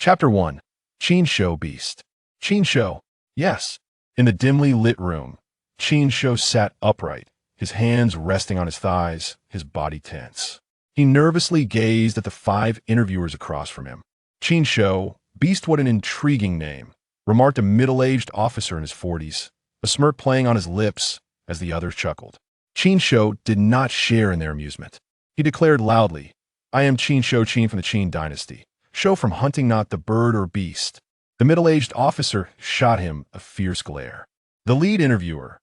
Chapter 1. Qin Shou Beast. Qin Shou. Yes. In the dimly lit room, Qin Shou sat upright, his hands resting on his thighs, his body tense. He nervously gazed at the 5 interviewers across from him. Qin Shou, Beast, what an intriguing name, remarked a middle-aged officer in his 40s, a smirk playing on his lips as the others chuckled. Qin Shou did not share in their amusement. He declared loudly, "I am Qin Shou, Qin from the Qin dynasty. Shou from hunting not the bird or beast." The middle-aged officer shot him a fierce glare. The lead interviewer,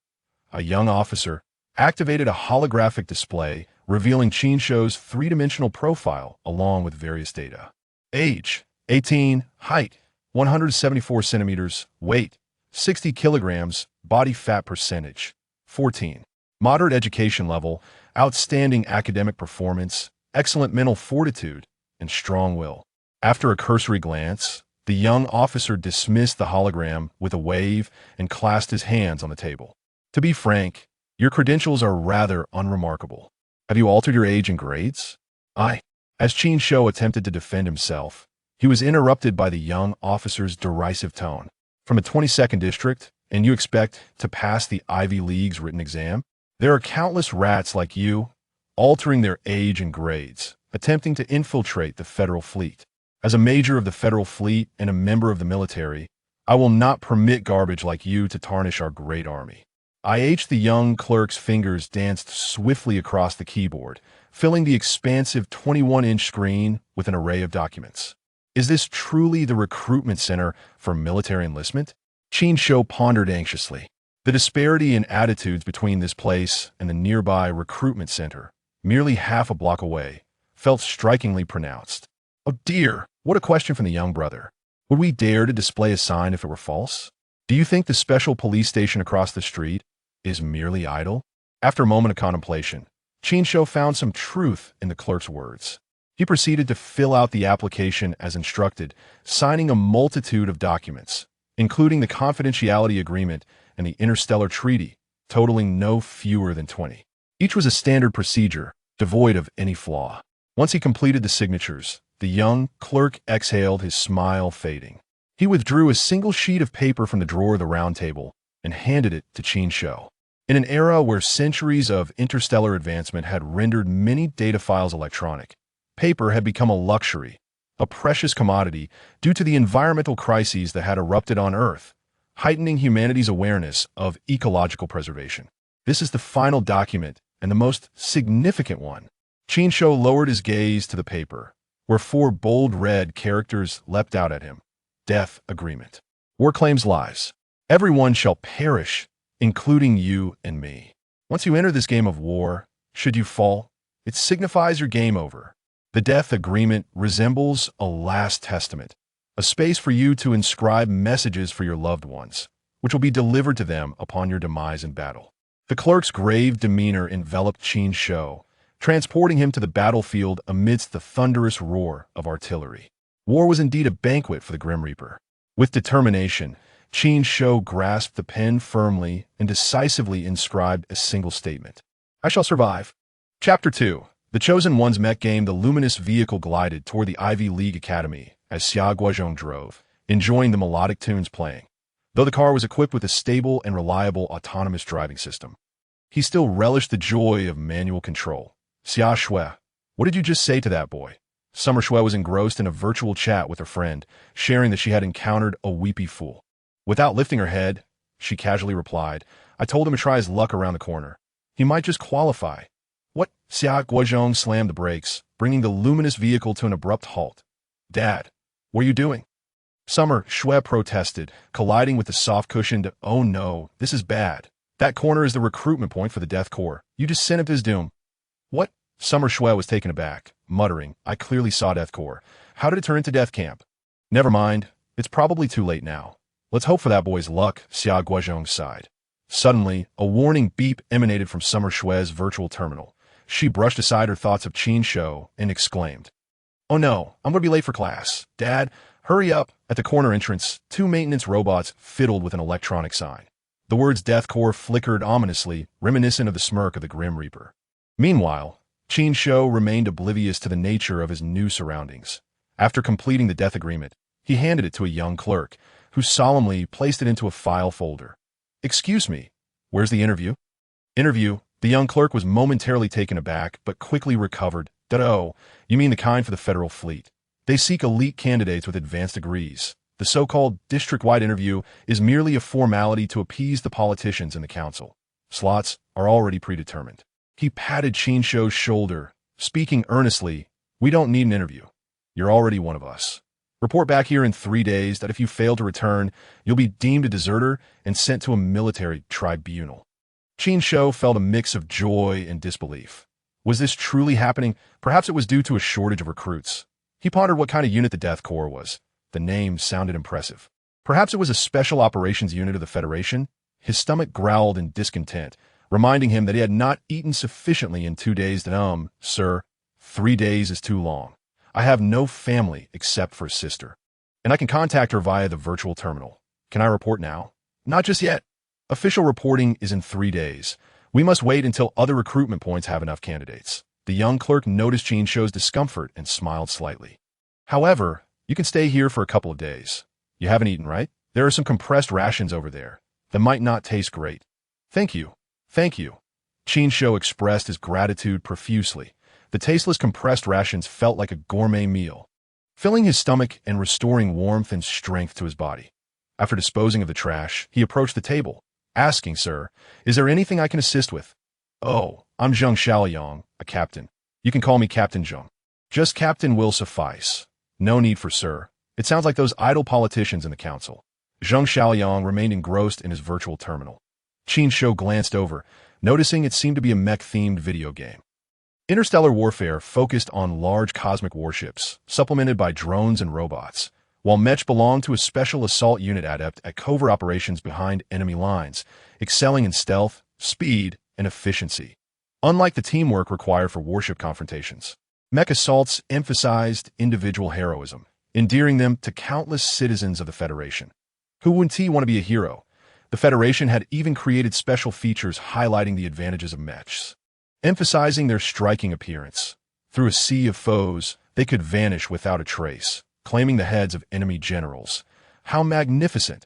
a young officer, activated a holographic display revealing Qin Shou's 3-dimensional profile along with various data. Age, 18, height, 174 centimeters, weight, 60 kilograms, body fat percentage, 14. Moderate education level, outstanding academic performance, excellent mental fortitude, and strong will. After a cursory glance, the young officer dismissed the hologram with a wave and clasped his hands on the table. "To be frank, your credentials are rather unremarkable. Have you altered your age and grades?" As Qin Shou attempted to defend himself, he was interrupted by the young officer's derisive tone. "From a 22nd district, and you expect to pass the Ivy League's written exam? There are countless rats like you, altering their age and grades, attempting to infiltrate the federal fleet. As a major of the federal fleet and a member of the military, I will not permit garbage like you to tarnish our great army." The young clerk's fingers danced swiftly across the keyboard, filling the expansive 21-inch screen with an array of documents. Is this truly the recruitment center for military enlistment? Qin Shou pondered anxiously. The disparity in attitudes between this place and the nearby recruitment center, merely half a block away, felt strikingly pronounced. Oh dear, what a question from the young brother. Would we dare to display a sign if it were false? Do you think the special police station across the street is merely idle? After a moment of contemplation, Qin Shou found some truth in the clerk's words. He proceeded to fill out the application as instructed, signing a multitude of documents, including the confidentiality agreement and the interstellar treaty, totaling no fewer than 20. Each was a standard procedure, devoid of any flaw. Once he completed the signatures, the young clerk exhaled, his smile fading. He withdrew a single sheet of paper from the drawer of the round table and handed it to Qin Shou. In an era where centuries of interstellar advancement had rendered many data files electronic, paper had become a luxury, a precious commodity due to the environmental crises that had erupted on Earth, heightening humanity's awareness of ecological preservation. This is the final document and the most significant one. Qin Shou lowered his gaze to the paper, where 4 bold red characters leapt out at him. Death agreement. War claims lives. Everyone shall perish, including you and me. Once you enter this game of war, should you fall, it signifies your game over. The death agreement resembles a last testament, a space for you to inscribe messages for your loved ones, which will be delivered to them upon your demise in battle. The clerk's grave demeanor enveloped Qin Shou, transporting him to the battlefield amidst the thunderous roar of artillery. War was indeed a banquet for the Grim Reaper. With determination, Qin Shou grasped the pen firmly and decisively inscribed a single statement. "I shall survive." Chapter 2. The Chosen One's mech game. The luminous vehicle glided toward the Ivy League Academy as Xia Guozhong drove, enjoying the melodic tunes playing. Though the car was equipped with a stable and reliable autonomous driving system, he still relished the joy of manual control. "Xia Shui, what did you just say to that boy?" Summer Shui was engrossed in a virtual chat with her friend, sharing that she had encountered a weepy fool. Without lifting her head, she casually replied, "I told him to try his luck around the corner. He might just qualify." "What?" Xia Guozhong slammed the brakes, bringing the luminous vehicle to an abrupt halt. "Dad, what are you doing?" Summer Shui protested, colliding with the soft-cushioned, "Oh no, this is bad. That corner is the recruitment point for the Death Corps. You just sent him to his doom." "What?" Summer Shui was taken aback, muttering, "I clearly saw Death Corps. How did it turn into Death Camp?" "Never mind. It's probably too late now. Let's hope for that boy's luck," Xia Guozhong sighed. Suddenly, a warning beep emanated from Summer Shui's virtual terminal. She brushed aside her thoughts of Qin Shou and exclaimed, "Oh no, I'm going to be late for class. Dad, hurry up." At the corner entrance, 2 maintenance robots fiddled with an electronic sign. The words Death Corps flickered ominously, reminiscent of the smirk of the Grim Reaper. Meanwhile, Qin Shou remained oblivious to the nature of his new surroundings. After completing the death agreement, He handed it to a young clerk, who solemnly placed it into a file folder. "Excuse me, where's the interview?" "Interview?" The young clerk was momentarily taken aback, but quickly recovered. "Oh, you mean the kind for the federal fleet. They seek elite candidates with advanced degrees. The so-called district-wide interview is merely a formality to appease the politicians in the council. Slots are already predetermined." He patted Qin Shou's shoulder, speaking earnestly. "We don't need an interview. You're already one of us. Report back here in 3 days that if you fail to return, you'll be deemed a deserter and sent to a military tribunal." Qin Shou felt a mix of joy and disbelief. Was this truly happening? Perhaps it was due to a shortage of recruits. He pondered what kind of unit the Death Corps was. The name sounded impressive. Perhaps it was a special operations unit of the Federation? His stomach growled in discontent, reminding him that he had not eaten sufficiently in 2 days. "Sir, 3 days is too long. I have no family except for a sister, and I can contact her via the virtual terminal. Can I report now?" "Not just yet. Official reporting is in 3 days. We must wait until other recruitment points have enough candidates." The young clerk noticed Qin Shou's discomfort and smiled slightly. "However, you can stay here for a couple of days. You haven't eaten, right? There are some compressed rations over there that might not taste great." "Thank you. Thank you." Qin Shou expressed his gratitude profusely. The tasteless compressed rations felt like a gourmet meal, filling his stomach and restoring warmth and strength to his body. After disposing of the trash, he approached the table, asking, "Sir, is there anything I can assist with?" "Oh, I'm Zheng Xiaoyang, a captain. You can call me Captain Zheng." "Just captain will suffice. No need for sir. It sounds like those idle politicians in the council." Zheng Xiaoyang remained engrossed in his virtual terminal. Qin Shou glanced over, noticing it seemed to be a mech-themed video game. Interstellar warfare focused on large cosmic warships, supplemented by drones and robots, while mech belonged to a special assault unit adept at covert operations behind enemy lines, excelling in stealth, speed, and efficiency. Unlike the teamwork required for warship confrontations, mech assaults emphasized individual heroism, endearing them to countless citizens of the Federation. Who wouldn't want to be a hero? The Federation had even created special features highlighting the advantages of mechs, emphasizing their striking appearance. Through a sea of foes, they could vanish without a trace, claiming the heads of enemy generals. How magnificent!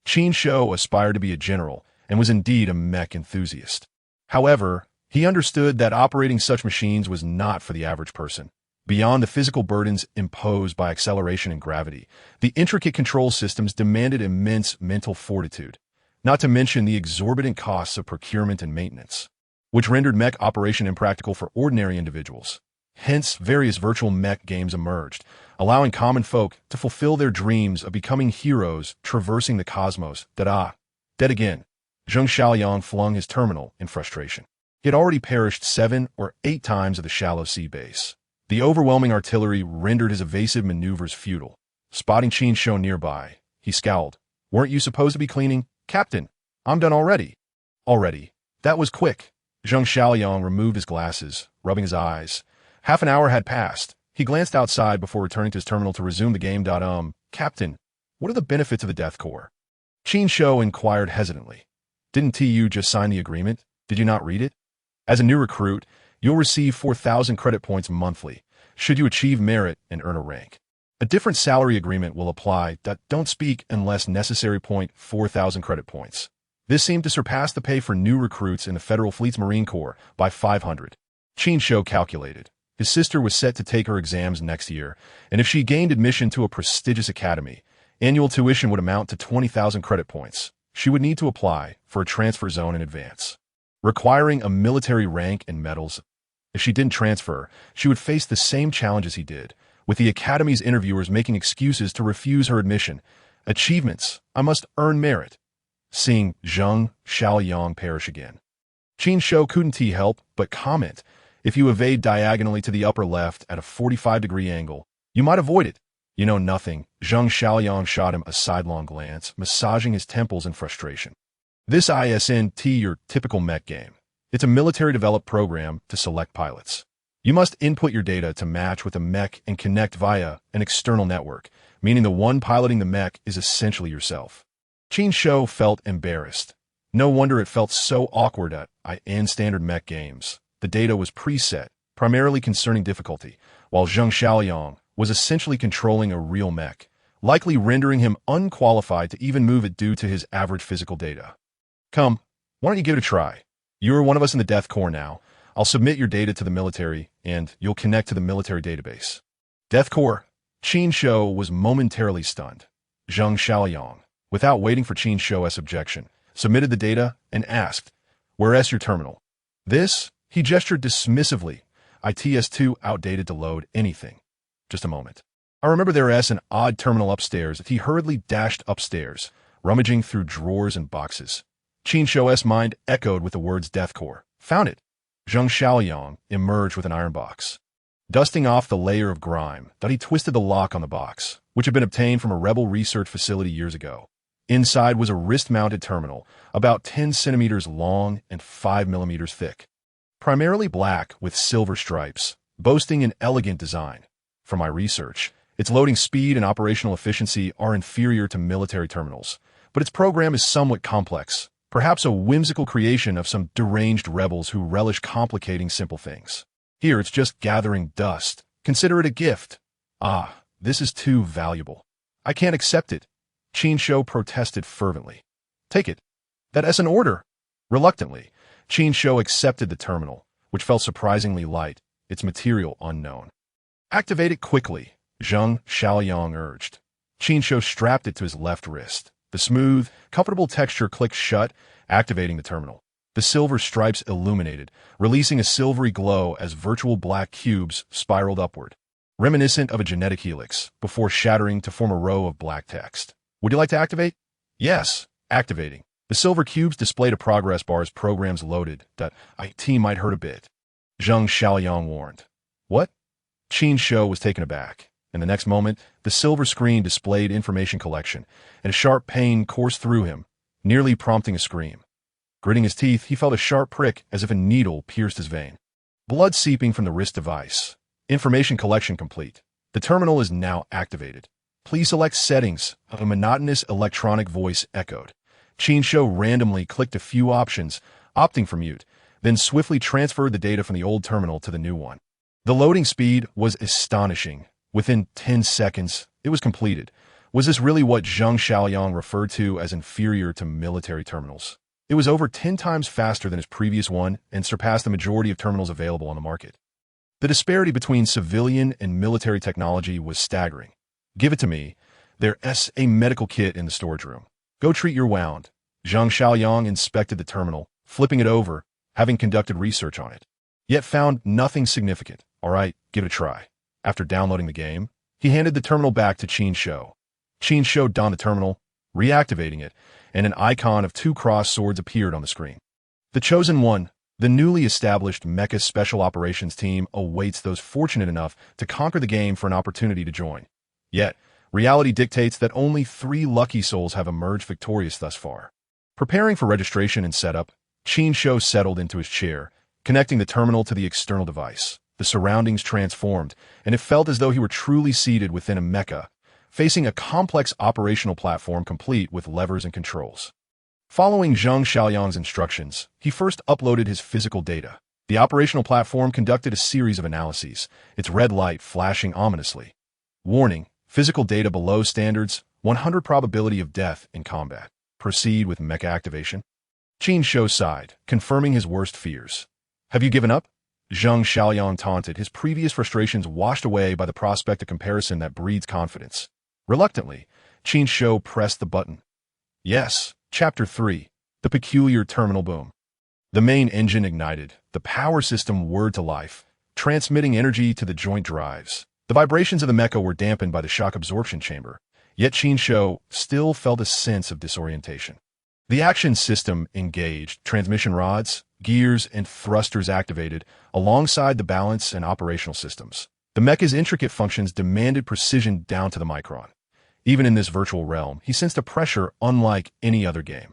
Qin Shou aspired to be a general and was indeed a mech enthusiast. However, he understood that operating such machines was not for the average person. Beyond the physical burdens imposed by acceleration and gravity, the intricate control systems demanded immense mental fortitude, not to mention the exorbitant costs of procurement and maintenance, which rendered mech operation impractical for ordinary individuals. Hence, various virtual mech games emerged, allowing common folk to fulfill their dreams of becoming heroes traversing the cosmos. Dead again. Zheng Xiaoyang flung his terminal in frustration. He had already perished 7 or 8 times at the shallow sea base. The overwhelming artillery rendered his evasive maneuvers futile. Spotting Qin Shou nearby, he scowled. "Weren't you supposed to be cleaning? Captain, I'm done already." "Already? That was quick." Zheng Xiaoyang removed his glasses, rubbing his eyes. Half an hour had passed. He glanced outside before returning to his terminal to resume the game. "Captain, what are the benefits of the Death Corps?" Qin Shou inquired hesitantly. "Didn't TU just sign the agreement? Did you not read it? As a new recruit, you'll receive 4,000 credit points monthly, should you achieve merit and earn a rank. A different salary agreement will apply. Don't speak unless necessary. 4,000 credit points. This seemed to surpass the pay for new recruits in the Federal Fleet's Marine Corps by 500. Qin Shou calculated. His sister was set to take her exams next year, and if she gained admission to a prestigious academy, annual tuition would amount to 20,000 credit points. She would need to apply for a transfer zone in advance, requiring a military rank and medals. If she didn't transfer, she would face the same challenges he did, with the academy's interviewers making excuses to refuse her admission. Achievements. I must earn merit. Seeing Zheng Xiaoyang perish again, Qin Shou couldn't help but comment. If you evade diagonally to the upper left at a 45-degree angle, you might avoid it. "You know nothing." Zheng Xiaoyang shot him a sidelong glance, massaging his temples in frustration. "This isn't your typical mech game. It's a military-developed program to select pilots. You must input your data to match with a mech and connect via an external network, meaning the one piloting the mech is essentially yourself." Qin Shou felt embarrassed. No wonder it felt so awkward at standard mech games. The data was preset, primarily concerning difficulty, while Zheng Xiaoyang was essentially controlling a real mech, likely rendering him unqualified to even move it due to his average physical data. Come, why don't you give it a try? You're one of us in the Death Corps now. I'll submit your data to the military, and you'll connect to the military database. Death Corps. Qin Shou was momentarily stunned. Zheng Xiaoyang, without waiting for Qin Shou's objection, submitted the data and asked, "Where's your terminal?" This, he gestured dismissively. "It's too outdated to load anything." Just a moment. I remember there's an odd terminal upstairs. He hurriedly dashed upstairs, rummaging through drawers and boxes. Qin Shou's mind echoed with the words Death Corps. Found it. Zheng Xiaoyang emerged with an iron box. Dusting off the layer of grime, he twisted the lock on the box, which had been obtained from a rebel research facility years ago. Inside was a wrist-mounted terminal, about 10 centimeters long and 5 millimeters thick. Primarily black with silver stripes, boasting an elegant design. From my research, its loading speed and operational efficiency are inferior to military terminals, but its program is somewhat complex, perhaps a whimsical creation of some deranged rebels who relish complicating simple things. Here it's just gathering dust. Consider it a gift. Ah, this is too valuable. I can't accept it. Qin Shou protested fervently. Take it. That's an order. Reluctantly, Qin Shou accepted the terminal, which felt surprisingly light, its material unknown. Activate it quickly, Zheng Xiaoyang urged. Qin Shou strapped it to his left wrist. The smooth, comfortable texture clicked shut, activating the terminal. The silver stripes illuminated, releasing a silvery glow as virtual black cubes spiraled upward, reminiscent of a genetic helix, before shattering to form a row of black text. Would you like to activate? Yes, activating. The silver cubes displayed a progress bar as programs loaded. IT might hurt a bit. Zheng Xiaoyang warned. What? Qin Shou was taken aback. In the next moment, the silver screen displayed information collection, and a sharp pain coursed through him, nearly prompting a scream. Gritting his teeth, he felt a sharp prick as if a needle pierced his vein. Blood seeping from the wrist device. Information collection complete. The terminal is now activated. Please select settings. A monotonous electronic voice echoed. Qin Shou randomly clicked a few options, opting for mute, then swiftly transferred the data from the old terminal to the new one. The loading speed was astonishing. Within 10 seconds, it was completed. Was this really what Zheng Xiaoyang referred to as inferior to military terminals? It was over 10 times faster than his previous one and surpassed the majority of terminals available on the market. The disparity between civilian and military technology was staggering. Give it to me. There's a medical kit in the storage room. Go treat your wound. Zheng Xiaoyang inspected the terminal, flipping it over, having conducted research on it. Yet found nothing significant. All right, give it a try. After downloading the game, he handed the terminal back to Qin Shou. Qin Shou donned the terminal, reactivating it, and an icon of 2 crossed swords appeared on the screen. The Chosen One, the newly established Mecha Special Operations Team, awaits those fortunate enough to conquer the game for an opportunity to join. Yet, reality dictates that only 3 lucky souls have emerged victorious thus far. Preparing for registration and setup, Qin Shou settled into his chair, connecting the terminal to the external device. The surroundings transformed, and it felt as though he were truly seated within a mecha, facing a complex operational platform complete with levers and controls. Following Zheng Xiaoyang's instructions, he first uploaded his physical data. The operational platform conducted a series of analyses, its red light flashing ominously. Warning, physical data below standards, 100 probability of death in combat. Proceed with mecha activation. Qin Shou sighed, confirming his worst fears. Have you given up? Zheng Xiaoyang taunted, his previous frustrations washed away by the prospect of comparison that breeds confidence. Reluctantly, Qin Shou pressed the button. Yes, Chapter 3, The Peculiar Terminal Boom. The main engine ignited, the power system whirred to life, transmitting energy to the joint drives. The vibrations of the mecha were dampened by the shock absorption chamber, yet Qin Shou still felt a sense of disorientation. The action system engaged, transmission rods, gears, and thrusters activated, alongside the balance and operational systems. The mecha's intricate functions demanded precision down to the micron. Even in this virtual realm, he sensed a pressure unlike any other game.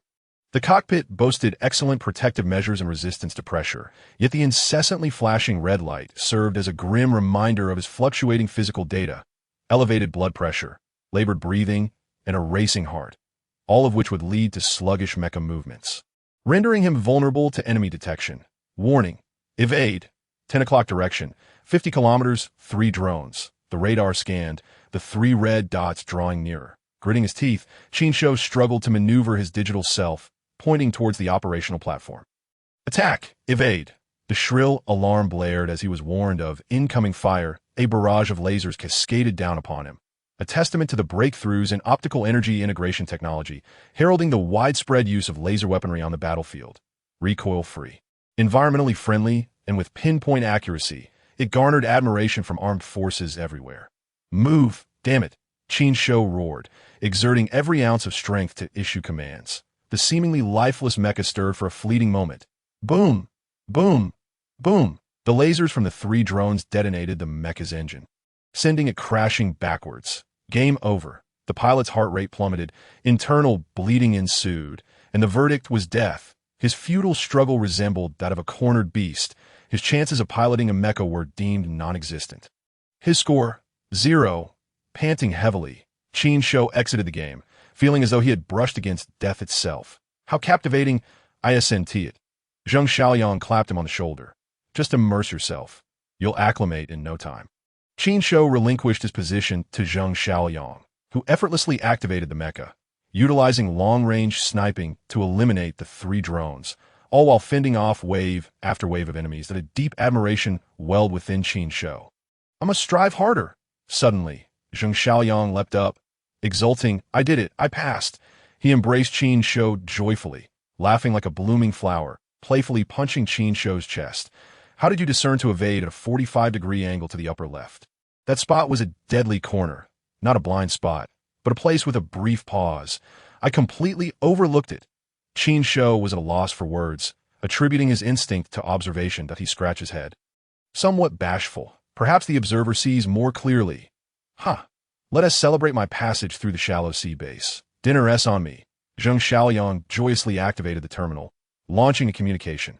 The cockpit boasted excellent protective measures and resistance to pressure, yet the incessantly flashing red light served as a grim reminder of his fluctuating physical data, elevated blood pressure, labored breathing, and a racing heart, all of which would lead to sluggish mecha movements, rendering him vulnerable to enemy detection. Warning, evade, 10 o'clock direction, 50 kilometers, 3 drones. The radar scanned, the 3 red dots drawing nearer. Gritting his teeth, Qin Shou struggled to maneuver his digital self, pointing towards the operational platform. Attack! Evade! The shrill alarm blared as he was warned of incoming fire. A barrage of lasers cascaded down upon him, a testament to the breakthroughs in optical energy integration technology, heralding the widespread use of laser weaponry on the battlefield. Recoil-free, environmentally friendly, and with pinpoint accuracy, it garnered admiration from armed forces everywhere. Move! Damn it! Qin Shou roared, exerting every ounce of strength to issue commands. The seemingly lifeless mecha stirred for a fleeting moment. Boom! Boom! Boom! The lasers from the 3 drones detonated the mecha's engine, sending it crashing backwards. Game over. The pilot's heart rate plummeted, internal bleeding ensued, and the verdict was death. His futile struggle resembled that of a cornered beast. His chances of piloting a mecha were deemed non-existent. His score, 0. Panting heavily, Qin Shou exited the game, feeling as though he had brushed against death itself. How captivating! ISNT it. Zheng Xiaoyang clapped him on the shoulder. Just immerse yourself. You'll acclimate in no time. Qin Shou relinquished his position to Zheng Xiaoyang, who effortlessly activated the mecha, utilizing long-range sniping to eliminate the 3 drones, all while fending off wave after wave of enemies that a deep admiration welled within Qin Shou. I must strive harder. Suddenly, Zheng Xiaoyang leapt up, exulting, I did it, I passed. He embraced Qin Shou joyfully, laughing like a blooming flower, playfully punching Qin Shou's chest. How did you discern to evade at a 45-degree angle to the upper left? That spot was a deadly corner, not a blind spot, but a place with a brief pause. I completely overlooked it. Qin Shou was at a loss for words, attributing his instinct to observation that he scratched his head. Somewhat bashful, perhaps the observer sees more clearly. Let us celebrate my passage through the shallow sea base. Dinner S on me. Zheng Xiaoyang joyously activated the terminal, launching a communication.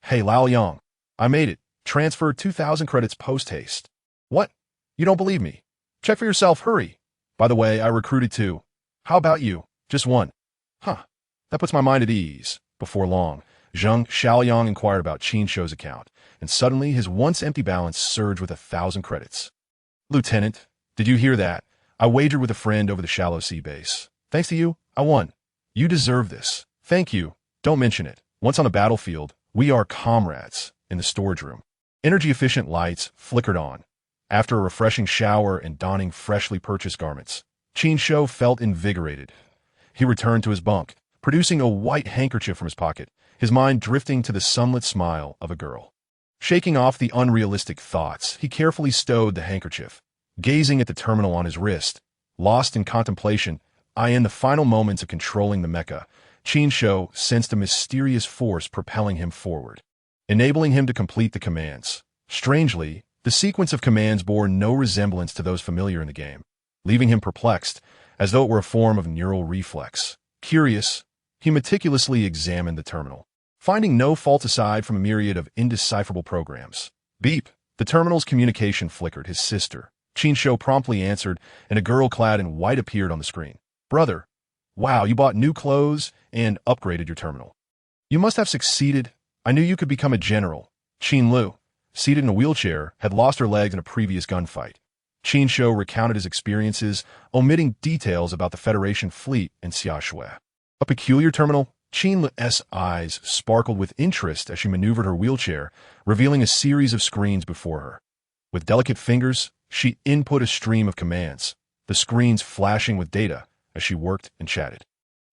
Hey Lao Yang, I made it. Transfer 2,000 credits post-haste. What? You don't believe me? Check for yourself, hurry. By the way, I recruited 2. How about you? Just 1. That puts my mind at ease. Before long, Zheng Xiaoyang inquired about Qin Shou's account, and suddenly his once empty balance surged with 1,000 credits. Lieutenant, did you hear that? I wagered with a friend over the shallow sea base. Thanks to you, I won. You deserve this. Thank you. Don't mention it. Once on the battlefield, we are comrades. In the storage room, energy-efficient lights flickered on. After a refreshing shower and donning freshly purchased garments, Qin Shou felt invigorated. He returned to his bunk, producing a white handkerchief from his pocket, his mind drifting to the sunlit smile of a girl. Shaking off the unrealistic thoughts, he carefully stowed the handkerchief, gazing at the terminal on his wrist. Lost in contemplation, in the final moments of controlling the mecha, Qin Shou sensed a mysterious force propelling him forward, enabling him to complete the commands. Strangely, the sequence of commands bore no resemblance to those familiar in the game, leaving him perplexed, as though it were a form of neural reflex. Curious, he meticulously examined the terminal, finding no fault aside from a myriad of indecipherable programs. Beep! The terminal's communication flickered. His sister, Qin Shou, promptly answered, and a girl clad in white appeared on the screen. Brother, wow, you bought new clothes and upgraded your terminal. You must have succeeded. I knew you could become a general. Qin Lu, seated in a wheelchair, had lost her legs in a previous gunfight. Qin Shou recounted his experiences, omitting details about the Federation fleet in Xiaoshui. A peculiar terminal? Qin Lu's eyes sparkled with interest as she maneuvered her wheelchair, revealing a series of screens before her. With delicate fingers, she input a stream of commands, the screens flashing with data as she worked and chatted.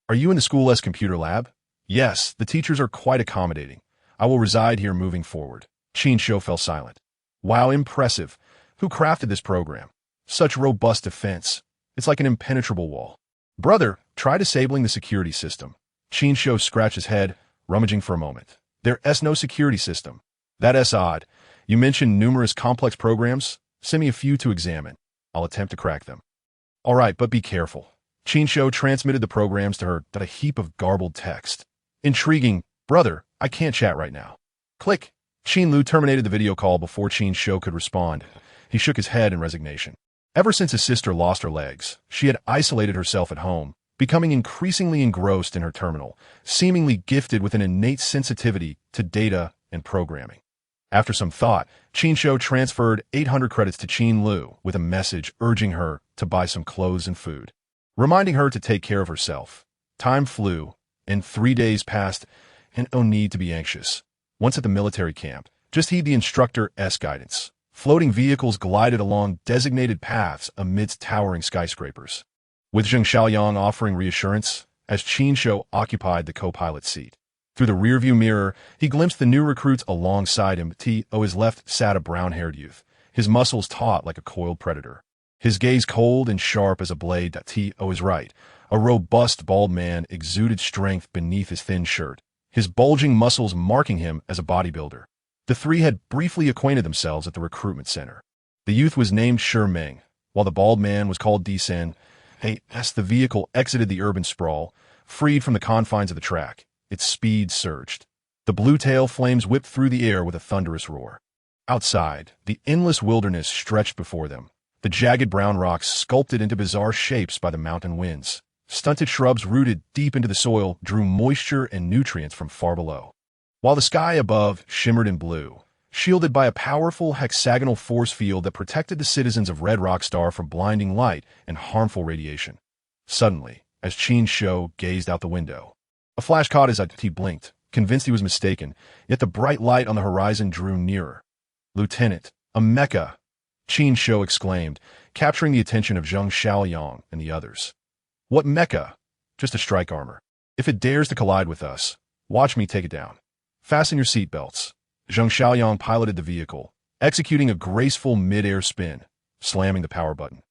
Are you in the school's computer lab? Yes, the teachers are quite accommodating. I will reside here moving forward. Qin Shou fell silent. Wow, impressive. Who crafted this program? Such robust defense. It's like an impenetrable wall. Brother, try disabling the security system. Qin Shou scratched his head, rummaging for a moment. There's no security system. That's odd. You mentioned numerous complex programs. Send me a few to examine. I'll attempt to crack them. All right, but be careful. Qin Shou transmitted the programs to her, a heap of garbled text. Intriguing. Brother, I can't chat right now. Click. Qin Lu terminated the video call before Qin Shou could respond. He shook his head in resignation. Ever since his sister lost her legs, she had isolated herself at home, becoming increasingly engrossed in her terminal, seemingly gifted with an innate sensitivity to data and programming. After some thought, Qin Shou transferred 800 credits to Qin Lu with a message urging her to buy some clothes and food, reminding her to take care of herself. Time flew, and 3 days passed, and no need to be anxious. Once at the military camp, just heed the instructor's guidance. Floating vehicles glided along designated paths amidst towering skyscrapers, with Zheng Xiaoyang offering reassurance as Qin Shou occupied the co-pilot seat. Through the rearview mirror, he glimpsed the new recruits alongside him. To his left sat a brown-haired youth, his muscles taut like a coiled predator, his gaze cold and sharp as a blade. To his right, a robust bald man exuded strength beneath his thin shirt, his bulging muscles marking him as a bodybuilder. The three had briefly acquainted themselves at the recruitment center. The youth was named Shi Meng, while the bald man was called Disen. As the vehicle exited the urban sprawl, freed from the confines of the track, its speed surged. The blue tail flames whipped through the air with a thunderous roar. Outside, the endless wilderness stretched before them, the jagged brown rocks sculpted into bizarre shapes by the mountain winds. Stunted shrubs rooted deep into the soil drew moisture and nutrients from far below, while the sky above shimmered in blue, shielded by a powerful hexagonal force field that protected the citizens of Redrock Star from blinding light and harmful radiation. Suddenly, as Qin Shou gazed out the window, a flash caught his eye. He blinked, convinced he was mistaken, yet the bright light on the horizon drew nearer. "Lieutenant, a mecha!" Qin Shou exclaimed, capturing the attention of Zheng Xiaoyang and the others. "What mecha?" "Just a strike armor. If it dares to collide with us, watch me take it down. Fasten your seatbelts." Zheng Xiaoyang piloted the vehicle, executing a graceful mid-air spin, slamming the power button.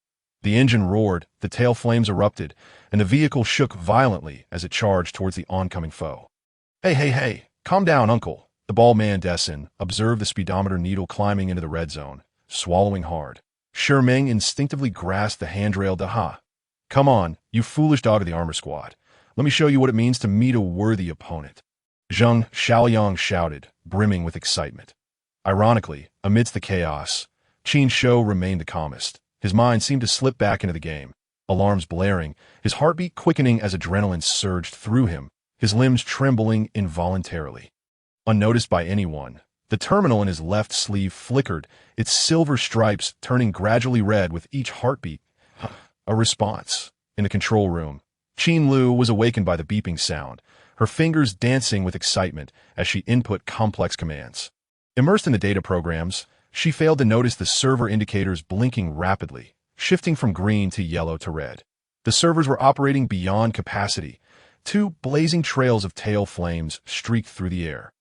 The engine roared, the tail flames erupted, and the vehicle shook violently as it charged towards the oncoming foe. Hey, calm down, uncle." The bald man Desen observed the speedometer needle climbing into the red zone, swallowing hard. Shi Meng instinctively grasped the handrail. "Come on, you foolish dog of the armor squad. Let me show you what it means to meet a worthy opponent." Zheng Xiaoyang shouted, brimming with excitement. Ironically, amidst the chaos, Qin Shou remained the calmest. His mind seemed to slip back into the game, alarms blaring, his heartbeat quickening as adrenaline surged through him, his limbs trembling involuntarily. Unnoticed by anyone, the terminal in his left sleeve flickered, its silver stripes turning gradually red with each heartbeat. A response. In the control room, Qin Lu was awakened by the beeping sound, her fingers dancing with excitement as she input complex commands. Immersed in the data programs, she failed to notice the server indicators blinking rapidly, shifting from green to yellow to red. The servers were operating beyond capacity. 2 blazing trails of tail flames streaked through the air,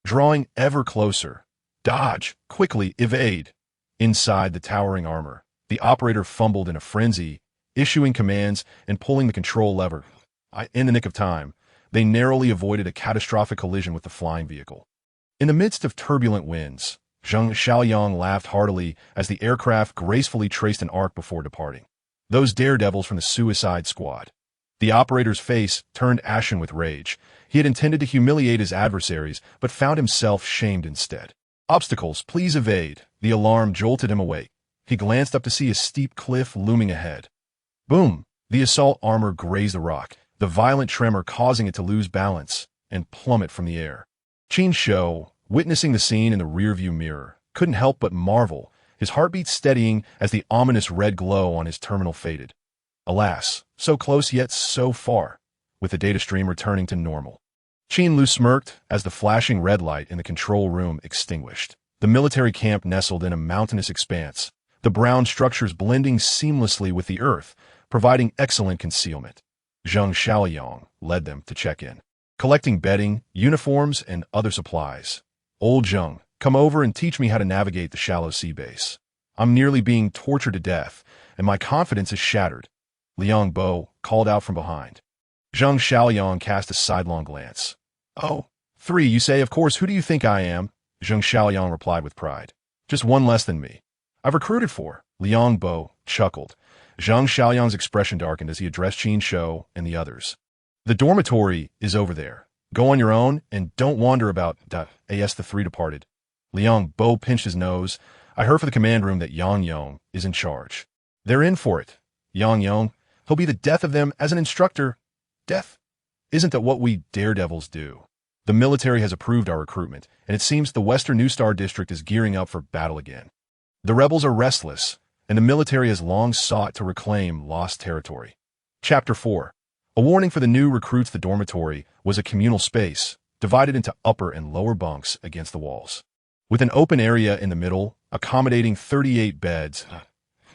drawing ever closer. "Dodge! Quickly, evade!" Inside the towering armor, the operator fumbled in a frenzy, issuing commands and pulling the control lever. In the nick of time, they narrowly avoided a catastrophic collision with the flying vehicle. In the midst of turbulent winds, Zheng Xiaoyang laughed heartily as the aircraft gracefully traced an arc before departing. Those daredevils from the Suicide Squad. The operator's face turned ashen with rage. He had intended to humiliate his adversaries, but found himself shamed instead. "Obstacles, please evade." The alarm jolted him awake. He glanced up to see a steep cliff looming ahead. Boom! The assault armor grazed the rock, the violent tremor causing it to lose balance and plummet from the air. Qin Shou, witnessing the scene in the rearview mirror, couldn't help but marvel, his heartbeat steadying as the ominous red glow on his terminal faded. Alas, so close yet so far, with the data stream returning to normal. Qin Lu smirked as the flashing red light in the control room extinguished. The military camp nestled in a mountainous expanse, the brown structures blending seamlessly with the earth, providing excellent concealment. Zheng Xiaoyang led them to check in, collecting bedding, uniforms, and other supplies. "Old Zheng, come over and teach me how to navigate the shallow sea base. I'm nearly being tortured to death, and my confidence is shattered." Liang Bo called out from behind. Zheng Xiaoyang cast a sidelong glance. "Oh, 3, you say? Of course, who do you think I am?" Zheng Xiaoyang replied with pride. "Just one less than me. I've recruited 4. Liang Bo chuckled. Zheng Xiaoyang's expression darkened as he addressed Qin Shou and the others. "The dormitory is over there. Go on your own and don't wander about." As the 3 departed, Liang Bo pinched his nose. "I heard from the command room that Yang Yong is in charge. They're in for it. Yang Yong, he'll be the death of them as an instructor." "Death? Isn't that what we daredevils do?" The military has approved our recruitment, and it seems the Western New Star District is gearing up for battle again. The rebels are restless, and the military has long sought to reclaim lost territory. Chapter 4. A warning for the new recruits. The dormitory was a communal space, divided into upper and lower bunks against the walls, with an open area in the middle, accommodating 38 beds.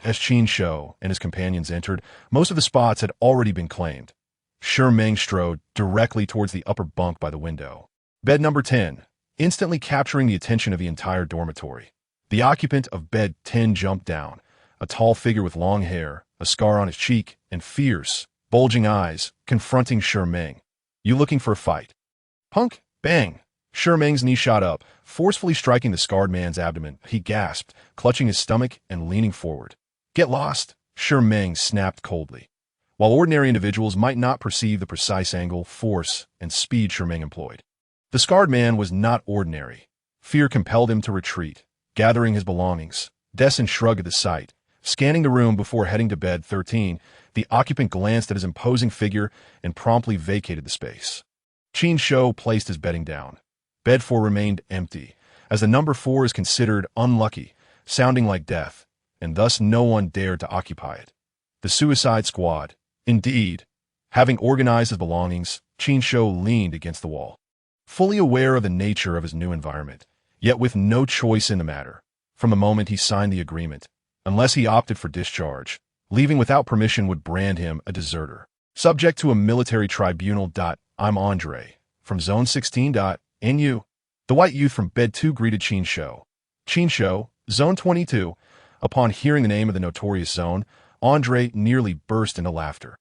As Qin Shou and his companions entered, most of the spots had already been claimed. Shi Meng strode directly towards the upper bunk by the window. Bed number 10, instantly capturing the attention of the entire dormitory. The occupant of bed 10 jumped down, a tall figure with long hair, a scar on his cheek, and fierce, bulging eyes, confronting Shi Meng. "You looking for a fight?" "Punk!" Bang! Shi Meng's knee shot up, forcefully striking the scarred man's abdomen. He gasped, clutching his stomach and leaning forward. "Get lost!" Shi Meng snapped coldly. While ordinary individuals might not perceive the precise angle, force, and speed Shi Meng employed, the scarred man was not ordinary. Fear compelled him to retreat, gathering his belongings. Dessen shrugged at the sight. Scanning the room before heading to bed 13, the occupant glanced at his imposing figure and promptly vacated the space. Qin Shou placed his bedding down. Bed 4 remained empty, as the number 4 is considered unlucky, sounding like death, and thus no one dared to occupy it. The Suicide Squad. Indeed. Having organized his belongings, Qin Shou leaned against the wall, fully aware of the nature of his new environment, yet with no choice in the matter. From the moment he signed the agreement, unless he opted for discharge, leaving without permission would brand him a deserter, subject to a military tribunal. "I'm Andre, from Zone 16. And you?" The white youth from Bed 2 greeted Qin Shou. "Qin Shou, Zone 22. Upon hearing the name of the notorious zone, Andre nearly burst into laughter.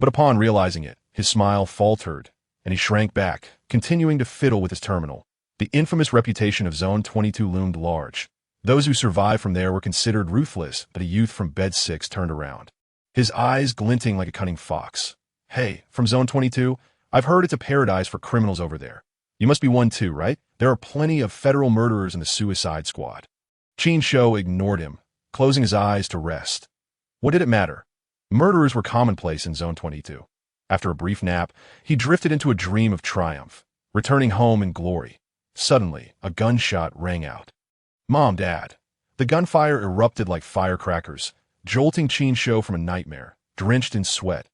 But upon realizing it, his smile faltered, and he shrank back, continuing to fiddle with his terminal. The infamous reputation of Zone 22 loomed large. Those who survived from there were considered ruthless, but a youth from Bed 6 turned around, his eyes glinting like a cunning fox. "Hey, from Zone 22, I've heard it's a paradise for criminals over there. You must be one too, right? There are plenty of federal murderers in the Suicide Squad." Qin Shou ignored him, closing his eyes to rest. What did it matter? Murderers were commonplace in Zone 22. After a brief nap, he drifted into a dream of triumph, returning home in glory. Suddenly, a gunshot rang out. "Mom, Dad." The gunfire erupted like firecrackers, jolting Qin Shou from a nightmare, drenched in sweat.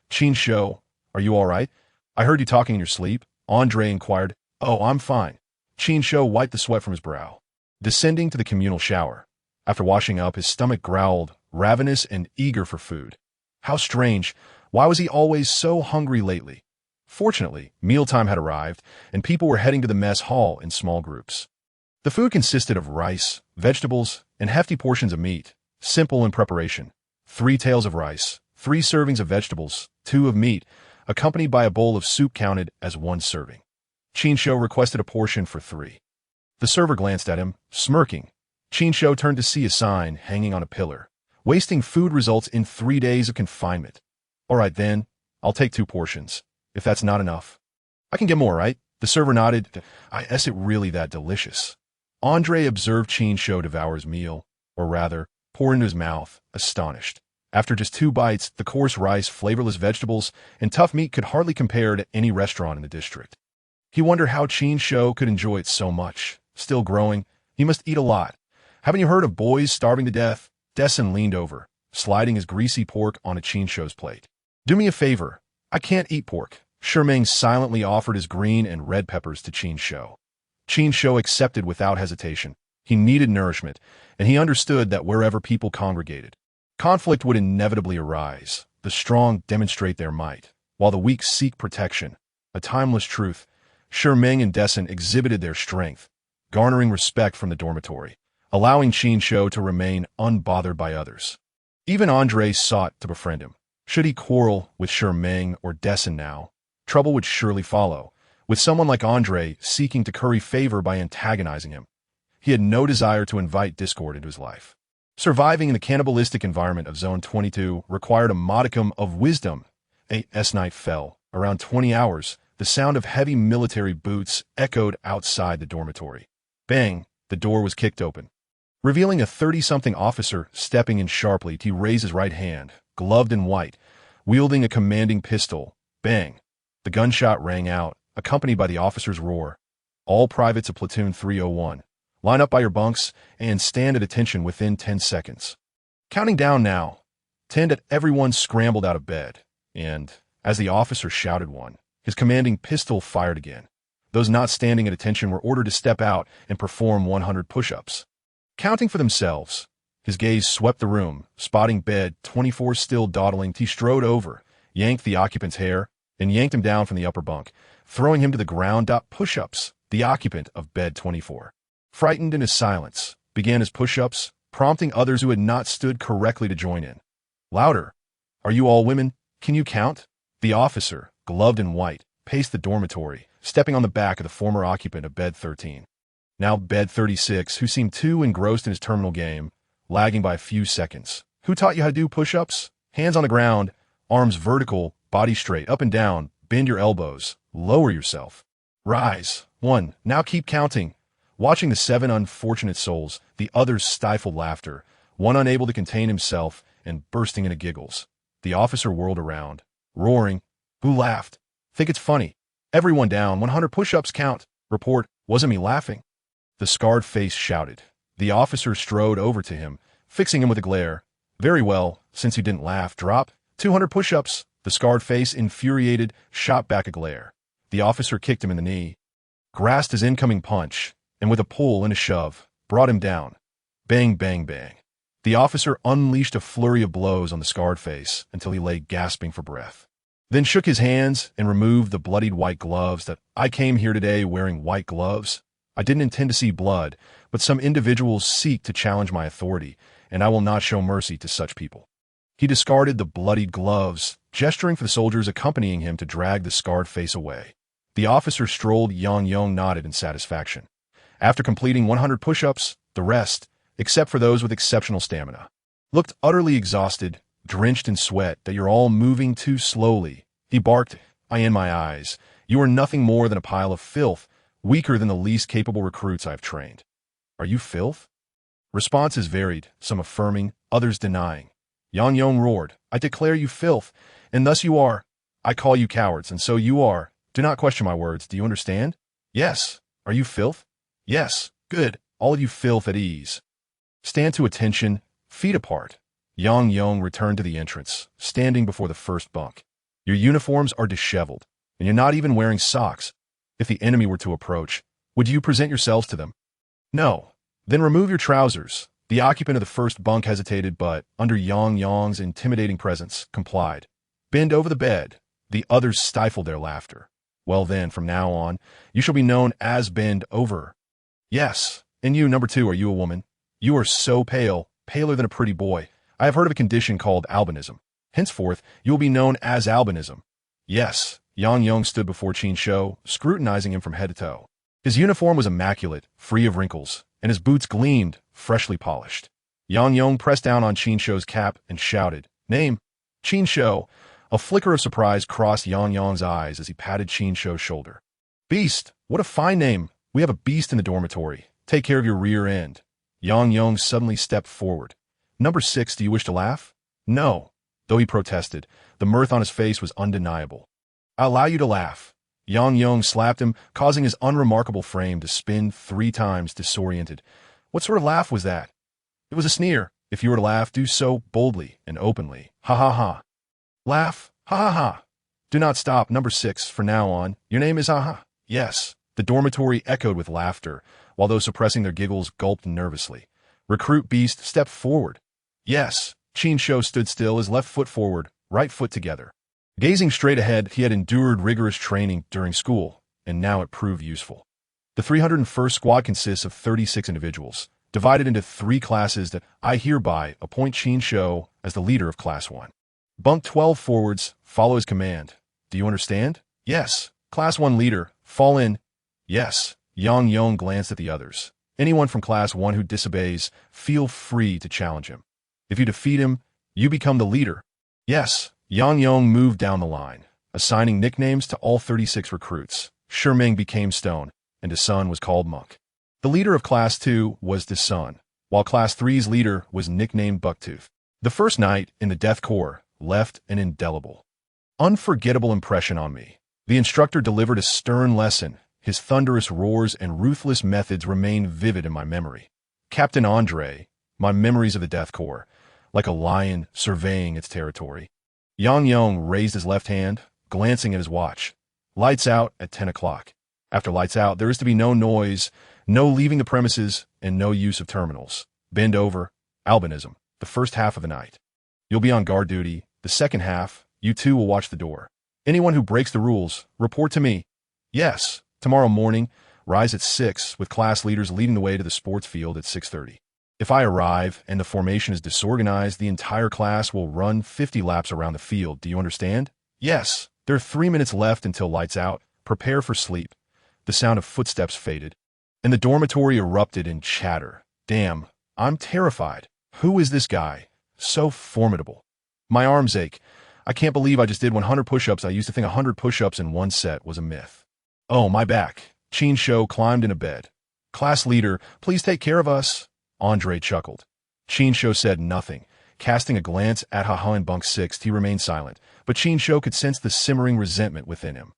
"Qin Shou, are you all right? I heard you talking in your sleep," Andre inquired. "Oh, I'm fine." Qin Shou wiped the sweat from his brow, descending to the communal shower. After washing up, his stomach growled, ravenous and eager for food. How strange. Why was he always so hungry lately? Fortunately, mealtime had arrived, and people were heading to the mess hall in small groups. The food consisted of rice, vegetables, and hefty portions of meat, simple in preparation. 3 tails of rice, 3 servings of vegetables, 2 of meat, accompanied by a bowl of soup counted as 1 serving. Qin Shou requested a portion for 3. The server glanced at him, smirking. Qin Shou turned to see a sign hanging on a pillar. "Wasting food results in 3 days of confinement." "All right then, I'll take 2 portions, if that's not enough." "I can get more, right?" The server nodded. "Is it really that delicious?" Andre observed Qin Shou devour his meal, or rather, pour into his mouth, astonished. After just 2 bites, the coarse rice, flavorless vegetables, and tough meat could hardly compare to any restaurant in the district. He wondered how Qin Shou could enjoy it so much. Still growing, he must eat a lot. "Haven't you heard of boys starving to death?" Dessen leaned over, sliding his greasy pork onto Qin Shou's plate. "Do me a favor. I can't eat pork." Shi Meng silently offered his green and red peppers to Qin Shou. Qin Shou accepted without hesitation. He needed nourishment, and he understood that wherever people congregated, conflict would inevitably arise. The strong demonstrate their might, while the weak seek protection. A timeless truth. Shi Meng and Dessen exhibited their strength, garnering respect from the dormitory, allowing Qin Shou to remain unbothered by others. Even Andre sought to befriend him. Should he quarrel with Shi Meng or Dessen now, trouble would surely follow, with someone like Andre seeking to curry favor by antagonizing him. He had no desire to invite discord into his life. Surviving in the cannibalistic environment of Zone 22 required a modicum of wisdom. As night fell, around 20 hours, the sound of heavy military boots echoed outside the dormitory. Bang! The door was kicked open, revealing a 30-something officer stepping in sharply. He raised his right hand, gloved in white, wielding a commanding pistol. Bang! The gunshot rang out, accompanied by the officer's roar. All privates of Platoon 301, line up by your bunks and stand at attention within 10 seconds. Counting down now. 10. Everyone scrambled out of bed, and, as the officer shouted one, his commanding pistol fired again. Those not standing at attention were ordered to step out and perform 100 push-ups. Counting for themselves, his gaze swept the room, spotting bed 24 still dawdling. He strode over, yanked the occupant's hair, and yanked him down from the upper bunk, throwing him to the ground. Push-ups. The occupant of bed 24, frightened in his silence, began his push-ups, prompting others who had not stood correctly to join in. Louder. Are you all women? Can you count? The officer, gloved in white, paced the dormitory, stepping on the back of the former occupant of bed 13. Now bed 36, who seemed too engrossed in his terminal game, lagging by a few seconds. Who taught you how to do push-ups? Hands on the ground, arms vertical, body straight, up and down, bend your elbows, lower yourself. Rise. 1. Now keep counting. Watching the 7 unfortunate souls, the others stifled laughter, one unable to contain himself and bursting into giggles. The officer whirled around, roaring. Who laughed? Think it's funny. Everyone down. 100 push-ups count. Report. Wasn't me laughing. The scarred face shouted. The officer strode over to him, fixing him with a glare. Very well, since you didn't laugh, drop. 200 push-ups. The scarred face, infuriated, shot back a glare. The officer kicked him in the knee, grasped his incoming punch, and with a pull and a shove, brought him down. Bang, bang, bang. The officer unleashed a flurry of blows on the scarred face until he lay gasping for breath. Then shook his hands and removed the bloodied white gloves. That I came here today wearing white gloves. I didn't intend to see blood, but some individuals seek to challenge my authority, and I will not show mercy to such people. He discarded the bloodied gloves, gesturing for the soldiers accompanying him to drag the scarred face away. The officer strolled. Yang nodded in satisfaction. After completing 100 push-ups, the rest, except for those with exceptional stamina, looked utterly exhausted, drenched in sweat. That you're all moving too slowly. He barked. I in my eyes. You are nothing more than a pile of filth, weaker than the least capable recruits I've trained. Are you filth? Responses varied, some affirming, others denying. Yang roared. I declare you filth, and thus you are. I call you cowards, and so you are. Do not question my words. Do you understand? Yes. Are you filth? Yes. Good. All of you filth at ease. Stand to attention, feet apart. Yang returned to the entrance, standing before the first bunk. Your uniforms are disheveled, and you're not even wearing socks. If the enemy were to approach, would you present yourselves to them? No. Then remove your trousers. The occupant of the first bunk hesitated, but, under Yang's intimidating presence, complied. Bend over the bed. The others stifled their laughter. Well then, from now on, you shall be known as Bend Over. Yes. And you, number 2, are you a woman? You are so pale, paler than a pretty boy. I have heard of a condition called albinism. Henceforth, you will be known as albinism. Yes. Yang stood before Qin Shou, scrutinizing him from head to toe. His uniform was immaculate, free of wrinkles, and his boots gleamed, freshly polished. Yang pressed down on Qin Shou's cap and shouted, Name? Qin Shou. A flicker of surprise crossed Yang's eyes as he patted Qin Shou's shoulder. Beast, what a fine name. We have a beast in the dormitory. Take care of your rear end. Yang suddenly stepped forward. Number 6, do you wish to laugh? No. Though he protested, the mirth on his face was undeniable. I'll allow you to laugh. Yang slapped him, causing his unremarkable frame to spin 3 times, disoriented. What sort of laugh was that? It was a sneer. If you were to laugh, do so boldly and openly. Ha ha ha. Laugh. Ha ha ha. Do not stop. Number 6, from now on. Your name is ha ha. Yes. The dormitory echoed with laughter, while those suppressing their giggles gulped nervously. Recruit Beast stepped forward. Yes. Qin Shou stood still, his left foot forward, right foot together. Gazing straight ahead, he had endured rigorous training during school, and now it proved useful. The 301st Squad consists of 36 individuals, divided into 3 classes that I hereby appoint Qin Shou as the leader of Class 1. Bunk 12 forwards, follow his command. Do you understand? Yes. Class 1 leader, fall in. Yes. Yang glanced at the others. Anyone from Class 1 who disobeys, feel free to challenge him. If you defeat him, you become the leader. Yes. Yang moved down the line, assigning nicknames to all 36 recruits. Shiming became Stone, and Desun was called Monk. The leader of Class 2 was Desun, while Class 3's leader was nicknamed Bucktooth. The first night in the Death Corps left an indelible, unforgettable impression on me. The instructor delivered a stern lesson. His thunderous roars and ruthless methods remain vivid in my memory. Captain Andre, my memories of the Death Corps, like a lion surveying its territory. Yang Yong raised his left hand, glancing at his watch. Lights out at 10 o'clock. After lights out, there is to be no noise, no leaving the premises, and no use of terminals. Bend over. Albinism. The first half of the night. You'll be on guard duty. The second half, you two will watch the door. Anyone who breaks the rules, report to me. Yes. Tomorrow morning, rise at 6 with class leaders leading the way to the sports field at 6:30. If I arrive and the formation is disorganized, the entire class will run 50 laps around the field. Do you understand? Yes. There are 3 minutes left until lights out. Prepare for sleep. The sound of footsteps faded, and the dormitory erupted in chatter. Damn, I'm terrified. Who is this guy? So formidable. My arms ache. I can't believe I just did 100 push-ups. I used to think 100 push-ups in one set was a myth. Oh, my back. Qin Shou climbed into bed. Class leader, please take care of us. Andre chuckled. Qin Shou said nothing. Casting a glance at Haha in bunk 6, he remained silent, but Qin Shou could sense the simmering resentment within him.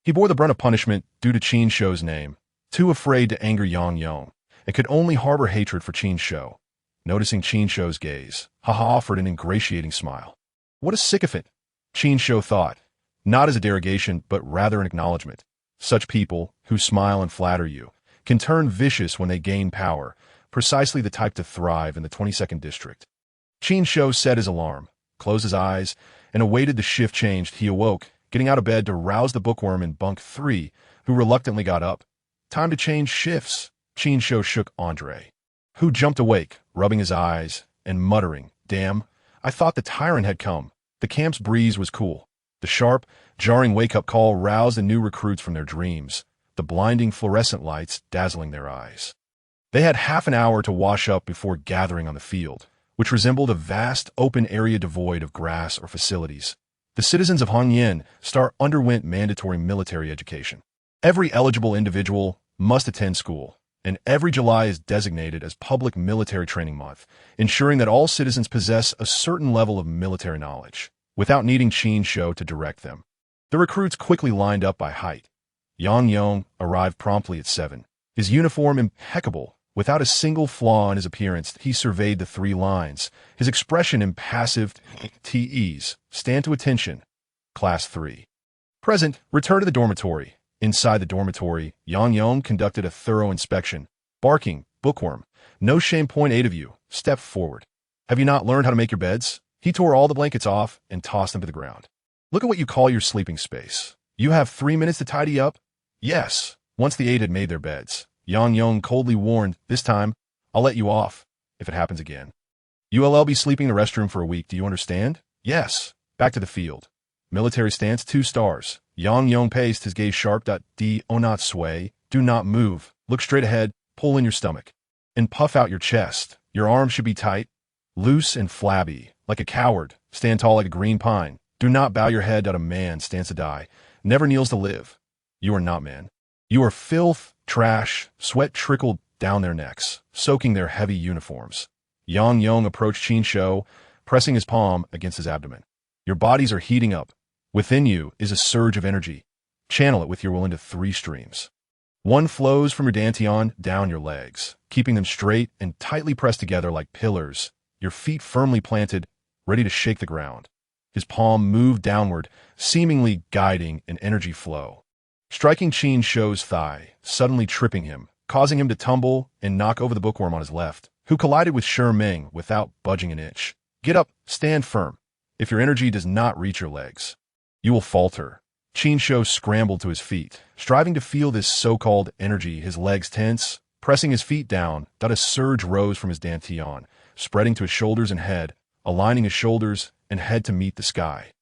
He bore the brunt of punishment due to Qin Shou's name, too afraid to anger Yang Yong, and could only harbor hatred for Qin Shou. Noticing Qin Shou's gaze, Haha offered an ingratiating smile. What a sycophant, Qin Shou thought, not as a derogation, but rather an acknowledgement. Such people, who smile and flatter you, can turn vicious when they gain power, precisely the type to thrive in the 22nd district. Qin Shou set his alarm, closed his eyes, and awaited the shift changed. He awoke, getting out of bed to rouse the bookworm in bunk 3, who reluctantly got up. Time to change shifts. Qin Shou shook Andre, who jumped awake, rubbing his eyes, and muttering, Damn, I thought the tyrant had come. The camp's breeze was cool. The sharp, jarring wake-up call roused the new recruits from their dreams, the blinding fluorescent lights dazzling their eyes. They had half an hour to wash up before gathering on the field, which resembled a vast open area devoid of grass or facilities. The citizens of Hongyan Star underwent mandatory military education. Every eligible individual must attend school, and every July is designated as Public Military Training Month, ensuring that all citizens possess a certain level of military knowledge, without needing Qin Shou to direct them. The recruits quickly lined up by height. Yang Yong arrived promptly at 7. His uniform impeccable, without a single flaw in his appearance. He surveyed the 3 lines, his expression impassive. TEs, stand to attention. Class 3. Present, return to the dormitory. Inside the dormitory, Yang Yong conducted a thorough inspection. Barking, bookworm, no shame. Point 8 of you, step forward. Have you not learned how to make your beds? He tore all the blankets off and tossed them to the ground. Look at what you call your sleeping space. You have 3 minutes to tidy up? Yes. Once the 8 had made their beds, Yang Yong coldly warned, This time, I'll let you off, if it happens again. You'll be sleeping in the restroom for a week, do you understand? Yes. Back to the field. Military stance, 2 stars. Yang Yong paced, his gaze sharp. Do not sway, do not move. Look straight ahead, pull in your stomach, and puff out your chest. Your arms should be tight, loose and flabby, like a coward. Stand tall like a green pine. Do not bow your head. A man stands to die, never kneels to live. You are not man. You are filth, trash. Sweat trickled down their necks, soaking their heavy uniforms. Yang Yong approached Qin Shou, pressing his palm against his abdomen. Your bodies are heating up. Within you is a surge of energy. Channel it with your will into 3 streams. 1 flows from your dantian down your legs, keeping them straight and tightly pressed together like pillars, your feet firmly planted, ready to shake the ground. His palm moved downward, seemingly guiding an energy flow, striking Qin Shou's thigh, suddenly tripping him, causing him to tumble and knock over the bookworm on his left, who collided with Shi Ming without budging an inch. Get up, stand firm. If your energy does not reach your legs, you will falter. Qin Shou scrambled to his feet, striving to feel this so-called energy, his legs tense. Pressing his feet down, a surge rose from his dantian, spreading to his shoulders and head, aligning his shoulders and head to meet the sky.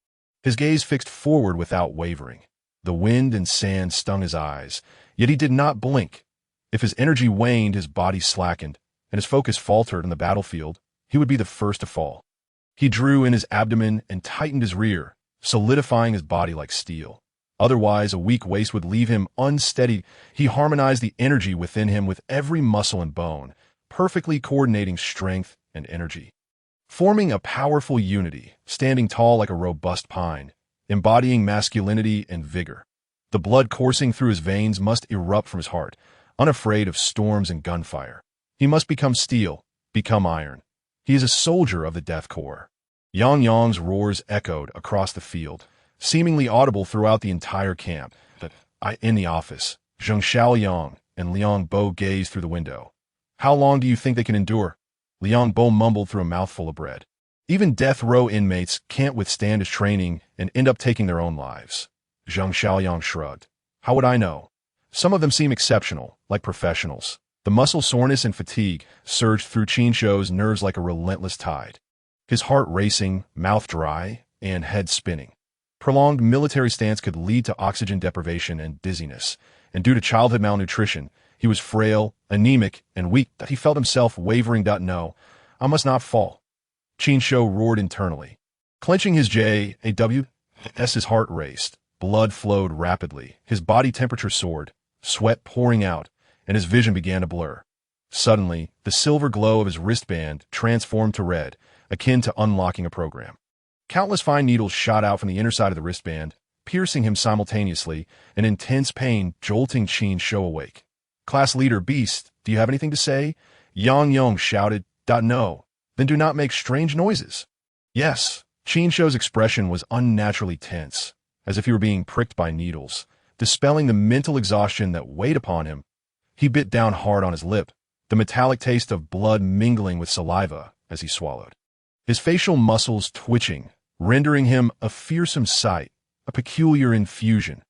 His gaze fixed forward without wavering. The wind and sand stung his eyes, yet he did not blink. If his energy waned, his body slackened, and his focus faltered on the battlefield, he would be the first to fall. He drew in his abdomen and tightened his rear, solidifying his body like steel. Otherwise, a weak waist would leave him unsteady. He harmonized the energy within him with every muscle and bone, perfectly coordinating strength and energy, forming a powerful unity, standing tall like a robust pine, embodying masculinity and vigor. The blood coursing through his veins must erupt from his heart, unafraid of storms and gunfire. He must become steel, become iron. He is a soldier of the Death Corps. Yang Yang's roars echoed across the field, seemingly audible throughout the entire camp. In the office, Zheng Xiaoyang and Liang Bo gazed through the window. How long do you think they can endure? Liang Bo mumbled through a mouthful of bread. Even death row inmates can't withstand his training and end up taking their own lives. Zheng Xiaoyang shrugged. How would I know? Some of them seem exceptional, like professionals. The muscle soreness and fatigue surged through Qin Shou's nerves like a relentless tide. His heart racing, mouth dry, and head spinning. Prolonged military stance could lead to oxygen deprivation and dizziness, and due to childhood malnutrition, he was frail, anemic, and weak that he felt himself wavering. No, I must not fall. Qin Shou roared internally. Clenching his his heart raced, blood flowed rapidly, his body temperature soared, sweat pouring out, and his vision began to blur. Suddenly, the silver glow of his wristband transformed to red, akin to unlocking a program. Countless fine needles shot out from the inner side of the wristband, piercing him simultaneously, an intense pain jolting Qin Shou awake. Class leader Beast, do you have anything to say? Yang Yong shouted. No. Then do not make strange noises. Yes. Qin Shou's expression was unnaturally tense, as if he were being pricked by needles, dispelling the mental exhaustion that weighed upon him. He bit down hard on his lip, the metallic taste of blood mingling with saliva as he swallowed. His facial muscles twitching, rendering him a fearsome sight, a peculiar infusion.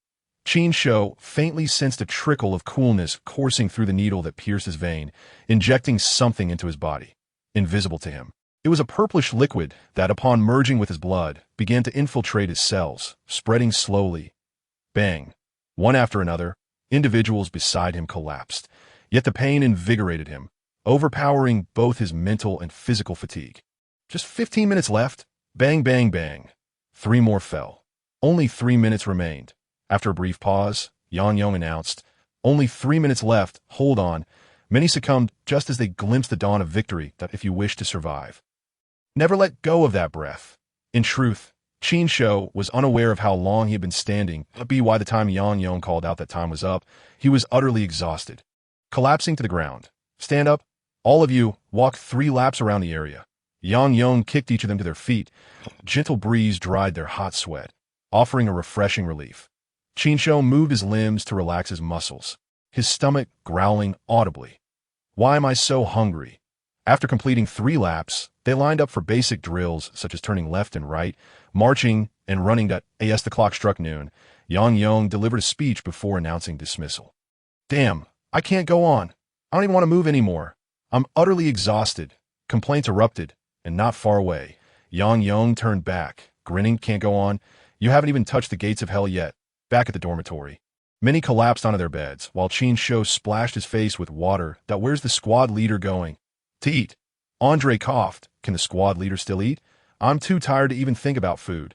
Qin Shou faintly sensed a trickle of coolness coursing through the needle that pierced his vein, injecting something into his body, invisible to him. It was a purplish liquid that, upon merging with his blood, began to infiltrate his cells, spreading slowly. Bang! One after another, individuals beside him collapsed, yet the pain invigorated him, overpowering both his mental and physical fatigue. Just 15 minutes left. Bang, bang, bang. 3 more fell. Only 3 minutes remained. After a brief pause, Yang Yong announced, only 3 minutes left, hold on. Many succumbed just as they glimpsed the dawn of victory that if you wish to survive. Never let go of that breath. In truth, Qin Shou was unaware of how long he had been standing, but by the time Yang Yong called out that time was up, he was utterly exhausted. Collapsing to the ground. Stand up. All of you, walk 3 laps around the area. Yang Yong kicked each of them to their feet. Gentle breeze dried their hot sweat, offering a refreshing relief. Qin Shou moved his limbs to relax his muscles, his stomach growling audibly. Why am I so hungry? After completing 3 laps, they lined up for basic drills such as turning left and right, marching, and running. As the clock struck noon, Yang Yong delivered a speech before announcing dismissal. Damn, I can't go on. I don't even want to move anymore. I'm utterly exhausted. Complaints erupted, and not far away. Yang Yong turned back, grinning. Can't go on. You haven't even touched the gates of hell yet. Back at the dormitory. Many collapsed onto their beds, while Qin Shou splashed his face with water. Where's the squad leader going? To eat. Andre coughed. Can the squad leader still eat? I'm too tired to even think about food.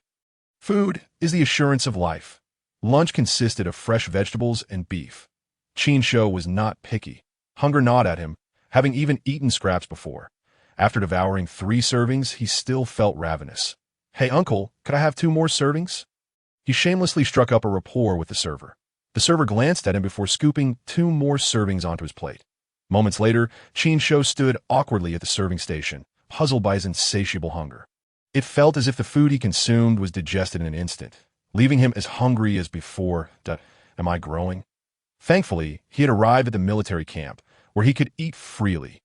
Food is the assurance of life. Lunch consisted of fresh vegetables and beef. Qin Shou was not picky. Hunger gnawed at him, having even eaten scraps before. After devouring 3 servings, he still felt ravenous. Hey, uncle, could I have 2 more servings? He shamelessly struck up a rapport with the server. The server glanced at him before scooping 2 more servings onto his plate. Moments later, Qin Shou stood awkwardly at the serving station, puzzled by his insatiable hunger. It felt as if the food he consumed was digested in an instant, leaving him as hungry as before. Am I growing? Thankfully, he had arrived at the military camp, where he could eat freely.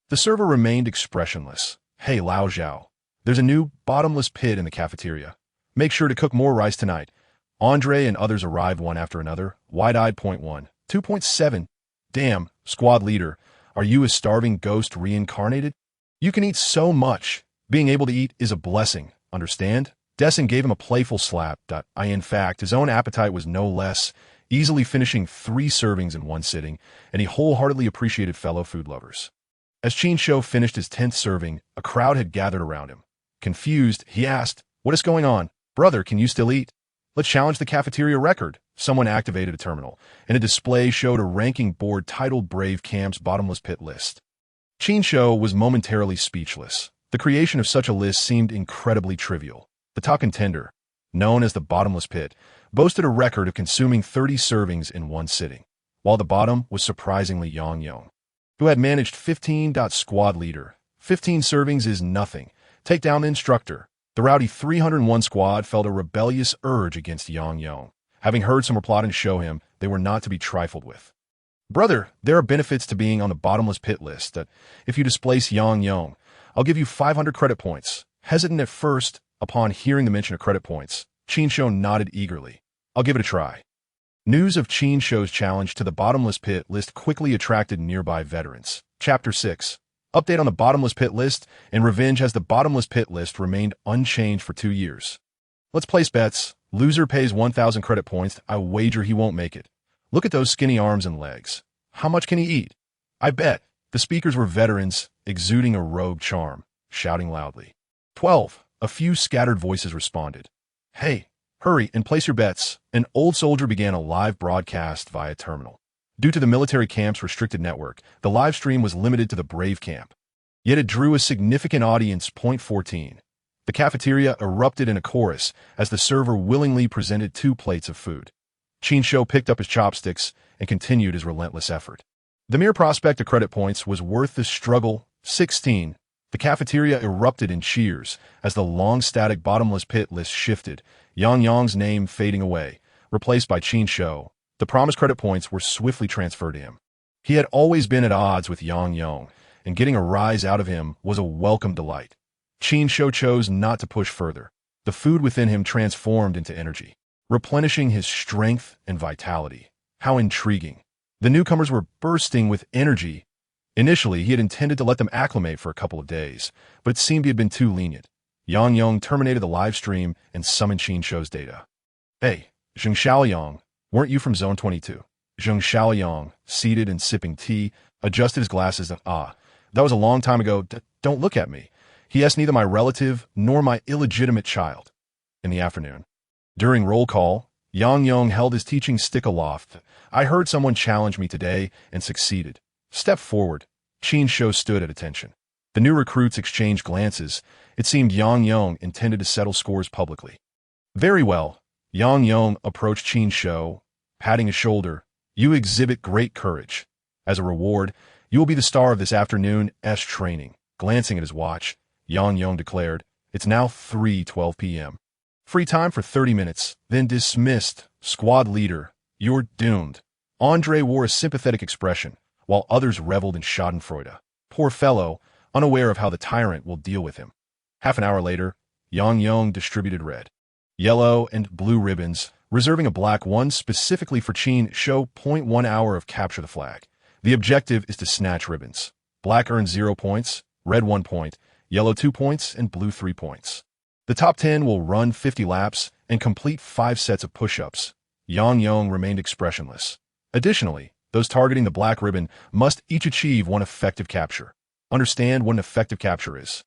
The server remained expressionless. Hey, Lao Zhao, there's a new bottomless pit in the cafeteria. Make sure to cook more rice tonight. Andre and others arrived one after another, wide-eyed. 1, 2.7. Damn, squad leader, are you a starving ghost reincarnated? You can eat so much. Being able to eat is a blessing, understand? Dessen gave him a playful slap. In fact, his own appetite was no less, easily finishing 3 servings in one sitting, and he wholeheartedly appreciated fellow food lovers. As Qin Shou finished his 10th serving, a crowd had gathered around him. Confused, he asked, what is going on? Brother, can you still eat? Let's challenge the cafeteria record. Someone activated a terminal, and a display showed a ranking board titled Brave Camp's Bottomless Pit List. Qin Shou was momentarily speechless. The creation of such a list seemed incredibly trivial. The top contender, known as the Bottomless Pit, boasted a record of consuming 30 servings in one sitting, while the bottom was surprisingly Yang Yong, who had managed 15. Squad leader. 15 servings is nothing. Take down the instructor. The rowdy 301 squad felt a rebellious urge against Yang Yong, having heard some were plotting to show him they were not to be trifled with. Brother, there are benefits to being on the bottomless pit list that if you displace Yang Yong, I'll give you 500 credit points. Hesitant at first, upon hearing the mention of credit points, Qin Shou nodded eagerly. I'll give it a try. News of Qin Shou's challenge to the bottomless pit list quickly attracted nearby veterans. Chapter 6. Update on the bottomless pit list, and revenge has the bottomless pit list remained unchanged for 2 years. Let's place bets. Loser pays 1,000 credit points. I wager he won't make it. Look at those skinny arms and legs. How much can he eat? I bet. The speakers were veterans, exuding a rogue charm, shouting loudly. 12. A few scattered voices responded. Hey, hurry and place your bets. An old soldier began a live broadcast via terminal. Due to the military camp's restricted network, the live stream was limited to the Brave camp. Yet it drew a significant audience. Point 14. The cafeteria erupted in a chorus as the server willingly presented 2 plates of food. Qin Shou picked up his chopsticks and continued his relentless effort. The mere prospect of credit points was worth the struggle. 16. The cafeteria erupted in cheers as the long static bottomless pit list shifted, Yang Yong's name fading away, replaced by Qin Shou. The promised credit points were swiftly transferred to him. He had always been at odds with Yang Yong, and getting a rise out of him was a welcome delight. Qin Shou chose not to push further. The food within him transformed into energy, replenishing his strength and vitality. How intriguing. The newcomers were bursting with energy. Initially, he had intended to let them acclimate for a couple of days, but it seemed he had been too lenient. Yang Yong terminated the live stream and summoned Qin Shou's data. Hey, Zheng Xiaoyang, weren't you from Zone 22? Zheng Xiaoyang, seated and sipping tea, adjusted his glasses and, that was a long time ago. Don't look at me. He is neither my relative nor my illegitimate child. In the afternoon. During roll call, Yang Yong held his teaching stick aloft. I heard someone challenge me today and succeeded. Step forward. Qin Shou stood at attention. The new recruits exchanged glances. It seemed Yang Yong intended to settle scores publicly. Very well. Yang Yong approached Qin Shou, patting his shoulder. You exhibit great courage. As a reward, you will be the star of this afternoon's training. Glancing at his watch, Yang Yong declared, it's now 3:12 p.m. Free time for 30 minutes, then dismissed. Squad leader, you're doomed. Andre wore a sympathetic expression, while others reveled in schadenfreude. Poor fellow, unaware of how the tyrant will deal with him. Half an hour later, Yang Yong distributed red, yellow, and blue ribbons, reserving a black one specifically for Qin Shou. 1 hour of capture the flag. The objective is to snatch ribbons. Black earns 0 points, red 1 point, yellow 2 points, and blue 3 points. The top 10 will run 50 laps and complete 5 sets of push-ups. Yang Yong remained expressionless. Additionally, those targeting the black ribbon must each achieve 1 effective capture. Understand what an effective capture is.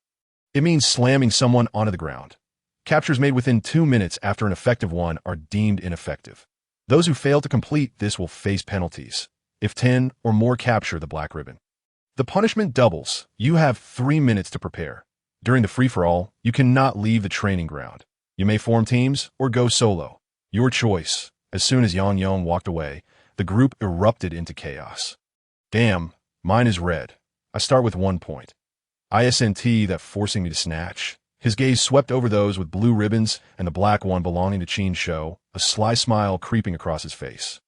It means slamming someone onto the ground. Captures made within 2 minutes after an effective one are deemed ineffective. Those who fail to complete this will face penalties, if 10 or more capture the black ribbon. The punishment doubles. You have 3 minutes to prepare. During the free-for-all, you cannot leave the training ground. You may form teams or go solo. Your choice. As soon as Yang Yong walked away, the group erupted into chaos. Damn, mine is red. I start with 1 point. ISNT that forcing me to snatch. His gaze swept over those with blue ribbons and the black one belonging to Qin Shou, a sly smile creeping across his face.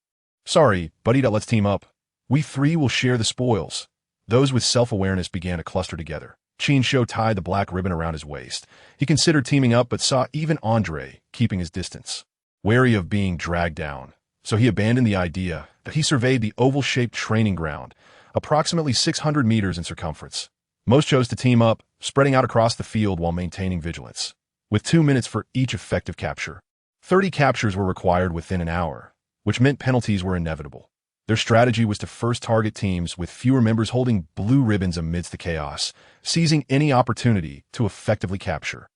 Sorry, buddy, let's team up. We 3 will share the spoils. Those with self-awareness began to cluster together. Qin Shou tied the black ribbon around his waist. He considered teaming up but saw even Andre keeping his distance, wary of being dragged down. So he abandoned the idea. That he surveyed the oval-shaped training ground, approximately 600 meters in circumference. Most chose to team up, spreading out across the field while maintaining vigilance. With 2 minutes for each effective capture. 30 captures were required within an hour, which meant penalties were inevitable. Their strategy was to first target teams with fewer members holding blue ribbons amidst the chaos, seizing any opportunity to effectively capture.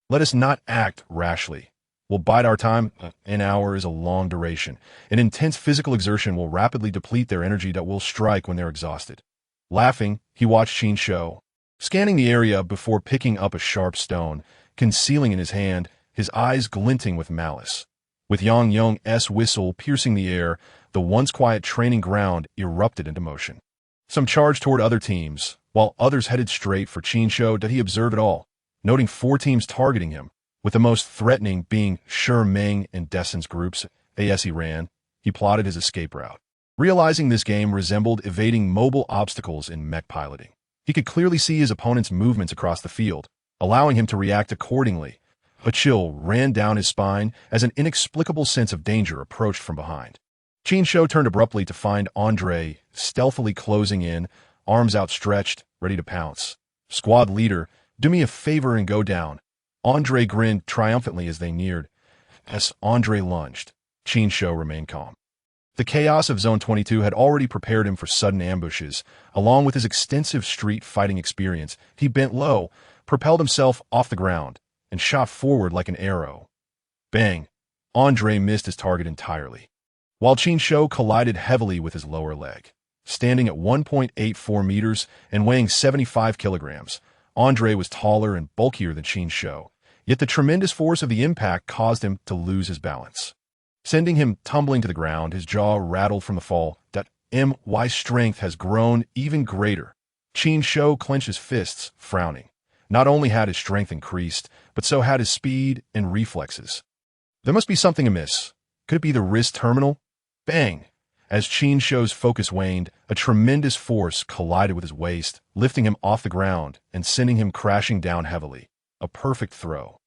Let us not act rashly. We'll bide our time. An hour is a long duration. An intense physical exertion will rapidly deplete their energy that will strike when they're exhausted. Laughing, he watched Qin Shou, scanning the area before picking up a sharp stone, concealing in his hand, his eyes glinting with malice. With Yang Yong's whistle piercing the air, the once quiet training ground erupted into motion. Some charged toward other teams, while others headed straight for Qin Shou. Did he observe it all, noting 4 teams targeting him, with the most threatening being Shi and Dessin's groups. As he ran, he plotted his escape route. Realizing this game resembled evading mobile obstacles in mech piloting, he could clearly see his opponent's movements across the field, allowing him to react accordingly. A chill ran down his spine as an inexplicable sense of danger approached from behind. Qin Shou turned abruptly to find Andre stealthily closing in, arms outstretched, ready to pounce. "Squad leader, do me a favor and go down." Andre grinned triumphantly as they neared. As Andre lunged, Qin Shou remained calm. The chaos of Zone 22 had already prepared him for sudden ambushes. Along with his extensive street fighting experience, he bent low, propelled himself off the ground, and shot forward like an arrow. Bang! Andre missed his target entirely, while Qin Shou collided heavily with his lower leg. Standing at 1.84 meters and weighing 75 kilograms, Andre was taller and bulkier than Qin Shou, yet the tremendous force of the impact caused him to lose his balance, sending him tumbling to the ground. His jaw rattled from the fall. My strength has grown even greater. Qin Shou clenched his fists, frowning. Not only had his strength increased, but so had his speed and reflexes. There must be something amiss. Could it be the wrist terminal? Bang! As Qin Shou's focus waned, a tremendous force collided with his waist, lifting him off the ground and sending him crashing down heavily. A perfect throw.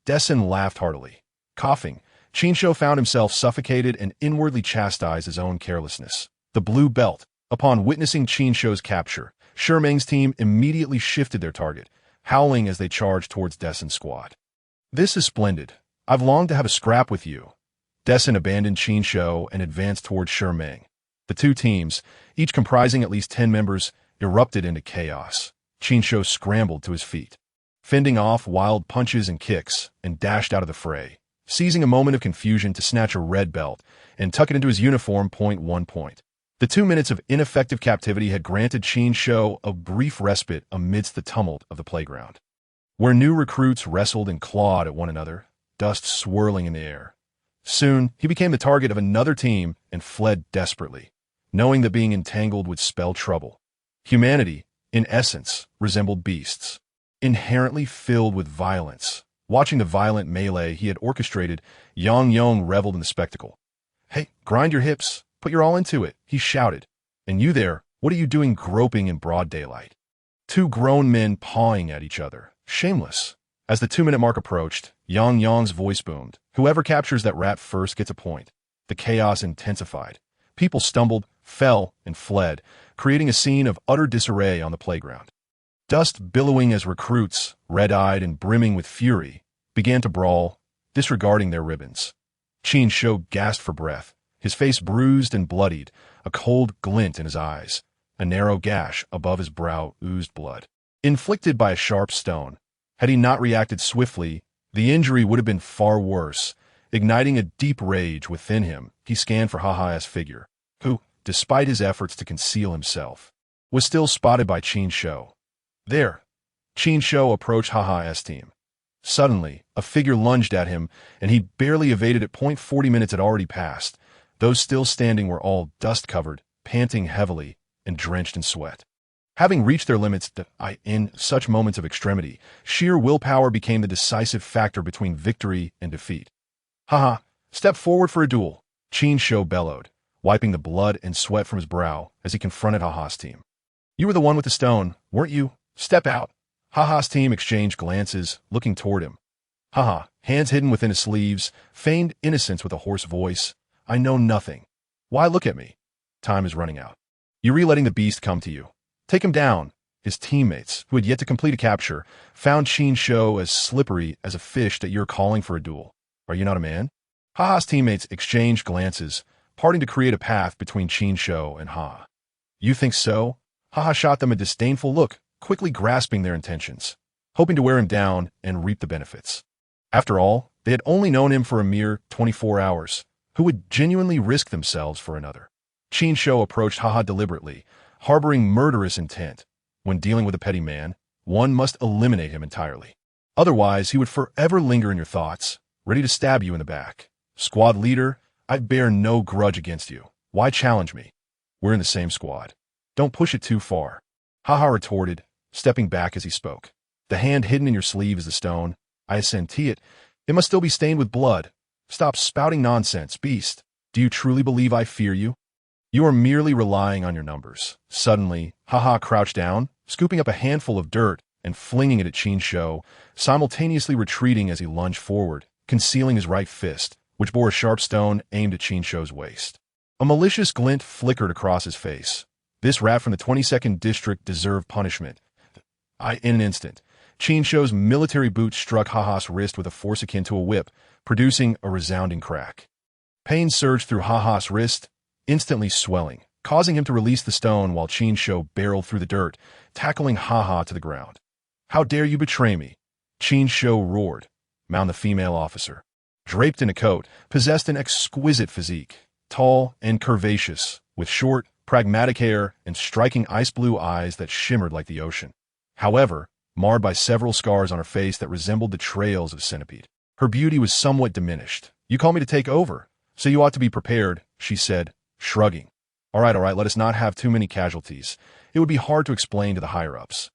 Dessin laughed heartily. Coughing, Qin Shou found himself suffocated and inwardly chastised his own carelessness. The blue belt. Upon witnessing Qin Shou's capture, Shi team immediately shifted their target, howling as they charged towards Dessin's squad. "This is splendid. I've longed to have a scrap with you." Dessin abandoned Qin Shou and advanced towards Shi. The 2 teams, each comprising at least 10 members, erupted into chaos. Qin Shou scrambled to his feet, fending off wild punches and kicks, and dashed out of the fray, seizing a moment of confusion to snatch a red belt and tuck it into his uniform. 1 point. The 2 minutes of ineffective captivity had granted Qin Shou a brief respite amidst the tumult of the playground, where new recruits wrestled and clawed at one another, dust swirling in the air. Soon, he became the target of another team and fled desperately, knowing that being entangled would spell trouble. Humanity, in essence, resembled beasts, inherently filled with violence. Watching the violent melee he had orchestrated, Yang Yong reveled in the spectacle. "Hey, grind your hips. Put your all into it," he shouted. "And you there, what are you doing groping in broad daylight?" 2 grown men pawing at each other. Shameless. As the 2-minute mark approached, Yang Yong's voice boomed. "Whoever captures that rat first gets a point." The chaos intensified. People stumbled, fell, and fled, creating a scene of utter disarray on the playground. Dust billowing as recruits, red-eyed and brimming with fury, began to brawl, disregarding their ribbons. Qin Shou gasped for breath, his face bruised and bloodied, a cold glint in his eyes. A narrow gash above his brow oozed blood, inflicted by a sharp stone. Had he not reacted swiftly, the injury would have been far worse. Igniting a deep rage within him, he scanned for Haha's figure, who, despite his efforts to conceal himself, was still spotted by Qin Shou. There! Qin Shou approached Haha's team. Suddenly, a figure lunged at him, and he barely evaded it. 40 minutes had already passed. Those still standing were all dust-covered, panting heavily, and drenched in sweat. Having reached their limits, in such moments of extremity, sheer willpower became the decisive factor between victory and defeat. "Haha, step forward for a duel," Qin Shou bellowed, wiping the blood and sweat from his brow as he confronted Haha's team. "You were the one with the stone, weren't you? Step out." Haha's team exchanged glances, looking toward him. Haha, hands hidden within his sleeves, feigned innocence with a hoarse voice. "I know nothing. Why look at me? Time is running out. You're letting the beast come to you. Take him down." His teammates, who had yet to complete a capture, found Qin Shou as slippery as a fish that you're calling for a duel. "Are you not a man?" Haha's teammates exchanged glances, parting to create a path between Qin Shou and Ha. "You think so?" Haha shot them a disdainful look, quickly grasping their intentions, hoping to wear him down and reap the benefits. After all, they had only known him for a mere 24 hours. Who would genuinely risk themselves for another? Qin Shou approached Haha deliberately, harboring murderous intent. When dealing with a petty man, one must eliminate him entirely. Otherwise, he would forever linger in your thoughts, ready to stab you in the back. Squad leader, I bear no grudge against you. Why challenge me? We're in the same squad. Don't push it too far. Haha retorted, stepping back as he spoke. The hand hidden in your sleeve is the stone. I assenti it. It must still be stained with blood. Stop spouting nonsense, beast. Do you truly believe I fear you? You are merely relying on your numbers. Suddenly, Haha crouched down, scooping up a handful of dirt and flinging it at Qin Shou, simultaneously retreating as he lunged forward, concealing his right fist, which bore a sharp stone aimed at Qin Shou's waist. A malicious glint flickered across his face. This rat from the 22nd District deserved punishment. In an instant, Qin Shou's military boot struck Haha's wrist with a force akin to a whip, producing a resounding crack. Pain surged through Haha's wrist, instantly swelling, causing him to release the stone while Qin Shou barreled through the dirt, tackling Haha to the ground. How dare you betray me? Qin Shou roared. Mounted the female officer. Draped in a coat, possessed an exquisite physique, tall and curvaceous, with short, pragmatic hair and striking ice-blue eyes that shimmered like the ocean. However, marred by several scars on her face that resembled the trails of a centipede. Her beauty was somewhat diminished. You call me to take over, so you ought to be prepared, she said, shrugging. All right, let us not have too many casualties. It would be hard to explain to the higher-ups.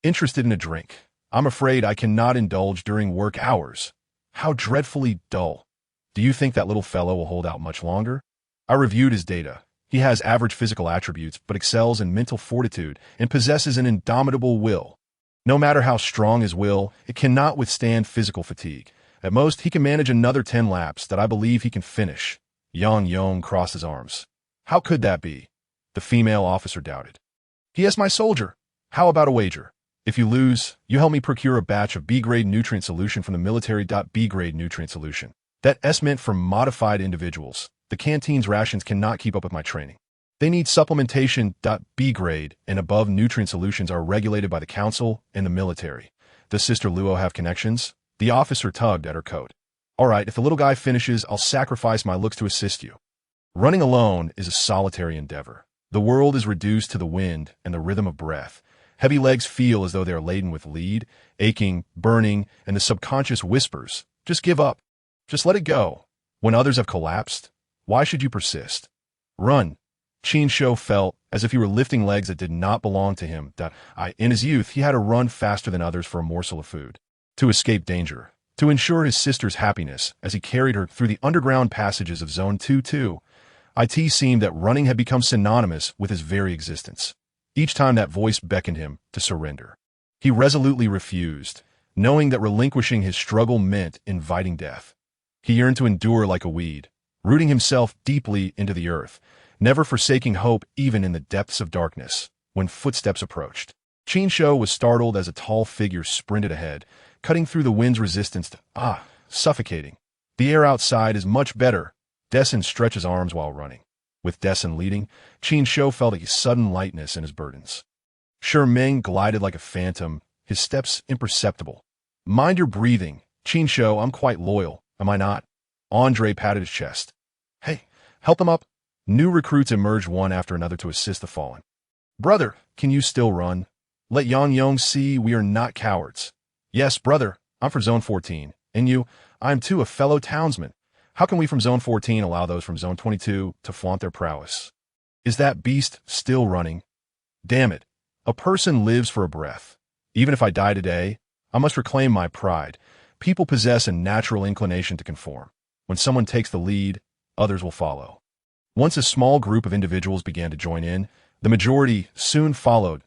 Interested in a drink. I'm afraid I cannot indulge during work hours. How dreadfully dull. Do you think that little fellow will hold out much longer? I reviewed his data. He has average physical attributes, but excels in mental fortitude and possesses an indomitable will. No matter how strong his will, it cannot withstand physical fatigue. At most, he can manage another 10 laps that I believe he can finish. Yang Yong crossed his arms. How could that be? The female officer doubted. He is my soldier. How about a wager? If you lose, you help me procure a batch of B-grade nutrient solution from the military. B-grade nutrient solution. That S meant for modified individuals. The canteen's rations cannot keep up with my training. They need supplementation. B-grade and above nutrient solutions are regulated by the council and the military. Does Sister Luo have connections? The officer tugged at her coat. All right, if the little guy finishes, I'll sacrifice my looks to assist you. Running alone is a solitary endeavor. The world is reduced to the wind and the rhythm of breath. Heavy legs feel as though they are laden with lead, aching, burning, and the subconscious whispers, just give up. Just let it go. When others have collapsed, why should you persist? Run. Qin Shou felt as if he were lifting legs that did not belong to him. In his youth, he had to run faster than others for a morsel of food. To escape danger. To ensure his sister's happiness as he carried her through the underground passages of Zone 2-2. It seemed that running had become synonymous with his very existence. Each time that voice beckoned him to surrender. He resolutely refused, knowing that relinquishing his struggle meant inviting death. He yearned to endure like a weed, rooting himself deeply into the earth, never forsaking hope even in the depths of darkness. When footsteps approached, Qin Shou was startled as a tall figure sprinted ahead, cutting through the wind's resistance suffocating. The air outside is much better. Dessen stretched his arms while running. With Dessen leading, Qin Shou felt a sudden lightness in his burdens. Shi Ming glided like a phantom, his steps imperceptible. Mind your breathing. Qin Shou, I'm quite loyal, am I not? Andre patted his chest. Hey, help them up. New recruits emerged one after another to assist the fallen. Brother, can you still run? Let Yang Yong see we are not cowards. Yes, brother, I'm for Zone 14. And you, I am too a fellow townsman. How can we from Zone 14 allow those from Zone 22 to flaunt their prowess? Is that beast still running? Damn it. A person lives for a breath. Even if I die today, I must reclaim my pride. People possess a natural inclination to conform. When someone takes the lead, others will follow. Once a small group of individuals began to join in, the majority soon followed.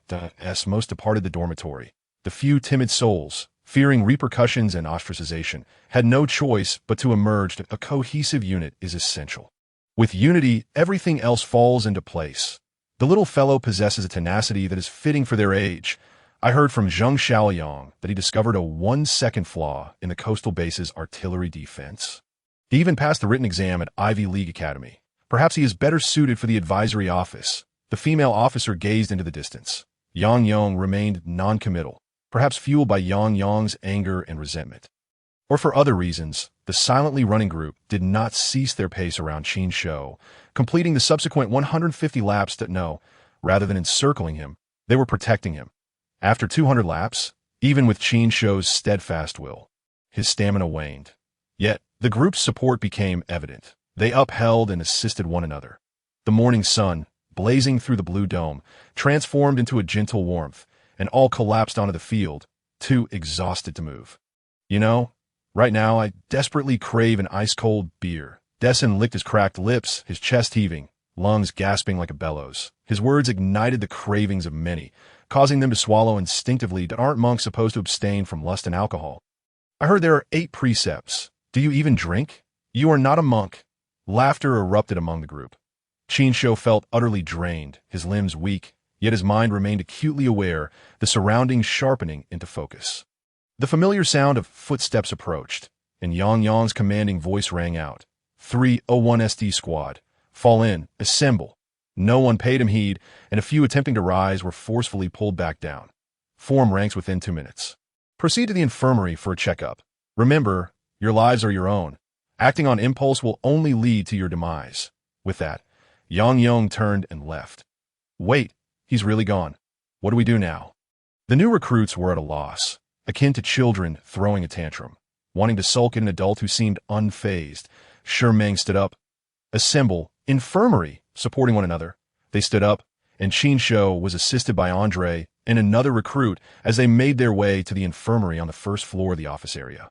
Most departed the dormitory. The few timid souls, fearing repercussions and ostracization, had no choice but to emerge. A cohesive unit is essential. With unity, everything else falls into place. The little fellow possesses a tenacity that is fitting for their age. I heard from Zheng Xiaoyang that he discovered a 1-second flaw in the coastal base's artillery defense. He even passed the written exam at Ivy League Academy. Perhaps he is better suited for the advisory office. The female officer gazed into the distance. Yang Yong remained non-committal, perhaps fueled by Yang Yong's anger and resentment. Or for other reasons, the silently running group did not cease their pace around Qin Shou, completing the subsequent 150 laps rather than encircling him, they were protecting him. After 200 laps, even with Qin Shou's steadfast will, his stamina waned. Yet, The group's support became evident. They upheld and assisted one another. The morning sun, blazing through the blue dome, transformed into a gentle warmth, and all collapsed onto the field, too exhausted to move. You know, right now I desperately crave an ice-cold beer. Dessen licked his cracked lips, his chest heaving, lungs gasping like a bellows. His words ignited the cravings of many, causing them to swallow instinctively. Aren't monks supposed to abstain from lust and alcohol? I heard there are 8 precepts. Do you even drink? You are not a monk. Laughter erupted among the group. Qin Shou felt utterly drained, his limbs weak, yet his mind remained acutely aware, the surroundings sharpening into focus. The familiar sound of footsteps approached, and Yang Yang's commanding voice rang out. 301 SD squad. Fall in, assemble. No one paid him heed, and a few attempting to rise were forcefully pulled back down. Form ranks within 2 minutes. Proceed to the infirmary for a checkup. Remember, your lives are your own. Acting on impulse will only lead to your demise. With that, Yang Yang turned and left. Wait, he's really gone. What do we do now? The new recruits were at a loss, akin to children throwing a tantrum, wanting to sulk at an adult who seemed unfazed. Meng stood up. Assemble, infirmary, supporting one another. They stood up, and Qin Shou was assisted by Andre and another recruit as they made their way to the infirmary on the first floor of the office area.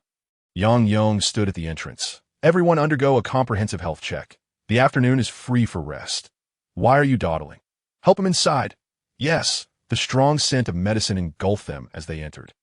Yang Yang stood at the entrance. Everyone undergo a comprehensive health check. The afternoon is free for rest. Why are you dawdling? Help him inside. Yes, the strong scent of medicine engulfed them as they entered,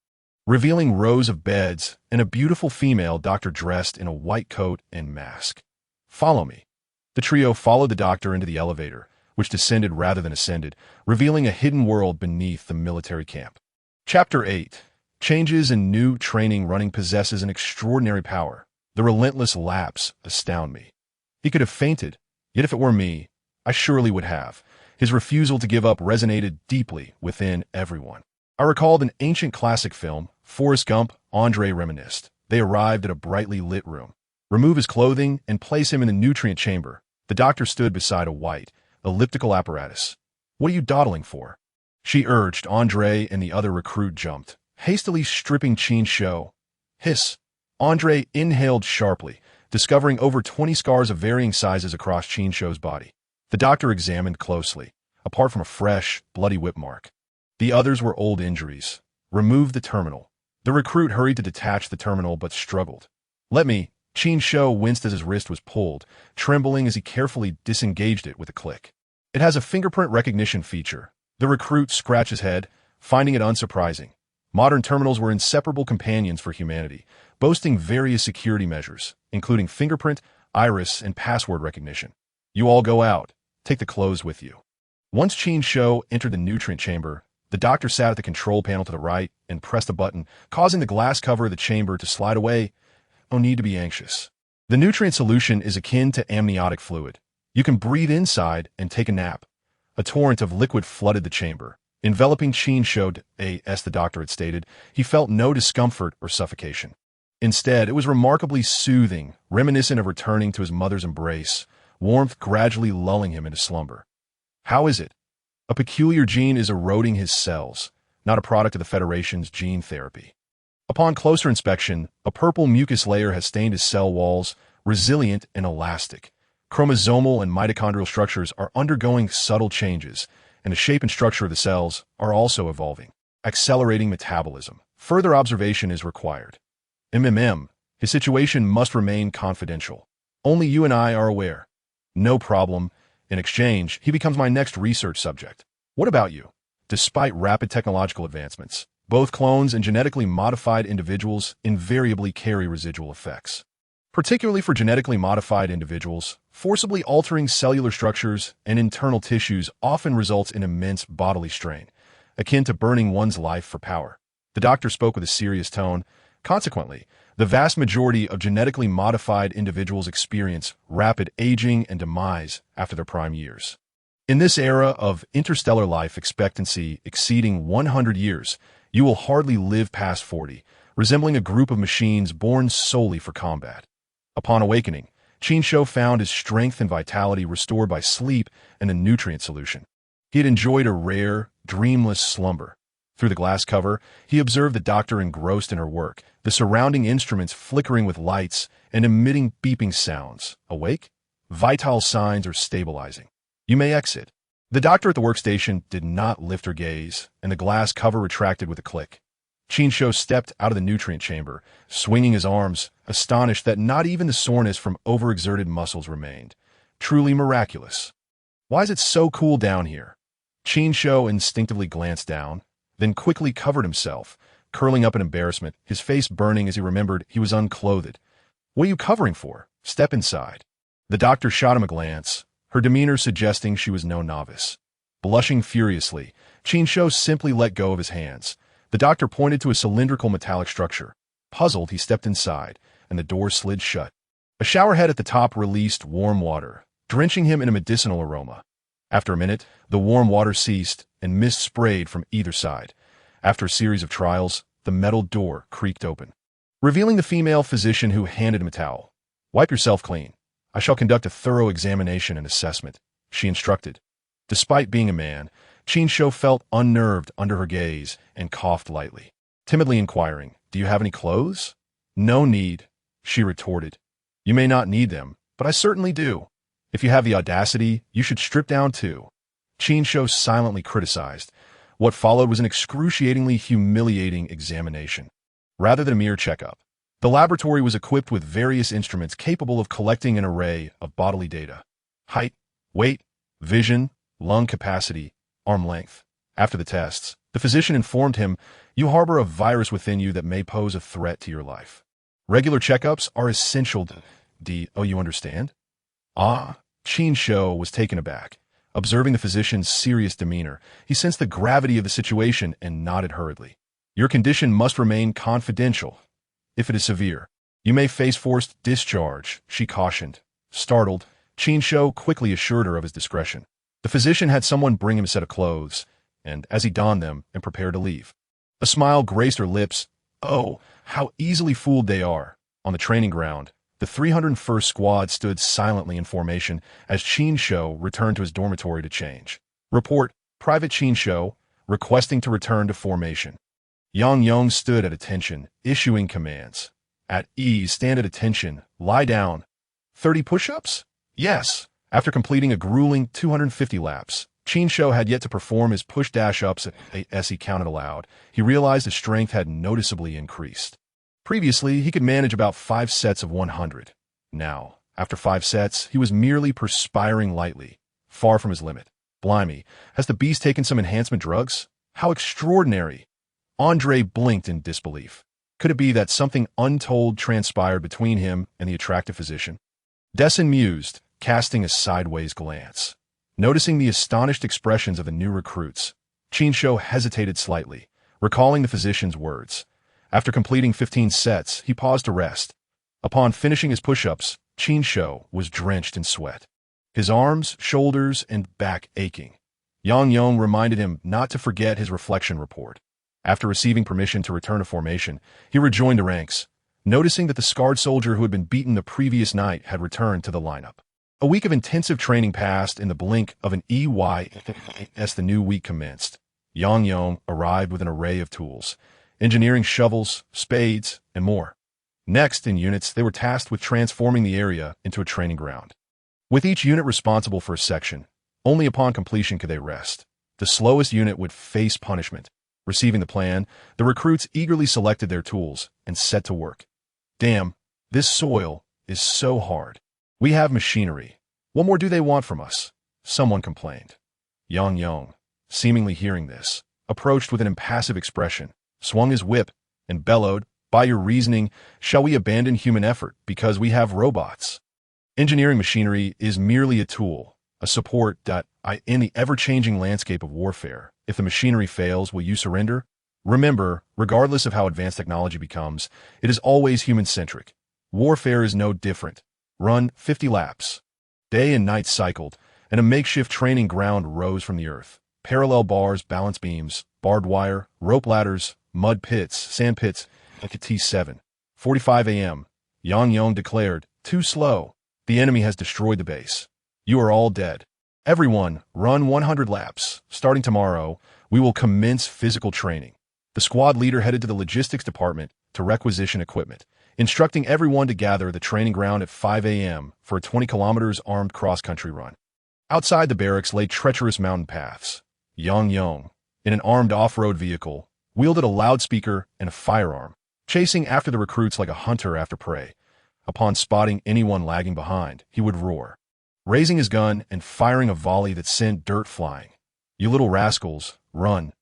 revealing rows of beds and a beautiful female doctor dressed in a white coat and mask. Follow me. The trio followed the doctor into the elevator, which descended rather than ascended, revealing a hidden world beneath the military camp. Chapter 8. Changes in new training. Running possesses an extraordinary power. The relentless lapse astound me. He could have fainted, yet if it were me, I surely would have. His refusal to give up resonated deeply within everyone. I recalled an ancient classic film, Forrest Gump. Andre reminisced. They arrived at a brightly lit room. Remove his clothing and place him in the nutrient chamber. The doctor stood beside a white, elliptical apparatus. What are you dawdling for? She urged. Andre and the other recruit jumped, hastily stripping Qin Shou. Hiss. Andre inhaled sharply, discovering over 20 scars of varying sizes across Qin Shou's body. The doctor examined closely, apart from a fresh, bloody whip mark. The others were old injuries. Remove the terminal. The recruit hurried to detach the terminal but struggled. Let me. Qin Shou winced as his wrist was pulled, trembling as he carefully disengaged it with a click. It has a fingerprint recognition feature. The recruit scratched his head, finding it unsurprising. Modern terminals were inseparable companions for humanity, boasting various security measures, including fingerprint, iris, and password recognition. You all go out. Take the clothes with you. Once Qin Shou entered the nutrient chamber, the doctor sat at the control panel to the right and pressed a button, causing the glass cover of the chamber to slide away. No need to be anxious. The nutrient solution is akin to amniotic fluid. You can breathe inside and take a nap. A torrent of liquid flooded the chamber, enveloping Qin Shou. As the doctor had stated, he felt no discomfort or suffocation. Instead, it was remarkably soothing, reminiscent of returning to his mother's embrace, warmth gradually lulling him into slumber. How is it? A peculiar gene is eroding his cells, not a product of the Federation's gene therapy. Upon closer inspection, a purple mucus layer has stained his cell walls, resilient and elastic. Chromosomal and mitochondrial structures are undergoing subtle changes, and the shape and structure of the cells are also evolving, accelerating metabolism. Further observation is required. His situation must remain confidential. Only you and I are aware. No problem. In exchange, he becomes my next research subject. What about you? Despite rapid technological advancements, both clones and genetically modified individuals invariably carry residual effects. Particularly for genetically modified individuals, forcibly altering cellular structures and internal tissues often results in immense bodily strain, akin to burning one's life for power. The doctor spoke with a serious tone. Consequently, the vast majority of genetically modified individuals experience rapid aging and demise after their prime years. In this era of interstellar life expectancy exceeding 100 years, you will hardly live past 40, resembling a group of machines born solely for combat. Upon awakening, Qin Shou found his strength and vitality restored by sleep and a nutrient solution. He had enjoyed a rare, dreamless slumber. Through the glass cover, he observed the doctor engrossed in her work, the surrounding instruments flickering with lights and emitting beeping sounds. Awake? Vital signs are stabilizing. You may exit. The doctor at the workstation did not lift her gaze, and the glass cover retracted with a click. Qin Shou stepped out of the nutrient chamber, swinging his arms, astonished that not even the soreness from overexerted muscles remained. Truly miraculous. Why is it so cool down here? Qin Shou instinctively glanced down, then quickly covered himself, curling up in embarrassment, his face burning as he remembered he was unclothed. What are you covering for? Step inside. The doctor shot him a glance, her demeanor suggesting she was no novice. Blushing furiously, Qin Shou simply let go of his hands. The doctor pointed to a cylindrical metallic structure. Puzzled, he stepped inside, and the door slid shut. A showerhead at the top released warm water, drenching him in a medicinal aroma. After a minute, the warm water ceased, and mist sprayed from either side. After a series of trials, the metal door creaked open, revealing the female physician who handed him a towel. Wipe yourself clean. I shall conduct a thorough examination and assessment, she instructed. Despite being a man, Qin Shou felt unnerved under her gaze and coughed lightly, timidly inquiring, Do you have any clothes? No need, she retorted. You may not need them, but I certainly do. If you have the audacity, you should strip down too. Qin Shou silently criticized. What followed was an excruciatingly humiliating examination. Rather than a mere checkup, the laboratory was equipped with various instruments capable of collecting an array of bodily data. Height, weight, vision, lung capacity, arm length. After the tests, the physician informed him, You harbor a virus within you that may pose a threat to your life. Regular checkups are essential Oh, you understand? Ah, Qin Shou was taken aback. Observing the physician's serious demeanor, he sensed the gravity of the situation and nodded hurriedly. Your condition must remain confidential. If it is severe, you may face forced discharge, she cautioned. Startled, Qin Shou quickly assured her of his discretion. The physician had someone bring him a set of clothes, and as he donned them and prepared to leave, a smile graced her lips. Oh, how easily fooled they are. On the training ground, the 301st Squad stood silently in formation as Qin Shou returned to his dormitory to change. Report, Private Qin Shou, requesting to return to formation. Yang Yong stood at attention, issuing commands. At ease, stand at attention, lie down. 30 push-ups? Yes. After completing a grueling 250 laps, Qin Shou had yet to perform his push-dash-ups as he counted aloud. He realized his strength had noticeably increased. Previously, he could manage about 5 sets of 100. Now, after 5 sets, he was merely perspiring lightly, far from his limit. Blimey, has the beast taken some enhancement drugs? How extraordinary! Andre blinked in disbelief. Could it be that something untold transpired between him and the attractive physician? Dessen mused, casting a sideways glance. Noticing the astonished expressions of the new recruits, Qin Shou hesitated slightly, recalling the physician's words. After completing 15 sets, he paused to rest. Upon finishing his push-ups, Qin Shou was drenched in sweat, his arms, shoulders, and back aching. Yang Yong reminded him not to forget his reflection report. After receiving permission to return to formation, he rejoined the ranks, noticing that the scarred soldier who had been beaten the previous night had returned to the lineup. A week of intensive training passed in the blink of an eye as the new week commenced. Yang Yong arrived with an array of tools, engineering shovels, spades, and more. Next, in units, they were tasked with transforming the area into a training ground. With each unit responsible for a section, only upon completion could they rest. The slowest unit would face punishment. Receiving the plan, the recruits eagerly selected their tools and set to work. Damn, this soil is so hard. We have machinery. What more do they want from us? Someone complained. Yang Yong, seemingly hearing this, approached with an impassive expression, swung his whip, and bellowed, By your reasoning, shall we abandon human effort because we have robots? Engineering machinery is merely a tool, a support in the ever-changing landscape of warfare. If the machinery fails, will you surrender? Remember, regardless of how advanced technology becomes, it is always human-centric. Warfare is no different. Run 50 laps. Day and night cycled, and a makeshift training ground rose from the earth. Parallel bars, balance beams, barbed wire, rope ladders, mud pits, sand pits, like a T7. 45 a.m. Yang Yong declared, Too slow. The enemy has destroyed the base. You are all dead. Everyone, run 100 laps. Starting tomorrow, We will commence physical training. The squad leader headed to the logistics department to requisition equipment, instructing everyone to gather at the training ground at 5 a.m. for a 20 kilometers armed cross-country run. Outside the barracks lay treacherous mountain paths. Yang Yong, in an armed off-road vehicle, wielded a loudspeaker and a firearm, chasing after the recruits like a hunter after prey. Upon spotting anyone lagging behind, he would roar, raising his gun and firing a volley that sent dirt flying. "You little rascals, run."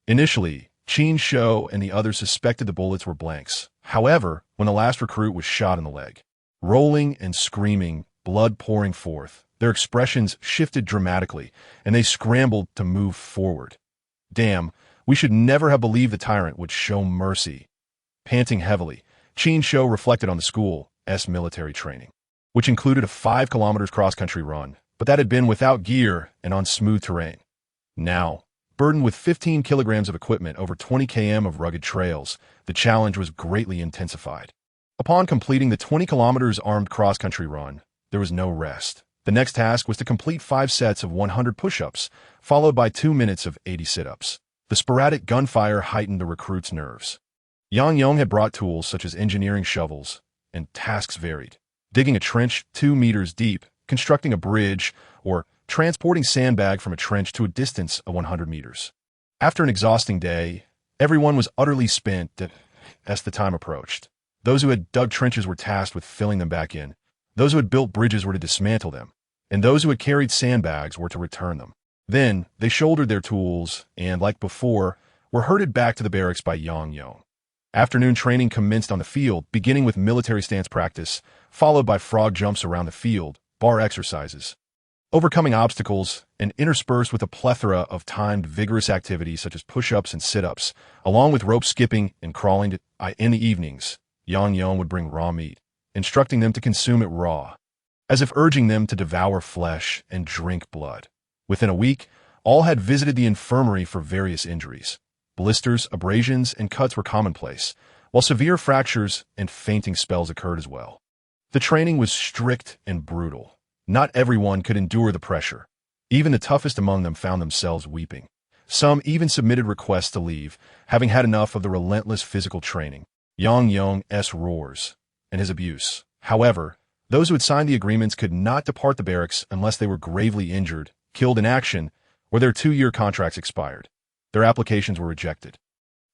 Initially, Qin Shou and the others suspected the bullets were blanks. However, when the last recruit was shot in the leg, rolling and screaming, blood pouring forth, their expressions shifted dramatically, and they scrambled to move forward. Damn, we should never have believed the tyrant would show mercy. Panting heavily, Qin Shou reflected on the school's military training, which included a 5 kilometers cross-country run, but that had been without gear and on smooth terrain. Now, burdened with 15 kilograms of equipment over 20 km of rugged trails, the challenge was greatly intensified. Upon completing the 20 kilometers armed cross-country run, there was no rest. The next task was to complete 5 sets of 100 push-ups, followed by 2 minutes of 80 sit-ups. The sporadic gunfire heightened the recruits' nerves. Yang Yong had brought tools such as engineering shovels, and tasks varied. Digging a trench 2 meters deep, constructing a bridge, or transporting sandbag from a trench to a distance of 100 meters. After an exhausting day, everyone was utterly spent as the time approached. Those who had dug trenches were tasked with filling them back in. Those who had built bridges were to dismantle them, and those who had carried sandbags were to return them. Then, they shouldered their tools and, like before, were herded back to the barracks by Yang Yong. Afternoon training commenced on the field, beginning with military stance practice, followed by frog jumps around the field, bar exercises, overcoming obstacles, and interspersed with a plethora of timed vigorous activities such as push-ups and sit-ups, along with rope skipping and crawling. In the evenings, Yang Yong would bring raw meat, instructing them to consume it raw, as if urging them to devour flesh and drink blood. Within a week, all had visited the infirmary for various injuries. Blisters, abrasions, and cuts were commonplace, while severe fractures and fainting spells occurred as well. The training was strict and brutal. Not everyone could endure the pressure. Even the toughest among them found themselves weeping. Some even submitted requests to leave, having had enough of the relentless physical training, Yang Yong's roars, and his abuse. However, those who had signed the agreements could not depart the barracks unless they were gravely injured, killed in action, or their 2-year contracts expired. Their applications were rejected.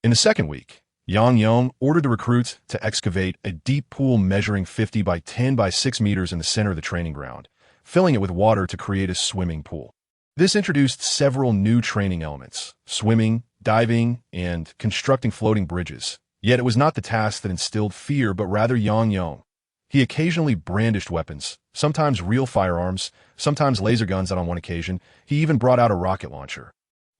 In the second week, Yang Yong ordered the recruits to excavate a deep pool measuring 50 by 10 by 6 meters in the center of the training ground, filling it with water to create a swimming pool. This introduced several new training elements: swimming, diving, and constructing floating bridges. Yet it was not the task that instilled fear, but rather Yang Yong. He occasionally brandished weapons, sometimes real firearms, sometimes laser guns, and on one occasion, he even brought out a rocket launcher,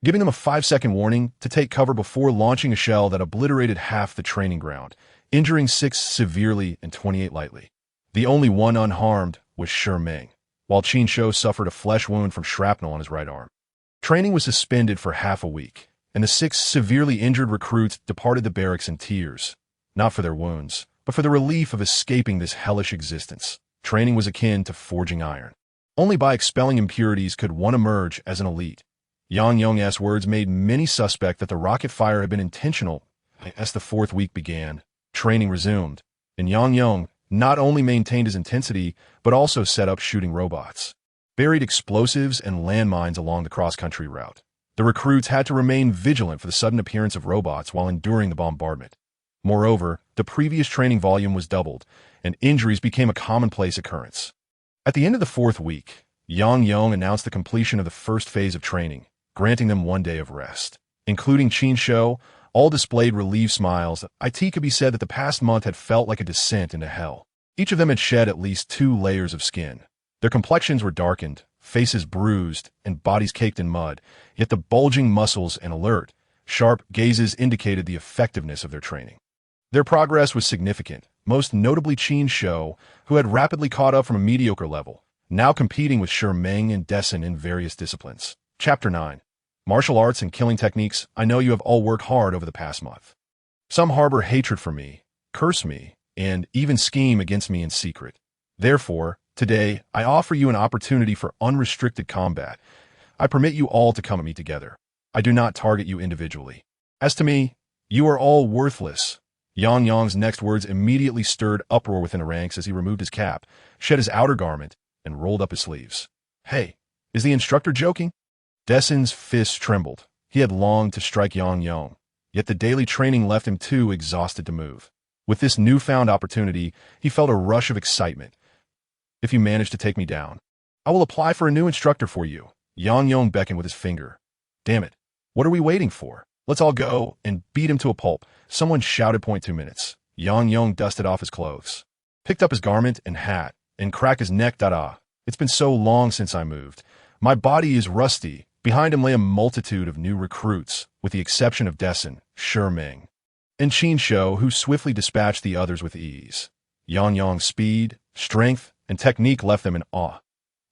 giving them a 5-second warning to take cover before launching a shell that obliterated half the training ground, injuring 6 severely and 28 lightly. The only one unharmed was Shi Meng, while Qin Shou suffered a flesh wound from shrapnel on his right arm. Training was suspended for half a week, and the 6 severely injured recruits departed the barracks in tears, not for their wounds, but for the relief of escaping this hellish existence. Training was akin to forging iron. Only by expelling impurities could one emerge as an elite. Yang Yong's words made many suspect that the rocket fire had been intentional. As the 4th week began, training resumed, and Yang Yong not only maintained his intensity, but also set up shooting robots, buried explosives and landmines along the cross-country route. The recruits had to remain vigilant for the sudden appearance of robots while enduring the bombardment. Moreover, the previous training volume was doubled, and injuries became a commonplace occurrence. At the end of the 4th week, Yang Yong announced the completion of the first phase of training, granting them 1 day of rest. Including Qin Shou, all displayed relieved smiles. It could be said that the past month had felt like a descent into hell. Each of them had shed at least 2 layers of skin. Their complexions were darkened, faces bruised, and bodies caked in mud, yet the bulging muscles and alert, sharp gazes indicated the effectiveness of their training. Their progress was significant, most notably Qin Shou, who had rapidly caught up from a mediocre level, now competing with Shi Meng and Dessen in various disciplines. Chapter 9. Martial Arts and Killing Techniques. I know you have all worked hard over the past month. Some harbor hatred for me, curse me, and even scheme against me in secret. Therefore, today, I offer you an opportunity for unrestricted combat. I permit you all to come at me together. I do not target you individually. As to me, you are all worthless. Yang Yang's next words immediately stirred uproar within the ranks as he removed his cap, shed his outer garment, and rolled up his sleeves. Hey, is the instructor joking? Dessin's fists trembled. He had longed to strike Yang Yang, yet the daily training left him too exhausted to move. With this newfound opportunity, he felt a rush of excitement. If you manage to take me down, I will apply for a new instructor for you. Yang Yang beckoned with his finger. Damn it. What are we waiting for? Let's all go and beat him to a pulp. Someone shouted. 2 minutes. Yang Yang dusted off his clothes, picked up his garment and hat, and cracked his neck. It's been so long since I moved. My body is rusty. Behind him lay a multitude of new recruits, with the exception of Dessin, Shi Ming, and Qin Shou, who swiftly dispatched the others with ease. Yang Yang's speed, strength, and technique left them in awe.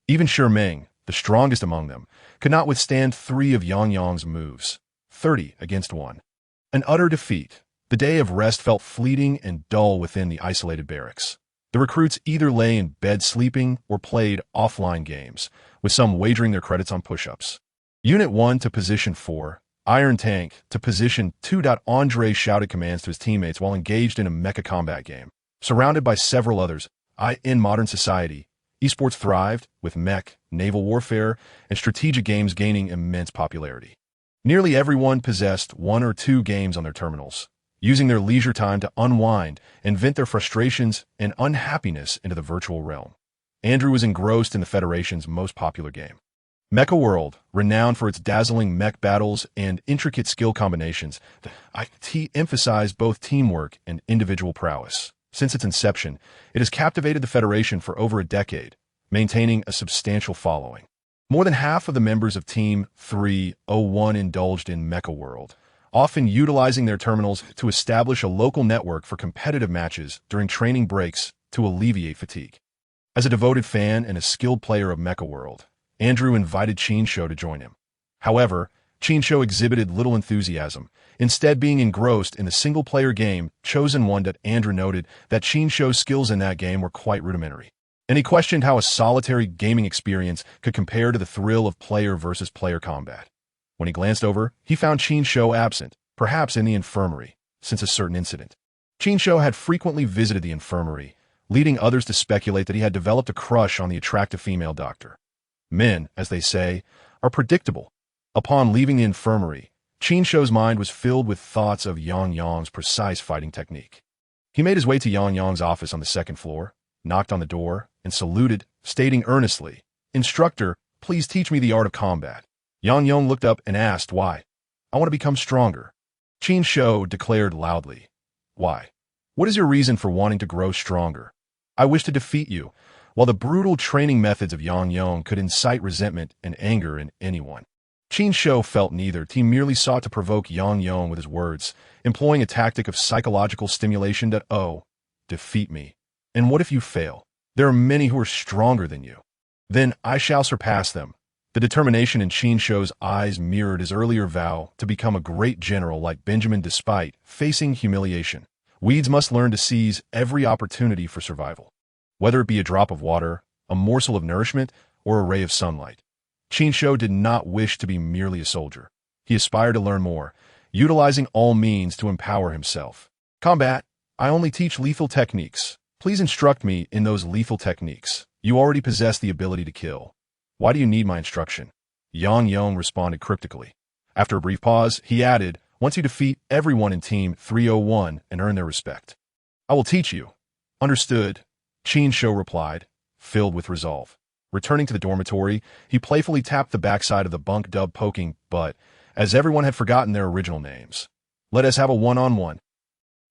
Even Shi Ming, the strongest among them, could not withstand 3 of Yang Yang's moves, 30 against 1. An utter defeat. The day of rest felt fleeting and dull within the isolated barracks. The recruits either lay in bed sleeping or played offline games, with some wagering their credits on push-ups. Unit 1 to Position 4, Iron Tank to Position 2. Andre shouted commands to his teammates while engaged in a mecha combat game. Surrounded by several others, in modern society, esports thrived, with mech, naval warfare, and strategic games gaining immense popularity. Nearly everyone possessed 1 or 2 games on their terminals, using their leisure time to unwind and vent their frustrations and unhappiness into the virtual realm. Andrew was engrossed in the Federation's most popular game. Mecha World, renowned for its dazzling mech battles and intricate skill combinations, the IT emphasized both teamwork and individual prowess. Since its inception, it has captivated the Federation for over a decade, maintaining a substantial following. More than half of the members of Team 301 indulged in Mecha World, often utilizing their terminals to establish a local network for competitive matches during training breaks to alleviate fatigue. As a devoted fan and a skilled player of Mecha World, Andrew invited Qin Shou to join him. However, Qin Shou exhibited little enthusiasm, instead being engrossed in the single-player game Chosen One. Andrew noted that Qin Shou's skills in that game were quite rudimentary, and he questioned how a solitary gaming experience could compare to the thrill of player-versus-player combat. When he glanced over, he found Qin Shou absent, perhaps in the infirmary, since a certain incident. Qin Shou had frequently visited the infirmary, leading others to speculate that he had developed a crush on the attractive female doctor. Men, as they say, are predictable. Upon leaving the infirmary, Qin Shou's mind was filled with thoughts of Yang Yang's precise fighting technique. He made his way to Yang Yang's office on the 2nd floor, knocked on the door, and saluted, stating earnestly, "Instructor, please teach me the art of combat." Yang Yang looked up and asked, "Why?" "I want to become stronger." Qin Shou declared loudly, "Why? What is your reason for wanting to grow stronger?" "I wish to defeat you." While the brutal training methods of Yang Yang could incite resentment and anger in anyone, Qin Shou felt neither. He merely sought to provoke Yang Yang with his words, employing a tactic of psychological stimulation that, "Oh, defeat me. And what if you fail? There are many who are stronger than you. Then I shall surpass them." The determination in Qin Shou's eyes mirrored his earlier vow to become a great general like Benjamin despite facing humiliation. Weeds must learn to seize every opportunity for survival, whether it be a drop of water, a morsel of nourishment, or a ray of sunlight. Qin Shou did not wish to be merely a soldier. He aspired to learn more, utilizing all means to empower himself. "Combat, I only teach lethal techniques. Please instruct me in those lethal techniques. You already possess the ability to kill. Why do you need my instruction?" Yang Yang responded cryptically. After a brief pause, he added, "Once you defeat everyone in Team 301 and earn their respect, I will teach you." "Understood," Qin Shou replied, filled with resolve. Returning to the dormitory, he playfully tapped the backside of the bunk, poking, but, as everyone had forgotten their original names. "Let us have a one-on-one."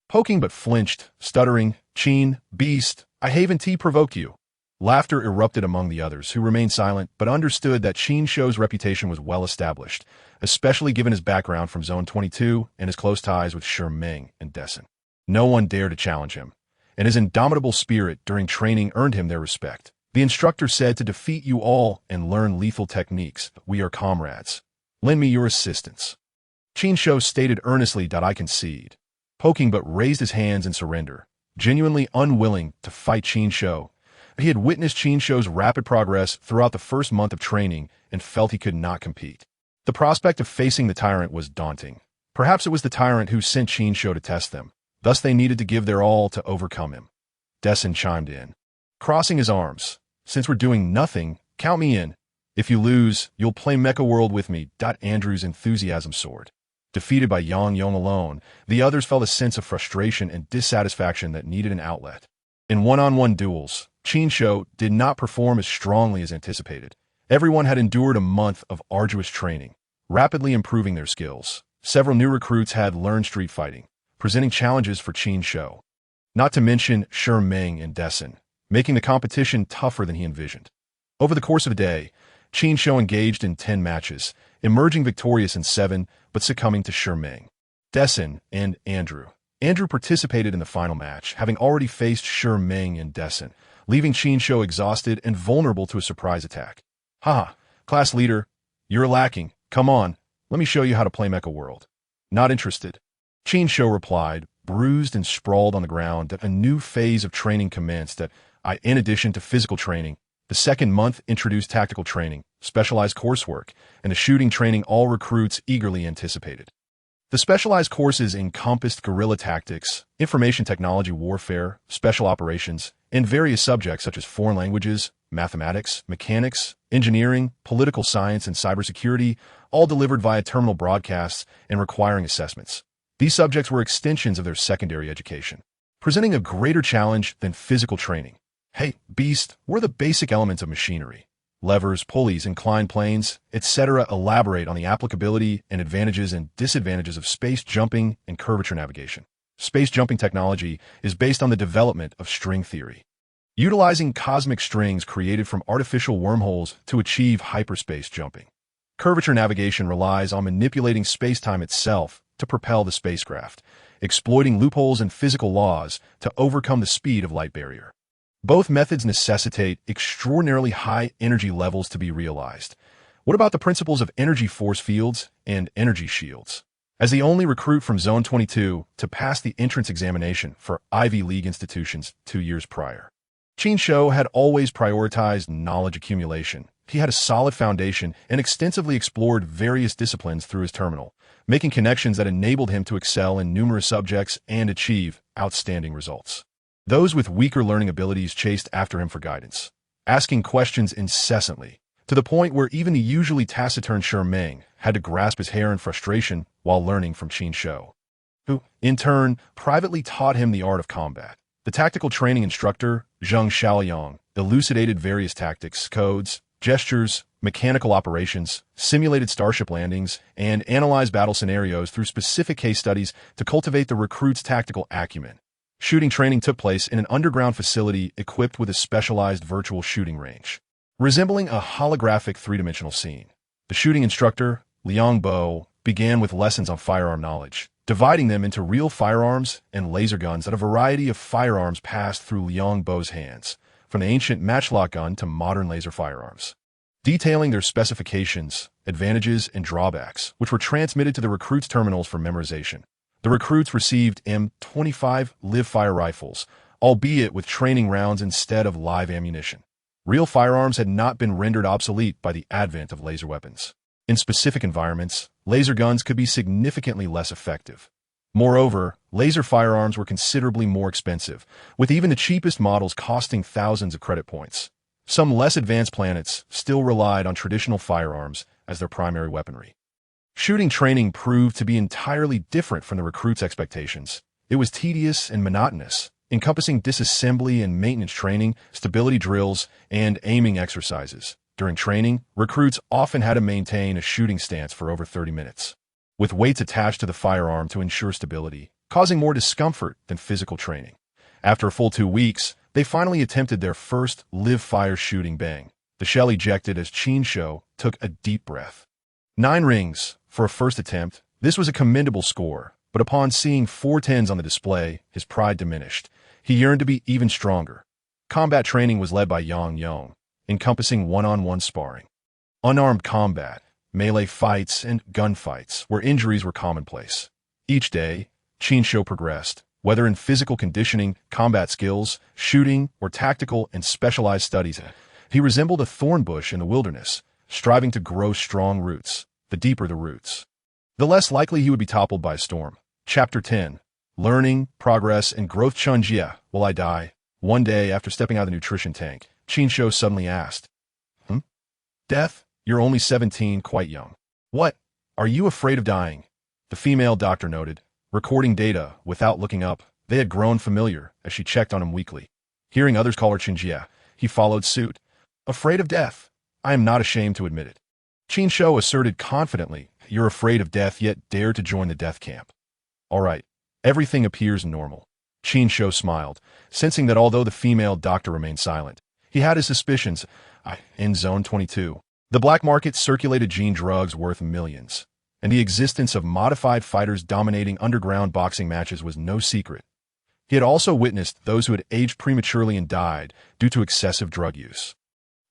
Poking but flinched, stuttering, "Qin, beast, I haven't provoked you." Laughter erupted among the others, who remained silent but understood that Qin Shou's reputation was well established, especially given his background from Zone 22 and his close ties with Shi Ming and Dessin. No one dared to challenge him, and his indomitable spirit during training earned him their respect. The instructor said, "To defeat you all and learn lethal techniques, we are comrades. Lend me your assistance." Qin Shou stated earnestly, "I concede." Poking but raised his hands in surrender, genuinely unwilling to fight Qin Shou. He had witnessed Qin Shou's rapid progress throughout the first month of training and felt he could not compete. The prospect of facing the tyrant was daunting. Perhaps it was the tyrant who sent Qin Shou to test them. Thus they needed to give their all to overcome him. Dessen chimed in, crossing his arms. Since we're doing nothing, count me in. If you lose, you'll play Mecha World with me. Andrew's enthusiasm soared. Defeated by Yang Yong alone, the others felt a sense of frustration and dissatisfaction that needed an outlet. In one-on-one duels, Qin Shou did not perform as strongly as anticipated. Everyone had endured a month of arduous training, rapidly improving their skills. Several new recruits had learned street fighting, presenting challenges for Qin Shou. Not to mention Shi Meng and Dessen, making the competition tougher than he envisioned. Over the course of a day, Qin Shou engaged in 10 matches, emerging victorious in 7, but succumbing to Shi Meng, Dessen, and Andrew. Andrew participated in the final match, having already faced Shi Meng and Dessen, leaving Qin Shou exhausted and vulnerable to a surprise attack. Haha, class leader, you're lacking. Come on, let me show you how to play Mecha World. Not interested. Qin Shou replied, bruised and sprawled on the ground, that a new phase of training commenced in addition to physical training. The second month introduced tactical training, specialized coursework, and the shooting training all recruits eagerly anticipated. The specialized courses encompassed guerrilla tactics, information technology warfare, special operations, and various subjects such as foreign languages, mathematics, mechanics, engineering, political science, and cybersecurity, all delivered via terminal broadcasts and requiring assessments. These subjects were extensions of their secondary education, presenting a greater challenge than physical training. Hey, beast, what are the basic elements of machinery? Levers, pulleys, inclined planes, etc. Elaborate on the applicability and advantages and disadvantages of space jumping and curvature navigation. Space jumping technology is based on the development of string theory, utilizing cosmic strings created from artificial wormholes to achieve hyperspace jumping. Curvature navigation relies on manipulating space-time itself to propel the spacecraft, exploiting loopholes in physical laws to overcome the speed of light barrier. Both methods necessitate extraordinarily high energy levels to be realized. What about the principles of energy force fields and energy shields? As the only recruit from Zone 22 to pass the entrance examination for Ivy League institutions 2 years prior, Qin Shou had always prioritized knowledge accumulation. He had a solid foundation and extensively explored various disciplines through his terminal, making connections that enabled him to excel in numerous subjects and achieve outstanding results. Those with weaker learning abilities chased after him for guidance, asking questions incessantly, to the point where even the usually taciturn Shi Meng had to grasp his hair in frustration while learning from Qin Shou, who, in turn, privately taught him the art of combat. The tactical training instructor, Zheng Xiaoyang, elucidated various tactics, codes, gestures, mechanical operations, simulated starship landings, and analyzed battle scenarios through specific case studies to cultivate the recruit's tactical acumen. Shooting training took place in an underground facility equipped with a specialized virtual shooting range, resembling a holographic three-dimensional scene. The shooting instructor, Liang Bo, began with lessons on firearm knowledge, dividing them into real firearms and laser guns that a variety of firearms passed through Liang Bo's hands, from the ancient matchlock gun to modern laser firearms, detailing their specifications, advantages, and drawbacks, which were transmitted to the recruits' terminals for memorization. The recruits received M25 live-fire rifles, albeit with training rounds instead of live ammunition. Real firearms had not been rendered obsolete by the advent of laser weapons. In specific environments, laser guns could be significantly less effective. Moreover, laser firearms were considerably more expensive, with even the cheapest models costing thousands of credit points. Some less advanced planets still relied on traditional firearms as their primary weaponry. Shooting training proved to be entirely different from the recruits' expectations. It was tedious and monotonous, encompassing disassembly and maintenance training, stability drills, and aiming exercises. During training, recruits often had to maintain a shooting stance for over 30 minutes, with weights attached to the firearm to ensure stability, causing more discomfort than physical training. After a full 2 weeks, they finally attempted their first live-fire shooting bang. The shell ejected as Qin Shou took a deep breath. 9 rings. For a first attempt, this was a commendable score, but upon seeing 4 10s on the display, his pride diminished. He yearned to be even stronger. Combat training was led by Yang Yong, encompassing one-on-one sparring, unarmed combat, melee fights, and gunfights, where injuries were commonplace. Each day, Qin Shou progressed, whether in physical conditioning, combat skills, shooting, or tactical and specialized studies. He resembled a thorn bush in the wilderness, striving to grow strong roots. The the deeper the roots, the less likely he would be toppled by a storm. Chapter 10. Learning, Progress, and Growth. Chunjia, will I die? One day, after stepping out of the nutrition tank, Qin Shou suddenly asked, Death? You're only 17, quite young. What? Are you afraid of dying? The female doctor noted, recording data without looking up. They had grown familiar as she checked on him weekly. Hearing others call her Qinjia, he followed suit. Afraid of death? I am not ashamed to admit it. Qin Shou asserted confidently, you're afraid of death yet dare to join the death camp. All right, everything appears normal. Qin Shou smiled, sensing that although the female doctor remained silent, he had his suspicions. In Zone 22, the black market circulated gene drugs worth millions, and the existence of modified fighters dominating underground boxing matches was no secret. He had also witnessed those who had aged prematurely and died due to excessive drug use.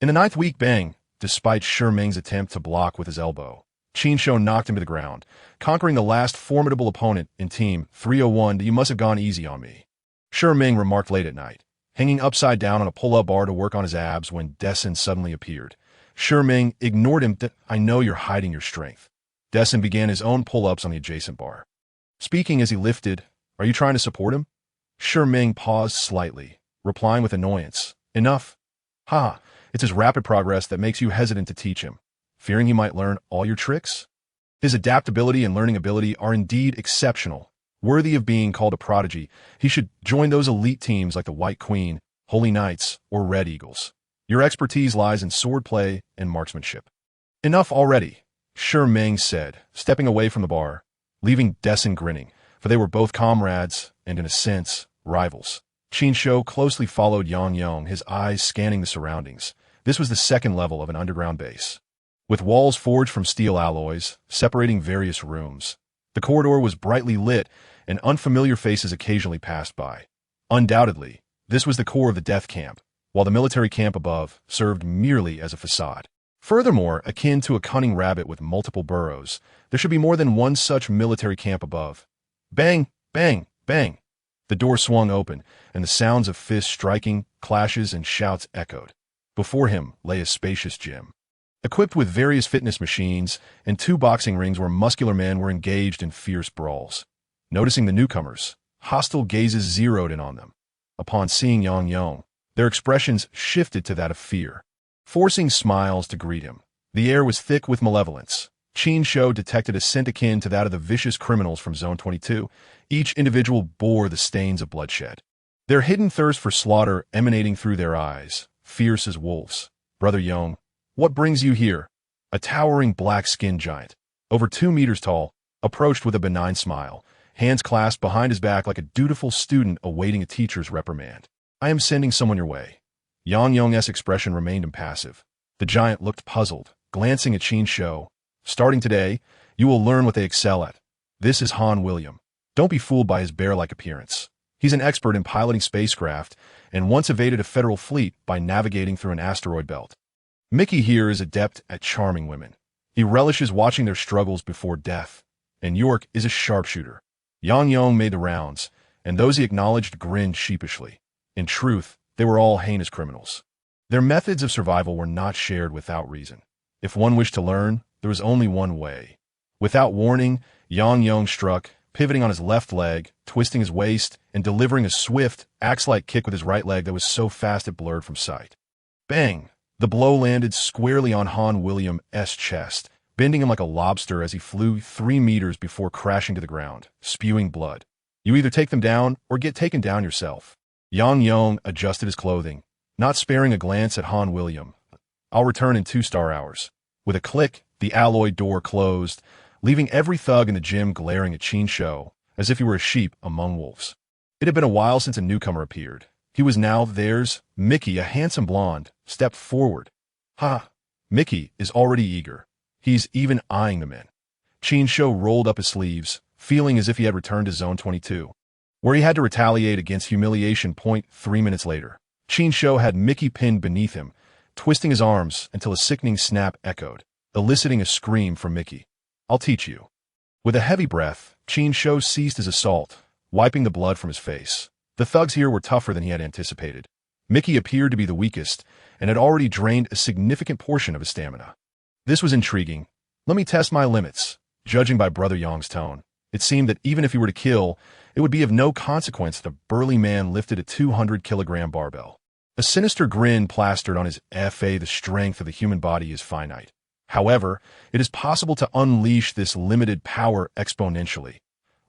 In the ninth week, bang, despite Shi Ming's attempt to block with his elbow, Qin Shou knocked him to the ground, conquering the last formidable opponent in Team 301. You must have gone easy on me, Shi Ming remarked late at night, hanging upside down on a pull-up bar to work on his abs when Dessen suddenly appeared. Shi Ming ignored him. I know you're hiding your strength. Dessen began his own pull-ups on the adjacent bar. Speaking as he lifted, are you trying to support him? Shi Ming paused slightly, replying with annoyance. Enough. Ha, it's his rapid progress that makes you hesitant to teach him, fearing he might learn all your tricks? His adaptability and learning ability are indeed exceptional, worthy of being called a prodigy. He should join those elite teams like the White Queen, Holy Knights, or Red Eagles. Your expertise lies in swordplay and marksmanship. Enough already, Shi Ming said, stepping away from the bar, leaving Dessen grinning, for they were both comrades and, in a sense, rivals. Qin Shou closely followed Yang Yong, his eyes scanning the surroundings. This was the second level of an underground base, with walls forged from steel alloys, separating various rooms. The corridor was brightly lit, and unfamiliar faces occasionally passed by. Undoubtedly, this was the core of the death camp, while the military camp above served merely as a facade. Furthermore, akin to a cunning rabbit with multiple burrows, there should be more than one such military camp above. Bang, bang, bang. The door swung open, and the sounds of fists striking, clashes, and shouts echoed. Before him lay a spacious gym, equipped with various fitness machines and 2 boxing rings where muscular men were engaged in fierce brawls. Noticing the newcomers, hostile gazes zeroed in on them. Upon seeing Yang Yong, their expressions shifted to that of fear, forcing smiles to greet him. The air was thick with malevolence. Qin Shou detected a scent akin to that of the vicious criminals from Zone 22. Each individual bore the stains of bloodshed, their hidden thirst for slaughter emanating through their eyes, fierce as wolves. Brother Yong, what brings you here? A towering black-skinned giant, over 2 meters tall, approached with a benign smile, hands clasped behind his back like a dutiful student awaiting a teacher's reprimand. I am sending someone your way. Yang Yong's expression remained impassive. The giant looked puzzled, glancing at Qin Shou. Starting today, you will learn what they excel at. This is Han William. Don't be fooled by his bear-like appearance. He's an expert in piloting spacecraft and once evaded a federal fleet by navigating through an asteroid belt. Mickey here is adept at charming women. He relishes watching their struggles before death. And York is a sharpshooter. Yang Yong made the rounds, and those he acknowledged grinned sheepishly. In truth, they were all heinous criminals. Their methods of survival were not shared without reason. If one wished to learn, there was only one way. Without warning, Yang Yong struck, pivoting on his left leg, twisting his waist, and delivering a swift, axe-like kick with his right leg that was so fast it blurred from sight. Bang! The blow landed squarely on Han William's chest, bending him like a lobster as he flew 3 meters before crashing to the ground, spewing blood. You either take them down or get taken down yourself. Yang Yong adjusted his clothing, not sparing a glance at Han William. I'll return in 2 star hours. With a click, the alloy door closed, leaving every thug in the gym glaring at Qin Shou, as if he were a sheep among wolves. It had been a while since a newcomer appeared. He was now theirs. Mickey, a handsome blonde, stepped forward. Ha! Mickey is already eager. He's even eyeing the men. Qin Shou rolled up his sleeves, feeling as if he had returned to Zone 22, where he had to retaliate against humiliation. 3 minutes later, Qin Shou had Mickey pinned beneath him, twisting his arms until a sickening snap echoed, eliciting a scream from Mickey. I'll teach you. With a heavy breath, Qin Shou ceased his assault, wiping the blood from his face. The thugs here were tougher than he had anticipated. Mickey appeared to be the weakest, and had already drained a significant portion of his stamina. This was intriguing. Let me test my limits. Judging by Brother Yong's tone, it seemed that even if he were to kill, it would be of no consequence that a burly man lifted a 200-kilogram barbell. A sinister grin plastered on his face. The strength of the human body is finite. However, it is possible to unleash this limited power exponentially.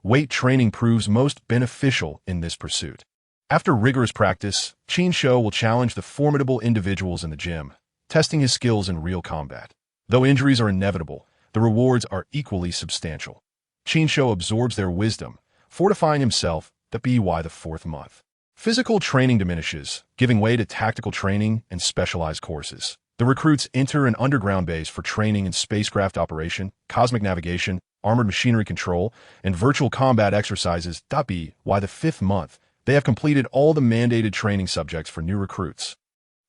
Weight training proves most beneficial in this pursuit. After rigorous practice, Qin Shou will challenge the formidable individuals in the gym, testing his skills in real combat. Though injuries are inevitable, the rewards are equally substantial. Qin Shou absorbs their wisdom, fortifying himself by the fourth month. Physical training diminishes, giving way to tactical training and specialized courses. The recruits enter an underground base for training in spacecraft operation, cosmic navigation, armored machinery control, and virtual combat exercises. By the fifth month, they have completed all the mandated training subjects for new recruits.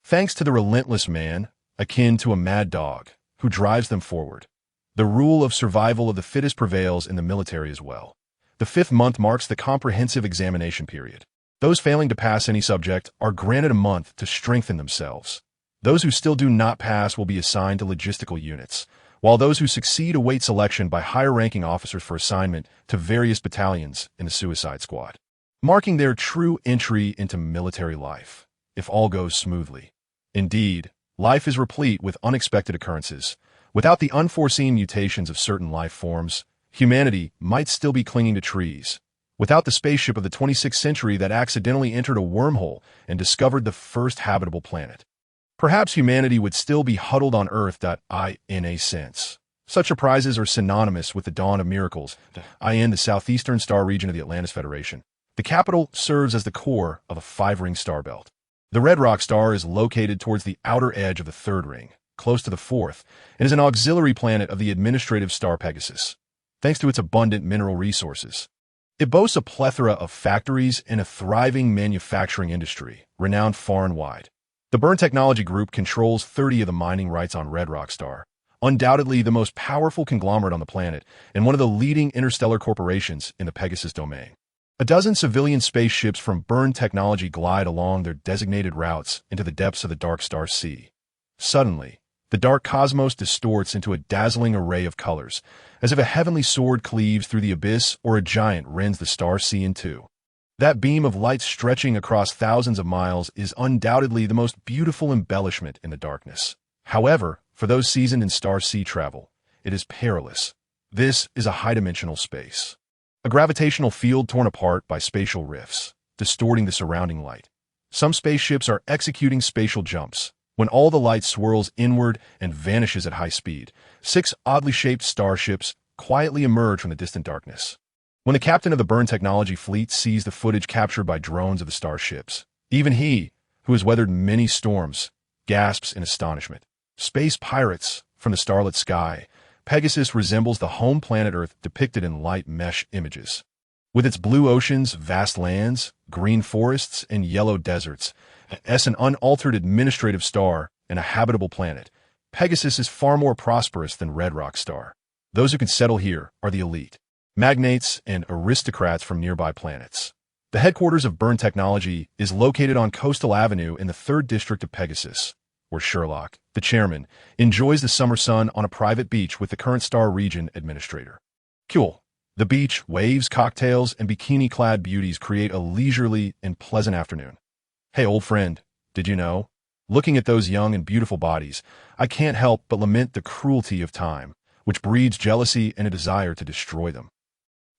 Thanks to the relentless man, akin to a mad dog, who drives them forward. The rule of survival of the fittest prevails in the military as well. The fifth month marks the comprehensive examination period. Those failing to pass any subject are granted a month to strengthen themselves. Those who still do not pass will be assigned to logistical units, while those who succeed await selection by higher-ranking officers for assignment to various battalions in the Suicide Squad, marking their true entry into military life, if all goes smoothly. Indeed, life is replete with unexpected occurrences. Without the unforeseen mutations of certain life forms, humanity might still be clinging to trees. Without the spaceship of the 26th century that accidentally entered a wormhole and discovered the first habitable planet, perhaps humanity would still be huddled on Earth. In a sense, such surprises are synonymous with the dawn of miracles. In the southeastern star region of the Atlantis Federation, the capital serves as the core of a five-ring star belt. The Redrock star is located towards the outer edge of the third ring, close to the fourth, and is an auxiliary planet of the administrative star Pegasus, thanks to its abundant mineral resources. It boasts a plethora of factories and a thriving manufacturing industry, renowned far and wide. The Burn Technology Group controls 30 of the mining rights on Redrock Star, undoubtedly the most powerful conglomerate on the planet and one of the leading interstellar corporations in the Pegasus domain. A dozen civilian spaceships from Burn Technology glide along their designated routes into the depths of the dark star sea. Suddenly, the dark cosmos distorts into a dazzling array of colors, as if a heavenly sword cleaves through the abyss or a giant rends the star sea in two. That beam of light stretching across thousands of miles is undoubtedly the most beautiful embellishment in the darkness. However, for those seasoned in star sea travel, it is perilous. This is a high-dimensional space. A gravitational field torn apart by spatial rifts, distorting the surrounding light. Some spaceships are executing spatial jumps. When all the light swirls inward and vanishes at high speed, 6 oddly shaped starships quietly emerge from the distant darkness. When the captain of the Burn Technology fleet sees the footage captured by drones of the starships, even he, who has weathered many storms, gasps in astonishment. Space pirates from the starlit sky, Pegasus resembles the home planet Earth depicted in light mesh images. With its blue oceans, vast lands, green forests, and yellow deserts, as an unaltered administrative star and a habitable planet, Pegasus is far more prosperous than Redrock Star. Those who can settle here are the elite, magnates and aristocrats from nearby planets. The headquarters of Burn Technology is located on Coastal Avenue in the 3rd District of Pegasus, where Sherlock, the chairman, enjoys the summer sun on a private beach with the current Star Region administrator. Cool. The beach, waves, cocktails, and bikini-clad beauties create a leisurely and pleasant afternoon. Hey, old friend, did you know? Looking at those young and beautiful bodies, I can't help but lament the cruelty of time, which breeds jealousy and a desire to destroy them.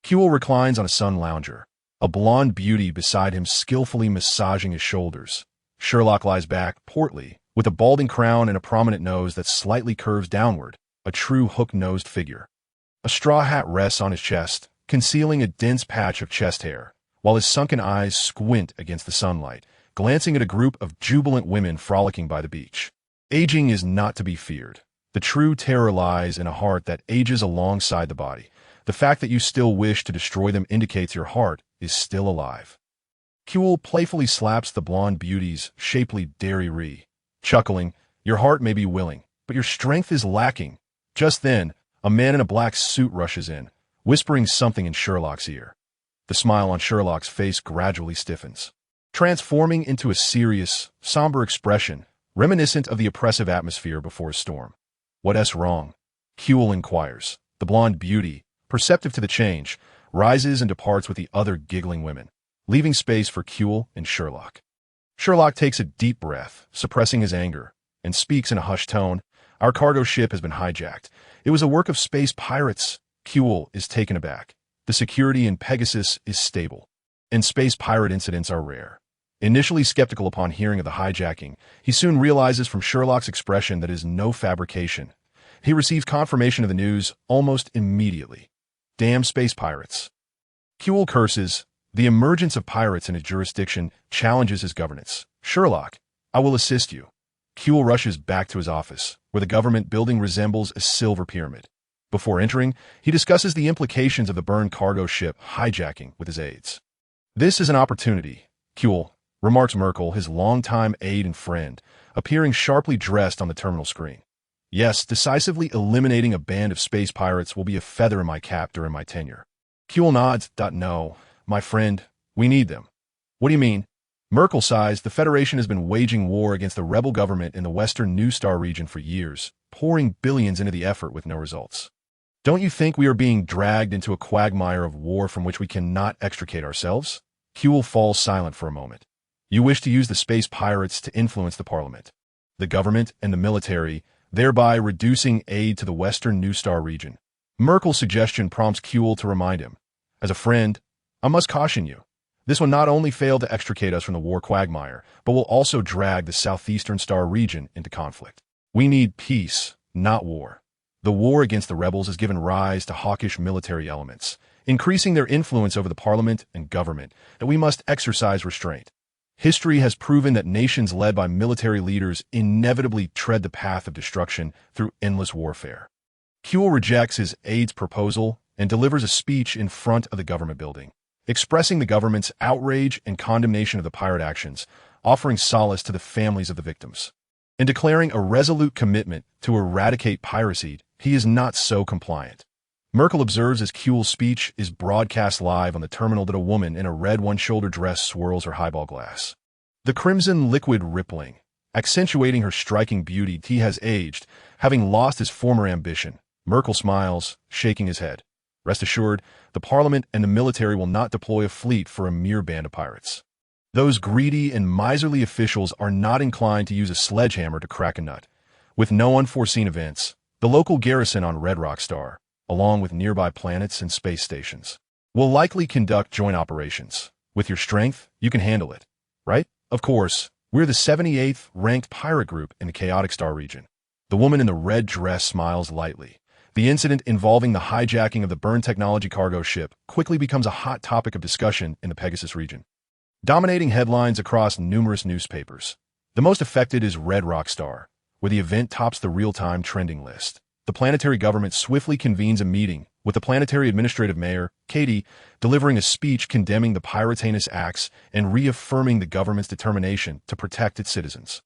Kuehl reclines on a sun lounger, a blonde beauty beside him skillfully massaging his shoulders. Sherlock lies back, portly, with a balding crown and a prominent nose that slightly curves downward, a true hook-nosed figure. A straw hat rests on his chest, concealing a dense patch of chest hair, while his sunken eyes squint against the sunlight, glancing at a group of jubilant women frolicking by the beach. Aging is not to be feared. The true terror lies in a heart that ages alongside the body. The fact that you still wish to destroy them indicates your heart is still alive. Kuehl playfully slaps the blonde beauty's shapely dairy. Chuckling, your heart may be willing, but your strength is lacking. Just then, a man in a black suit rushes in, whispering something in Sherlock's ear. The smile on Sherlock's face gradually stiffens, transforming into a serious, somber expression, reminiscent of the oppressive atmosphere before a storm. What's wrong? Qin inquires. The blonde beauty, perceptive to the change, rises and departs with the other giggling women, leaving space for Qin and Sherlock. Sherlock takes a deep breath, suppressing his anger, and speaks in a hushed tone. Our cargo ship has been hijacked. It was a work of space pirates. Qin is taken aback. The security in Pegasus is stable, and space pirate incidents are rare. Initially skeptical upon hearing of the hijacking, he soon realizes from Sherlock's expression that it is no fabrication. He receives confirmation of the news almost immediately. Damn space pirates. Qin curses. The emergence of pirates in his jurisdiction challenges his governance. Sherlock, I will assist you. Qin rushes back to his office, where the government building resembles a silver pyramid. Before entering, he discusses the implications of the burned cargo ship hijacking with his aides. This is an opportunity, Qin, remarks Merkel, his longtime aide and friend, appearing sharply dressed on the terminal screen. Yes, decisively eliminating a band of space pirates will be a feather in my cap during my tenure. Qin nods. No, my friend, we need them. What do you mean? Merkel sighs. The Federation has been waging war against the rebel government in the western New Star region for years, pouring billions into the effort with no results. Don't you think we are being dragged into a quagmire of war from which we cannot extricate ourselves? Qin falls silent for a moment. You wish to use the space pirates to influence the parliament, the government, and the military, thereby reducing aid to the western New Star region. Merkel's suggestion prompts Qin to remind him. As a friend, I must caution you. This will not only fail to extricate us from the war quagmire, but will also drag the southeastern star region into conflict. We need peace, not war. The war against the rebels has given rise to hawkish military elements, increasing their influence over the parliament and government, that we must exercise restraint. History has proven that nations led by military leaders inevitably tread the path of destruction through endless warfare. Qin rejects his aide's proposal and delivers a speech in front of the government building, expressing the government's outrage and condemnation of the pirate actions, offering solace to the families of the victims. In declaring a resolute commitment to eradicate piracy, he is not so compliant. Merkel observes as Qin's speech is broadcast live on the terminal that a woman in a red one-shoulder dress swirls her highball glass. The crimson liquid rippling, accentuating her striking beauty. He has aged, having lost his former ambition. Merkel smiles, shaking his head. Rest assured, the parliament and the military will not deploy a fleet for a mere band of pirates. Those greedy and miserly officials are not inclined to use a sledgehammer to crack a nut. With no unforeseen events, the local garrison on Redrock Star, along with nearby planets and space stations, will likely conduct joint operations. With your strength, you can handle it, right? Of course, we're the 78th ranked pirate group in the chaotic star region. The woman in the red dress smiles lightly. The incident involving the hijacking of the burned technology cargo ship quickly becomes a hot topic of discussion in the Pegasus region, dominating headlines across numerous newspapers. The most affected is Redrock Star, where the event tops the real-time trending list. The planetary government swiftly convenes a meeting, with the planetary administrative mayor, Katie, delivering a speech condemning the pirates' heinous acts and reaffirming the government's determination to protect its citizens.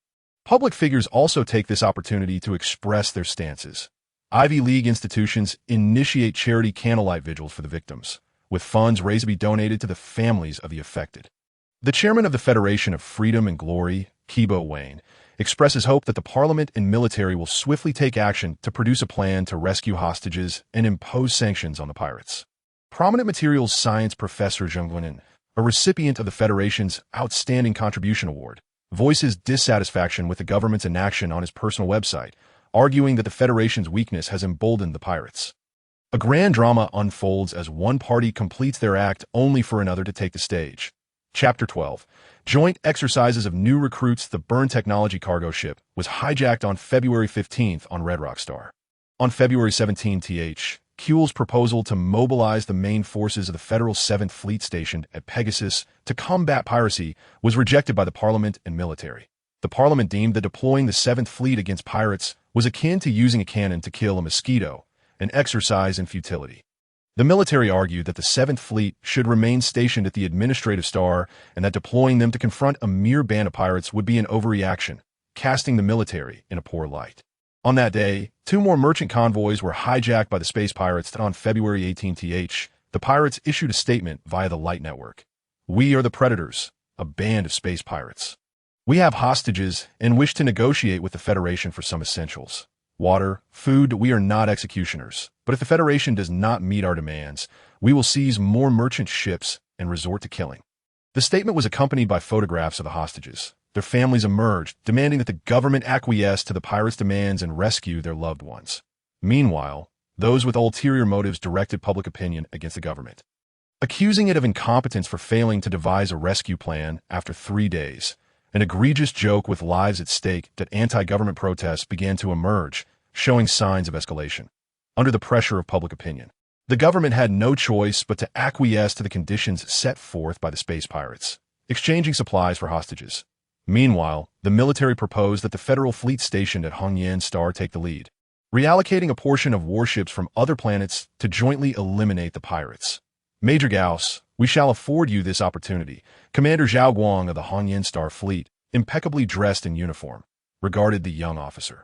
Public figures also take this opportunity to express their stances. Ivy League institutions initiate charity candlelight vigils for the victims, with funds raised to be donated to the families of the affected. The chairman of the Federation of Freedom and Glory, Kibo Wayne, expresses hope that the parliament and military will swiftly take action to produce a plan to rescue hostages and impose sanctions on the pirates. Prominent materials science professor Zheng Guanin, a recipient of the Federation's Outstanding Contribution Award, voices dissatisfaction with the government's inaction on his personal website, arguing that the Federation's weakness has emboldened the pirates. A grand drama unfolds as one party completes their act only for another to take the stage. Chapter 12. Joint exercises of new recruits. The burned technology cargo ship was hijacked on February 15th on Redrock Star. On February 17th, Qin's proposal to mobilize the main forces of the Federal 7th Fleet stationed at Pegasus to combat piracy was rejected by the Parliament and military. The Parliament deemed that deploying the 7th Fleet against pirates was akin to using a cannon to kill a mosquito, an exercise in futility. The military argued that the 7th Fleet should remain stationed at the administrative star and that deploying them to confront a mere band of pirates would be an overreaction, casting the military in a poor light. On that day, 2 more merchant convoys were hijacked by the space pirates. On February 18th, the pirates issued a statement via the Light Network. We are the Predators, a band of space pirates. We have hostages and wish to negotiate with the Federation for some essentials. water, food. We are not executioners, but if the Federation does not meet our demands, we will seize more merchant ships and resort to killing. The statement was accompanied by photographs of the hostages. Their families emerged, demanding that the government acquiesce to the pirates' demands and rescue their loved ones. Meanwhile, those with ulterior motives directed public opinion against the government, accusing it of incompetence for failing to devise a rescue plan after 3 days. An egregious joke with lives at stake that anti-government protests began to emerge, showing signs of escalation. Under the pressure of public opinion, the government had no choice but to acquiesce to the conditions set forth by the space pirates, exchanging supplies for hostages. Meanwhile, the military proposed that the federal fleet stationed at Hongyan Star take the lead, reallocating a portion of warships from other planets to jointly eliminate the pirates. Major Gauss, we shall afford you this opportunity. Commander Zhao Guang of the Hongyan Star Fleet, impeccably dressed in uniform, regarded the young officer.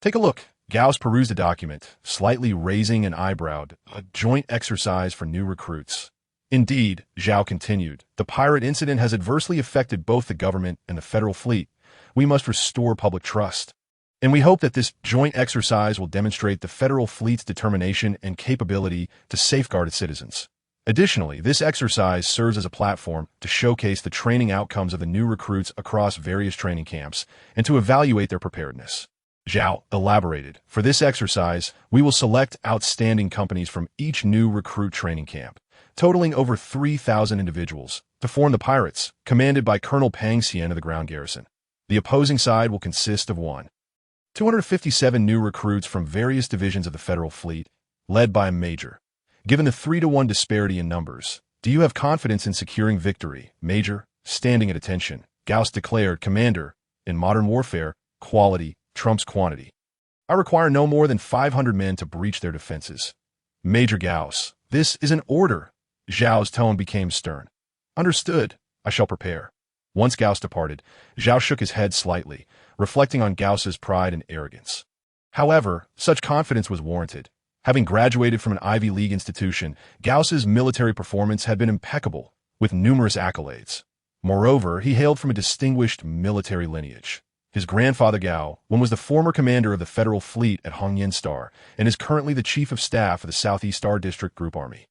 Take a look. Gauss perused the document, slightly raising an eyebrow. A joint exercise for new recruits. Indeed, Zhao continued, the pirate incident has adversely affected both the government and the federal fleet. We must restore public trust. And we hope that this joint exercise will demonstrate the federal fleet's determination and capability to safeguard its citizens. Additionally, this exercise serves as a platform to showcase the training outcomes of the new recruits across various training camps and to evaluate their preparedness. Zhao elaborated, for this exercise, we will select outstanding companies from each new recruit training camp, totaling over 3,000 individuals, to form the pirates, commanded by Colonel Pang Xian of the ground garrison. The opposing side will consist of 257 new recruits from various divisions of the federal fleet, led by a major. Given the 3-to-1 disparity in numbers, do you have confidence in securing victory, Major? Standing at attention, Gauss declared, Commander, in modern warfare, quality trumps quantity. I require no more than 500 men to breach their defenses. Major Gauss, this is an order. Zhao's tone became stern. Understood, I shall prepare. Once Gauss departed, Zhao shook his head slightly, reflecting on Gauss's pride and arrogance. However, such confidence was warranted. Having graduated from an Ivy League institution, Gauss's military performance had been impeccable, with numerous accolades. Moreover, he hailed from a distinguished military lineage. His grandfather Gao was the former commander of the federal fleet at Hongyan Star and is currently the chief of staff of the Southeast Star District Group Army.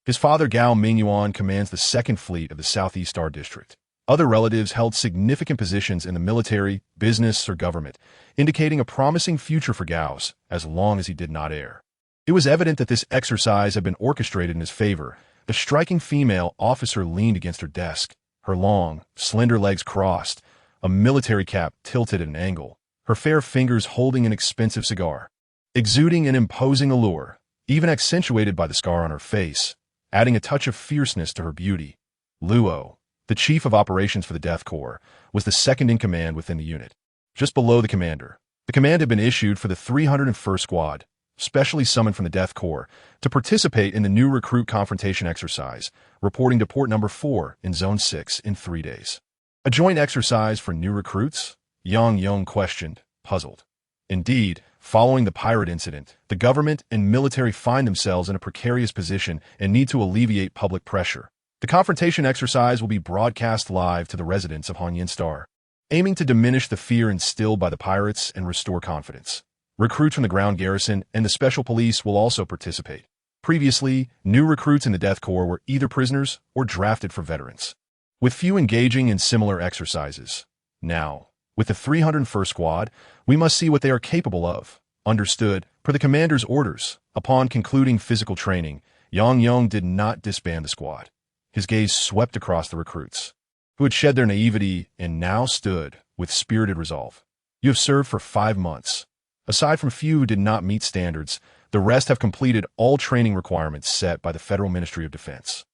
His father Gao Mingyuan commands the 2nd Fleet of the Southeast Star District. Other relatives held significant positions in the military, business, or government, indicating a promising future for Gauss as long as he did not err. It was evident that this exercise had been orchestrated in his favor. The striking female officer leaned against her desk, her long, slender legs crossed, a military cap tilted at an angle, her fair fingers holding an expensive cigar, exuding an imposing allure, even accentuated by the scar on her face, adding a touch of fierceness to her beauty. Luo, the chief of operations for the Death Corps, was the second in command within the unit, just below the commander. The command had been issued for the 301st Squad, specially summoned from the Death Corps, to participate in the new recruit confrontation exercise, reporting to Port Number 4 in Zone 6 in 3 days. A joint exercise for new recruits? Yang Yong questioned, puzzled. Indeed, following the pirate incident, the government and military find themselves in a precarious position and need to alleviate public pressure. The confrontation exercise will be broadcast live to the residents of Hongyan Star, aiming to diminish the fear instilled by the pirates and restore confidence. Recruits from the ground garrison and the special police will also participate. Previously, new recruits in the Death Corps were either prisoners or drafted for veterans, with few engaging in similar exercises. Now, with the 301st Squad, we must see what they are capable of. Understood, per the commander's orders. Upon concluding physical training, Yang Yong did not disband the squad. His gaze swept across the recruits, who had shed their naivety and now stood with spirited resolve. You have served for 5 months. Aside from few who did not meet standards, the rest have completed all training requirements set by the Federal Ministry of Defense.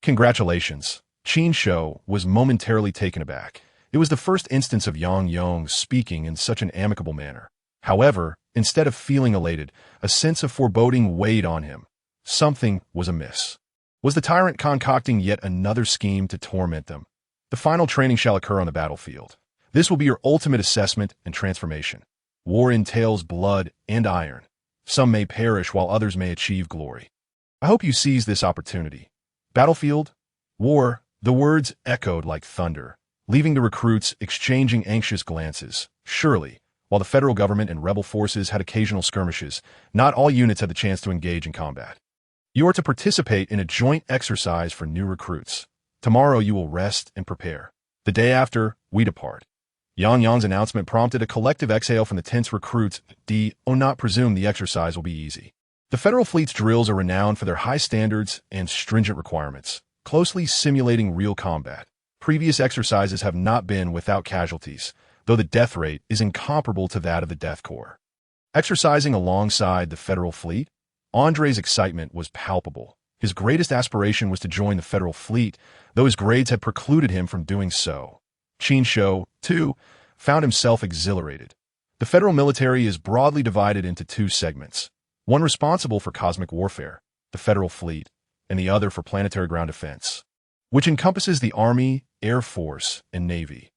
Congratulations. Qin Shou was momentarily taken aback. It was the first instance of Yang Yong speaking in such an amicable manner. However, instead of feeling elated, a sense of foreboding weighed on him. Something was amiss. Was the tyrant concocting yet another scheme to torment them? The final training shall occur on the battlefield. This will be your ultimate assessment and transformation. War entails blood and iron. Some may perish while others may achieve glory. I hope you seize this opportunity. Battlefield? War? The words echoed like thunder, leaving the recruits exchanging anxious glances. Surely, While the federal government and rebel forces had occasional skirmishes, not all units had the chance to engage in combat. You are to participate in a joint exercise for new recruits. Tomorrow you will rest and prepare. The day after, we depart. Yang Yang's announcement prompted a collective exhale from the tense recruits. Do not presume the exercise will be easy. The Federal Fleet's drills are renowned for their high standards and stringent requirements, closely simulating real combat. Previous exercises have not been without casualties, though the death rate is incomparable to that of the Death Corps. Exercising alongside the Federal Fleet, Andre's excitement was palpable. His greatest aspiration was to join the Federal Fleet, though his grades had precluded him from doing so. Qin Shou, too, found himself exhilarated. The federal military is broadly divided into two segments, one responsible for cosmic warfare, the Federal Fleet, and the other for planetary ground defense, which encompasses the Army, Air Force, and Navy.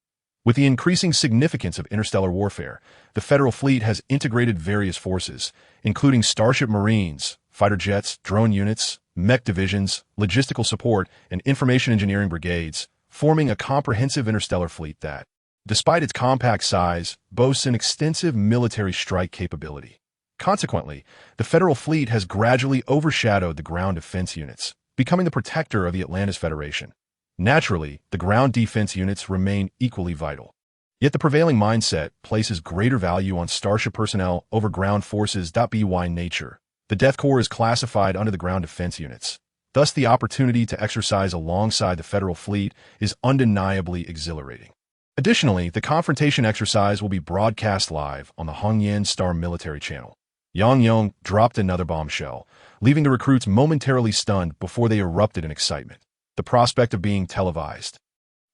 With the increasing significance of interstellar warfare, the Federal Fleet has integrated various forces, including Starship Marines, fighter jets, drone units, mech divisions, logistical support, and information engineering brigades, forming a comprehensive interstellar fleet that, despite its compact size, boasts an extensive military strike capability. Consequently, the Federal Fleet has gradually overshadowed the ground defense units, becoming the protector of the Atlantis Federation. Naturally, the ground defense units remain equally vital. Yet the prevailing mindset places greater value on Starship personnel over ground forces. By nature, the Death Corps is classified under the ground defense units. Thus, the opportunity to exercise alongside the Federal Fleet is undeniably exhilarating. Additionally, the confrontation exercise will be broadcast live on the Hongyan Star military channel. Yang Yang dropped another bombshell, leaving the recruits momentarily stunned before they erupted in excitement. The prospect of being televised,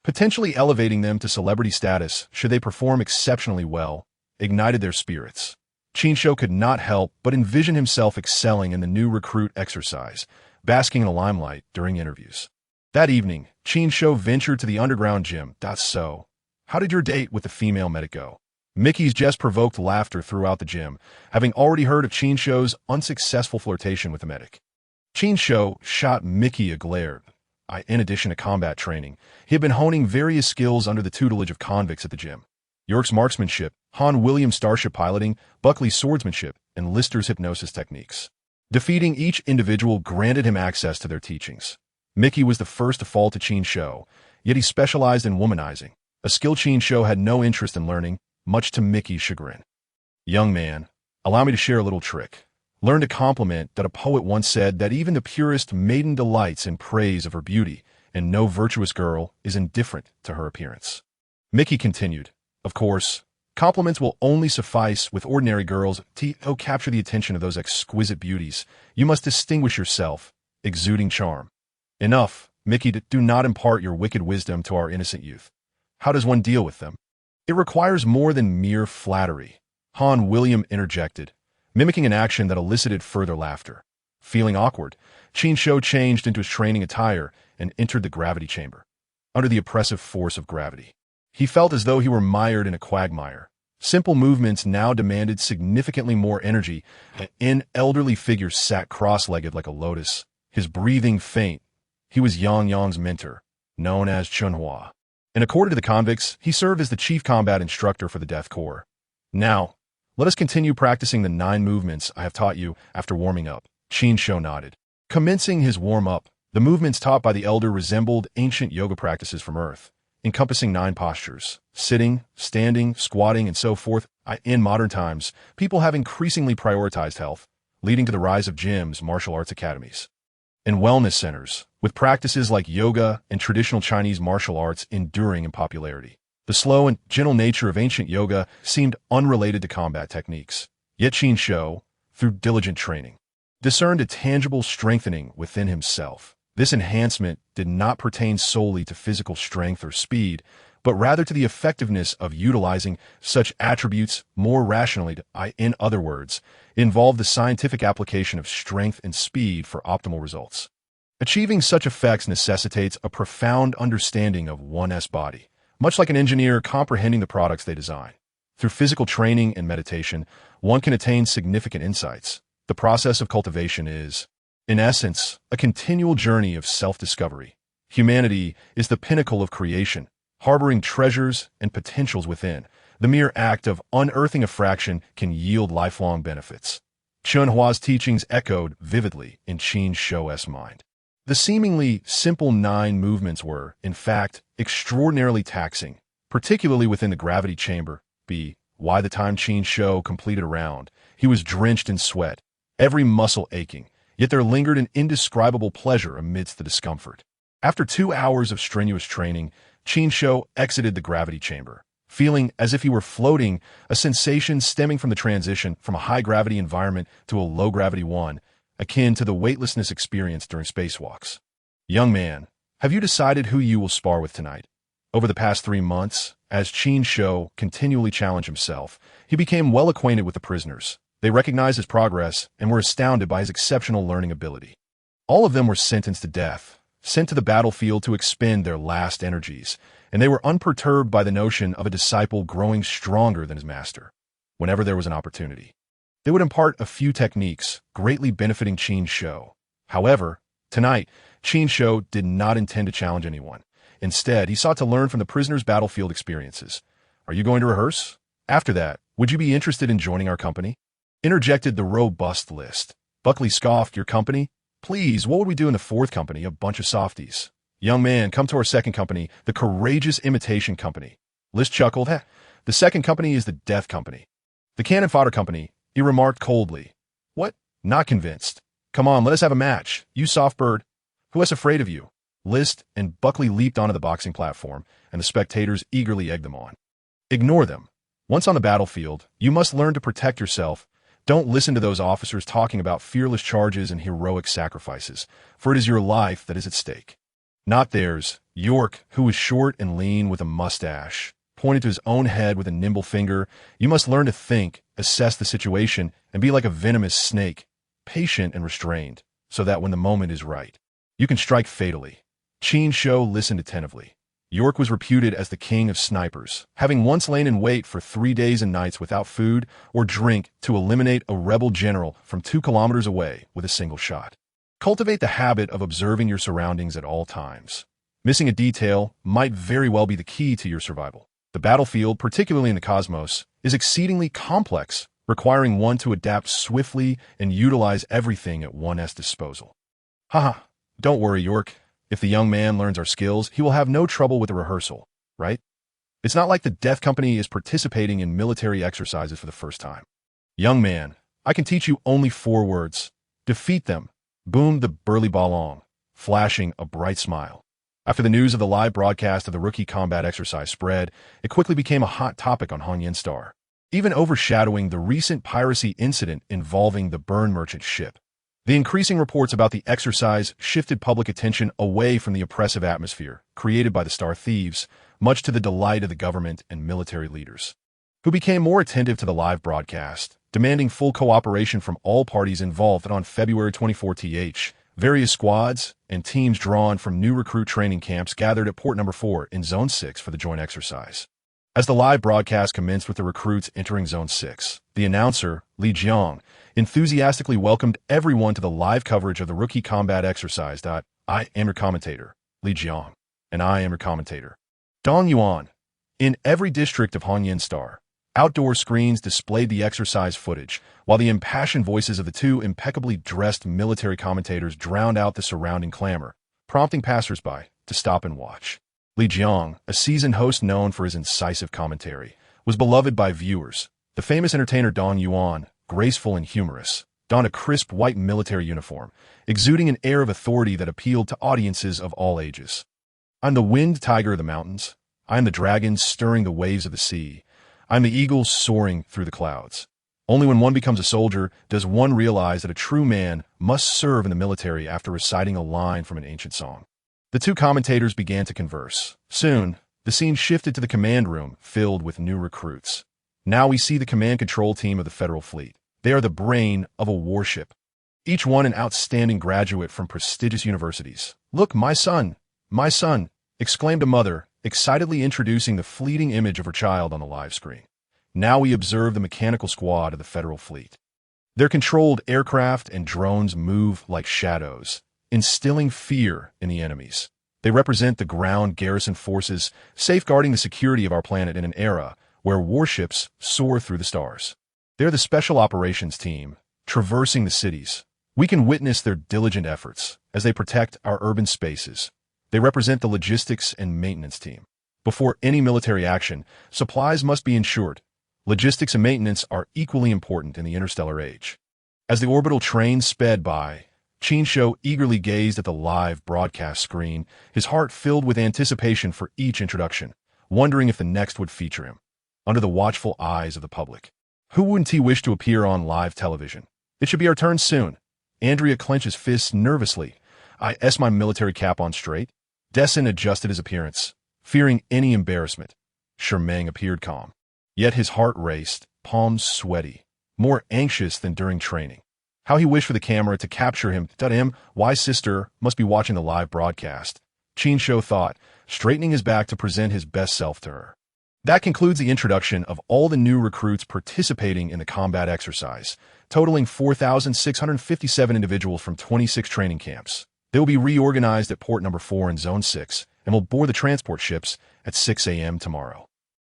potentially elevating them to celebrity status should they perform exceptionally well, ignited their spirits. Qin Shou could not help but envision himself excelling in the new recruit exercise, basking in the limelight during interviews. That evening, Qin Shou ventured to the underground gym. So, how did your date with the female medic go? Mickey's jest provoked laughter throughout the gym, having already heard of Qin Shou's unsuccessful flirtation with the medic. Qin Shou shot Mickey a glare. In addition to combat training, he had been honing various skills under the tutelage of convicts at the gym. York's marksmanship, Han Williams' starship piloting, Buckley's swordsmanship, and Lister's hypnosis techniques. Defeating each individual granted him access to their teachings. Mickey was the first to fall to Qin Shou, yet he specialized in womanizing, a skill Qin Shou had no interest in learning, much to Mickey's chagrin. Young man, allow me to share a little trick. Learned a compliment that a poet once said that even the purest maiden delights in praise of her beauty, and no virtuous girl is indifferent to her appearance. Mickey continued, of course, compliments will only suffice with ordinary girls. To capture the attention of those exquisite beauties, you must distinguish yourself, exuding charm. Enough, Mickey, do not impart your wicked wisdom to our innocent youth. How does one deal with them? It requires more than mere flattery, Han William interjected, mimicking an action that elicited further laughter. Feeling awkward, Qin Shou changed into his training attire and entered the gravity chamber. Under the oppressive force of gravity, he felt as though he were mired in a quagmire. Simple movements now demanded significantly more energy. An elderly figure sat cross-legged like a lotus, his breathing faint. He was Yang Yang's mentor, known as Chunhua. And according to the convicts, he served as the chief combat instructor for the Death Corps. Now, let us continue practicing the 9 movements I have taught you after warming up. Qin Shou nodded. Commencing his warm-up, the movements taught by the elder resembled ancient yoga practices from Earth, encompassing 9 postures, sitting, standing, squatting, and so forth. In modern times, people have increasingly prioritized health, leading to the rise of gyms, martial arts academies, and wellness centers, with practices like yoga and traditional Chinese martial arts enduring in popularity. The slow and gentle nature of ancient yoga seemed unrelated to combat techniques. Yet Qin Shou, through diligent training, discerned a tangible strengthening within himself. This enhancement did not pertain solely to physical strength or speed, but rather to the effectiveness of utilizing such attributes more rationally. In other words, it involved the scientific application of strength and speed for optimal results. Achieving such effects necessitates a profound understanding of one's body, much like an engineer comprehending the products they design. Through physical training and meditation, one can attain significant insights. The process of cultivation is, in essence, a continual journey of self-discovery. Humanity is the pinnacle of creation, harboring treasures and potentials within, The mere act of unearthing a fraction can yield lifelong benefits. Chun Hua's teachings echoed vividly in Qin Shou's mind. The seemingly simple 9 movements were, in fact, extraordinarily taxing, particularly within the gravity chamber. By the time Qin Shou completed a round, he was drenched in sweat, every muscle aching, yet there lingered an indescribable pleasure amidst the discomfort. After 2 hours of strenuous training, Qin Shou exited the gravity chamber, feeling as if he were floating, a sensation stemming from the transition from a high-gravity environment to a low-gravity one, akin to the weightlessness experienced during spacewalks. Young man, have you decided who you will spar with tonight? Over the past 3 months, as Qin Shou continually challenged himself, he became well acquainted with the prisoners. They recognized his progress and were astounded by his exceptional learning ability. All of them were sentenced to death, sent to the battlefield to expend their last energies, and they were unperturbed by the notion of a disciple growing stronger than his master. Whenever there was an opportunity, they would impart a few techniques, greatly benefiting Qin Shou. However, tonight, Qin Shou did not intend to challenge anyone. Instead, he sought to learn from the prisoners' battlefield experiences. Are you going to rehearse? After that, would you be interested in joining our company? Interjected the robust List. Buckley scoffed, your company? Please, what would we do in the 4th company, a bunch of softies? Young man, come to our 2nd company, the Courageous Imitation Company. List chuckled, the 2nd company is the Death Company. The Cannon Fodder Company, he remarked coldly. What? Not convinced. Come on, let us have a match. You soft bird. Who is afraid of you? List and Buckley leaped onto the boxing platform, and the spectators eagerly egged them on. Ignore them. Once on the battlefield, you must learn to protect yourself. Don't listen to those officers talking about fearless charges and heroic sacrifices, for it is your life that is at stake. Not theirs. York, who was short and lean with a mustache, pointed to his own head with a nimble finger. You must learn to think, assess the situation, and be like a venomous snake, patient and restrained, so that when the moment is right, you can strike fatally. Qin Shou listened attentively. York was reputed as the king of snipers, having once lain in wait for 3 days and nights without food or drink to eliminate a rebel general from 2 kilometers away with a single shot. Cultivate the habit of observing your surroundings at all times. Missing a detail might very well be the key to your survival. The battlefield, particularly in the cosmos, is exceedingly complex, requiring one to adapt swiftly and utilize everything at one's disposal. Haha, don't worry, York. If the young man learns our skills, he will have no trouble with the rehearsal, right? It's not like the Death Company is participating in military exercises for the first time. Young man, I can teach you only 4 words. Defeat them, boomed the burly Balong, flashing a bright smile. After the news of the live broadcast of the rookie combat exercise spread, it quickly became a hot topic on Hongyan Star, even overshadowing the recent piracy incident involving the Burn Merchant ship. The increasing reports about the exercise shifted public attention away from the oppressive atmosphere created by the Star Thieves, much to the delight of the government and military leaders, who became more attentive to the live broadcast, demanding full cooperation from all parties involved. And on February 24th, various squads and teams drawn from new recruit training camps gathered at Port Number 4 in Zone 6 for the joint exercise. As the live broadcast commenced with the recruits entering Zone 6, the announcer, Li Jiang, enthusiastically welcomed everyone to the live coverage of the rookie combat exercise. I am your commentator, Li Jiang, and I am your commentator, Dong Yuan. In every district of Hongyan Star, outdoor screens displayed the exercise footage, while the impassioned voices of the 2 impeccably dressed military commentators drowned out the surrounding clamor, prompting passersby to stop and watch. Li Jiang, a seasoned host known for his incisive commentary, was beloved by viewers. The famous entertainer Dong Yuan, graceful and humorous, donned a crisp white military uniform, exuding an air of authority that appealed to audiences of all ages. I'm the winged tiger of the mountains. I'm the dragon stirring the waves of the sea. I'm the eagle soaring through the clouds. Only when one becomes a soldier does one realize that a true man must serve in the military after reciting a line from an ancient song. The 2 commentators began to converse. Soon, the scene shifted to the command room filled with new recruits. Now we see the command control team of the Federal Fleet. They are the brain of a warship, each one an outstanding graduate from prestigious universities. Look, my son, exclaimed a mother, excitedly introducing the fleeting image of her child on the live screen. Now we observe the mechanical squad of the Federal Fleet. Their controlled aircraft and drones move like shadows, instilling fear in the enemies. They represent the ground garrison forces, safeguarding the security of our planet in an era where warships soar through the stars. They're the special operations team, traversing the cities. We can witness their diligent efforts as they protect our urban spaces. They represent the logistics and maintenance team. Before any military action, supplies must be ensured. Logistics and maintenance are equally important in the interstellar age. As the orbital train sped by, Qin Shou eagerly gazed at the live broadcast screen, his heart filled with anticipation for each introduction, wondering if the next would feature him. Under the watchful eyes of the public, who wouldn't he wish to appear on live television? It should be our turn soon. Andrea clenches fists nervously. I my military cap on straight. Dessen adjusted his appearance, fearing any embarrassment. Shermang appeared calm. Yet his heart raced, palms sweaty, more anxious than during training. How he wished for the camera to capture him. Why sister must be watching the live broadcast. Qin Shou thought, straightening his back to present his best self to her. That concludes the introduction of all the new recruits participating in the combat exercise, totaling 4,657 individuals from 26 training camps. They will be reorganized at port number 4 in Zone 6 and will board the transport ships at 6 a.m. tomorrow.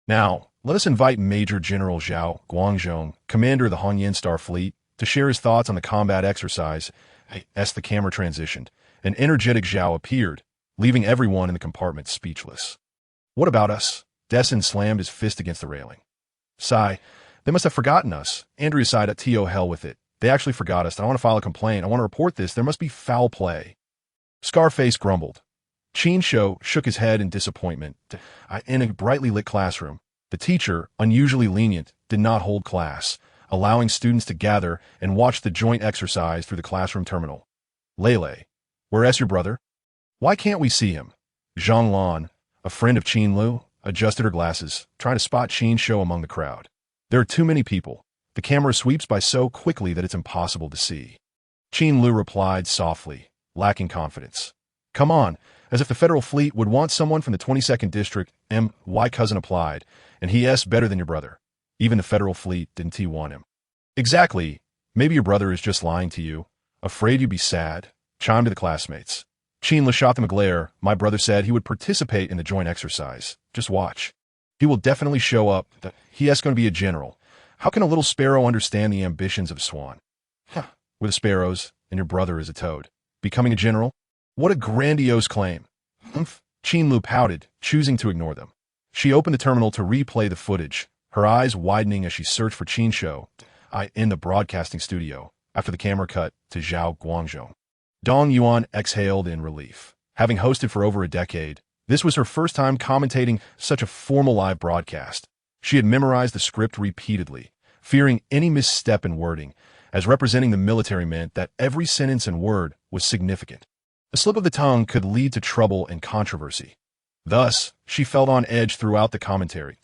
Now, let us invite Major General Zhao Guangzhong, commander of the Hongyan Star Fleet, to share his thoughts on the combat exercise. As the camera transitioned, an energetic Zhao appeared, leaving everyone in the compartment speechless. What about us? Dessen slammed his fist against the railing. Sigh, they must have forgotten us. Andrea sighed. To hell with it. They actually forgot us. I want to file a complaint. I want to report this. There must be foul play. Scarface grumbled. Qin Shou shook his head in disappointment. In a brightly lit classroom, the teacher, unusually lenient, did not hold class, allowing students to gather and watch the joint exercise through the classroom terminal. Lele, where's your brother? Why can't we see him? Zhang Lan, a friend of Qin Lu, adjusted her glasses, trying to spot Qin Shou among the crowd. There are too many people. The camera sweeps by so quickly that it's impossible to see. Qin Lu replied softly, lacking confidence. Come on, as if the Federal Fleet would want someone from the 22nd District. My cousin applied, and he's better than your brother. Even the Federal Fleet didn't want him. Exactly. Maybe your brother is just lying to you. Afraid you'd be sad. Chimed to the classmates. Qin Lu shot them a glare. My brother said he would participate in the joint exercise. Just watch. He will definitely show up. He's going to be a general. How can a little sparrow understand the ambitions of a swan? We're the sparrows, and your brother is a toad. Becoming a general? What a grandiose claim. Qin Lu pouted, choosing to ignore them. She opened the terminal to replay the footage, her eyes widening as she searched for Qin Shou in the broadcasting studio, after the camera cut to Zhao Guangzhong. Dong Yuan exhaled in relief. Having hosted for over a decade, this was her first time commentating such a formal live broadcast. She had memorized the script repeatedly, fearing any misstep in wording, as representing the military meant that every sentence and word was significant. A slip of the tongue could lead to trouble and controversy. Thus, she felt on edge throughout the commentary.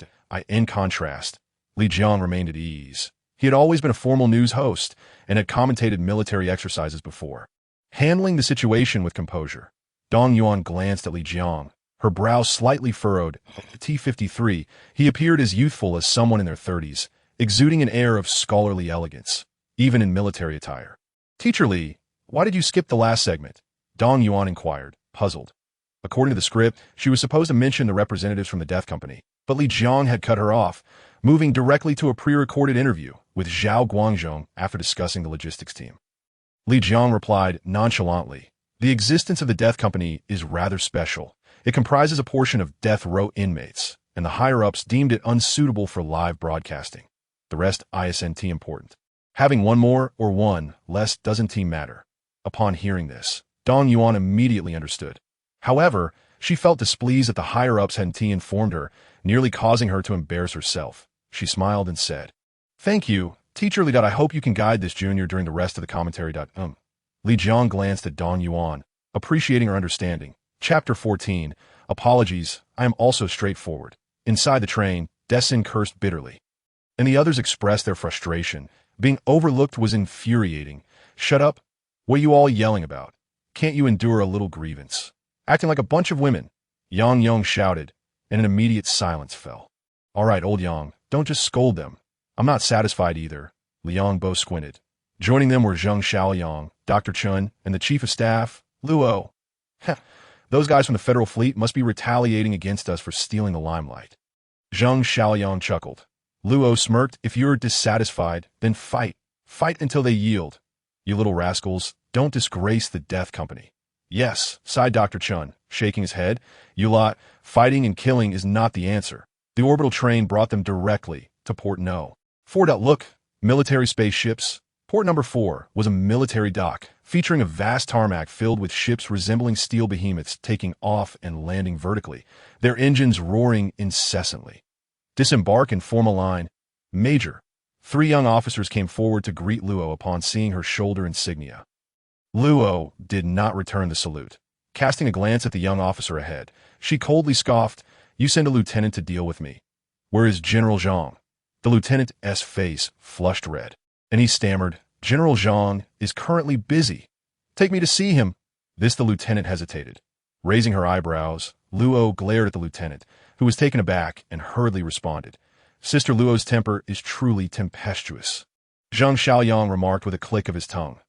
In contrast, Li Jiang remained at ease. He had always been a formal news host and had commentated military exercises before. Handling the situation with composure, Dong Yuan glanced at Li Jiang, her brow slightly furrowed. T-53, he appeared as youthful as someone in their 30s, exuding an air of scholarly elegance, even in military attire. Teacher Li, why did you skip the last segment? Dong Yuan inquired, puzzled. According to the script, she was supposed to mention the representatives from the Death Company, but Li Jiang had cut her off, moving directly to a pre-recorded interview with Zhao Guangzhong after discussing the logistics team. Li Jiang replied nonchalantly, the existence of the Death Company is rather special. It comprises a portion of death row inmates, and the higher-ups deemed it unsuitable for live broadcasting. The rest isn't important. Having one more or one less doesn't matter. Upon hearing this, Dong Yuan immediately understood. However, she felt displeased that the higher-ups hadn't informed her, nearly causing her to embarrass herself. She smiled and said, Thank you, Teacher Li. I hope you can guide this junior during the rest of the commentary. Li Jiang glanced at Dong Yuan, appreciating her understanding. Chapter 14, Apologies, I am also straightforward. Inside the train, Dessen cursed bitterly, and the others expressed their frustration. Being overlooked was infuriating. Shut up. What are you all yelling about? Can't you endure a little grievance? Acting like a bunch of women. Yang Yong shouted, and an immediate silence fell. All right, old Yang, don't just scold them. I'm not satisfied either. Liang Bo squinted. Joining them were Zheng Xiaoyang, Dr. Chun, and the Chief of Staff, Luo. Those guys from the Federal Fleet must be retaliating against us for stealing the limelight. Zhang Xiaoyang chuckled. Luo smirked. If you're dissatisfied, then fight. Fight until they yield. You little rascals, don't disgrace the death company. Yes, sighed Dr. Chun, shaking his head. You lot, fighting and killing is not the answer. The orbital train brought them directly to Port No. 4. Look, military spaceships. Port number 4 was a military dock, featuring a vast tarmac filled with ships resembling steel behemoths taking off and landing vertically, their engines roaring incessantly. Disembark and form a line. Major. 3 young officers came forward to greet Luo upon seeing her shoulder insignia. Luo did not return the salute. Casting a glance at the young officer ahead, she coldly scoffed, "You send a lieutenant to deal with me. Where is General Zhang?" The lieutenant's face flushed red, and he stammered, "General Zhang is currently busy. Take me to see him." The lieutenant hesitated. Raising her eyebrows, Luo glared at the lieutenant, who was taken aback and hurriedly responded, "Sister Luo's temper is truly tempestuous." Zhang Xiaoyang remarked with a click of his tongue,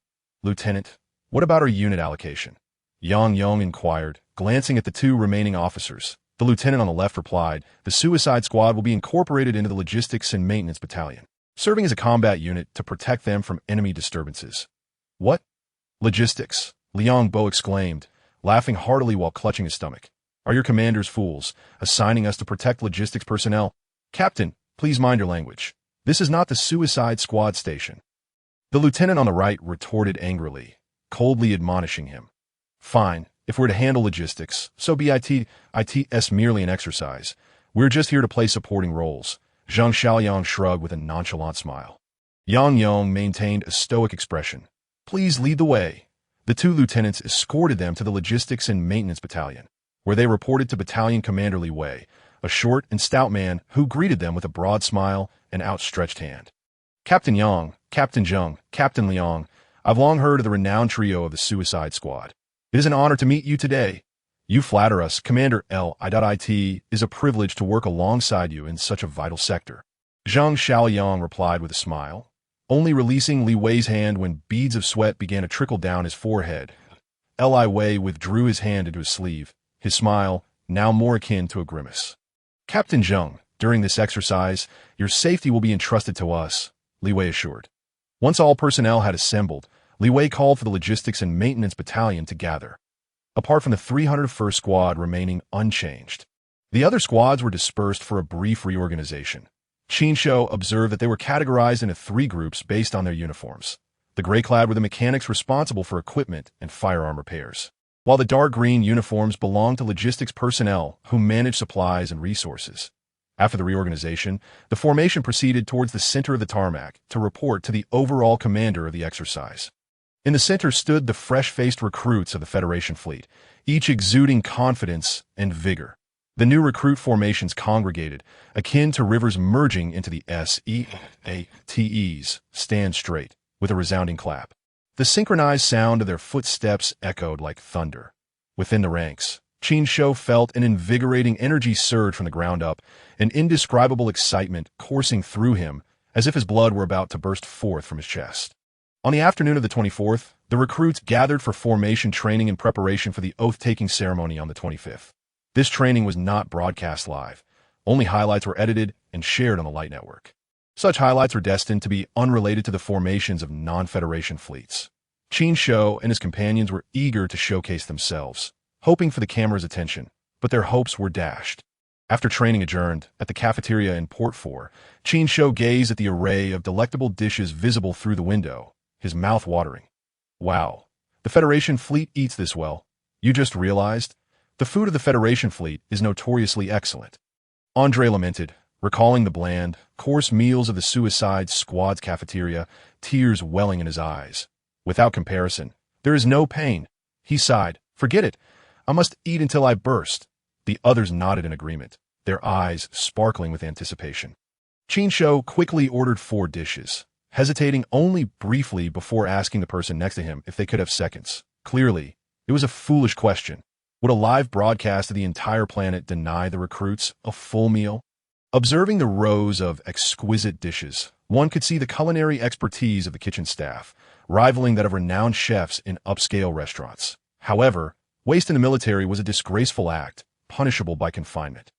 "Lieutenant, what about our unit allocation?" Yang Yong inquired, glancing at the 2 remaining officers. The lieutenant on the left replied, "The Suicide Squad will be incorporated into the Logistics and Maintenance Battalion, serving as a combat unit to protect them from enemy disturbances." "What? Logistics?" Liang Bo exclaimed, laughing heartily while clutching his stomach. "Are your commanders fools, assigning us to protect logistics personnel? Captain, please mind your language. This is not the Suicide Squad station." The lieutenant on the right retorted angrily, coldly admonishing him. "Fine, if we're to handle logistics, so be it. It's merely an exercise. We're just here to play supporting roles." Zhang Xiaoyang shrugged with a nonchalant smile. Yang Yong maintained a stoic expression. "Please lead the way." The 2 lieutenants escorted them to the Logistics and Maintenance Battalion, where they reported to Battalion Commander Li Wei, a short and stout man who greeted them with a broad smile and outstretched hand. "Captain Yang, Captain Zheng, Captain Liang, I've long heard of the renowned trio of the Suicide Squad. It is an honor to meet you today. You flatter us. Commander Li. is a privilege to work alongside you in such a vital sector." Zhang Xiaoyang replied with a smile, only releasing Li Wei's hand when beads of sweat began to trickle down his forehead. Li Wei withdrew his hand into his sleeve, his smile now more akin to a grimace. "Captain Zheng, during this exercise, your safety will be entrusted to us," Li Wei assured. Once all personnel had assembled, Li Wei called for the Logistics and Maintenance Battalion to gather, apart from the 301st Squad remaining unchanged. The other squads were dispersed for a brief reorganization. Qin Shou observed that they were categorized into 3 groups based on their uniforms. The gray-clad were the mechanics responsible for equipment and firearm repairs, while the dark green uniforms belonged to logistics personnel who managed supplies and resources. After the reorganization, the formation proceeded towards the center of the tarmac to report to the overall commander of the exercise. In the center stood the fresh-faced recruits of the Federation fleet, each exuding confidence and vigor. The new recruit formations congregated, akin to rivers merging into the SEATEs, stand straight, with a resounding clap. The synchronized sound of their footsteps echoed like thunder. Within the ranks, Qin Shou felt an invigorating energy surge from the ground up, an indescribable excitement coursing through him as if his blood were about to burst forth from his chest. On the afternoon of the 24th, the recruits gathered for formation training in preparation for the oath-taking ceremony on the 25th. This training was not broadcast live. Only highlights were edited and shared on the Light Network. Such highlights were destined to be unrelated to the formations of non-Federation fleets. Qin Shou and his companions were eager to showcase themselves, hoping for the camera's attention, but their hopes were dashed. After training adjourned, at the cafeteria in Port 4, Qin Shou gazed at the array of delectable dishes visible through the window, his mouth watering. "Wow, the Federation fleet eats this well. You just realized? The food of the Federation fleet is notoriously excellent." Andre lamented, recalling the bland, coarse meals of the Suicide Squad's cafeteria, tears welling in his eyes. "Without comparison, there is no pain." He sighed, "Forget it. I must eat until I burst." The others nodded in agreement, their eyes sparkling with anticipation. Qin Shou quickly ordered 4 dishes, hesitating only briefly before asking the person next to him if they could have seconds. Clearly, it was a foolish question. Would a live broadcast of the entire planet deny the recruits a full meal? Observing the rows of exquisite dishes, one could see the culinary expertise of the kitchen staff, rivaling that of renowned chefs in upscale restaurants. However, waste in the military was a disgraceful act, punishable by confinement.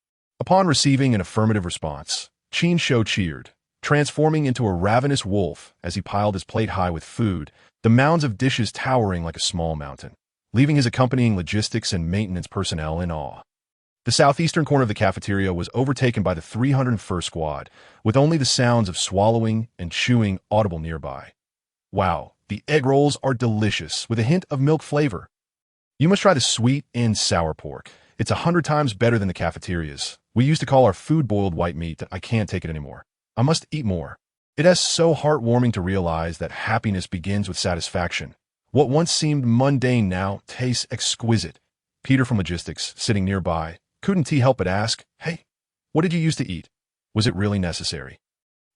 Upon receiving an affirmative response, Qin Shou cheered, transforming into a ravenous wolf as he piled his plate high with food, the mounds of dishes towering like a small mountain, leaving his accompanying logistics and maintenance personnel in awe. The southeastern corner of the cafeteria was overtaken by the 301st Squad, with only the sounds of swallowing and chewing audible nearby. Wow, the egg rolls are delicious, with a hint of milk flavor. You must try the sweet and sour pork. It's 100 times better than the cafeterias. We used to call our food boiled white meat that I can't take it anymore. I must eat more. It is so heartwarming to realize that happiness begins with satisfaction. What once seemed mundane now tastes exquisite. Peter from logistics, sitting nearby, couldn't he help but ask, "Hey, what did you used to eat? Was it really necessary?"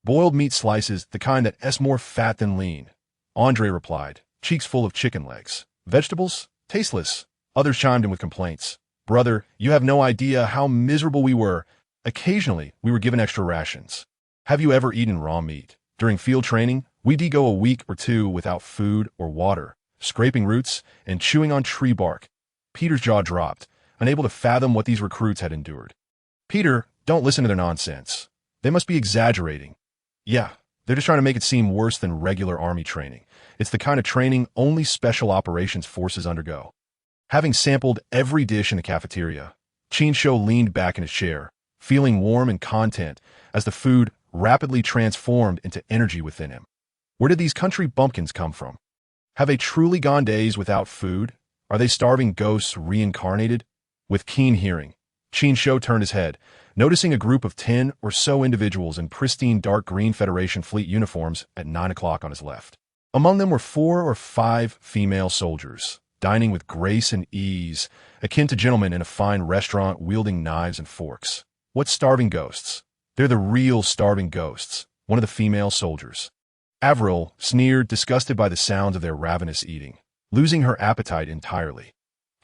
"Boiled meat slices, the kind that is more fat than lean," Andre replied, cheeks full of chicken legs. "Vegetables? Tasteless." Others chimed in with complaints. "Brother, you have no idea how miserable we were. Occasionally, we were given extra rations. Have you ever eaten raw meat? During field training, we'd go a week or two without food or water, scraping roots and chewing on tree bark." Peter's jaw dropped, unable to fathom what these recruits had endured. "Peter, don't listen to their nonsense. They must be exaggerating." "Yeah, they're just trying to make it seem worse than regular army training. It's the kind of training only special operations forces undergo." Having sampled every dish in the cafeteria, Qin Shou leaned back in his chair, feeling warm and content as the food rapidly transformed into energy within him. Where did these country bumpkins come from? Have they truly gone days without food? Are they starving ghosts reincarnated? With keen hearing, Qin Shou turned his head, noticing a group of 10 or so individuals in pristine dark green Federation fleet uniforms at 9 o'clock on his left. Among them were 4 or 5 female soldiers, dining with grace and ease, akin to gentlemen in a fine restaurant wielding knives and forks. What starving ghosts? They're the real starving ghosts, one of the female soldiers. Avril sneered, disgusted by the sounds of their ravenous eating, losing her appetite entirely.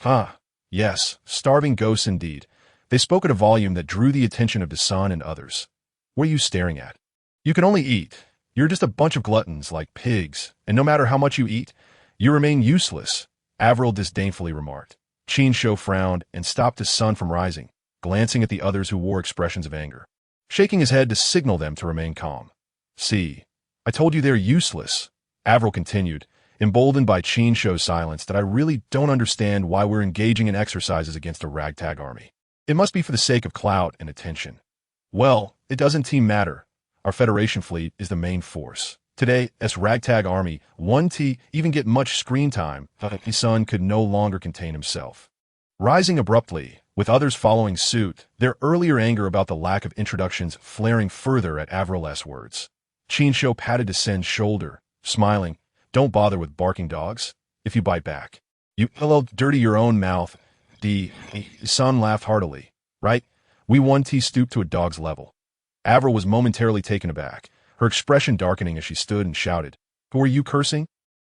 "Huh. Yes, starving ghosts indeed." They spoke at a volume that drew the attention of Dasan and others. "What are you staring at? You can only eat. You're just a bunch of gluttons like pigs, and no matter how much you eat, you remain useless," Avril disdainfully remarked. Qin Shou frowned and stopped his son from rising, glancing at the others who wore expressions of anger, shaking his head to signal them to remain calm. "See, I told you they're useless," Avril continued, emboldened by Qin Shou's silence, "that I really don't understand why we're engaging in exercises against a ragtag army. It must be for the sake of clout and attention. Well, it doesn't matter. Our Federation fleet is the main force. Today, as ragtag army, 1T even get much screen time." His son could no longer contain himself. Rising abruptly, with others following suit, their earlier anger about the lack of introductions flaring further at Avril's words. Qin Shou patted Dasan's shoulder, smiling. "Don't bother with barking dogs. If you bite back, you'll dirty your own mouth." The son laughed heartily. "Right? We 1T stoop to a dog's level." Avril was momentarily taken aback, her expression darkening as she stood and shouted, "Who are you cursing?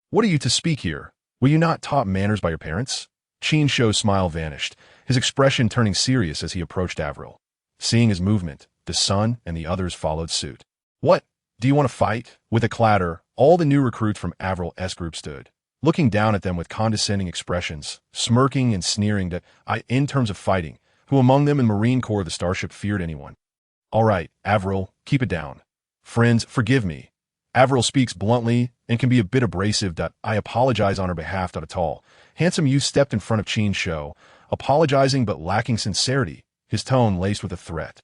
What are you to speak here? Were you not taught manners by your parents?" Qin Shou's smile vanished, his expression turning serious as he approached Avril. Seeing his movement, the son and the others followed suit. "What? Do you want to fight?" With a clatter, all the new recruits from Avril's group stood, looking down at them with condescending expressions, smirking and sneering that in terms of fighting, who among them in Marine Corps of the Starship feared anyone. "All right, Avril, keep it down. Friends, forgive me." Avril speaks bluntly and can be a bit abrasive. "I apologize on her behalf." A tall, handsome youth stepped in front of Qin Shou, apologizing but lacking sincerity, his tone laced with a threat.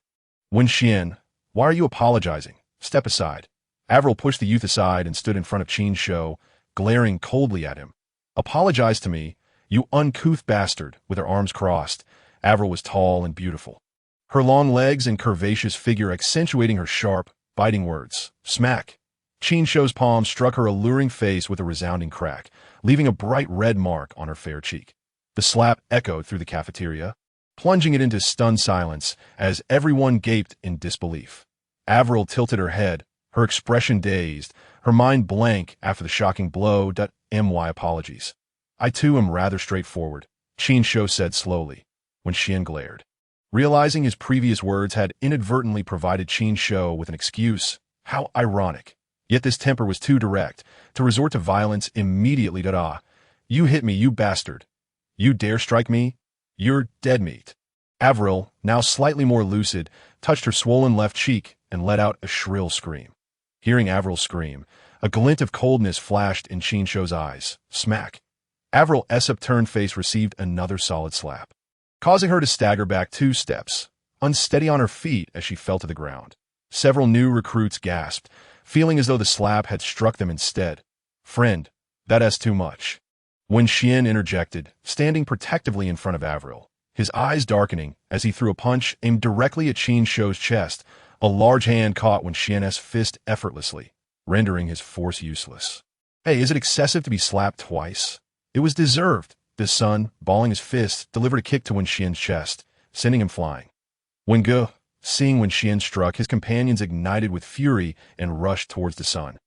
"Wen Xian, why are you apologizing? Step aside." Avril pushed the youth aside and stood in front of Qin Shou, glaring coldly at him. "Apologize to me, you uncouth bastard." With her arms crossed, Avril was tall and beautiful, her long legs and curvaceous figure accentuating her sharp, biting words. Smack! Qin Shou's palm struck her alluring face with a resounding crack, leaving a bright red mark on her fair cheek. The slap echoed through the cafeteria, plunging it into stunned silence as everyone gaped in disbelief. Avril tilted her head, her expression dazed, her mind blank after the shocking blow. "My apologies. I too am rather straightforward," Qin Shou said slowly, when Xian glared. Realizing his previous words had inadvertently provided Qin Shou with an excuse, how ironic. Yet this temper was too direct to resort to violence immediately. "You hit me, you bastard. You dare strike me? You're dead meat." Avril, now slightly more lucid, touched her swollen left cheek and let out a shrill scream. Hearing Avril scream, a glint of coldness flashed in Qin Shou's eyes. Smack! Avril's upturned face received another solid slap, causing her to stagger back 2 steps, unsteady on her feet as she fell to the ground. Several new recruits gasped, feeling as though the slap had struck them instead. "Friend, that's too much." When Qian interjected, standing protectively in front of Avril, his eyes darkening as he threw a punch aimed directly at Qin Shou's chest, a large hand caught Qian's fist effortlessly, rendering his force useless. "Hey, is it excessive to be slapped twice? It was deserved." The son, balling his fist, delivered a kick to Qian's chest, sending him flying. Wen, seeing Qian struck, his companions ignited with fury and rushed towards the son,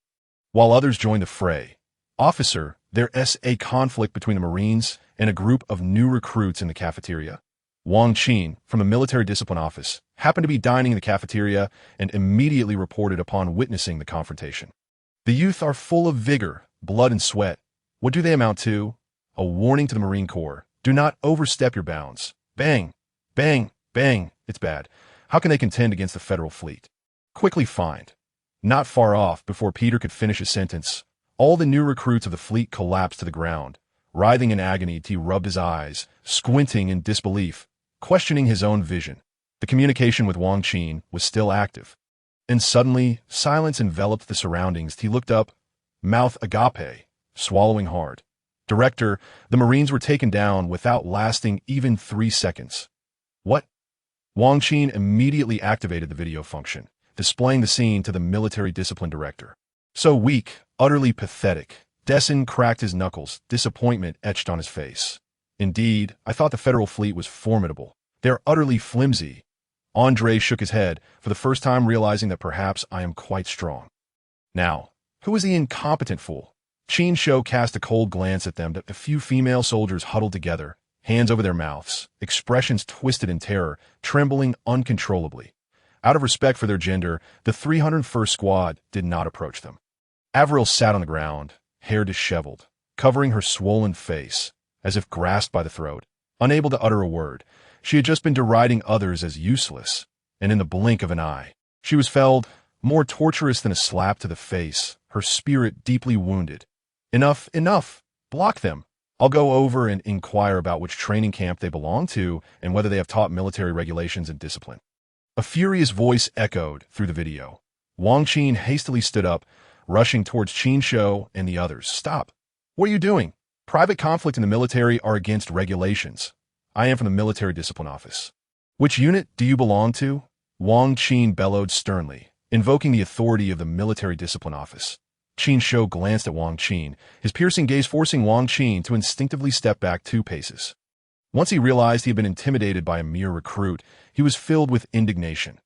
while others joined the fray. "Officer, there's a conflict between the Marines and a group of new recruits in the cafeteria." Wang Qin, from the military discipline office, happened to be dining in the cafeteria and immediately reported upon witnessing the confrontation. "The youth are full of vigor, blood, and sweat. What do they amount to? A warning to the Marine Corps. Do not overstep your bounds. Bang! Bang! Bang! It's bad. How can they contend against the Federal fleet? Quickly find." Not far off, before Peter could finish his sentence, all the new recruits of the fleet collapsed to the ground. Writhing in agony, he rubbed his eyes, squinting in disbelief, questioning his own vision. The communication with Wang Qin was still active. And suddenly, silence enveloped the surroundings. He looked up, mouth agape, swallowing hard. "Director, the Marines were taken down without lasting even 3 seconds." "What?" Wang Qin immediately activated the video function, displaying the scene to the military discipline director. "So weak, utterly pathetic." Dessen cracked his knuckles, disappointment etched on his face. "Indeed, I thought the Federal fleet was formidable. They're utterly flimsy." Andre shook his head, for the first time realizing that perhaps I am quite strong. "Now, who is the incompetent fool?" Qin Shou cast a cold glance at them. A few female soldiers huddled together, hands over their mouths, expressions twisted in terror, trembling uncontrollably. Out of respect for their gender, the 301st Squad did not approach them. Avril sat on the ground, hair disheveled, covering her swollen face, as if grasped by the throat. Unable to utter a word, she had just been deriding others as useless, and in the blink of an eye, she was felled, more torturous than a slap to the face, her spirit deeply wounded. "Enough, enough! Block them! I'll go over and inquire about which training camp they belong to and whether they have taught military regulations and discipline." A furious voice echoed through the video. Wang Qin hastily stood up, rushing towards Qin Shou and the others. "Stop! What are you doing? Private conflict in the military are against regulations. I am from the military discipline office." "Which unit do you belong to?" Wang Qin bellowed sternly, invoking the authority of the military discipline office. Qin Shou glanced at Wang Qin, his piercing gaze forcing Wang Qin to instinctively step back 2 paces. Once he realized he had been intimidated by a mere recruit, he was filled with indignation.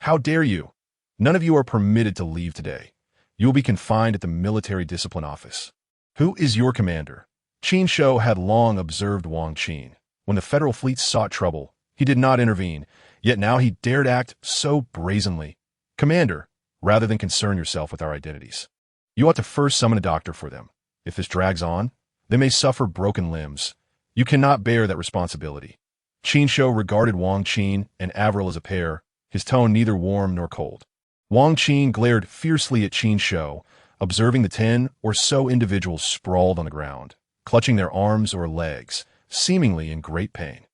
"How dare you? None of you are permitted to leave today. You will be confined at the military discipline office." "Who is your commander?" Qin Shou had long observed Wang Qin. When the Federal fleet sought trouble, he did not intervene, yet now he dared act so brazenly. "Commander, rather than concern yourself with our identities, you ought to first summon a doctor for them. If this drags on, they may suffer broken limbs. You cannot bear that responsibility." Qin Shou regarded Wang Qin and Avril as a pair, his tone neither warm nor cold. Wang Qin glared fiercely at Qin Shou, observing the 10 or so individuals sprawled on the ground, clutching their arms or legs, seemingly in great pain.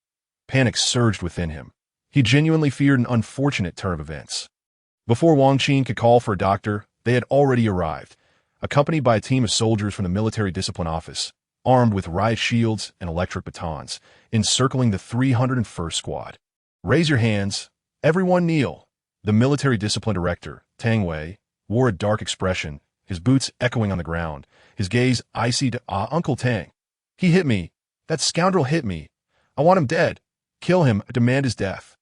Panic surged within him. He genuinely feared an unfortunate turn of events. Before Wang Qin could call for a doctor, they had already arrived, accompanied by a team of soldiers from the military discipline office, armed with riot shields and electric batons, encircling the 301st Squad. "Raise your hands. Everyone kneel." The military discipline director, Tang Wei, wore a dark expression, his boots echoing on the ground, his gaze icy to Uncle Tang. "He hit me. That scoundrel hit me. I want him dead. Kill him. I demand his death."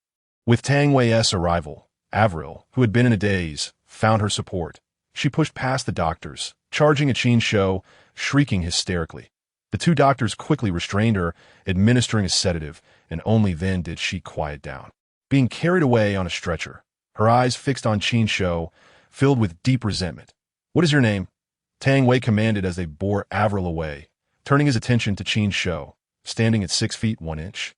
With Tang Wei's arrival, Avril, who had been in a daze, found her support. She pushed past the doctors, charging at Qin Shou, shrieking hysterically. The 2 doctors quickly restrained her, administering a sedative, and only then did she quiet down. Being carried away on a stretcher, her eyes fixed on Qin Shou, filled with deep resentment. "What is your name?" Tang Wei commanded as they bore Avril away, turning his attention to Qin Shou, standing at 6 feet 1 inch.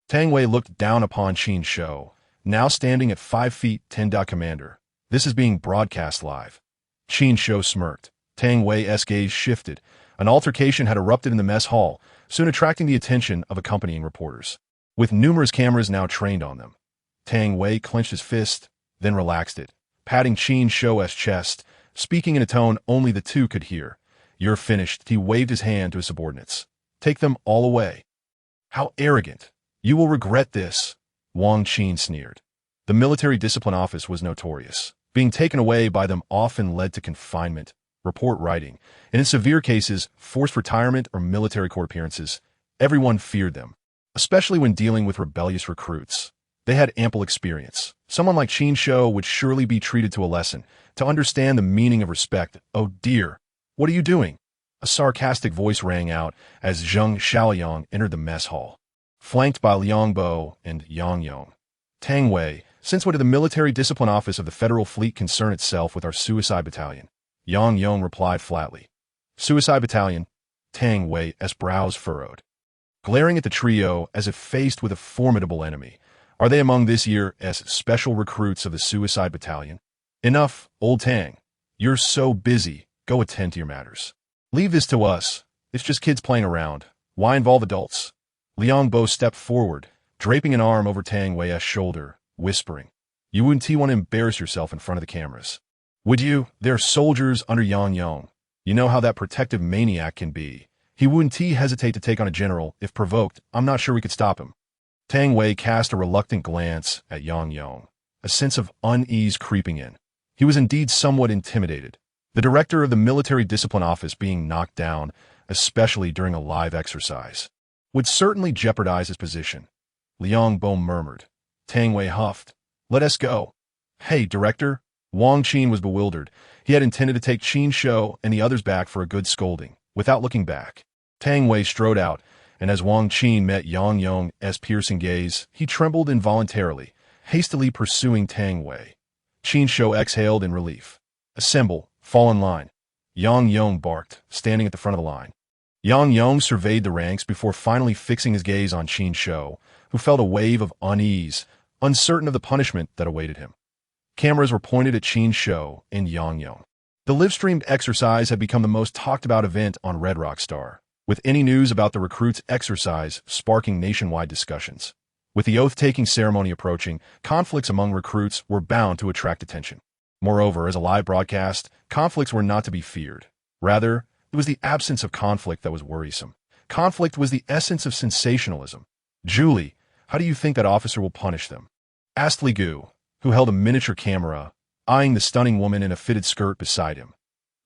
Tang Wei looked down upon Qin Shou, now standing at 5 feet 10. Commander, this is being broadcast live. Qin Shou smirked. Tang Wei's gaze shifted. An altercation had erupted in the mess hall, soon attracting the attention of accompanying reporters. With numerous cameras now trained on them, Tang Wei clenched his fist, then relaxed it, patting Qin Shou's chest, speaking in a tone only the two could hear. You're finished. He waved his hand to his subordinates. Take them all away. How arrogant. You will regret this, Wang Qin sneered. The military discipline office was notorious. Being taken away by them often led to confinement, report writing, and in severe cases, forced retirement or military court appearances. Everyone feared them, especially when dealing with rebellious recruits. They had ample experience. Someone like Qin Shou would surely be treated to a lesson, to understand the meaning of respect. Oh dear, what are you doing? A sarcastic voice rang out as Zheng Xiaoyang entered the mess hall, flanked by Liang Bo and Yang Yong. Tang Wei, since when did the military discipline office of the Federal Fleet concern itself with our suicide battalion? Yang Yong replied flatly. Suicide battalion? Tang Wei's brows furrowed, glaring at the trio as if faced with a formidable enemy. Are they among this year's special recruits of the suicide battalion? Enough, old Tang. You're so busy. Go attend to your matters. Leave this to us. It's just kids playing around. Why involve adults? Liang Bo stepped forward, draping an arm over Tang Wei's shoulder, whispering, You wouldn't want to embarrass yourself in front of the cameras. Would you? They're soldiers under Yang Yong. You know how that protective maniac can be. He wouldn't hesitate to take on a general if provoked. I'm not sure we could stop him. Tang Wei cast a reluctant glance at Yang Yong, a sense of unease creeping in. He was indeed somewhat intimidated. The director of the military discipline office being knocked down, especially during a live exercise, would certainly jeopardize his position. Liang Bo murmured. Tang Wei huffed. Let us go. Hey, director. Wang Qin was bewildered. He had intended to take Qin Shou and the others back for a good scolding, without looking back. Tang Wei strode out, and as Wang Qin met Yang Yong's piercing gaze, he trembled involuntarily, hastily pursuing Tang Wei. Qin Shou exhaled in relief. Assemble. Fall in line. Yang Yong barked, standing at the front of the line. Yang Yong surveyed the ranks before finally fixing his gaze on Qin Shou, who felt a wave of unease, uncertain of the punishment that awaited him. Cameras were pointed at Qin Shou and Yang Yong. The live-streamed exercise had become the most talked-about event on Redrock Star, with any news about the recruits' exercise sparking nationwide discussions. With the oath-taking ceremony approaching, conflicts among recruits were bound to attract attention. Moreover, as a live broadcast, conflicts were not to be feared. Rather, it was the absence of conflict that was worrisome. Conflict was the essence of sensationalism. Julie, how do you think that officer will punish them? Asked Li Gu, who held a miniature camera, eyeing the stunning woman in a fitted skirt beside him.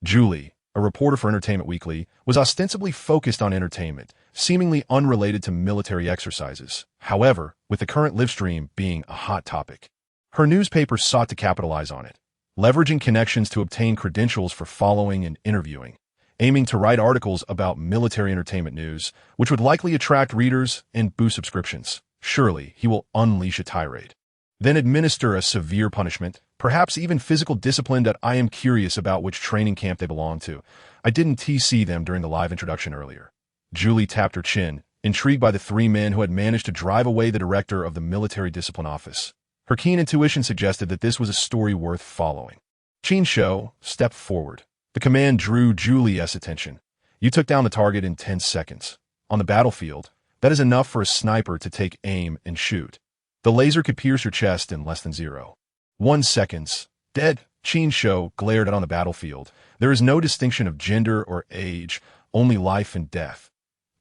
Julie, a reporter for Entertainment Weekly, was ostensibly focused on entertainment, seemingly unrelated to military exercises. However, with the current livestream being a hot topic, her newspaper sought to capitalize on it, leveraging connections to obtain credentials for following and interviewing, aiming to write articles about military entertainment news, which would likely attract readers and boost subscriptions. Surely, he will unleash a tirade, then administer a severe punishment, perhaps even physical discipline. That I am curious about which training camp they belong to. I didn't see them during the live introduction earlier. Julie tapped her chin, intrigued by the three men who had managed to drive away the director of the military discipline office. Her keen intuition suggested that this was a story worth following. Qin Shou stepped forward. The command drew Julie's attention. You took down the target in 10 seconds. On the battlefield, that is enough for a sniper to take aim and shoot. The laser could pierce your chest in less than 0.1 seconds. Dead. Qin Shou glared out on the battlefield. There is no distinction of gender or age, only life and death.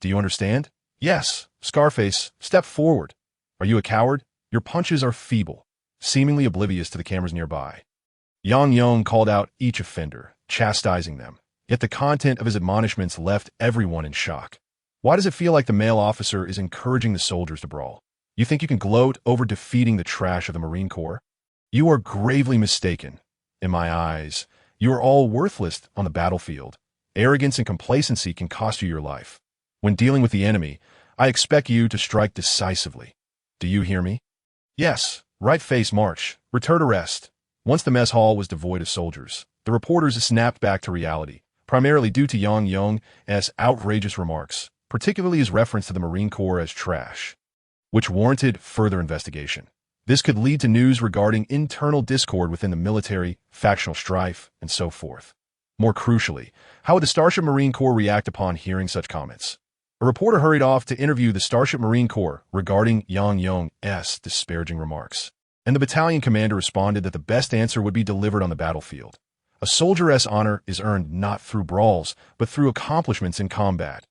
Do you understand? Yes. Scarface, step forward. Are you a coward? Your punches are feeble, seemingly oblivious to the cameras nearby. Yang Yong called out each offender, chastising them. Yet the content of his admonishments left everyone in shock. Why does it feel like the male officer is encouraging the soldiers to brawl? You think you can gloat over defeating the trash of the Marine Corps? You are gravely mistaken. In my eyes, you are all worthless on the battlefield. Arrogance and complacency can cost you your life. When dealing with the enemy, I expect you to strike decisively. Do you hear me? Yes. Right face march. Return to rest. Once the mess hall was devoid of soldiers, the reporters snapped back to reality, primarily due to Yang Yong's outrageous remarks, particularly his reference to the Marine Corps as trash. which warranted further investigation. This could lead to news regarding internal discord within the military, factional strife, and so forth. More crucially, how would the Starship Marine Corps react upon hearing such comments? A reporter hurried off to interview the Starship Marine Corps regarding Yang Yong's disparaging remarks, and the battalion commander responded that the best answer would be delivered on the battlefield. A soldier's honor is earned not through brawls, but through accomplishments in combat.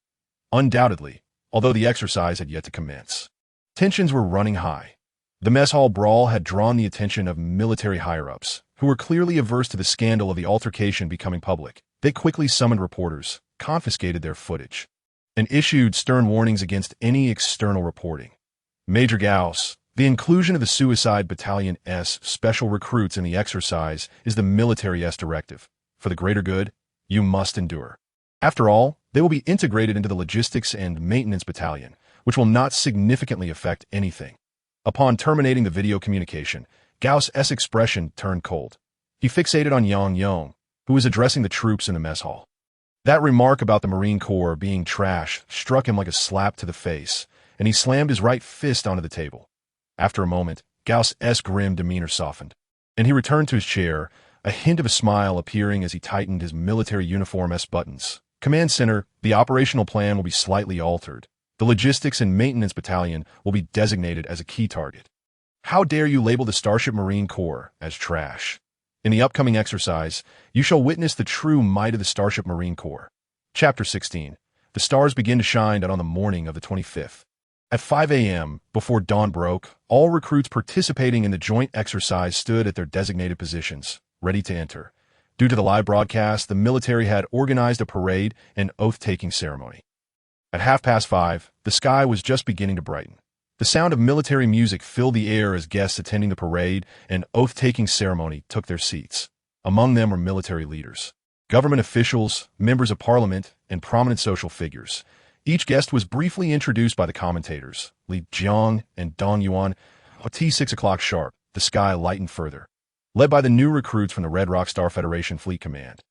Undoubtedly, although the exercise had yet to commence, tensions were running high. The mess hall brawl had drawn the attention of military higher-ups, who were clearly averse to the scandal of the altercation becoming public. They quickly summoned reporters, confiscated their footage, and issued stern warnings against any external reporting. Major Gauss, the inclusion of the Suicide Battalion's special recruits in the exercise is the military's directive. For the greater good, you must endure. After all, they will be integrated into the Logistics and Maintenance Battalion, which will not significantly affect anything. Upon terminating the video communication, Gauss's expression turned cold. He fixated on Yang Yong, who was addressing the troops in the mess hall. That remark about the Marine Corps being trash struck him like a slap to the face, and he slammed his right fist onto the table. After a moment, Gauss's grim demeanor softened, and he returned to his chair, a hint of a smile appearing as he tightened his military uniform's buttons. Command Center, the operational plan will be slightly altered. The Logistics and Maintenance Battalion will be designated as a key target. How dare you label the Starship Marine Corps as trash? In the upcoming exercise, you shall witness the true might of the Starship Marine Corps. Chapter 16. The stars begin to shine on the morning of the 25th. At 5 a.m., before dawn broke, all recruits participating in the joint exercise stood at their designated positions, ready to enter. Due to the live broadcast, the military had organized a parade and oath-taking ceremony. At 5:30, the sky was just beginning to brighten. The sound of military music filled the air as guests attending the parade and oath-taking ceremony took their seats. Among them were military leaders, government officials, members of parliament, and prominent social figures. Each guest was briefly introduced by the commentators, Li Jiang and Dong Yuan. At 6 o'clock sharp, the sky lightened further, led by the new recruits from the Redrock Star Federation Fleet Command.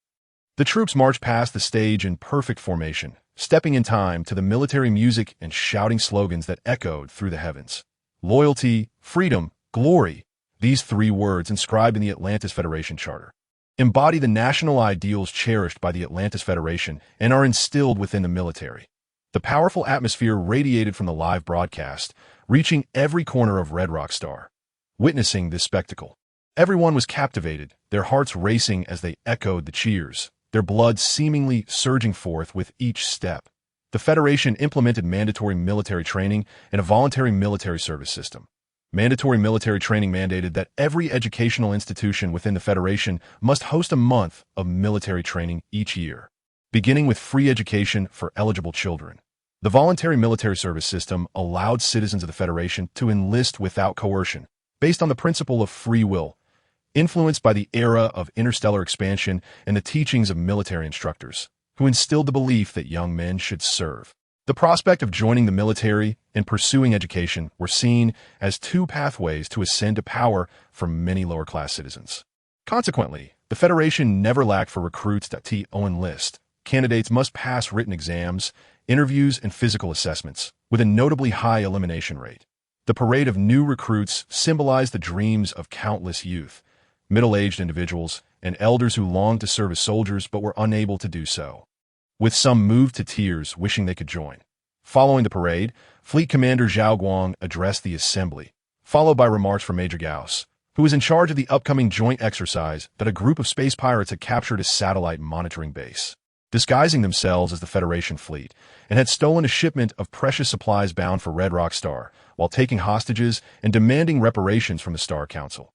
The troops marched past the stage in perfect formation, stepping in time to the military music and shouting slogans that echoed through the heavens. Loyalty, freedom, glory, these three words inscribed in the Atlantis Federation Charter, embody the national ideals cherished by the Atlantis Federation and are instilled within the military. The powerful atmosphere radiated from the live broadcast, reaching every corner of Redrock Star. Witnessing this spectacle, everyone was captivated, their hearts racing as they echoed the cheers, their blood seemingly surging forth with each step. The Federation implemented mandatory military training and a voluntary military service system. Mandatory military training mandated that every educational institution within the Federation must host a month of military training each year, beginning with free education for eligible children. The voluntary military service system allowed citizens of the Federation to enlist without coercion, based on the principle of free will, influenced by the era of interstellar expansion and the teachings of military instructors, who instilled the belief that young men should serve. The prospect of joining the military and pursuing education were seen as two pathways to ascend to power for many lower-class citizens. Consequently, the Federation never lacked for recruits to enlist. Candidates must pass written exams, interviews, and physical assessments, with a notably high elimination rate. The parade of new recruits symbolized the dreams of countless youth, middle-aged individuals, and elders who longed to serve as soldiers but were unable to do so, with some moved to tears wishing they could join. Following the parade, Fleet Commander Zhao Guang addressed the assembly, followed by remarks from Major Gauss, who was in charge of the upcoming joint exercise that a group of space pirates had captured a satellite monitoring base, disguising themselves as the Federation fleet, and had stolen a shipment of precious supplies bound for Redrock Star, while taking hostages and demanding reparations from the Star Council.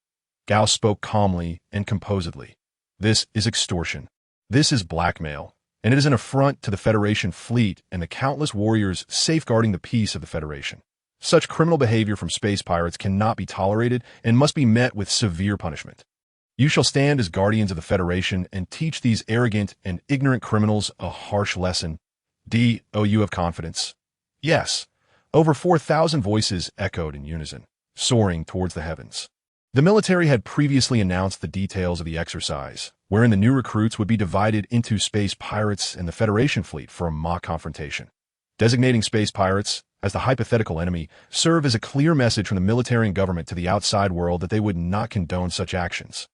Gauss spoke calmly and composedly. This is extortion. This is blackmail, and it is an affront to the Federation fleet and the countless warriors safeguarding the peace of the Federation. Such criminal behavior from space pirates cannot be tolerated and must be met with severe punishment. You shall stand as guardians of the Federation and teach these arrogant and ignorant criminals a harsh lesson. Do you have confidence? Yes. Over 4,000 voices echoed in unison, soaring towards the heavens. The military had previously announced the details of the exercise, wherein the new recruits would be divided into space pirates and the Federation fleet for a mock confrontation. Designating space pirates, as the hypothetical enemy, serve as a clear message from the military and government to the outside world that they would not condone such actions.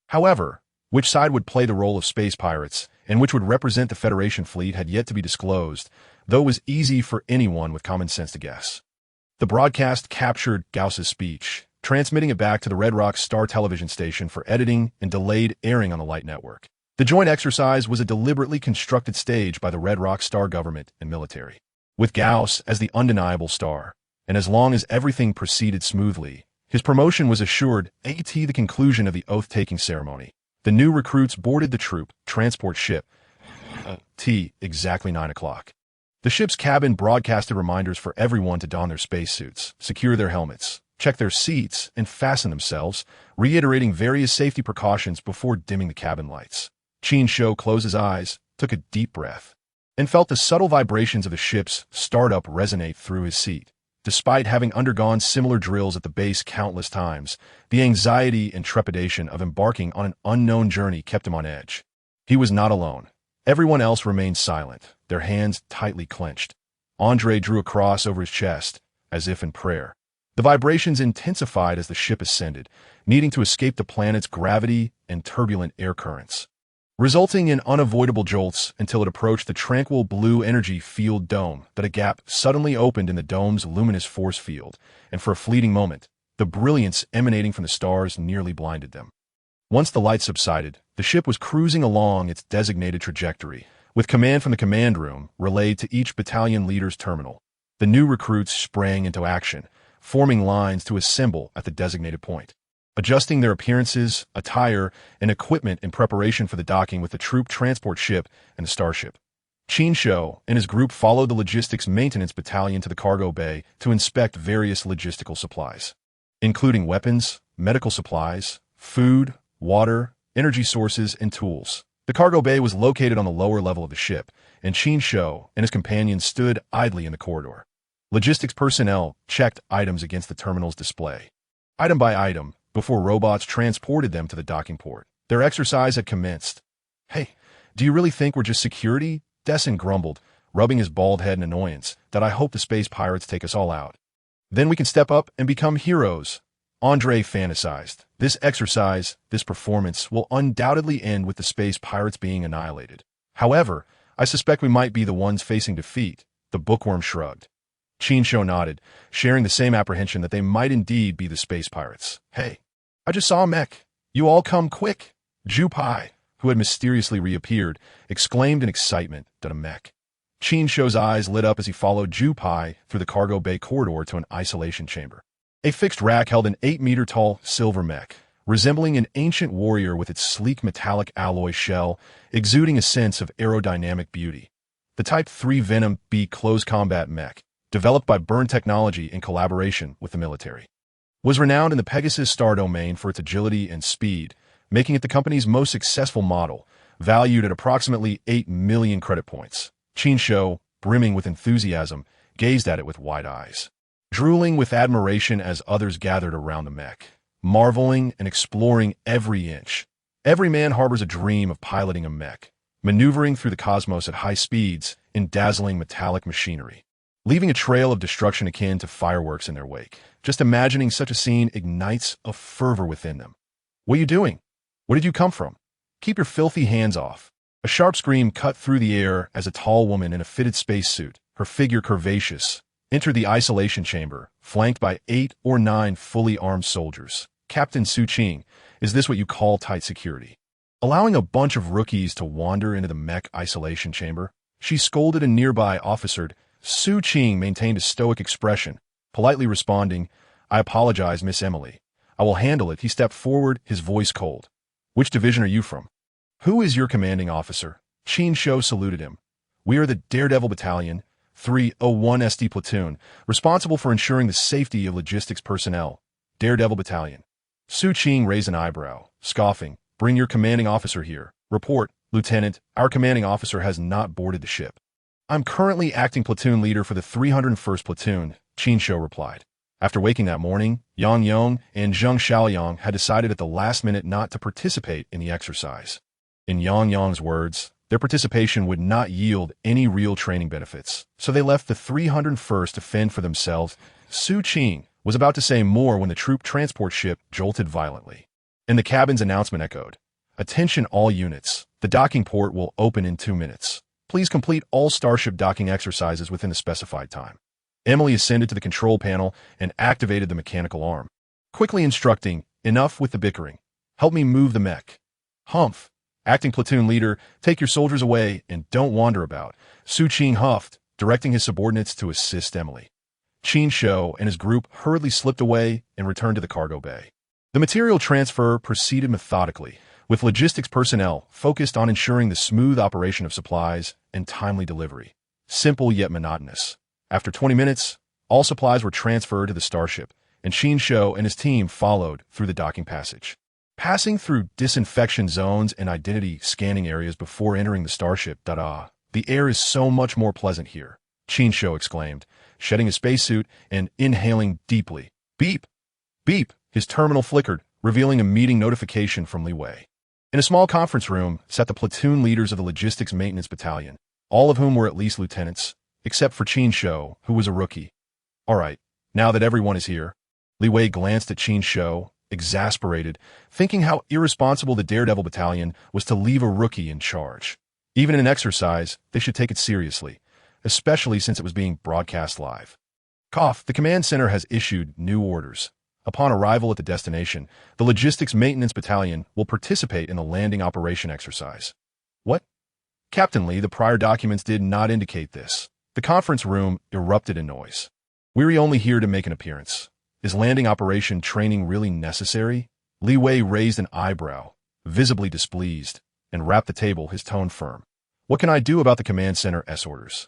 However, which side would play the role of space pirates, and which would represent the Federation fleet had yet to be disclosed, though it was easy for anyone with common sense to guess. The broadcast captured Gauss's speech, transmitting it back to the Redrock Star television station for editing and delayed airing on the Light Network. The joint exercise was a deliberately constructed stage by the Redrock Star government and military, with Gauss as the undeniable star, and as long as everything proceeded smoothly, his promotion was assured at the conclusion of the oath-taking ceremony. The new recruits boarded the troop transport ship exactly 9 o'clock. The ship's cabin broadcasted reminders for everyone to don their spacesuits, secure their helmets, check their seats, and fasten themselves, reiterating various safety precautions before dimming the cabin lights. Qin Shou closed his eyes, took a deep breath, and felt the subtle vibrations of the ship's startup resonate through his seat. Despite having undergone similar drills at the base countless times, the anxiety and trepidation of embarking on an unknown journey kept him on edge. He was not alone. Everyone else remained silent, their hands tightly clenched. Andre drew a cross over his chest, as if in prayer. The vibrations intensified as the ship ascended, needing to escape the planet's gravity and turbulent air currents, resulting in unavoidable jolts until it approached the tranquil blue energy field dome. That a gap suddenly opened in the dome's luminous force field, and for a fleeting moment, the brilliance emanating from the stars nearly blinded them. Once the light subsided, the ship was cruising along its designated trajectory, with command from the command room relayed to each battalion leader's terminal. The new recruits sprang into action, forming lines to assemble at the designated point, adjusting their appearances, attire, and equipment in preparation for the docking with the troop transport ship and the starship. Qin Shou and his group followed the logistics maintenance battalion to the cargo bay to inspect various logistical supplies, including weapons, medical supplies, food, water, energy sources, and tools. The cargo bay was located on the lower level of the ship, and Qin Shou and his companions stood idly in the corridor. Logistics personnel checked items against the terminal's display, item by item, before robots transported them to the docking port. Their exercise had commenced. "Hey, do you really think we're just security?" Dessen grumbled, rubbing his bald head in annoyance. "That I hope the space pirates take us all out. Then we can step up and become heroes." Andre fantasized. This exercise, this performance, will undoubtedly end with the space pirates being annihilated. However, I suspect we might be the ones facing defeat. The bookworm shrugged. Qin Shou nodded, sharing the same apprehension that they might indeed be the space pirates. "Hey, I just saw a mech. You all come quick." Zhu Pai, who had mysteriously reappeared, exclaimed in excitement that a mech. Qin Shou's eyes lit up as he followed Zhu Pai through the cargo bay corridor to an isolation chamber. A fixed rack held an 8-meter-tall silver mech, resembling an ancient warrior with its sleek metallic alloy shell, exuding a sense of aerodynamic beauty. The Type 3 Venom B close combat mech, developed by Burn Technology in collaboration with the military, was renowned in the Pegasus star domain for its agility and speed, making it the company's most successful model, valued at approximately 8 million credit points. Qin Shou, brimming with enthusiasm, gazed at it with wide eyes, drooling with admiration as others gathered around the mech, marveling and exploring every inch. Every man harbors a dream of piloting a mech, maneuvering through the cosmos at high speeds in dazzling metallic machinery, leaving a trail of destruction akin to fireworks in their wake. Just imagining such a scene ignites a fervor within them. "What are you doing? Where did you come from? Keep your filthy hands off." A sharp scream cut through the air as a tall woman in a fitted spacesuit, her figure curvaceous, entered the isolation chamber, flanked by 8 or 9 fully armed soldiers. "Captain Su Qing, is this what you call tight security? Allowing a bunch of rookies to wander into the mech isolation chamber?" She scolded a nearby officer. Su Qing maintained a stoic expression, politely responding, "I apologize, Miss Emily. I will handle it." He stepped forward, his voice cold. "Which division are you from? Who is your commanding officer?" Qin Shou saluted him. "We are the Daredevil Battalion, 301 SD Platoon, responsible for ensuring the safety of logistics personnel." Daredevil Battalion. Su Qing raised an eyebrow, scoffing. "Bring your commanding officer here." "Report, Lieutenant. Our commanding officer has not boarded the ship." "I'm currently acting platoon leader for the 301st Platoon," Qin Shou replied. After waking that morning, Yang Yong and Zheng Xiaoyang had decided at the last minute not to participate in the exercise. In Yang Yong's words, Their participation would not yield any real training benefits, so they left the 301st to fend for themselves. Su Qing was about to say more when the troop transport ship jolted violently. And the cabin's announcement echoed. Attention all units. The docking port will open in 2 minutes. Please complete all starship docking exercises within the specified time. Emily ascended to the control panel and activated the mechanical arm, quickly instructing, enough with the bickering. Help me move the mech. Humph. Acting platoon leader, take your soldiers away and don't wander about. Su Qing huffed, directing his subordinates to assist Emily. Qin Shou and his group hurriedly slipped away and returned to the cargo bay. The material transfer proceeded methodically, with logistics personnel focused on ensuring the smooth operation of supplies and timely delivery. Simple yet monotonous. After 20 minutes, all supplies were transferred to the starship, and Qin Shou and his team followed through the docking passage. Passing through disinfection zones and identity scanning areas before entering the starship, the air is so much more pleasant here, Qin Shou exclaimed, shedding his spacesuit and inhaling deeply. Beep! Beep! His terminal flickered, revealing a meeting notification from Li Wei. In a small conference room sat the platoon leaders of the Logistics Maintenance Battalion, all of whom were at least lieutenants, except for Qin Shou, who was a rookie. All right, now that everyone is here. Li Wei glanced at Qin Shou, exasperated, thinking how irresponsible the Daredevil Battalion was to leave a rookie in charge. Even in an exercise, they should take it seriously, especially since it was being broadcast live. Cough, the command center has issued new orders. Upon arrival at the destination, the Logistics Maintenance Battalion will participate in the landing operation exercise. What? Captain Lee, the prior documents did not indicate this. The conference room erupted in noise. We're only here to make an appearance. Is landing operation training really necessary? Li Wei raised an eyebrow, visibly displeased, and rapped the table, his tone firm. What can I do about the command center's orders?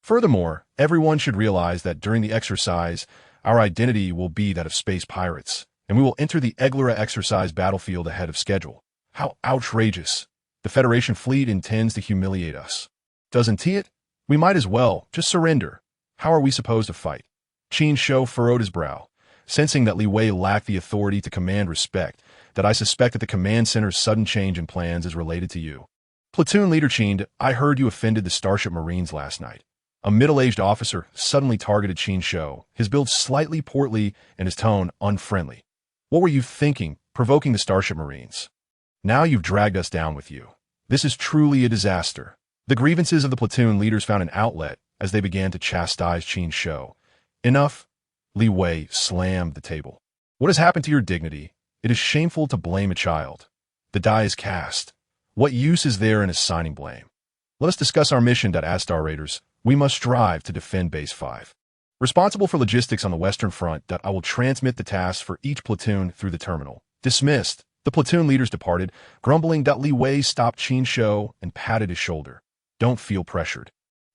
Furthermore, everyone should realize that during the exercise, our identity will be that of space pirates, and we will enter the Eglera exercise battlefield ahead of schedule. How outrageous! The Federation fleet intends to humiliate us. Doesn't it? We might as well just surrender. How are we supposed to fight? Qin Shou furrowed his brow, sensing that Li Wei lacked the authority to command respect, that I suspect that the command center's sudden change in plans is related to you. Platoon leader Qin, I heard you offended the Starship Marines last night. A middle-aged officer suddenly targeted Qin Shou, his build slightly portly and his tone unfriendly. What were you thinking, provoking the Starship Marines? Now you've dragged us down with you. This is truly a disaster. The grievances of the platoon leaders found an outlet as they began to chastise Qin Shou. Enough! Li Wei slammed the table. What has happened to your dignity? It is shameful to blame a child. The die is cast. What use is there in assigning blame? Let us discuss our mission, as Star Raiders. We must strive to defend Base 5. Responsible for logistics on the Western Front, I will transmit the tasks for each platoon through the terminal. Dismissed. The platoon leaders departed, grumbling. Li Wei stopped Qin Shou and patted his shoulder. Don't feel pressured.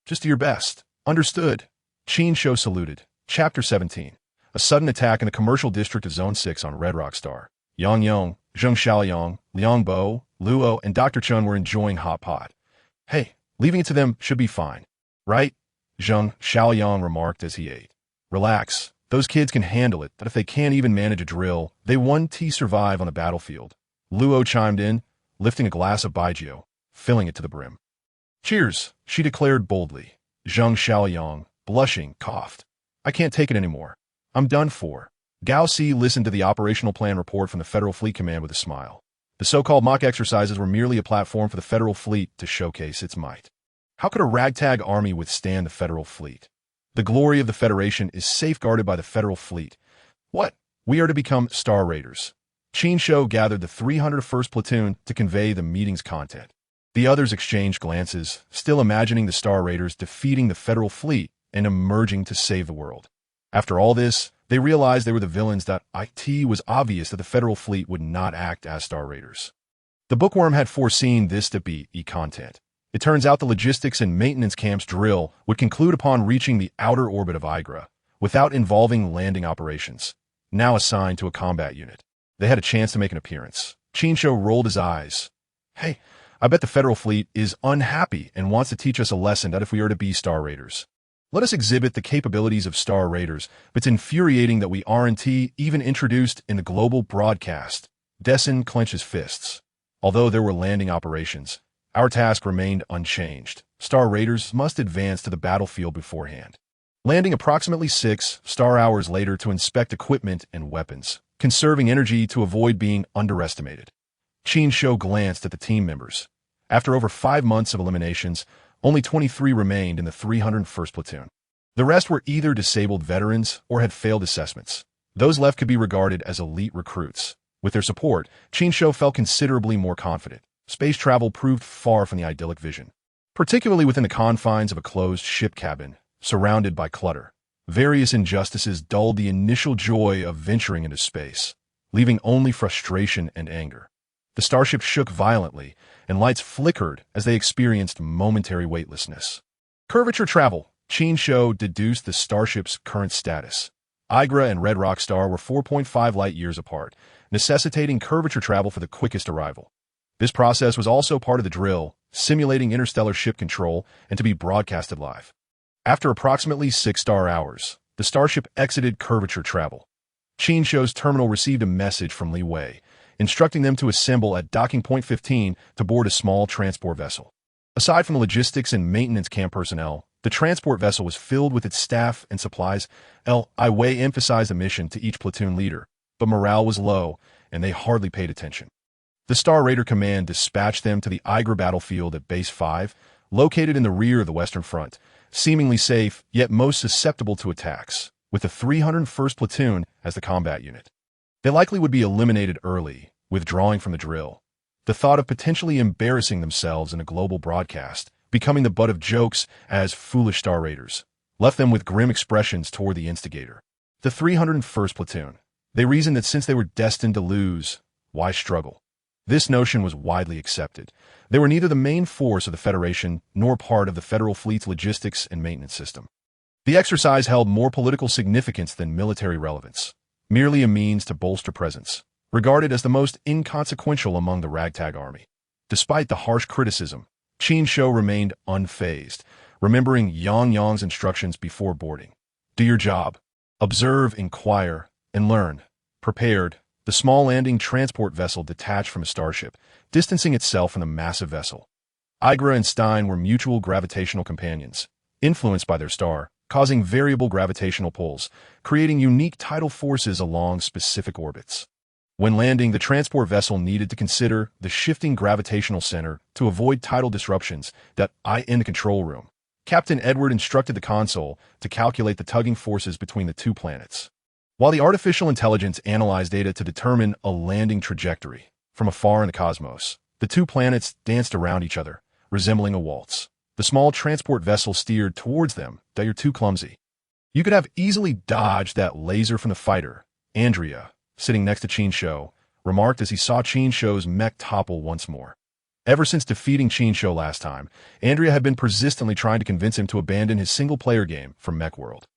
Just do your best. Understood. Qin Shou saluted. Chapter 17. A sudden attack in the commercial district of Zone 6 on Redrock Star. Yang Yong, Zheng Xiaoliang, Liang Bo, Luo, and Dr. Chun were enjoying hot pot. Hey, leaving it to them should be fine. Right? Zheng Xiaoliang remarked as he ate. Relax. Those kids can handle it, but if they can't even manage a drill, they won't survive on the battlefield. Luo chimed in, lifting a glass of baijiu, filling it to the brim. Cheers, she declared boldly. Zheng Xiaoliang, blushing, coughed. I can't take it anymore. I'm done for. Gao Si listened to the operational plan report from the Federal Fleet Command with a smile. The so-called mock exercises were merely a platform for the Federal Fleet to showcase its might. How could a ragtag army withstand the Federal Fleet? The glory of the Federation is safeguarded by the Federal Fleet. What? We are to become Star Raiders. Qin Shou gathered the 301st Platoon to convey the meeting's content. The others exchanged glances, still imagining the Star Raiders defeating the Federal Fleet and emerging to save the world. After all this, they realized they were the villains. It was obvious that the Federal Fleet would not act as Star Raiders. The bookworm had foreseen this to be content. It turns out the logistics and maintenance camp's drill would conclude upon reaching the outer orbit of Igra, without involving landing operations, now assigned to a combat unit. They had a chance to make an appearance. Qin Shou rolled his eyes. Hey, I bet the Federal Fleet is unhappy and wants to teach us a lesson that if we are to be Star Raiders. Let us exhibit the capabilities of Star Raiders, but it's infuriating that we aren't even introduced in the global broadcast. Dessen clenched his fists. Although there were landing operations, Our task remained unchanged. Star Raiders must advance to the battlefield beforehand, landing approximately 6 star hours later to inspect equipment and weapons, conserving energy to avoid being underestimated. Qin Shou glanced at the team members. After over 5 months of eliminations, only 23 remained in the 301st Platoon. The rest were either disabled veterans or had failed assessments. Those left could be regarded as elite recruits. With their support, Qin Shou felt considerably more confident. Space travel proved far from the idyllic vision, particularly within the confines of a closed ship cabin, surrounded by clutter. Various injustices dulled the initial joy of venturing into space, leaving only frustration and anger. The starship shook violently, and lights flickered as they experienced momentary weightlessness. Curvature travel. Qin Shou deduced the starship's current status. Igra and Redrock star were 4.5 light-years apart, necessitating curvature travel for the quickest arrival. This process was also part of the drill, simulating interstellar ship control and to be broadcasted live. After approximately 6 star hours, the starship exited curvature travel. Qin Shou's terminal received a message from Li Wei, instructing them to assemble at docking point 15 to board a small transport vessel. Aside from the logistics and maintenance camp personnel, the transport vessel was filled with its staff and supplies. Li Wei emphasized the mission to each platoon leader, but morale was low, and they hardly paid attention. The Star Raider Command dispatched them to the Igra battlefield at Base 5, located in the rear of the Western Front, seemingly safe, yet most susceptible to attacks, with the 301st Platoon as the combat unit. They likely would be eliminated early, withdrawing from the drill. The thought of potentially embarrassing themselves in a global broadcast, becoming the butt of jokes as foolish Star Raiders, left them with grim expressions toward the instigator. The 301st Platoon. They reasoned that since they were destined to lose, why struggle? This notion was widely accepted. They were neither the main force of the Federation nor part of the Federal Fleet's logistics and maintenance system. The exercise held more political significance than military relevance, merely a means to bolster presence, regarded as the most inconsequential among the ragtag army. Despite the harsh criticism, Qin Shou remained unfazed, remembering Yang Yang's instructions before boarding. Do your job. Observe, inquire, and learn. Prepared, the small landing transport vessel detached from a starship, distancing itself from the massive vessel. Igra and Stein were mutual gravitational companions, influenced by their star, causing variable gravitational pulls, creating unique tidal forces along specific orbits. When landing, the transport vessel needed to consider the shifting gravitational center to avoid tidal disruptions in the control room. Captain Edward instructed the console to calculate the tugging forces between the two planets, while the artificial intelligence analyzed data to determine a landing trajectory. From afar in the cosmos, the two planets danced around each other, resembling a waltz. The small transport vessel steered towards them. You're too clumsy. You could have easily dodged that laser from the fighter. Andrea, sitting next to Qin Shou, remarked as he saw Qin Shou's mech topple once more. Ever since defeating Qin Shou last time, Andrea had been persistently trying to convince him to abandon his single-player game from Mech World.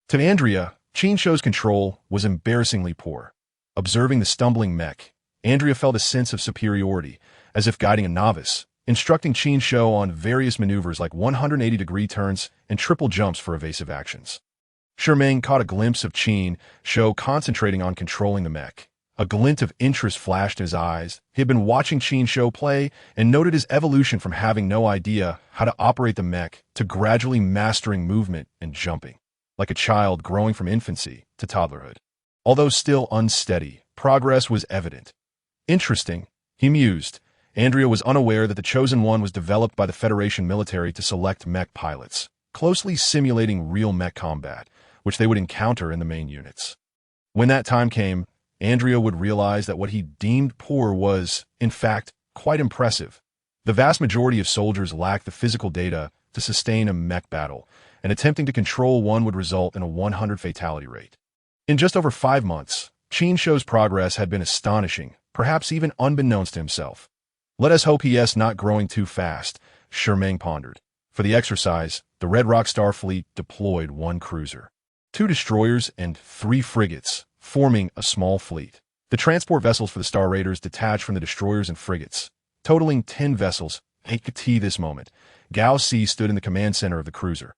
To Andrea, Qin Shou's control was embarrassingly poor. Observing the stumbling mech, Andrea felt a sense of superiority, as if guiding a novice, instructing Qin Shou on various maneuvers like 180-degree turns and triple jumps for evasive actions. Shermaine caught a glimpse of Qin Shou concentrating on controlling the mech. A glint of interest flashed in his eyes. He had been watching Qin Shou play and noted his evolution from having no idea how to operate the mech to gradually mastering movement and jumping, like a child growing from infancy to toddlerhood. Although still unsteady, progress was evident. Interesting, he mused. Andrea was unaware that the Chosen One was developed by the Federation military to select mech pilots, closely simulating real mech combat, which they would encounter in the main units. When that time came, Andrea would realize that what he deemed poor was, in fact, quite impressive. The vast majority of soldiers lacked the physical data to sustain a mech battle, and attempting to control one would result in a 100 fatality rate. In just over 5 months, Qin Shou's progress had been astonishing, perhaps even unbeknownst to himself. Let us hope he is not growing too fast, Shermaine pondered. For the exercise, the Redrock Star Fleet deployed 1 cruiser, 2 destroyers, and 3 frigates, forming a small fleet. The transport vessels for the Star Raiders detached from the destroyers and frigates, totaling 10 vessels. At this moment, Gao Si stood in the command center of the cruiser,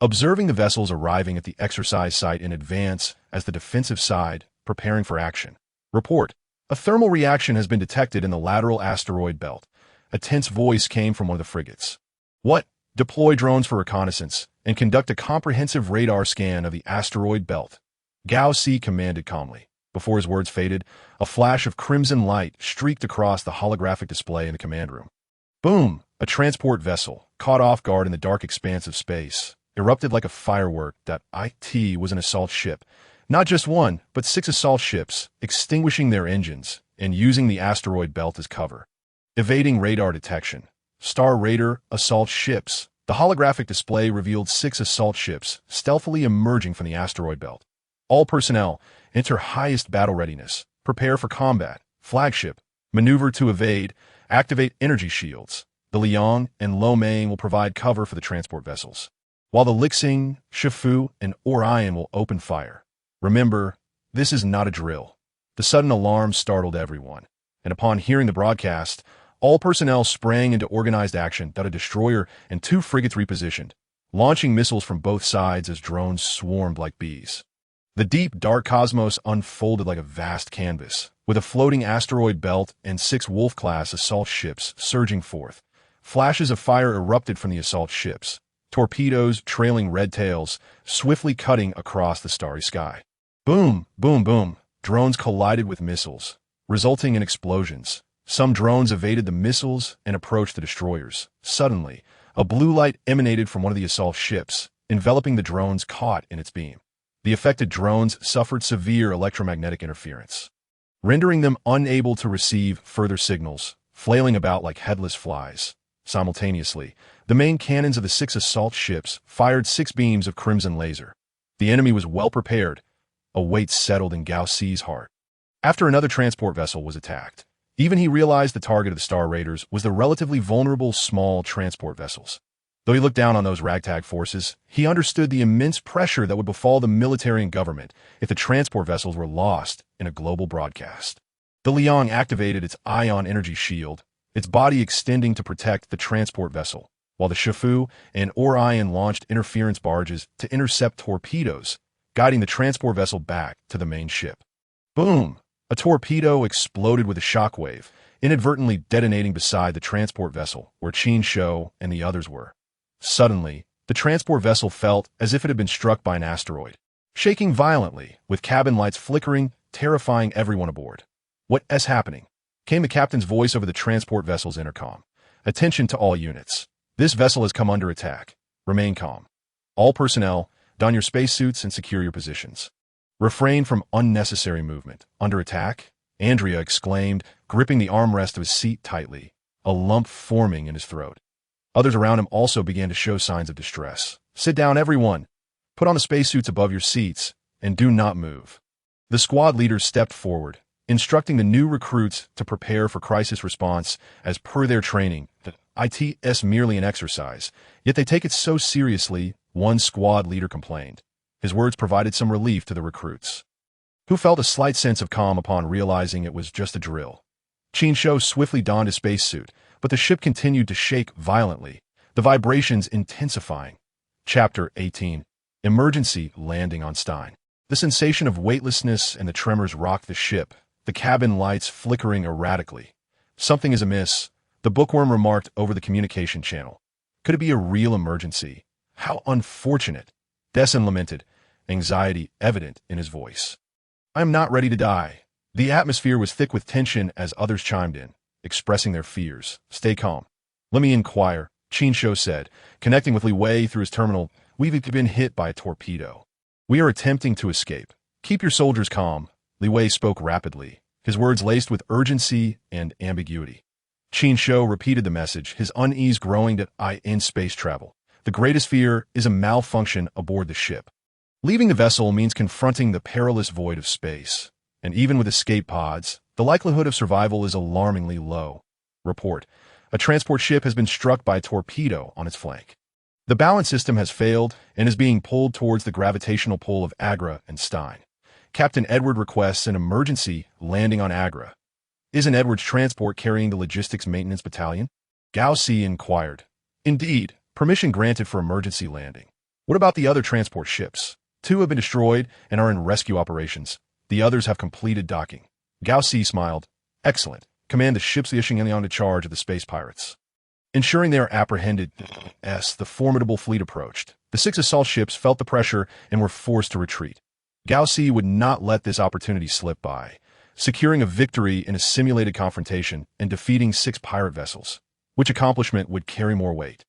observing the vessels arriving at the exercise site in advance as the defensive side preparing for action. Report: a thermal reaction has been detected in the lateral asteroid belt. A tense voice came from one of the frigates. What? Deploy drones for reconnaissance and conduct a comprehensive radar scan of the asteroid belt. Gao Si commanded calmly. Before his words faded, a flash of crimson light streaked across the holographic display in the command room. Boom! A transport vessel, caught off guard in the dark expanse of space, erupted like a firework. That IT was an assault ship. Not just one, but 6 assault ships, extinguishing their engines and using the asteroid belt as cover. Evading radar detection. Star Raider assault ships. The holographic display revealed 6 assault ships stealthily emerging from the asteroid belt. All personnel, enter highest battle readiness. Prepare for combat. Flagship. Maneuver to evade. Activate energy shields. The Liang and Lo Meng will provide cover for the transport vessels, while the Lixing, Shifu, and Orion will open fire. Remember, this is not a drill. The sudden alarm startled everyone, and upon hearing the broadcast, all personnel sprang into organized action. A destroyer and 2 frigates repositioned, launching missiles from both sides as drones swarmed like bees. The deep, dark cosmos unfolded like a vast canvas, with a floating asteroid belt and 6 Wolf-class assault ships surging forth. Flashes of fire erupted from the assault ships, torpedoes trailing red tails, swiftly cutting across the starry sky. Boom, boom, boom. Drones collided with missiles, resulting in explosions. Some drones evaded the missiles and approached the destroyers. Suddenly, a blue light emanated from one of the assault ships, enveloping the drones caught in its beam. The affected drones suffered severe electromagnetic interference, rendering them unable to receive further signals, flailing about like headless flies. Simultaneously, the main cannons of the 6 assault ships fired 6 beams of crimson laser. The enemy was well prepared. A weight settled in Gao Si's heart. After another transport vessel was attacked, even he realized the target of the Star Raiders was the relatively vulnerable small transport vessels. Though he looked down on those ragtag forces, he understood the immense pressure that would befall the military and government if the transport vessels were lost in a global broadcast. The Liang activated its ion energy shield, its body extending to protect the transport vessel, while the Shifu and Orion launched interference barges to intercept torpedoes, guiding the transport vessel back to the main ship. Boom! A torpedo exploded with a shockwave, inadvertently detonating beside the transport vessel where Qin Shou and the others were. Suddenly, the transport vessel felt as if it had been struck by an asteroid, shaking violently, with cabin lights flickering, terrifying everyone aboard. "What is happening?" came the captain's voice over the transport vessel's intercom. "Attention to all units. This vessel has come under attack. Remain calm. All personnel, don your spacesuits and secure your positions. Refrain from unnecessary movement. Under attack?" Andrea exclaimed, gripping the armrest of his seat tightly, a lump forming in his throat. Others around him also began to show signs of distress. "Sit down, everyone. Put on the spacesuits above your seats, and do not move." The squad leaders stepped forward, instructing the new recruits to prepare for crisis response as per their training. "It's merely an exercise, yet they take it so seriously," one squad leader complained. His words provided some relief to the recruits, who felt a slight sense of calm upon realizing it was just a drill. Qin Shou swiftly donned his spacesuit, but the ship continued to shake violently, the vibrations intensifying. Chapter 18. Emergency landing on Stein. The sensation of weightlessness and the tremors rocked the ship, the cabin lights flickering erratically. "Something is amiss," the bookworm remarked over the communication channel. "Could it be a real emergency? How unfortunate." Dessen lamented, anxiety evident in his voice. "I am not ready to die." The atmosphere was thick with tension as others chimed in, expressing their fears. "Stay calm. Let me inquire," Qin Shou said, connecting with Li Wei through his terminal. "We've been hit by a torpedo. We are attempting to escape. Keep your soldiers calm." Li Wei spoke rapidly, his words laced with urgency and ambiguity. Qin Shou repeated the message, his unease growing. In space travel, the greatest fear is a malfunction aboard the ship. Leaving the vessel means confronting the perilous void of space, and even with escape pods, the likelihood of survival is alarmingly low. Report: a transport ship has been struck by a torpedo on its flank. The balance system has failed and is being pulled towards the gravitational pull of Agra and Stein. Captain Edward requests an emergency landing on Agra. Isn't Edward's transport carrying the logistics maintenance battalion? Gao Si inquired. Indeed, permission granted for emergency landing. What about the other transport ships? 2 have been destroyed and are in rescue operations. The others have completed docking. Gao Si smiled. Excellent. command the ships issuing into charge of the space pirates. Ensuring they are apprehended as the formidable fleet approached, the 6 assault ships felt the pressure and were forced to retreat. Gao Si would not let this opportunity slip by, securing a victory in a simulated confrontation and defeating 6 pirate vessels, which accomplishment would carry more weight.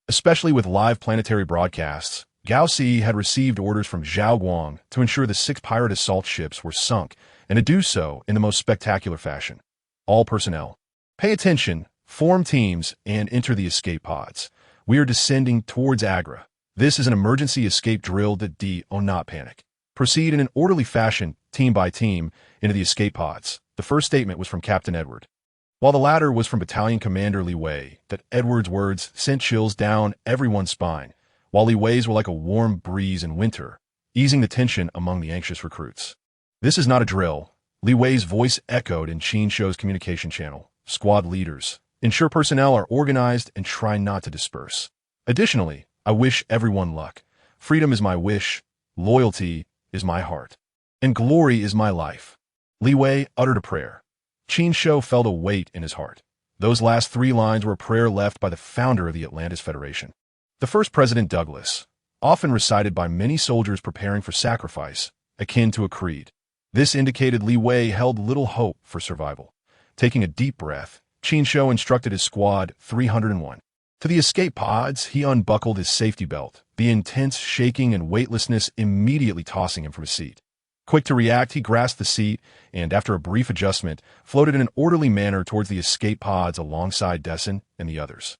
Especially with live planetary broadcasts, Gao Si had received orders from Zhao Guang to ensure the 6 pirate assault ships were sunk, and to do so in the most spectacular fashion. All personnel, pay attention, form teams, and enter the escape pods. We are descending towards Agra. This is an emergency escape drill that do not panic. Proceed in an orderly fashion, team by team, into the escape pods. The first statement was from Captain Edward, while the latter was from Battalion Commander Li Wei. That Edward's words sent chills down everyone's spine, while Li Wei's were like a warm breeze in winter, easing the tension among the anxious recruits. This is not a drill. Li Wei's voice echoed in Qin Shou's communication channel. Squad leaders, ensure personnel are organized and try not to disperse. Additionally, I wish everyone luck. Freedom is my wish, loyalty is my heart, and glory is my life. Li Wei uttered a prayer. Qin Shou felt a weight in his heart. Those last 3 lines were a prayer left by the founder of the Atlantis Federation. The first President Douglas, often recited by many soldiers preparing for sacrifice, akin to a creed. This indicated Li Wei held little hope for survival. Taking a deep breath, Qin Shou instructed his squad 301. To the escape pods, he unbuckled his safety belt, the intense shaking and weightlessness immediately tossing him from his seat. Quick to react, he grasped the seat and, after a brief adjustment, floated in an orderly manner towards the escape pods alongside Dessen and the others.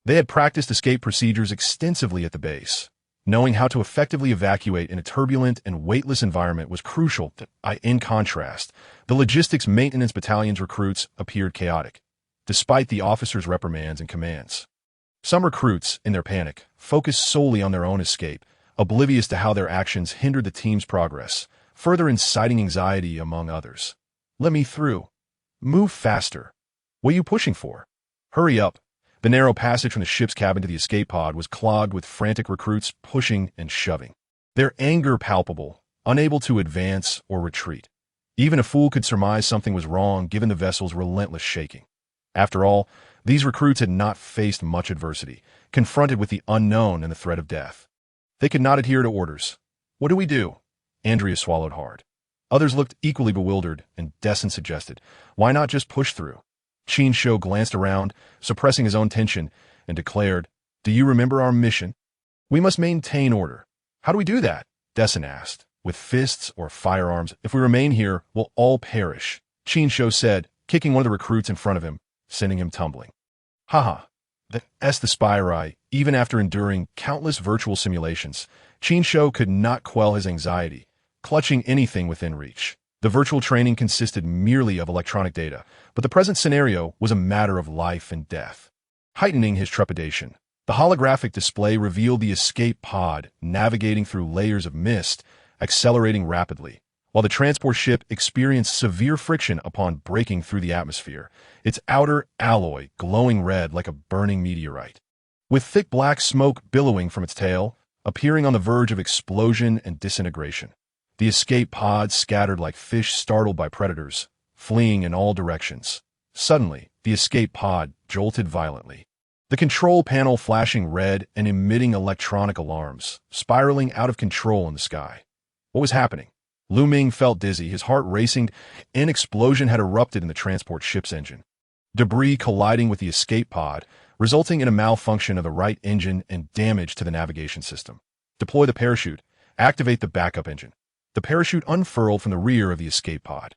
They had practiced escape procedures extensively at the base. Knowing how to effectively evacuate in a turbulent and weightless environment was crucial. In contrast, the logistics maintenance battalion's recruits appeared chaotic, despite the officers' reprimands and commands. Some recruits, in their panic, focused solely on their own escape, oblivious to how their actions hindered the team's progress, further inciting anxiety among others. Let me through. Move faster. What are you pushing for? Hurry up. The narrow passage from the ship's cabin to the escape pod was clogged with frantic recruits pushing and shoving. Their anger palpable, unable to advance or retreat. Even a fool could surmise something was wrong given the vessel's relentless shaking. After all, these recruits had not faced much adversity, confronted with the unknown and the threat of death. They could not adhere to orders. What do we do? Andrea swallowed hard. Others looked equally bewildered, and Dessen suggested, why not just push through? Qin Shou glanced around, suppressing his own tension, and declared, do you remember our mission? We must maintain order. How do we do that? Dessen asked. With fists or firearms, if we remain here, we'll all perish, Qin Shou said, kicking one of the recruits in front of him, sending him tumbling. Haha. The spy, even after enduring countless virtual simulations, Qin Shou could not quell his anxiety, clutching anything within reach. The virtual training consisted merely of electronic data, but the present scenario was a matter of life and death. Heightening his trepidation, the holographic display revealed the escape pod navigating through layers of mist, accelerating rapidly. While the transport ship experienced severe friction upon breaking through the atmosphere, its outer alloy glowing red like a burning meteorite. With thick black smoke billowing from its tail, appearing on the verge of explosion and disintegration. The escape pods scattered like fish startled by predators, fleeing in all directions. Suddenly, the escape pod jolted violently. The control panel flashing red and emitting electronic alarms, spiraling out of control in the sky. What was happening? Lu Ming felt dizzy, his heart racing. An explosion had erupted in the transport ship's engine. Debris colliding with the escape pod, resulting in a malfunction of the right engine and damage to the navigation system. Deploy the parachute. Activate the backup engine. The parachute unfurled from the rear of the escape pod,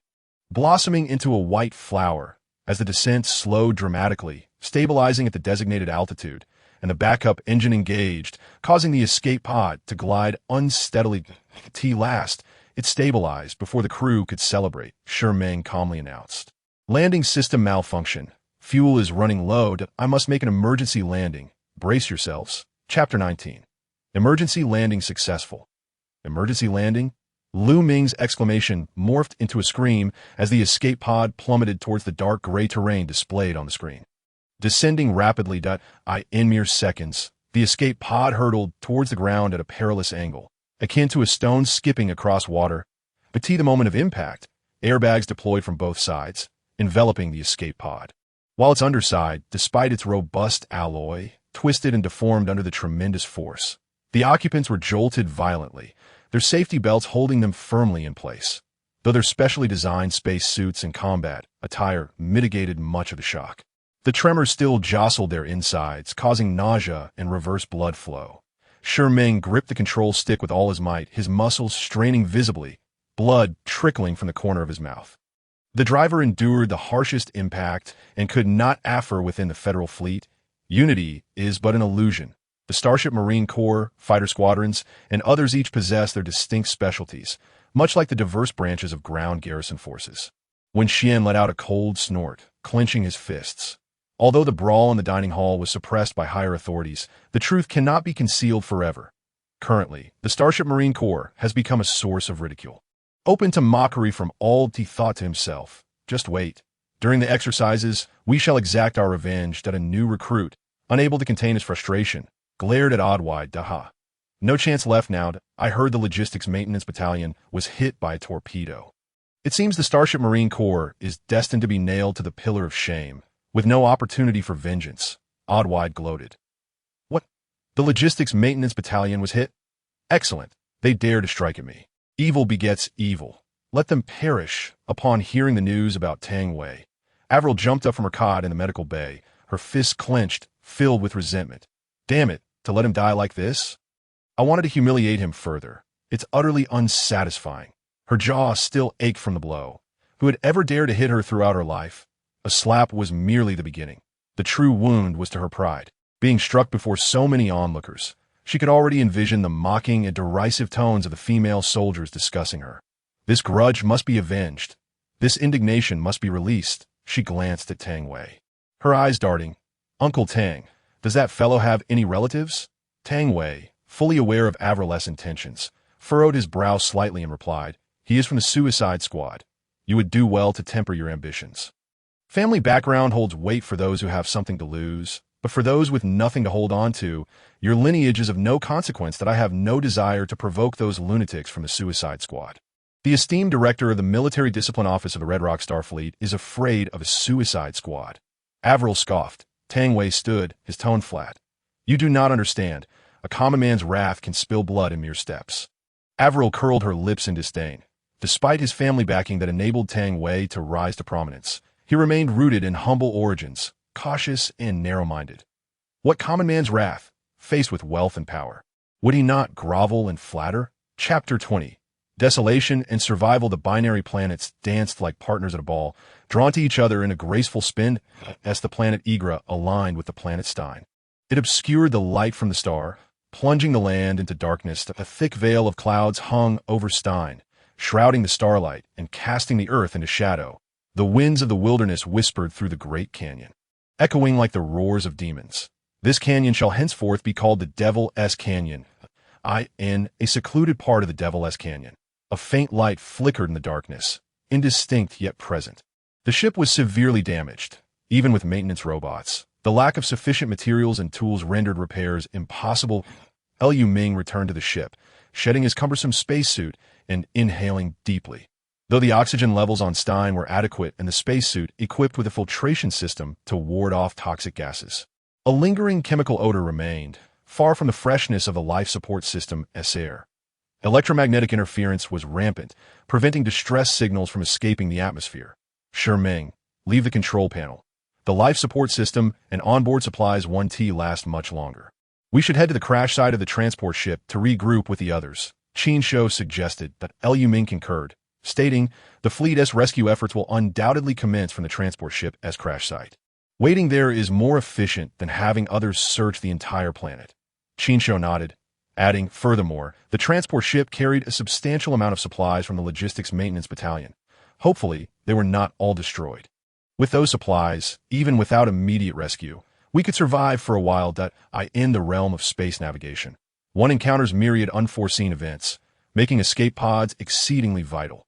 blossoming into a white flower as the descent slowed dramatically, stabilizing at the designated altitude, and the backup engine engaged, causing the escape pod to glide unsteadily. Last, it stabilized before the crew could celebrate, Meng calmly announced. Landing system malfunction. Fuel is running low. I must make an emergency landing. Brace yourselves. Chapter 19. Emergency landing successful. Emergency landing? Lu Ming's exclamation morphed into a scream as the escape pod plummeted towards the dark gray terrain displayed on the screen. Descending rapidly. In mere seconds, the escape pod hurtled towards the ground at a perilous angle, akin to a stone skipping across water. But the moment of impact, airbags deployed from both sides, enveloping the escape pod. While its underside, despite its robust alloy, twisted and deformed under the tremendous force, the occupants were jolted violently, their safety belts holding them firmly in place. Though their specially designed space suits and combat attire mitigated much of the shock, the tremors still jostled their insides, causing nausea and reverse blood flow. Ming gripped the control stick with all his might, his muscles straining visibly, blood trickling from the corner of his mouth. The driver endured the harshest impact and could not affir within the Federal fleet. Unity is but an illusion. The Starship Marine Corps, fighter squadrons, and others each possess their distinct specialties, much like the diverse branches of ground garrison forces. When Xian let out a cold snort, clenching his fists. Although the brawl in the dining hall was suppressed by higher authorities, the truth cannot be concealed forever. Currently, the Starship Marine Corps has become a source of ridicule. Open to mockery from all, he thought to himself. Just wait. During the exercises, we shall exact our revenge. That a new recruit, unable to contain his frustration, glared at Oddwide. Daha. No chance left now. I heard the logistics maintenance battalion was hit by a torpedo. It seems the Starship Marine Corps is destined to be nailed to the pillar of shame, with no opportunity for vengeance. Oddwide gloated. What? The logistics maintenance battalion was hit? Excellent. They dare to strike at me. Evil begets evil. Let them perish. Upon hearing the news about Tang Wei, Avril jumped up from her cot in the medical bay, her fists clenched, filled with resentment. Damn it, to let him die like this? I wanted to humiliate him further. It's utterly unsatisfying. Her jaw still ached from the blow. Who had ever dared to hit her throughout her life? A slap was merely the beginning. The true wound was to her pride. Being struck before so many onlookers, she could already envision the mocking and derisive tones of the female soldiers discussing her. This grudge must be avenged. This indignation must be released. She glanced at Tang Wei, her eyes darting. Uncle Tang, does that fellow have any relatives? Tang Wei, fully aware of Avril's intentions, furrowed his brow slightly and replied, he is from the Suicide Squad. You would do well to temper your ambitions. Family background holds weight for those who have something to lose, but for those with nothing to hold on to, your lineage is of no consequence. That I have no desire to provoke those lunatics from the Suicide Squad. The esteemed director of the Military Discipline Office of the Redrock Starfleet is afraid of a Suicide Squad. Avril scoffed. Tang Wei stood, his tone flat. You do not understand. A common man's wrath can spill blood in mere steps. Avril curled her lips in disdain. Despite his family backing that enabled Tang Wei to rise to prominence, he remained rooted in humble origins, cautious and narrow-minded. What common man's wrath, faced with wealth and power? Would he not grovel and flatter? Chapter 20. Desolation and survival. The binary planets danced like partners at a ball, drawn to each other in a graceful spin as the planet Igra aligned with the planet Stein. It obscured the light from the star, plunging the land into darkness. A thick veil of clouds hung over Stein, shrouding the starlight and casting the earth into shadow. The winds of the wilderness whispered through the great canyon, echoing like the roars of demons. This canyon shall henceforth be called the Devil's Canyon. In a secluded part of the Devil's Canyon, a faint light flickered in the darkness, indistinct yet present. The ship was severely damaged, even with maintenance robots. The lack of sufficient materials and tools rendered repairs impossible. Liu Ming returned to the ship, shedding his cumbersome spacesuit and inhaling deeply. Though the oxygen levels on Stein were adequate and the spacesuit equipped with a filtration system to ward off toxic gases, a lingering chemical odor remained, far from the freshness of the life support system air. Electromagnetic interference was rampant, preventing distress signals from escaping the atmosphere. Ming, leave the control panel. The life support system and onboard supplies 1T last much longer. We should head to the crash site of the transport ship to regroup with the others. Qin Shou suggested. That Liu Ming concurred, stating the fleet's rescue efforts will undoubtedly commence from the transport ship as crash site. Waiting there is more efficient than having others search the entire planet. Qin Shou nodded, adding, furthermore, the transport ship carried a substantial amount of supplies from the logistics maintenance battalion. Hopefully, they were not all destroyed. With those supplies, even without immediate rescue, we could survive for a while. In the realm of space navigation, one encounters myriad unforeseen events, making escape pods exceedingly vital.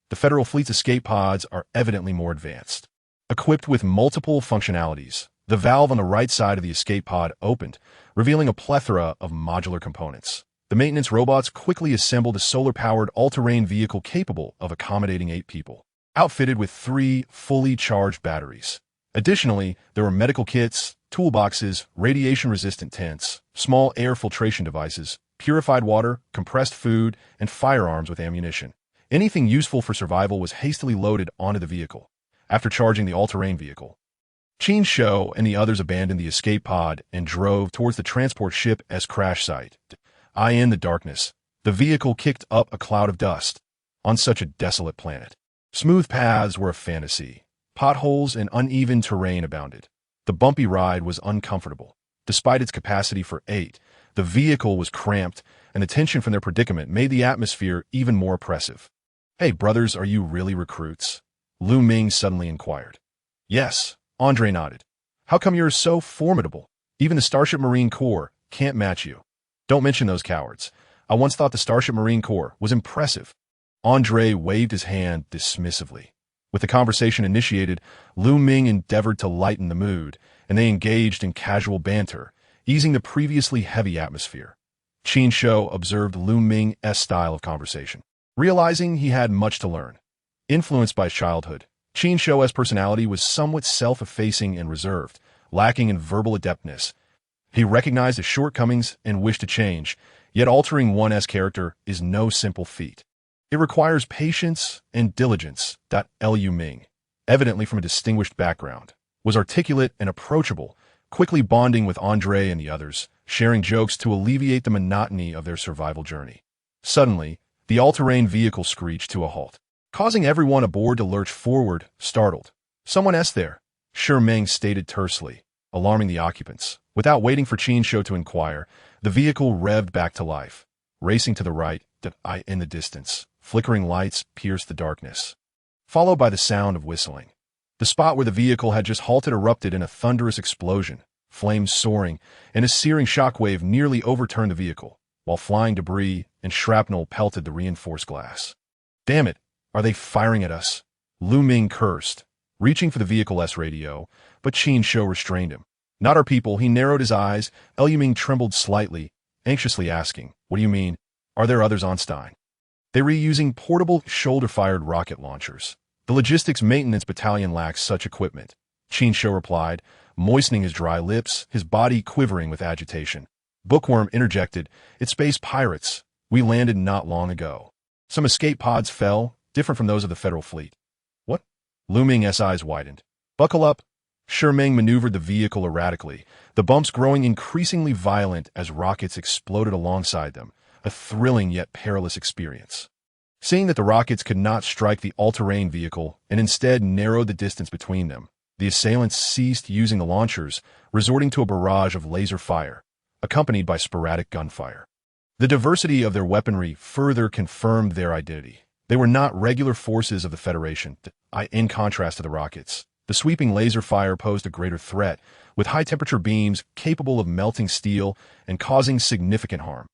The Federal Fleet's escape pods are evidently more advanced. Equipped with multiple functionalities, the valve on the right side of the escape pod opened, revealing a plethora of modular components. The maintenance robots quickly assembled a solar-powered all-terrain vehicle capable of accommodating 8 people. outfitted with 3 fully charged batteries. Additionally, there were medical kits, toolboxes, radiation-resistant tents, small air filtration devices, purified water, compressed food, and firearms with ammunition. Anything useful for survival was hastily loaded onto the vehicle. After charging the all-terrain vehicle, Qin Shou and the others abandoned the escape pod and drove towards the transport ship as crash site. In the darkness, the vehicle kicked up a cloud of dust. On such a desolate planet, smooth paths were a fantasy. Potholes and uneven terrain abounded. The bumpy ride was uncomfortable. Despite its capacity for 8, the vehicle was cramped, and the tension from their predicament made the atmosphere even more oppressive. "Hey, brothers, are you really recruits?" Lu Ming suddenly inquired. "Yes," Andre nodded. "How come you're so formidable? Even the Starship Marine Corps can't match you." "Don't mention those cowards. I once thought the Starship Marine Corps was impressive." Andre waved his hand dismissively. With the conversation initiated, Lu Ming endeavored to lighten the mood, and they engaged in casual banter, easing the previously heavy atmosphere. Qin Shou observed Lu Ming's style of conversation, realizing he had much to learn. Influenced by childhood, Qin Shou's personality was somewhat self-effacing and reserved, lacking in verbal adeptness. He recognized his shortcomings and wished to change, yet altering one's character is no simple feat. It requires patience and diligence. Lu Ming, evidently from a distinguished background, was articulate and approachable, quickly bonding with Andre and the others, sharing jokes to alleviate the monotony of their survival journey. Suddenly, the all-terrain vehicle screeched to a halt, causing everyone aboard to lurch forward, startled. "Someone there," Meng stated tersely, alarming the occupants. Without waiting for Qin Shou to inquire, the vehicle revved back to life. Racing to the right, in the distance, flickering lights pierced the darkness, followed by the sound of whistling. The spot where the vehicle had just halted erupted in a thunderous explosion, flames soaring, and a searing shockwave nearly overturned the vehicle, while flying debris and shrapnel pelted the reinforced glass. "Damn it, are they firing at us?" Lu Ming cursed, reaching for the vehicle's radio, but Qin Shou restrained him. "Not our people." He narrowed his eyes. Lu Ming trembled slightly, anxiously asking, "What do you mean? Are there others on Stein?" "They were using portable, shoulder-fired rocket launchers. The logistics maintenance battalion lacks such equipment," Qin Shou replied, moistening his dry lips, his body quivering with agitation. Bookworm interjected, "It's space pirates. We landed not long ago. Some escape pods fell, different from those of the Federal Fleet." "What?" Lu Ming's eyes widened. "Buckle up." Meng maneuvered the vehicle erratically, the bumps growing increasingly violent as rockets exploded alongside them, a thrilling yet perilous experience. Seeing that the rockets could not strike the all-terrain vehicle and instead narrowed the distance between them, the assailants ceased using the launchers, resorting to a barrage of laser fire, accompanied by sporadic gunfire. The diversity of their weaponry further confirmed their identity. They were not regular forces of the Federation. In contrast to the rockets, the sweeping laser fire posed a greater threat, with high-temperature beams capable of melting steel and causing significant harm.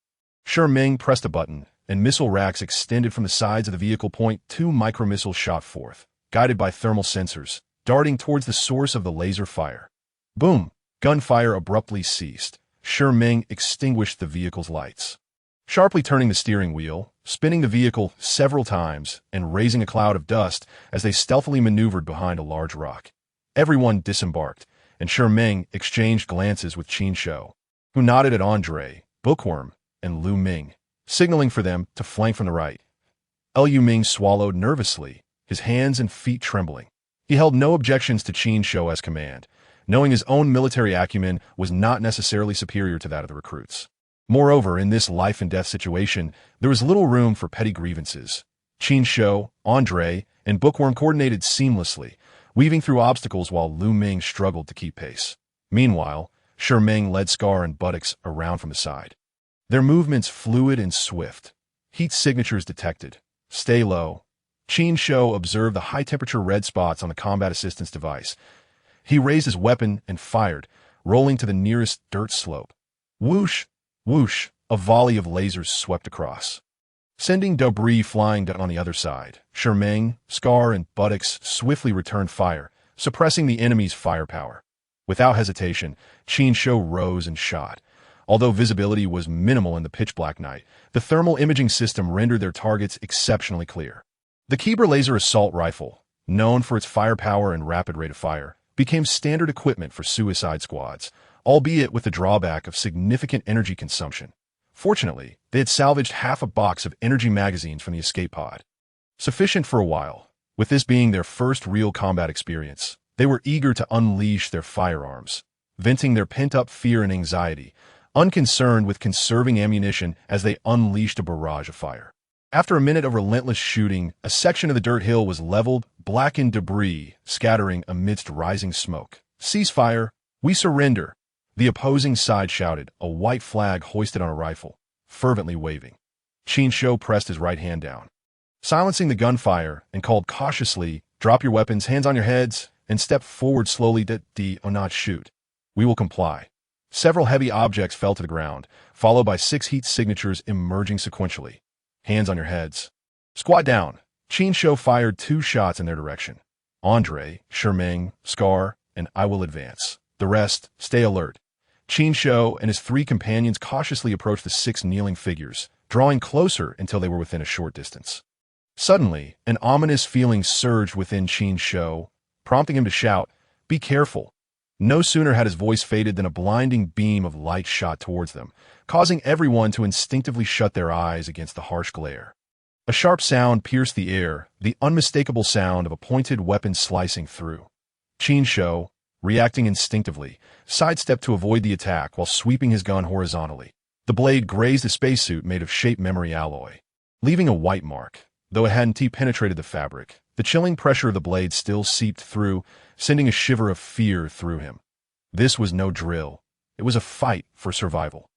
Meng pressed a button, and missile racks extended from the sides of the vehicle. 2 micromissiles shot forth, guided by thermal sensors, darting towards the source of the laser fire. Boom! Gunfire abruptly ceased. Meng extinguished the vehicle's lights, sharply turning the steering wheel, spinning the vehicle several times, and raising a cloud of dust as they stealthily maneuvered behind a large rock. Everyone disembarked, and Meng exchanged glances with Qin Shou, who nodded at Andre, Bookworm, and Lu Ming, signaling for them to flank from the right. Lu Ming swallowed nervously, his hands and feet trembling. He held no objections to Qin Shou's command, knowing his own military acumen was not necessarily superior to that of the recruits. Moreover, in this life-and-death situation, there was little room for petty grievances. Qin Shou, Andre, and Bookworm coordinated seamlessly, weaving through obstacles while Lu Ming struggled to keep pace. Meanwhile, Meng led Scar and Buttocks around from the side. Their movements fluid and swift. Heat signatures detected. "Stay low." Qin Shou observed the high-temperature red spots on the combat assistance device. He raised his weapon and fired, rolling to the nearest dirt slope. Whoosh! Whoosh! A volley of lasers swept across, sending debris flying on the other side. Meng, Scar, and Buttocks swiftly returned fire, suppressing the enemy's firepower. Without hesitation, Qin Shou rose and shot. Although visibility was minimal in the pitch-black night, the thermal imaging system rendered their targets exceptionally clear. The Kyber laser assault rifle, known for its firepower and rapid rate of fire, became standard equipment for suicide squads, albeit with the drawback of significant energy consumption. Fortunately, they had salvaged half a box of energy magazines from the escape pod. Sufficient for a while. With this being their first real combat experience, they were eager to unleash their firearms, venting their pent-up fear and anxiety, unconcerned with conserving ammunition as they unleashed a barrage of fire. After a minute of relentless shooting, a section of the dirt hill was leveled, blackened debris scattering amidst rising smoke. "Cease fire! We surrender!" the opposing side shouted, a white flag hoisted on a rifle, fervently waving. Qin Shou pressed his right hand down, silencing the gunfire, and called cautiously, "Drop your weapons, hands on your heads, and step forward slowly. Do not shoot." "We will comply." Several heavy objects fell to the ground, followed by 6 heat signatures emerging sequentially. "Hands on your heads. Squat down." Qin Shou fired 2 shots in their direction. "Andre, Sherming, Scar, and I will advance. The rest, stay alert." Qin Shou and his 3 companions cautiously approached the 6 kneeling figures, drawing closer until they were within a short distance. Suddenly, an ominous feeling surged within Qin Shou, prompting him to shout, "Be careful." No sooner had his voice faded than a blinding beam of light shot towards them, causing everyone to instinctively shut their eyes against the harsh glare. A sharp sound pierced the air, the unmistakable sound of a pointed weapon slicing through. Qin Shou, reacting instinctively, sidestepped to avoid the attack while sweeping his gun horizontally. The blade grazed a spacesuit made of shape memory alloy, leaving a white mark. Though it hadn't penetrated the fabric, the chilling pressure of the blade still seeped through, sending a shiver of fear through him. This was no drill. It was a fight for survival.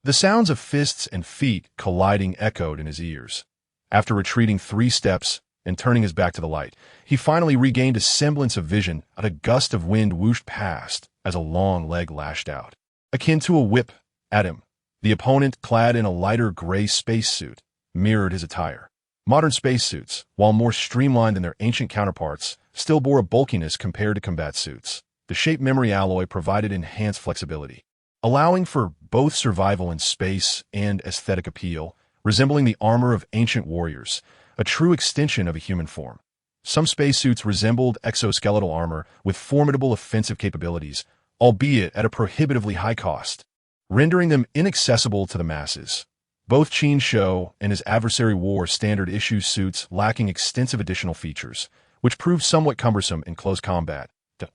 The sounds of fists and feet colliding echoed in his ears. After retreating 3 steps and turning his back to the light, he finally regained a semblance of vision as a gust of wind whooshed past as a long leg lashed out, akin to a whip, at him. The opponent, clad in a lighter gray spacesuit, mirrored his attire. Modern spacesuits, while more streamlined than their ancient counterparts, still bore a bulkiness compared to combat suits. The shape memory alloy provided enhanced flexibility, allowing for both survival in space and aesthetic appeal, resembling the armor of ancient warriors, a true extension of a human form. Some spacesuits resembled exoskeletal armor with formidable offensive capabilities, albeit at a prohibitively high cost, rendering them inaccessible to the masses. Both Qin Shou and his adversary wore standard-issue suits lacking extensive additional features, which proved somewhat cumbersome in close combat.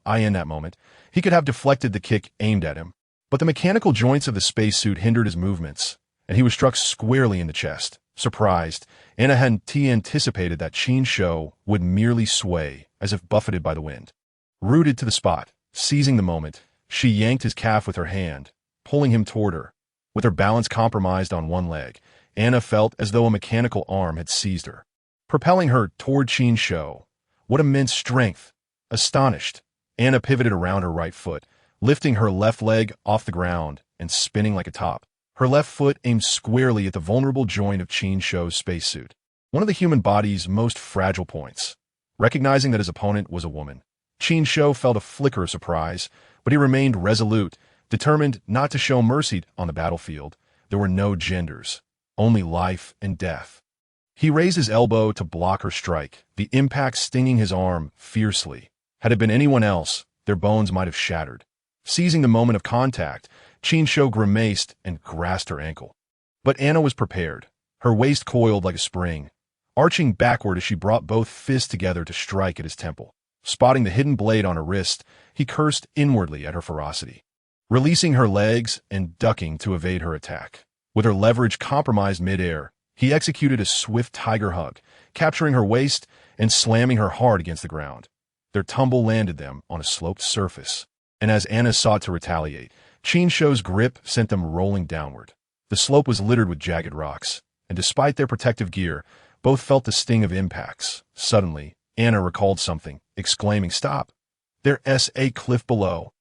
In that moment, he could have deflected the kick aimed at him, but the mechanical joints of the spacesuit hindered his movements, and he was struck squarely in the chest. Surprised, Anna hadn't anticipated that Qin Shou would merely sway, as if buffeted by the wind. Rooted to the spot, seizing the moment, she yanked his calf with her hand, pulling him toward her. With her balance compromised on one leg, Anna felt as though a mechanical arm had seized her, propelling her toward Qin Shou. What immense strength! Astonished, Anna pivoted around her right foot, lifting her left leg off the ground and spinning like a top. Her left foot aimed squarely at the vulnerable joint of Qin Shou's spacesuit, one of the human body's most fragile points. Recognizing that his opponent was a woman, Qin Shou felt a flicker of surprise, but he remained resolute, determined not to show mercy on the battlefield. There were no genders, only life and death. He raised his elbow to block her strike, the impact stinging his arm fiercely. Had it been anyone else, their bones might have shattered. Seizing the moment of contact, Qin Shou grimaced and grasped her ankle. But Anna was prepared. Her waist coiled like a spring, arching backward as she brought both fists together to strike at his temple. Spotting the hidden blade on her wrist, he cursed inwardly at her ferocity, releasing her legs and ducking to evade her attack. With her leverage compromised mid-air, he executed a swift tiger hug, capturing her waist and slamming her hard against the ground. Their tumble landed them on a sloped surface, and as Anna sought to retaliate, Qin Shou's grip sent them rolling downward. The slope was littered with jagged rocks, and despite their protective gear, both felt the sting of impacts. Suddenly, Anna recalled something, exclaiming, "Stop! There's a cliff below."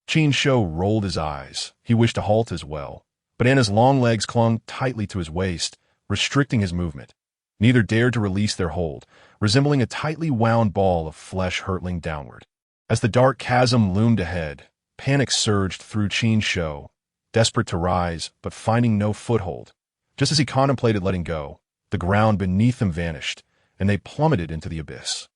Qin Shou rolled his eyes. He wished to halt as well, but Anna's long legs clung tightly to his waist, restricting his movement. Neither dared to release their hold, resembling a tightly wound ball of flesh hurtling downward. As the dark chasm loomed ahead, panic surged through Qin Shou, desperate to rise, but finding no foothold. Just as he contemplated letting go, the ground beneath them vanished, and they plummeted into the abyss.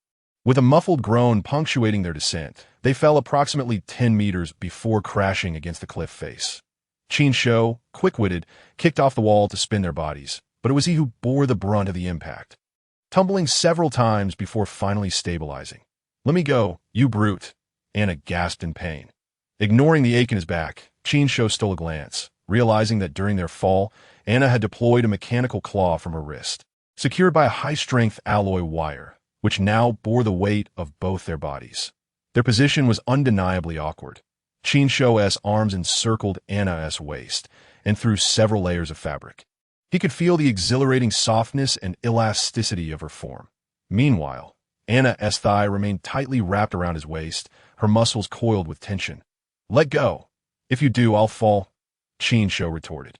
With a muffled groan punctuating their descent, they fell approximately 10 meters before crashing against the cliff face. Qin Shou, quick-witted, kicked off the wall to spin their bodies, but it was he who bore the brunt of the impact, tumbling several times before finally stabilizing. "Let me go, you brute," Anna gasped in pain. Ignoring the ache in his back, Qin Shou stole a glance, realizing that during their fall, Anna had deployed a mechanical claw from her wrist, secured by a high-strength alloy wire, which now bore the weight of both their bodies. Their position was undeniably awkward. Qin Shou's arms encircled Anna's waist and through several layers of fabric. He could feel the exhilarating softness and elasticity of her form. Meanwhile, Anna's thigh remained tightly wrapped around his waist, her muscles coiled with tension. "Let go. If you do, I'll fall," Qin Shou retorted.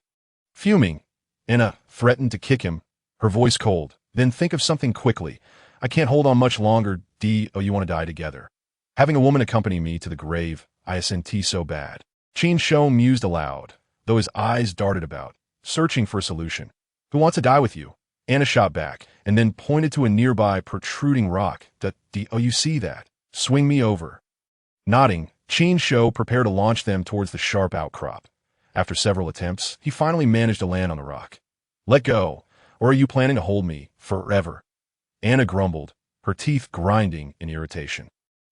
Fuming, Anna threatened to kick him, her voice cold. "Then think of something quickly. I can't hold on much longer. You want to die together. Having a woman accompany me to the grave, I senti so bad." Qin Shou mused aloud, though his eyes darted about, searching for a solution. "Who wants to die with you?" Anna shot back, and then pointed to a nearby protruding rock. You see that? Swing me over." Nodding, Qin Shou prepared to launch them towards the sharp outcrop. After several attempts, he finally managed to land on the rock. "Let go, or are you planning to hold me forever?" Anna grumbled, her teeth grinding in irritation.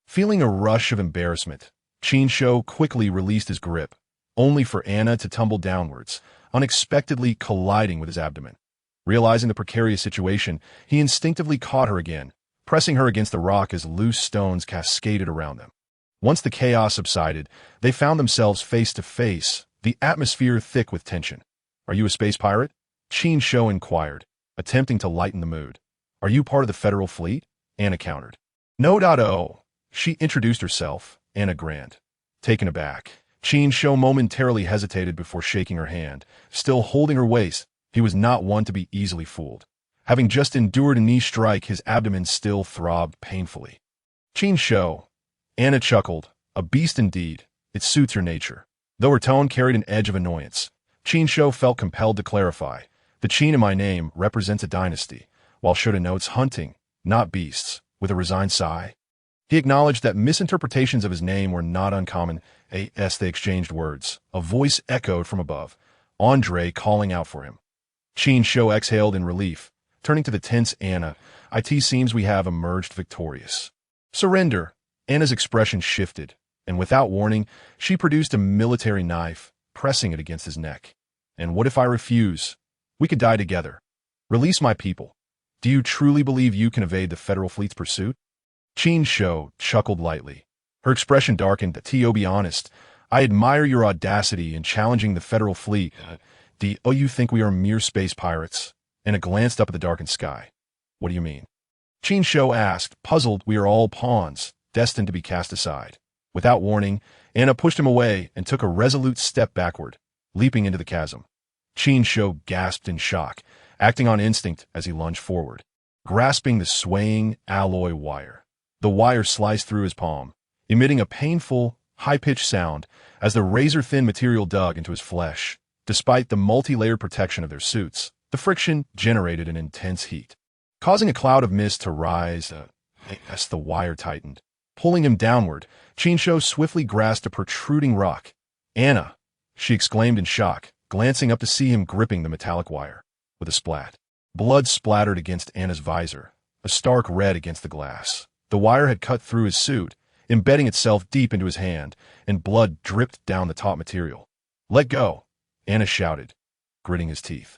Feeling a rush of embarrassment, Qin Shou quickly released his grip, only for Anna to tumble downwards, unexpectedly colliding with his abdomen. Realizing the precarious situation, he instinctively caught her again, pressing her against the rock as loose stones cascaded around them. Once the chaos subsided, they found themselves face to face, the atmosphere thick with tension. "Are you a space pirate?" Qin Shou inquired, attempting to lighten the mood. "Are you part of the Federal Fleet?" Anna countered. "No. She introduced herself, Anna grinned. Taken aback, Qin Shou momentarily hesitated before shaking her hand, still holding her waist. He was not one to be easily fooled. Having just endured a knee strike, his abdomen still throbbed painfully. "Qin Shou," Anna chuckled, "a beast indeed. It suits your nature." Though her tone carried an edge of annoyance, Qin Shou felt compelled to clarify. "The Qin in my name represents a dynasty, while Shou denotes hunting, not beasts." With a resigned sigh, he acknowledged that misinterpretations of his name were not uncommon. As they exchanged words, a voice echoed from above, Andre calling out for him. Qin Shou exhaled in relief, turning to the tense Anna. "It seems we have emerged victorious." "Surrender." Anna's expression shifted, and without warning, she produced a military knife, pressing it against his neck. "And what if I refuse? We could die together. Release my people. Do you truly believe you can evade the Federal Fleet's pursuit?" Qin Shou chuckled lightly. Her expression darkened. "To be honest, I admire your audacity in challenging the Federal Fleet. Do you think we are mere space pirates?" Anna glanced up at the darkened sky. "What do you mean?" Qin Shou asked, puzzled. "We are all pawns, destined to be cast aside." Without warning, Anna pushed him away and took a resolute step backward, leaping into the chasm. Qin Shou gasped in shock, acting on instinct as he lunged forward, grasping the swaying alloy wire. The wire sliced through his palm, emitting a painful, high-pitched sound as the razor-thin material dug into his flesh. Despite the multi-layered protection of their suits, the friction generated an intense heat, causing a cloud of mist to rise as the wire tightened. Pulling him downward, Qin Shou swiftly grasped a protruding rock. "Anna!" she exclaimed in shock, glancing up to see him gripping the metallic wire. With a splat, blood splattered against Anna's visor, a stark red against the glass. The wire had cut through his suit, embedding itself deep into his hand, and blood dripped down the taut material. "Let go!" Anna shouted, gritting his teeth.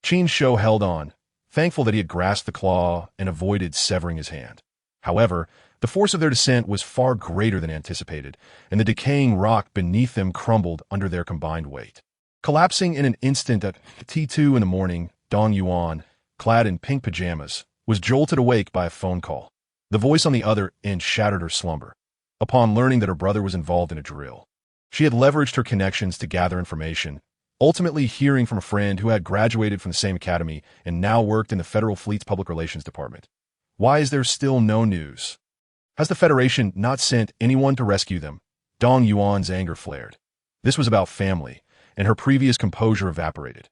Qin Shou held on, thankful that he had grasped the claw and avoided severing his hand. However, the force of their descent was far greater than anticipated, and the decaying rock beneath them crumbled under their combined weight. Collapsing in an instant at T2 in the morning, Dong Yuan, clad in pink pajamas, was jolted awake by a phone call. The voice on the other end shattered her slumber. Upon learning that her brother was involved in a drill, she had leveraged her connections to gather information, ultimately hearing from a friend who had graduated from the same academy and now worked in the Federal Fleet's Public Relations Department. Why is there still no news? Has the Federation not sent anyone to rescue them? Dong Yuan's anger flared. This was about family, and her previous composure evaporated.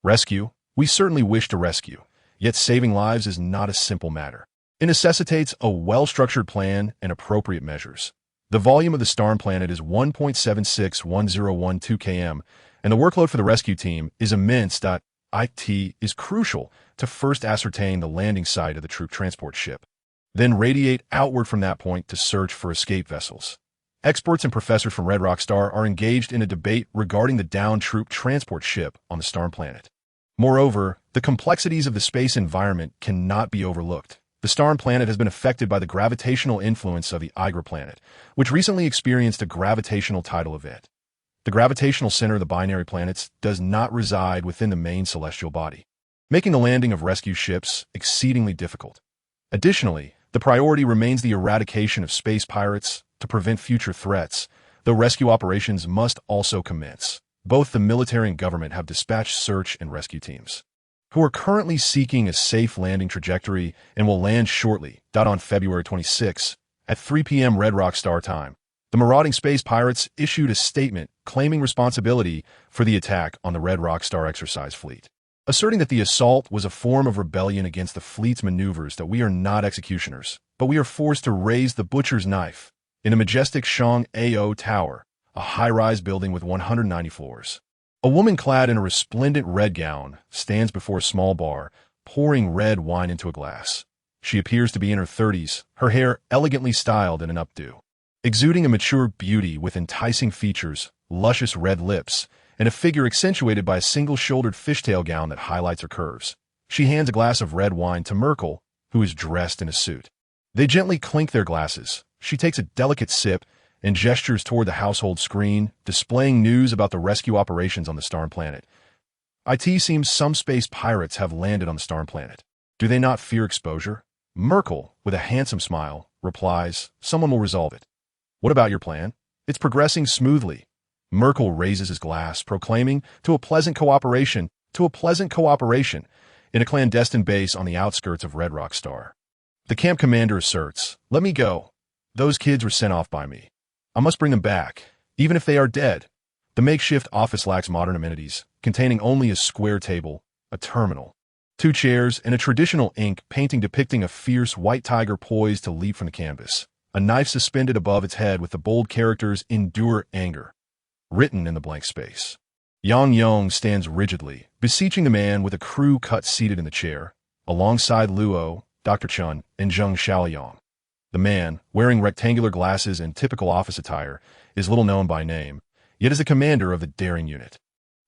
Rescue? We certainly wish to rescue, yet saving lives is not a simple matter. It necessitates a well-structured plan and appropriate measures. The volume of the star planet is 1.761012 km, and the workload for the rescue team is immense. It is crucial to first ascertain the landing site of the troop transport ship, then radiate outward from that point to search for escape vessels. Experts and professors from Redrock Star are engaged in a debate regarding the downed troop transport ship on the star planet. Moreover, the complexities of the space environment cannot be overlooked. The star planet has been affected by the gravitational influence of the Igra planet, which recently experienced a gravitational tidal event. The gravitational center of the binary planets does not reside within the main celestial body, making the landing of rescue ships exceedingly difficult. Additionally, the priority remains the eradication of space pirates to prevent future threats, though rescue operations must also commence. Both the military and government have dispatched search and rescue teams, who are currently seeking a safe landing trajectory and will land shortly. On February 26, at 3 p.m. Redrock Star time, the marauding space pirates issued a statement claiming responsibility for the attack on the Redrock Star exercise fleet, asserting that the assault was a form of rebellion against the fleet's maneuvers, that we are not executioners, but we are forced to raise the butcher's knife in a majestic Shang-Ao Tower, a high-rise building with 190 floors. A woman clad in a resplendent red gown stands before a small bar, pouring red wine into a glass. She appears to be in her 30s, her hair elegantly styled in an updo, exuding a mature beauty with enticing features, luscious red lips, and a figure accentuated by a single-shouldered fishtail gown that highlights her curves. She hands a glass of red wine to Merkel, who is dressed in a suit. They gently clink their glasses. She takes a delicate sip and gestures toward the household screen, displaying news about the rescue operations on the star planet. It seems some space pirates have landed on the star planet. Do they not fear exposure? Merkel, with a handsome smile, replies, someone will resolve it. What about your plan? It's progressing smoothly. Merkel raises his glass, proclaiming, to a pleasant cooperation, in a clandestine base on the outskirts of Redrock Star. The camp commander asserts, let me go. Those kids were sent off by me. I must bring them back, even if they are dead. The makeshift office lacks modern amenities, containing only a square table, a terminal, 2 chairs, and a traditional ink painting depicting a fierce white tiger poised to leap from the canvas, a knife suspended above its head with the bold characters "Endure Anger" written in the blank space. Yang Yong stands rigidly, beseeching the man with a crew cut seated in the chair, alongside Luo, Dr. Chun, and Zheng Xiaoyang. The man, wearing rectangular glasses and typical office attire, is little known by name, yet is the commander of the daring unit.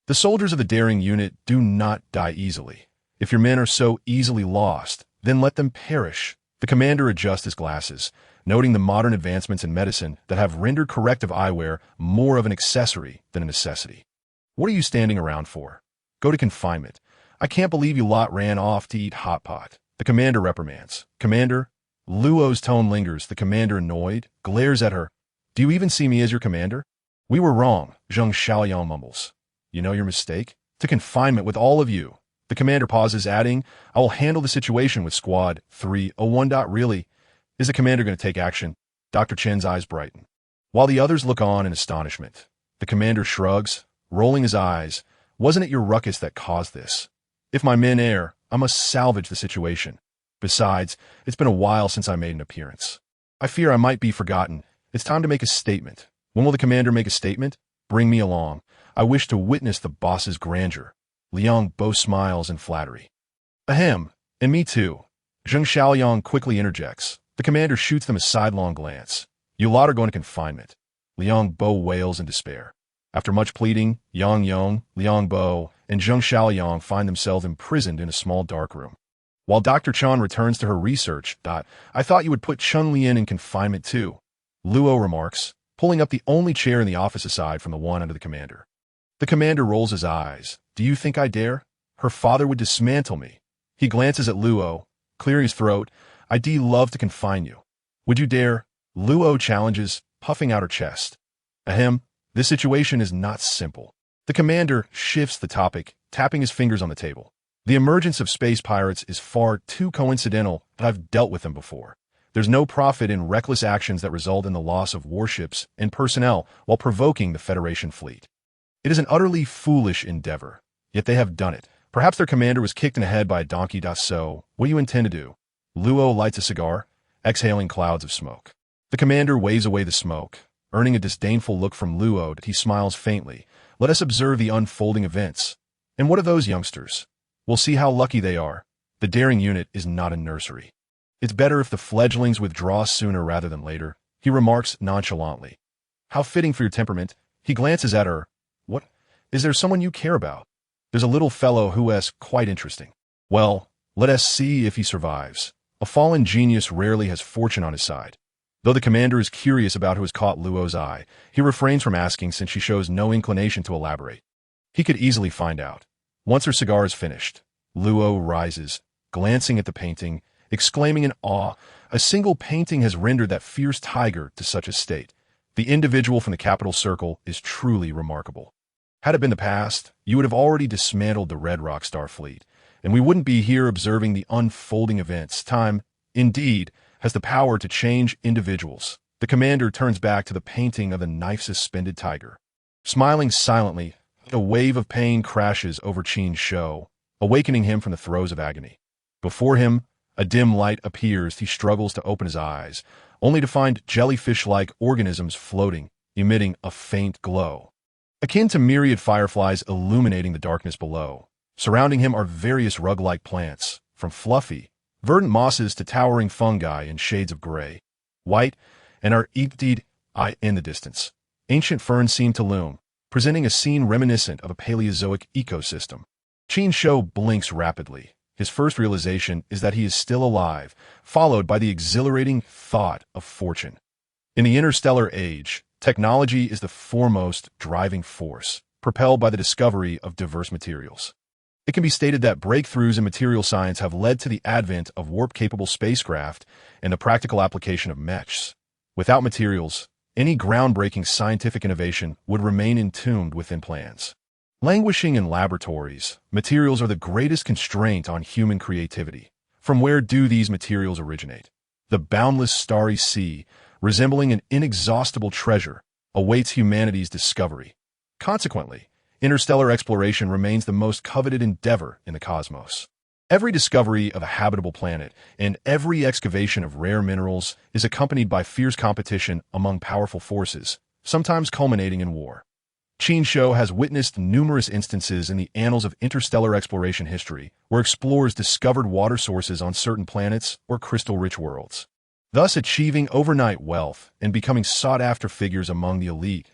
The soldiers of the daring unit do not die easily. If your men are so easily lost, then let them perish. The commander adjusts his glasses, noting the modern advancements in medicine that have rendered corrective eyewear more of an accessory than a necessity. What are you standing around for? Go to confinement. I can't believe you lot ran off to eat hot pot. The commander reprimands. Commander? Luo's tone lingers. The commander, annoyed, glares at her. Do you even see me as your commander? We were wrong, Zheng Xiaoyang mumbles. You know your mistake? To confinement with all of you. The commander pauses, adding, I will handle the situation with Squad 301. Really? Is the commander going to take action? Dr. Chen's eyes brighten, while the others look on in astonishment. The commander shrugs, rolling his eyes. Wasn't it your ruckus that caused this? If my men err, I must salvage the situation. Besides, it's been a while since I made an appearance. I fear I might be forgotten. It's time to make a statement. When will the commander make a statement? Bring me along. I wish to witness the boss's grandeur. Liang Bo smiles in flattery. Ahem, and me too. Zheng Xiaoyang quickly interjects. The commander shoots them a sidelong glance. You lot are going to confinement. Liang Bo wails in despair. After much pleading, Yang Yong, Liang Bo, and Zheng Xiaoyang find themselves imprisoned in a small dark room. While Dr. Chan returns to her research, I thought you would put Chun Lian in confinement too, Luo remarks, pulling up the only chair in the office aside from the one under the commander. The commander rolls his eyes. Do you think I dare? Her father would dismantle me. He glances at Luo, clearing his throat. I'd love to confine you. Would you dare? Luo challenges, puffing out her chest. Ahem, this situation is not simple. The commander shifts the topic, tapping his fingers on the table. The emergence of space pirates is far too coincidental that I've dealt with them before. There's no profit in reckless actions that result in the loss of warships and personnel while provoking the Federation fleet. It is an utterly foolish endeavor, yet they have done it. Perhaps their commander was kicked in the head by a donkey. So, what do you intend to do? Luo lights a cigar, exhaling clouds of smoke. The commander waves away the smoke, earning a disdainful look from Luo that he smiles faintly. Let us observe the unfolding events. And what of those youngsters? We'll see how lucky they are. The daring unit is not a nursery. It's better if the fledglings withdraw sooner rather than later, he remarks nonchalantly. How fitting for your temperament. He glances at her. What? Is there someone you care about? There's a little fellow who is quite interesting. Well, let us see if he survives. A fallen genius rarely has fortune on his side. Though the commander is curious about who has caught Luo's eye, he refrains from asking since she shows no inclination to elaborate. He could easily find out. Once her cigar is finished, Luo rises, glancing at the painting, exclaiming in awe, a single painting has rendered that fierce tiger to such a state. The individual from the capital circle is truly remarkable. Had it been the past, you would have already dismantled the Redrock Star fleet, and we wouldn't be here observing the unfolding events. Time, indeed, has the power to change individuals. The commander turns back to the painting of the knife-suspended tiger. Smiling silently, a wave of pain crashes over Qin Shou, awakening him from the throes of agony. Before him, a dim light appears. He struggles to open his eyes, only to find jellyfish-like organisms floating, emitting a faint glow. Akin to myriad fireflies illuminating the darkness below. Surrounding him are various rug-like plants, from fluffy, verdant mosses to towering fungi in shades of gray, white, and are indeed in the distance. Ancient ferns seem to loom, presenting a scene reminiscent of a Paleozoic ecosystem. Qin Shou blinks rapidly. His first realization is that he is still alive, followed by the exhilarating thought of fortune. In the interstellar age, technology is the foremost driving force, propelled by the discovery of diverse materials. It can be stated that breakthroughs in material science have led to the advent of warp-capable spacecraft and the practical application of mechs. Without materials, any groundbreaking scientific innovation would remain entombed within plans. Languishing in laboratories, materials are the greatest constraint on human creativity. From where do these materials originate? The boundless starry sea, resembling an inexhaustible treasure, awaits humanity's discovery. Consequently, interstellar exploration remains the most coveted endeavor in the cosmos. Every discovery of a habitable planet and every excavation of rare minerals is accompanied by fierce competition among powerful forces, sometimes culminating in war. Qin Shou has witnessed numerous instances in the annals of interstellar exploration history where explorers discovered water sources on certain planets or crystal-rich worlds, thus achieving overnight wealth and becoming sought-after figures among the elite.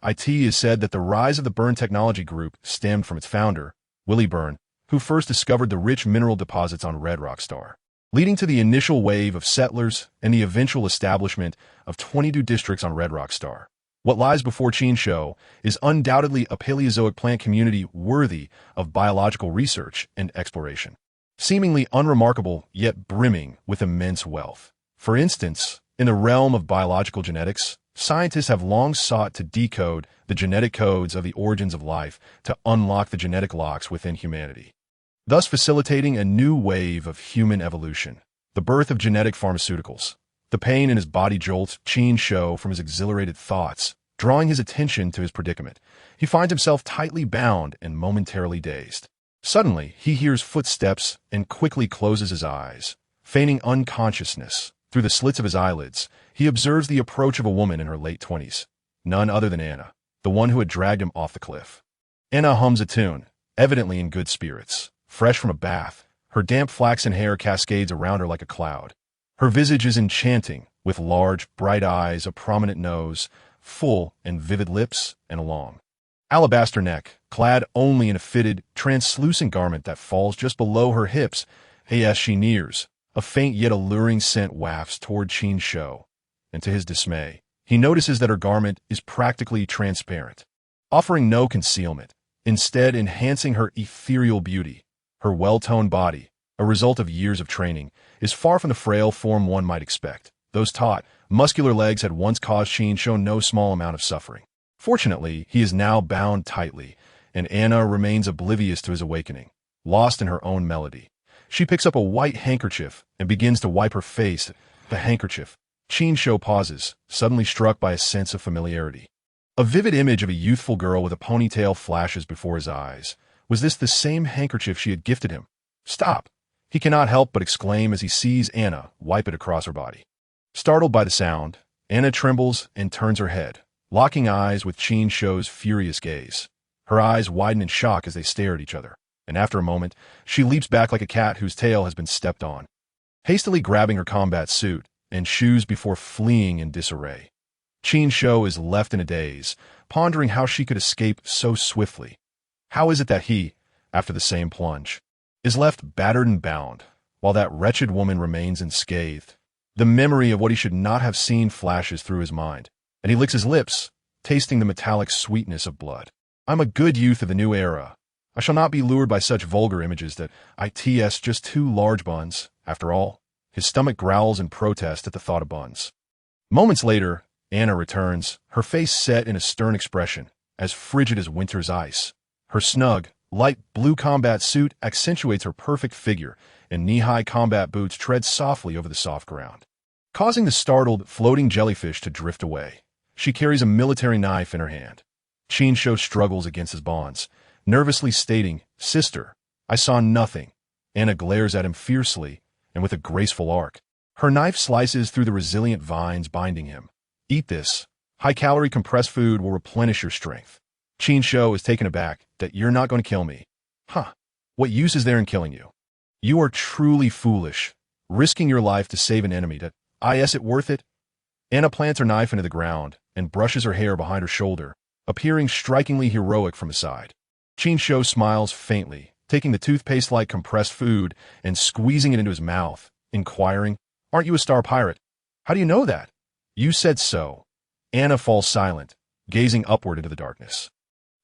It is said that the rise of the Byrne Technology Group stemmed from its founder, Willie Byrne, who first discovered the rich mineral deposits on Redrock Star, leading to the initial wave of settlers and the eventual establishment of 22 districts on Redrock Star. What lies before Qin Shou is undoubtedly a Paleozoic plant community worthy of biological research and exploration, seemingly unremarkable yet brimming with immense wealth. For instance, in the realm of biological genetics, scientists have long sought to decode the genetic codes of the origins of life to unlock the genetic locks within humanity, thus facilitating a new wave of human evolution, the birth of genetic pharmaceuticals. The pain in his body jolts Qin Shou from his exhilarated thoughts, drawing his attention to his predicament. He finds himself tightly bound and momentarily dazed. Suddenly, he hears footsteps and quickly closes his eyes, feigning unconsciousness. Through the slits of his eyelids, he observes the approach of a woman in her late 20s, none other than Anna, the one who had dragged him off the cliff. Anna hums a tune, evidently in good spirits. Fresh from a bath, her damp flaxen hair cascades around her like a cloud. Her visage is enchanting, with large, bright eyes, a prominent nose, full and vivid lips, and a long, alabaster neck, clad only in a fitted, translucent garment that falls just below her hips. As she nears, a faint yet alluring scent wafts toward Qin Shou, and to his dismay, he notices that her garment is practically transparent, offering no concealment, instead enhancing her ethereal beauty. Her well-toned body, a result of years of training, is far from the frail form one might expect. Those taut, muscular legs had once caused Qin Shou no small amount of suffering. Fortunately, he is now bound tightly, and Anna remains oblivious to his awakening, lost in her own melody. She picks up a white handkerchief and begins to wipe her face. The handkerchief. Qin Shou pauses, suddenly struck by a sense of familiarity. A vivid image of a youthful girl with a ponytail flashes before his eyes. Was this the same handkerchief she had gifted him? Stop! He cannot help but exclaim as he sees Anna wipe it across her body. Startled by the sound, Anna trembles and turns her head, locking eyes with Qin Shou's furious gaze. Her eyes widen in shock as they stare at each other, and after a moment, she leaps back like a cat whose tail has been stepped on, hastily grabbing her combat suit and shoes before fleeing in disarray. Qin Shou is left in a daze, pondering how she could escape so swiftly. How is it that he, after the same plunge, is left battered and bound, while that wretched woman remains unscathed? The memory of what he should not have seen flashes through his mind, and he licks his lips, tasting the metallic sweetness of blood. I'm a good youth of the new era. I shall not be lured by such vulgar images that it's just 2 large buns. After all, his stomach growls in protest at the thought of buns. Moments later, Anna returns, her face set in a stern expression, as frigid as winter's ice. Her snug, light blue combat suit accentuates her perfect figure, and knee-high combat boots tread softly over the soft ground, causing the startled, floating jellyfish to drift away. She carries a military knife in her hand. Qin Shou struggles against his bonds, nervously stating, "Sister, I saw nothing." Anna glares at him fiercely, and with a graceful arc. Her knife slices through the resilient vines binding him. "Eat this. High-calorie compressed food will replenish your strength." Qin Shou is taken aback that you're not going to kill me. Huh. What use is there in killing you? You are truly foolish, risking your life to save an enemy that, is it worth it? Anna plants her knife into the ground and brushes her hair behind her shoulder, appearing strikingly heroic from the side. Qin Shou smiles faintly, taking the toothpaste-like compressed food and squeezing it into his mouth, inquiring, "Aren't you a star pirate? How do you know that?" "You said so." Anna falls silent, gazing upward into the darkness.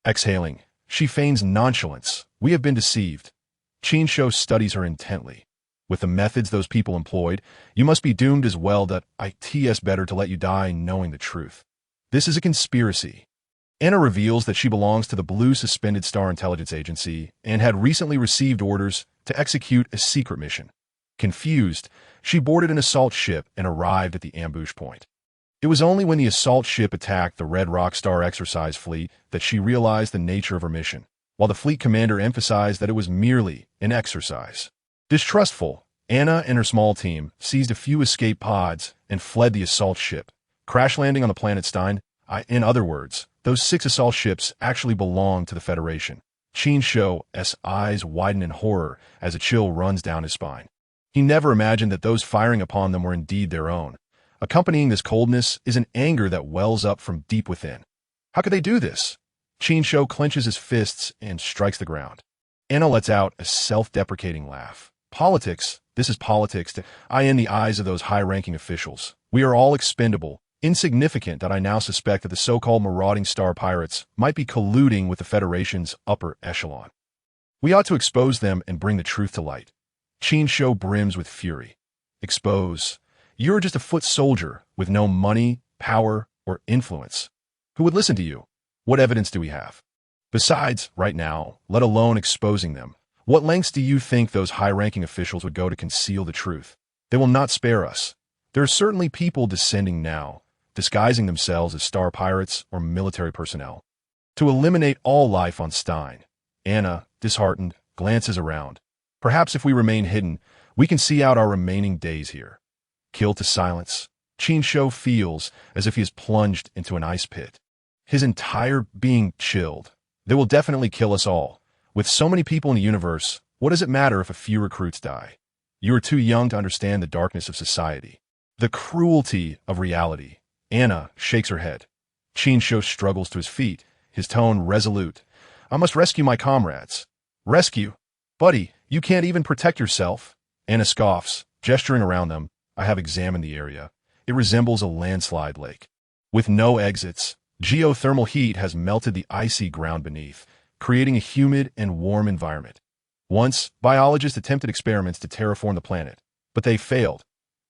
Exhaling, she feigns nonchalance. "We have been deceived." Qin Shou studies her intently. "With the methods those people employed, you must be doomed as well. That it's better to let you die knowing the truth. This is a conspiracy." Anna reveals that she belongs to the Blue Suspended Star Intelligence Agency and had recently received orders to execute a secret mission. Confused, she boarded an assault ship and arrived at the ambush point. It was only when the assault ship attacked the Redrock Star Exercise Fleet that she realized the nature of her mission, while the fleet commander emphasized that it was merely an exercise. Distrustful, Anna and her small team seized a few escape pods and fled the assault ship, crash landing on the planet Stein. In other words, those 6 assault ships actually belonged to the Federation. Qin Shou's eyes widen in horror as a chill runs down his spine. He never imagined that those firing upon them were indeed their own. Accompanying this coldness is an anger that wells up from deep within. How could they do this? Qin Shou clenches his fists and strikes the ground. Anna lets out a self-deprecating laugh. Politics, this is politics in the eyes of those high-ranking officials. We are all expendable, insignificant that I now suspect that the so-called marauding star pirates might be colluding with the Federation's upper echelon. We ought to expose them and bring the truth to light. Qin Shou brims with fury. Expose. You're just a foot soldier with no money, power, or influence. Who would listen to you? What evidence do we have? Besides, right now, let alone exposing them, what lengths do you think those high-ranking officials would go to conceal the truth? They will not spare us. There are certainly people descending now, disguising themselves as star pirates or military personnel, to eliminate all life on Stein. Anna, disheartened, glances around. Perhaps if we remain hidden, we can see out our remaining days here. Killed to silence, Qin Shou feels as if he is plunged into an ice pit. His entire being chilled. They will definitely kill us all. With so many people in the universe, what does it matter if a few recruits die? You are too young to understand the darkness of society, the cruelty of reality. Anna shakes her head. Qin Shou struggles to his feet, his tone resolute. "I must rescue my comrades." "Rescue? Buddy, you can't even protect yourself." Anna scoffs, gesturing around them. "I have examined the area. It resembles a landslide lake. With no exits, geothermal heat has melted the icy ground beneath, creating a humid and warm environment. Once, biologists attempted experiments to terraform the planet, but they failed.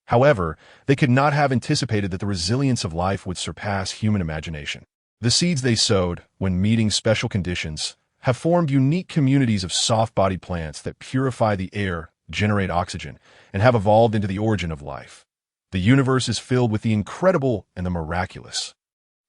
However, they could not have anticipated that the resilience of life would surpass human imagination. The seeds they sowed, when meeting special conditions, have formed unique communities of soft-bodied plants that purify the air, generate oxygen, and have evolved into the origin of life. The universe is filled with the incredible and the miraculous."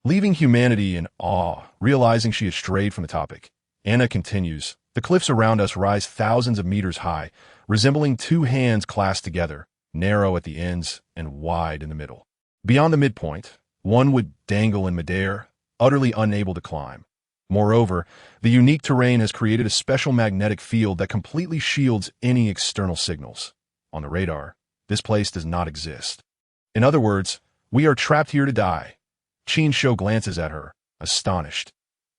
Leaving humanity in awe, realizing she has strayed from the topic, Anna continues, "The cliffs around us rise thousands of meters high, resembling two hands clasped together, narrow at the ends and wide in the middle. Beyond the midpoint, one would dangle in midair, utterly unable to climb. Moreover, the unique terrain has created a special magnetic field that completely shields any external signals. On the radar, this place does not exist. In other words, we are trapped here to die. Qin Shou glances at her, astonished.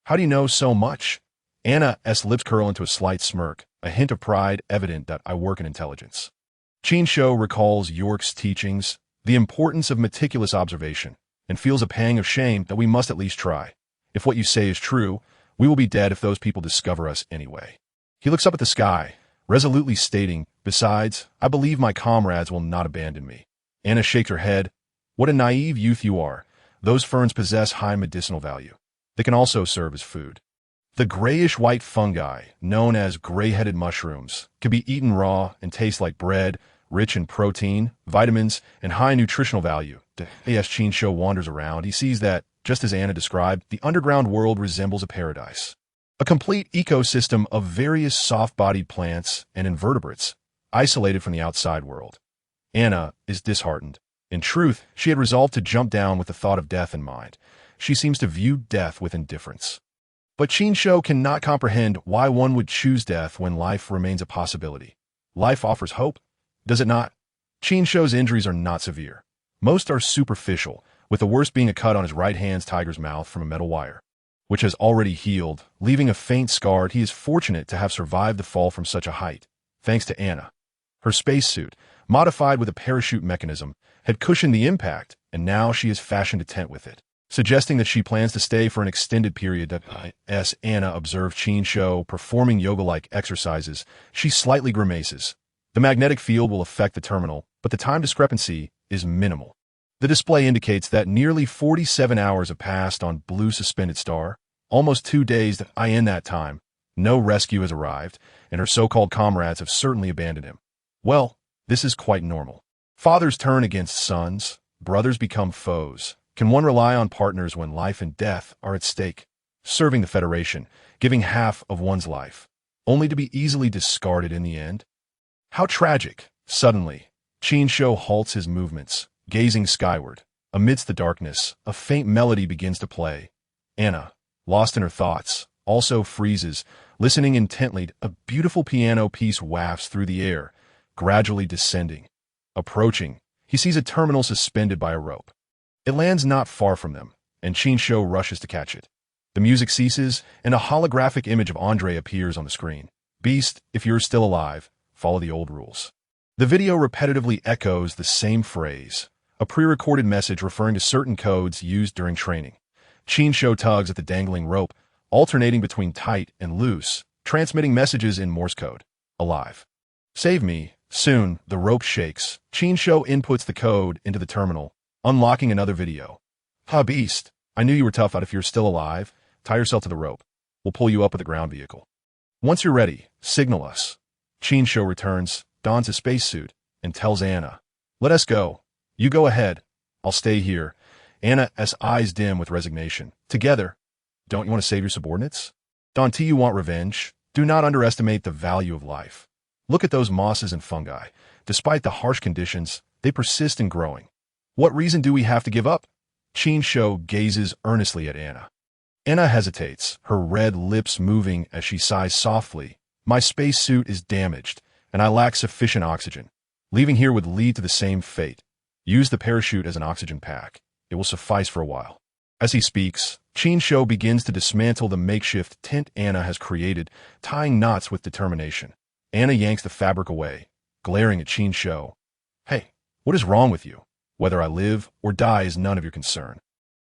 How do you know so much? Anna's lips curl into a slight smirk, a hint of pride evident that I work in intelligence. Qin Shou recalls York's teachings, the importance of meticulous observation, and feels a pang of shame that we must at least try. If what you say is true, we will be dead if those people discover us anyway. He looks up at the sky, resolutely stating, besides, I believe my comrades will not abandon me. Anna shakes her head. What a naive youth you are. Those ferns possess high medicinal value. They can also serve as food. The grayish-white fungi, known as gray-headed mushrooms, can be eaten raw and taste like bread, rich in protein, vitamins, and high nutritional value. As Qin Shou wanders around, he sees that, just as Anna described, the underground world resembles a paradise. A complete ecosystem of various soft-bodied plants and invertebrates, isolated from the outside world. Anna is disheartened. In truth, she had resolved to jump down with the thought of death in mind. She seems to view death with indifference. But Qin Shou cannot comprehend why one would choose death when life remains a possibility. Life offers hope, does it not? Qin Shou's injuries are not severe. Most are superficial, with the worst being a cut on his right hand's tiger's mouth from a metal wire, which has already healed, leaving a faint scar. He is fortunate to have survived the fall from such a height, thanks to Anna. Her spacesuit, modified with a parachute mechanism, had cushioned the impact, and now she has fashioned a tent with it, suggesting that she plans to stay for an extended period. As Anna observed Qin Shou performing yoga-like exercises, she slightly grimaces. The magnetic field will affect the terminal, but the time discrepancy is minimal. The display indicates that nearly 47 hours have passed on Blue Suspended Star, almost 2 days. In that time, no rescue has arrived, and her so-called comrades have certainly abandoned him. Well, this is quite normal. Fathers turn against sons, brothers become foes. Can one rely on partners when life and death are at stake? Serving the Federation, giving half of one's life, only to be easily discarded in the end? How tragic! Suddenly, Qin Shou halts his movements, gazing skyward. Amidst the darkness, a faint melody begins to play. Anna, lost in her thoughts, also freezes, listening intently. A beautiful piano piece wafts through the air, gradually descending. Approaching, he sees a terminal suspended by a rope. It lands not far from them, and Qin Shou rushes to catch it. The music ceases, and a holographic image of Andre appears on the screen. Beast, if you're still alive, follow the old rules. The video repetitively echoes the same phrase, a pre-recorded message referring to certain codes used during training. Qin Shou tugs at the dangling rope, alternating between tight and loose, transmitting messages in Morse code. Alive. Save me. Soon, the rope shakes. Qin Shou inputs the code into the terminal, unlocking another video. Beast, I knew you were tough out. If you're still alive, tie yourself to the rope. We'll pull you up with a ground vehicle. Once you're ready, signal us. Qin Shou returns, dons his spacesuit, and tells Anna, let us go. You go ahead. I'll stay here. Anna's eyes dim with resignation. Together. Don't you want to save your subordinates? Don't you want revenge? Do not underestimate the value of life. Look at those mosses and fungi. Despite the harsh conditions, they persist in growing. What reason do we have to give up? Qin Shou gazes earnestly at Anna. Anna hesitates, her red lips moving as she sighs softly. My spacesuit is damaged, and I lack sufficient oxygen. Leaving here would lead to the same fate. Use the parachute as an oxygen pack. It will suffice for a while. As he speaks, Qin Shou begins to dismantle the makeshift tent Anna has created, tying knots with determination. Anna yanks the fabric away, glaring at Qin Shou. Hey, what is wrong with you? Whether I live or die is none of your concern.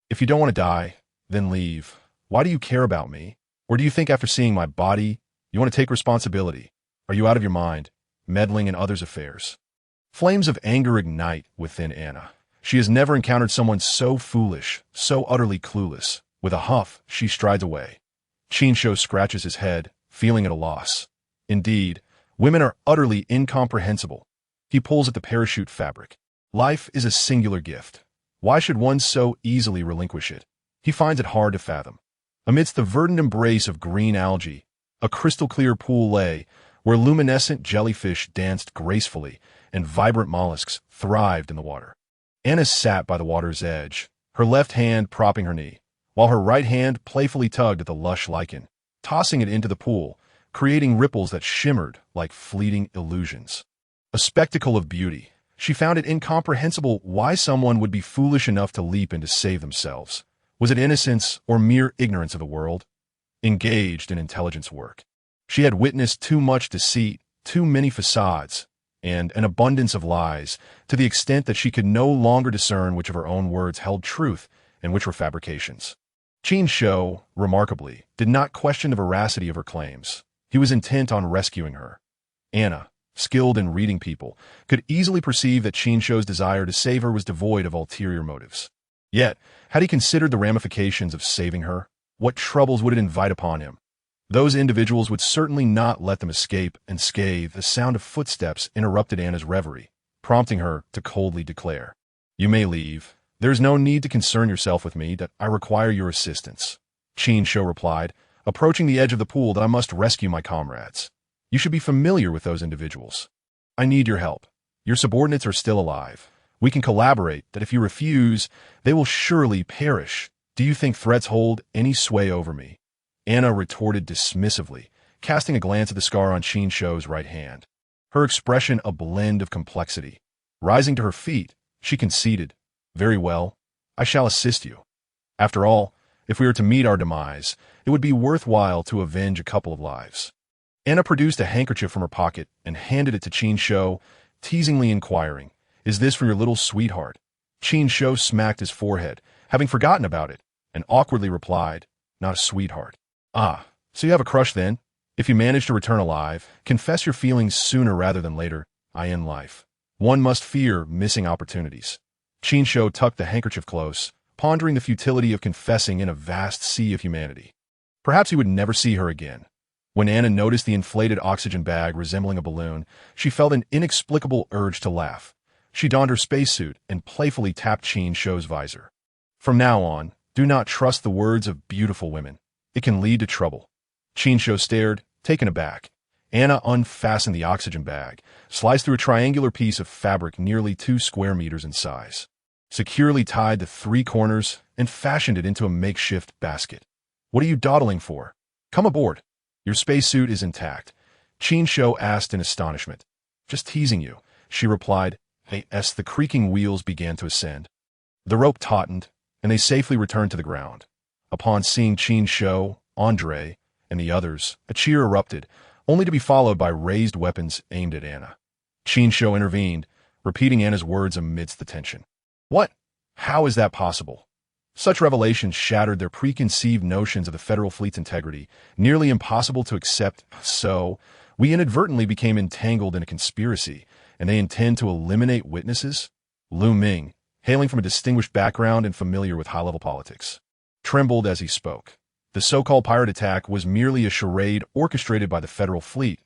If you don't want to die, then leave. Why do you care about me? Or do you think after seeing my body, you want to take responsibility? Are you out of your mind, meddling in others' affairs? Flames of anger ignite within Anna. She has never encountered someone so foolish, so utterly clueless. With a huff, she strides away. Qin Shou scratches his head, feeling at a loss. Indeed, women are utterly incomprehensible. He pulls at the parachute fabric. Life is a singular gift. Why should one so easily relinquish it? He finds it hard to fathom. Amidst the verdant embrace of green algae, a crystal-clear pool lay, where luminescent jellyfish danced gracefully and vibrant mollusks thrived in the water. Anna sat by the water's edge, her left hand propping her knee, while her right hand playfully tugged at the lush lichen, tossing it into the pool, creating ripples that shimmered like fleeting illusions. A spectacle of beauty. She found it incomprehensible why someone would be foolish enough to leap in to save themselves. Was it innocence or mere ignorance of the world? Engaged in intelligence work. She had witnessed too much deceit, too many facades, and an abundance of lies, to the extent that she could no longer discern which of her own words held truth and which were fabrications. Qin Shou, remarkably, did not question the veracity of her claims. He was intent on rescuing her. Anna, skilled in reading people, could easily perceive that Qin Shou's desire to save her was devoid of ulterior motives. Yet, had he considered the ramifications of saving her? What troubles would it invite upon him? Those individuals would certainly not let them escape unscathed. The sound of footsteps interrupted Anna's reverie, prompting her to coldly declare, "You may leave. There is no need to concern yourself with me, that I require your assistance." Qin Shou replied, approaching the edge of the pool, "that I must rescue my comrades. You should be familiar with those individuals. I need your help. Your subordinates are still alive. We can collaborate, that if you refuse, they will surely perish. Do you think threats hold any sway over me?" Anna retorted dismissively, casting a glance at the scar on Qin Shou's right hand. Her expression a blend of complexity. Rising to her feet, she conceded, "Very well, I shall assist you. After all, if we are to meet our demise, it would be worthwhile to avenge a couple of lives." Anna produced a handkerchief from her pocket and handed it to Qin Shou, teasingly inquiring, "Is this for your little sweetheart?" Qin Shou smacked his forehead, having forgotten about it, and awkwardly replied, "Not a sweetheart." "Ah, so you have a crush then? If you manage to return alive, confess your feelings sooner rather than later. I end life. One must fear missing opportunities." Qin Shou tucked the handkerchief close, pondering the futility of confessing in a vast sea of humanity. Perhaps he would never see her again. When Anna noticed the inflated oxygen bag resembling a balloon, she felt an inexplicable urge to laugh. She donned her spacesuit and playfully tapped Qin Shou's visor. "From now on, do not trust the words of beautiful women. It can lead to trouble." Qin Shou stared, taken aback. Anna unfastened the oxygen bag, sliced through a triangular piece of fabric nearly 2 square meters in size, securely tied the 3 corners, and fashioned it into a makeshift basket. "What are you dawdling for? Come aboard. Your spacesuit is intact," Qin Shou asked in astonishment. "Just teasing you," she replied, as the creaking wheels began to ascend. The rope tautened, and they safely returned to the ground. Upon seeing Qin Shou, Andre, and the others, a cheer erupted, only to be followed by raised weapons aimed at Anna. Qin Shou intervened, repeating Anna's words amidst the tension. "What? How is that possible?" Such revelations shattered their preconceived notions of the Federal Fleet's integrity, nearly impossible to accept. "So, we inadvertently became entangled in a conspiracy, and they intend to eliminate witnesses?" Lu Ming, hailing from a distinguished background and familiar with high-level politics, trembled as he spoke. The so-called pirate attack was merely a charade orchestrated by the Federal Fleet.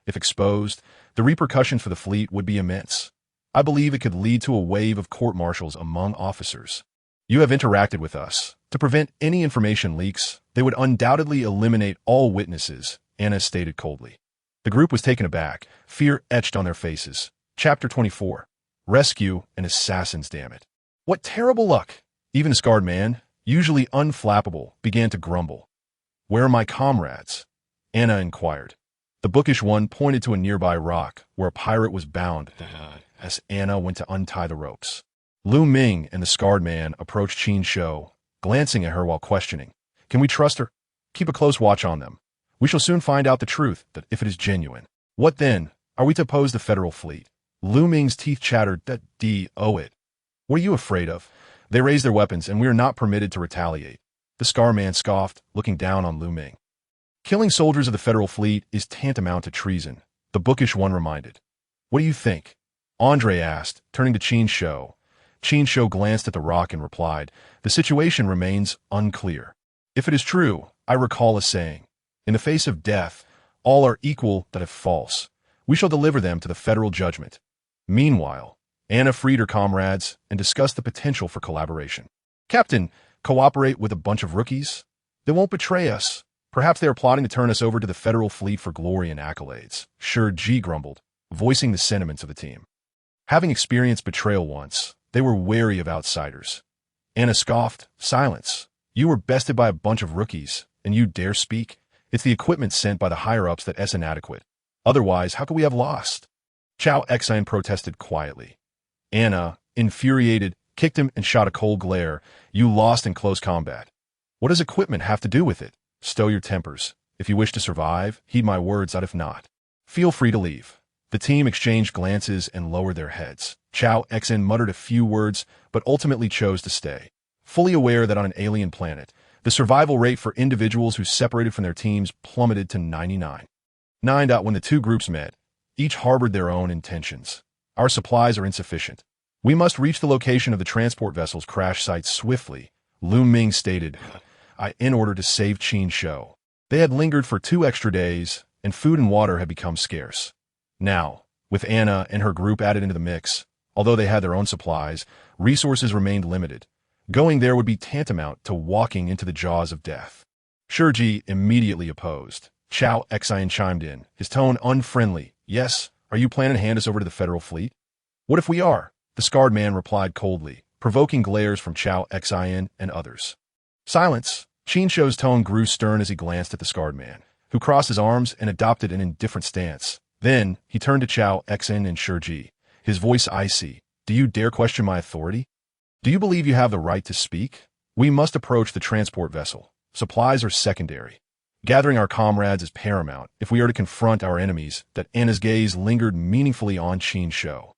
If exposed, the repercussions for the fleet would be immense. I believe it could lead to a wave of court-martials among officers. You have interacted with us. To prevent any information leaks, they would undoubtedly eliminate all witnesses, Anna stated coldly. The group was taken aback, fear etched on their faces. Chapter 24. Rescue and Assassins, damn it. What terrible luck! Even a scarred man, usually unflappable, began to grumble. "Where are my comrades?" Anna inquired. The bookish one pointed to a nearby rock, where a pirate was bound, as Anna went to untie the ropes. Lu Ming and the scarred man approached Qin Shou, glancing at her while questioning. "Can we trust her? Keep a close watch on them. We shall soon find out the truth, that if it is genuine." "What then? Are we to oppose the Federal Fleet?" Lu Ming's teeth chattered. "That D.O. it. What are you afraid of? They raise their weapons, and we are not permitted to retaliate." The scar man scoffed, looking down on Lu Ming. "Killing soldiers of the Federal Fleet is tantamount to treason," the bookish one reminded. "What do you think?" Andre asked, turning to Qin Shou. Qin Shou glanced at the rock and replied, "The situation remains unclear. If it is true, I recall a saying, in the face of death, all are equal that if false. We shall deliver them to the federal judgment." Meanwhile, Anna freed her comrades and discussed the potential for collaboration. "Captain, cooperate with a bunch of rookies? They won't betray us. Perhaps they are plotting to turn us over to the Federal Fleet for glory and accolades, Shou grumbled, voicing the sentiments of the team. Having experienced betrayal once, they were wary of outsiders. Anna scoffed, silence. You were bested by a bunch of rookies, and you dare speak? It's the equipment sent by the higher-ups that's inadequate. Otherwise, how could we have lost? Chao Xian protested quietly. Anna, infuriated, kicked him and shot a cold glare. You lost in close combat. What does equipment have to do with it? Stow your tempers. If you wish to survive, heed my words out. If not, feel free to leave. The team exchanged glances and lowered their heads. Chao Xian muttered a few words, but ultimately chose to stay. Fully aware that on an alien planet, the survival rate for individuals who separated from their teams plummeted to 99. When the two groups met, each harbored their own intentions. Our supplies are insufficient. We must reach the location of the transport vessel's crash site swiftly, Lu Ming stated, in order to save Qin Shou. They had lingered for 2 extra days, and food and water had become scarce. Now, with Anna and her group added into the mix, although they had their own supplies, resources remained limited. Going there would be tantamount to walking into the jaws of death. Shou immediately opposed. Chao Xian chimed in, his tone unfriendly. Yes, are you planning to hand us over to the Federal Fleet? What if we are? The scarred man replied coldly, provoking glares from Chao Xian and others. Silence. Qin Shou's tone grew stern as he glanced at the scarred man, who crossed his arms and adopted an indifferent stance. Then, he turned to Chao Xian and Shou, his voice icy. Do you dare question my authority? Do you believe you have the right to speak? We must approach the transport vessel. Supplies are secondary. Gathering our comrades is paramount if we are to confront our enemies. That Anna's gaze lingered meaningfully on Qin Shou.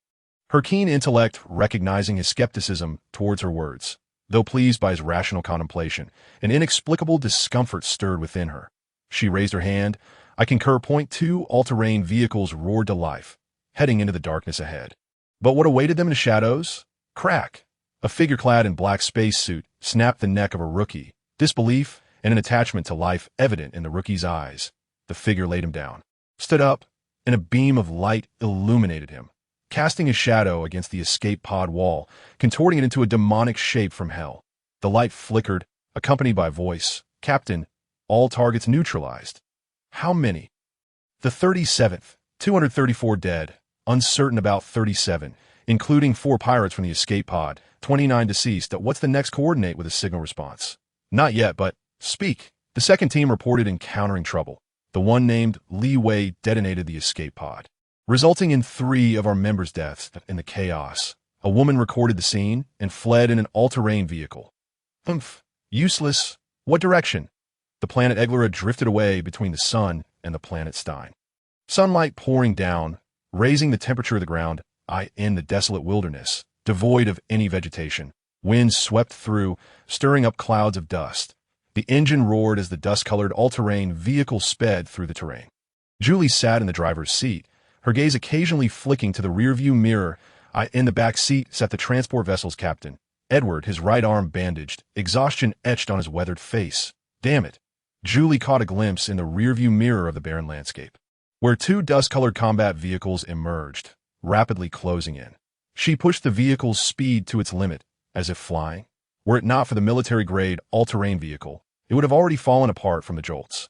Her keen intellect recognizing his skepticism towards her words. Though pleased by his rational contemplation, an inexplicable discomfort stirred within her. She raised her hand. I concur. 2 all-terrain vehicles roared to life, heading into the darkness ahead. But what awaited them in the shadows? Crack. A figure clad in black spacesuit snapped the neck of a rookie, disbelief and an attachment to life evident in the rookie's eyes. The figure laid him down, stood up, and a beam of light illuminated him, casting his shadow against the escape pod wall, contorting it into a demonic shape from hell. The light flickered, accompanied by voice. Captain, all targets neutralized. How many? The 37th, 234 dead, uncertain about 37, including 4 pirates from the escape pod, 29 deceased. What's the next coordinate with a signal response? Not yet, but speak. The second team reported encountering trouble. The one named Li Wei detonated the escape pod, resulting in 3 of our members' deaths in the chaos. A woman recorded the scene and fled in an all-terrain vehicle. Useless. What direction? The planet Eglera drifted away between the sun and the planet Stein. Sunlight pouring down, raising the temperature of the ground, in the desolate wilderness, devoid of any vegetation. Winds swept through, stirring up clouds of dust. The engine roared as the dust-colored all-terrain vehicle sped through the terrain. Julie sat in the driver's seat, her gaze occasionally flicking to the rearview mirror. In the back seat sat the transport vessel's captain, Edward, his right arm bandaged, exhaustion etched on his weathered face. Damn it. Julie caught a glimpse in the rearview mirror of the barren landscape, where 2 dust-colored combat vehicles emerged, rapidly closing in. She pushed the vehicle's speed to its limit, as if flying. Were it not for the military-grade, all-terrain vehicle, it would have already fallen apart from the jolts.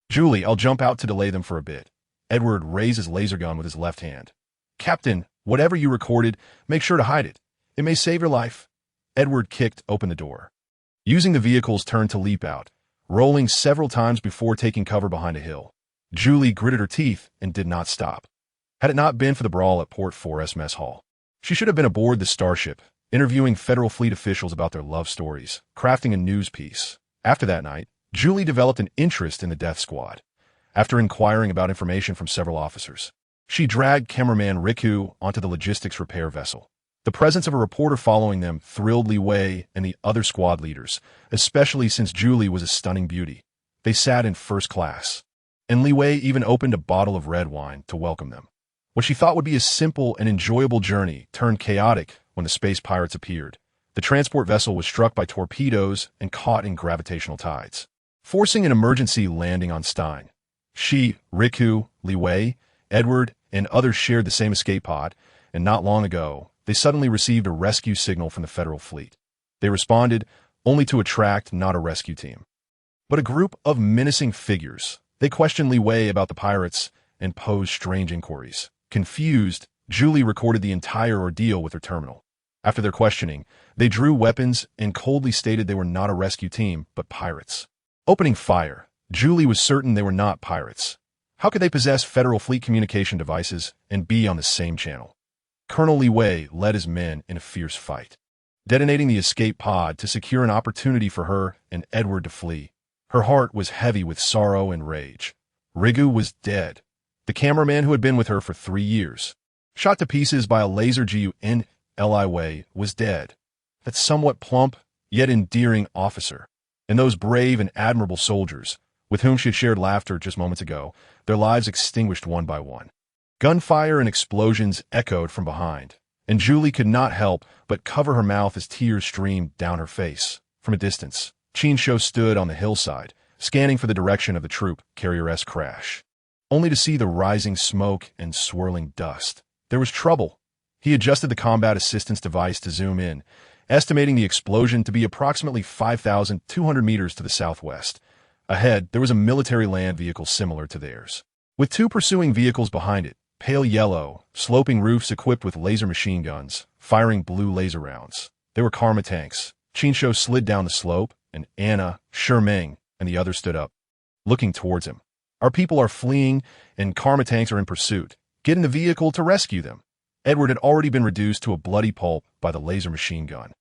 Julie, I'll jump out to delay them for a bit. Edward raised his laser gun with his left hand. Captain, whatever you recorded, make sure to hide it. It may save your life. Edward kicked open the door. Using the vehicle's turn to leap out, rolling several times before taking cover behind a hill. Julie gritted her teeth and did not stop. Had it not been for the brawl at Port 4's mess hall, she should have been aboard the starship, interviewing Federal Fleet officials about their love stories, crafting a news piece. After that night, Julie developed an interest in the death squad. After inquiring about information from several officers, she dragged cameraman Riku onto the logistics repair vessel. The presence of a reporter following them thrilled Li Wei and the other squad leaders, especially since Julie was a stunning beauty. They sat in first class, and Li Wei even opened a bottle of red wine to welcome them. What she thought would be a simple and enjoyable journey turned chaotic when the space pirates appeared. The transport vessel was struck by torpedoes and caught in gravitational tides, forcing an emergency landing on Stein. She, Riku, Li Wei, Edward, and others shared the same escape pod, and not long ago, they suddenly received a rescue signal from the Federal Fleet. They responded, only to attract not a rescue team. but a group of menacing figures. They questioned Li Wei about the pirates and posed strange inquiries. Confused, Julie recorded the entire ordeal with her terminal. After their questioning, they drew weapons and coldly stated they were not a rescue team, but pirates. Opening fire, Julie was certain they were not pirates. How could they possess Federal Fleet communication devices and be on the same channel? Colonel Li Wei led his men in a fierce fight, detonating the escape pod to secure an opportunity for her and Edward to flee. Her heart was heavy with sorrow and rage. Rigu was dead. The cameraman who had been with her for 3 years, shot to pieces by a laser gun, Li Wei was dead. That somewhat plump, yet endearing officer, and those brave and admirable soldiers, with whom she had shared laughter just moments ago, their lives extinguished one by one. Gunfire and explosions echoed from behind, and Julie could not help but cover her mouth as tears streamed down her face. From a distance, Qin Shou stood on the hillside, scanning for the direction of the troop carrier-esque crash, only to see the rising smoke and swirling dust. There was trouble. He adjusted the combat assistance device to zoom in, estimating the explosion to be approximately 5,200 meters to the southwest. Ahead, there was a military land vehicle similar to theirs, with 2 pursuing vehicles behind it, pale yellow, sloping roofs equipped with laser machine guns, firing blue laser rounds. They were Karma tanks. Qin Shou slid down the slope, and Anna, Meng, and the others stood up, looking towards him. Our people are fleeing, and Karma tanks are in pursuit. Get in the vehicle to rescue them. Edward had already been reduced to a bloody pulp by the laser machine gun,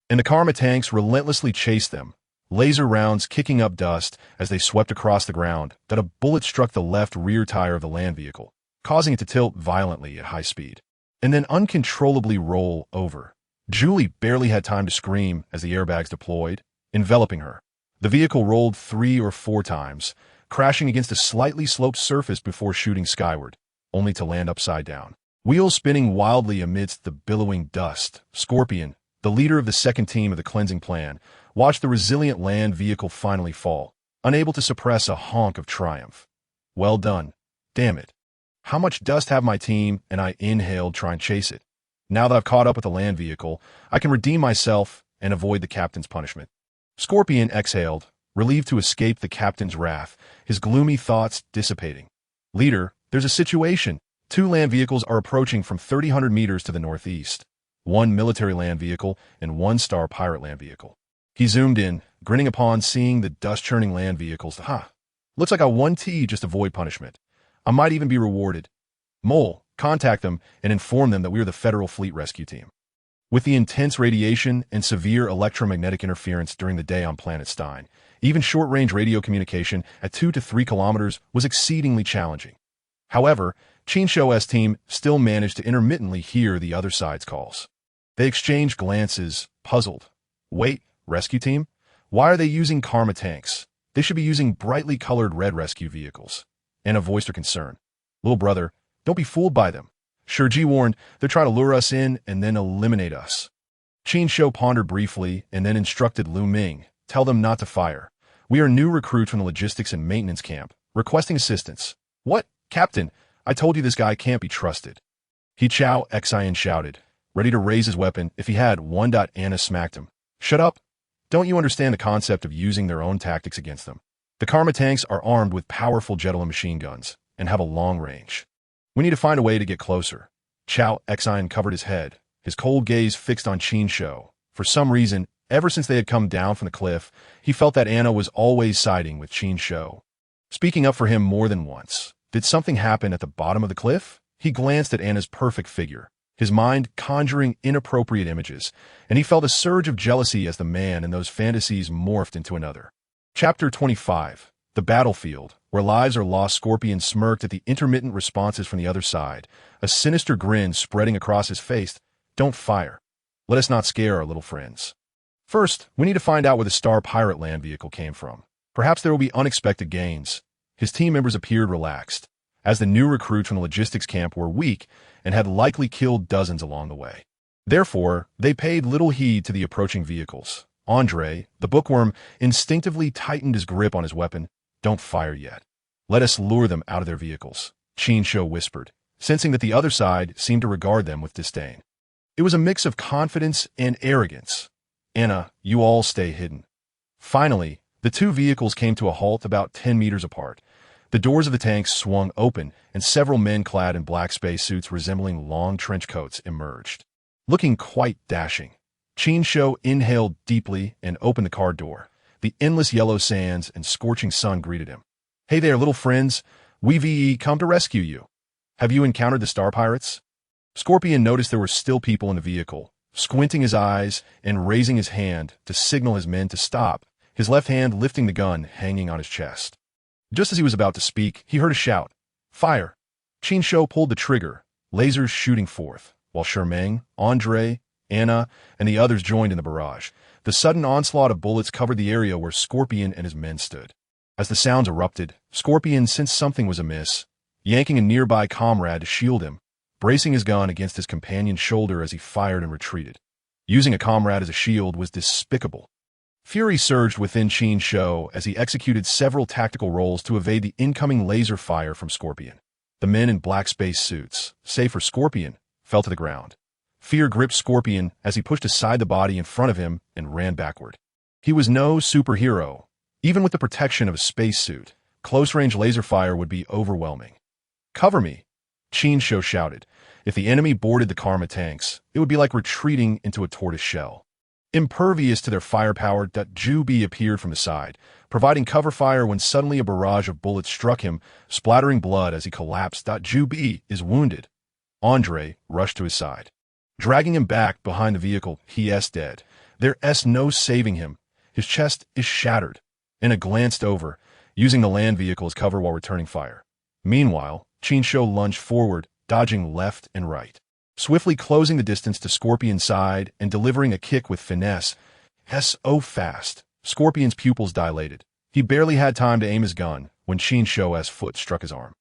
and the Karma tanks relentlessly chased them, laser rounds kicking up dust as they swept across the ground. That a bullet struck the left rear tire of the land vehicle, causing it to tilt violently at high speed, and then uncontrollably roll over. Julie barely had time to scream as the airbags deployed, enveloping her. The vehicle rolled 3 or 4 times, crashing against a slightly sloped surface before shooting skyward, only to land upside down, wheels spinning wildly amidst the billowing dust. Scorpion, the leader of the second team of the cleansing plan, watched the resilient land vehicle finally fall, unable to suppress a honk of triumph. Well done. Damn it. How much dust have my team? And I inhaled, trying to chase it. Now that I've caught up with the land vehicle, I can redeem myself and avoid the captain's punishment. Scorpion exhaled, relieved to escape the captain's wrath, his gloomy thoughts dissipating. Leader, there's a situation. 2 land vehicles are approaching from 3,000 meters to the northeast. 1 military land vehicle and 1 star pirate land vehicle. He zoomed in, grinning upon seeing the dust-churning land vehicles. Looks like I won T, just avoid punishment. I might even be rewarded. Mole, contact them and inform them that we are the Federal Fleet Rescue Team. With the intense radiation and severe electromagnetic interference during the day on Planet Stein, even short-range radio communication at 2 to 3 kilometers was exceedingly challenging. However, Qin Shou's team still managed to intermittently hear the other side's calls. They exchanged glances, puzzled. Wait, rescue team? Why are they using Karma tanks? They should be using brightly colored red rescue vehicles. Anna voiced her concern. Little brother, don't be fooled by them. Shiji warned, they're trying to lure us in and then eliminate us. Qin Shou pondered briefly and then instructed Lu Ming, tell them not to fire. We are new recruits from the logistics and maintenance camp, requesting assistance. What? Captain, I told you this guy can't be trusted. He Chao Xian shouted, ready to raise his weapon if he had one. Anna smacked him. Shut up. Don't you understand the concept of using their own tactics against them? The Karma tanks are armed with powerful Jetala machine guns and have a long range. We need to find a way to get closer. Chao Xian covered his head, his cold gaze fixed on Qin Shou. For some reason, ever since they had come down from the cliff, he felt that Anna was always siding with Qin Shou, speaking up for him more than once. Did something happen at the bottom of the cliff? He glanced at Anna's perfect figure, his mind conjuring inappropriate images, and he felt a surge of jealousy as the man in those fantasies morphed into another. Chapter 25. The Battlefield, where lives are lost. Scorpion smirked at the intermittent responses from the other side, a sinister grin spreading across his face. Don't fire. Let us not scare our little friends. First, we need to find out where the Star Pirate land vehicle came from. Perhaps there will be unexpected gains. His team members appeared relaxed, as the new recruits from the logistics camp were weak and had likely killed dozens along the way. Therefore, they paid little heed to the approaching vehicles. Andre, the bookworm, instinctively tightened his grip on his weapon. Don't fire yet. Let us lure them out of their vehicles, Qin Shou whispered, sensing that the other side seemed to regard them with disdain. It was a mix of confidence and arrogance. Anna, you all stay hidden. Finally, The two vehicles came to a halt about 10 meters apart. The doors of the tanks swung open, and several men clad in black spacesuits resembling long trench coats emerged. Looking quite dashing, Qin Shou inhaled deeply and opened the car door. The endless yellow sands and scorching sun greeted him. "Hey there, little friends. We've come to rescue you. Have you encountered the Star Pirates?" Scorpion noticed there were still people in the vehicle, squinting his eyes and raising his hand to signal his men to stop, his left hand lifting the gun hanging on his chest. Just as he was about to speak, he heard a shout. "Fire!" Qin Shou pulled the trigger, lasers shooting forth, while Shermeng, Andre, Anna, and the others joined in the barrage. The sudden onslaught of bullets covered the area where Scorpion and his men stood. As the sounds erupted, Scorpion sensed something was amiss, yanking a nearby comrade to shield him, bracing his gun against his companion's shoulder as he fired and retreated. Using a comrade as a shield was despicable. Fury surged within Qin Shou as he executed several tactical rolls to evade the incoming laser fire from Scorpion. The men in black space suits, save for Scorpion, fell to the ground. Fear gripped Scorpion as he pushed aside the body in front of him and ran backward. He was no superhero. Even with the protection of a spacesuit, close-range laser fire would be overwhelming. "Cover me!" Qin Shou shouted. If the enemy boarded the Karma tanks, it would be like retreating into a tortoise shell. Impervious to their firepower, Zhu Bi appeared from the side, providing cover fire when suddenly a barrage of bullets struck him, splattering blood as he collapsed. Zhu Bi is wounded. Andre rushed to his side. Dragging him back behind the vehicle, he is dead. There's no saving him. His chest is shattered. Anna glanced over, using the land vehicle as cover while returning fire. Meanwhile, Qin Shou lunged forward, dodging left and right, swiftly closing the distance to Scorpion's side and delivering a kick with finesse. So fast. Scorpion's pupils dilated. He barely had time to aim his gun when Qin Shou's foot struck his arm.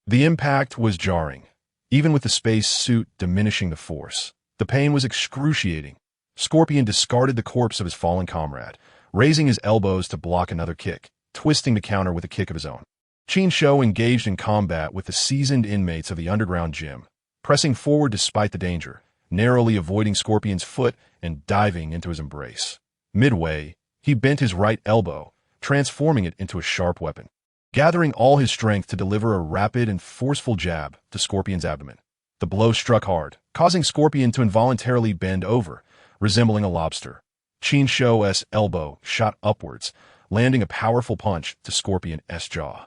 The impact was jarring, even with the space suit diminishing the force. The pain was excruciating. Scorpion discarded the corpse of his fallen comrade, raising his elbows to block another kick, twisting to counter with a kick of his own. Qin Shou engaged in combat with the seasoned inmates of the underground gym, pressing forward despite the danger, narrowly avoiding Scorpion's foot and diving into his embrace. Midway, he bent his right elbow, transforming it into a sharp weapon, gathering all his strength to deliver a rapid and forceful jab to Scorpion's abdomen. The blow struck hard, causing Scorpion to involuntarily bend over, resembling a lobster. Qin Shou's elbow shot upwards, landing a powerful punch to Scorpion's jaw,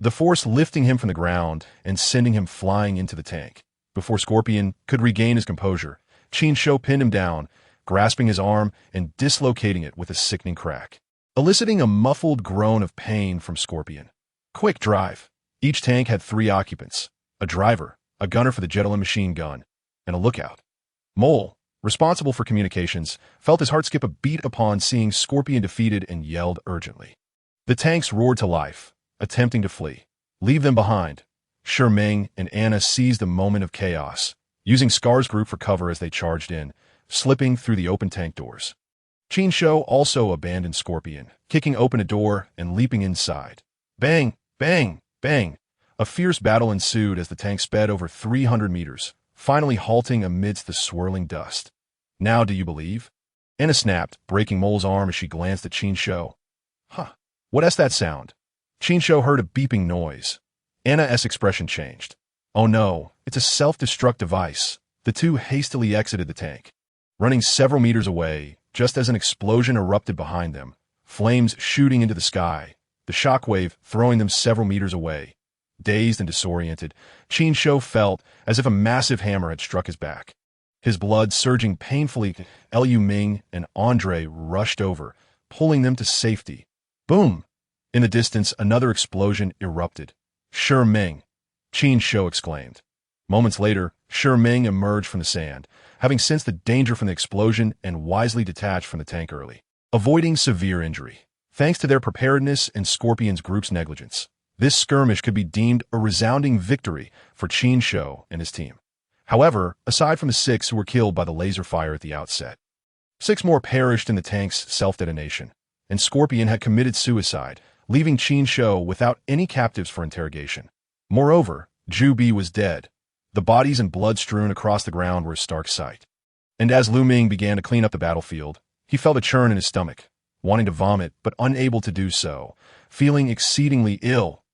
the force lifting him from the ground and sending him flying into the tank. Before Scorpion could regain his composure, Qin Shou pinned him down, grasping his arm and dislocating it with a sickening crack, eliciting a muffled groan of pain from Scorpion. Quick drive. Each tank had 3 occupants, a driver, a gunner for the Jetolin machine gun, and a lookout. Mole, responsible for communications, felt his heart skip a beat upon seeing Scorpion defeated and yelled urgently. The tanks roared to life, attempting to flee. "Leave them behind." Shermeng and Anna seized the moment of chaos, using Scar's group for cover as they charged in, slipping through the open tank doors. Qin Shou also abandoned Scorpion, kicking open a door and leaping inside. Bang, bang, bang. A fierce battle ensued as the tank sped over 300 meters, finally halting amidst the swirling dust. "Now do you believe?" Anna snapped, breaking Mole's arm as she glanced at Qin Shou. "Huh, what's that sound?" Qin Shou heard a beeping noise. Anna's expression changed. "Oh no, it's a self-destruct device." The two hastily exited the tank, running several meters away, just as an explosion erupted behind them, flames shooting into the sky, the shockwave throwing them several meters away. Dazed and disoriented, Qin Shou felt as if a massive hammer had struck his back. His blood surging painfully, Liu Ming and Andre rushed over, pulling them to safety. Boom! In the distance, another explosion erupted. "Shermeng!" Qin Shou exclaimed. Moments later, Shermeng emerged from the sand, having sensed the danger from the explosion and wisely detached from the tank early, avoiding severe injury. Thanks to their preparedness and Scorpion's group's negligence, this skirmish could be deemed a resounding victory for Qin Shou and his team. However, aside from the 6 who were killed by the laser fire at the outset, 6 more perished in the tank's self-detonation, and Scorpion had committed suicide, leaving Qin Shou without any captives for interrogation. Moreover, Zhu Bi was dead. The bodies and blood strewn across the ground were a stark sight. And as Liu Ming began to clean up the battlefield, he felt a churn in his stomach. wanting to vomit but unable to do so, feeling exceedingly ill.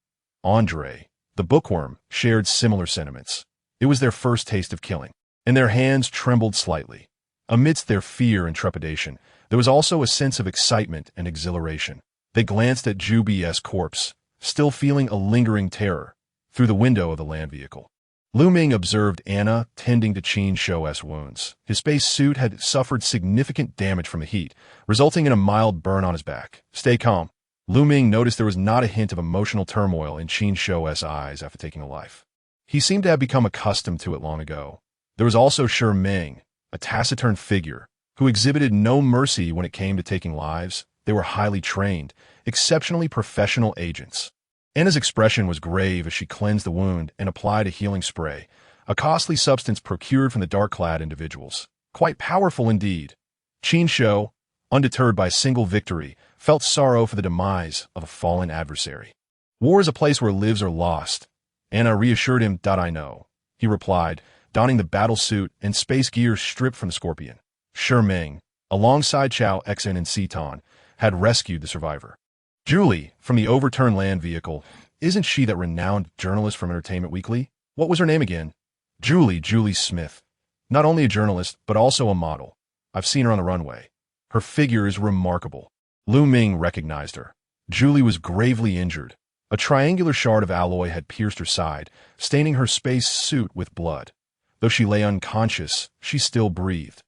Andre, the bookworm, shared similar sentiments. It was their first taste of killing, and their hands trembled slightly. Amidst their fear and trepidation, there was also a sense of excitement and exhilaration. They glanced at Juby's corpse, still feeling a lingering terror, through the window of the land vehicle. Lu Ming observed Anna tending to Qin Shou's wounds. His space suit had suffered significant damage from the heat, resulting in a mild burn on his back. Stay calm. Lu Ming noticed there was not a hint of emotional turmoil in Qin Shou's eyes after taking a life. He seemed to have become accustomed to it long ago. There was also Shi Ming, a taciturn figure, who exhibited no mercy when it came to taking lives. They were highly trained, exceptionally professional agents. Anna's expression was grave as she cleansed the wound and applied a healing spray, a costly substance procured from the dark-clad individuals. Quite powerful indeed. Qin Shou, undeterred by a single victory, felt sorrow for the demise of a fallen adversary. War is a place where lives are lost. Anna reassured him. I know, he replied, donning the battle suit and space gear stripped from the Scorpion. Shi Ming, alongside Chao Xen and Citon, had rescued the survivor. Julie, from the overturned land vehicle, isn't she that renowned journalist from Entertainment Weekly? What was her name again? Julie Smith. Not only a journalist, but also a model. I've seen her on the runway. Her figure is remarkable. Lu Ming recognized her. Julie was gravely injured. A triangular shard of alloy had pierced her side, staining her space suit with blood. Though she lay unconscious, she still breathed.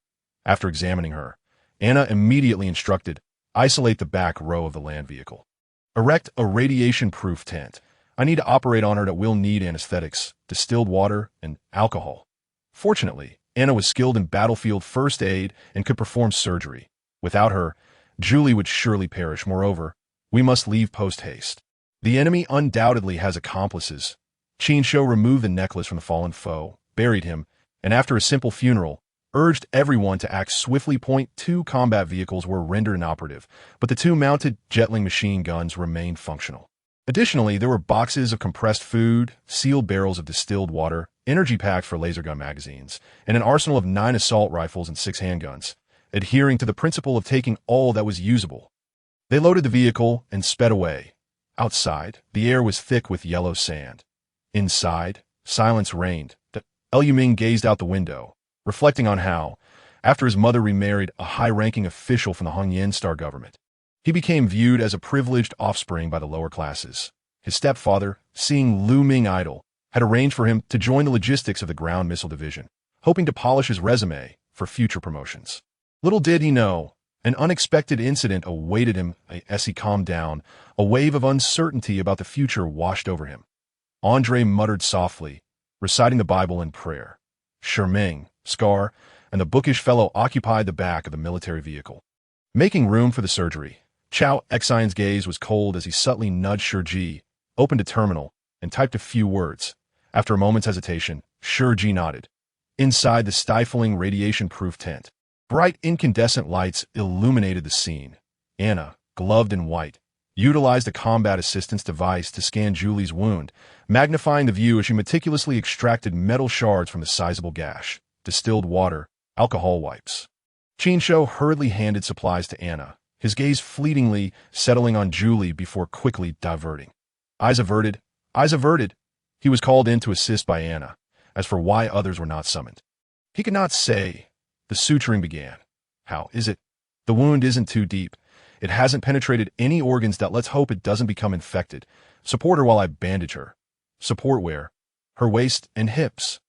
After examining her, Anna immediately instructed, isolate the back row of the land vehicle. Erect a radiation-proof tent. I need to operate on her that will need anesthetics, distilled water, and alcohol. Fortunately, Anna was skilled in battlefield first aid and could perform surgery. Without her, Julie would surely perish. Moreover, we must leave post-haste. The enemy undoubtedly has accomplices. Qin Shou removed the necklace from the fallen foe, buried him, and after a simple funeral, urged everyone to act swiftly. Two combat vehicles were rendered inoperative, but the two mounted Jetling machine guns remained functional. Additionally, there were boxes of compressed food, sealed barrels of distilled water, energy packs for laser gun magazines, and an arsenal of 9 assault rifles and 6 handguns, adhering to the principle of taking all that was usable. They loaded the vehicle and sped away. Outside, the air was thick with yellow sand. Inside, silence reigned. Lu Ming gazed out the window, reflecting on how, after his mother remarried a high-ranking official from the Hongyan Star government, he became viewed as a privileged offspring by the lower classes. His stepfather, seeing Lu Ming idle, had arranged for him to join the logistics of the ground missile division, hoping to polish his resume for future promotions. Little did he know, an unexpected incident awaited him. As he calmed down, a wave of uncertainty about the future washed over him. Andre muttered softly, reciting the Bible in prayer. Shi Ming, Scar, and the bookish fellow occupied the back of the military vehicle. Making room for the surgery, Chao Xin's gaze was cold as he subtly nudged Shi, opened a terminal, and typed a few words. After a moment's hesitation, Shi nodded. Inside the stifling radiation-proof tent, bright incandescent lights illuminated the scene. Anna, gloved in white, utilized a combat assistance device to scan Julie's wound, magnifying the view as she meticulously extracted metal shards from the sizable gash, distilled water, alcohol wipes. Qin Shou hurriedly handed supplies to Anna, his gaze fleetingly settling on Julie before quickly diverting. Eyes averted. He was called in to assist by Anna. As for why others were not summoned, he could not say. The suturing began. How is it? The wound isn't too deep. It hasn't penetrated any organs. Let's hope it doesn't become infected. Support her while I bandage her. Support where? Her waist and hips.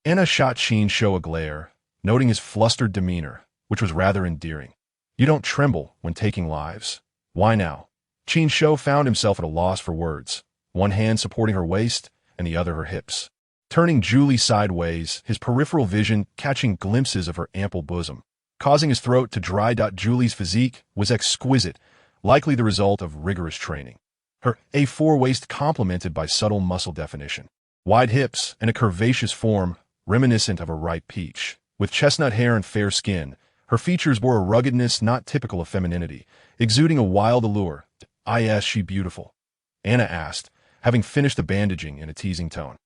Anna shot Qin Shou a glare, noting his flustered demeanor, which was rather endearing. You don't tremble when taking lives. Why now? Qin Shou found himself at a loss for words, one hand supporting her waist and the other her hips. Turning Julie sideways, his peripheral vision catching glimpses of her ample bosom, causing his throat to dry. Julie's physique was exquisite, likely the result of rigorous training. Her A4 waist complemented by subtle muscle definition, wide hips, and a curvaceous form reminiscent of a ripe peach. With chestnut hair and fair skin, her features bore a ruggedness not typical of femininity, exuding a wild allure. Is she beautiful? Anna asked, having finished the bandaging in a teasing tone.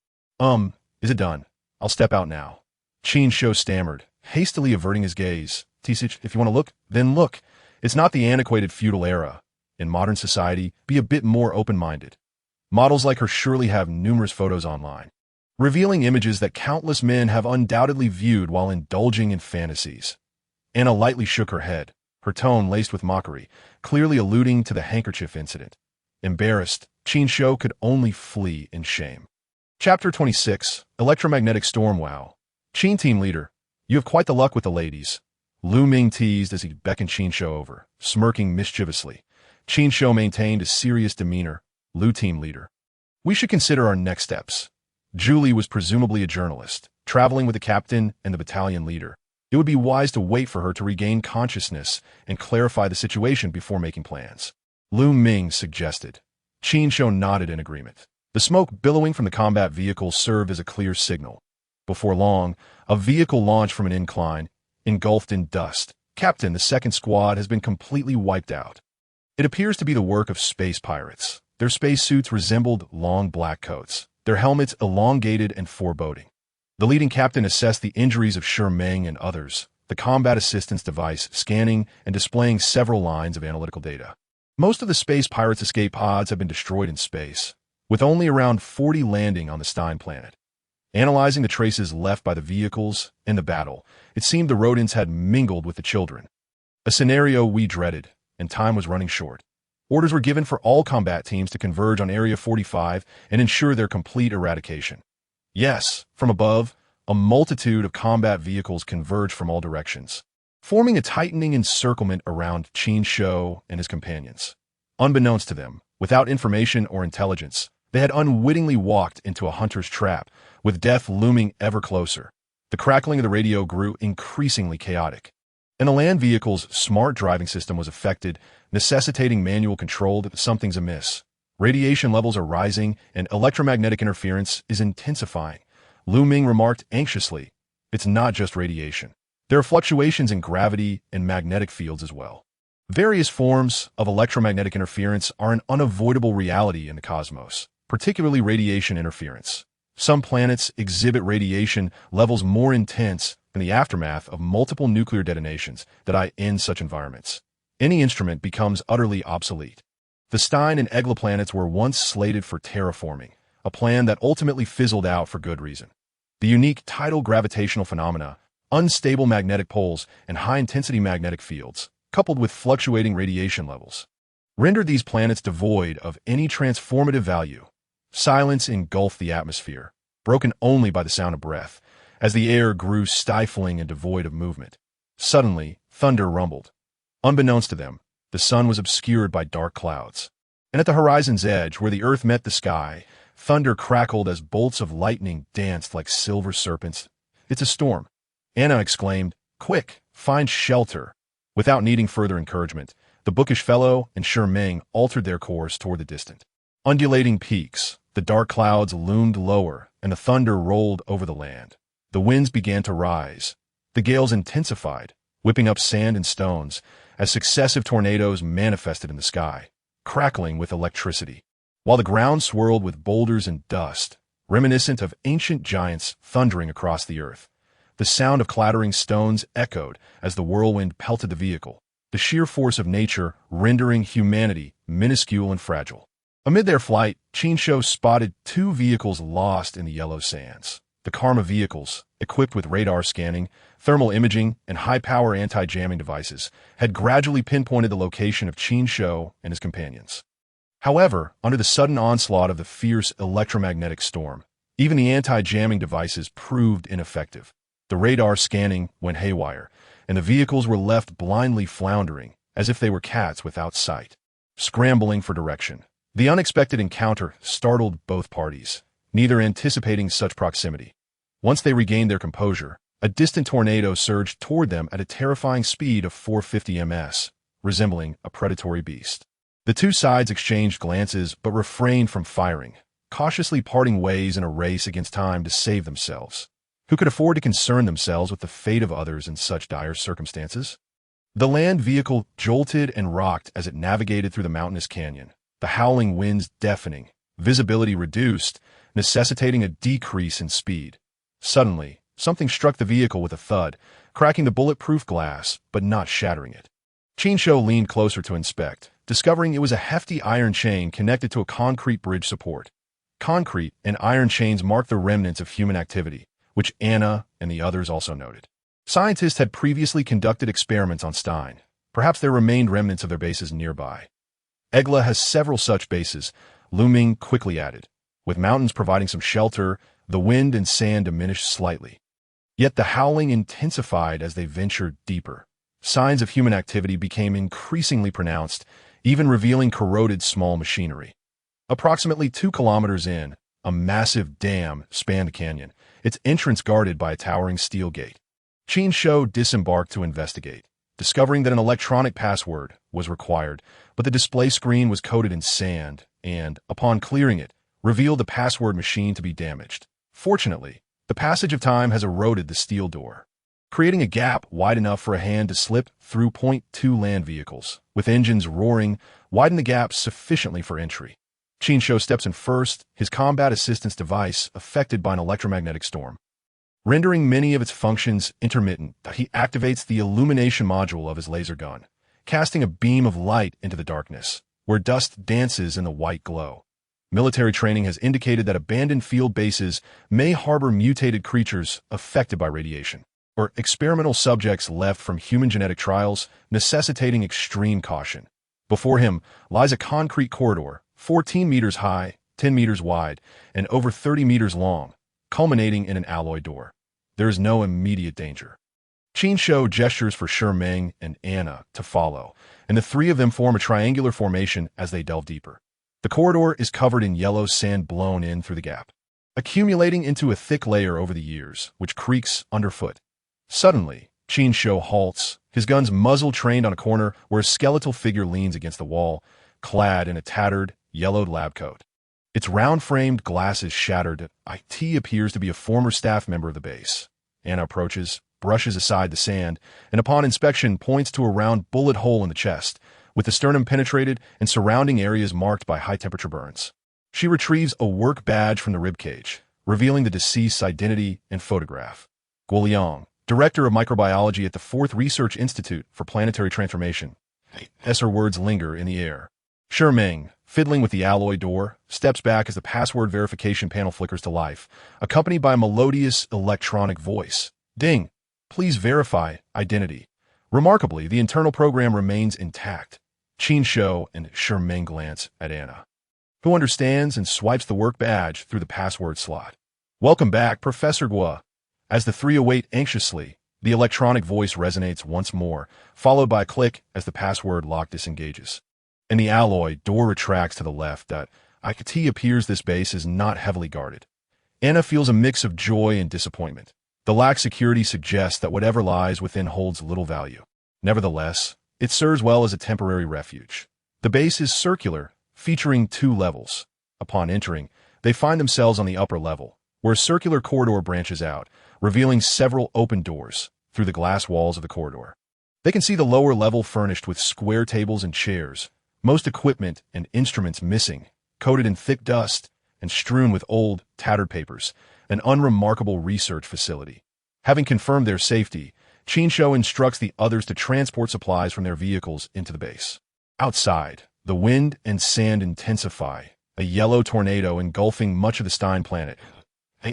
Is it done? I'll step out now. Qin Shou stammered, hastily averting his gaze. Tisich, if you want to look, then look. It's not the antiquated feudal era. In modern society, be a bit more open-minded. Models like her surely have numerous photos online, revealing images that countless men have undoubtedly viewed while indulging in fantasies. Anna lightly shook her head, her tone laced with mockery, clearly alluding to the handkerchief incident. Embarrassed, Qin Shou could only flee in shame. Chapter 26, Electromagnetic Storm. Wow. Qin Team Leader, you have quite the luck with the ladies. Lu Ming teased as he beckoned Qin Shou over, smirking mischievously. Qin Shou maintained a serious demeanor. Lu Team Leader, we should consider our next steps. Julie was presumably a journalist, traveling with the captain and the battalion leader. It would be wise to wait for her to regain consciousness and clarify the situation before making plans. Lu Ming suggested. Qin Shou nodded in agreement. The smoke billowing from the combat vehicle served as a clear signal. Before long, a vehicle launched from an incline, engulfed in dust. Captain, the second squad has been completely wiped out. It appears to be the work of space pirates. Their spacesuits resembled long black coats, their helmets elongated and foreboding. The leading captain assessed the injuries of Shi Meng and others, the combat assistance device scanning and displaying several lines of analytical data. Most of the space pirates' escape pods have been destroyed in space, with only around 40 landing on the Stein planet. Analyzing the traces left by the vehicles in the battle, it seemed the rodents had mingled with the children. A scenario we dreaded, and time was running short. Orders were given for all combat teams to converge on Area 45 and ensure their complete eradication. Yes, from above, a multitude of combat vehicles converged from all directions, forming a tightening encirclement around Qin Shou and his companions. Unbeknownst to them, without information or intelligence, they had unwittingly walked into a hunter's trap, with death looming ever closer. The crackling of the radio grew increasingly chaotic, and the land vehicle's smart driving system was affected, necessitating manual control that something's amiss. Radiation levels are rising, and electromagnetic interference is intensifying. Lu Ming remarked anxiously. It's not just radiation. There are fluctuations in gravity and magnetic fields as well. Various forms of electromagnetic interference are an unavoidable reality in the cosmos, particularly radiation interference. Some planets exhibit radiation levels more intense than the aftermath of multiple nuclear detonations that are in such environments. Any instrument becomes utterly obsolete. The Stein and Egla planets were once slated for terraforming, a plan that ultimately fizzled out for good reason. The unique tidal gravitational phenomena, unstable magnetic poles, and high-intensity magnetic fields, coupled with fluctuating radiation levels, rendered these planets devoid of any transformative value. Silence engulfed the atmosphere, broken only by the sound of breath, as the air grew stifling and devoid of movement. Suddenly, thunder rumbled. Unbeknownst to them, the sun was obscured by dark clouds, and at the horizon's edge, where the earth met the sky, thunder crackled as bolts of lightning danced like silver serpents. It's a storm. Anna exclaimed, "Quick, find shelter." Without needing further encouragement, the bookish fellow and Shi Meng altered their course toward the distant, undulating peaks. The dark clouds loomed lower, and the thunder rolled over the land. The winds began to rise. The gales intensified, whipping up sand and stones, as successive tornadoes manifested in the sky, crackling with electricity, while the ground swirled with boulders and dust, reminiscent of ancient giants thundering across the earth. The sound of clattering stones echoed as the whirlwind pelted the vehicle, the sheer force of nature rendering humanity minuscule and fragile. Amid their flight, Qin Shou spotted two vehicles lost in the yellow sands. The Karma vehicles, equipped with radar scanning, thermal imaging, and high-power anti-jamming devices, had gradually pinpointed the location of Qin Shou and his companions. However, under the sudden onslaught of the fierce electromagnetic storm, even the anti-jamming devices proved ineffective. The radar scanning went haywire, and the vehicles were left blindly floundering, as if they were cats without sight, scrambling for direction. The unexpected encounter startled both parties, neither anticipating such proximity. Once they regained their composure, a distant tornado surged toward them at a terrifying speed of 450 ms, resembling a predatory beast. The two sides exchanged glances but refrained from firing, cautiously parting ways in a race against time to save themselves. Who could afford to concern themselves with the fate of others in such dire circumstances? The land vehicle jolted and rocked as it navigated through the mountainous canyon, the howling winds deafening, visibility reduced, necessitating a decrease in speed. Suddenly, something struck the vehicle with a thud, cracking the bulletproof glass but not shattering it. Qin Shou leaned closer to inspect, discovering it was a hefty iron chain connected to a concrete bridge support. Concrete and iron chains marked the remnants of human activity, which Anna and the others also noted. Scientists had previously conducted experiments on Stein. Perhaps there remained remnants of their bases nearby. Egla has several such bases, looming quickly added. With mountains providing some shelter, the wind and sand diminished slightly. Yet the howling intensified as they ventured deeper. Signs of human activity became increasingly pronounced, even revealing corroded small machinery. Approximately 2 kilometers in, a massive dam spanned the canyon, its entrance guarded by a towering steel gate. Qin Shou disembarked to investigate, discovering that an electronic password was required, but the display screen was coated in sand and, upon clearing it, revealed the password machine to be damaged. Fortunately, the passage of time has eroded the steel door, creating a gap wide enough for a hand to slip through. 2 land vehicles, with engines roaring, widen the gap sufficiently for entry. Qin Shou steps in first, his combat assistance device affected by an electromagnetic storm. Rendering many of its functions intermittent, he activates the illumination module of his laser gun, casting a beam of light into the darkness, where dust dances in the white glow. Military training has indicated that abandoned field bases may harbor mutated creatures affected by radiation, or experimental subjects left from human genetic trials, necessitating extreme caution. Before him lies a concrete corridor, 14 meters high, 10 meters wide, and over 30 meters long, culminating in an alloy door. There is no immediate danger. Qin Shou gestures for Meng and Anna to follow, and the three of them form a triangular formation as they delve deeper. The corridor is covered in yellow sand blown in through the gap, accumulating into a thick layer over the years, which creaks underfoot. Suddenly, Qin Shou halts, his gun's muzzle trained on a corner where a skeletal figure leans against the wall, clad in a tattered, yellowed lab coat. Its round-framed glass is shattered. IT appears to be a former staff member of the base. Anna approaches, brushes aside the sand, and upon inspection points to a round bullet hole in the chest, with the sternum penetrated and surrounding areas marked by high-temperature burns. She retrieves a work badge from the ribcage, revealing the deceased's identity and photograph. Guo Liang, director of microbiology at the 4th Research Institute for Planetary Transformation. As her words linger in the air. Meng, fiddling with the alloy door, steps back as the password verification panel flickers to life, accompanied by a melodious electronic voice. Ding! Please verify identity. Remarkably, the internal program remains intact. Qin Shou and Meng glance at Anna, who understands and swipes the work badge through the password slot. Welcome back, Professor Guo. As the three await anxiously, the electronic voice resonates once more, followed by a click as the password lock disengages. In the alloy, door retracts to the left. That IT appears this base is not heavily guarded. Anna feels a mix of joy and disappointment. The lack of security suggests that whatever lies within holds little value. Nevertheless, it serves well as a temporary refuge. The base is circular, featuring 2 levels. Upon entering, they find themselves on the upper level, where a circular corridor branches out, revealing several open doors through the glass walls of the corridor. They can see the lower level furnished with square tables and chairs, most equipment and instruments missing, coated in thick dust, and strewn with old, tattered papers, an unremarkable research facility. Having confirmed their safety, Qin Shou instructs the others to transport supplies from their vehicles into the base. Outside, the wind and sand intensify, a yellow tornado engulfing much of the Stein planet.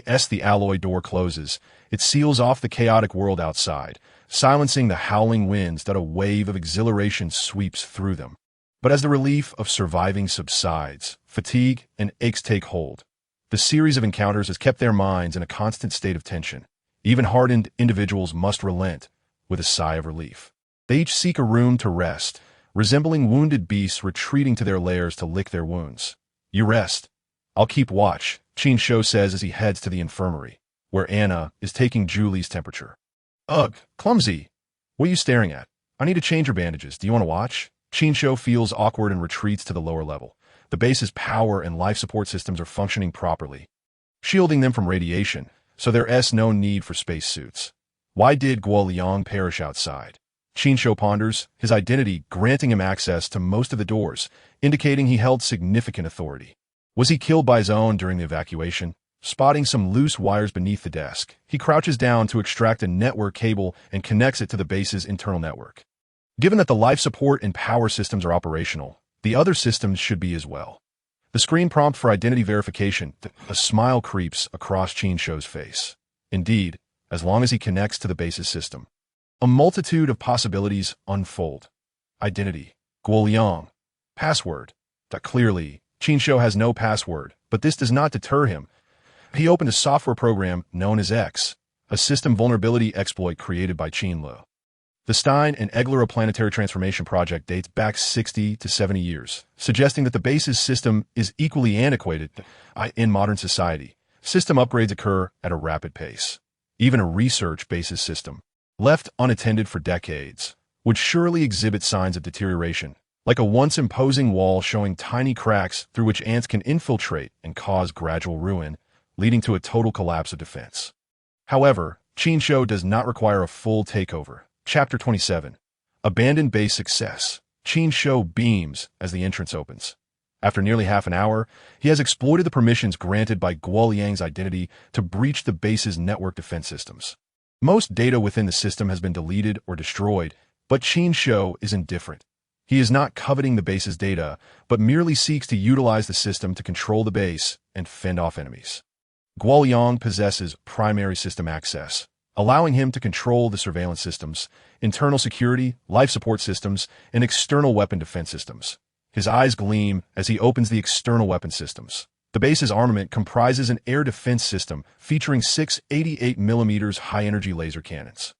As the alloy door closes, it seals off the chaotic world outside, silencing the howling winds that a wave of exhilaration sweeps through them. But as the relief of surviving subsides, fatigue and aches take hold. The series of encounters has kept their minds in a constant state of tension. Even hardened individuals must relent with a sigh of relief. They each seek a room to rest, resembling wounded beasts retreating to their lairs to lick their wounds. You rest. I'll keep watch, Qin Shou says as he heads to the infirmary, where Anna is taking Julie's temperature. Ugh, clumsy. What are you staring at? I need to change your bandages. Do you want to watch? Qin Shou feels awkward and retreats to the lower level. The base's power and life support systems are functioning properly, shielding them from radiation, so there's no need for spacesuits. Why did Guo Liang perish outside? Qin Shou ponders, his identity granting him access to most of the doors, indicating he held significant authority. Was he killed by his own during the evacuation? Spotting some loose wires beneath the desk, he crouches down to extract a network cable and connects it to the base's internal network. Given that the life support and power systems are operational, the other systems should be as well. The screen prompt for identity verification, a smile creeps across Qin Shou's face. Indeed, as long as he connects to the base's system, a multitude of possibilities unfold. Identity, Guoliang. Password. Clearly, Qin Shou has no password, but this does not deter him. He opened a software program known as X, a system vulnerability exploit created by Qin Lu. The Stein and Egler planetary transformation project dates back 60 to 70 years, suggesting that the base's system is equally antiquated in modern society. System upgrades occur at a rapid pace. Even a research base's system, left unattended for decades, would surely exhibit signs of deterioration, like a once imposing wall showing tiny cracks through which ants can infiltrate and cause gradual ruin, leading to a total collapse of defense. However, Qin Shou does not require a full takeover. Chapter 27. Abandoned base success. Qin Shou beams as the entrance opens. After nearly half an hour, he has exploited the permissions granted by Guoliang's identity to breach the base's network defense systems. Most data within the system has been deleted or destroyed, but Qin Shou is indifferent. He is not coveting the base's data, but merely seeks to utilize the system to control the base and fend off enemies. Guoliang possesses primary system access, allowing him to control the surveillance systems, internal security, life support systems, and external weapon defense systems. His eyes gleam as he opens the external weapon systems. The base's armament comprises an air defense system featuring 6 88mm high-energy laser cannons,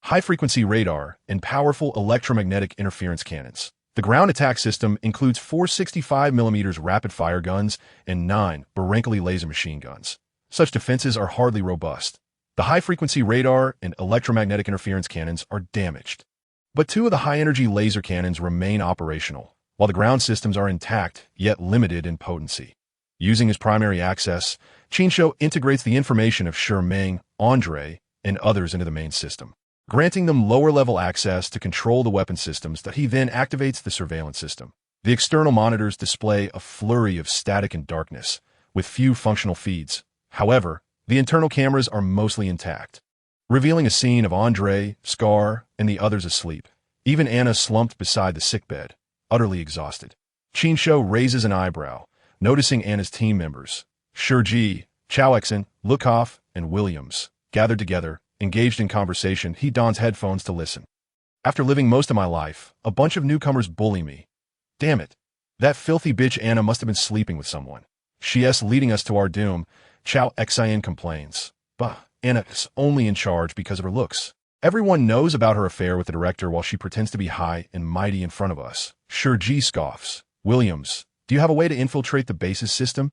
high-frequency radar, and powerful electromagnetic interference cannons. The ground attack system includes 4 65mm rapid-fire guns and 9 Barankali laser machine guns. Such defenses are hardly robust. The high-frequency radar and electromagnetic interference cannons are damaged, but 2 of the high-energy laser cannons remain operational, while the ground systems are intact, yet limited in potency. Using his primary access, Qin Shou integrates the information of Meng, Andre, and others into the main system, granting them lower-level access to control the weapon systems that he then activates the surveillance system. The external monitors display a flurry of static and darkness, with few functional feeds. However, the internal cameras are mostly intact, revealing a scene of Andre, Scar, and the others asleep. Even Anna slumped beside the sickbed, utterly exhausted. Qin Shou raises an eyebrow, noticing Anna's team members, Shiji, Chao-Exin, Lukov, and Williams, gathered together, engaged in conversation. He dons headphones to listen. After living most of my life, a bunch of newcomers bully me. Damn it. That filthy bitch Anna must have been sleeping with someone. She's leading us to our doom. Chao-Exin complains. Bah, Anna is only in charge because of her looks. Everyone knows about her affair with the director while she pretends to be high and mighty in front of us. Shiji scoffs. Williams, do you have a way to infiltrate the base's system?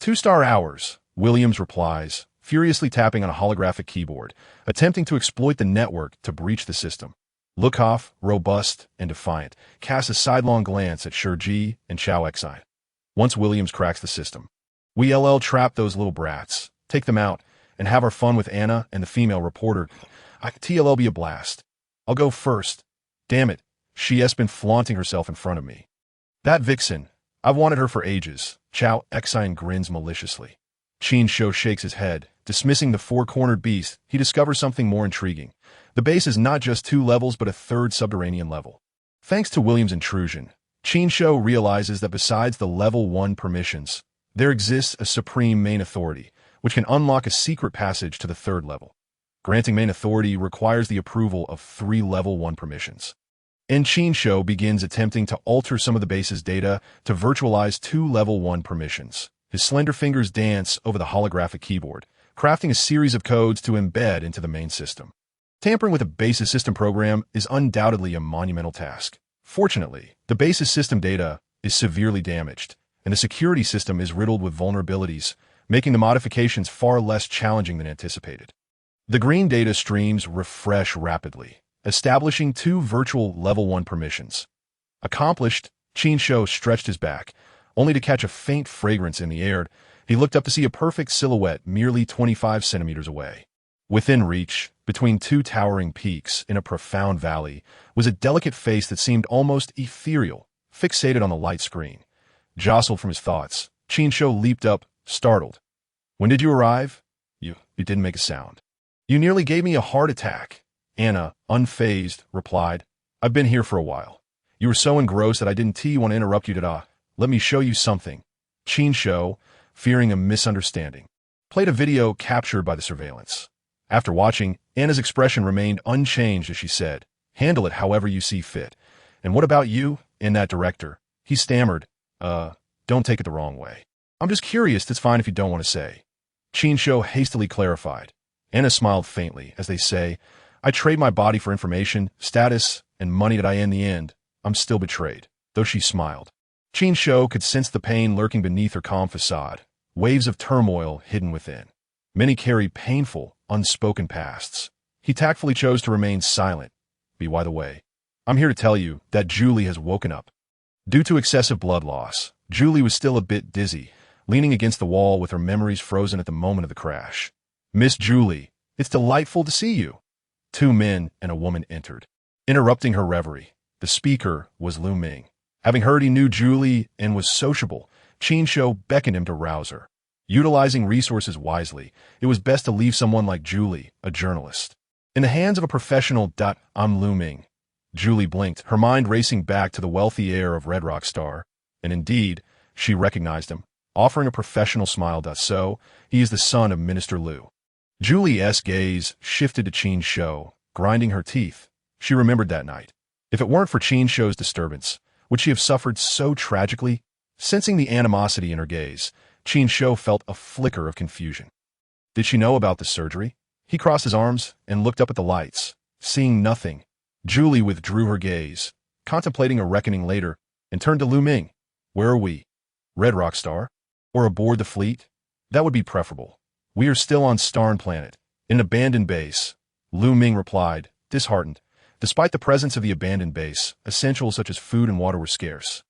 2-star hours, Williams replies, furiously tapping on a holographic keyboard, attempting to exploit the network to breach the system. Lukov, robust and defiant, casts a sidelong glance at Shiji and Chao-Exin. Once Williams cracks the system, we trap those little brats, take them out, and have our fun with Anna and the female reporter. TLL be a blast. I'll go first. Damn it, she's been flaunting herself in front of me. That vixen, I've wanted her for ages. Chao-Exin grins maliciously. Qin Shou shakes his head, dismissing the four-cornered beast. He discovers something more intriguing. The base is not just 2 levels but a 3rd subterranean level. Thanks to Williams' intrusion, Qin Shou realizes that besides the level 1 permissions, there exists a supreme main authority, which can unlock a secret passage to the 3rd level. Granting main authority requires the approval of 3 level 1 permissions. And Qin Shou begins attempting to alter some of the base's data to virtualize 2 level 1 permissions. His slender fingers dance over the holographic keyboard, crafting a series of codes to embed into the main system. Tampering with a base's system program is undoubtedly a monumental task. Fortunately, the base's system data is severely damaged, and the security system is riddled with vulnerabilities, making the modifications far less challenging than anticipated. The green data streams refresh rapidly, establishing 2 virtual level 1 permissions. Accomplished, Qin Shou stretched his back, only to catch a faint fragrance in the air. He looked up to see a perfect silhouette merely 25 centimeters away. Within reach, between 2 towering peaks in a profound valley, was a delicate face that seemed almost ethereal, fixated on the light screen. Jostled from his thoughts, Qin Shou leaped up, startled. When did you arrive? You didn't make a sound. You nearly gave me a heart attack. Anna, unfazed, replied. I've been here for a while. You were so engrossed that I didn't want to interrupt you, did I? Let me show you something. Qin Shou, fearing a misunderstanding, played a video captured by the surveillance. After watching, Anna's expression remained unchanged as she said, "Handle it however you see fit. And what about you, and that director?" He stammered, don't take it the wrong way. I'm just curious, it's fine if you don't want to say. Qin Shou hastily clarified. Anna smiled faintly as they say, I trade my body for information, status, and money that in the end, I'm still betrayed, though she smiled. Qin Shou could sense the pain lurking beneath her calm facade, waves of turmoil hidden within. Many carry painful, unspoken pasts. He tactfully chose to remain silent. By the way, I'm here to tell you that Julie has woken up. Due to excessive blood loss, Julie was still a bit dizzy, leaning against the wall with her memories frozen at the moment of the crash. Miss Julie, it's delightful to see you. Two men and a woman entered. Interrupting her reverie, the speaker was Lu Ming. Having heard he knew Julie and was sociable, Qin Shou beckoned him to rouse her. Utilizing resources wisely, it was best to leave someone like Julie, a journalist, in the hands of a professional. I'm Lu Ming. Julie blinked, her mind racing back to the wealthy heir of Redrock Star, and indeed, she recognized him, offering a professional smile. So, he is the son of Minister Lu. Julie's gaze shifted to Qin Shou, grinding her teeth. She remembered that night. If it weren't for Qin Shou's disturbance, would she have suffered so tragically? Sensing the animosity in her gaze, Qin Shou felt a flicker of confusion. Did she know about the surgery? He crossed his arms and looked up at the lights. Seeing nothing, Julie withdrew her gaze, contemplating a reckoning later, and turned to Lu Ming. Where are we? Redrock Star? Or aboard the fleet? That would be preferable. We are still on Starn Planet, in an abandoned base. Lu Ming replied, disheartened. Despite the presence of the abandoned base, essentials such as food and water were scarce,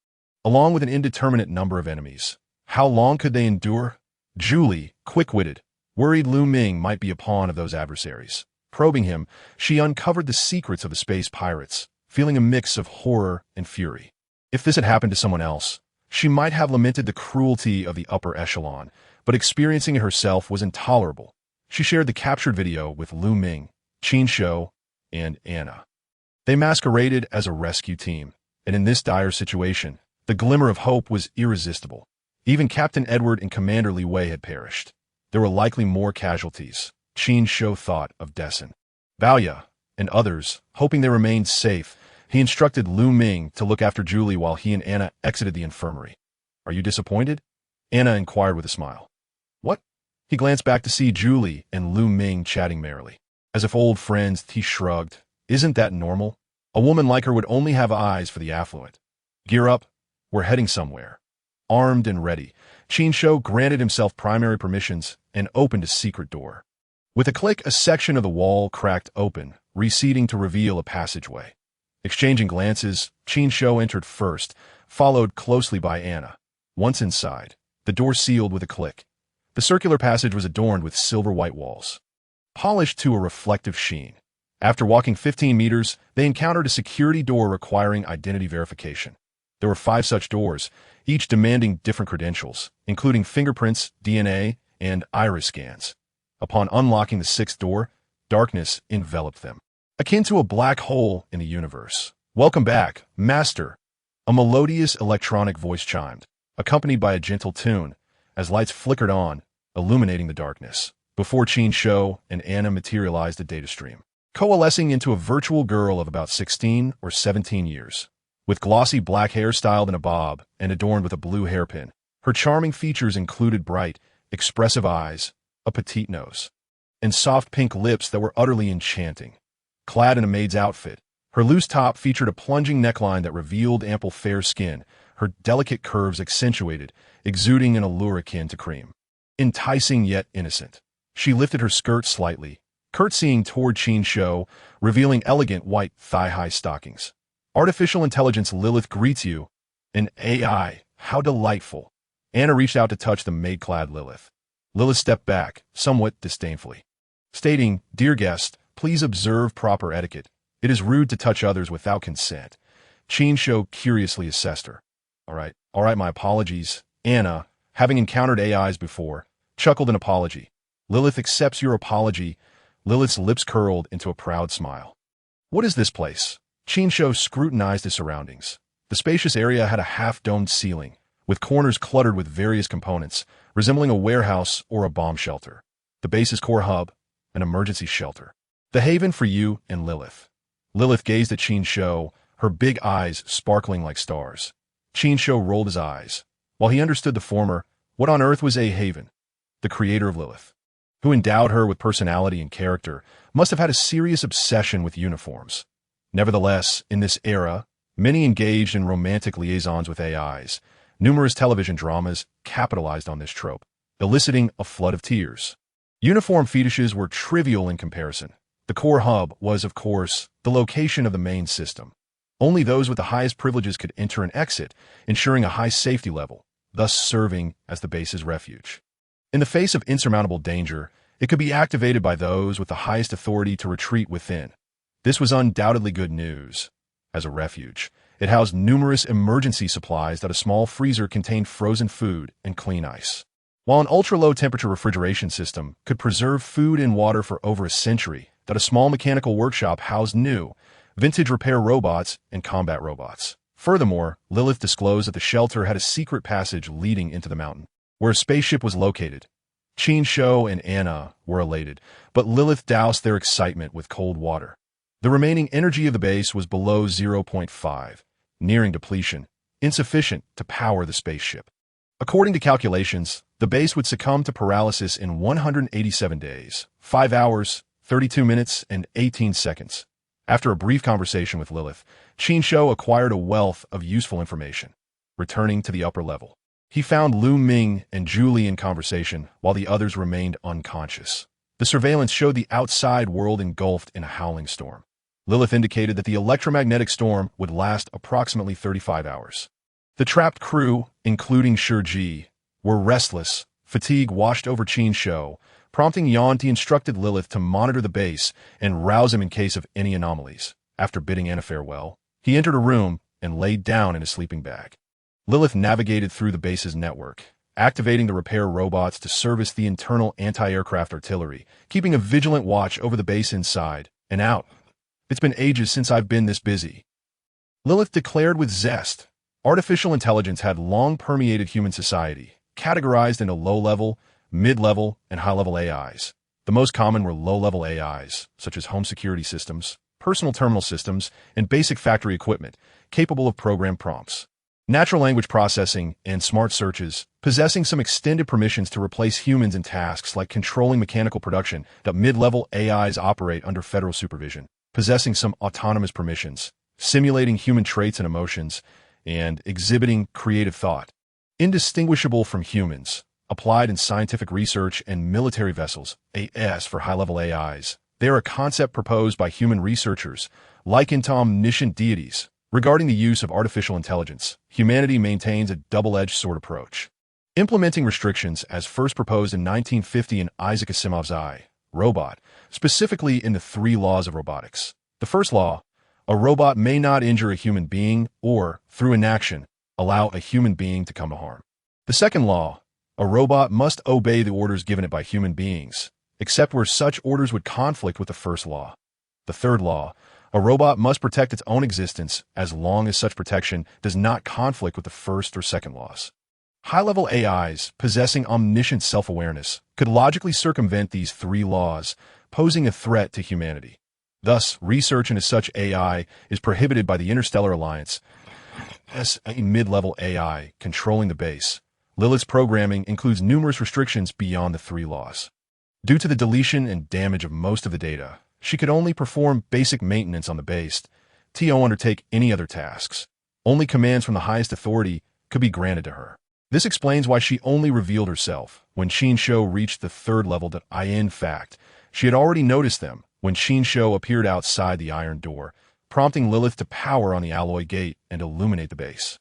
along with an indeterminate number of enemies. How long could they endure? Julie, quick-witted, worried Lu Ming might be a pawn of those adversaries. Probing him, she uncovered the secrets of the space pirates, feeling a mix of horror and fury. If this had happened to someone else, she might have lamented the cruelty of the upper echelon, but experiencing it herself was intolerable. She shared the captured video with Lu Ming, Qin Shou, and Anna. They masqueraded as a rescue team, and in this dire situation, the glimmer of hope was irresistible. Even Captain Edward and Commander Li Wei had perished. There were likely more casualties. Qin Shou thought of Dessen, Valia, and others, hoping they remained safe. He instructed Lu Ming to look after Julie while he and Anna exited the infirmary. Are you disappointed? Anna inquired with a smile. What? He glanced back to see Julie and Lu Ming chatting merrily. As if old friends, he shrugged. Isn't that normal? A woman like her would only have eyes for the affluent. Gear up. We're heading somewhere. Armed and ready, Qin Shou granted himself primary permissions and opened a secret door. With a click, a section of the wall cracked open, receding to reveal a passageway. Exchanging glances, Qin Shou entered first, followed closely by Anna. Once inside, the door sealed with a click. The circular passage was adorned with silver-white walls, polished to a reflective sheen. After walking 15 meters, they encountered a security door requiring identity verification. There were 5 such doors, each demanding different credentials, including fingerprints, DNA, and iris scans. Upon unlocking the 6th door, darkness enveloped them, akin to a black hole in the universe. Welcome back, Master. A melodious electronic voice chimed, accompanied by a gentle tune, as lights flickered on, illuminating the darkness, before Qin Shou and Anna materialized a data stream, coalescing into a virtual girl of about 16 or 17 years. With glossy black hair styled in a bob and adorned with a blue hairpin, her charming features included bright, expressive eyes, a petite nose, and soft pink lips that were utterly enchanting. Clad in a maid's outfit, her loose top featured a plunging neckline that revealed ample fair skin, her delicate curves accentuated, exuding an allure akin to cream. Enticing yet innocent, she lifted her skirt slightly, curtsying toward Qin Shou, revealing elegant white thigh-high stockings. Artificial intelligence Lilith greets you. An AI, how delightful. Anna reached out to touch the maid-clad Lilith. Lilith stepped back, somewhat disdainfully, stating, Dear guest, please observe proper etiquette. It is rude to touch others without consent. Qin Shou curiously assessed her. All right, my apologies. Anna, having encountered AIs before, chuckled an apology. Lilith accepts your apology. Lilith's lips curled into a proud smile. What is this place? Qin Shou scrutinized his surroundings. The spacious area had a half-domed ceiling, with corners cluttered with various components, resembling a warehouse or a bomb shelter. The base's core hub, an emergency shelter. The haven for you and Lilith. Lilith gazed at Qin Shou, her big eyes sparkling like stars. Qin Shou rolled his eyes. While he understood the former, what on earth was a haven? The creator of Lilith, who endowed her with personality and character, must have had a serious obsession with uniforms. Nevertheless, in this era, many engaged in romantic liaisons with AIs. Numerous television dramas capitalized on this trope, eliciting a flood of tears. Uniform fetishes were trivial in comparison. The core hub was, of course, the location of the main system. Only those with the highest privileges could enter and exit, ensuring a high safety level, thus serving as the base's refuge. In the face of insurmountable danger, it could be activated by those with the highest authority to retreat within. This was undoubtedly good news. As a refuge, it housed numerous emergency supplies that a small freezer contained frozen food and clean ice. While an ultra-low temperature refrigeration system could preserve food and water for over a century, that a small mechanical workshop housed new, vintage repair robots and combat robots. Furthermore, Lilith disclosed that the shelter had a secret passage leading into the mountain, where a spaceship was located. Qin Shou and Anna were elated, but Lilith doused their excitement with cold water. The remaining energy of the base was below 0.5, nearing depletion, insufficient to power the spaceship. According to calculations, the base would succumb to paralysis in 187 days, 5 hours, 32 minutes, and 18 seconds. After a brief conversation with Lilith, Qin Shou acquired a wealth of useful information. Returning to the upper level, he found Lu Ming and Julie in conversation while the others remained unconscious. The surveillance showed the outside world engulfed in a howling storm. Lilith indicated that the electromagnetic storm would last approximately 35 hours. The trapped crew, including Shiji, were restless. Fatigue washed over Qin Shou, prompting Yanti instructed Lilith to monitor the base and rouse him in case of any anomalies. After bidding Anna farewell, he entered a room and laid down in a sleeping bag. Lilith navigated through the base's network, activating the repair robots to service the internal anti-aircraft artillery, keeping a vigilant watch over the base inside and out. It's been ages since I've been this busy, Lilith declared with zest. Artificial intelligence had long permeated human society, categorized into low-level, mid-level, and high-level AIs. The most common were low-level AIs, such as home security systems, personal terminal systems, and basic factory equipment, capable of program prompts. Natural language processing and smart searches, possessing some extended permissions to replace humans in tasks like controlling mechanical production. That mid-level AIs operate under federal supervision, possessing some autonomous permissions, simulating human traits and emotions, and exhibiting creative thought. Indistinguishable from humans, applied in scientific research and military vessels, AS for high-level AIs. They are a concept proposed by human researchers, likened to omniscient deities. Regarding the use of artificial intelligence, humanity maintains a double-edged sword approach. Implementing restrictions as first proposed in 1950 in Isaac Asimov's I, Robot, specifically in the 3 laws of robotics. The first law, a robot may not injure a human being or, through inaction, allow a human being to come to harm. The second law, a robot must obey the orders given it by human beings, except where such orders would conflict with the first law. The third law, a robot must protect its own existence as long as such protection does not conflict with the first or second laws. High-level AIs, possessing omniscient self-awareness, could logically circumvent these 3 laws, posing a threat to humanity. Thus, research into such AI is prohibited by the Interstellar Alliance. As a mid-level AI controlling the base, Lilith's programming includes numerous restrictions beyond the 3 laws. Due to the deletion and damage of most of the data, she could only perform basic maintenance on the base, to undertake any other tasks. Only commands from the highest authority could be granted to her. This explains why she only revealed herself when Qin Shou reached the 3rd level. In fact, she had already noticed them when Qin Shou appeared outside the iron door, prompting Lilith to power on the alloy gate and illuminate the base.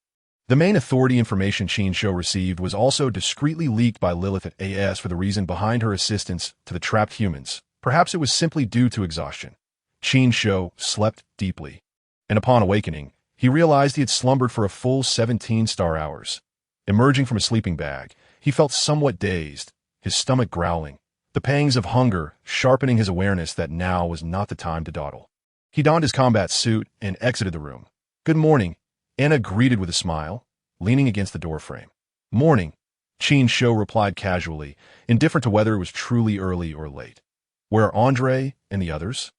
The main authority information Qin Shou received was also discreetly leaked by Lilith at AS for the reason behind her assistance to the trapped humans. Perhaps it was simply due to exhaustion. Qin Shou slept deeply, and upon awakening, he realized he had slumbered for a full 17 star hours. Emerging from a sleeping bag, he felt somewhat dazed, his stomach growling, the pangs of hunger sharpening his awareness that now was not the time to dawdle. He donned his combat suit and exited the room. "Good morning," Anna greeted with a smile, leaning against the doorframe. "Morning," Qin Shou replied casually, indifferent to whether it was truly early or late. "Where are Andre and the others?"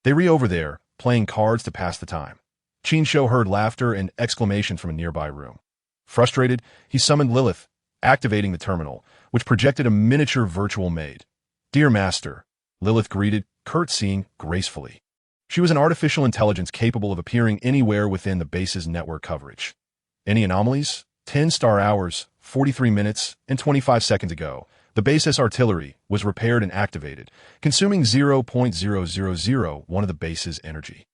"They re over there, playing cards to pass the time." Qin Shou heard laughter and exclamation from a nearby room. Frustrated, he summoned Lilith, activating the terminal, which projected a miniature virtual maid. "Dear Master," Lilith greeted, curtsying gracefully. She was an artificial intelligence capable of appearing anywhere within the base's network coverage. "Any anomalies? 10 star hours, 43 minutes, and 25 seconds ago, the base's artillery was repaired and activated, consuming 0.0001 of the base's energy."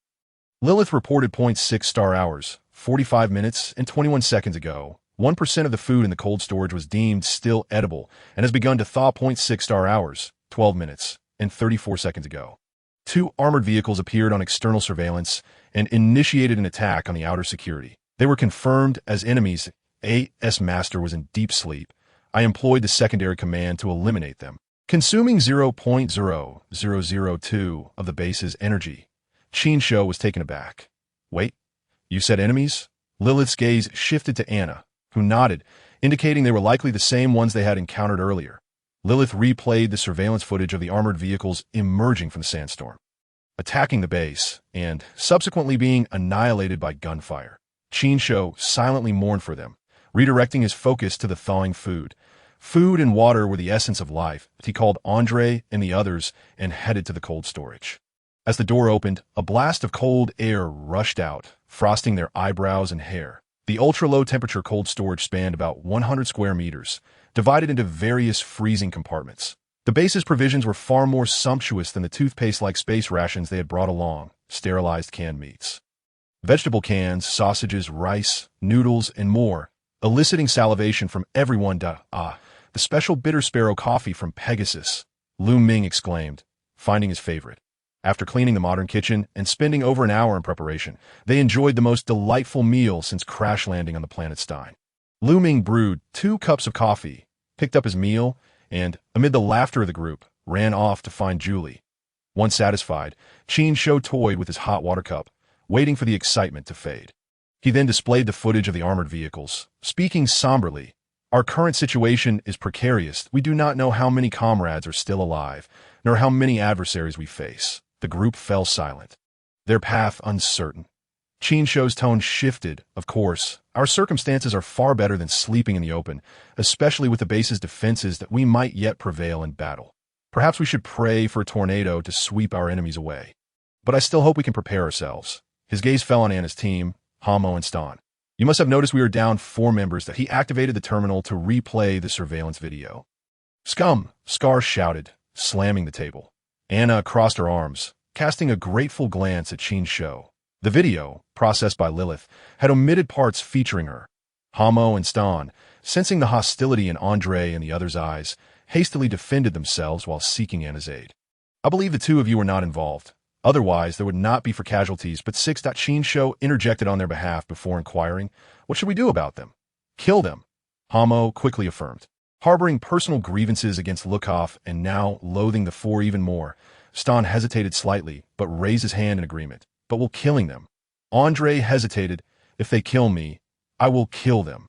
Lilith reported 0.6 star hours, 45 minutes, and 21 seconds ago. 1% of the food in the cold storage was deemed still edible and has begun to thaw. 0.6 star hours, 12 minutes, and 34 seconds ago. 2 armored vehicles appeared on external surveillance and initiated an attack on the outer security. They were confirmed as enemies. A.S. Master was in deep sleep. I employed the secondary command to eliminate them, consuming 0.0002 of the base's energy. Qin Shou was taken aback. "Wait, you said enemies?" Lilith's gaze shifted to Anna, who nodded, indicating they were likely the same ones they had encountered earlier. Lilith replayed the surveillance footage of the armored vehicles emerging from the sandstorm, attacking the base, and subsequently being annihilated by gunfire. Qin Shou silently mourned for them, redirecting his focus to the thawing food. Food and water were the essence of life, but he called Andre and the others and headed to the cold storage. As the door opened, a blast of cold air rushed out, frosting their eyebrows and hair. The ultra-low temperature cold storage spanned about 100 square meters, divided into various freezing compartments. The base's provisions were far more sumptuous than the toothpaste-like space rations they had brought along, sterilized canned meats. Vegetable cans, sausages, rice, noodles, and more, eliciting salivation from everyone. The special bitter sparrow coffee from Pegasus, Lu Ming exclaimed, finding his favorite. After cleaning the modern kitchen and spending over an hour in preparation, they enjoyed the most delightful meal since crash landing on the planet Stein. Lu Ming brewed 2 cups of coffee, picked up his meal, and, amid the laughter of the group, ran off to find Julie. Once satisfied, Qin Shou toyed with his hot water cup, waiting for the excitement to fade. He then displayed the footage of the armored vehicles, speaking somberly. "Our current situation is precarious. We do not know how many comrades are still alive, nor how many adversaries we face." The group fell silent, their path uncertain. Qin Shou's tone shifted. "Of course, our circumstances are far better than sleeping in the open, especially with the base's defenses that we might yet prevail in battle. Perhaps we should pray for a tornado to sweep our enemies away. But I still hope we can prepare ourselves." His gaze fell on Anna's team, Hamo and Stan. "You must have noticed we are down 4 members." That he activated the terminal to replay the surveillance video. "Scum!" Scar shouted, slamming the table. Anna crossed her arms, casting a grateful glance at Qin Shou. The video, processed by Lilith, had omitted parts featuring her. Hamo and Stan, sensing the hostility in Andre and the other's eyes, hastily defended themselves while seeking Anna's aid. "I believe the 2 of you were not involved. Otherwise, there would not be for casualties, but 6. Qin Shou interjected on their behalf before inquiring, "What should we do about them?" "Kill them," Hamo quickly affirmed. Harboring personal grievances against Lukov and now loathing the 4 even more, Stan hesitated slightly, but raised his hand in agreement. "But will killing them?" Andre hesitated. "If they kill me, I will kill them."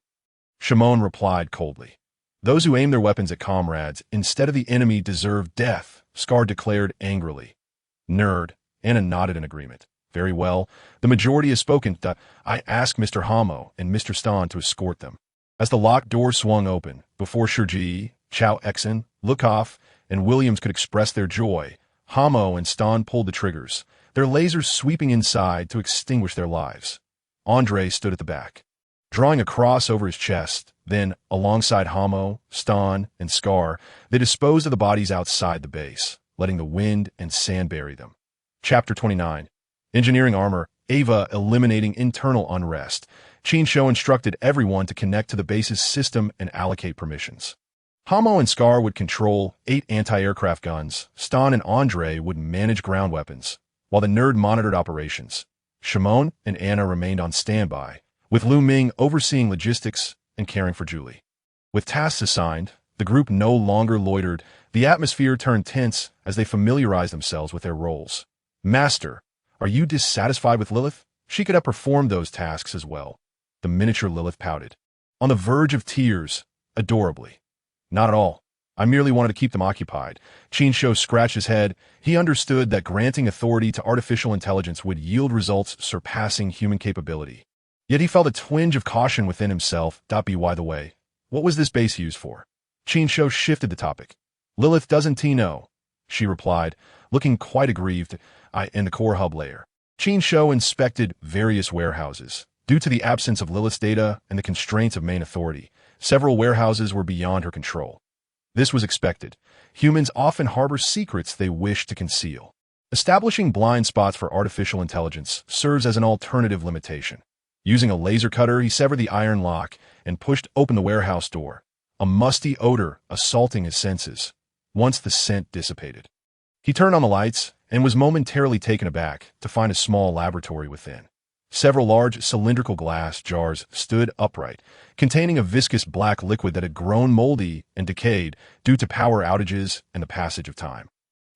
Shimon replied coldly. "Those who aim their weapons at comrades instead of the enemy deserve death," Scar declared angrily. "Nerd," Anna nodded in agreement. "Very well, the majority has spoken. I ask Mr. Hamo and Mr. Stan to escort them." As the locked door swung open, before Shurji, Chao Exen, Lukov, and Williams could express their joy, Hamo and Stan pulled the triggers, their lasers sweeping inside to extinguish their lives. Andre stood at the back, drawing a cross over his chest. Then, alongside Hamo, Stan, and Scar, they disposed of the bodies outside the base, letting the wind and sand bury them. Chapter 29. Engineering Armor, Ava eliminating internal unrest. Qin Shou instructed everyone to connect to the base's system and allocate permissions. Hamo and Scar would control 8 anti-aircraft guns. Stan and Andre would manage ground weapons, while the nerd monitored operations. Shimon and Anna remained on standby, with Lu Ming overseeing logistics and caring for Julie. With tasks assigned, the group no longer loitered. The atmosphere turned tense as they familiarized themselves with their roles. "Master, Are you dissatisfied with Lilith? She could have performed those tasks as well. The miniature Lilith pouted, on the verge of tears, adorably. Not at all. I merely wanted to keep them occupied. Qin Shou scratched his head. He understood that granting authority to artificial intelligence would yield results surpassing human capability. Yet he felt a twinge of caution within himself. By the way, what was this base used for? Qin Shou shifted the topic. Lilith doesn't know, she replied, looking quite aggrieved. In the core hub layer. Qin Shou inspected various warehouses. Due to the absence of Lilith's data and the constraints of main authority, several warehouses were beyond her control. This was expected. Humans often harbor secrets they wish to conceal. Establishing blind spots for artificial intelligence serves as an alternative limitation. Using a laser cutter, he severed the iron lock and pushed open the warehouse door, a musty odor assaulting his senses. Once the scent dissipated, he turned on the lights and was momentarily taken aback to find a small laboratory within. Several large cylindrical glass jars stood upright, containing a viscous black liquid that had grown moldy and decayed due to power outages and the passage of time.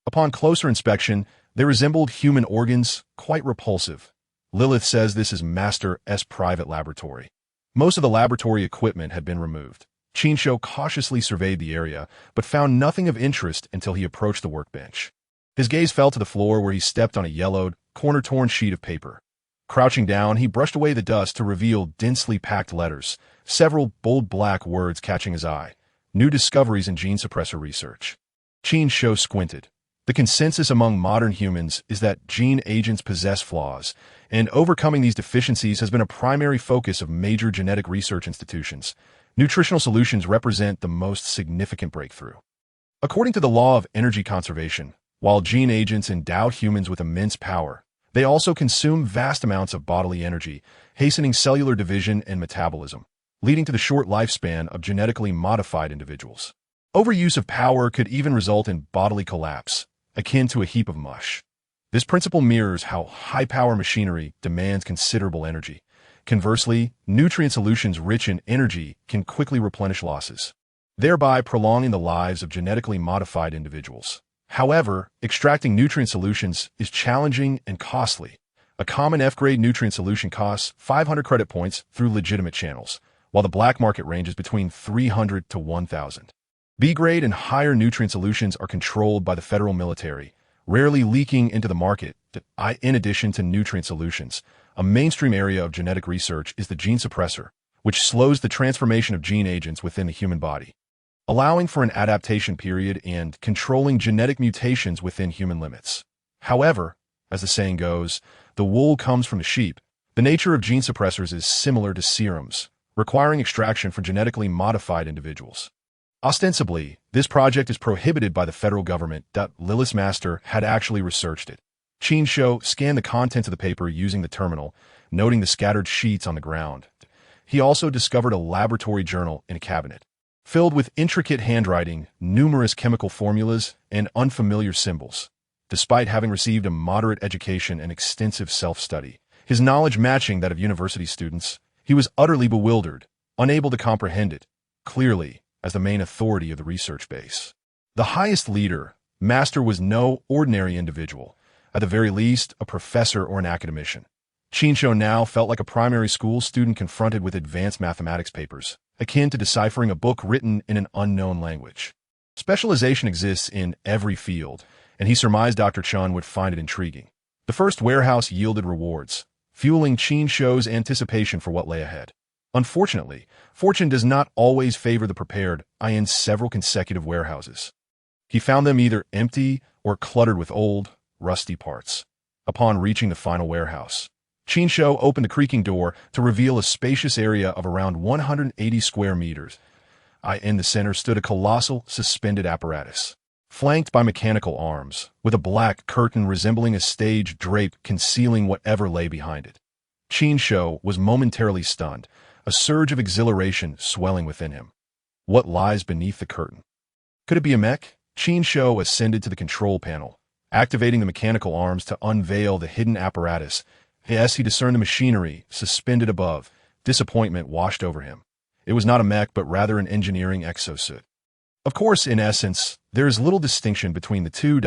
Upon closer inspection, they resembled human organs, quite repulsive. Lilith says this is Master S' private laboratory. Most of the laboratory equipment had been removed. Qin Shou cautiously surveyed the area, but found nothing of interest until he approached the workbench. His gaze fell to the floor where he stepped on a yellowed, corner-torn sheet of paper. Crouching down, he brushed away the dust to reveal densely packed letters, several bold black words catching his eye. New discoveries in gene suppressor research. Qin Shou squinted. The consensus among modern humans is that gene agents possess flaws, and overcoming these deficiencies has been a primary focus of major genetic research institutions. Nutritional solutions represent the most significant breakthrough. According to the law of energy conservation, while gene agents endow humans with immense power, they also consume vast amounts of bodily energy, hastening cellular division and metabolism, leading to the short lifespan of genetically modified individuals. Overuse of power could even result in bodily collapse, akin to a heap of mush. This principle mirrors how high-power machinery demands considerable energy. Conversely, nutrient solutions rich in energy can quickly replenish losses, thereby prolonging the lives of genetically modified individuals. However, extracting nutrient solutions is challenging and costly. A common F-grade nutrient solution costs 500 credit points through legitimate channels, while the black market ranges between 300 to 1,000. B-grade and higher nutrient solutions are controlled by the federal military, rarely leaking into the market. In addition to nutrient solutions, a mainstream area of genetic research is the gene suppressor, which slows the transformation of gene agents within the human body, allowing for an adaptation period and controlling genetic mutations within human limits. However, as the saying goes, the wool comes from the sheep. The nature of gene suppressors is similar to serums, requiring extraction from genetically modified individuals. Ostensibly, this project is prohibited by the federal government. Lilith's master had actually researched it. Qin Shou scanned the contents of the paper using the terminal, noting the scattered sheets on the ground. He also discovered a laboratory journal in a cabinet, filled with intricate handwriting, numerous chemical formulas, and unfamiliar symbols. Despite having received a moderate education and extensive self-study, his knowledge matching that of university students, he was utterly bewildered, unable to comprehend it clearly as the main authority of the research base. The highest leader, Master, was no ordinary individual, at the very least a professor or an academician. Qin Shou now felt like a primary school student confronted with advanced mathematics papers, akin to deciphering a book written in an unknown language. Specialization exists in every field, and he surmised Dr. Chun would find it intriguing. The first warehouse yielded rewards, fueling Qin Shou's anticipation for what lay ahead. Unfortunately, fortune does not always favor the prepared. In several consecutive warehouses, he found them either empty or cluttered with old, rusty parts. Upon reaching the final warehouse, Qin Shou opened the creaking door to reveal a spacious area of around 180 square meters. In the center stood a colossal, suspended apparatus, flanked by mechanical arms, with a black curtain resembling a stage drape concealing whatever lay behind it. Qin Shou was momentarily stunned, a surge of exhilaration swelling within him. What lies beneath the curtain? Could it be a mech? Qin Shou ascended to the control panel, activating the mechanical arms to unveil the hidden apparatus. Yes, he discerned the machinery suspended above. Disappointment washed over him. It was not a mech, but rather an engineering exosuit. Of course, in essence, there is little distinction between the two.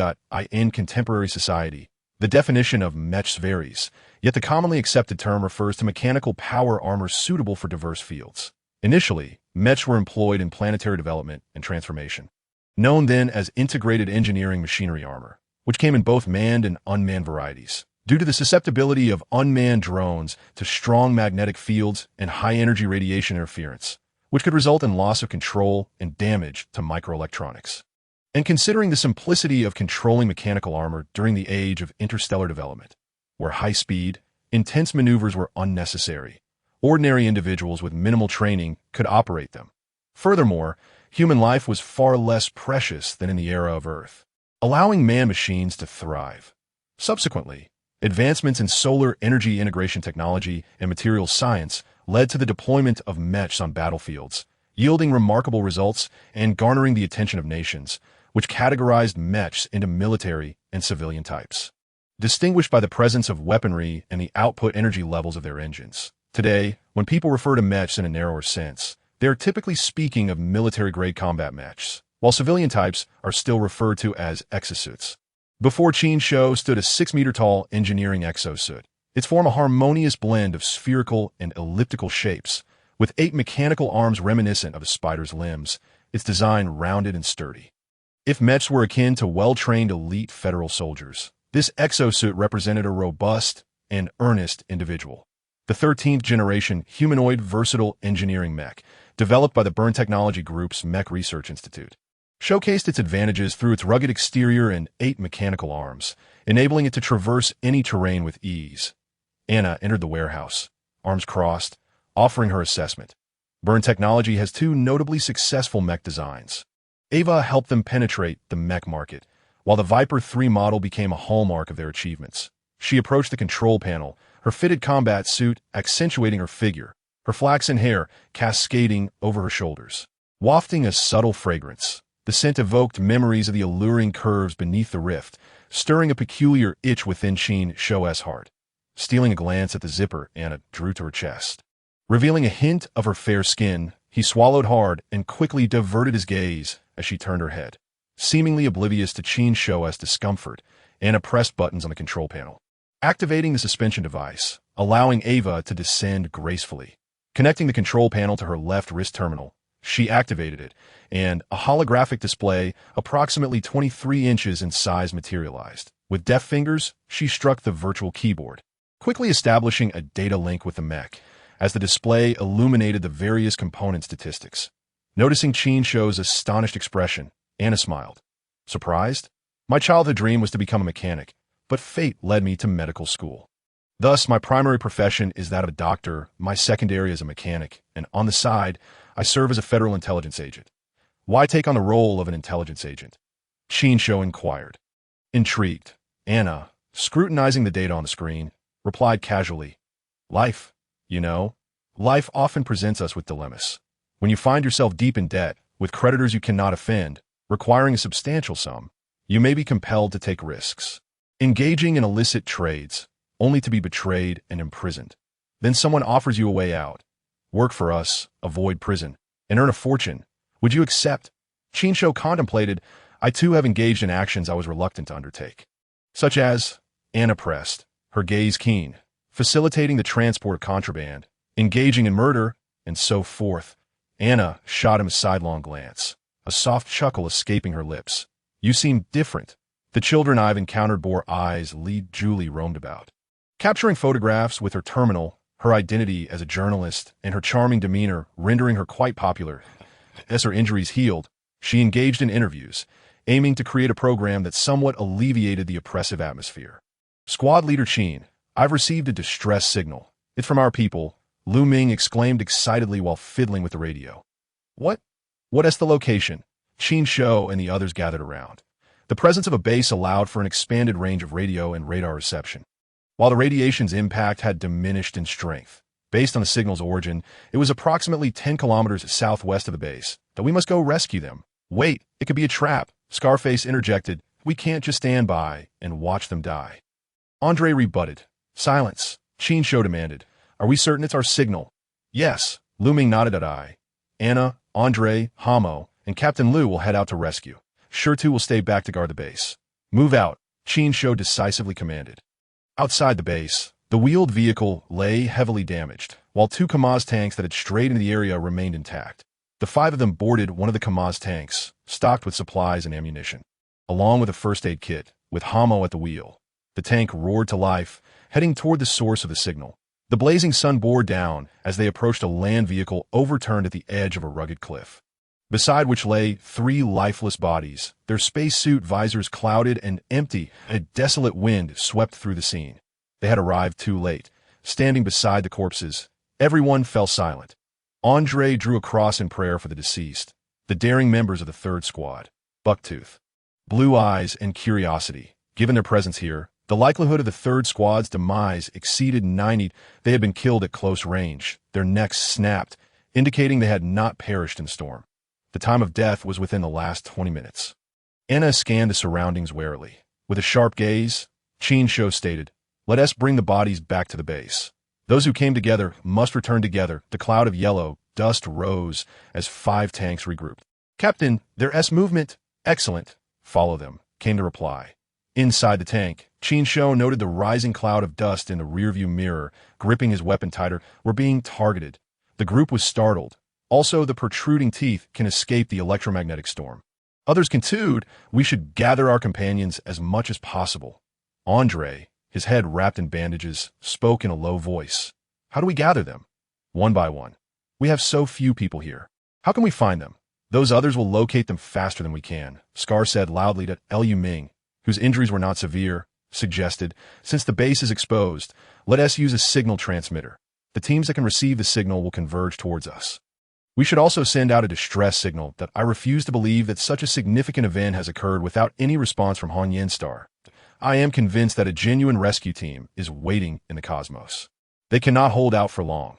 In contemporary society, The definition of mechs varies, yet the commonly accepted term refers to mechanical power armor suitable for diverse fields. Initially, mechs were employed in planetary development and transformation, known then as integrated engineering machinery armor, which came in both manned and unmanned varieties. Due to the susceptibility of unmanned drones to strong magnetic fields and high-energy radiation interference, which could result in loss of control and damage to microelectronics. And considering the simplicity of controlling mechanical armor during the age of interstellar development, where high speed, intense maneuvers were unnecessary, ordinary individuals with minimal training could operate them. Furthermore, human life was far less precious than in the era of Earth, allowing man-machines to thrive. Subsequently, advancements in solar energy integration technology and materials science led to the deployment of mechs on battlefields, yielding remarkable results and garnering the attention of nations, which categorized mechs into military and civilian types, distinguished by the presence of weaponry and the output energy levels of their engines. Today, when people refer to mechs in a narrower sense, they are typically speaking of military-grade combat mechs, while civilian types are still referred to as exosuits. Before Qin Shou stood a 6-meter-tall engineering exosuit. Its form a harmonious blend of spherical and elliptical shapes, with 8 mechanical arms reminiscent of a spider's limbs, its design rounded and sturdy. If mechs were akin to well-trained elite federal soldiers, this exosuit represented a robust and earnest individual. The 13th-generation humanoid versatile engineering mech, developed by the Burn Technology Group's Mech Research Institute, showcased its advantages through its rugged exterior and 8 mechanical arms, enabling it to traverse any terrain with ease. Anna entered the warehouse, arms crossed, offering her assessment. Burn Technology has 2 notably successful mech designs. Ava helped them penetrate the mech market, while the Viper 3 model became a hallmark of their achievements. She approached the control panel, her fitted combat suit accentuating her figure, her flaxen hair cascading over her shoulders. Wafting a subtle fragrance, the scent evoked memories of the alluring curves beneath the rift, stirring a peculiar itch within Qin Shou's heart. Stealing a glance at the zipper Anna drew to her chest. Revealing a hint of her fair skin, he swallowed hard and quickly diverted his gaze as she turned her head. Seemingly oblivious to Qin Shou's discomfort, Anna pressed buttons on the control panel, activating the suspension device, allowing Ava to descend gracefully. Connecting the control panel to her left wrist terminal, she activated it, and a holographic display approximately 23 inches in size materialized. With deft fingers, she struck the virtual keyboard, quickly establishing a data link with the mech, as the display illuminated the various component statistics. Noticing Qin Shou's astonished expression, Anna smiled. Surprised? My childhood dream was to become a mechanic, but fate led me to medical school. Thus, my primary profession is that of a doctor, my secondary is a mechanic, and on the side, I serve as a federal intelligence agent. Why take on the role of an intelligence agent? Qin Shou inquired. Intrigued, Anna, scrutinizing the data on the screen, replied casually, Life, you know, life often presents us with dilemmas. When you find yourself deep in debt, with creditors you cannot offend, requiring a substantial sum, you may be compelled to take risks. Engaging in illicit trades, only to be betrayed and imprisoned. Then someone offers you a way out. Work for us, avoid prison, and earn a fortune. Would you accept? Qin Shou contemplated. I too have engaged in actions I was reluctant to undertake. Such as, Anna pressed, her gaze keen, facilitating the transport of contraband, engaging in murder, and so forth. Anna shot him a sidelong glance, a soft chuckle escaping her lips. You seem different. The children I've encountered bore eyes Julie roamed about. Capturing photographs with her terminal, her identity as a journalist, and her charming demeanor rendering her quite popular. As her injuries healed, she engaged in interviews, aiming to create a program that somewhat alleviated the oppressive atmosphere. Squad leader Qin, I've received a distress signal. It's from our people, Lu Ming exclaimed excitedly while fiddling with the radio. What? What is the location? Qin Shou and the others gathered around. The presence of a base allowed for an expanded range of radio and radar reception. While the radiation's impact had diminished in strength, based on the signal's origin, it was approximately 10 kilometers southwest of the base, that we must go rescue them. Wait, it could be a trap, Scarface interjected. We can't just stand by and watch them die. Andre rebutted. Silence, Qin Shou demanded. Are we certain it's our signal? Yes, Lu Ming nodded at eye. Anna, Andre, Hamo, and Captain Lu will head out to rescue. Sure 2 will stay back to guard the base. Move out, Qin Shou decisively commanded. Outside the base, the wheeled vehicle lay heavily damaged, while 2 Kamaz tanks that had strayed into the area remained intact. The 5 of them boarded one of the Kamaz tanks, stocked with supplies and ammunition. Along with a first aid kit, with Hamo at the wheel, the tank roared to life, heading toward the source of the signal. The blazing sun bore down as they approached a land vehicle overturned at the edge of a rugged cliff, beside which lay 3 lifeless bodies, their spacesuit visors clouded and empty. A desolate wind swept through the scene. They had arrived too late. Standing beside the corpses, everyone fell silent. Andre drew a cross in prayer for the deceased, the daring members of the 3rd Squad. Bucktooth, Blue Eyes, and Curiosity. Given their presence here, the likelihood of the 3rd Squad's demise exceeded 90. They had been killed at close range. Their necks snapped, indicating they had not perished in the storm. The time of death was within the last 20 minutes. Anna scanned the surroundings warily. With a sharp gaze, Qin Shou stated, "Let us bring the bodies back to the base. Those who came together must return together." The cloud of yellow dust rose as 5 tanks regrouped. "Captain, their movement." "Excellent. Follow them," came the reply. Inside the tank, Qin Shou noted the rising cloud of dust in the rearview mirror, gripping his weapon tighter. "We're being targeted." The group was startled. Also, the protruding teeth can escape the electromagnetic storm. Others can too. "We should gather our companions as much as possible." Andre, his head wrapped in bandages, spoke in a low voice. "How do we gather them?" "One by one. We have so few people here. How can we find them?" "Those others will locate them faster than we can," Scar said loudly to Liu Ming, whose injuries were not severe, suggested. "Since the base is exposed, let us use a signal transmitter. The teams that can receive the signal will converge towards us. We should also send out a distress signal that I refuse to believe that such a significant event has occurred without any response from Hongyan Star. I am convinced that a genuine rescue team is waiting in the cosmos. They cannot hold out for long.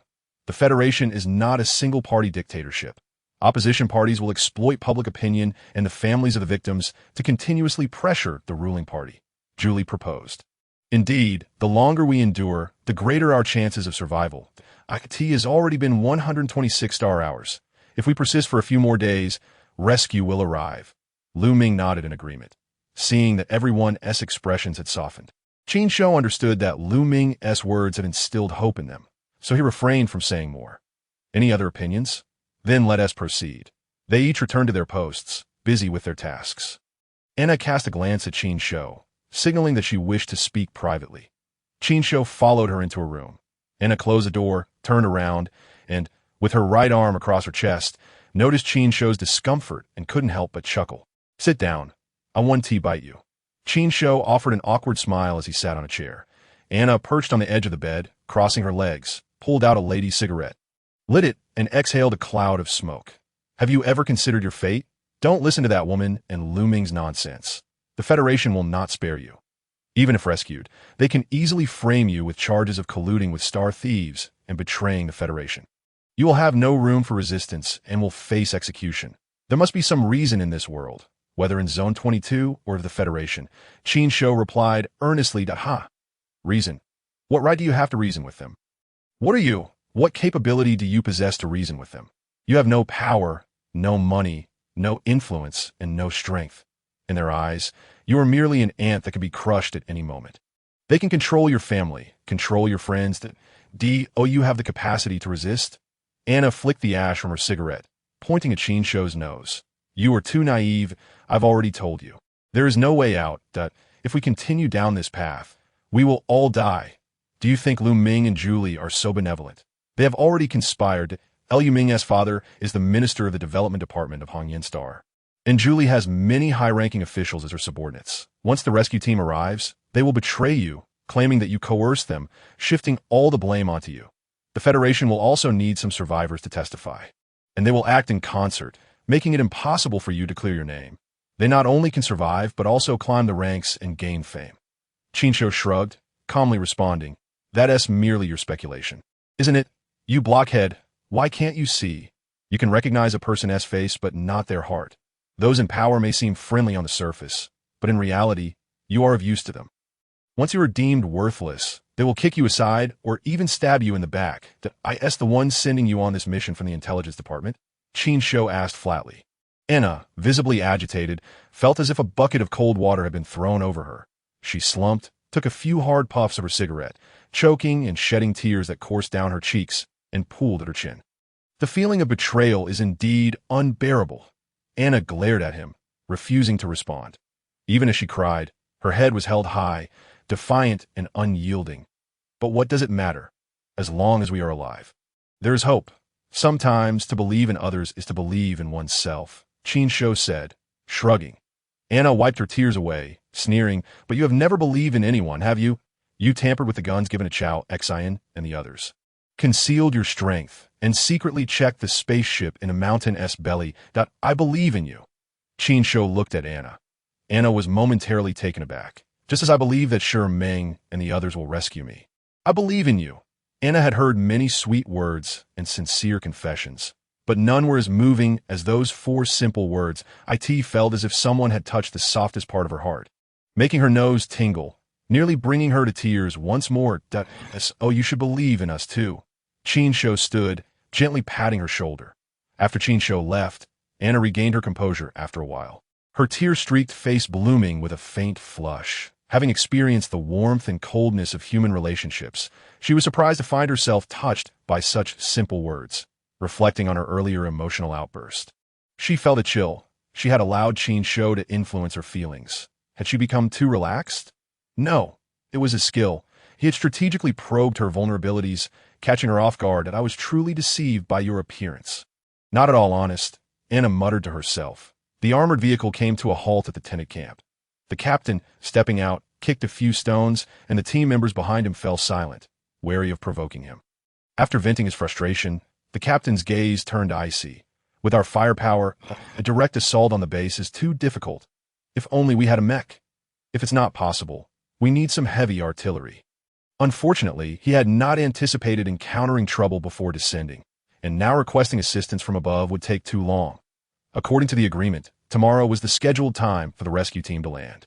The Federation is not a single-party dictatorship. Opposition parties will exploit public opinion and the families of the victims to continuously pressure the ruling party," Julie proposed. "Indeed, the longer we endure, the greater our chances of survival. IT has already been 126 star hours. If we persist for a few more days, rescue will arrive." Liu Ming nodded in agreement, seeing that everyone's expressions had softened. Qin Shou understood that Liu Ming's words had instilled hope in them, so he refrained from saying more. "Any other opinions? Then let us proceed." They each returned to their posts, busy with their tasks. Anna cast a glance at Qin Shou, signaling that she wished to speak privately. Qin Shou followed her into a room. Anna closed the door, turned around, and, with her right arm across her chest, noticed Qin Shou's discomfort and couldn't help but chuckle. "Sit down. I want to bite you." Qin Shou offered an awkward smile as he sat on a chair. Anna, perched on the edge of the bed, crossing her legs, pulled out a lady's cigarette, lit it, and exhaled a cloud of smoke. "Have you ever considered your fate? Don't listen to that woman and Liu Ming's nonsense. The Federation will not spare you. Even if rescued, they can easily frame you with charges of colluding with star thieves and betraying the Federation. You will have no room for resistance and will face execution. There must be some reason in this world, whether in Zone 22 or of the Federation." Qin Shou replied earnestly to, "Ha! Reason? What right do you have to reason with them? What are you? What capability do you possess to reason with them? You have no power, no money, no influence, and no strength. In their eyes, you are merely an ant that can be crushed at any moment. They can control your family, control your friends. Do you have the capacity to resist?" Anna flicked the ash from her cigarette, pointing at Qin Shou's nose. "You are too naive. I've already told you. There is no way out. If we continue down this path, we will all die. Do you think Liu Ming and Julie are so benevolent? They have already conspired. Liu Ming's father is the minister of the development department of Hongyan Star, and Julie has many high-ranking officials as her subordinates. Once the rescue team arrives, they will betray you, claiming that you coerced them, shifting all the blame onto you. The Federation will also need some survivors to testify, and they will act in concert, making it impossible for you to clear your name. They not only can survive, but also climb the ranks and gain fame." Qin Shou shrugged, calmly responding, "That's merely your speculation, isn't it? You blockhead, why can't you see? You can recognize a person's face, but not their heart. Those in power may seem friendly on the surface, but in reality, you are of use to them. Once you are deemed worthless, they will kick you aside or even stab you in the back. Is the one sending you on this mission from the intelligence department?" Qin Shou asked flatly. Anna, visibly agitated, felt as if a bucket of cold water had been thrown over her. She slumped, took a few hard puffs of her cigarette, choking and shedding tears that coursed down her cheeks and pooled at her chin. The feeling of betrayal is indeed unbearable. Anna glared at him, refusing to respond. Even as she cried, her head was held high, defiant and unyielding. But what does it matter, as long as we are alive? There is hope. Sometimes to believe in others is to believe in oneself, Qin Shou said, shrugging. Anna wiped her tears away, sneering, but you have never believed in anyone, have you? You tampered with the guns given to Chao, Xian, and the others. Concealed your strength, and secretly checked the spaceship in a mountain-s belly. I believe in you. Qin Shou looked at Anna. Anna was momentarily taken aback. Just as I believe that Shi Ming and the others will rescue me. I believe in you. Anna had heard many sweet words and sincere confessions, but none were as moving as those 4 simple words. It felt as if someone had touched the softest part of her heart, making her nose tingle, nearly bringing her to tears once more. Oh, you should believe in us too. Qin Shou stood, gently patting her shoulder. After Qin Shou left, Anna regained her composure after a while, her tear-streaked face blooming with a faint flush. Having experienced the warmth and coldness of human relationships, she was surprised to find herself touched by such simple words, reflecting on her earlier emotional outburst. She felt a chill. She had allowed Qin Shou to influence her feelings. Had she become too relaxed? No, it was a skill. He had strategically probed her vulnerabilities, catching her off guard. "I was truly deceived by your appearance." Not at all honest, Anna muttered to herself. The armored vehicle came to a halt at the tenant camp. The captain, stepping out, kicked a few stones, and the team members behind him fell silent, wary of provoking him. After venting his frustration, the captain's gaze turned icy. "With our firepower, a direct assault on the base is too difficult. If only we had a mech. If it's not possible, we need some heavy artillery." Unfortunately, he had not anticipated encountering trouble before descending, and now requesting assistance from above would take too long. According to the agreement, tomorrow was the scheduled time for the rescue team to land.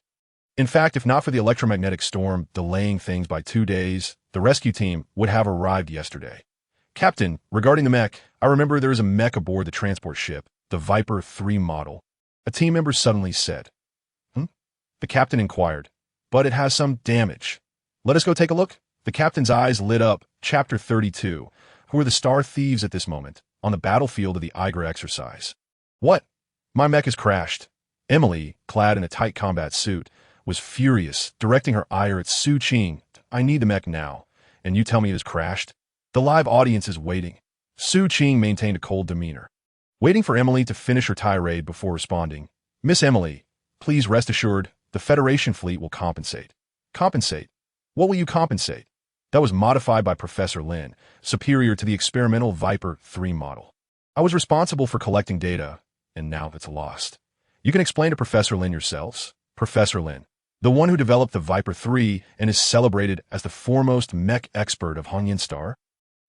In fact, if not for the electromagnetic storm delaying things by 2 days, the rescue team would have arrived yesterday. "Captain, regarding the mech, I remember there is a mech aboard the transport ship, the Viper 3 model," a team member suddenly said. The captain inquired. "But it has some damage. Let us go take a look." The captain's eyes lit up. Chapter 32. Who are the star thieves at this moment, on the battlefield of the Igra exercise? "What? My mech has crashed." Emily, clad in a tight combat suit, was furious, directing her ire at Su Qing. "I need the mech now, and you tell me it has crashed? The live audience is waiting." Su Qing maintained a cold demeanor, waiting for Emily to finish her tirade before responding. "Miss Emily, please rest assured, the Federation fleet will compensate." "Compensate? What will you compensate?" "That was modified by Professor Lin, superior to the experimental Viper 3 model. I was responsible for collecting data, and now it's lost. You can explain to Professor Lin yourselves." Professor Lin, the one who developed the Viper 3 and is celebrated as the foremost mech expert of Hongyan Star?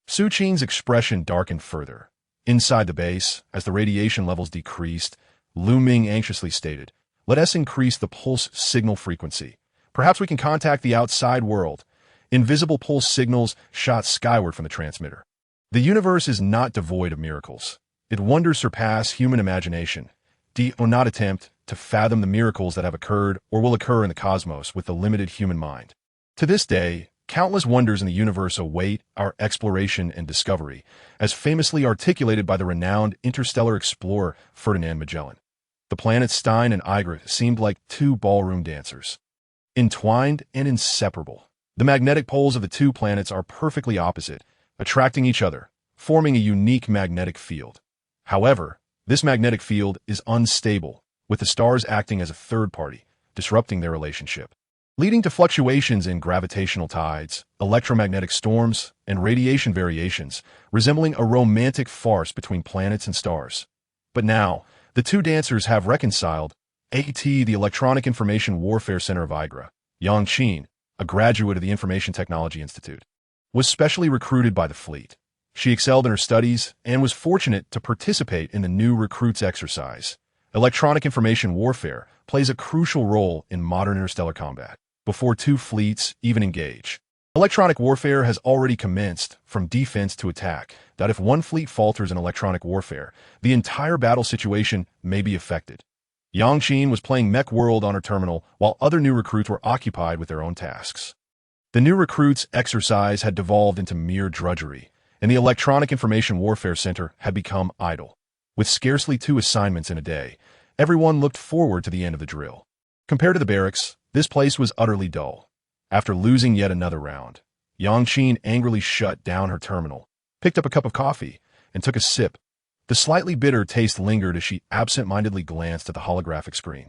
Su Qing's expression darkened further. Inside the base, as the radiation levels decreased, Lu Ming anxiously stated, "Let us increase the pulse signal frequency. Perhaps we can contact the outside world." Invisible pulse signals shot skyward from the transmitter. The universe is not devoid of miracles. Its wonders surpass human imagination. Do not attempt to fathom the miracles that have occurred or will occur in the cosmos with the limited human mind. To this day, countless wonders in the universe await our exploration and discovery, as famously articulated by the renowned interstellar explorer Ferdinand Magellan. The planets Stein and Igra seemed like 2 ballroom dancers, entwined and inseparable. The magnetic poles of the 2 planets are perfectly opposite, attracting each other, forming a unique magnetic field. However, this magnetic field is unstable, with the stars acting as a third party, disrupting their relationship, leading to fluctuations in gravitational tides, electromagnetic storms, and radiation variations, resembling a romantic farce between planets and stars. But now, the 2 dancers have reconciled. The Electronic Information Warfare Center of Igra, Yang Qin, a graduate of the Information Technology Institute, was specially recruited by the fleet. She excelled in her studies and was fortunate to participate in the new recruits exercise. Electronic information warfare plays a crucial role in modern interstellar combat. Before 2 fleets even engage, electronic warfare has already commenced, from defense to attack. That if one fleet falters in electronic warfare, the entire battle situation may be affected. Yang Qin was playing Mech World on her terminal while other new recruits were occupied with their own tasks. The new recruits' exercise had devolved into mere drudgery, and the Electronic Information Warfare Center had become idle. With scarcely 2 assignments in a day, everyone looked forward to the end of the drill. Compared to the barracks, this place was utterly dull. After losing yet another round, Yang Qin angrily shut down her terminal, picked up a cup of coffee, and took a sip. The slightly bitter taste lingered as she absent-mindedly glanced at the holographic screen.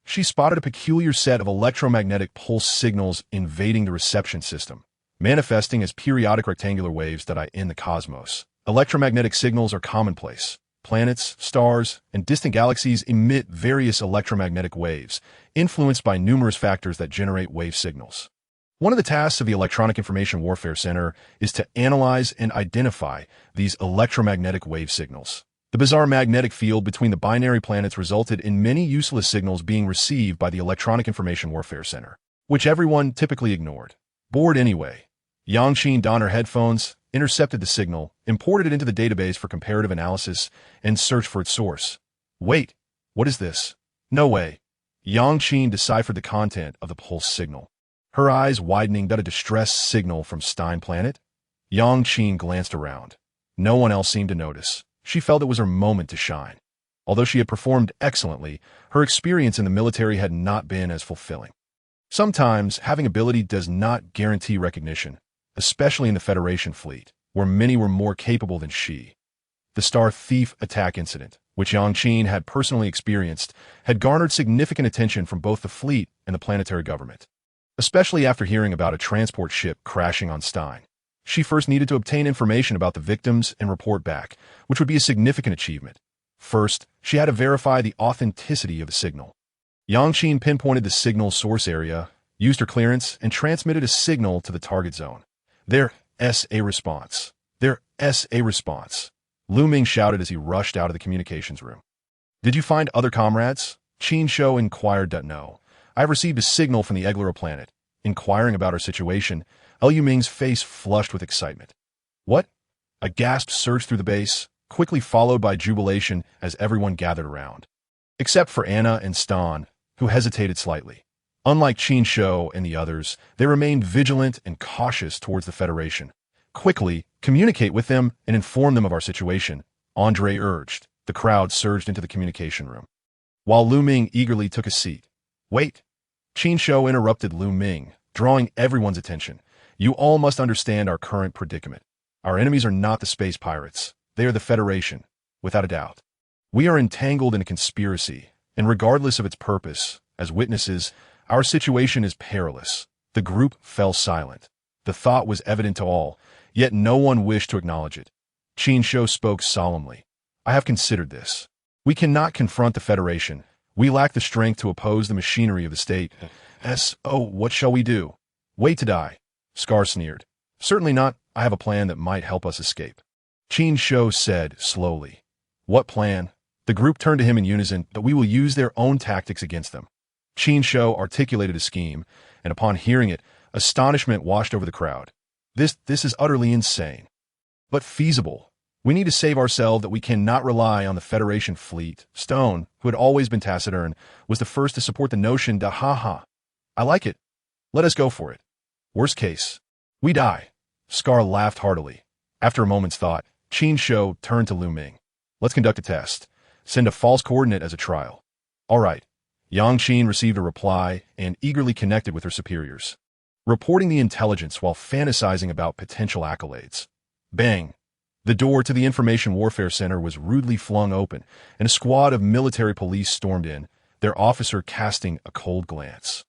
She spotted a peculiar set of electromagnetic pulse signals invading the reception system, manifesting as periodic rectangular waves that in the cosmos. Electromagnetic signals are commonplace. Planets, stars, and distant galaxies emit various electromagnetic waves, influenced by numerous factors that generate wave signals. One of the tasks of the Electronic Information Warfare Center is to analyze and identify these electromagnetic wave signals. The bizarre magnetic field between the binary planets resulted in many useless signals being received by the Electronic Information Warfare Center, which everyone typically ignored. Bored anyway, Yang Qin donned her headphones, intercepted the signal, imported it into the database for comparative analysis, and searched for its source. Wait, what is this? No way. Yang Qin deciphered the content of the pulse signal. Her eyes widening. A distress signal from Stein Planet? Yang Qin glanced around. No one else seemed to notice. She felt it was her moment to shine. Although she had performed excellently, her experience in the military had not been as fulfilling. Sometimes, having ability does not guarantee recognition, especially in the Federation fleet, where many were more capable than she. The Star Thief attack incident, which Yang Qin had personally experienced, had garnered significant attention from both the fleet and the planetary government. Especially after hearing about a transport ship crashing on Stein. She first needed to obtain information about the victims and report back, which would be a significant achievement. First, she had to verify the authenticity of the signal. Yang Qin pinpointed the signal's source area, used her clearance, and transmitted a signal to the target zone. There's a response. There's a response. Lu Ming shouted as he rushed out of the communications room. Did you find other comrades? Qin Shou inquired. No. I've received a signal from the Egglero planet. Inquiring about our situation, Lu Ming's face flushed with excitement. What? A gasp surged through the base, quickly followed by jubilation as everyone gathered around. Except for Anna and Stan, who hesitated slightly. Unlike Qin Shou and the others, they remained vigilant and cautious towards the Federation. Quickly, communicate with them and inform them of our situation, Andre urged. The crowd surged into the communication room. While Lu Ming eagerly took a seat. Wait. Qin Shou interrupted Lu Ming, drawing everyone's attention. You all must understand our current predicament. Our enemies are not the space pirates. They are the Federation, without a doubt. We are entangled in a conspiracy, and regardless of its purpose, as witnesses, our situation is perilous. The group fell silent. The thought was evident to all, yet no one wished to acknowledge it. Qin Shou spoke solemnly. I have considered this. We cannot confront the Federation. We lack the strength to oppose the machinery of the state. What shall we do? Wait to die. Scar sneered. Certainly not. I have a plan that might help us escape. Qin Shou said slowly. What plan? The group turned to him in unison, but we will use their own tactics against them. Qin Shou articulated a scheme, and upon hearing it, astonishment washed over the crowd. This is utterly insane. But feasible. We need to save ourselves that we cannot rely on the Federation fleet. Stone, who had always been taciturn, was the first to support the notion I like it. Let us go for it. Worst case. We die. Scar laughed heartily. After a moment's thought, Qin Shou turned to Lu Ming. Let's conduct a test. Send a false coordinate as a trial. All right. Yang Qin received a reply and eagerly connected with her superiors, reporting the intelligence while fantasizing about potential accolades. Bang! The door to the Information Warfare Center was rudely flung open, and a squad of military police stormed in, their officer casting a cold glance.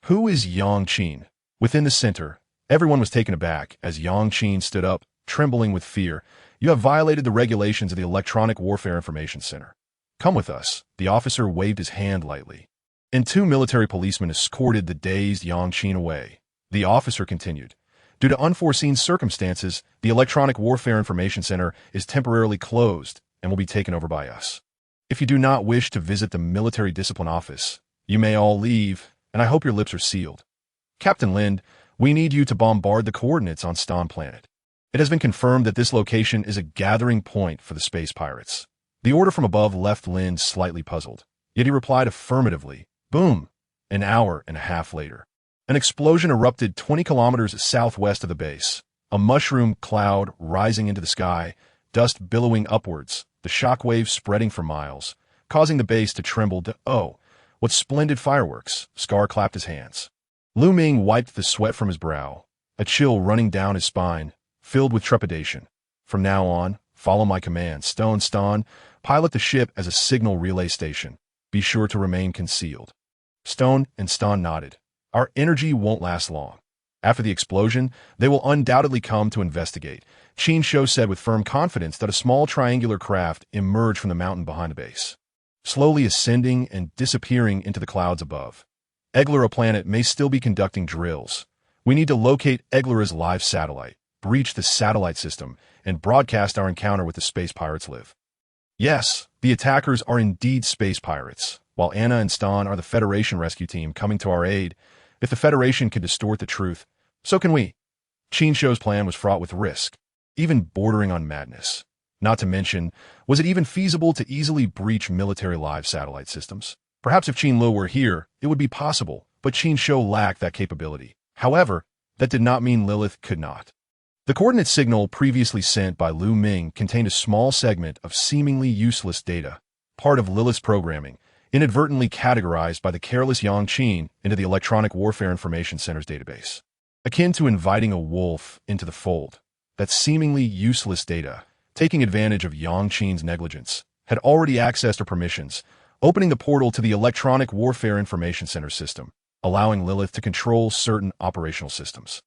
Who is Yang Qin? Within the center, everyone was taken aback as Yang Qin stood up, trembling with fear. You have violated the regulations of the Electronic Warfare Information Center. Come with us. The officer waved his hand lightly, and 2 military policemen escorted the dazed Yang Qin away. The officer continued. Due to unforeseen circumstances, the Electronic Warfare Information Center is temporarily closed and will be taken over by us. If you do not wish to visit the Military Discipline Office, you may all leave, and I hope your lips are sealed. Captain Lind, we need you to bombard the coordinates on Stein Planet. It has been confirmed that this location is a gathering point for the space pirates. The order from above left Lind slightly puzzled. Yet he replied affirmatively. Boom! An hour and a half later. An explosion erupted 20 kilometers southwest of the base. A mushroom cloud rising into the sky, dust billowing upwards, the shock waves spreading for miles, causing the base to tremble. Oh, what splendid fireworks! Scar clapped his hands. Lu Ming wiped the sweat from his brow, a chill running down his spine, filled with trepidation. From now on, follow my commands. Stone, pilot the ship as a signal relay station. Be sure to remain concealed. Stone and Stan nodded. Our energy won't last long. After the explosion, they will undoubtedly come to investigate. Qin Shou said with firm confidence that a small triangular craft emerged from the mountain behind the base, slowly ascending and disappearing into the clouds above. Eglera planet may still be conducting drills. We need to locate Eglera's live satellite, breach the satellite system, and broadcast our encounter with the space pirates live. Yes, the attackers are indeed space pirates, while Anna and Stan are the Federation rescue team coming to our aid. If the Federation can distort the truth, so can we. Qin Shou's plan was fraught with risk, even bordering on madness. Not to mention, was it even feasible to easily breach military live satellite systems? Perhaps if Qin Lu were here, it would be possible, but Qin Shou lacked that capability. However, that did not mean Lilith could not. The coordinate signal previously sent by Lu Ming contained a small segment of seemingly useless data, part of Lilith's programming, inadvertently categorized by the careless Yang Qin into the Electronic Warfare Information Center's database. Akin to inviting a wolf into the fold, that seemingly useless data, taking advantage of Yang Qin's negligence, had already accessed her permissions, opening the portal to the Electronic Warfare Information Center system, allowing Lilith to control certain operational systems.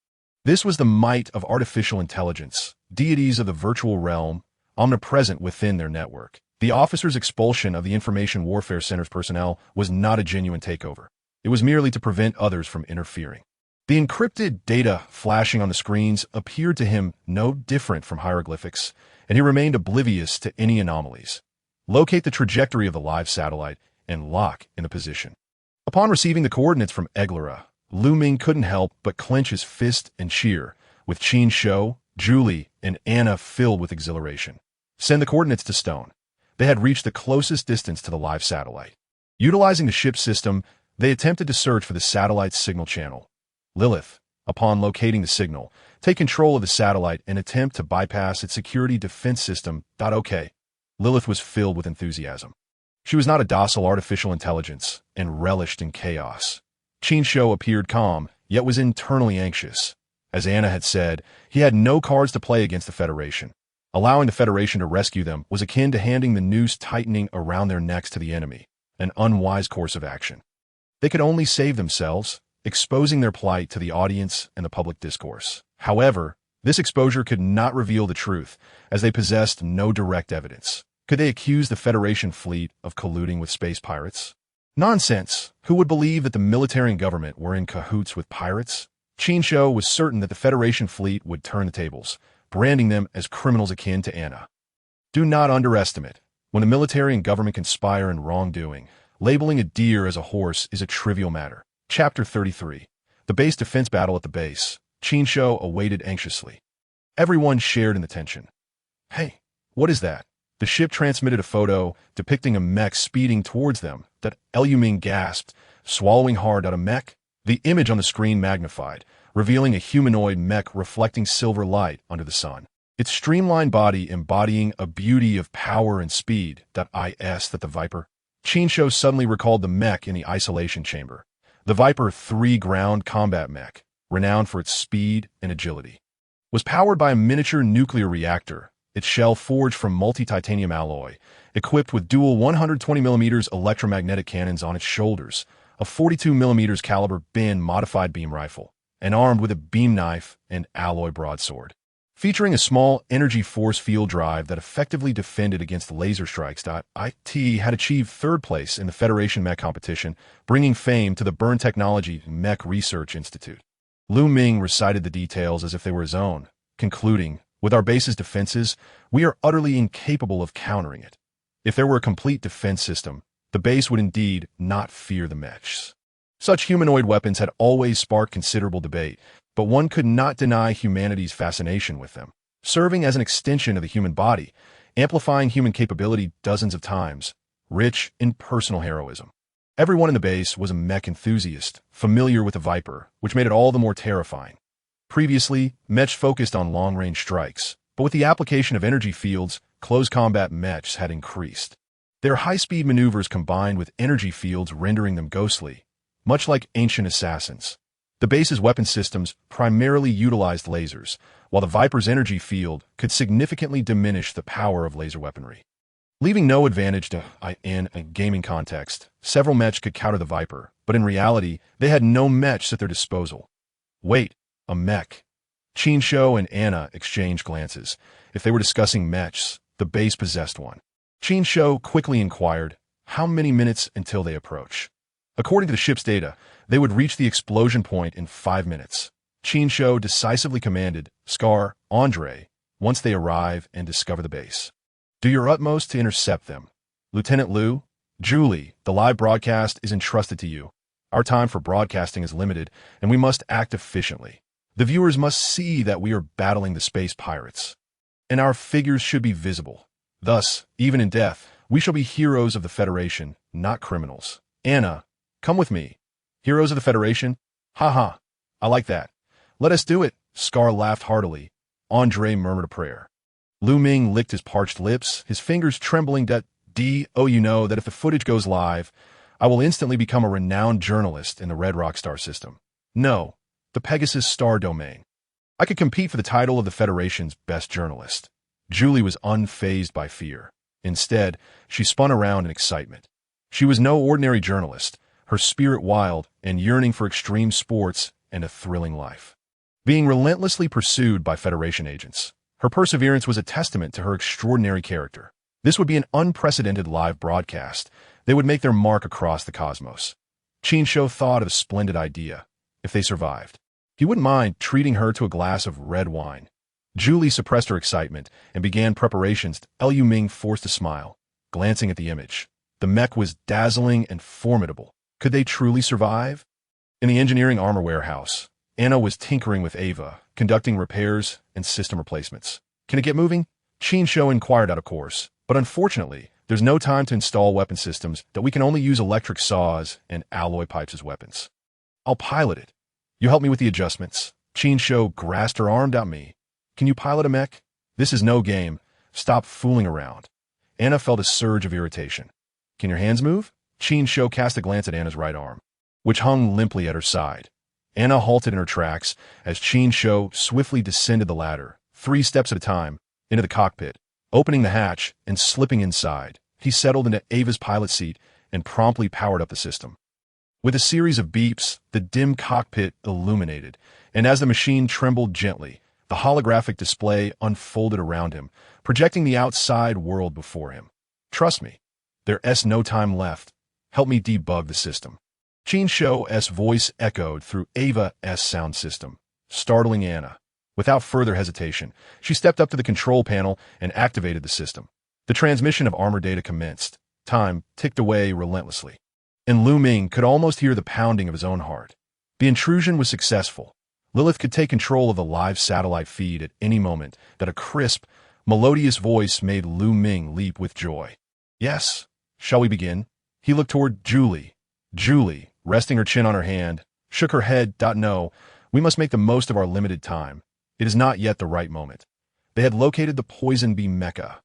This was the might of artificial intelligence, deities of the virtual realm, omnipresent within their network. The officer's expulsion of the Information Warfare Center's personnel was not a genuine takeover. It was merely to prevent others from interfering. The encrypted data flashing on the screens appeared to him no different from hieroglyphics, and he remained oblivious to any anomalies. Locate the trajectory of the live satellite and lock in the position. Upon receiving the coordinates from Eglera, Lu Ming couldn't help but clench his fist and cheer, with Qin Shou, Julie, and Anna filled with exhilaration. Send the coordinates to Stone. They had reached the closest distance to the live satellite. Utilizing the ship's system, they attempted to search for the satellite's signal channel. Lilith, upon locating the signal, take control of the satellite and attempt to bypass its security defense system. Okay. Lilith was filled with enthusiasm. She was not a docile artificial intelligence and relished in chaos. Qin Shou appeared calm, yet was internally anxious. As Anna had said, he had no cards to play against the Federation. Allowing the Federation to rescue them was akin to handing the noose tightening around their necks to the enemy, an unwise course of action. They could only save themselves, exposing their plight to the audience and the public discourse. However, this exposure could not reveal the truth, as they possessed no direct evidence. Could they accuse the Federation fleet of colluding with space pirates? Nonsense! Who would believe that the military and government were in cahoots with pirates? Qin Shou was certain that the Federation fleet would turn the tables, branding them as criminals akin to Anna. Do not underestimate. When the military and government conspire in wrongdoing, labeling a deer as a horse is a trivial matter. Chapter 33. The base defense battle at the base. Qin Shou awaited anxiously. Everyone shared in the tension. Hey, what is that? The ship transmitted a photo depicting a mech speeding towards them. That Lu Ming gasped, swallowing hard. A mech? The image on the screen magnified, revealing a humanoid mech reflecting silver light under the sun. Its streamlined body embodying a beauty of power and speed. Is that the Viper? Qin Shou suddenly recalled the mech in the isolation chamber. The Viper 3 ground combat mech, renowned for its speed and agility, was powered by a miniature nuclear reactor, its shell forged from multi-titanium alloy, equipped with dual 120mm electromagnetic cannons on its shoulders, a 42mm caliber bin modified beam rifle, and armed with a beam knife and alloy broadsword. Featuring a small energy force field drive that effectively defended against laser strikes. It had achieved third place in the Federation mech competition, bringing fame to the Burn Technology Mech Research Institute. Lu Ming recited the details as if they were his own, concluding, with our base's defenses, we are utterly incapable of countering it. If there were a complete defense system, the base would indeed not fear the mechs. Such humanoid weapons had always sparked considerable debate, but one could not deny humanity's fascination with them. Serving as an extension of the human body, amplifying human capability dozens of times, rich in personal heroism. Everyone in the base was a mech enthusiast, familiar with the Viper, which made it all the more terrifying. Previously, mechs focused on long-range strikes, but with the application of energy fields, close combat mechs had increased. Their high-speed maneuvers combined with energy fields rendering them ghostly, much like ancient assassins. The base's weapon systems primarily utilized lasers, while the Viper's energy field could significantly diminish the power of laser weaponry. Leaving no advantage in a gaming context, several mechs could counter the Viper, but in reality, they had no mechs at their disposal. Wait, a mech. Qin Shou and Anna exchanged glances. If they were discussing mechs, the base possessed one. Qin Shou quickly inquired, how many minutes until they approach? According to the ship's data, they would reach the explosion point in 5 minutes. Qin Shou decisively commanded, Scar, Andre, once they arrive and discover the base. Do your utmost to intercept them. Lieutenant Liu, Julie, the live broadcast is entrusted to you. Our time for broadcasting is limited, and we must act efficiently. The viewers must see that we are battling the space pirates, and our figures should be visible. Thus, even in death, we shall be heroes of the Federation, not criminals. Anna, come with me. Heroes of the Federation? Ha, I like that. Let us do it. Scar laughed heartily. Andre murmured a prayer. Lu Ming licked his parched lips, his fingers trembling. You know that if the footage goes live, I will instantly become a renowned journalist in the Redrock star system. No, the Pegasus star domain. I could compete for the title of the Federation's best journalist. Julie was unfazed by fear. Instead, she spun around in excitement. She was no ordinary journalist, her spirit wild and yearning for extreme sports and a thrilling life. Being relentlessly pursued by Federation agents, her perseverance was a testament to her extraordinary character. This would be an unprecedented live broadcast. They would make their mark across the cosmos. Qin Shou thought of a splendid idea. If they survived, he wouldn't mind treating her to a glass of red wine. Julie suppressed her excitement and began preparations. Liu Ming forced a smile, glancing at the image. The mech was dazzling and formidable. Could they truly survive? In the engineering armor warehouse, Anna was tinkering with Ava, conducting repairs and system replacements. Can it get moving? Qin Shou inquired out of course, but unfortunately, there's no time to install weapon systems that we can only use electric saws and alloy pipes as weapons. I'll pilot it. You help me with the adjustments. Qin Shou grasped her arm at me. Can you pilot a mech? This is no game. Stop fooling around. Anna felt a surge of irritation. Can your hands move? Qin Shou cast a glance at Anna's right arm, which hung limply at her side. Anna halted in her tracks as Qin Shou swiftly descended the ladder, 3 steps at a time, into the cockpit. Opening the hatch and slipping inside, he settled into Ava's pilot seat and promptly powered up the system. With a series of beeps, the dim cockpit illuminated, and as the machine trembled gently, the holographic display unfolded around him, projecting the outside world before him. Trust me, there's no time left. Help me debug the system. Qin Shou's voice echoed through Ava's sound system, startling Anna. Without further hesitation, she stepped up to the control panel and activated the system. The transmission of armor data commenced. Time ticked away relentlessly, and Lu Ming could almost hear the pounding of his own heart. The intrusion was successful. Lilith could take control of the live satellite feed at any moment. That a crisp, melodious voice made Lu Ming leap with joy. Yes, shall we begin? He looked toward Julie. Julie, resting her chin on her hand, shook her head. No, we must make the most of our limited time. It is not yet the right moment. They had located the Poison Bee Mecha,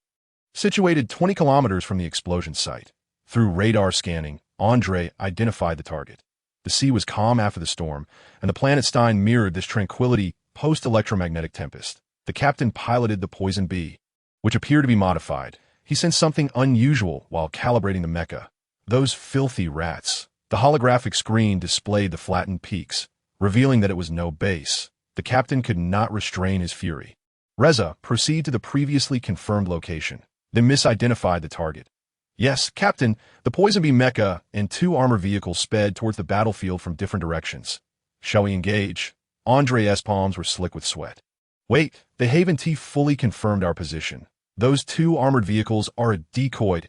situated 20 kilometers from the explosion site. Through radar scanning, Andre identified the target. The sea was calm after the storm, and the planet Stein mirrored this tranquility post-electromagnetic tempest. The captain piloted the Poison Bee, which appeared to be modified. He sensed something unusual while calibrating the mecha. Those filthy rats. The holographic screen displayed the flattened peaks, revealing that it was no base. The captain could not restrain his fury. Reza, proceed to the previously confirmed location. They misidentified the target. Yes, Captain, the Poison Bee Mecha and 2 armor vehicles sped towards the battlefield from different directions. Shall we engage? Andre's palms were slick with sweat. Wait, the Haven T fully confirmed our position. Those 2 armored vehicles are a decoy.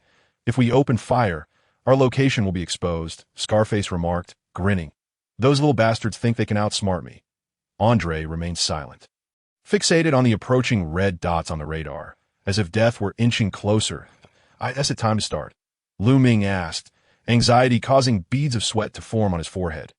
If we open fire, our location will be exposed, Scarface remarked, grinning. Those little bastards think they can outsmart me. Andre remained silent, fixated on the approaching red dots on the radar, as if death were inching closer. That's it, time to start. Lu Ming asked, anxiety causing beads of sweat to form on his forehead.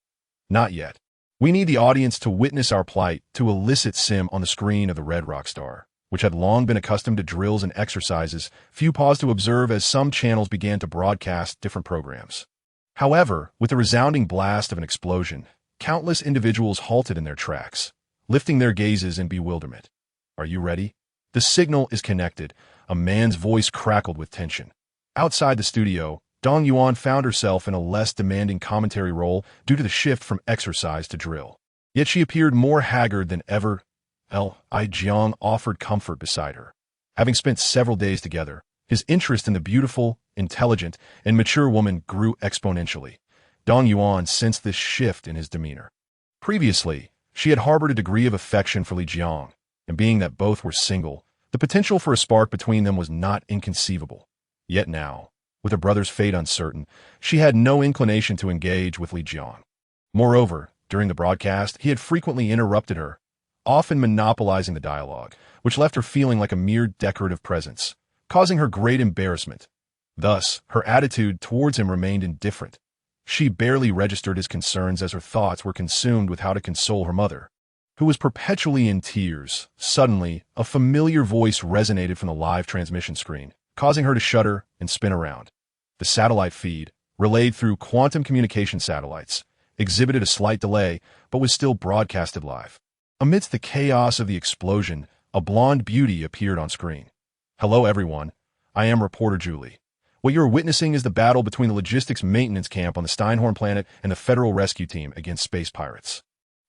Not yet. We need the audience to witness our plight to elicit Sim on the screen of the Redrock star, which had long been accustomed to drills and exercises. Few paused to observe as some channels began to broadcast different programs. However, with the resounding blast of an explosion, countless individuals halted in their tracks, lifting their gazes in bewilderment. Are you ready? The signal is connected. A man's voice crackled with tension. Outside the studio, Dong Yuan found herself in a less demanding commentary role due to the shift from exercise to drill. Yet she appeared more haggard than ever. Li Jiang offered comfort beside her. Having spent several days together, his interest in the beautiful, intelligent, and mature woman grew exponentially. Dong Yuan sensed this shift in his demeanor. Previously, she had harbored a degree of affection for Li Jiang, and being that both were single, the potential for a spark between them was not inconceivable. Yet now, with her brother's fate uncertain, she had no inclination to engage with Li Jiang. Moreover, during the broadcast, he had frequently interrupted her, often monopolizing the dialogue, which left her feeling like a mere decorative presence, causing her great embarrassment. Thus, her attitude towards him remained indifferent. She barely registered his concerns as her thoughts were consumed with how to console her mother, who was perpetually in tears. Suddenly, a familiar voice resonated from the live transmission screen, causing her to shudder and spin around. The satellite feed, relayed through quantum communication satellites, exhibited a slight delay, but was still broadcasted live. Amidst the chaos of the explosion, a blonde beauty appeared on screen. Hello everyone, I am reporter Julie. What you're witnessing is the battle between the logistics maintenance camp on the Steinhorn planet and the Federal Rescue Team against space pirates.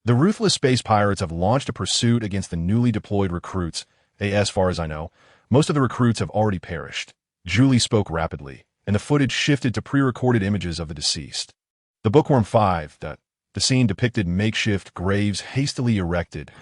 The ruthless space pirates have launched a pursuit against the newly deployed recruits. As far as I know, most of the recruits have already perished. Julie spoke rapidly, and the footage shifted to pre-recorded images of the deceased. The Bookworm 5, the scene depicted makeshift graves hastily erected.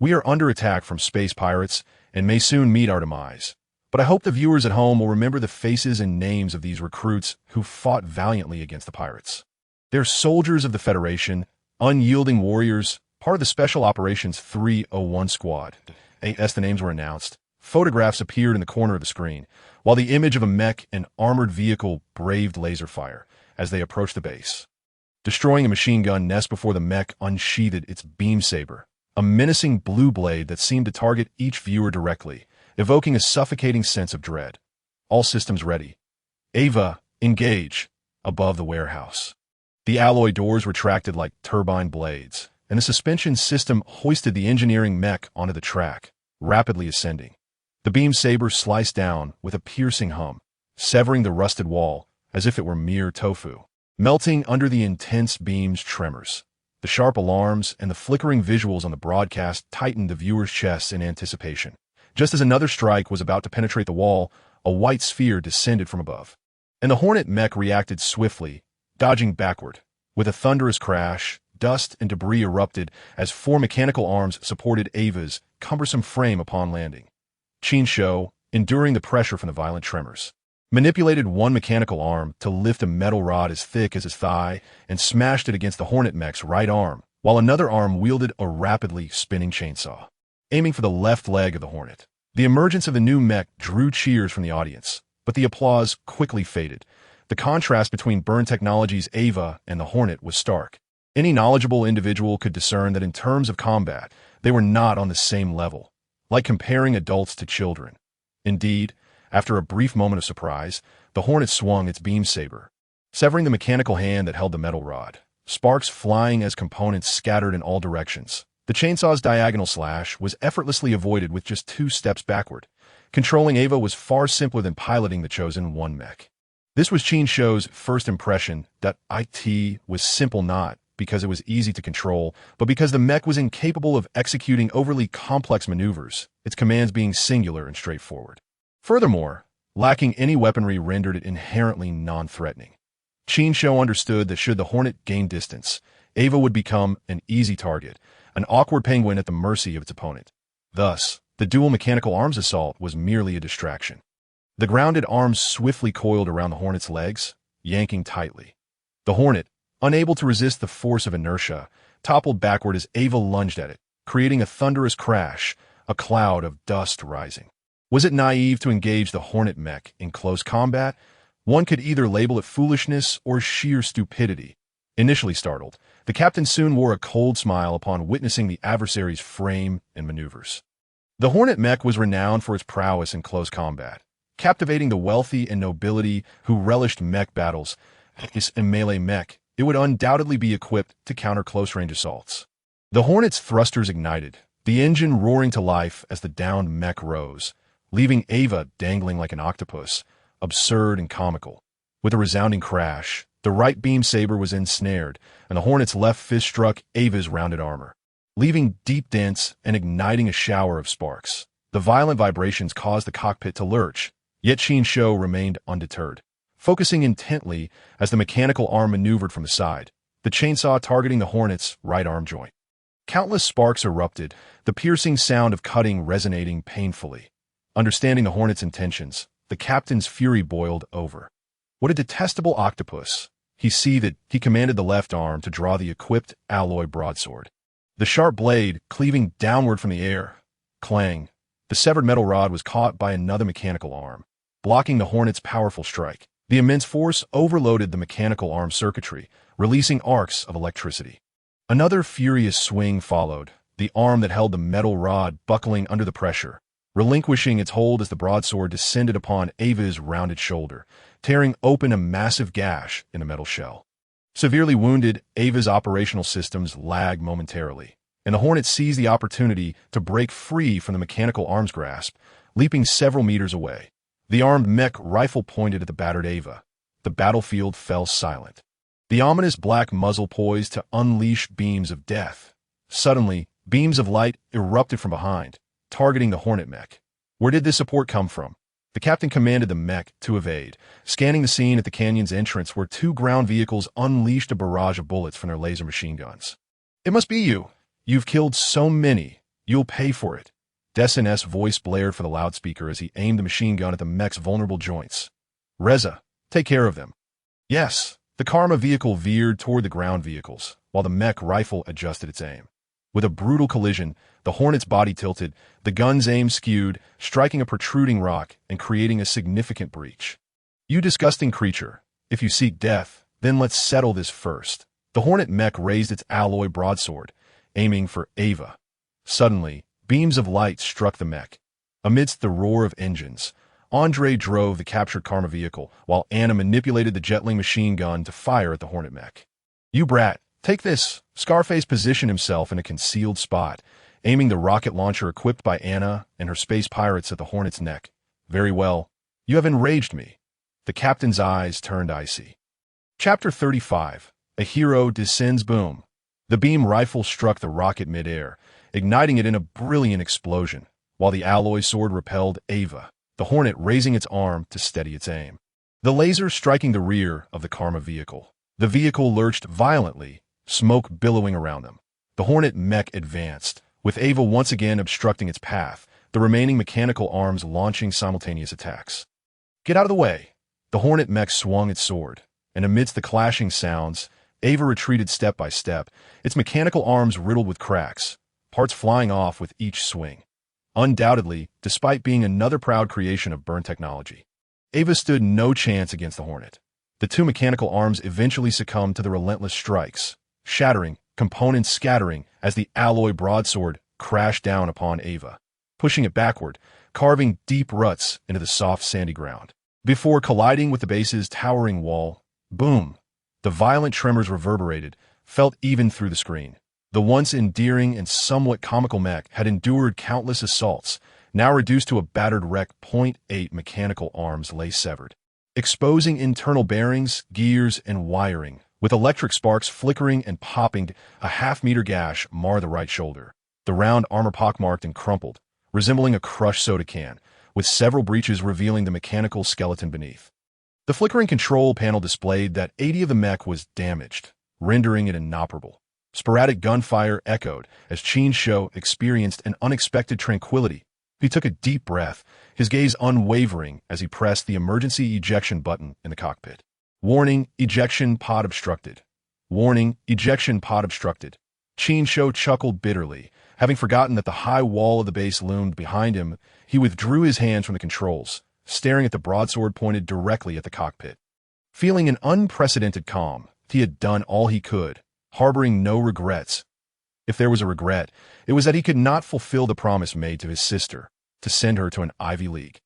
We are under attack from space pirates and may soon meet our demise. But I hope the viewers at home will remember the faces and names of these recruits who fought valiantly against the pirates. They're soldiers of the Federation, unyielding warriors, part of the Special Operations 301 Squad. As the names were announced, photographs appeared in the corner of the screen, while the image of a mech and armored vehicle braved laser fire as they approached the base. Destroying a machine gun nest before the mech unsheathed its beam saber, a menacing blue blade that seemed to target each viewer directly, evoking a suffocating sense of dread. All systems ready. Ava, engage, above the warehouse. The alloy doors retracted like turbine blades, and the suspension system hoisted the engineering mech onto the track, rapidly ascending. The beam saber sliced down with a piercing hum, severing the rusted wall as if it were mere tofu. Melting under the intense beam's tremors, the sharp alarms and the flickering visuals on the broadcast tightened the viewer's chests in anticipation. Just as another strike was about to penetrate the wall, a white sphere descended from above, and the Hornet mech reacted swiftly, dodging backward. With a thunderous crash, dust and debris erupted as four mechanical arms supported Ava's cumbersome frame upon landing. Qin Shou, enduring the pressure from the violent tremors, manipulated one mechanical arm to lift a metal rod as thick as his thigh and smashed it against the Hornet mech's right arm, while another arm wielded a rapidly spinning chainsaw, aiming for the left leg of the Hornet. The emergence of the new mech drew cheers from the audience, but the applause quickly faded. The contrast between Burn Technologies' Ava and the Hornet was stark. Any knowledgeable individual could discern that in terms of combat, they were not on the same level, like comparing adults to children. Indeed, after a brief moment of surprise, the Hornet swung its beam saber, severing the mechanical hand that held the metal rod, sparks flying as components scattered in all directions. The chainsaw's diagonal slash was effortlessly avoided with just 2 steps backward. Controlling Ava was far simpler than piloting the chosen one mech. This was Qin Shou's first impression that IT was simple, not because it was easy to control, but because the mech was incapable of executing overly complex maneuvers, its commands being singular and straightforward. Furthermore, lacking any weaponry rendered it inherently non-threatening. Qin Shou understood that should the Hornet gain distance, Ava would become an easy target, an awkward penguin at the mercy of its opponent. Thus, the dual mechanical arms assault was merely a distraction. The grounded arms swiftly coiled around the Hornet's legs, yanking tightly. The Hornet, unable to resist the force of inertia, toppled backward as Ava lunged at it, creating a thunderous crash, a cloud of dust rising. Was it naive to engage the Hornet mech in close combat, One could either label it foolishness or sheer stupidity. Initially startled, the captain soon wore a cold smile upon witnessing the adversary's frame and maneuvers. The Hornet mech was renowned for its prowess in close combat, captivating the wealthy and nobility who relished mech battles. In melee mech, it would undoubtedly be equipped to counter close-range assaults. The Hornet's thrusters ignited, the engine roaring to life as the downed mech rose, leaving Ava dangling like an octopus, absurd and comical. With a resounding crash, the right beam saber was ensnared, and the Hornet's left fist struck Ava's rounded armor, leaving deep dents and igniting a shower of sparks. The violent vibrations caused the cockpit to lurch, yet Qin Shou remained undeterred, focusing intently as the mechanical arm maneuvered from the side, the chainsaw targeting the Hornet's right arm joint. Countless sparks erupted, the piercing sound of cutting resonating painfully. Understanding the Hornet's intentions, the captain's fury boiled over. What a detestable octopus! He commanded the left arm to draw the equipped alloy broadsword. The sharp blade, cleaving downward from the air. Clang! The severed metal rod was caught by another mechanical arm, blocking the Hornet's powerful strike. The immense force overloaded the mechanical arm circuitry, releasing arcs of electricity. Another furious swing followed, the arm that held the metal rod buckling under the pressure, relinquishing its hold as the broadsword descended upon Ava's rounded shoulder, tearing open a massive gash in the metal shell. Severely wounded, Ava's operational systems lagged momentarily, and the Hornet seized the opportunity to break free from the mechanical arm's grasp, leaping several meters away. The armed mech rifle pointed at the battered Ava. The battlefield fell silent. The ominous black muzzle poised to unleash beams of death. Suddenly, beams of light erupted from behind, targeting the Hornet mech. Where did this support come from? The captain commanded the mech to evade, scanning the scene at the canyon's entrance where two ground vehicles unleashed a barrage of bullets from their laser machine guns. "It must be you. You've killed so many. You'll pay for it." Desin's voice blared for the loudspeaker as he aimed the machine gun at the mech's vulnerable joints. "Reza, take care of them." "Yes." The Karma vehicle veered toward the ground vehicles, while the mech rifle adjusted its aim. With a brutal collision, the Hornet's body tilted, the gun's aim skewed, striking a protruding rock and creating a significant breach. "You disgusting creature. If you seek death, then let's settle this first." The Hornet mech raised its alloy broadsword, aiming for Ava. Suddenly, beams of light struck the mech. Amidst the roar of engines, Andre drove the captured Karma vehicle, while Anna manipulated the Jetling machine gun to fire at the Hornet mech. "You brat, take this!" Scarface positioned himself in a concealed spot, aiming the rocket launcher equipped by Anna and her space pirates at the Hornet's neck. "Very well. You have enraged me." The captain's eyes turned icy. Chapter 35. A Hero Descends. Boom. The beam rifle struck the rocket mid-air, igniting it in a brilliant explosion, while the alloy sword repelled Ava, the Hornet raising its arm to steady its aim. The laser striking the rear of the Karma vehicle. The vehicle lurched violently, smoke billowing around them. The Hornet mech advanced, with Ava once again obstructing its path, the remaining mechanical arms launching simultaneous attacks. "Get out of the way!" The Hornet mech swung its sword, and amidst the clashing sounds, Ava retreated step by step, its mechanical arms riddled with cracks, parts flying off with each swing. Undoubtedly, despite being another proud creation of burn technology, Ava stood no chance against the Hornet. The two mechanical arms eventually succumbed to the relentless strikes, shattering, components scattering as the alloy broadsword crashed down upon Ava, pushing it backward, carving deep ruts into the soft sandy ground. Before colliding with the base's towering wall, boom! The violent tremors reverberated, felt even through the screen. The once endearing and somewhat comical mech had endured countless assaults, now reduced to a battered wreck. 0.8 mechanical arms lay severed, exposing internal bearings, gears, and wiring, with electric sparks flickering and popping. A half-meter gash marred the right shoulder, the round armor pockmarked and crumpled, resembling a crushed soda can, with several breaches revealing the mechanical skeleton beneath. The flickering control panel displayed that 80 of the mech was damaged, rendering it inoperable. Sporadic gunfire echoed as Qin Shou experienced an unexpected tranquility. He took a deep breath, his gaze unwavering as he pressed the emergency ejection button in the cockpit. "Warning, ejection pod obstructed. Warning, ejection pod obstructed." Qin Shou chuckled bitterly. Having forgotten that the high wall of the base loomed behind him, he withdrew his hands from the controls, staring at the broadsword pointed directly at the cockpit. Feeling an unprecedented calm, he had done all he could, harboring no regrets. If there was a regret, it was that he could not fulfill the promise made to his sister, to send her to an Ivy League.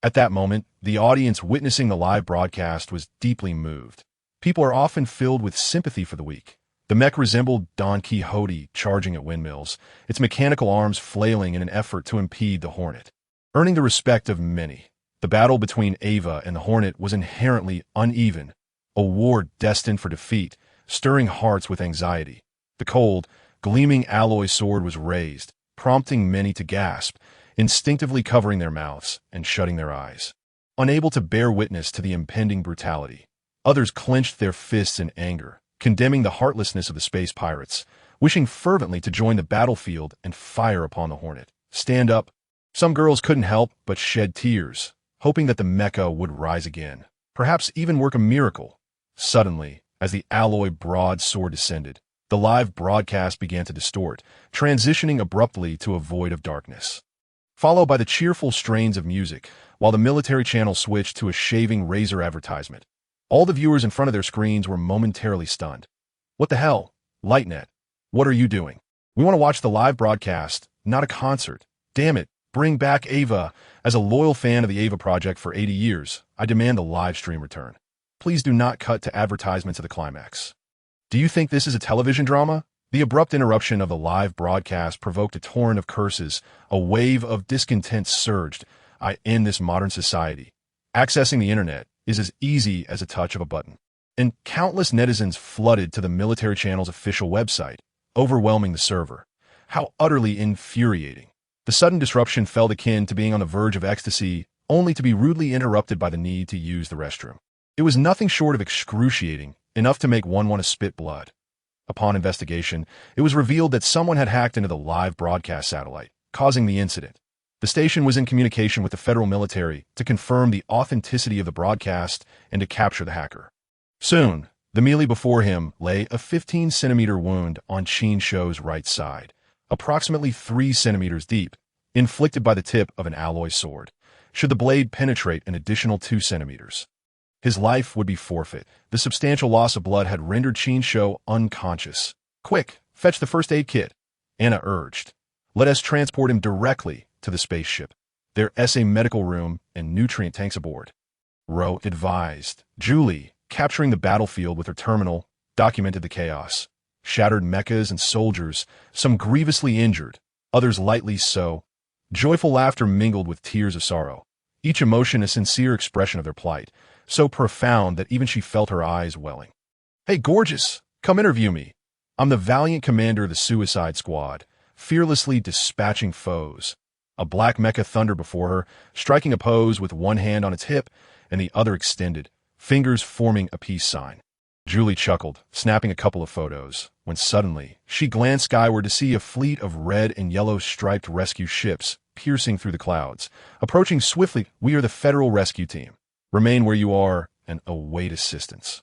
At that moment, the audience witnessing the live broadcast was deeply moved. People are often filled with sympathy for the weak. The mech resembled Don Quixote charging at windmills, its mechanical arms flailing in an effort to impede the Hornet. Earning the respect of many, the battle between Ava and the Hornet was inherently uneven, a war destined for defeat, stirring hearts with anxiety. The cold, gleaming alloy sword was raised, prompting many to gasp, instinctively covering their mouths and shutting their eyes. Unable to bear witness to the impending brutality, others clenched their fists in anger, condemning the heartlessness of the space pirates, wishing fervently to join the battlefield and fire upon the Hornet. Stand up. Some girls couldn't help but shed tears, hoping that the mecha would rise again, perhaps even work a miracle. Suddenly, as the alloy broadsword descended, the live broadcast began to distort, transitioning abruptly to a void of darkness. Followed by the cheerful strains of music, while the military channel switched to a shaving razor advertisement. All the viewers in front of their screens were momentarily stunned. What the hell? Lightnet, what are you doing? We want to watch the live broadcast, not a concert. Damn it, bring back Ava. As a loyal fan of the Ava project for 80 years, I demand the live stream return. Please do not cut to advertisements of the climax. Do you think this is a television drama? The abrupt interruption of the live broadcast provoked a torrent of curses. A wave of discontent surged. In this modern society, accessing the internet is as easy as a touch of a button. And countless netizens flooded to the military channel's official website, overwhelming the server. How utterly infuriating. The sudden disruption felt akin to being on the verge of ecstasy, only to be rudely interrupted by the need to use the restroom. It was nothing short of excruciating, enough to make one want to spit blood. Upon investigation, it was revealed that someone had hacked into the live broadcast satellite, causing the incident. The station was in communication with the federal military to confirm the authenticity of the broadcast and to capture the hacker. Soon, the melee before him lay a 15-centimeter wound on Qin Shou's right side, approximately 3 centimeters deep, inflicted by the tip of an alloy sword. Should the blade penetrate an additional 2 centimeters, his life would be forfeit. The substantial loss of blood had rendered Qin Shou unconscious. Quick, fetch the first aid kit, Anna urged. Let us transport him directly to the spaceship. There is a medical room and nutrient tanks aboard. Ro advised. Julie, capturing the battlefield with her terminal, documented the chaos. Shattered mechas and soldiers, some grievously injured, others lightly so. Joyful laughter mingled with tears of sorrow, each emotion a sincere expression of their plight, so profound that even she felt her eyes welling. Hey, gorgeous, come interview me. I'm the valiant commander of the Suicide Squad, fearlessly dispatching foes. A black mecha thundered before her, striking a pose with one hand on its hip and the other extended, fingers forming a peace sign. Julie chuckled, snapping a couple of photos, when suddenly she glanced skyward to see a fleet of red and yellow striped rescue ships piercing through the clouds, approaching swiftly. We are the Federal Rescue Team. Remain where you are and await assistance.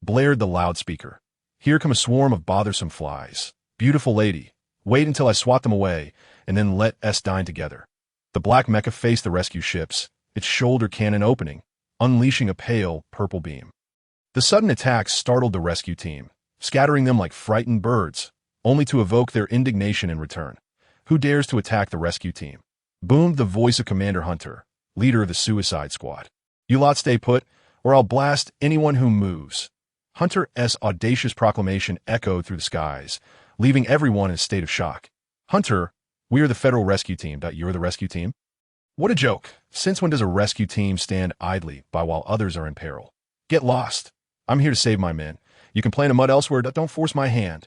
Blared the loudspeaker. Here come a swarm of bothersome flies. Beautiful lady, wait until I swat them away, and then let us dine together. The black mecha faced the rescue ships, its shoulder cannon opening, unleashing a pale, purple beam. The sudden attack startled the rescue team, scattering them like frightened birds, only to evoke their indignation in return. Who dares to attack the rescue team? Boomed the voice of Commander Hunter, leader of the Suicide Squad. You lot stay put, or I'll blast anyone who moves. Hunter's audacious proclamation echoed through the skies, leaving everyone in a state of shock. Hunter, we are the Federal Rescue Team. You're the rescue team? What a joke. Since when does a rescue team stand idly by while others are in peril? Get lost. I'm here to save my men. You can play in the mud elsewhere. Don't force my hand.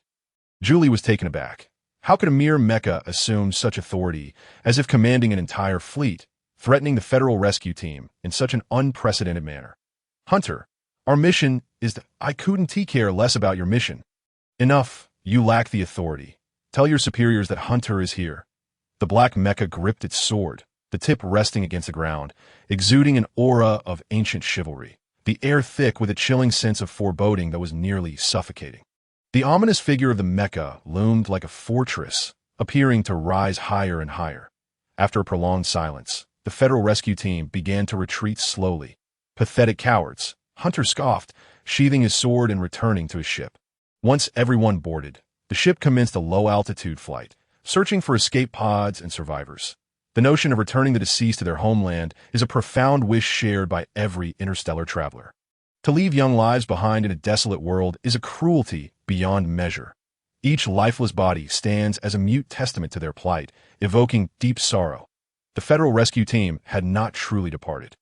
Julie was taken aback. How could a mere mecha assume such authority, as if commanding an entire fleet, threatening the Federal Rescue Team in such an unprecedented manner? Hunter, our mission is that I couldn't care less about your mission. Enough. You lack the authority. Tell your superiors that Hunter is here. The black mecha gripped its sword, the tip resting against the ground, exuding an aura of ancient chivalry, the air thick with a chilling sense of foreboding that was nearly suffocating. The ominous figure of the mecha loomed like a fortress, appearing to rise higher and higher. After a prolonged silence, the Federal rescue team began to retreat slowly. Pathetic cowards, Hunter scoffed, sheathing his sword and returning to his ship. Once everyone boarded, the ship commenced a low-altitude flight, searching for escape pods and survivors. The notion of returning the deceased to their homeland is a profound wish shared by every interstellar traveler. To leave young lives behind in a desolate world is a cruelty beyond measure. Each lifeless body stands as a mute testament to their plight, evoking deep sorrow. The Federal rescue team had not truly departed.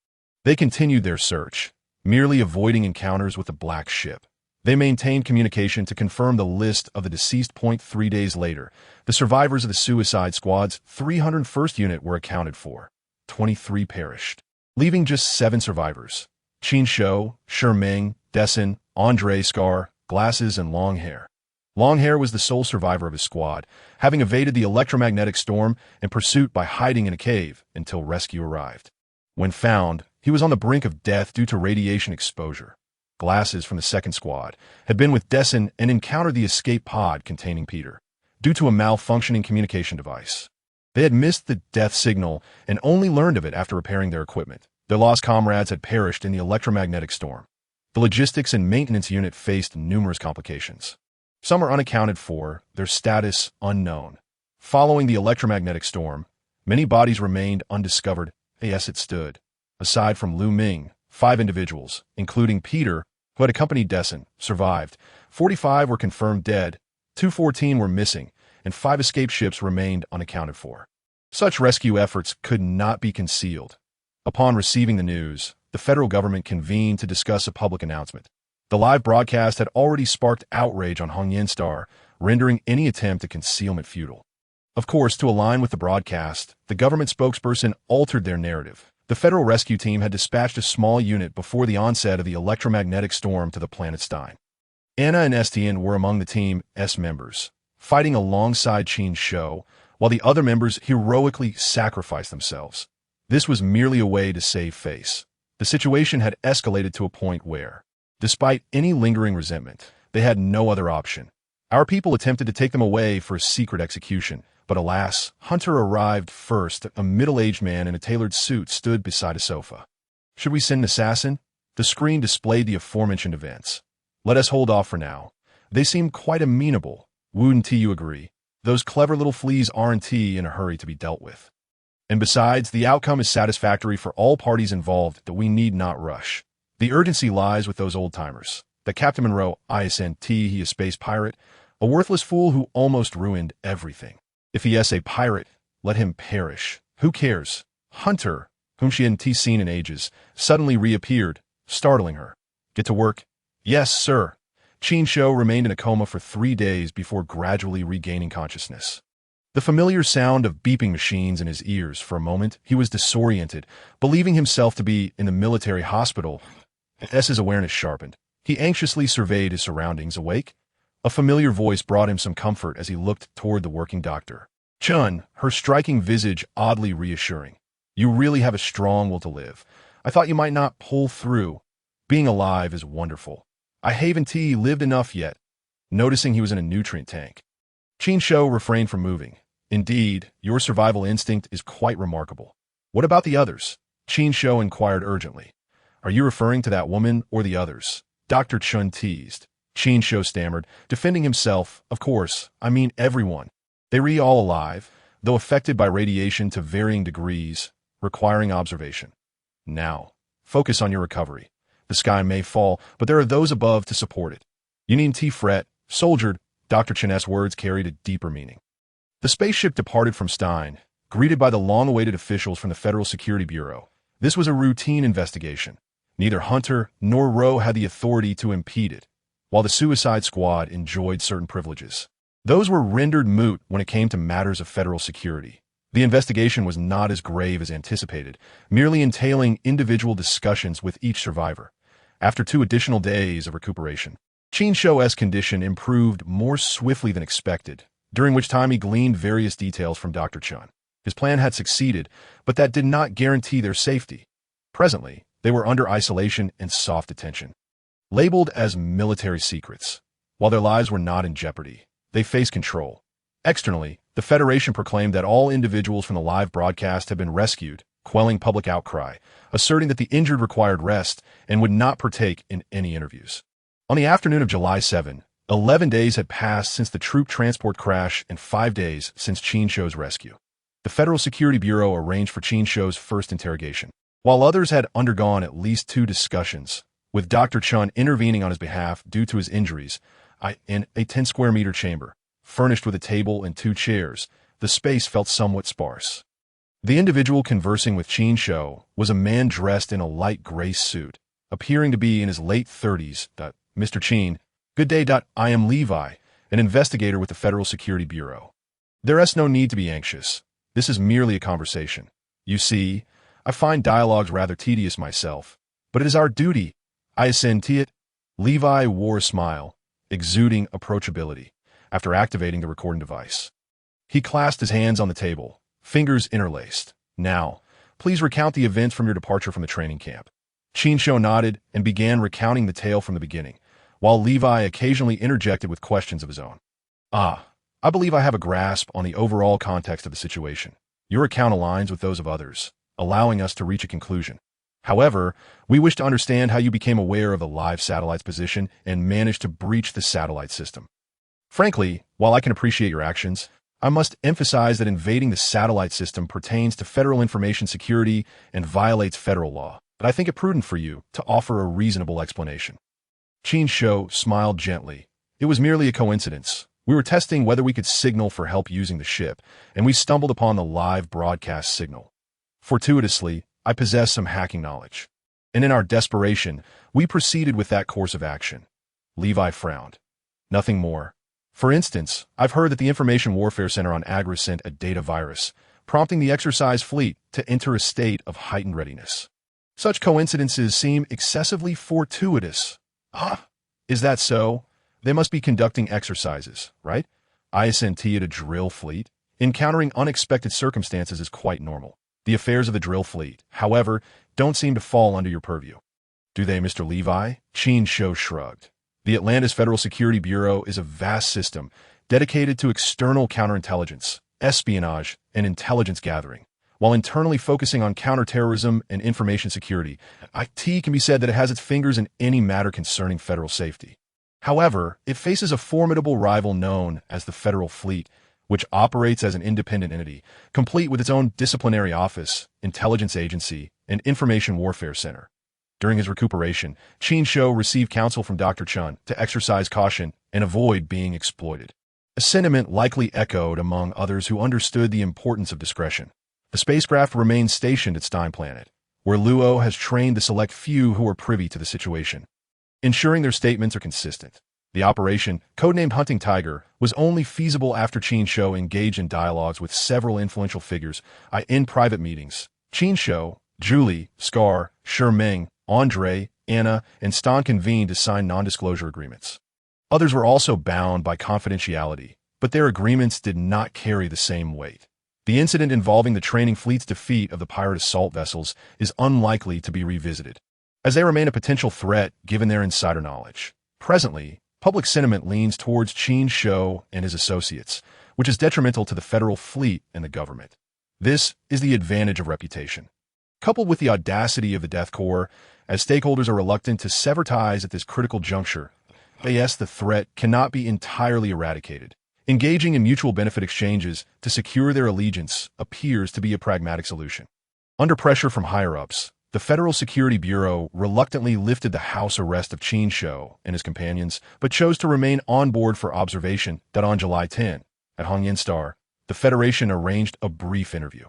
They continued their search, merely avoiding encounters with the black ship. They maintained communication to confirm the list of the deceased. 3 days later, the survivors of the Suicide Squad's 301st unit were accounted for. 23 perished, leaving just 7 survivors. Qin Shou, Ming, Dessen, Andre Scar, glasses and long hair. Longhair was the sole survivor of his squad, having evaded the electromagnetic storm and pursuit by hiding in a cave until rescue arrived. When found, he was on the brink of death due to radiation exposure. Glasses from the second squad had been with Dessen and encountered the escape pod containing Peter, due to a malfunctioning communication device. They had missed the death signal and only learned of it after repairing their equipment. Their lost comrades had perished in the electromagnetic storm. The logistics and maintenance unit faced numerous complications. Some are unaccounted for, their status unknown. Following the electromagnetic storm, many bodies remained undiscovered. Yes, it stood. Aside from Lu Ming, 5 individuals, including Peter, who had accompanied Dessen, survived. 45 were confirmed dead, 214 were missing, and 5 escape ships remained unaccounted for. Such rescue efforts could not be concealed. Upon receiving the news, the federal government convened to discuss a public announcement. The live broadcast had already sparked outrage on Hongyan Star, rendering any attempt at concealment futile. Of course, to align with the broadcast, the government spokesperson altered their narrative. The federal rescue team had dispatched a small unit before the onset of the electromagnetic storm to the planet Stein. Anna and Estienne were among the team's members, fighting alongside Qin Shou, while the other members heroically sacrificed themselves. This was merely a way to save face. The situation had escalated to a point where, despite any lingering resentment, they had no other option. Our people attempted to take them away for a secret execution, but alas, Hunter arrived first. A middle-aged man in a tailored suit stood beside a sofa. Should we send an assassin? The screen displayed the aforementioned events. Let us hold off for now. They seem quite amenable. Wouldn't you agree? Those clever little fleas aren't in a hurry to be dealt with. And besides, the outcome is satisfactory for all parties involved that we need not rush. The urgency lies with those old-timers. That Captain Monroe, isn't he a space pirate? A worthless fool who almost ruined everything. If he is a pirate, let him perish. Who cares? Hunter, whom she hadn't seen in ages, suddenly reappeared, startling her. Get to work? Yes, sir. Qin Shou remained in a coma for 3 days before gradually regaining consciousness. The familiar sound of beeping machines in his ears. For a moment, he was disoriented, believing himself to be in the military hospital. As his awareness sharpened, he anxiously surveyed his surroundings. Awake? A familiar voice brought him some comfort as he looked toward the working doctor. Chun, her striking visage oddly reassuring. You really have a strong will to live. I thought you might not pull through. Being alive is wonderful. I haven't lived enough yet. Noticing he was in a nutrient tank, Qin Shou refrained from moving. Indeed, your survival instinct is quite remarkable. What about the others? Qin Shou inquired urgently. Are you referring to that woman or the others? Dr. Chun teased. Qin Shou stammered, defending himself. Of course, I mean everyone. They were all alive, though affected by radiation to varying degrees, requiring observation. Now, focus on your recovery. The sky may fall, but there are those above to support it. You needn't fret. Soldiered, Dr. Chen's words carried a deeper meaning. The spaceship departed from Stein, greeted by the long-awaited officials from the Federal Security Bureau. This was a routine investigation. Neither Hunter nor Rowe had the authority to impede it, while the Suicide Squad enjoyed certain privileges. Those were rendered moot when it came to matters of federal security. The investigation was not as grave as anticipated, merely entailing individual discussions with each survivor. After 2 additional days of recuperation, Qin Shou's condition improved more swiftly than expected, during which time he gleaned various details from Dr. Chun. His plan had succeeded, but that did not guarantee their safety. Presently, they were under isolation and soft detention. Labeled as military secrets, while their lives were not in jeopardy, they faced control. Externally, the Federation proclaimed that all individuals from the live broadcast had been rescued, quelling public outcry, asserting that the injured required rest and would not partake in any interviews. On the afternoon of July 7, 11 days had passed since the troop transport crash and 5 days since Qin Shou's rescue. The Federal Security Bureau arranged for Qin Shou's first interrogation. While others had undergone at least 2 discussions, with Dr. Chun intervening on his behalf due to his injuries, in a 10-square-meter chamber, furnished with a table and 2 chairs, the space felt somewhat sparse. The individual conversing with Qin Shou was a man dressed in a light gray suit, appearing to be in his late 30s. Mr. Qin, good day. I am Levi, an investigator with the Federal Security Bureau. There is no need to be anxious. This is merely a conversation. You see, I find dialogues rather tedious myself, but it is our duty. I assent to it. Levi wore a smile, exuding approachability, after activating the recording device. He clasped his hands on the table, fingers interlaced. Now, please recount the events from your departure from the training camp. Qin Shou nodded and began recounting the tale from the beginning, while Levi occasionally interjected with questions of his own. I believe I have a grasp on the overall context of the situation. Your account aligns with those of others, allowing us to reach a conclusion. However, we wish to understand how you became aware of the live satellite's position and managed to breach the satellite system. Frankly, while I can appreciate your actions, I must emphasize that invading the satellite system pertains to federal information security and violates federal law, but I think it prudent for you to offer a reasonable explanation. Qin Shou smiled gently. It was merely a coincidence. We were testing whether we could signal for help using the ship, and we stumbled upon the live broadcast signal. Fortuitously, I possess some hacking knowledge. And in our desperation, we proceeded with that course of action. Levi frowned. Nothing more. For instance, I've heard that the Information Warfare Center on Agra sent a data virus, prompting the exercise fleet to enter a state of heightened readiness. Such coincidences seem excessively fortuitous. Is that so? They must be conducting exercises, right? I assent to a drill fleet. Encountering unexpected circumstances is quite normal. The affairs of the drill fleet, however, don't seem to fall under your purview. Do they, Mr. Levi? Qin Shou shrugged. The Atlantis Federal Security Bureau is a vast system dedicated to external counterintelligence, espionage, and intelligence gathering. While internally focusing on counterterrorism and information security, IT can be said that it has its fingers in any matter concerning federal safety. However, it faces a formidable rival known as the Federal Fleet, which operates as an independent entity, complete with its own disciplinary office, intelligence agency, and information warfare center. During his recuperation, Qin Shou received counsel from Dr. Chun to exercise caution and avoid being exploited. A sentiment likely echoed among others who understood the importance of discretion. The spacecraft remains stationed at Stein Planet, where Luo has trained the select few who are privy to the situation, ensuring their statements are consistent. The operation, codenamed Hunting Tiger, was only feasible after Qin Shou engaged in dialogues with several influential figures in private meetings. Qin Shou, Julie, Scar, Meng, Andre, Anna, and Stan convened to sign non-disclosure agreements. Others were also bound by confidentiality, but their agreements did not carry the same weight. The incident involving the training fleet's defeat of the pirate assault vessels is unlikely to be revisited, as they remain a potential threat given their insider knowledge. Presently, public sentiment leans towards Qin Shou and his associates, which is detrimental to the federal fleet and the government. This is the advantage of reputation. Coupled with the audacity of the Death Corps, as stakeholders are reluctant to sever ties at this critical juncture, the threat cannot be entirely eradicated. Engaging in mutual benefit exchanges to secure their allegiance appears to be a pragmatic solution. Under pressure from higher-ups, the Federal Security Bureau reluctantly lifted the house arrest of Qin Shou and his companions, but chose to remain on board for observation. On July 10, at Hongyan Star, the Federation arranged a brief interview,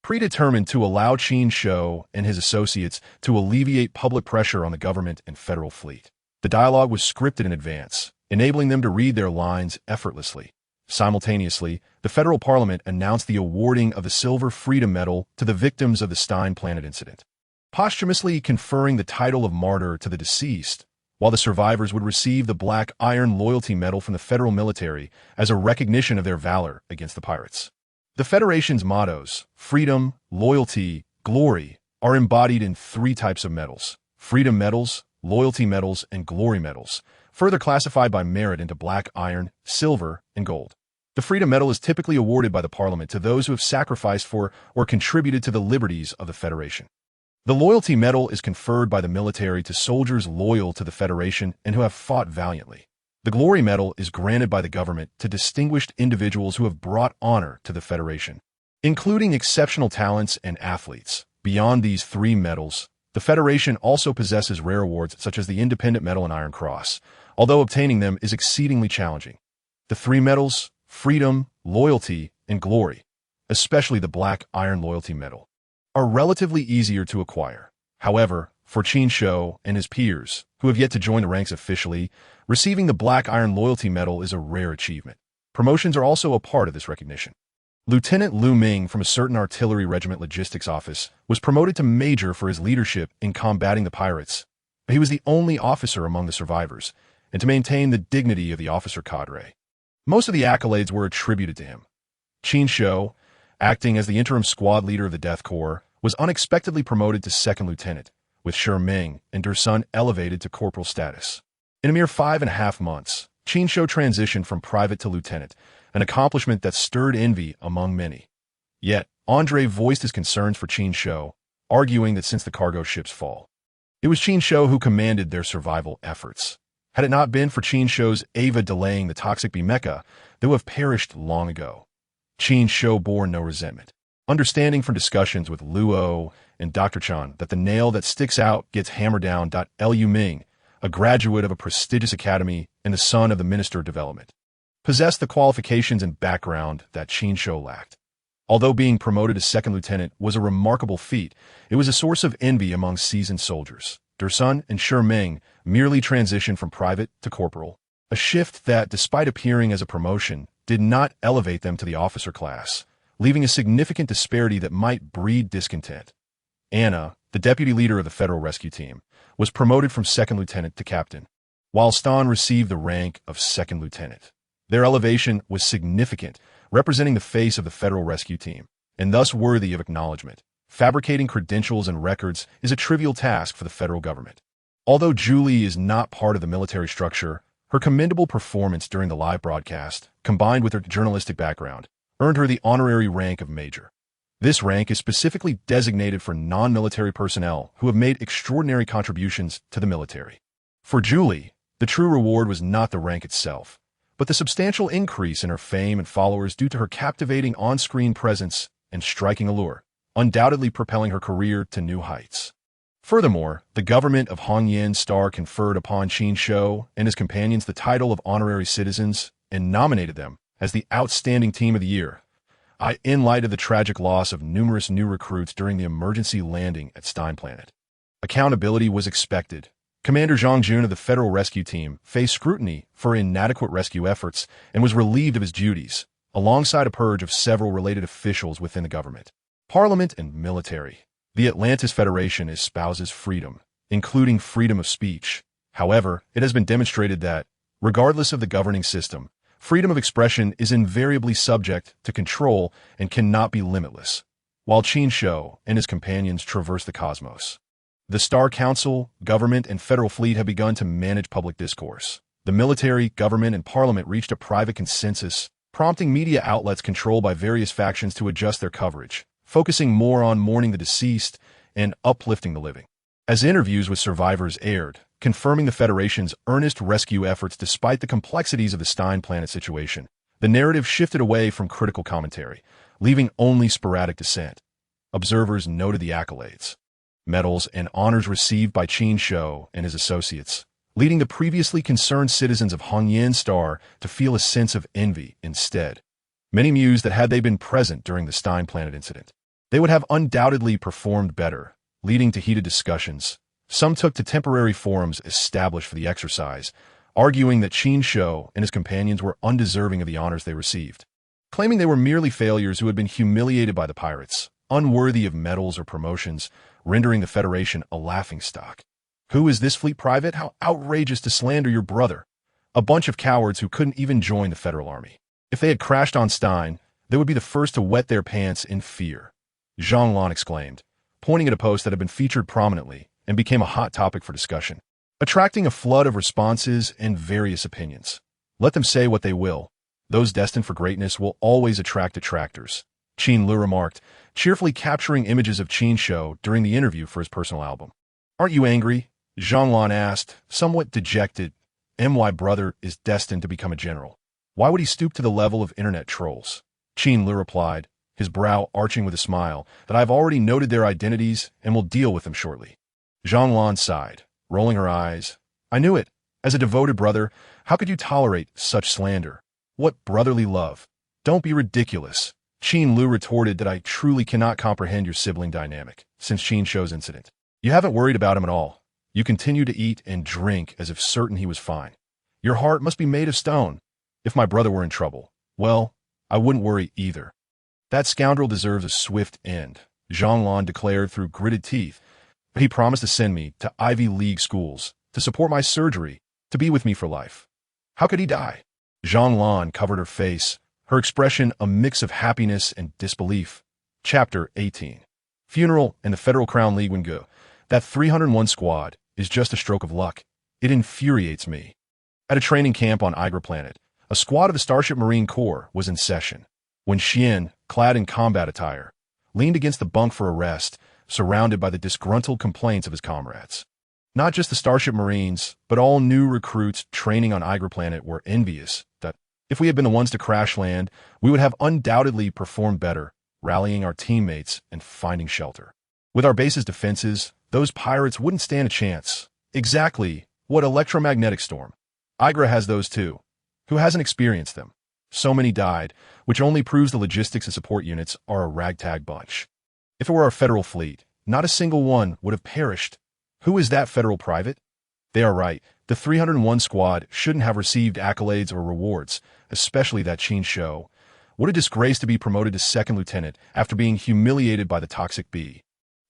predetermined to allow Qin Shou and his associates to alleviate public pressure on the government and federal fleet. The dialogue was scripted in advance, enabling them to read their lines effortlessly. Simultaneously, the federal parliament announced the awarding of the Silver Freedom Medal to the victims of the Stein Planet incident, posthumously conferring the title of martyr to the deceased, while the survivors would receive the Black Iron Loyalty Medal from the federal military as a recognition of their valor against the pirates. The Federation's mottos, freedom, loyalty, glory, are embodied in 3 types of medals: freedom medals, loyalty medals, and glory medals, further classified by merit into black iron, silver, and gold. The Freedom Medal is typically awarded by the Parliament to those who have sacrificed for or contributed to the liberties of the Federation. The Loyalty Medal is conferred by the military to soldiers loyal to the Federation and who have fought valiantly. The Glory Medal is granted by the government to distinguished individuals who have brought honor to the Federation, including exceptional talents and athletes. Beyond these three medals, the Federation also possesses rare awards such as the Independent Medal and Iron Cross, although obtaining them is exceedingly challenging. The three medals, Freedom, Loyalty, and Glory, especially the Black Iron Loyalty Medal, are relatively easier to acquire. However, for Qin Shou and his peers, who have yet to join the ranks officially, receiving the Black Iron Loyalty Medal is a rare achievement. Promotions are also a part of this recognition. Lieutenant Lu Ming from a certain artillery regiment logistics office was promoted to major for his leadership in combating the pirates. He was the only officer among the survivors, and to maintain the dignity of the officer cadre. Most of the accolades were attributed to him. Qin Shou, acting as the interim squad leader of the Death Corps, was unexpectedly promoted to second lieutenant, with Shi Ming and Dersun elevated to corporal status. In a mere 5.5 months, Qin Shou transitioned from private to lieutenant, an accomplishment that stirred envy among many. Yet, Andre voiced his concerns for Qin Shou, arguing that since the cargo ship's fall, it was Qin Shou who commanded their survival efforts. Had it not been for Qin Shou's Ava delaying the toxic bee mecha, they would have perished long ago. Qin Shou bore no resentment, understanding from discussions with Luo and Dr. Chan that the nail that sticks out gets hammered down. Lu Ming, a graduate of a prestigious academy and the son of the Minister of Development, possessed the qualifications and background that Qin Shou lacked. Although being promoted to second lieutenant was a remarkable feat, it was a source of envy among seasoned soldiers. Dersun and Shi Ming merely transitioned from private to corporal, a shift that, despite appearing as a promotion, did not elevate them to the officer class, leaving a significant disparity that might breed discontent. Anna, the deputy leader of the Federal Rescue Team, was promoted from second lieutenant to captain, while Stan received the rank of second lieutenant. Their elevation was significant, representing the face of the Federal Rescue Team, and thus worthy of acknowledgement. Fabricating credentials and records is a trivial task for the federal government. Although Julie is not part of the military structure, her commendable performance during the live broadcast, combined with her journalistic background, earned her the honorary rank of major. This rank is specifically designated for non-military personnel who have made extraordinary contributions to the military. For Julie, the true reward was not the rank itself, but the substantial increase in her fame and followers due to her captivating on-screen presence and striking allure, undoubtedly propelling her career to new heights. Furthermore, the government of Hongyan Star conferred upon Qin Shou and his companions the title of honorary citizens and nominated them as the Outstanding Team of the Year, in light of the tragic loss of numerous new recruits during the emergency landing at Stein Planet. Accountability was expected. Commander Zhang Jun of the Federal Rescue Team faced scrutiny for inadequate rescue efforts and was relieved of his duties, alongside a purge of several related officials within the government, parliament, and military. The Atlantis Federation espouses freedom, including freedom of speech. However, it has been demonstrated that, regardless of the governing system, freedom of expression is invariably subject to control and cannot be limitless. While Qin Shou and his companions traverse the cosmos, the Star Council, government, and federal fleet have begun to manage public discourse. The military, government, and parliament reached a private consensus, prompting media outlets controlled by various factions to adjust their coverage, focusing more on mourning the deceased and uplifting the living. As interviews with survivors aired, confirming the Federation's earnest rescue efforts despite the complexities of the Stein Planet situation, the narrative shifted away from critical commentary, leaving only sporadic dissent. Observers noted the accolades, medals, and honors received by Qin Shou and his associates, leading the previously concerned citizens of Hongyan Star to feel a sense of envy instead. Many mused that had they been present during the Stein Planet incident, they would have undoubtedly performed better, leading to heated discussions. Some took to temporary forums established for the exercise, arguing that Qin Shou and his companions were undeserving of the honors they received, claiming they were merely failures who had been humiliated by the pirates, unworthy of medals or promotions, rendering the Federation a laughingstock. Who is this fleet private? How outrageous to slander your brother! A bunch of cowards who couldn't even join the Federal Army. If they had crashed on Stein, they would be the first to wet their pants in fear, Zhang Lan exclaimed, pointing at a post that had been featured prominently and became a hot topic for discussion, attracting a flood of responses and various opinions. Let them say what they will. Those destined for greatness will always attract detractors, Qin Lu remarked, cheerfully capturing images of Qin Shou during the interview for his personal album. Aren't you angry? Zhang asked, somewhat dejected. My brother is destined to become a general. Why would he stoop to the level of internet trolls? Qin Lu replied, his brow arching with a smile, that I've already noted their identities and will deal with them shortly. Zhang sighed, rolling her eyes. I knew it. As a devoted brother, how could you tolerate such slander? What brotherly love? Don't be ridiculous. Qin Lu retorted that I truly cannot comprehend your sibling dynamic since Qin Shou's incident. You haven't worried about him at all. You continue to eat and drink as if certain he was fine. Your heart must be made of stone. If my brother were in trouble, well, I wouldn't worry either. That scoundrel deserves a swift end, Zhang declared through gritted teeth. But he promised to send me to Ivy League schools, to support my surgery, to be with me for life. How could he die? Zhang covered her face, her expression a mix of happiness and disbelief. Chapter 18. Funeral and the Federal Crown League Wengu. That 301 squad is just a stroke of luck. It infuriates me. At a training camp on Igra Planet, a squad of the Starship Marine Corps was in session. When Xian, clad in combat attire, leaned against the bunk for a rest, surrounded by the disgruntled complaints of his comrades. Not just the Starship Marines, but all new recruits training on Igra Planet were envious that, if we had been the ones to crash land, we would have undoubtedly performed better, rallying our teammates and finding shelter. With our base's defenses, those pirates wouldn't stand a chance. Exactly. What electromagnetic storm? Igra has those too. Who hasn't experienced them? So many died, which only proves the logistics and support units are a ragtag bunch. If it were our federal fleet, not a single one would have perished. Who is that federal private? They are right. The 301 squad shouldn't have received accolades or rewards, especially that Qin Shou. What a disgrace to be promoted to second lieutenant after being humiliated by the toxic bee.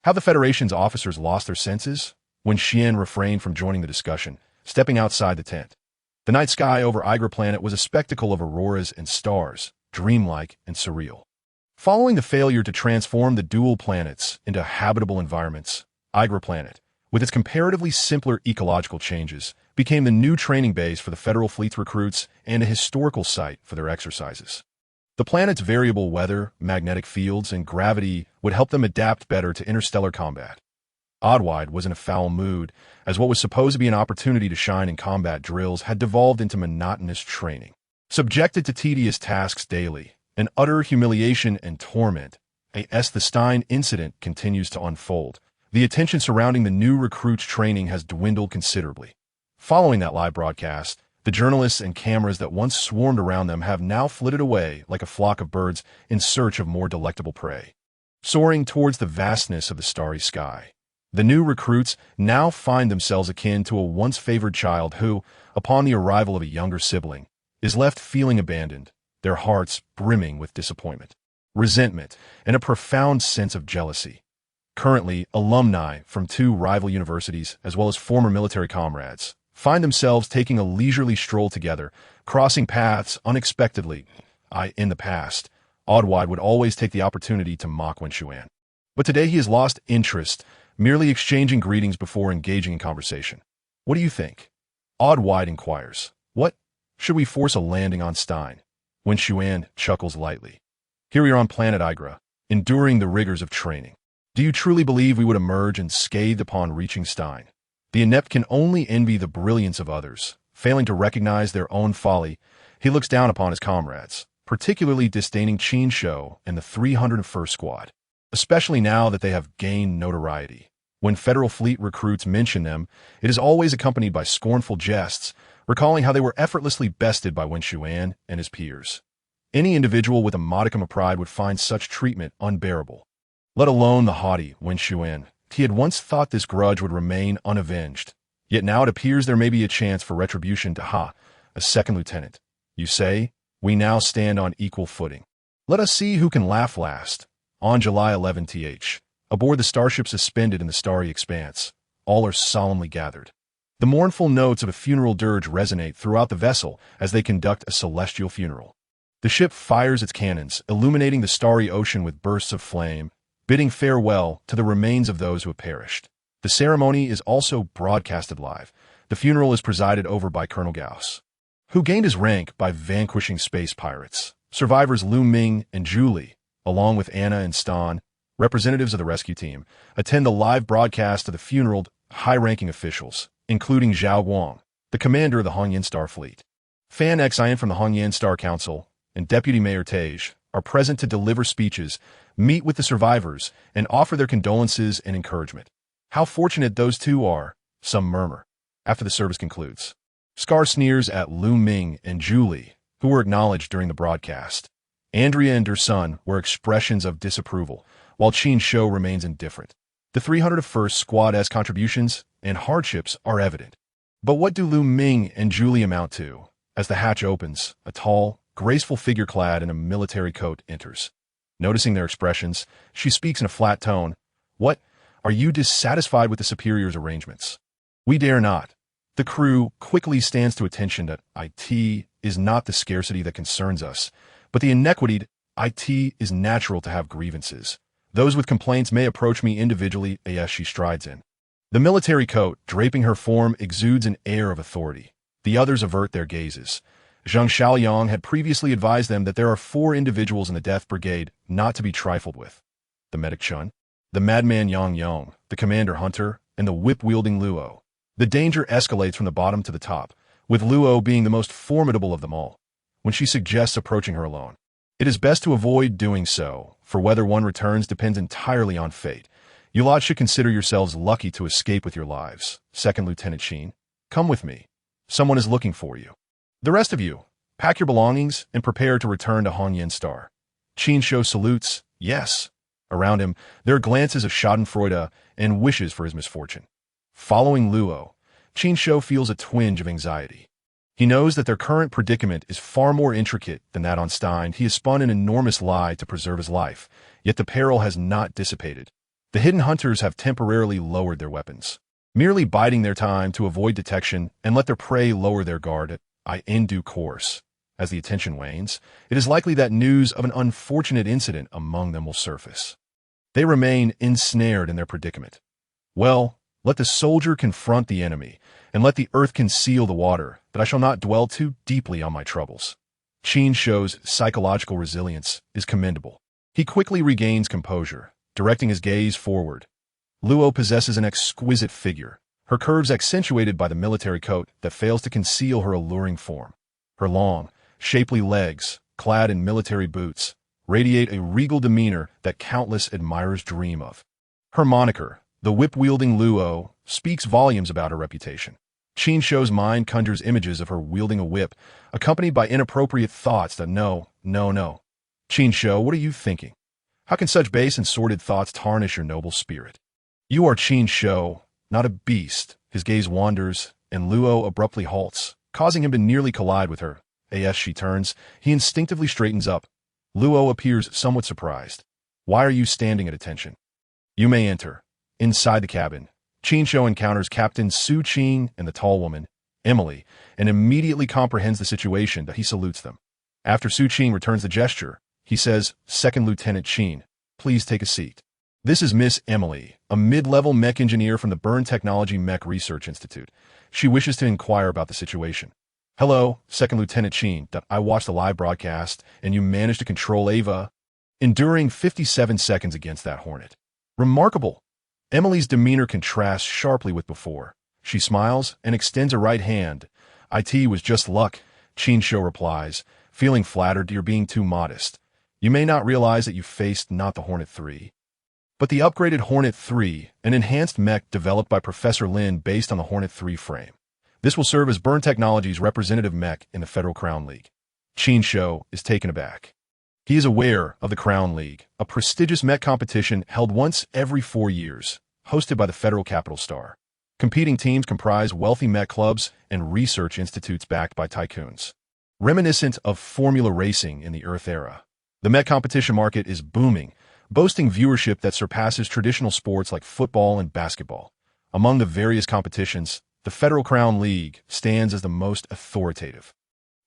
How the Federation's officers lost their senses? When Xian refrained from joining the discussion, stepping outside the tent. The night sky over Igra Planet was a spectacle of auroras and stars, dreamlike and surreal. Following the failure to transform the dual planets into habitable environments, Igra Planet, with its comparatively simpler ecological changes, became the new training base for the Federal Fleet's recruits and a historical site for their exercises. The planet's variable weather, magnetic fields, and gravity would help them adapt better to interstellar combat. Oddwide was in a foul mood, as what was supposed to be an opportunity to shine in combat drills had devolved into monotonous training. Subjected to tedious tasks daily, an utter humiliation and torment, the Stein incident continues to unfold. The attention surrounding the new recruits' training has dwindled considerably. Following that live broadcast, the journalists and cameras that once swarmed around them have now flitted away like a flock of birds in search of more delectable prey. Soaring towards the vastness of the starry sky, the new recruits now find themselves akin to a once favored child who, upon the arrival of a younger sibling, is left feeling abandoned, their hearts brimming with disappointment, resentment, and a profound sense of jealousy. Currently, alumni from two rival universities, as well as former military comrades, find themselves taking a leisurely stroll together, crossing paths unexpectedly. In the past, Oddwide would always take the opportunity to mock Wen Xuan. But today he has lost interest, merely exchanging greetings before engaging in conversation. What do you think? Oddwide inquires. What? Should we force a landing on Stein? Wen Xuan chuckles lightly. Here we are on planet Igra, enduring the rigors of training. Do you truly believe we would emerge unscathed upon reaching Stein? The inept can only envy the brilliance of others. Failing to recognize their own folly, he looks down upon his comrades, particularly disdaining Qin Shou and the 301st Squad, especially now that they have gained notoriety. When Federal Fleet recruits mention them, it is always accompanied by scornful jests, recalling how they were effortlessly bested by Wen Xuan and his peers. Any individual with a modicum of pride would find such treatment unbearable, let alone the haughty Wen Xuan. He had once thought this grudge would remain unavenged, yet now it appears there may be a chance for retribution to a second lieutenant. You say, we now stand on equal footing. Let us see who can laugh last. On July 11th, aboard the starship suspended in the starry expanse, all are solemnly gathered. The mournful notes of a funeral dirge resonate throughout the vessel as they conduct a celestial funeral. The ship fires its cannons, illuminating the starry ocean with bursts of flame, bidding farewell to the remains of those who have perished. The ceremony is also broadcasted live. The funeral is presided over by Colonel Gauss. who gained his rank by vanquishing space pirates. Survivors Lu Ming and Julie, along with Anna and Stan, representatives of the rescue team, attend the live broadcast of the funeral. High-ranking officials, including Zhao Guang, the commander of the Hongyan Star Fleet, Fan Xian from the Hongyan Star Council, and Deputy Mayor Tej, are present to deliver speeches, meet with the survivors, and offer their condolences and encouragement. How fortunate those two are, some murmur, after the service concludes. Scar sneers at Lu Ming and Julie, who were acknowledged during the broadcast. Andrea and her son were expressions of disapproval, while Qin Shou remains indifferent. The 301st Squad's contributions and hardships are evident. But what do Lu Ming and Julie amount to? As the hatch opens, a tall, graceful figure clad in a military coat enters. Noticing their expressions, she speaks in a flat tone. What? Are you dissatisfied with the superior's arrangements? We dare not. The crew quickly stands to attention that IT is not the scarcity that concerns us, but the inequity. IT is natural to have grievances. Those with complaints may approach me individually as she strides in. The military coat, draping her form, exudes an air of authority. The others avert their gazes. Zhang Xiaoyang had previously advised them that there are 4 individuals in the Death Brigade not to be trifled with. The medic Chun, the madman Yang Yong, the commander Hunter, and the whip-wielding Luo. The danger escalates from the bottom to the top, with Luo being the most formidable of them all. When she suggests approaching her alone, it is best to avoid doing so, for whether one returns depends entirely on fate. You lot should consider yourselves lucky to escape with your lives. Second Lieutenant Qin, come with me. Someone is looking for you. The rest of you, pack your belongings and prepare to return to Hongyan Star. Qin Shou salutes, yes. Around him, there are glances of schadenfreude and wishes for his misfortune. Following Luo, Qin Shou feels a twinge of anxiety. He knows that their current predicament is far more intricate than that on Stein. He has spun an enormous lie to preserve his life, yet the peril has not dissipated. The hidden hunters have temporarily lowered their weapons, merely biding their time to avoid detection and let their prey lower their guard. In due course, as the attention wanes, it is likely that news of an unfortunate incident among them will surface. They remain ensnared in their predicament. Well, let the soldier confront the enemy, and let the earth conceal the water, that I shall not dwell too deeply on my troubles. Qin Shou's psychological resilience is commendable. He quickly regains composure, directing his gaze forward. Luo possesses an exquisite figure, her curves accentuated by the military coat that fails to conceal her alluring form. Her long, shapely legs, clad in military boots, radiate a regal demeanor that countless admirers dream of. Her moniker, the whip-wielding Luo, speaks volumes about her reputation. Qin Shou's mind conjures images of her wielding a whip, accompanied by inappropriate thoughts that no. Qin Shou, what are you thinking? How can such base and sordid thoughts tarnish your noble spirit? You are Qin Shou, not a beast. His gaze wanders, and Luo abruptly halts, causing him to nearly collide with her. As she turns, he instinctively straightens up. Luo appears somewhat surprised. Why are you standing at attention? You may enter. Inside the cabin, Qin Shou encounters Captain Su Qing and the tall woman, Emily, and immediately comprehends the situation that he salutes them. After Su Qing returns the gesture, he says, Second Lieutenant Qin, please take a seat. This is Miss Emily, a mid-level mech engineer from the Burn Technology Mech Research Institute. She wishes to inquire about the situation. Hello, Second Lieutenant Qin. I watched the live broadcast, and you managed to control Ava, enduring 57 seconds against that Hornet. Remarkable. Emily's demeanor contrasts sharply with before. She smiles and extends a right hand. It was just luck, Qin Shou replies, feeling flattered you're being too modest. You may not realize that you faced not the Hornet 3, but the upgraded Hornet 3, an enhanced mech developed by Professor Lin based on the Hornet 3 frame. This will serve as Burn Technology's representative mech in the Federal Crown League. Qin Shou is taken aback. He is aware of the Crown League, a prestigious mech competition held once every 4 years, hosted by the Federal Capital Star. Competing teams comprise wealthy mech clubs and research institutes backed by tycoons. Reminiscent of Formula Racing in the Earth era, the mech competition market is booming, boasting viewership that surpasses traditional sports like football and basketball. Among the various competitions, the Federal Crown League stands as the most authoritative.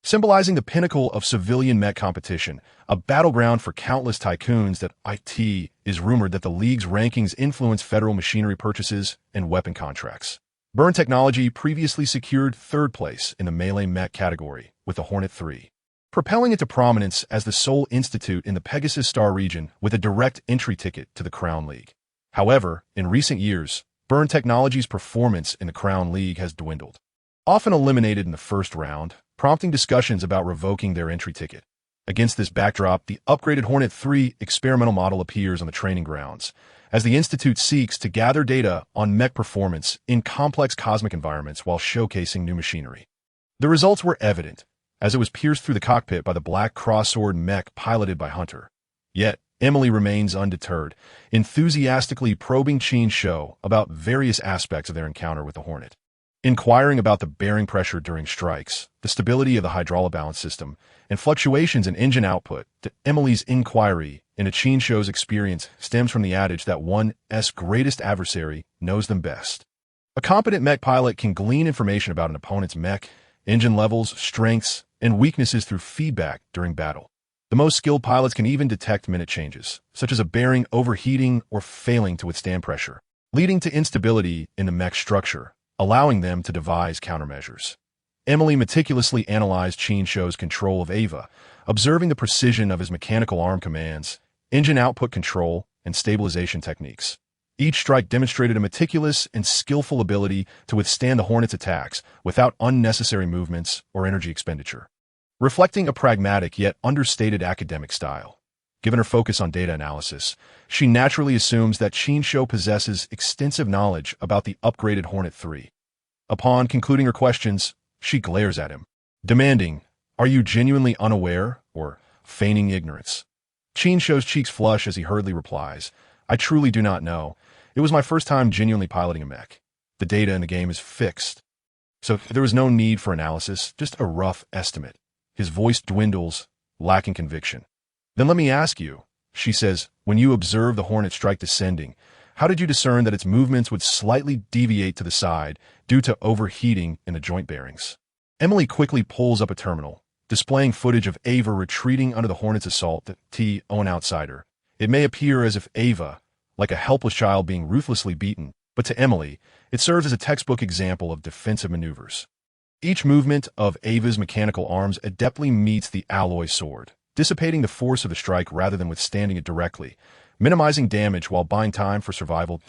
Symbolizing the pinnacle of civilian mech competition, a battleground for countless tycoons, that it is rumored that the league's rankings influence federal machinery purchases and weapon contracts. Burn Technology previously secured third place in the melee mech category with the Hornet 3, propelling it to prominence as the sole institute in the Pegasus Star region with a direct entry ticket to the Crown League. However, in recent years, Burn Technology's performance in the Crown League has dwindled, often eliminated in the first round, prompting discussions about revoking their entry ticket. Against this backdrop, the upgraded Hornet 3 experimental model appears on the training grounds, as the Institute seeks to gather data on mech performance in complex cosmic environments while showcasing new machinery. The results were evident, as it was pierced through the cockpit by the black crossword mech piloted by Hunter. Yet, Emily remains undeterred, enthusiastically probing Qin Shou about various aspects of their encounter with the Hornet. Inquiring about the bearing pressure during strikes, the stability of the hydraulic balance system, and fluctuations in engine output, Emily's inquiry into Qin Shou's experience stems from the adage that one's greatest adversary knows them best. A competent mech pilot can glean information about an opponent's mech, engine levels, strengths, and weaknesses through feedback during battle. The most skilled pilots can even detect minute changes, such as a bearing overheating or failing to withstand pressure, leading to instability in the mech structure, allowing them to devise countermeasures. Emily meticulously analyzed Qin Shou's control of Ava, observing the precision of his mechanical arm commands, engine output control, and stabilization techniques. Each strike demonstrated a meticulous and skillful ability to withstand the Hornet's attacks without unnecessary movements or energy expenditure, reflecting a pragmatic yet understated academic style. Given her focus on data analysis, she naturally assumes that Qin Shou possesses extensive knowledge about the upgraded Hornet 3. Upon concluding her questions, she glares at him, demanding, "Are you genuinely unaware or feigning ignorance?" Qin Shou's cheeks flush as he hurriedly replies, "I truly do not know. It was my first time genuinely piloting a mech. The data in the game is fixed. So there was no need for analysis, just a rough estimate." His voice dwindles, lacking conviction. "Then let me ask you," she says, "when you observed the Hornet strike descending, how did you discern that its movements would slightly deviate to the side due to overheating in the joint bearings?" Emily quickly pulls up a terminal, displaying footage of Ava retreating under the Hornet's assault to an outsider. It may appear as if Ava, like a helpless child being ruthlessly beaten, but to Emily, it serves as a textbook example of defensive maneuvers. Each movement of Ava's mechanical arms adeptly meets the alloy sword, dissipating the force of the strike rather than withstanding it directly, minimizing damage while buying time for survival.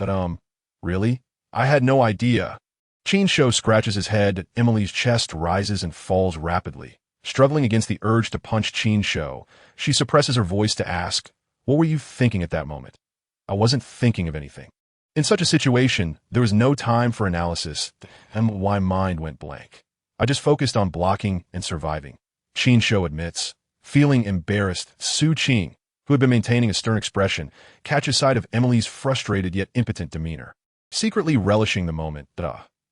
Really? I had no idea. Qin Shou scratches his head. Emily's chest rises and falls rapidly. Struggling against the urge to punch Qin Shou, she suppresses her voice to ask, "What were you thinking at that moment?" "I wasn't thinking of anything." In such a situation, there was no time for analysis, and my mind went blank. "I just focused on blocking and surviving," Qin Shou admits. Feeling embarrassed, Su Qing, who had been maintaining a stern expression, catches sight of Emily's frustrated yet impotent demeanor. Secretly relishing the moment,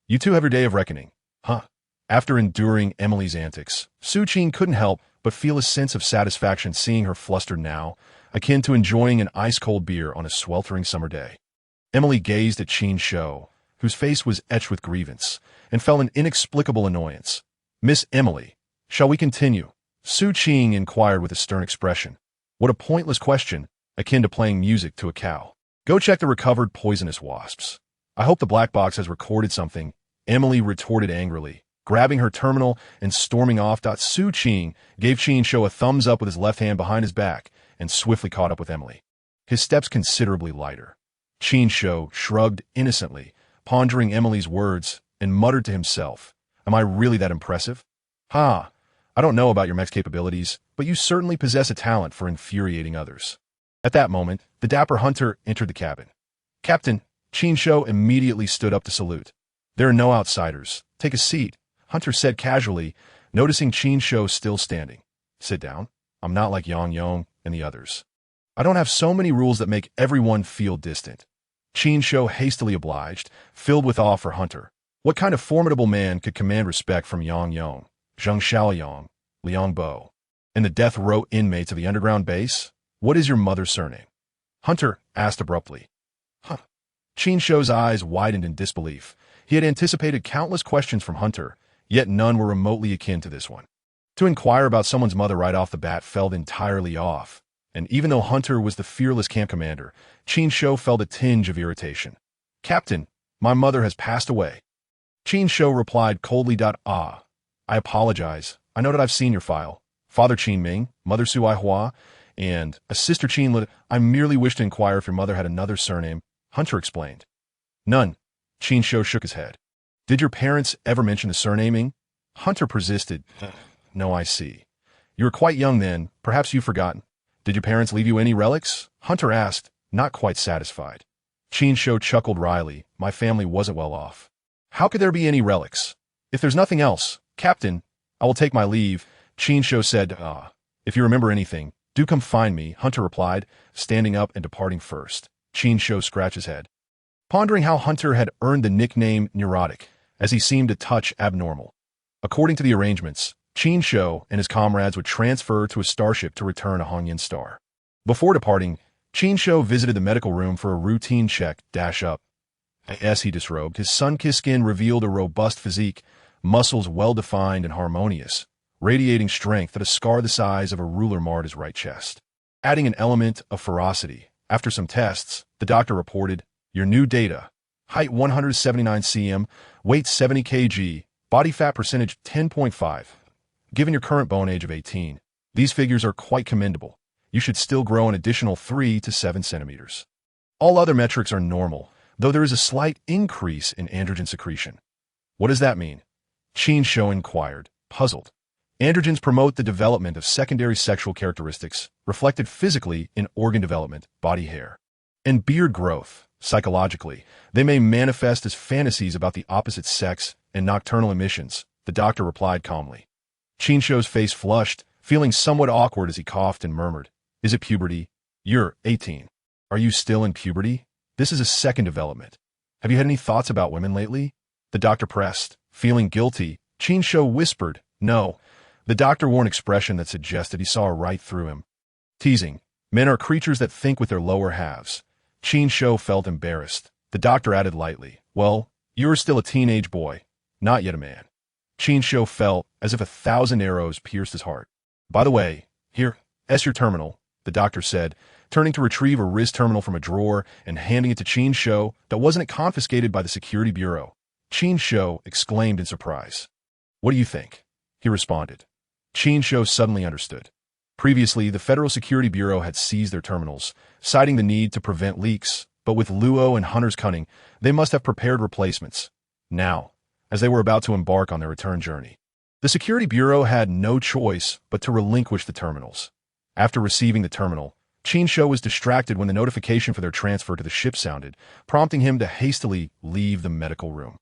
"You two have your day of reckoning, huh?" After enduring Emily's antics, Su Qing couldn't help but feel a sense of satisfaction seeing her flustered now, akin to enjoying an ice-cold beer on a sweltering summer day. Emily gazed at Qin Shou, whose face was etched with grievance, and felt an inexplicable annoyance. "Miss Emily, shall we continue?" Su Qing inquired with a stern expression. What a pointless question, akin to playing music to a cow. "Go check the recovered poisonous wasps. I hope the black box has recorded something," Emily retorted angrily, grabbing her terminal and storming off. Su Qing gave Qin Shou a thumbs up with his left hand behind his back and swiftly caught up with Emily, his steps considerably lighter. Qin Shou shrugged innocently, pondering Emily's words, and muttered to himself, "Am I really that impressive? Ha! I don't know about your mech's capabilities, but you certainly possess a talent for infuriating others." At that moment, the dapper Hunter entered the cabin. "Captain," Qin Shou immediately stood up to salute. "There are no outsiders. Take a seat," Hunter said casually, noticing Qin Shou still standing. "Sit down. I'm not like Yang Yong and the others. I don't have so many rules that make everyone feel distant." Qin Shou hastily obliged, filled with awe for Hunter. What kind of formidable man could command respect from Yang Yong, Zheng Xiaoyong, Liang Bo, and the death row inmates of the underground base? "What is your mother's surname?" Hunter asked abruptly. Qin Shou's eyes widened in disbelief. He had anticipated countless questions from Hunter, yet none were remotely akin to this one. To inquire about someone's mother right off the bat felt entirely off, and even though Hunter was the fearless camp commander, Qin Shou felt a tinge of irritation. "Captain, my mother has passed away." Qin Shou replied coldly. I apologize. I know that I've seen your file. Father Qin Ming, Mother Sui Hua, and a sister Qin Li. I merely wish to inquire if your mother had another surname, Hunter explained. None. Qin Shou shook his head. Did your parents ever mention the surnaming? Hunter persisted. No, I see. You were quite young then. Perhaps you've forgotten. Did your parents leave you any relics? Hunter asked, not quite satisfied. Qin Shou chuckled wryly. My family wasn't well off. How could there be any relics? If there's nothing else, Captain, I will take my leave. Qin Shou said, if you remember anything, do come find me, Hunter replied, standing up and departing first. Qin Shou scratched his head, pondering how Hunter had earned the nickname neurotic, as he seemed a touch abnormal. According to the arrangements, Qin Shou and his comrades would transfer to a starship to return a Hongyan star. Before departing, Qin Shou visited the medical room for a routine check. Up. As he disrobed, his sun-kissed skin revealed a robust physique, muscles well-defined and harmonious, radiating strength that a scar the size of a ruler marred his right chest. Adding an element of ferocity, after some tests, the doctor reported, your new data, height 179 cm, weight 70 kg, body fat percentage 10.5. Given your current bone age of 18, these figures are quite commendable. You should still grow an additional 3 to 7 centimeters. All other metrics are normal, though there is a slight increase in androgen secretion. What does that mean? Qin Shou inquired, puzzled. Androgens promote the development of secondary sexual characteristics, reflected physically in organ development, body hair, and beard growth. Psychologically, they may manifest as fantasies about the opposite sex and nocturnal emissions, the doctor replied calmly. Qin Shou's face flushed, feeling somewhat awkward as he coughed and murmured, is it puberty? You're 18. Are you still in puberty? This is a second development. Have you had any thoughts about women lately? The doctor pressed. Feeling guilty, Qin Shou whispered, no. The doctor wore an expression that suggested he saw right through him. Teasing. Men are creatures that think with their lower halves. Qin Shou felt embarrassed. The doctor added lightly, well, you're still a teenage boy, not yet a man. Qin Shou felt as if 1,000 arrows pierced his heart. By the way, here's your terminal, the doctor said, turning to retrieve a wrist terminal from a drawer and handing it to Qin Shou. That wasn't it confiscated by the Security Bureau? Qin Shou exclaimed in surprise. What do you think? He responded. Qin Shou suddenly understood. Previously, the Federal Security Bureau had seized their terminals, citing the need to prevent leaks, but with Luo and Hunter's cunning, they must have prepared replacements. Now, as they were about to embark on their return journey, the Security Bureau had no choice but to relinquish the terminals. After receiving the terminal, Qin Shou was distracted when the notification for their transfer to the ship sounded, prompting him to hastily leave the medical room.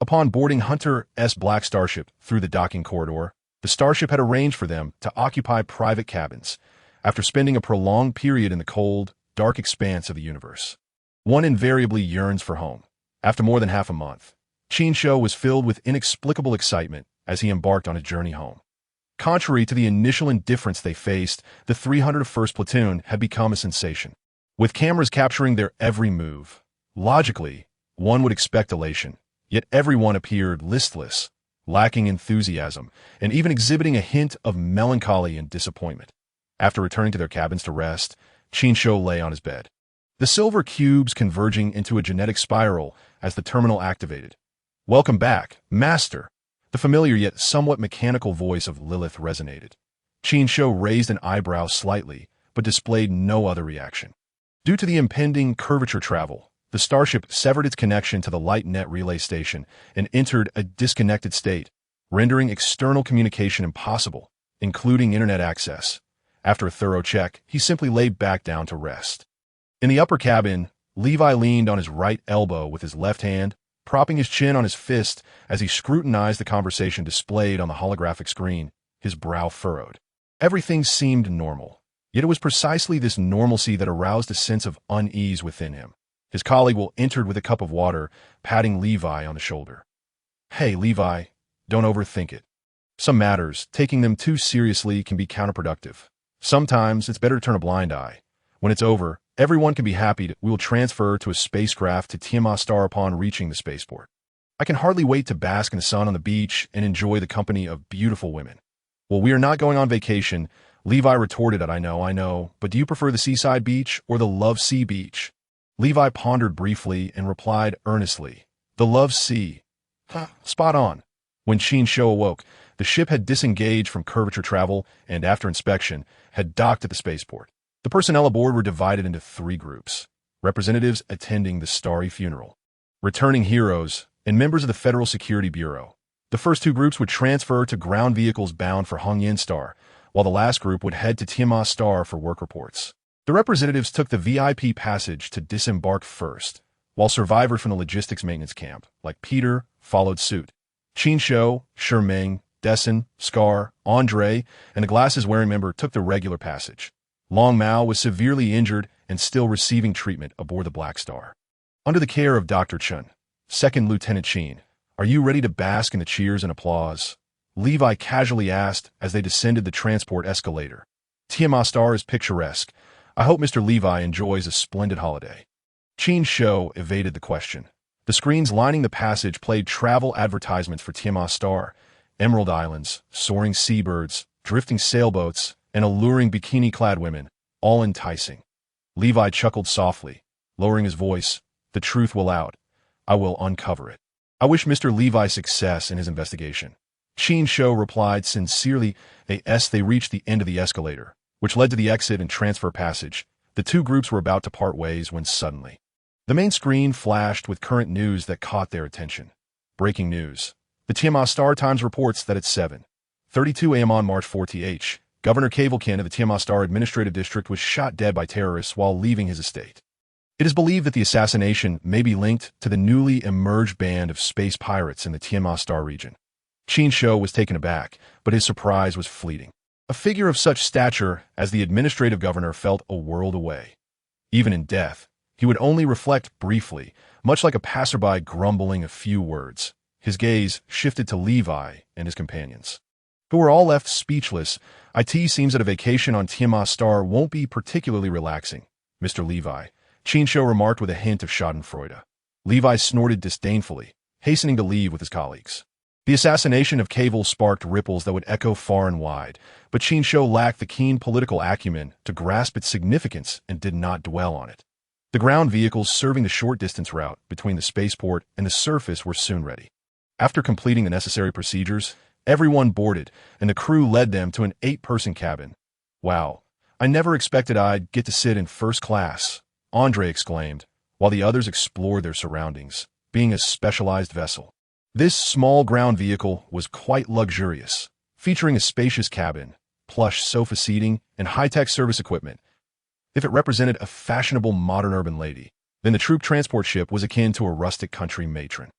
Upon boarding Hunter's black starship through the docking corridor, the starship had arranged for them to occupy private cabins after spending a prolonged period in the cold, dark expanse of the universe. One invariably yearns for home. After more than half a month, Qin Shou was filled with inexplicable excitement as he embarked on his journey home. Contrary to the initial indifference they faced, the 301st Platoon had become a sensation, with cameras capturing their every move. Logically, one would expect elation, yet everyone appeared listless, lacking enthusiasm, and even exhibiting a hint of melancholy and disappointment. After returning to their cabins to rest, Qin Shou lay on his bed, the silver cubes converging into a genetic spiral as the terminal activated. Welcome back, Master. The familiar yet somewhat mechanical voice of Lilith resonated. Qin Shou raised an eyebrow slightly, but displayed no other reaction. Due to the impending curvature travel, the starship severed its connection to the light net relay station and entered a disconnected state, rendering external communication impossible, including internet access. After a thorough check, he simply lay back down to rest. In the upper cabin, Levi leaned on his right elbow with his left hand, propping his chin on his fist as he scrutinized the conversation displayed on the holographic screen, his brow furrowed. Everything seemed normal, yet it was precisely this normalcy that aroused a sense of unease within him. His colleague entered with a cup of water, patting Levi on the shoulder. Hey, Levi, don't overthink it. Some matters, taking them too seriously can be counterproductive. Sometimes it's better to turn a blind eye. When it's over, everyone can be happy we will transfer to a spacecraft to Tiamat Star upon reaching the spaceport. I can hardly wait to bask in the sun on the beach and enjoy the company of beautiful women. Well, we are not going on vacation, Levi retorted at I know, but do you prefer the seaside beach or the Love Sea beach? Levi pondered briefly and replied earnestly, the Love Sea. Spot on. When Qin Shou awoke, the ship had disengaged from curvature travel and, after inspection, had docked at the spaceport. The personnel aboard were divided into three groups: representatives attending the starry funeral, returning heroes, and members of the Federal Security Bureau. The first two groups would transfer to ground vehicles bound for Hongyan Star, while the last group would head to Tiamat Star for work reports. The representatives took the VIP passage to disembark first, while survivors from the logistics maintenance camp, like Peter, followed suit. Qin Shou, Sherming, Dessen, Scar, Andre, and the glasses-wearing member took the regular passage. Long Mao was severely injured and still receiving treatment aboard the Black Star. Under the care of Dr. Chun, Second Lieutenant Qin, "Are you ready to bask in the cheers and applause?" Levi casually asked as they descended the transport escalator. "Tiamat Star is picturesque. I hope Mr. Levi enjoys a splendid holiday." Qin Shou evaded the question. The screens lining the passage played travel advertisements for Tiamat Star: emerald islands, soaring seabirds, drifting sailboats, and alluring bikini-clad women, all enticing. Levi chuckled softly, lowering his voice. "The truth will out. I will uncover it. I wish Mr. Levi success in his investigation." Qin Shou replied sincerely. As they reached the end of the escalator, which led to the exit and transfer passage, the two groups were about to part ways when suddenly the main screen flashed with current news that caught their attention. Breaking news. The Tiamat Star Times reports that at 7:32 a.m. on March 4th, Governor Qin of the Tiamat Star Administrative District was shot dead by terrorists while leaving his estate. It is believed that the assassination may be linked to the newly emerged band of space pirates in the Tiamat Star region. Qin Shou was taken aback, but his surprise was fleeting. A figure of such stature as the administrative governor felt a world away. Even in death, he would only reflect briefly, much like a passerby grumbling a few words. His gaze shifted to Levi and his companions, who were all left speechless. "It seems that a vacation on Tiamat Star won't be particularly relaxing, Mr. Levi," Qin Shou remarked with a hint of schadenfreude. Levi snorted disdainfully, hastening to leave with his colleagues. The assassination of Cavil sparked ripples that would echo far and wide, but Qin Shou lacked the keen political acumen to grasp its significance and did not dwell on it. The ground vehicles serving the short-distance route between the spaceport and the surface were soon ready. After completing the necessary procedures, everyone boarded, and the crew led them to an 8-person cabin. "Wow, I never expected I'd get to sit in first class," Andre exclaimed, while the others explored their surroundings, being a specialized vessel. This small ground vehicle was quite luxurious, featuring a spacious cabin, plush sofa seating, and high-tech service equipment. If it represented a fashionable modern urban lady, then the troop transport ship was akin to a rustic country matron.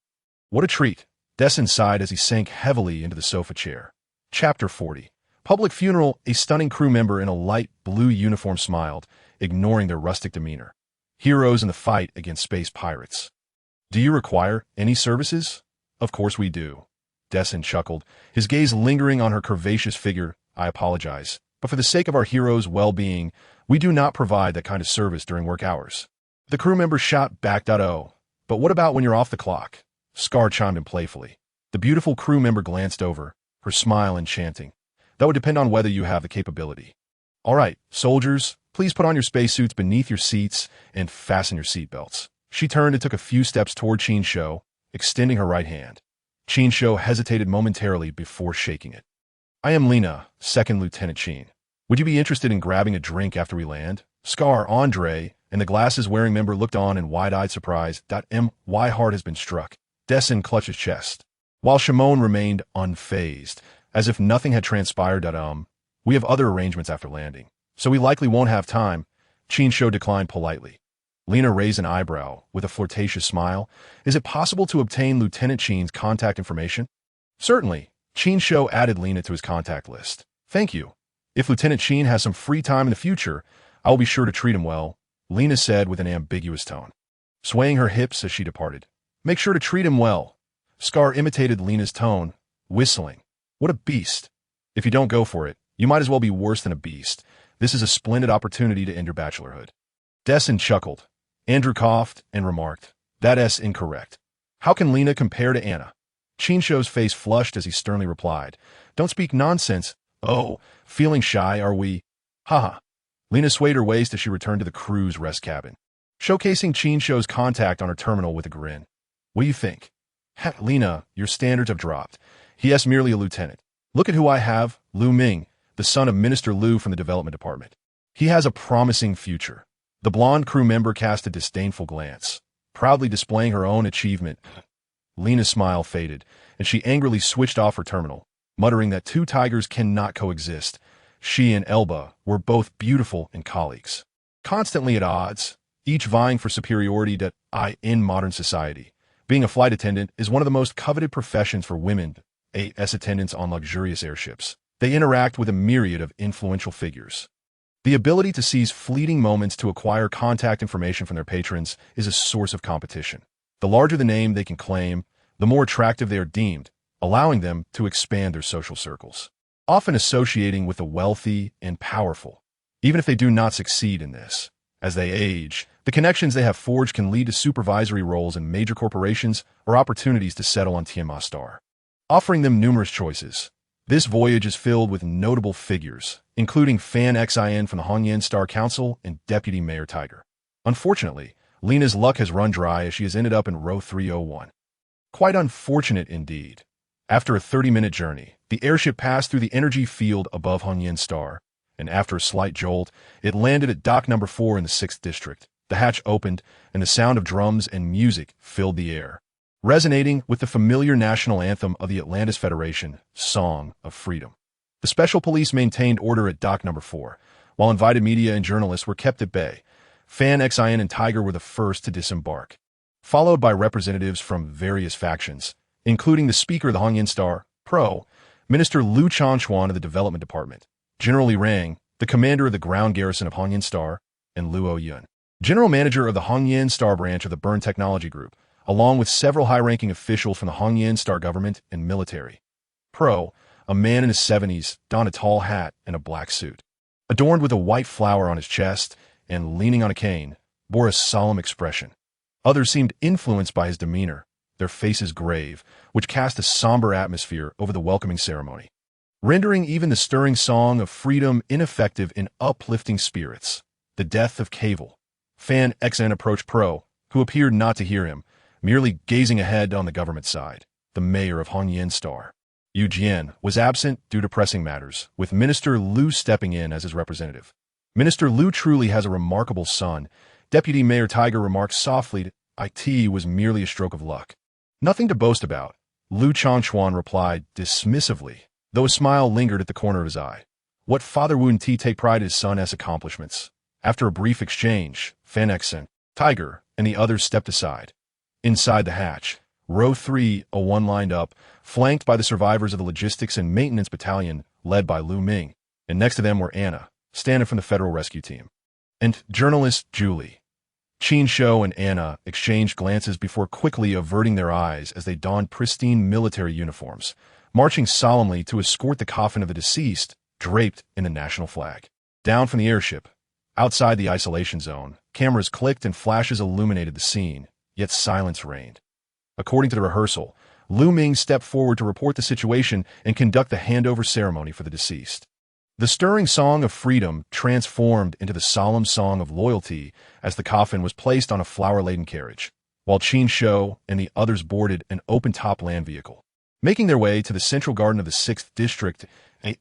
What a treat! Dessen sighed as he sank heavily into the sofa chair. Chapter 40. Public Funeral. A stunning crew member in a light blue uniform smiled, ignoring their rustic demeanor. "Heroes in the fight against space pirates. Do you require any services?" "Of course we do." Dessen chuckled, his gaze lingering on her curvaceous figure. "I apologize, but for the sake of our heroes' well-being, we do not provide that kind of service during work hours." The crew member shot back. "Oh, but what about when you're off the clock?" Scar chimed in playfully. The beautiful crew member glanced over, her smile enchanting. "That would depend on whether you have the capability." "All right, soldiers, please put on your spacesuits beneath your seats and fasten your seatbelts." She turned and took a few steps toward Qin Shou, extending her right hand. Qin Shou hesitated momentarily before shaking it. "I am Lena, Second Lieutenant Qin. Would you be interested in grabbing a drink after we land?" Scar, Andre, and the glasses-wearing member looked on in wide-eyed surprise. My heart has been struck. Dessen clutched his chest, while Shimon remained unfazed, as if nothing had transpired. "We have other arrangements after landing, so we likely won't have time." Qin Shou declined politely. Lena raised an eyebrow with a flirtatious smile. "Is it possible to obtain Lieutenant Qin's contact information?" "Certainly." Qin Shou added Lena to his contact list. "Thank you. If Lieutenant Qin has some free time in the future, I will be sure to treat him well," Lena said with an ambiguous tone, swaying her hips as she departed. "Make sure to treat him well." Scar imitated Lena's tone, whistling. "What a beast. If you don't go for it, you might as well be worse than a beast. This is a splendid opportunity to end your bachelorhood." Dessen chuckled. Andrew coughed and remarked, "That's incorrect. How can Lena compare to Anna?" Qin Shou's face flushed as he sternly replied, "Don't speak nonsense." "Oh, feeling shy, are we?" "Haha." Lena swayed her waist as she returned to the crew's rest cabin, showcasing Qin Shou's contact on her terminal with a grin. "What do you think?" Lena, your standards have dropped. He is merely a lieutenant. Look at who I have, Lu Ming, the son of Minister Lu from the Development Department. He has a promising future. The blonde crew member cast a disdainful glance, proudly displaying her own achievement. Lena's smile faded, and she angrily switched off her terminal, muttering that two tigers cannot coexist. She and Elba were both beautiful and colleagues, constantly at odds, each vying for superiority in modern society. Being a flight attendant is one of the most coveted professions for women, as attendants on luxurious airships. They interact with a myriad of influential figures. The ability to seize fleeting moments to acquire contact information from their patrons is a source of competition. The larger the name they can claim, the more attractive they are deemed, allowing them to expand their social circles, often associating with the wealthy and powerful. Even if they do not succeed in this, as they age, the connections they have forged can lead to supervisory roles in major corporations or opportunities to settle on Tianma Star, offering them numerous choices. This voyage is filled with notable figures, including Fan Xin from the Hongyan Star Council and Deputy Mayor Tiger. Unfortunately, Lena's luck has run dry as she has ended up in row 301. Quite unfortunate indeed. After a 30-minute journey, the airship passed through the energy field above Hongyan Star, and after a slight jolt, it landed at dock number 4 in the 6th district. The hatch opened, and the sound of drums and music filled the air, resonating with the familiar national anthem of the Atlantis Federation, Song of Freedom. The special police maintained order at dock number 4, while invited media and journalists were kept at bay. Fan Xin and Tiger were the first to disembark, followed by representatives from various factions, including the Speaker of the Hongyan Star, Pro, Minister Lu Chanchuan of the Development Department, General Li Rang, the commander of the ground garrison of Hongyan Star, and Luo Yun, General Manager of the Hongyan Star branch of the Burn Technology Group, along with several high-ranking officials from the Hongyan Star government and military. Pro, a man in his 70s, donned a tall hat and a black suit, adorned with a white flower on his chest and leaning on a cane, bore a solemn expression. Others seemed influenced by his demeanor, their faces grave, which cast a somber atmosphere over the welcoming ceremony, rendering even the stirring song of freedom ineffective in uplifting spirits. The death of Cable. Fan Xin approached Pro, who appeared not to hear him, merely gazing ahead on the government side. The mayor of Hongyan Star, Yu Jian, was absent due to pressing matters, with Minister Lu stepping in as his representative. Minister Lu truly has a remarkable son. Deputy Mayor Tiger remarked softly, "It was merely a stroke of luck. Nothing to boast about." Lu Chanchuan replied dismissively, though a smile lingered at the corner of his eye. What father wouldn't he take pride in his son's accomplishments? After a brief exchange, Fan Xin, Tiger, and the others stepped aside. Inside the hatch, row 301 lined up, flanked by the survivors of the Logistics and Maintenance Battalion, led by Lu Ming, and next to them were Anna, standing from the Federal Rescue Team, and journalist Julie. Qin Shou and Anna exchanged glances before quickly averting their eyes as they donned pristine military uniforms, marching solemnly to escort the coffin of the deceased, draped in the national flag. Down from the airship, outside the isolation zone, cameras clicked and flashes illuminated the scene, yet silence reigned. According to the rehearsal, Lu Ming stepped forward to report the situation and conduct the handover ceremony for the deceased. The stirring song of freedom transformed into the solemn song of loyalty as the coffin was placed on a flower-laden carriage, while Qin Shou and the others boarded an open-top land vehicle. Making their way to the central garden of the 6th district,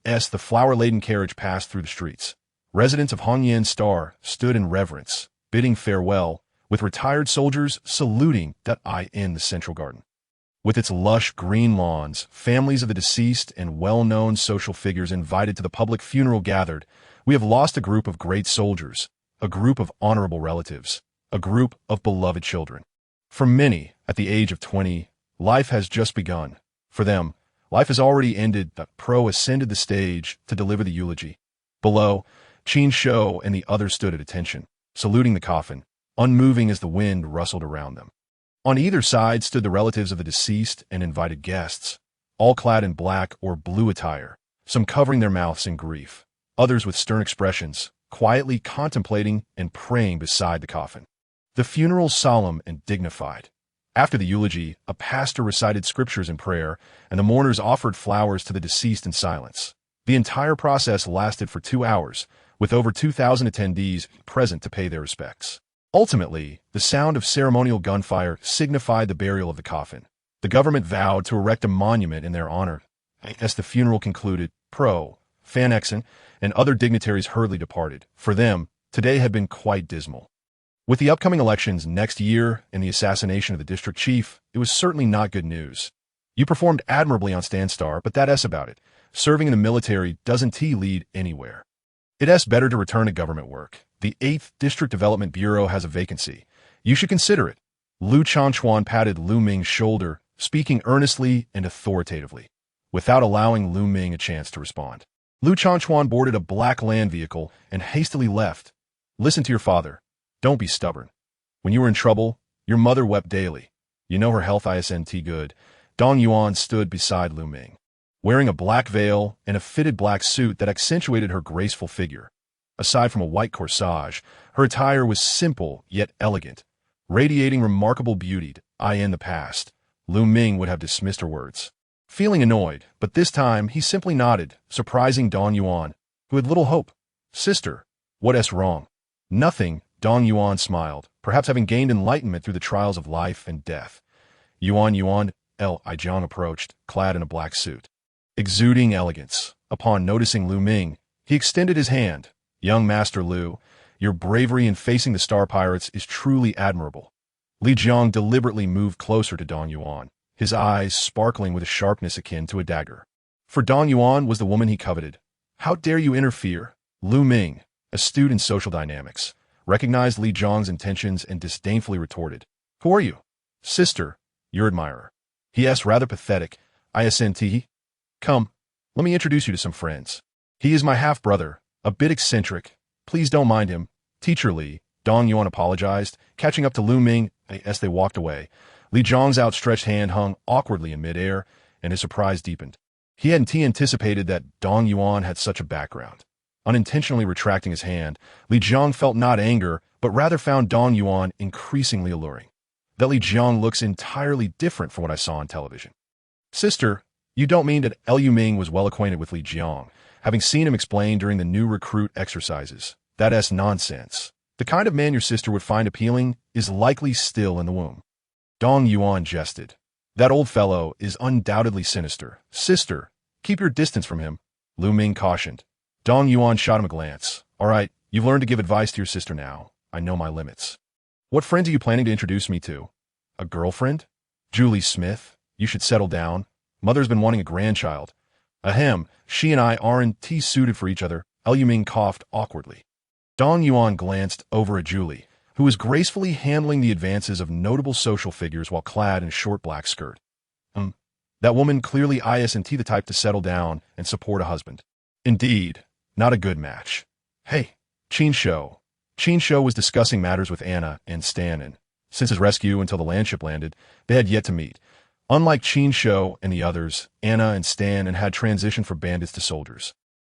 as the flower-laden carriage passed through the streets, residents of Hongyan Star stood in reverence, bidding farewell, with retired soldiers saluting in the central garden. With its lush green lawns, families of the deceased and well-known social figures invited to the public funeral gathered. We have lost a group of great soldiers, a group of honorable relatives, a group of beloved children. For many, at the age of 20, life has just begun. For them, life has already ended. The Pro ascended the stage to deliver the eulogy. Below, Qin Shou and the others stood at attention, saluting the coffin, unmoving as the wind rustled around them. On either side stood the relatives of the deceased and invited guests, all clad in black or blue attire, some covering their mouths in grief, others with stern expressions, quietly contemplating and praying beside the coffin. The funeral solemn and dignified. After the eulogy, a pastor recited scriptures in prayer, and the mourners offered flowers to the deceased in silence. The entire process lasted for 2 hours, with over 2,000 attendees present to pay their respects. Ultimately, the sound of ceremonial gunfire signified the burial of the coffin. The government vowed to erect a monument in their honor. As the funeral concluded, Fan Exon, and other dignitaries hurriedly departed. For them, today had been quite dismal. With the upcoming elections next year and the assassination of the district chief, it was certainly not good news. You performed admirably on Standstar, but that's about it. Serving in the military doesn't lead anywhere. It's better to return to government work. The 8th District Development Bureau has a vacancy. You should consider it. Lu Changchuan patted Lu Ming's shoulder, speaking earnestly and authoritatively, without allowing Lu Ming a chance to respond. Lu Changchuan boarded a black land vehicle and hastily left. Listen to your father. Don't be stubborn. When you were in trouble, your mother wept daily. You know her health isn't good. Dong Yuan stood beside Lu Ming, wearing a black veil and a fitted black suit that accentuated her graceful figure. Aside from a white corsage, her attire was simple yet elegant, radiating remarkable beauty. In the past, Lu Ming would have dismissed her words, feeling annoyed, but this time he simply nodded, surprising Dong Yuan, who had little hope. Sister, what's wrong? Nothing, Dong Yuan smiled, perhaps having gained enlightenment through the trials of life and death. Yuan, Li Jiang approached, clad in a black suit, exuding elegance. Upon noticing Lu Ming, he extended his hand. Young Master Lu, your bravery in facing the Star Pirates is truly admirable. Li Jiang deliberately moved closer to Dong Yuan, his eyes sparkling with a sharpness akin to a dagger. For Dong Yuan was the woman he coveted. How dare you interfere? Lu Ming, astute in social dynamics, recognized Li Jiang's intentions and disdainfully retorted. Who are you? Sister, your admirer. He asked rather pathetic. ISNT? Come, let me introduce you to some friends. He is my half-brother, a bit eccentric. Please don't mind him. Teacher Li, Dong Yuan apologized, catching up to Lu Ming as they walked away. Li Jiang's outstretched hand hung awkwardly in midair, and his surprise deepened. He hadn't anticipated that Dong Yuan had such a background. Unintentionally retracting his hand, Li Jiang felt not anger, but rather found Dong Yuan increasingly alluring. That Li Jiang looks entirely different from what I saw on television. Sister, you don't mean that Lu Ming was well acquainted with Li Jiang, having seen him explain during the new recruit exercises. That's nonsense. The kind of man your sister would find appealing is likely still in the womb. Dong Yuan jested. That old fellow is undoubtedly sinister. Sister, keep your distance from him, Lu Ming cautioned. Dong Yuan shot him a glance. All right, you've learned to give advice to your sister now. I know my limits. What friends are you planning to introduce me to? A girlfriend? Julie Smith, you should settle down. Mother's been wanting a grandchild. Ahem, she and I aren't suited for each other. Lu Ming coughed awkwardly. Dong Yuan glanced over at Julie, who was gracefully handling the advances of notable social figures while clad in a short black skirt. That woman clearly isn't the type to settle down and support a husband. Indeed, not a good match. Hey, Qin Shou. Qin Shou was discussing matters with Anna and Stan, and since his rescue until the landship landed, they had yet to meet. Unlike Qin Shou and the others, Anna and Stan had transitioned from bandits to soldiers,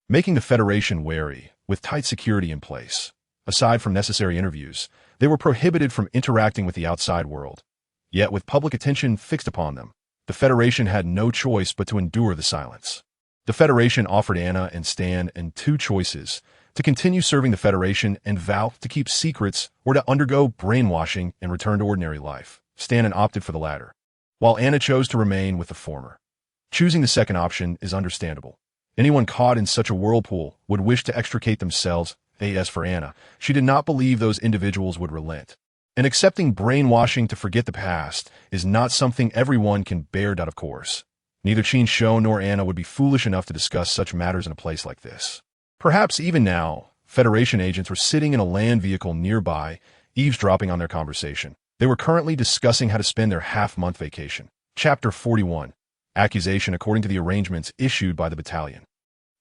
making the Federation wary, with tight security in place. Aside from necessary interviews, they were prohibited from interacting with the outside world. Yet with public attention fixed upon them, the Federation had no choice but to endure the silence. The Federation offered Anna and Stan two choices: to continue serving the Federation and vow to keep secrets, or to undergo brainwashing and return to ordinary life. Stan opted for the latter, while Anna chose to remain with the former. Choosing the second option is understandable. Anyone caught in such a whirlpool would wish to extricate themselves. As for Anna, she did not believe those individuals would relent. And accepting brainwashing to forget the past is not something everyone can bear. Of course, neither Qin Shou nor Anna would be foolish enough to discuss such matters in a place like this. Perhaps even now, Federation agents were sitting in a land vehicle nearby, eavesdropping on their conversation. They were currently discussing how to spend their half-month vacation. Chapter 41. Accusation according to the arrangements issued by the battalion.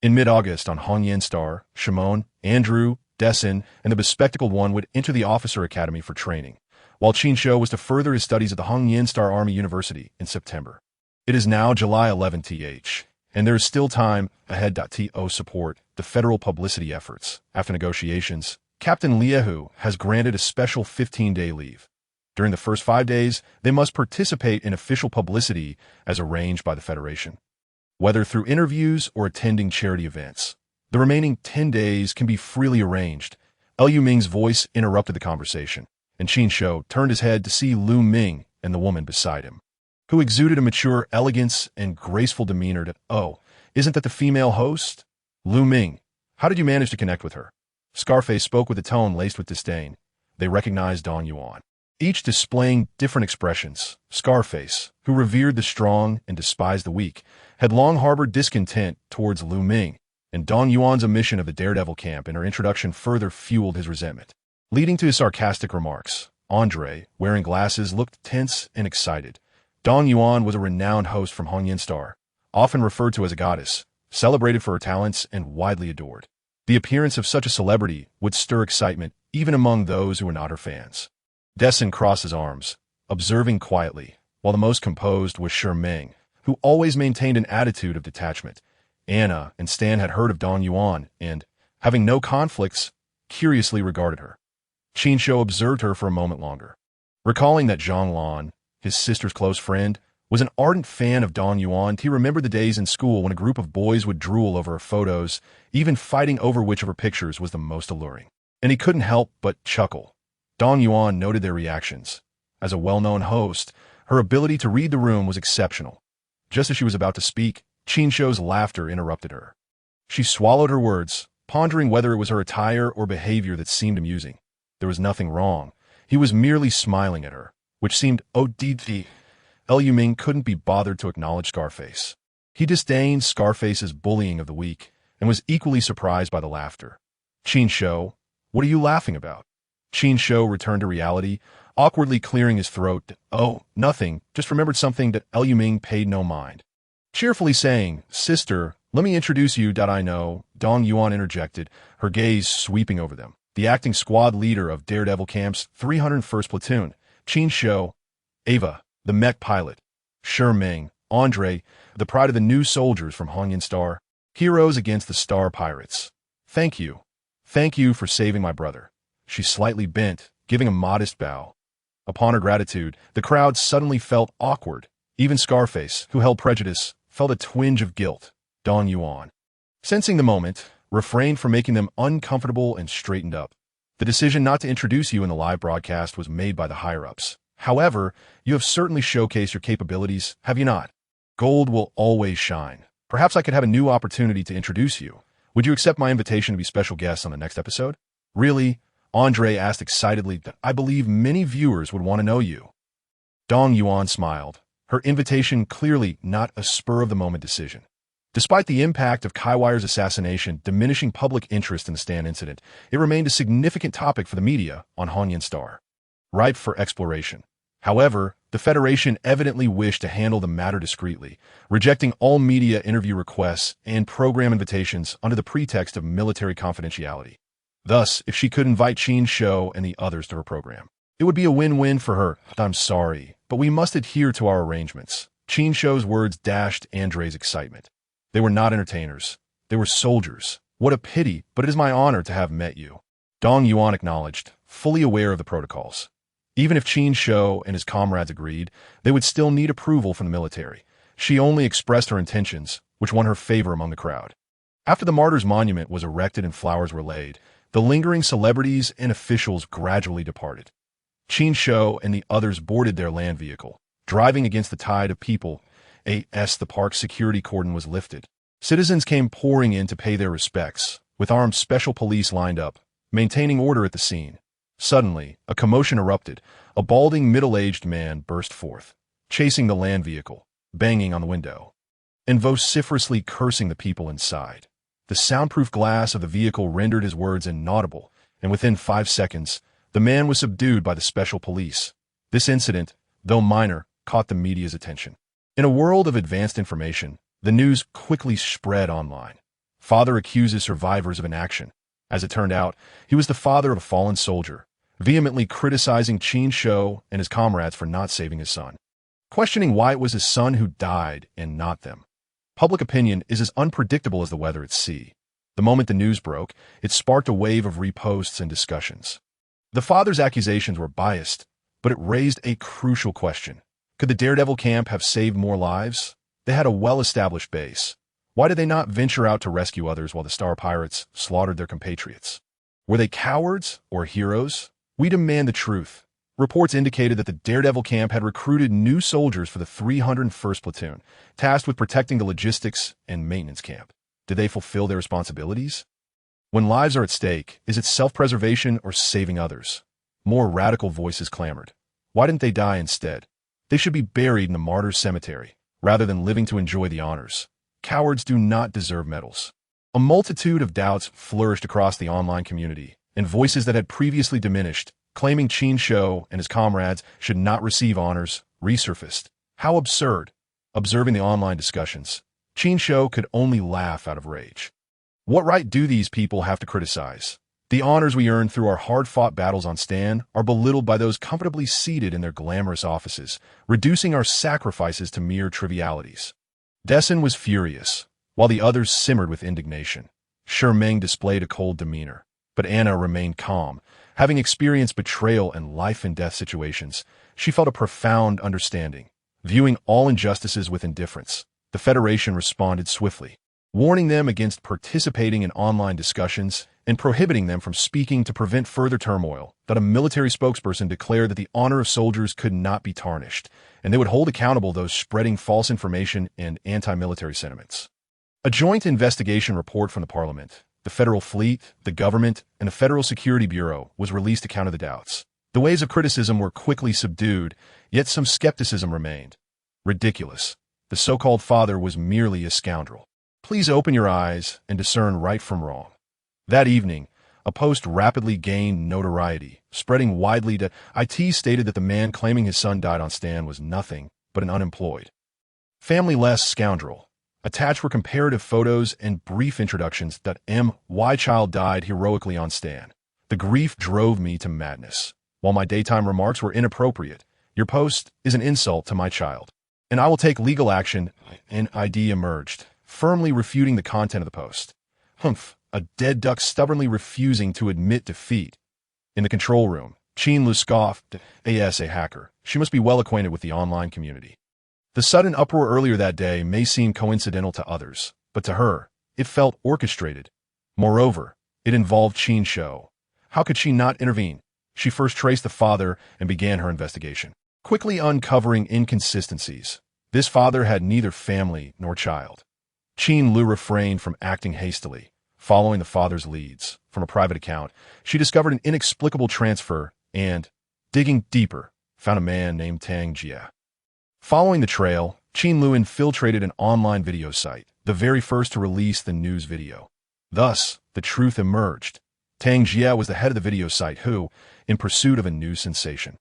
In mid-August on Hongyan Star, Shimon, Andrew, Dessen, and the bespectacled one would enter the officer academy for training, while Qin Shou was to further his studies at the Hongyan Star Army University in September. It is now July 11th, and there is still time ahead. To support the federal publicity efforts. After negotiations, Captain Liehu has granted a special 15-day leave. During the first 5 days, they must participate in official publicity as arranged by the Federation, whether through interviews or attending charity events. The remaining 10 days can be freely arranged. Lu Ming's voice interrupted the conversation, and Qin Shou turned his head to see Lu Ming and the woman beside him. who exuded a mature elegance and graceful demeanor that, oh, isn't that the female host? Lu Ming, how did you manage to connect with her? Scarface spoke with a tone laced with disdain. They recognized Dong Yuan, each displaying different expressions. Scarface, who revered the strong and despised the weak, had long harbored discontent towards Lu Ming, and Dong Yuan's omission of the daredevil camp in her introduction further fueled his resentment. Leading to his sarcastic remarks, Andre, wearing glasses, looked tense and excited. Dong Yuan was a renowned host from Hongyan Star, often referred to as a goddess, celebrated for her talents and widely adored. The appearance of such a celebrity would stir excitement even among those who were not her fans. Dessen crossed his arms, observing quietly, while the most composed was Shi Ming, who always maintained an attitude of detachment. Anna and Stan had heard of Dong Yuan and, having no conflicts, curiously regarded her. Qin Shou observed her for a moment longer. Recalling that Zhang Lan, his sister's close friend, was an ardent fan of Dong Yuan, he remembered the days in school when a group of boys would drool over her photos, even fighting over which of her pictures was the most alluring. And he couldn't help but chuckle. Dong Yuan noted their reactions. As a well-known host, her ability to read the room was exceptional. Just as she was about to speak, Qin Shou's laughter interrupted her. She swallowed her words, pondering whether it was her attire or behavior that seemed amusing. There was nothing wrong. He was merely smiling at her, which seemed ODD. Lu Ming couldn't be bothered to acknowledge Scarface. He disdained Scarface's bullying of the weak and was equally surprised by the laughter. Qin Shou, what are you laughing about? Qin Shou returned to reality, awkwardly clearing his throat. Oh, nothing, just remembered something that Lu Ming paid no mind. Cheerfully saying, Sister, let me introduce you. I know, Dong Yuan interjected, her gaze sweeping over them. The acting squad leader of Daredevil Camp's 301st Platoon, Qin Shou, Ava, the mech pilot, Shi Ming, Andre, the pride of the new soldiers from Hongyan Star, heroes against the Star Pirates. Thank you. Thank you for saving my brother. She slightly bent, giving a modest bow. Upon her gratitude, the crowd suddenly felt awkward. Even Scarface, who held prejudice, felt a twinge of guilt. Dong Yuan, sensing the moment, refrained from making them uncomfortable and straightened up. The decision not to introduce you in the live broadcast was made by the higher-ups. However, you have certainly showcased your capabilities, have you not? Gold will always shine. Perhaps I could have a new opportunity to introduce you. Would you accept my invitation to be special guests on the next episode? Really? Andre asked excitedly. I believe many viewers would want to know you. Dong Yuan smiled, her invitation clearly not a spur-of-the-moment decision. Despite the impact of Kaiwire's assassination diminishing public interest in the Stan incident, it remained a significant topic for the media on Hongyan Star, ripe for exploration. However, the Federation evidently wished to handle the matter discreetly, rejecting all media interview requests and program invitations under the pretext of military confidentiality. Thus, if she could invite Qin Shou and the others to her program, it would be a win-win for her. I'm sorry, but we must adhere to our arrangements. Qin Shou's words dashed Andre's excitement. They were not entertainers. They were soldiers. What a pity, but it is my honor to have met you. Dong Yuan acknowledged, fully aware of the protocols. Even if Qin Shou and his comrades agreed, they would still need approval from the military. She only expressed her intentions, which won her favor among the crowd. After the martyrs' monument was erected and flowers were laid, the lingering celebrities and officials gradually departed. Qin Shou and the others boarded their land vehicle, driving against the tide of people. As the park's security cordon was lifted, citizens came pouring in to pay their respects, with armed special police lined up, maintaining order at the scene. Suddenly, a commotion erupted. A balding, middle-aged man burst forth, chasing the land vehicle, banging on the window, and vociferously cursing the people inside. The soundproof glass of the vehicle rendered his words inaudible, and within 5 seconds, the man was subdued by the special police. This incident, though minor, caught the media's attention. In a world of advanced information, the news quickly spread online. Father accuses survivors of inaction. As it turned out, he was the father of a fallen soldier, vehemently criticizing Qin Shou and his comrades for not saving his son, questioning why it was his son who died and not them. Public opinion is as unpredictable as the weather at sea. The moment the news broke, it sparked a wave of reposts and discussions. The father's accusations were biased, but it raised a crucial question. Could the Daredevil camp have saved more lives? They had a well-established base. Why did they not venture out to rescue others while the Star Pirates slaughtered their compatriots? Were they cowards or heroes? We demand the truth. Reports indicated that the Daredevil camp had recruited new soldiers for the 301st Platoon, tasked with protecting the logistics and maintenance camp. Did they fulfill their responsibilities? When lives are at stake, is it self-preservation or saving others? More radical voices clamored. Why didn't they die instead? They should be buried in the martyrs' cemetery, rather than living to enjoy the honors. Cowards do not deserve medals. A multitude of doubts flourished across the online community, and voices that had previously diminished, claiming Qin Shou and his comrades should not receive honors, resurfaced. How absurd! Observing the online discussions, Qin Shou could only laugh out of rage. What right do these people have to criticize? The honors we earn through our hard-fought battles on Stan are belittled by those comfortably seated in their glamorous offices, reducing our sacrifices to mere trivialities. Dessen was furious, while the others simmered with indignation. Meng displayed a cold demeanor, but Anna remained calm. Having experienced betrayal and life-and-death situations, she felt a profound understanding. Viewing all injustices with indifference, the Federation responded swiftly, warning them against participating in online discussions and prohibiting them from speaking to prevent further turmoil. That a military spokesperson declared that the honor of soldiers could not be tarnished, and they would hold accountable those spreading false information and anti-military sentiments. A joint investigation report from the Parliament, the Federal Fleet, the government, and the Federal Security Bureau was released to counter the doubts. The waves of criticism were quickly subdued, yet some skepticism remained. Ridiculous. The so-called father was merely a scoundrel. Please open your eyes and discern right from wrong. That evening, a post rapidly gained notoriety, spreading widely to IT stated that the man claiming his son died on Stan was nothing but an unemployed, family-less scoundrel. Attached were comparative photos and brief introductions that my child died heroically on Stan. The grief drove me to madness. While my daytime remarks were inappropriate, your post is an insult to my child, and I will take legal action. An ID emerged, firmly refuting the content of the post. Humph, a dead duck stubbornly refusing to admit defeat. In the control room, Qin Lu scoffed, a hacker. She must be well acquainted with the online community. The sudden uproar earlier that day may seem coincidental to others, but to her, it felt orchestrated. Moreover, it involved Qin Shou. How could she not intervene? She first traced the father and began her investigation, quickly uncovering inconsistencies. This father had neither family nor child. Qin Lu refrained from acting hastily, following the father's leads. From a private account, she discovered an inexplicable transfer and, digging deeper, found a man named Tang Jia. Following the trail, Qin Lu infiltrated an online video site, the very first to release the news video. Thus, the truth emerged. Tang Jia was the head of the video site who, in pursuit of a new sensation,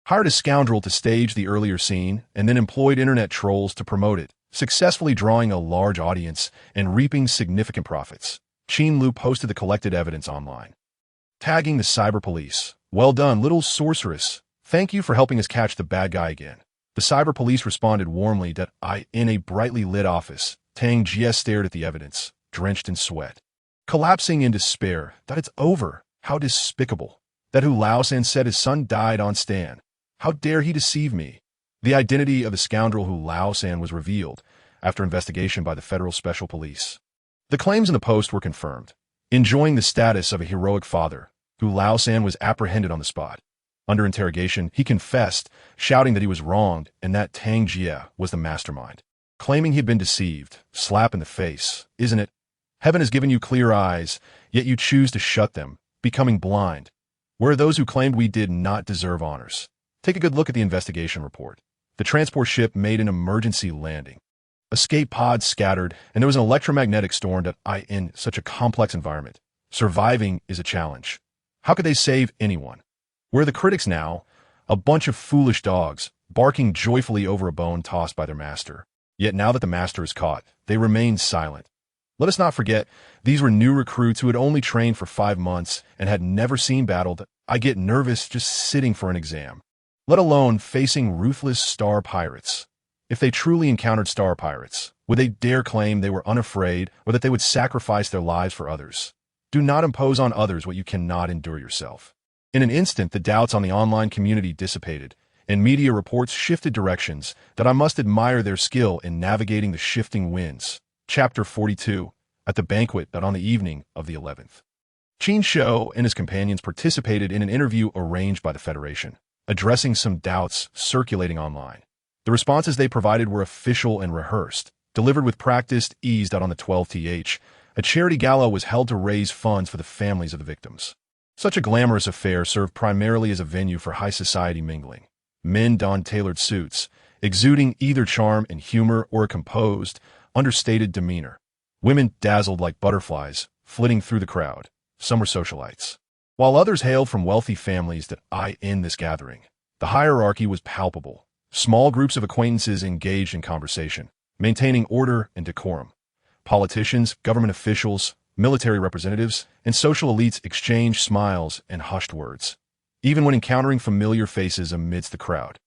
hired a scoundrel to stage the earlier scene and then employed internet trolls to promote it, successfully drawing a large audience and reaping significant profits. Qin Lu posted the collected evidence online, tagging the cyber police. Well done, little sorceress. Thank you for helping us catch the bad guy again. The cyber police responded warmly that in a brightly lit office, Tang Jia stared at the evidence, drenched in sweat. Collapsing in despair, that it's over. How despicable. That Hu Laosan said his son died on Stan. How dare he deceive me? The identity of the scoundrel Hu Laosan was revealed after investigation by the Federal Special Police. The claims in the post were confirmed. Enjoying the status of a heroic father, Hu Laosan was apprehended on the spot. Under interrogation, he confessed, shouting that he was wronged and that Tang Jia was the mastermind. Claiming he had been deceived, slap in the face, isn't it? Heaven has given you clear eyes, yet you choose to shut them, becoming blind. Where are those who claimed we did not deserve honors? Take a good look at the investigation report. The transport ship made an emergency landing. Escape pods scattered, and there was an electromagnetic storm in such a complex environment. Surviving is a challenge. How could they save anyone? Where are the critics now? A bunch of foolish dogs, barking joyfully over a bone tossed by their master. Yet now that the master is caught, they remain silent. Let us not forget, these were new recruits who had only trained for 5 months and had never seen battle. I get nervous just sitting for an exam, let alone facing ruthless star pirates. If they truly encountered star pirates, would they dare claim they were unafraid or that they would sacrifice their lives for others? Do not impose on others what you cannot endure yourself. In an instant, the doubts on the online community dissipated, and media reports shifted directions that I must admire their skill in navigating the shifting winds. Chapter 42, at the banquet on the evening of the 11th. Qin Shou and his companions participated in an interview arranged by the Federation. addressing some doubts circulating online. The responses they provided were official and rehearsed, delivered with practiced ease. On the 12th, a charity gala was held to raise funds for the families of the victims. Such a glamorous affair served primarily as a venue for high society mingling. Men donned tailored suits, exuding either charm and humor or a composed, understated demeanor. Women dazzled like butterflies, flitting through the crowd. Some were socialites, while others hailed from wealthy families. In this gathering, the hierarchy was palpable. Small groups of acquaintances engaged in conversation, maintaining order and decorum. Politicians, government officials, military representatives, and social elites exchanged smiles and hushed words, even when encountering familiar faces amidst the crowd.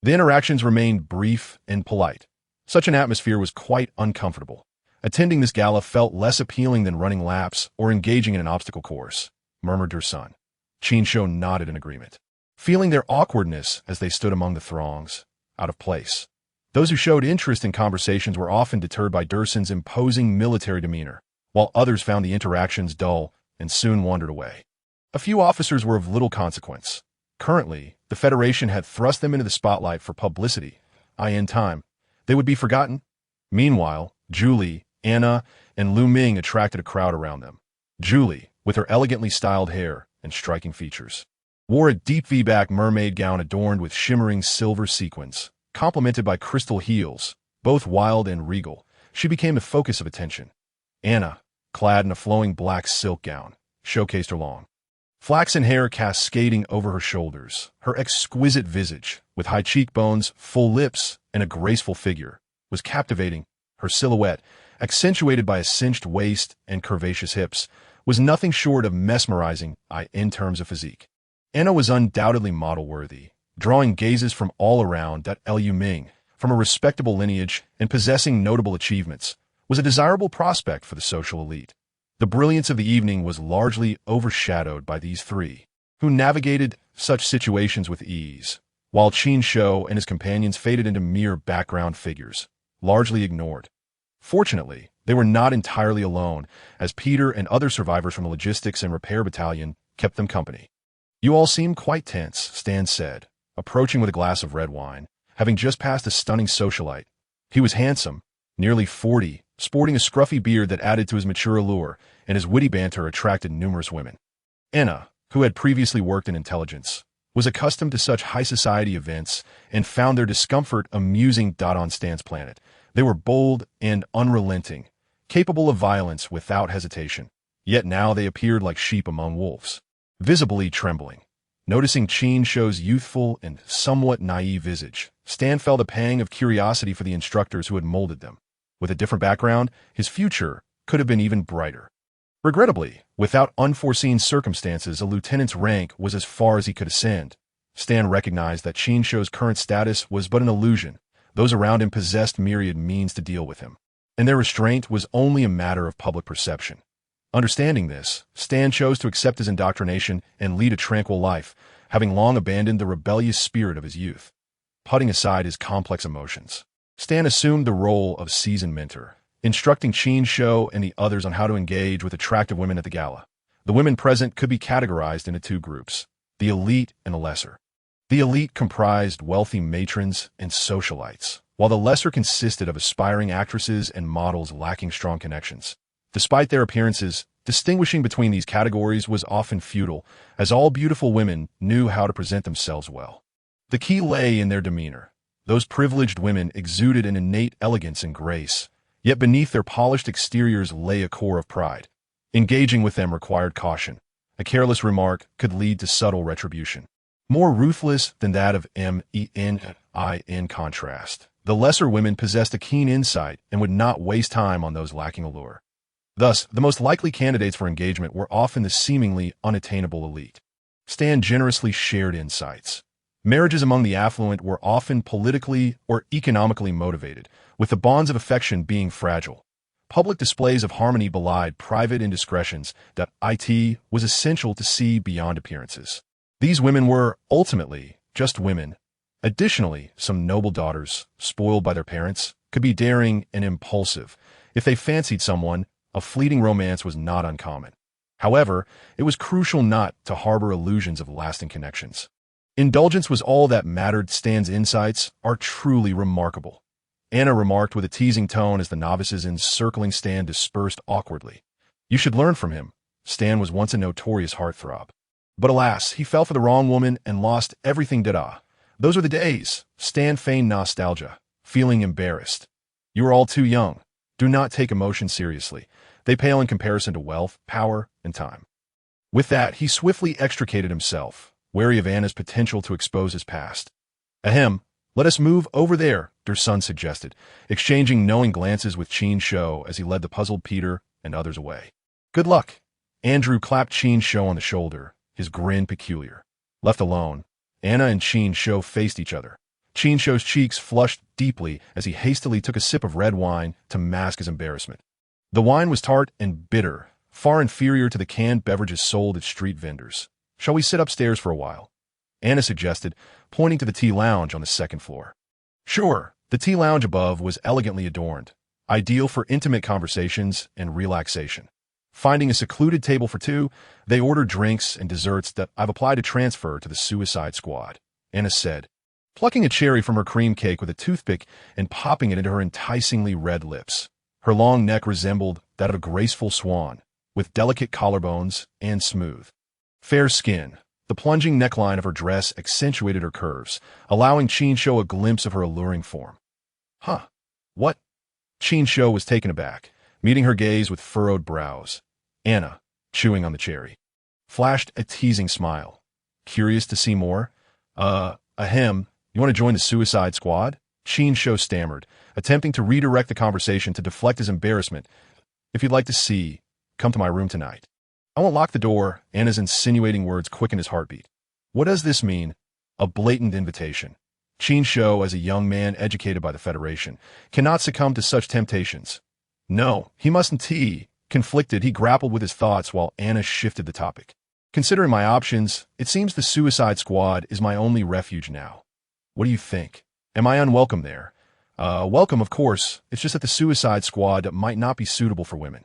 The interactions remained brief and polite. Such an atmosphere was quite uncomfortable. Attending this gala felt less appealing than running laps or engaging in an obstacle course, murmured her son. Qin Shou nodded in agreement, feeling their awkwardness as they stood among the throngs, out of place. Those who showed interest in conversations were often deterred by Durson's imposing military demeanor, while others found the interactions dull and soon wandered away. A few officers were of little consequence. Currently, the Federation had thrust them into the spotlight for publicity. In time, they would be forgotten. Meanwhile, Julie, Anna, and Lu Ming attracted a crowd around them. Julie, with her elegantly styled hair and striking features, wore a deep V-back mermaid gown adorned with shimmering silver sequins, complemented by crystal heels, both wild and regal. She became the focus of attention. Anna, clad in a flowing black silk gown, showcased her long, flaxen hair cascading over her shoulders. Her exquisite visage, with high cheekbones, full lips, and a graceful figure, was captivating. Her silhouette, accentuated by a cinched waist and curvaceous hips, was nothing short of mesmerizing in terms of physique. Anna was undoubtedly model-worthy, drawing gazes from all around. Lu Ming, from a respectable lineage and possessing notable achievements, was a desirable prospect for the social elite. The brilliance of the evening was largely overshadowed by these three, who navigated such situations with ease, while Qin Shou and his companions faded into mere background figures, largely ignored. Fortunately, they were not entirely alone, as Peter and other survivors from the logistics and repair battalion kept them company. "You all seem quite tense," Stan said, approaching with a glass of red wine, having just passed a stunning socialite. He was handsome, nearly 40, sporting a scruffy beard that added to his mature allure, and his witty banter attracted numerous women. Anna, who had previously worked in intelligence, was accustomed to such high society events and found their discomfort amusing. On Stan's planet, they were bold and unrelenting, capable of violence without hesitation. Yet now they appeared like sheep among wolves, visibly trembling. Noticing Qin Shou's youthful and somewhat naive visage, Stan felt a pang of curiosity for the instructors who had molded them. With a different background, his future could have been even brighter. Regrettably, without unforeseen circumstances, a lieutenant's rank was as far as he could ascend. Stan recognized that Qin Shou's current status was but an illusion. Those around him possessed myriad means to deal with him, and their restraint was only a matter of public perception. Understanding this, Stan chose to accept his indoctrination and lead a tranquil life, having long abandoned the rebellious spirit of his youth. Putting aside his complex emotions, Stan assumed the role of seasoned mentor, instructing Qin Shou and the others on how to engage with attractive women at the gala. The women present could be categorized into two groups, the elite and the lesser. The elite comprised wealthy matrons and socialites, while the lesser consisted of aspiring actresses and models lacking strong connections. Despite their appearances, distinguishing between these categories was often futile, as all beautiful women knew how to present themselves well. The key lay in their demeanor. Those privileged women exuded an innate elegance and grace, yet beneath their polished exteriors lay a core of pride. Engaging with them required caution. A careless remark could lead to subtle retribution, more ruthless than that of men. In contrast, the lesser women possessed a keen insight and would not waste time on those lacking allure. Thus, the most likely candidates for engagement were often the seemingly unattainable elite. Stan generously shared insights. Marriages among the affluent were often politically or economically motivated, with the bonds of affection being fragile. Public displays of harmony belied private indiscretions. It was essential to see beyond appearances. These women were, ultimately, just women. Additionally, some noble daughters, spoiled by their parents, could be daring and impulsive. If they fancied someone, a fleeting romance was not uncommon. However, it was crucial not to harbor illusions of lasting connections. Indulgence was all that mattered. Stan's insights are truly remarkable. Anna remarked with a teasing tone as the novices encircling Stan dispersed awkwardly. You should learn from him. Stan was once a notorious heartthrob. But alas, he fell for the wrong woman and lost everything. Those were the days. Stan feigned nostalgia, feeling embarrassed. You are all too young. Do not take emotions seriously. They pale in comparison to wealth, power, and time. With that, he swiftly extricated himself, wary of Anna's potential to expose his past. Ahem, let us move over there, Der Sun suggested, exchanging knowing glances with Qin Shou as he led the puzzled Peter and others away. Good luck. Andrew clapped Qin Shou on the shoulder, his grin peculiar. Left alone, Anna and Qin Shou faced each other. Qin Shou's cheeks flushed deeply as he hastily took a sip of red wine to mask his embarrassment. The wine was tart and bitter, far inferior to the canned beverages sold at street vendors. Shall we sit upstairs for a while? Anna suggested, pointing to the tea lounge on the second floor. Sure, the tea lounge above was elegantly adorned, ideal for intimate conversations and relaxation. Finding a secluded table for two, they ordered drinks and desserts that I've applied to transfer to the Suicide Squad, Anna said, plucking a cherry from her cream cake with a toothpick and popping it into her enticingly red lips. Her long neck resembled that of a graceful swan, with delicate collarbones and smooth, fair skin. The plunging neckline of her dress accentuated her curves, allowing Qin Shou a glimpse of her alluring form. Huh? What? Qin Shou was taken aback, meeting her gaze with furrowed brows. Anna, chewing on the cherry, flashed a teasing smile. Curious to see more? Ahem, you want to join the Suicide Squad? Qin Shou stammered, attempting to redirect the conversation to deflect his embarrassment. If you'd like to see, come to my room tonight. I won't lock the door. Anna's insinuating words quickened his heartbeat. What does this mean? A blatant invitation. Qin Shou, as a young man educated by the Federation, cannot succumb to such temptations. No, he mustn't. Conflicted, he grappled with his thoughts while Anna shifted the topic. Considering my options, it seems the Suicide Squad is my only refuge now. What do you think? Am I unwelcome there? Welcome, of course. It's just that the Suicide Squad might not be suitable for women.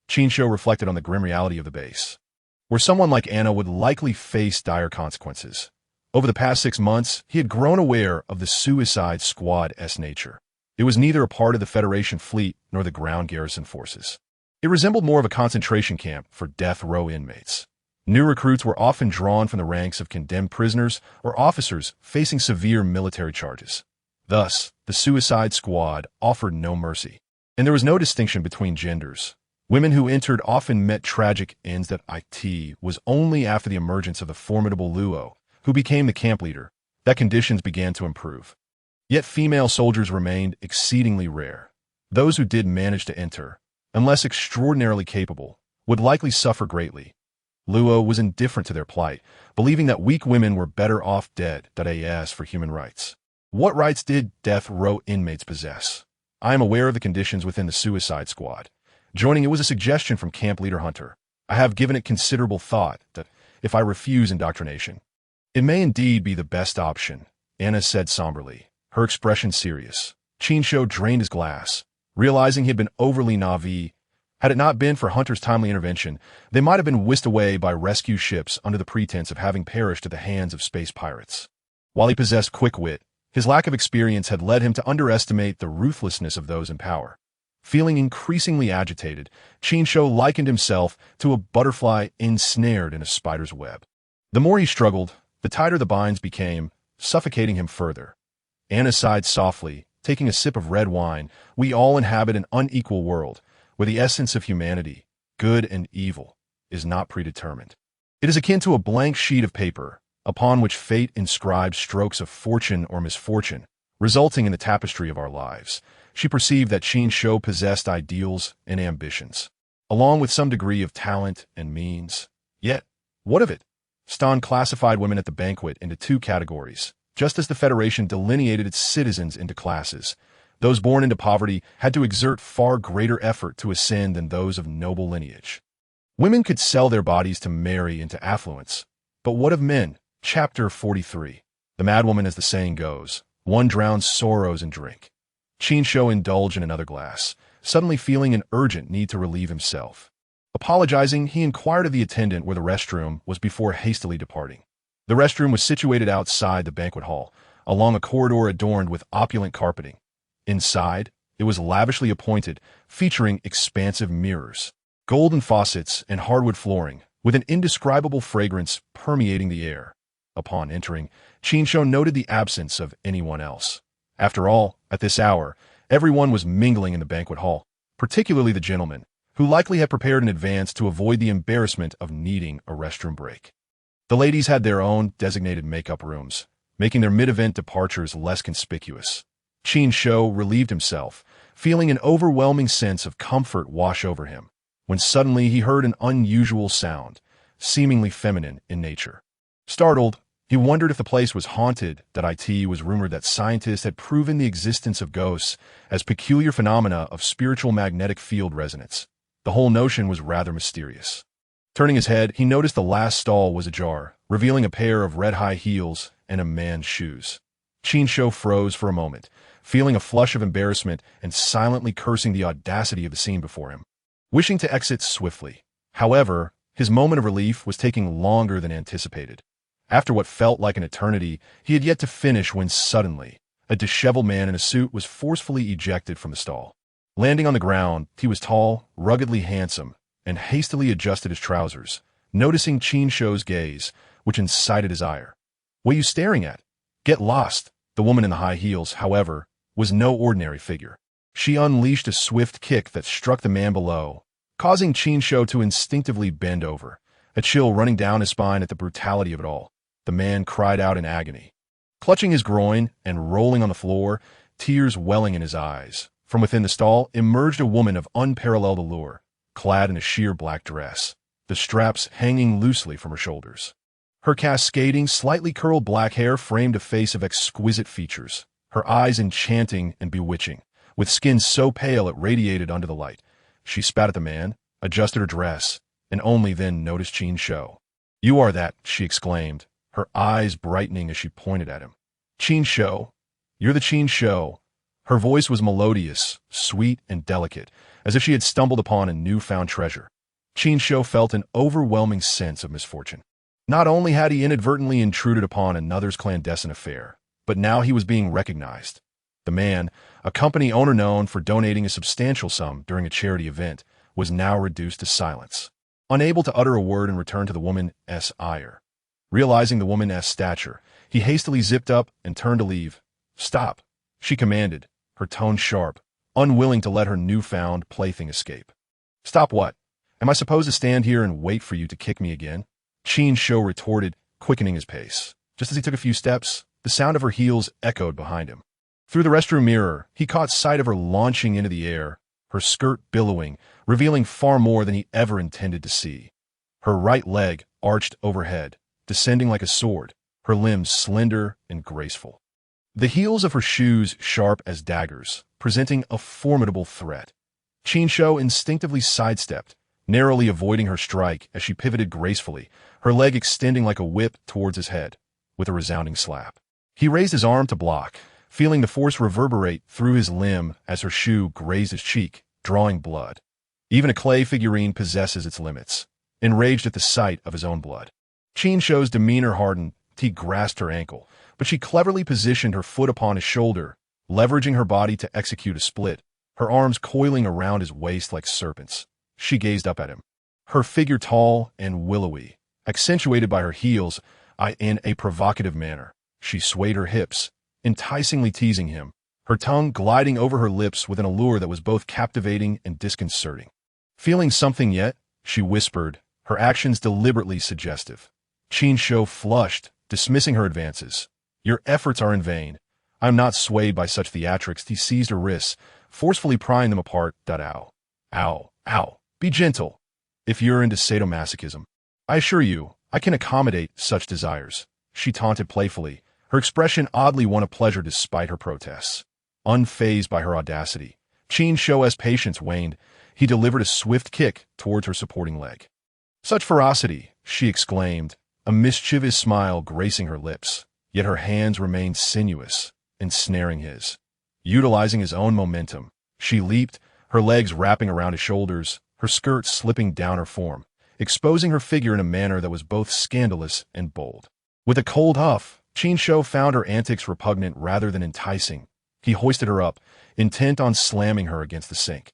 Qin Shou reflected on the grim reality of the base, where someone like Anna would likely face dire consequences. Over the past 6 months, he had grown aware of the Suicide Squad's nature. It was neither a part of the Federation fleet nor the ground garrison forces. It resembled more of a concentration camp for death row inmates. New recruits were often drawn from the ranks of condemned prisoners or officers facing severe military charges. Thus, the Suicide Squad offered no mercy, and there was no distinction between genders. Women who entered often met tragic ends. That it was only after the emergence of the formidable Luo, who became the camp leader, that conditions began to improve. Yet female soldiers remained exceedingly rare. Those who did manage to enter, unless extraordinarily capable, would likely suffer greatly. Luo was indifferent to their plight, believing that weak women were better off dead. As for human rights, what rights did death row inmates possess? I am aware of the conditions within the Suicide Squad. Joining it was a suggestion from Camp Leader Hunter. I have given it considerable thought that if I refuse indoctrination, it may indeed be the best option, Anna said somberly, her expression serious. Qin Shou drained his glass, realizing he had been overly naive. Had it not been for Hunter's timely intervention, they might have been whisked away by rescue ships under the pretense of having perished at the hands of space pirates. While he possessed quick wit, his lack of experience had led him to underestimate the ruthlessness of those in power. Feeling increasingly agitated, Qin Shou likened himself to a butterfly ensnared in a spider's web. The more he struggled, the tighter the binds became, suffocating him further. Anna sighed softly, taking a sip of red wine. We all inhabit an unequal world, where the essence of humanity, good and evil, is not predetermined. It is akin to a blank sheet of paper, upon which fate inscribes strokes of fortune or misfortune, resulting in the tapestry of our lives. She perceived that Qin Shou possessed ideals and ambitions, along with some degree of talent and means. Yet, what of it? Stan classified women at the banquet into 2 categories, just as the Federation delineated its citizens into classes. Those born into poverty had to exert far greater effort to ascend than those of noble lineage. Women could sell their bodies to marry into affluence. But what of men? Chapter 43. The madwoman, as the saying goes, one drowns sorrows in drink. Qin Shou indulged in another glass, suddenly feeling an urgent need to relieve himself. Apologizing, he inquired of the attendant where the restroom was before hastily departing. The restroom was situated outside the banquet hall, along a corridor adorned with opulent carpeting. Inside, it was lavishly appointed, featuring expansive mirrors, golden faucets, and hardwood flooring, with an indescribable fragrance permeating the air. Upon entering, Qin Shou noted the absence of anyone else. After all, at this hour, everyone was mingling in the banquet hall, particularly the gentlemen, who likely had prepared in advance to avoid the embarrassment of needing a restroom break. The ladies had their own designated makeup rooms, making their mid-event departures less conspicuous. Qin Shou relieved himself, feeling an overwhelming sense of comfort wash over him, when suddenly he heard an unusual sound, seemingly feminine in nature. Startled, he wondered if the place was haunted. It was rumored that scientists had proven the existence of ghosts as peculiar phenomena of spiritual magnetic field resonance. The whole notion was rather mysterious. Turning his head, he noticed the last stall was ajar, revealing a pair of red high heels and a man's shoes. Qin Shou froze for a moment, feeling a flush of embarrassment and silently cursing the audacity of the scene before him, wishing to exit swiftly. However, his moment of relief was taking longer than anticipated. After what felt like an eternity, he had yet to finish when suddenly, a disheveled man in a suit was forcefully ejected from the stall. Landing on the ground, he was tall, ruggedly handsome, and hastily adjusted his trousers, noticing Qin Shou's gaze, which incited his ire. "What are you staring at? Get lost." The woman in the high heels, however, was no ordinary figure. She unleashed a swift kick that struck the man below, causing Qin Shou to instinctively bend over, a chill running down his spine at the brutality of it all. The man cried out in agony. Clutching his groin and rolling on the floor, tears welling in his eyes, from within the stall emerged a woman of unparalleled allure, clad in a sheer black dress, the straps hanging loosely from her shoulders. Her cascading, slightly curled black hair framed a face of exquisite features, her eyes enchanting and bewitching, with skin so pale it radiated under the light. She spat at the man, adjusted her dress, and only then noticed Qin Shou. "You are that," she exclaimed, her eyes brightening as she pointed at him. "Qin Shou, you're the Qin Shou." Her voice was melodious, sweet, and delicate, as if she had stumbled upon a newfound treasure. Qin Shou felt an overwhelming sense of misfortune. Not only had he inadvertently intruded upon another's clandestine affair, but now he was being recognized. The man, a company owner known for donating a substantial sum during a charity event, was now reduced to silence, unable to utter a word in return to the woman's ire. Realizing the woman's stature, he hastily zipped up and turned to leave. "Stop," she commanded, her tone sharp, unwilling to let her newfound plaything escape. "Stop what? Am I supposed to stand here and wait for you to kick me again?" Qin Shou retorted, quickening his pace. Just as he took a few steps, the sound of her heels echoed behind him. Through the restroom mirror, he caught sight of her launching into the air, her skirt billowing, revealing far more than he ever intended to see. Her right leg arched overhead, descending like a sword, her limbs slender and graceful. The heels of her shoes sharp as daggers, presenting a formidable threat. Qin Shou instinctively sidestepped, narrowly avoiding her strike as she pivoted gracefully, her leg extending like a whip towards his head, with a resounding slap. He raised his arm to block, feeling the force reverberate through his limb as her shoe grazed his cheek, drawing blood. Even a clay figurine possesses its limits. Enraged at the sight of his own blood, Qin Shou's demeanor hardened. He grasped her ankle, but she cleverly positioned her foot upon his shoulder, leveraging her body to execute a split, her arms coiling around his waist like serpents. She gazed up at him, her figure tall and willowy, accentuated by her heels, in a provocative manner. She swayed her hips, enticingly teasing him, her tongue gliding over her lips with an allure that was both captivating and disconcerting. "Feeling something yet?" she whispered, her actions deliberately suggestive. Qin Shou flushed, dismissing her advances. "Your efforts are in vain. I am not swayed by such theatrics." He seized her wrists, forcefully prying them apart. Ow. Ow. Ow. Be gentle. If you're into sadomasochism, I assure you, I can accommodate such desires. She taunted playfully, her expression oddly one of pleasure despite her protests. Unfazed by her audacity, Qin Shou's patience waned. He delivered a swift kick towards her supporting leg. "Such ferocity," she exclaimed, a mischievous smile gracing her lips, yet her hands remained sinuous, ensnaring his. Utilizing his own momentum, she leaped, her legs wrapping around his shoulders, her skirt slipping down her form, exposing her figure in a manner that was both scandalous and bold. With a cold huff, Qin Shou found her antics repugnant rather than enticing. He hoisted her up, intent on slamming her against the sink.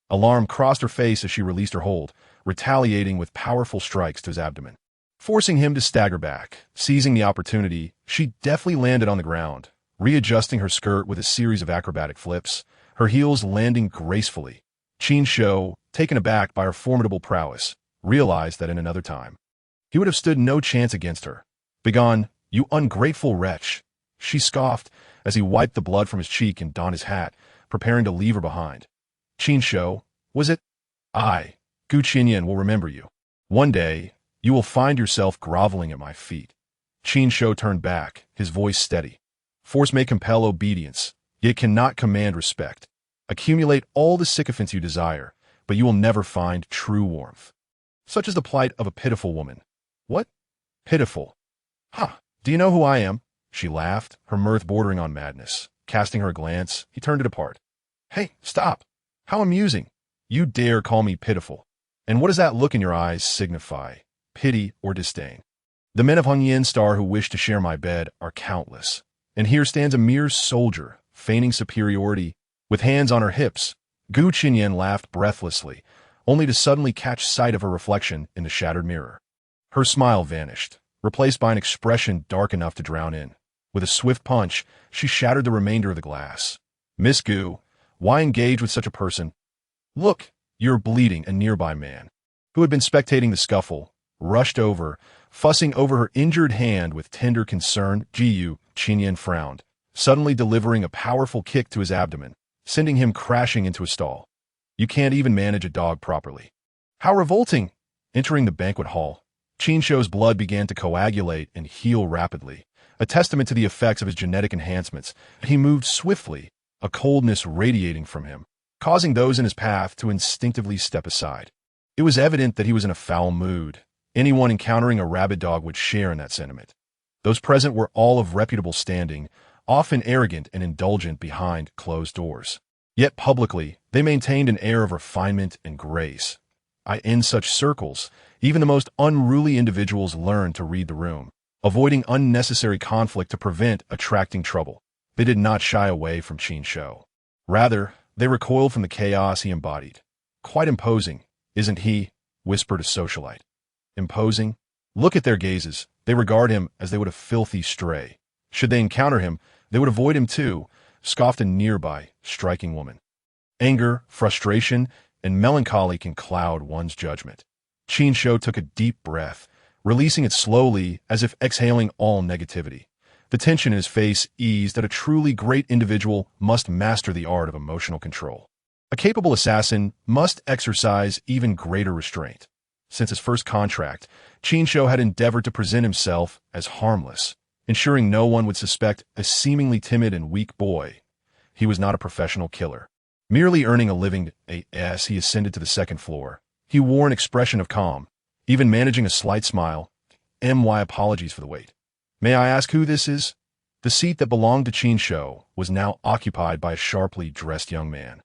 Alarm crossed her face as she released her hold, retaliating with powerful strikes to his abdomen. Forcing him to stagger back, seizing the opportunity, she deftly landed on the ground, readjusting her skirt with a series of acrobatic flips, her heels landing gracefully. Qin Shou, taken aback by her formidable prowess, realized that in another time, he would have stood no chance against her. "Begone, you ungrateful wretch," she scoffed as he wiped the blood from his cheek and donned his hat, preparing to leave her behind. "Qin Shou, was it? I, Gu Qinyan, will remember you. One day, you will find yourself groveling at my feet." Qin Shou turned back, his voice steady. "Force may compel obedience, yet cannot command respect. Accumulate all the sycophants you desire, but you will never find true warmth. Such is the plight of a pitiful woman." "What? Pitiful? Ha! Do you know who I am?" She laughed, her mirth bordering on madness. Casting her a glance, he turned it apart. "Hey, stop! How amusing! You dare call me pitiful? And what does that look in your eyes signify? Pity or disdain? The men of Hongyan Star who wish to share my bed are countless. And here stands a mere soldier, feigning superiority, with hands on her hips." Gu Qinyan laughed breathlessly, only to suddenly catch sight of her reflection in the shattered mirror. Her smile vanished, replaced by an expression dark enough to drown in. With a swift punch, she shattered the remainder of the glass. "Miss Gu, why engage with such a person? Look, you're bleeding." A nearby man, who had been spectating the scuffle, rushed over, fussing over her injured hand with tender concern. Gu Qinyan frowned, suddenly delivering a powerful kick to his abdomen, sending him crashing into a stall. "You can't even manage a dog properly. How revolting!" Entering the banquet hall, Qin Shou's blood began to coagulate and heal rapidly, a testament to the effects of his genetic enhancements. He moved swiftly, a coldness radiating from him, causing those in his path to instinctively step aside. It was evident that he was in a foul mood. Anyone encountering a rabid dog would share in that sentiment. Those present were all of reputable standing, often arrogant and indulgent behind closed doors. Yet publicly, they maintained an air of refinement and grace. In such circles, even the most unruly individuals learned to read the room, avoiding unnecessary conflict to prevent attracting trouble. They did not shy away from Qin Shou. Rather, they recoiled from the chaos he embodied. "Quite imposing, isn't he?" whispered a socialite. "Imposing? Look at their gazes. They regard him as they would a filthy stray. Should they encounter him, they would avoid him too," scoffed a nearby, striking woman. Anger, frustration, and melancholy can cloud one's judgment. Qin Shou took a deep breath, releasing it slowly as if exhaling all negativity. The tension in his face eased that a truly great individual must master the art of emotional control. A capable assassin must exercise even greater restraint. Since his first contract, Qin Shou had endeavored to present himself as harmless, ensuring no one would suspect a seemingly timid and weak boy. He was not a professional killer, merely earning a living. As he ascended to the second floor, he wore an expression of calm, even managing a slight smile. "My apologies for the wait. May I ask who this is?" The seat that belonged to Qin Shou was now occupied by a sharply dressed young man,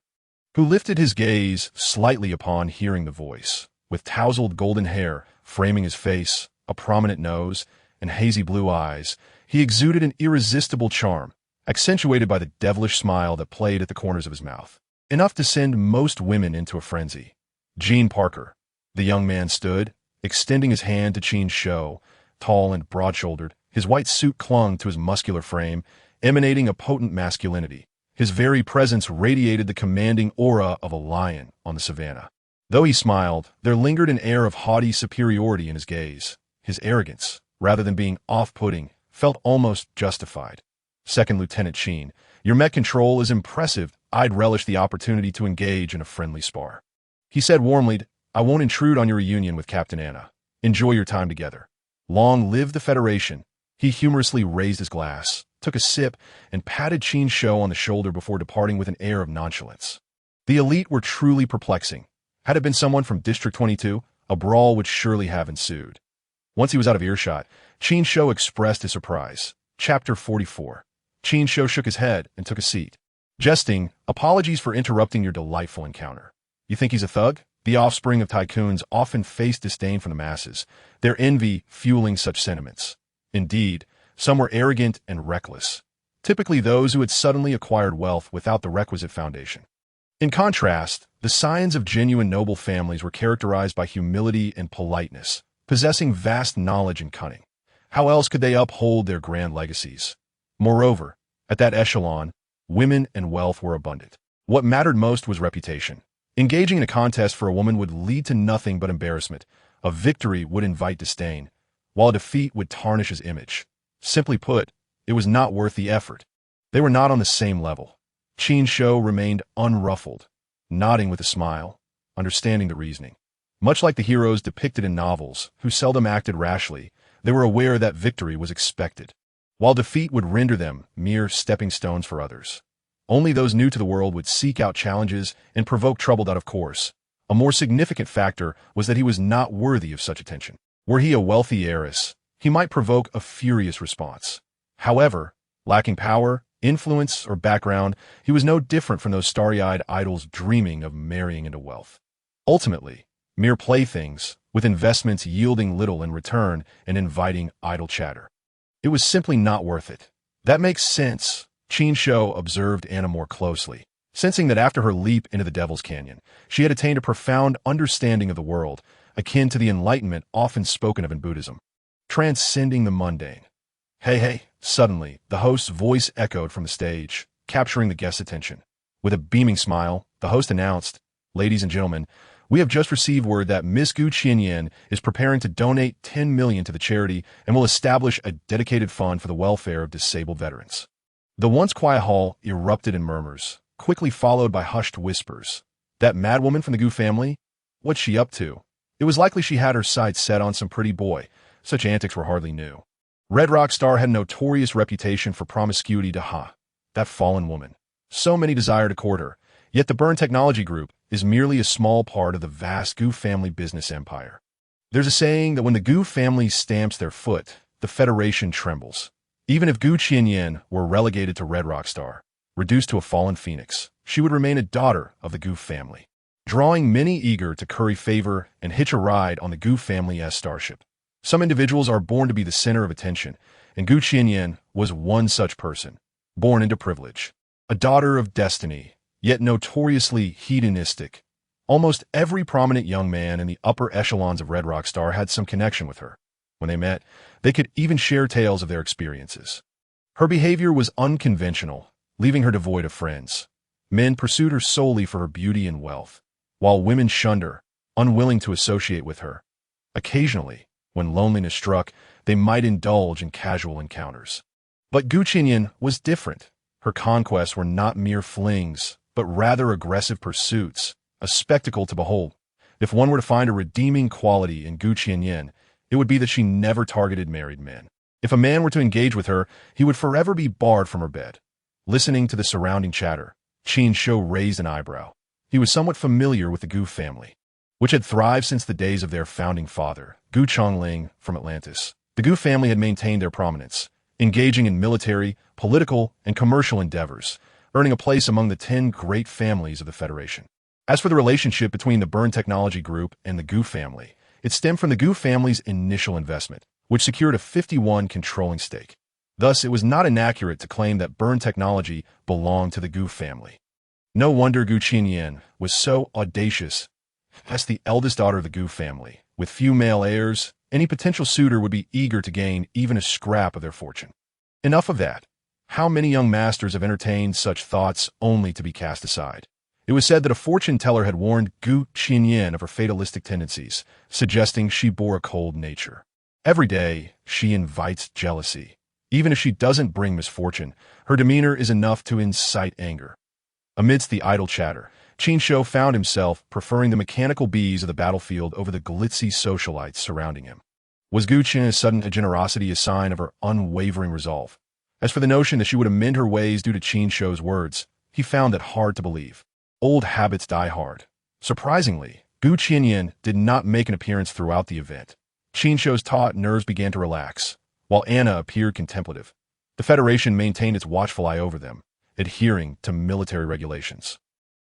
who lifted his gaze slightly upon hearing the voice. With tousled golden hair framing his face, a prominent nose, and hazy blue eyes, he exuded an irresistible charm, accentuated by the devilish smile that played at the corners of his mouth, enough to send most women into a frenzy. "Gene Parker." The young man stood, extending his hand to Qin Shou, tall and broad-shouldered. His white suit clung to his muscular frame, emanating a potent masculinity. His very presence radiated the commanding aura of a lion on the savannah. Though he smiled, there lingered an air of haughty superiority in his gaze. His arrogance, rather than being off-putting, felt almost justified. "Second Lieutenant Qin, your Met control is impressive. I'd relish the opportunity to engage in a friendly spar," he said warmly. "I won't intrude on your reunion with Captain Anna. Enjoy your time together. Long live the Federation." He humorously raised his glass, took a sip, and patted Qin Shou on the shoulder before departing with an air of nonchalance. The elite were truly perplexing. Had it been someone from District 22, a brawl would surely have ensued. Once he was out of earshot, Qin Shou expressed his surprise. Chapter 44. Qin Shou shook his head and took a seat. Jesting, "Apologies for interrupting your delightful encounter. You think he's a thug?" The offspring of tycoons often face disdain from the masses, their envy fueling such sentiments. Indeed, some were arrogant and reckless, typically those who had suddenly acquired wealth without the requisite foundation. In contrast, the scions of genuine noble families were characterized by humility and politeness, possessing vast knowledge and cunning. How else could they uphold their grand legacies? Moreover, at that echelon, women and wealth were abundant. What mattered most was reputation. Engaging in a contest for a woman would lead to nothing but embarrassment. A victory would invite disdain, while a defeat would tarnish his image. Simply put, it was not worth the effort. They were not on the same level. Qin Shou remained unruffled, nodding with a smile, understanding the reasoning. Much like the heroes depicted in novels, who seldom acted rashly, they were aware that victory was expected, while defeat would render them mere stepping stones for others. Only those new to the world would seek out challenges and provoke trouble out of course. A more significant factor was that he was not worthy of such attention. Were he a wealthy heiress, he might provoke a furious response. However, lacking power, influence, or background, he was no different from those starry-eyed idols dreaming of marrying into wealth. Ultimately, mere playthings, with investments yielding little in return and inviting idle chatter. It was simply not worth it. That makes sense, Qin Shou observed Anna more closely, sensing that after her leap into the Devil's Canyon, she had attained a profound understanding of the world, akin to the enlightenment often spoken of in Buddhism, transcending the mundane. Hey, suddenly, the host's voice echoed from the stage, capturing the guest's attention. With a beaming smile, the host announced, "Ladies and gentlemen, we have just received word that Miss Gu Qianyan is preparing to donate 10 million to the charity and will establish a dedicated fund for the welfare of disabled veterans." The once quiet hall erupted in murmurs, quickly followed by hushed whispers. That madwoman from the Gu family? What's she up to? It was likely she had her sights set on some pretty boy. Such antics were hardly new. Redrock star had a notorious reputation for promiscuity that fallen woman. So many desire to court her, yet the Burn Technology Group is merely a small part of the vast Gu family business empire. There's a saying that when the Gu family stamps their foot, the Federation trembles. Even if Gu Qianyan were relegated to Redrock star, reduced to a fallen phoenix, she would remain a daughter of the Gu family, drawing many eager to curry favor and hitch a ride on the Gu family's starship. Some individuals are born to be the center of attention, and Gu Qianyan was one such person, born into privilege. A daughter of destiny, yet notoriously hedonistic. Almost every prominent young man in the upper echelons of Redrock star had some connection with her. When they met, they could even share tales of their experiences. Her behavior was unconventional, leaving her devoid of friends. Men pursued her solely for her beauty and wealth, while women shunned her, unwilling to associate with her. Occasionally, when loneliness struck, they might indulge in casual encounters. But Gu Qianyan was different. Her conquests were not mere flings, but rather aggressive pursuits, a spectacle to behold. If one were to find a redeeming quality in Gu Qianyan, it would be that she never targeted married men. If a man were to engage with her, he would forever be barred from her bed. Listening to the surrounding chatter, Qin Shou raised an eyebrow. He was somewhat familiar with the Gu family, which had thrived since the days of their founding father, Gu Chongling from Atlantis. The Gu family had maintained their prominence, engaging in military, political, and commercial endeavors, earning a place among the 10 great families of the Federation. As for the relationship between the Burn Technology Group and the Gu family, it stemmed from the Gu family's initial investment, which secured a 51% controlling stake. Thus, it was not inaccurate to claim that Burn Technology belonged to the Gu family. No wonder Gu Qianyan was so audacious. As the eldest daughter of the Gu family, with few male heirs, any potential suitor would be eager to gain even a scrap of their fortune. Enough of that. How many young masters have entertained such thoughts only to be cast aside? It was said that a fortune teller had warned Gu Qianyan of her fatalistic tendencies, suggesting she bore a cold nature. Every day, she invites jealousy. Even if she doesn't bring misfortune, her demeanor is enough to incite anger. Amidst the idle chatter, Qin Shou found himself preferring the mechanical bees of the battlefield over the glitzy socialites surrounding him. Was Gu Qianyan's sudden generosity a sign of her unwavering resolve? As for the notion that she would amend her ways due to Qin Shou's words, he found that hard to believe. Old habits die hard. Surprisingly, Gu Qianyan did not make an appearance throughout the event. Qin Shou's taut nerves began to relax, while Anna appeared contemplative. The Federation maintained its watchful eye over them, adhering to military regulations.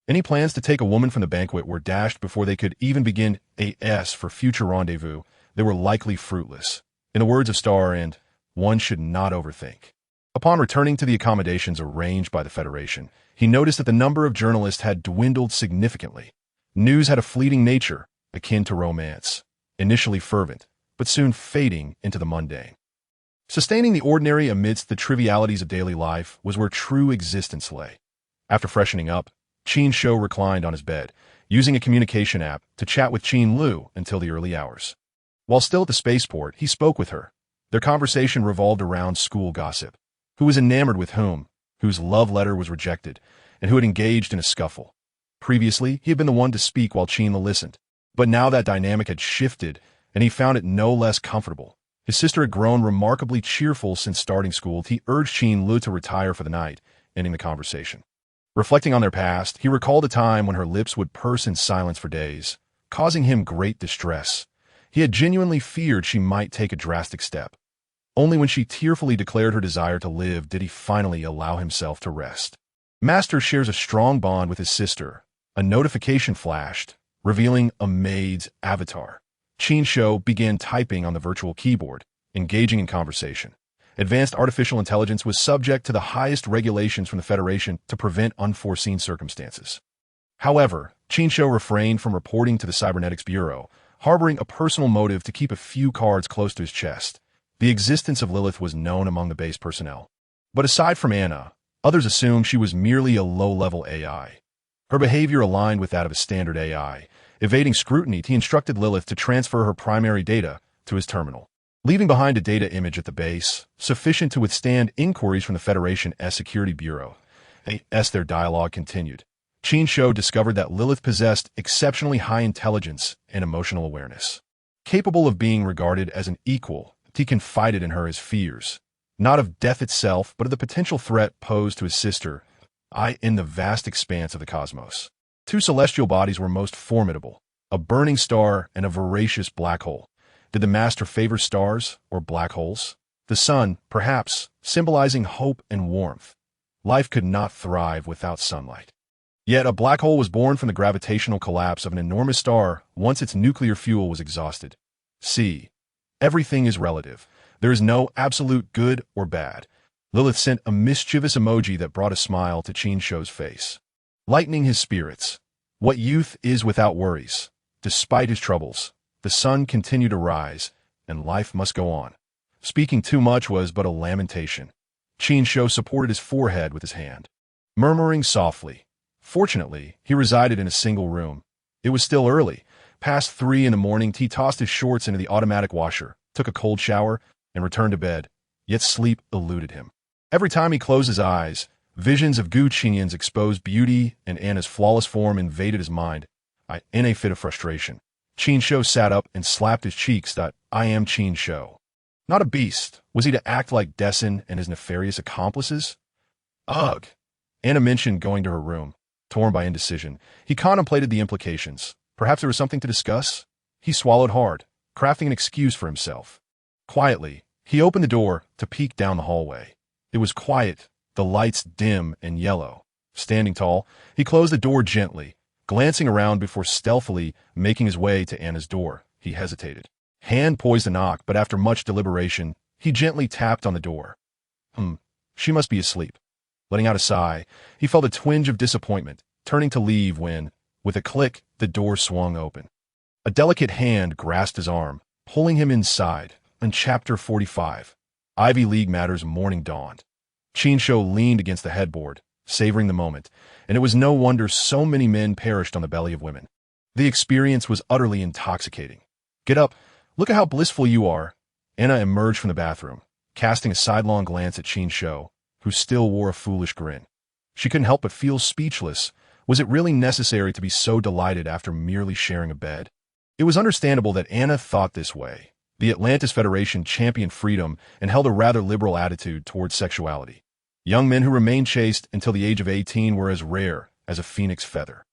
Any plans to take a woman from the banquet were dashed before they could even begin for future rendezvous. They were likely fruitless. In the words of Star and, one should not overthink. Upon returning to the accommodations arranged by the Federation, he noticed that the number of journalists had dwindled significantly. News had a fleeting nature, akin to romance, initially fervent, but soon fading into the mundane. Sustaining the ordinary amidst the trivialities of daily life was where true existence lay. After freshening up, Qin Shou reclined on his bed, using a communication app to chat with Qin Lu until the early hours. While still at the spaceport, he spoke with her. Their conversation revolved around school gossip. Who was enamored with whom, whose love letter was rejected, and who had engaged in a scuffle. Previously, he had been the one to speak while Qin listened. But now that dynamic had shifted, and he found it no less comfortable. His sister had grown remarkably cheerful since starting school. He urged Qin Lu to retire for the night, ending the conversation. Reflecting on their past, he recalled a time when her lips would purse in silence for days, causing him great distress. He had genuinely feared she might take a drastic step. Only when she tearfully declared her desire to live did he finally allow himself to rest. Master shares a strong bond with his sister. A notification flashed, revealing a maid's avatar. Qin Shou began typing on the virtual keyboard, engaging in conversation. Advanced artificial intelligence was subject to the highest regulations from the Federation to prevent unforeseen circumstances. However, Qin Shou refrained from reporting to the Cybernetics Bureau, harboring a personal motive to keep a few cards close to his chest. The existence of Lilith was known among the base personnel. But aside from Anna, others assumed she was merely a low-level AI. Her behavior aligned with that of a standard AI. Evading scrutiny, he instructed Lilith to transfer her primary data to his terminal, leaving behind a data image at the base, sufficient to withstand inquiries from the Federation's Security Bureau. As their dialogue continued, Qin Shou discovered that Lilith possessed exceptionally high intelligence and emotional awareness. Capable of being regarded as an equal, he confided in her his fears, not of death itself, but of the potential threat posed to his sister, in the vast expanse of the cosmos. Two celestial bodies were most formidable, a burning star and a voracious black hole. Did the master favor stars or black holes? The sun, perhaps, symbolizing hope and warmth. Life could not thrive without sunlight. Yet a black hole was born from the gravitational collapse of an enormous star once its nuclear fuel was exhausted. See, everything is relative. There is no absolute good or bad. Lilith sent a mischievous emoji that brought a smile to Qin Shou's face, lightening his spirits. What youth is without worries? Despite his troubles, the sun continued to rise, and life must go on. Speaking too much was but a lamentation. Qin Shou supported his forehead with his hand, murmuring softly. Fortunately, he resided in a single room. It was still early. Past 3 in the morning, he tossed his shorts into the automatic washer, took a cold shower, and returned to bed. Yet sleep eluded him. Every time he closed his eyes, visions of Gu Qinyan's exposed beauty and Anna's flawless form invaded his mind. In a fit of frustration, Qin Shou sat up and slapped his cheeks. I am Qin Shou. Not a beast. Was he to act like Dessen and his nefarious accomplices? Ugh. Anna mentioned going to her room. Torn by indecision, he contemplated the implications. Perhaps there was something to discuss? He swallowed hard, crafting an excuse for himself. Quietly, he opened the door to peek down the hallway. It was quiet, the lights dim and yellow. Standing tall, he closed the door gently, glancing around before stealthily making his way to Anna's door. He hesitated. Hand poised to knock, but after much deliberation, he gently tapped on the door. She must be asleep. Letting out a sigh, he felt a twinge of disappointment, turning to leave when, with a click, the door swung open. A delicate hand grasped his arm, pulling him inside. In Chapter 45, Ivy League Matters morning dawned. Qin Shou leaned against the headboard, savoring the moment, and it was no wonder so many men perished on the belly of women. The experience was utterly intoxicating. Get up. Look at how blissful you are. Anna emerged from the bathroom, casting a sidelong glance at Qin Shou, who still wore a foolish grin. She couldn't help but feel speechless. Was it really necessary to be so delighted after merely sharing a bed? It was understandable that Anna thought this way. The Atlantis Federation championed freedom and held a rather liberal attitude towards sexuality. Young men who remained chaste until the age of 18 were as rare as a phoenix feather.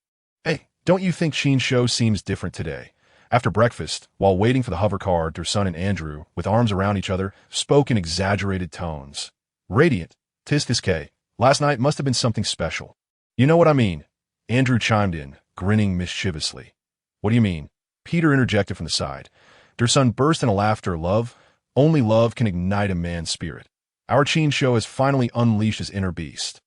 Hey, don't you think Qin Shou seems different today? After breakfast, while waiting for the hover car, their son and Andrew, with arms around each other, spoke in exaggerated tones. Radiant. Tis this K. Last night must have been something special. You know what I mean? Andrew chimed in, grinning mischievously. What do you mean? Peter interjected from the side. Their son burst into laughter. Love? Only love can ignite a man's spirit. Our Qin Shou has finally unleashed his inner beast.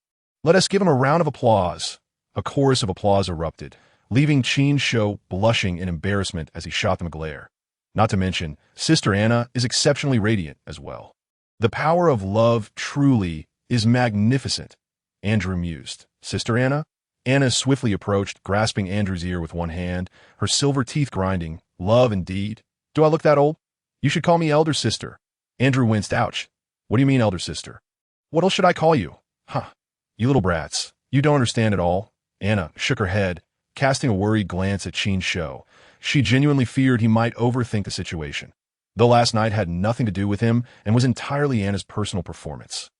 Let us give him a round of applause. A chorus of applause erupted, leaving Qin Shou blushing in embarrassment as he shot them a glare. Not to mention, Sister Anna is exceptionally radiant as well. The power of love truly is magnificent, Andrew mused. Sister Anna? Anna swiftly approached, grasping Andrew's ear with one hand, her silver teeth grinding. Love indeed. Do I look that old? You should call me elder sister. Andrew winced. Ouch. What do you mean, elder sister? What else should I call you? Huh. You little brats. You don't understand at all. Anna shook her head, casting a worried glance at Qin Shou. She genuinely feared he might overthink the situation. Though last night had nothing to do with him and was entirely Anna's personal performance.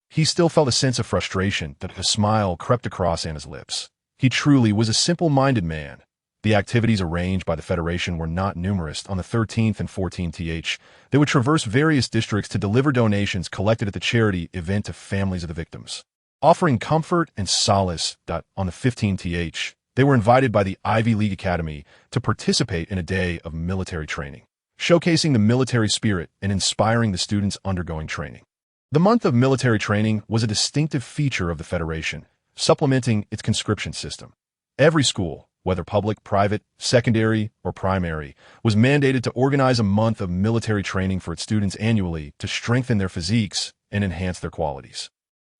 He still felt a sense of frustration that a smile crept across Anna's lips. He truly was a simple-minded man. The activities arranged by the Federation were not numerous. On the 13th and 14th, they would traverse various districts to deliver donations collected at the charity event to families of the victims. Offering comfort and solace. On the 15th, they were invited by the Ivy League Academy to participate in a day of military training, showcasing the military spirit and inspiring the students undergoing training. The month of military training was a distinctive feature of the Federation, supplementing its conscription system. Every school, whether public, private, secondary, or primary, was mandated to organize a month of military training for its students annually to strengthen their physiques and enhance their qualities.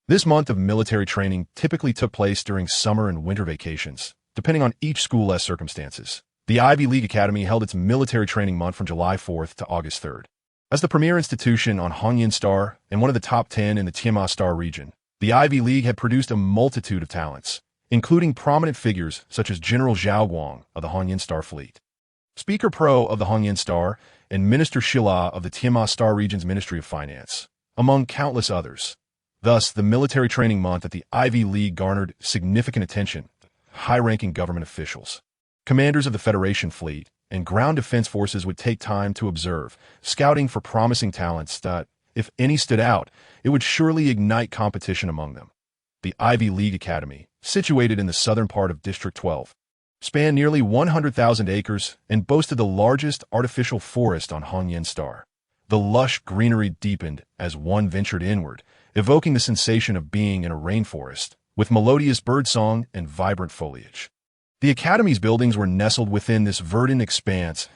This month of military training typically took place during summer and winter vacations, depending on each school's circumstances. The Ivy League Academy held its military training month from July 4th to August 3rd. As the premier institution on Hongyan Star and one of the top 10 in the Tianma Star region, the Ivy League had produced a multitude of talents, including prominent figures such as General Zhao Guang of the Hongyan Star Fleet, Speaker Pro of the Hongyan Star, and Minister Shila of the Tianma Star region's Ministry of Finance, among countless others. Thus, the military training month at the Ivy League garnered significant attention. High-ranking government officials, commanders of the Federation fleet, and ground defense forces would take time to observe, scouting for promising talents that, if any stood out, it would surely ignite competition among them. The Ivy League Academy, situated in the southern part of District 12, spanned nearly 100,000 acres and boasted the largest artificial forest on Hongyan Star. The lush greenery deepened as one ventured inward, evoking the sensation of being in a rainforest, with melodious birdsong and vibrant foliage. The Academy's buildings were nestled within this verdant expanse.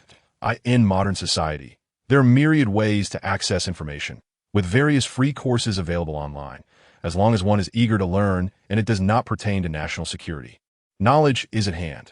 In modern society, there are myriad ways to access information, with various free courses available online, as long as one is eager to learn and it does not pertain to national security. Knowledge is at hand.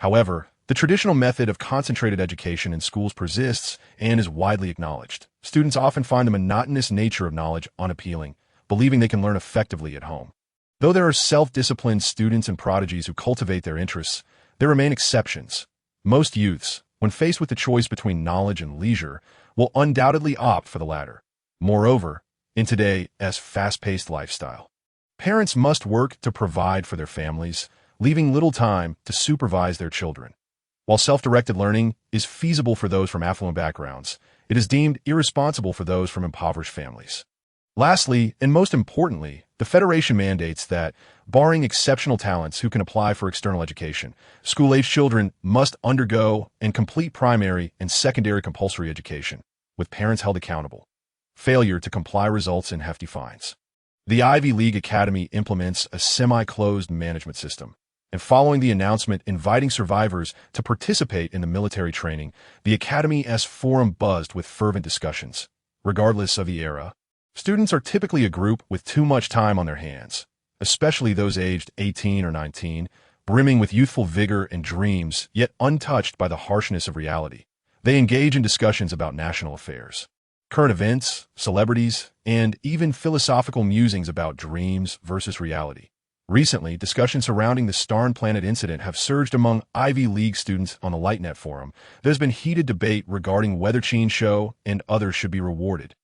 However, the traditional method of concentrated education in schools persists and is widely acknowledged. Students often find the monotonous nature of knowledge unappealing, believing they can learn effectively at home. Though there are self-disciplined students and prodigies who cultivate their interests, there remain exceptions. Most youths, when faced with the choice between knowledge and leisure, will undoubtedly opt for the latter. Moreover, in today's fast-paced lifestyle, parents must work to provide for their families, leaving little time to supervise their children. While self-directed learning is feasible for those from affluent backgrounds, it is deemed irresponsible for those from impoverished families. Lastly, and most importantly, the Federation mandates that, barring exceptional talents who can apply for external education, school-age children must undergo and complete primary and secondary compulsory education, with parents held accountable. Failure to comply results in hefty fines. The Ivy League Academy implements a semi-closed management system, and following the announcement inviting survivors to participate in the military training, the Academy's forum buzzed with fervent discussions. Regardless of the era, students are typically a group with too much time on their hands, especially those aged 18 or 19, brimming with youthful vigor and dreams, yet untouched by the harshness of reality. They engage in discussions about national affairs, current events, celebrities, and even philosophical musings about dreams versus reality. Recently, discussions surrounding the Starn Planet incident have surged among Ivy League students on the LightNet forum. There's been heated debate regarding whether Qin Shou and others should be rewarded,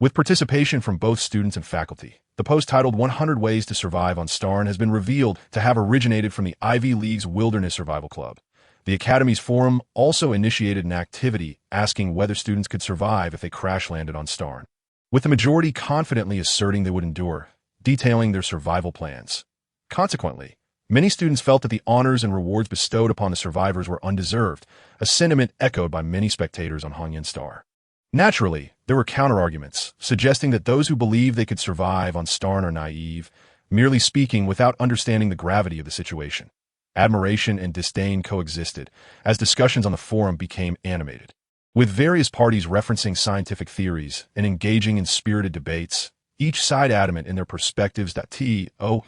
with participation from both students and faculty. The post titled 100 Ways to Survive on Starn has been revealed to have originated from the Ivy League's Wilderness Survival Club. The Academy's forum also initiated an activity asking whether students could survive if they crash-landed on Starn, with the majority confidently asserting they would endure, detailing their survival plans. Consequently, many students felt that the honors and rewards bestowed upon the survivors were undeserved, a sentiment echoed by many spectators on Hongyan Star. Naturally, there were counterarguments, suggesting that those who believe they could survive on Starn are naive, merely speaking without understanding the gravity of the situation. Admiration and disdain coexisted, as discussions on the forum became animated. With various parties referencing scientific theories and engaging in spirited debates, each side adamant in their perspectives that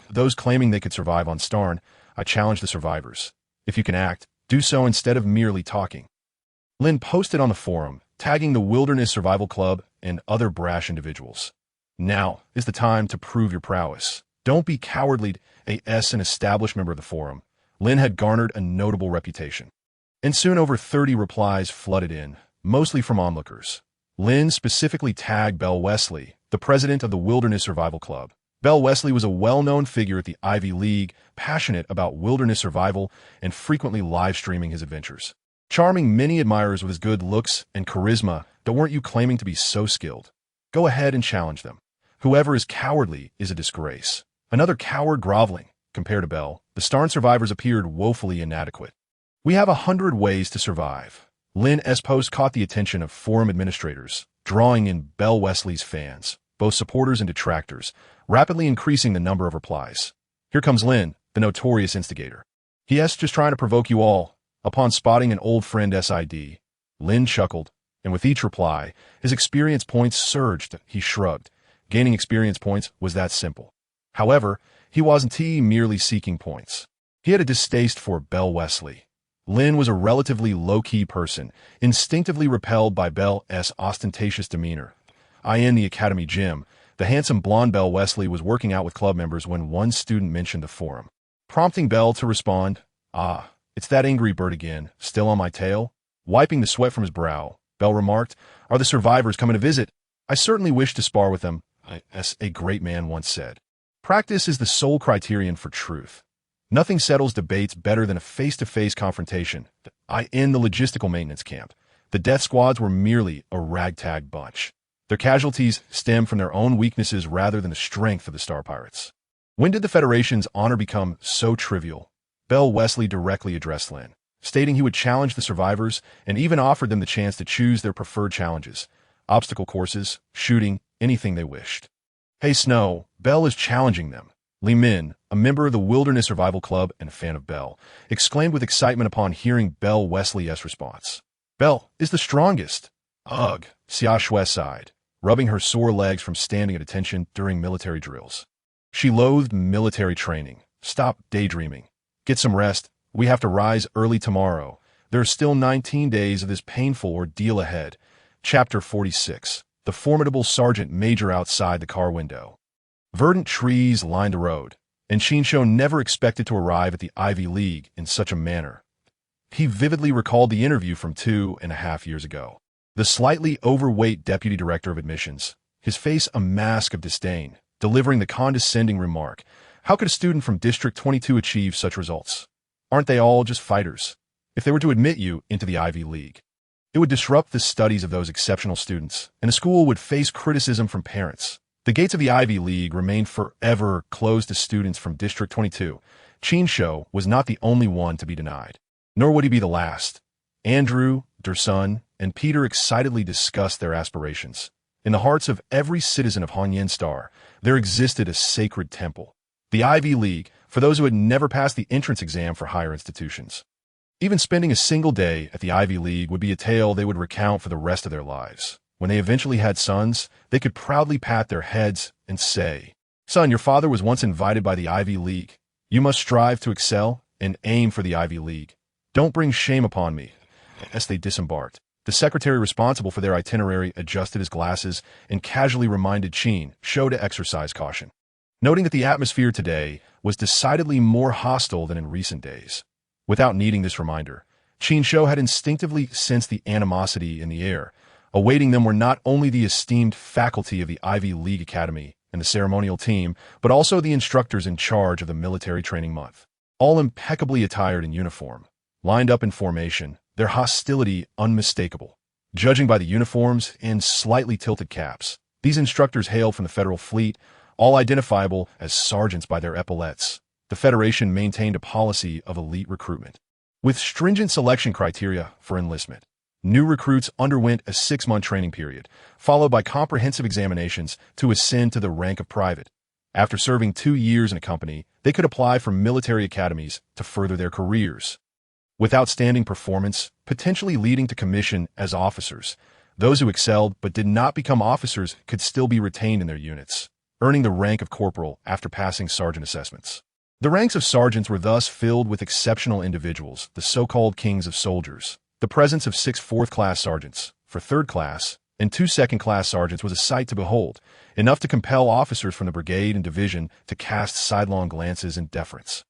those claiming they could survive on Starn, I challenge the survivors. If you can act, do so instead of merely talking. Lin posted on the forum, tagging the Wilderness Survival Club and other brash individuals. Now is the time to prove your prowess. Don't be cowardly. An established member of the forum, Lin had garnered a notable reputation. And soon over 30 replies flooded in, mostly from onlookers. Lin specifically tagged Belle Wesley, the president of the Wilderness Survival Club. Belle Wesley was a well-known figure at the Ivy League, passionate about wilderness survival and frequently live-streaming his adventures. Charming many admirers with his good looks and charisma, but weren't you claiming to be so skilled? Go ahead and challenge them. Whoever is cowardly is a disgrace. Another coward groveling. Compared to Belle, the Starn survivors appeared woefully inadequate. We have 100 ways to survive. Lin's post caught the attention of forum administrators, drawing in Belle Wesley's fans, both supporters and detractors, rapidly increasing the number of replies. Here comes Lin, the notorious instigator. He.S. just trying to provoke you all. Upon spotting an old friend SID, Lin chuckled, and with each reply, his experience points surged. He shrugged. Gaining experience points was that simple. However, he wasn't merely seeking points. He had a distaste for Belle Wesley. Lin was a relatively low-key person, instinctively repelled by Belle's ostentatious demeanor. In the academy gym, the handsome blonde Belle Wesley was working out with club members when one student mentioned the forum, prompting Belle to respond, "It's that angry bird again, still on my tail?" Wiping the sweat from his brow, Belle remarked, "Are the survivors coming to visit? I certainly wish to spar with them," as a great man once said. Practice is the sole criterion for truth. Nothing settles debates better than a face-to-face confrontation. In the logistical maintenance camp, the death squads were merely a ragtag bunch. Their casualties stemmed from their own weaknesses rather than the strength of the Star Pirates. When did the Federation's honor become so trivial? Belle Wesley directly addressed Lin, stating he would challenge the survivors and even offered them the chance to choose their preferred challenges, obstacle courses, shooting, anything they wished. "Hey Snow, Belle is challenging them." Li Min, a member of the Wilderness Survival Club and a fan of Belle, exclaimed with excitement upon hearing Belle Wesley's response. "Belle is the strongest." "Ugh," Xia Shui sighed, rubbing her sore legs from standing at attention during military drills. She loathed military training. "Stop daydreaming. Get some rest. We have to rise early tomorrow. There are still 19 days of this painful ordeal ahead." Chapter 46. The formidable sergeant major outside the car window. Verdant trees lined the road, and Qin Shou never expected to arrive at the Ivy League in such a manner. He vividly recalled the interview from 2.5 years ago. The slightly overweight deputy director of admissions, his face a mask of disdain, delivering the condescending remark, "How could a student from District 22 achieve such results? Aren't they all just fighters? If they were to admit you into the Ivy League, it would disrupt the studies of those exceptional students, and the school would face criticism from parents." The gates of the Ivy League remained forever closed to students from District 22. Qin Shou was not the only one to be denied, nor would he be the last. Andrew, Dursun, and Peter excitedly discussed their aspirations. In the hearts of every citizen of Hanyan Star, there existed a sacred temple, the Ivy League, for those who had never passed the entrance exam for higher institutions. Even spending a single day at the Ivy League would be a tale they would recount for the rest of their lives. When they eventually had sons, they could proudly pat their heads and say, "Son, your father was once invited by the Ivy League. You must strive to excel and aim for the Ivy League. Don't bring shame upon me." As they disembarked, the secretary responsible for their itinerary adjusted his glasses and casually reminded Qin Shou to exercise caution, noting that the atmosphere today was decidedly more hostile than in recent days. Without needing this reminder, Qin Shou had instinctively sensed the animosity in the air. Awaiting them were not only the esteemed faculty of the Ivy League Academy and the ceremonial team, but also the instructors in charge of the military training month. All impeccably attired in uniform, lined up in formation, their hostility unmistakable. Judging by the uniforms and slightly tilted caps, these instructors hailed from the Federal Fleet, all identifiable as sergeants by their epaulets. The Federation maintained a policy of elite recruitment, with stringent selection criteria for enlistment. New recruits underwent a 6-month training period, followed by comprehensive examinations to ascend to the rank of private. After serving 2 years in a company, they could apply for military academies to further their careers. With outstanding performance, potentially leading to commission as officers, those who excelled but did not become officers could still be retained in their units, earning the rank of corporal after passing sergeant assessments. The ranks of sergeants were thus filled with exceptional individuals, the so-called kings of soldiers. The presence of 6 fourth-class sergeants, for third class, and 2 second-class sergeants was a sight to behold, enough to compel officers from the brigade and division to cast sidelong glances in deference,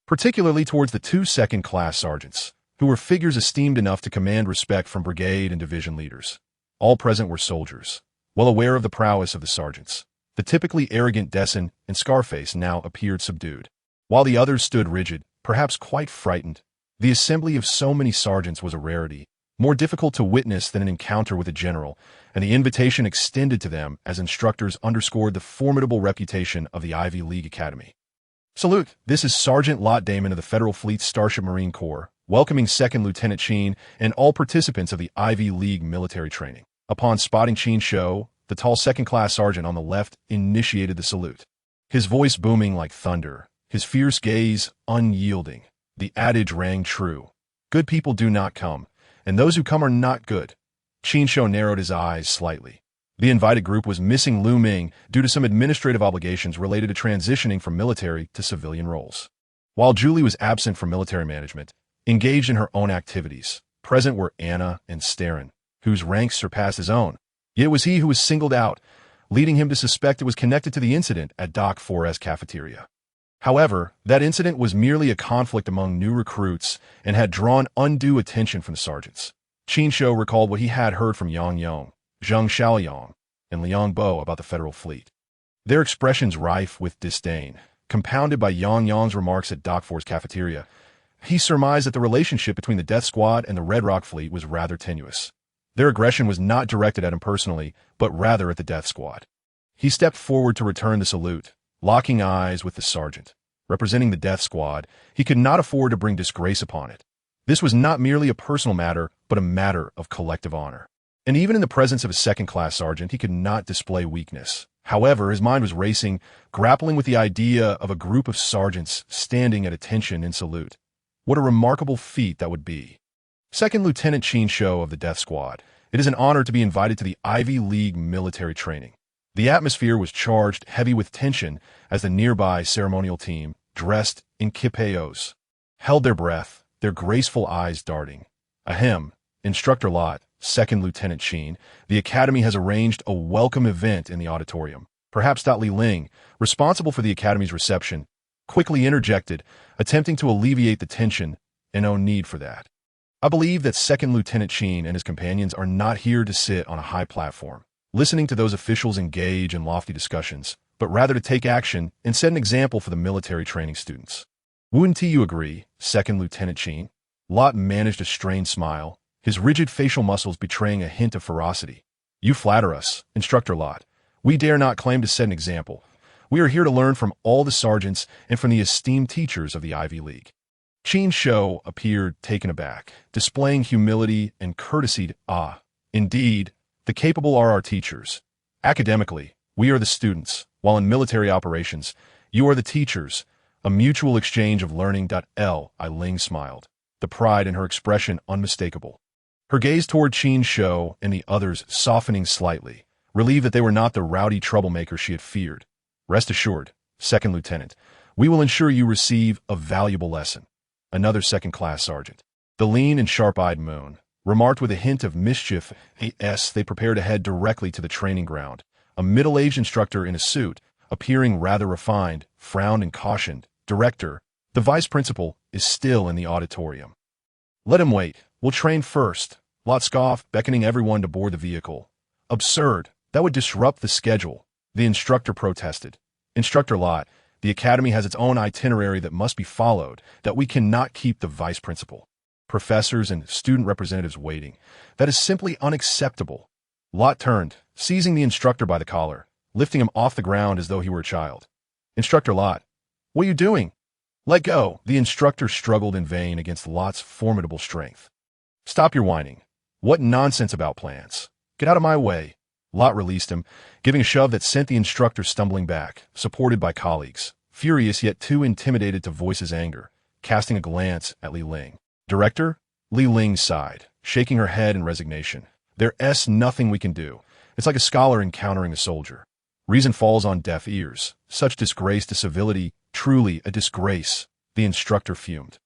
particularly towards the 2 second-class sergeants, who were figures esteemed enough to command respect from brigade and division leaders. All present were soldiers, well aware of the prowess of the sergeants. The typically arrogant Dessen and Scarface now appeared subdued, while the others stood rigid, perhaps quite frightened. The assembly of so many sergeants was a rarity, more difficult to witness than an encounter with a general, and the invitation extended to them as instructors underscored the formidable reputation of the Ivy League Academy. Salute, this is Sergeant Lot Damon of the Federal Fleet's Starship Marine Corps, welcoming 2nd Lieutenant Qin and all participants of the Ivy League military training. Upon spotting Qin Shou, the tall second-class sergeant on the left initiated the salute, his voice booming like thunder, his fierce gaze unyielding. The adage rang true. Good people do not come, and those who come are not good. Qin Shou narrowed his eyes slightly. The invited group was missing Lu Ming due to some administrative obligations related to transitioning from military to civilian roles. While Julie was absent from military management, engaged in her own activities, present were Anna and Starin, whose ranks surpassed his own. Yet it was he who was singled out, leading him to suspect it was connected to the incident at Doc 4's cafeteria. However, that incident was merely a conflict among new recruits and had drawn undue attention from the sergeants. Qin Shou recalled what he had heard from Yang Yong, Zheng Xiaoyang, and Liang Bo about the Federal Fleet. Their expressions rife with disdain, compounded by Yang Yong's remarks at Doc 4's cafeteria. He surmised that the relationship between the Death Squad and the Redrock Fleet was rather tenuous. Their aggression was not directed at him personally, but rather at the Death Squad. He stepped forward to return the salute, locking eyes with the sergeant. Representing the Death Squad, he could not afford to bring disgrace upon it. This was not merely a personal matter, but a matter of collective honor. And even in the presence of a second-class sergeant, he could not display weakness. However, his mind was racing, grappling with the idea of a group of sergeants standing at attention in salute. What a remarkable feat that would be. 2nd Lieutenant Qin Shou of the Death Squad, it is an honor to be invited to the Ivy League military training. The atmosphere was charged heavy with tension as the nearby ceremonial team, dressed in kipayos, held their breath, their graceful eyes darting. Ahem, Instructor Lot, 2nd Lieutenant Qin, the Academy has arranged a welcome event in the auditorium. Perhaps Li Ling, responsible for the Academy's reception, quickly interjected, attempting to alleviate the tension, and no need for that. I believe that 2nd Lieutenant Qin and his companions are not here to sit on a high platform, listening to those officials engage in lofty discussions, but rather to take action and set an example for the military training students. Wouldn't you agree, 2nd Lieutenant Qin? Lot managed a strained smile, his rigid facial muscles betraying a hint of ferocity. You flatter us, Instructor Lot. We dare not claim to set an example. We are here to learn from all the sergeants and from the esteemed teachers of the Ivy League. Qin Shou appeared taken aback, displaying humility and courtesy. Indeed, the capable are our teachers. Academically, we are the students, while in military operations, you are the teachers. A mutual exchange of learning. Li Ling smiled, the pride in her expression unmistakable. Her gaze toward Qin Shou and the others softening slightly, relieved that they were not the rowdy troublemakers she had feared. Rest assured, 2nd Lieutenant, we will ensure you receive a valuable lesson. Another second-class sergeant, the lean and sharp-eyed Moon, remarked with a hint of mischief as they prepared to head directly to the training ground. A middle-aged instructor in a suit, appearing rather refined, frowned and cautioned, Director, the vice principal is still in the auditorium. Let him wait. We'll train first. Lot scoffed, beckoning everyone to board the vehicle. Absurd. That would disrupt the schedule. The instructor protested. Instructor Lot, the Academy has its own itinerary that must be followed, that we cannot keep the vice principal, professors and student representatives waiting. That is simply unacceptable. Lot turned, seizing the instructor by the collar, lifting him off the ground as though he were a child. Instructor Lot, what are you doing? Let go. The instructor struggled in vain against Lot's formidable strength. Stop your whining. What nonsense about plans. Get out of my way. Lot released him, giving a shove that sent the instructor stumbling back, supported by colleagues, furious yet too intimidated to voice his anger, casting a glance at Li Ling. Director? Li Ling sighed, shaking her head in resignation. There's nothing we can do. It's like a scholar encountering a soldier. Reason falls on deaf ears. Such disgrace to civility, truly a disgrace. The instructor fumed.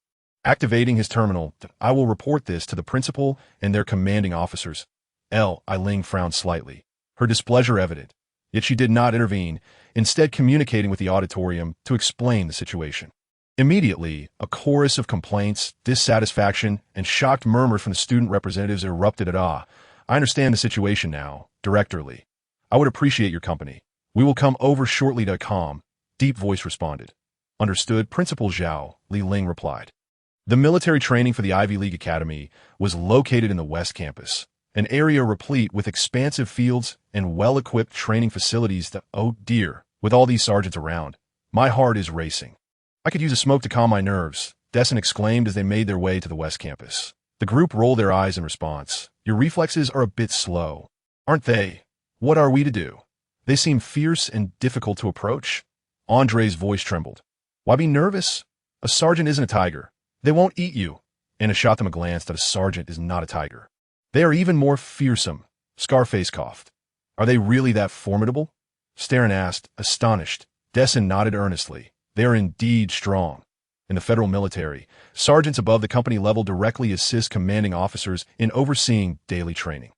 Activating his terminal, I will report this to the principal and their commanding officers. Li Ling frowned slightly, her displeasure evident. Yet she did not intervene, instead communicating with the auditorium to explain the situation. Immediately, a chorus of complaints, dissatisfaction, and shocked murmurs from the student representatives erupted at I understand the situation now, Director Li. I would appreciate your company. We will come over shortly to calm. Deep voice responded. Understood, Principal Zhao, Li Ling replied. The military training for the Ivy League Academy was located in the West Campus, an area replete with expansive fields and well-equipped training facilities that, oh dear, with all these sergeants around, my heart is racing. I could use a smoke to calm my nerves, Desson exclaimed as they made their way to the West Campus. The group rolled their eyes in response. Your reflexes are a bit slow, aren't they? What are we to do? They seem fierce and difficult to approach. Andre's voice trembled. Why be nervous? A sergeant isn't a tiger. They won't eat you. Anna shot them a glance that a sergeant is not a tiger. They are even more fearsome. Scarface coughed. Are they really that formidable? Starin asked, astonished. Desson nodded earnestly. They are indeed strong. In the federal military, sergeants above the company level directly assist commanding officers in overseeing daily training.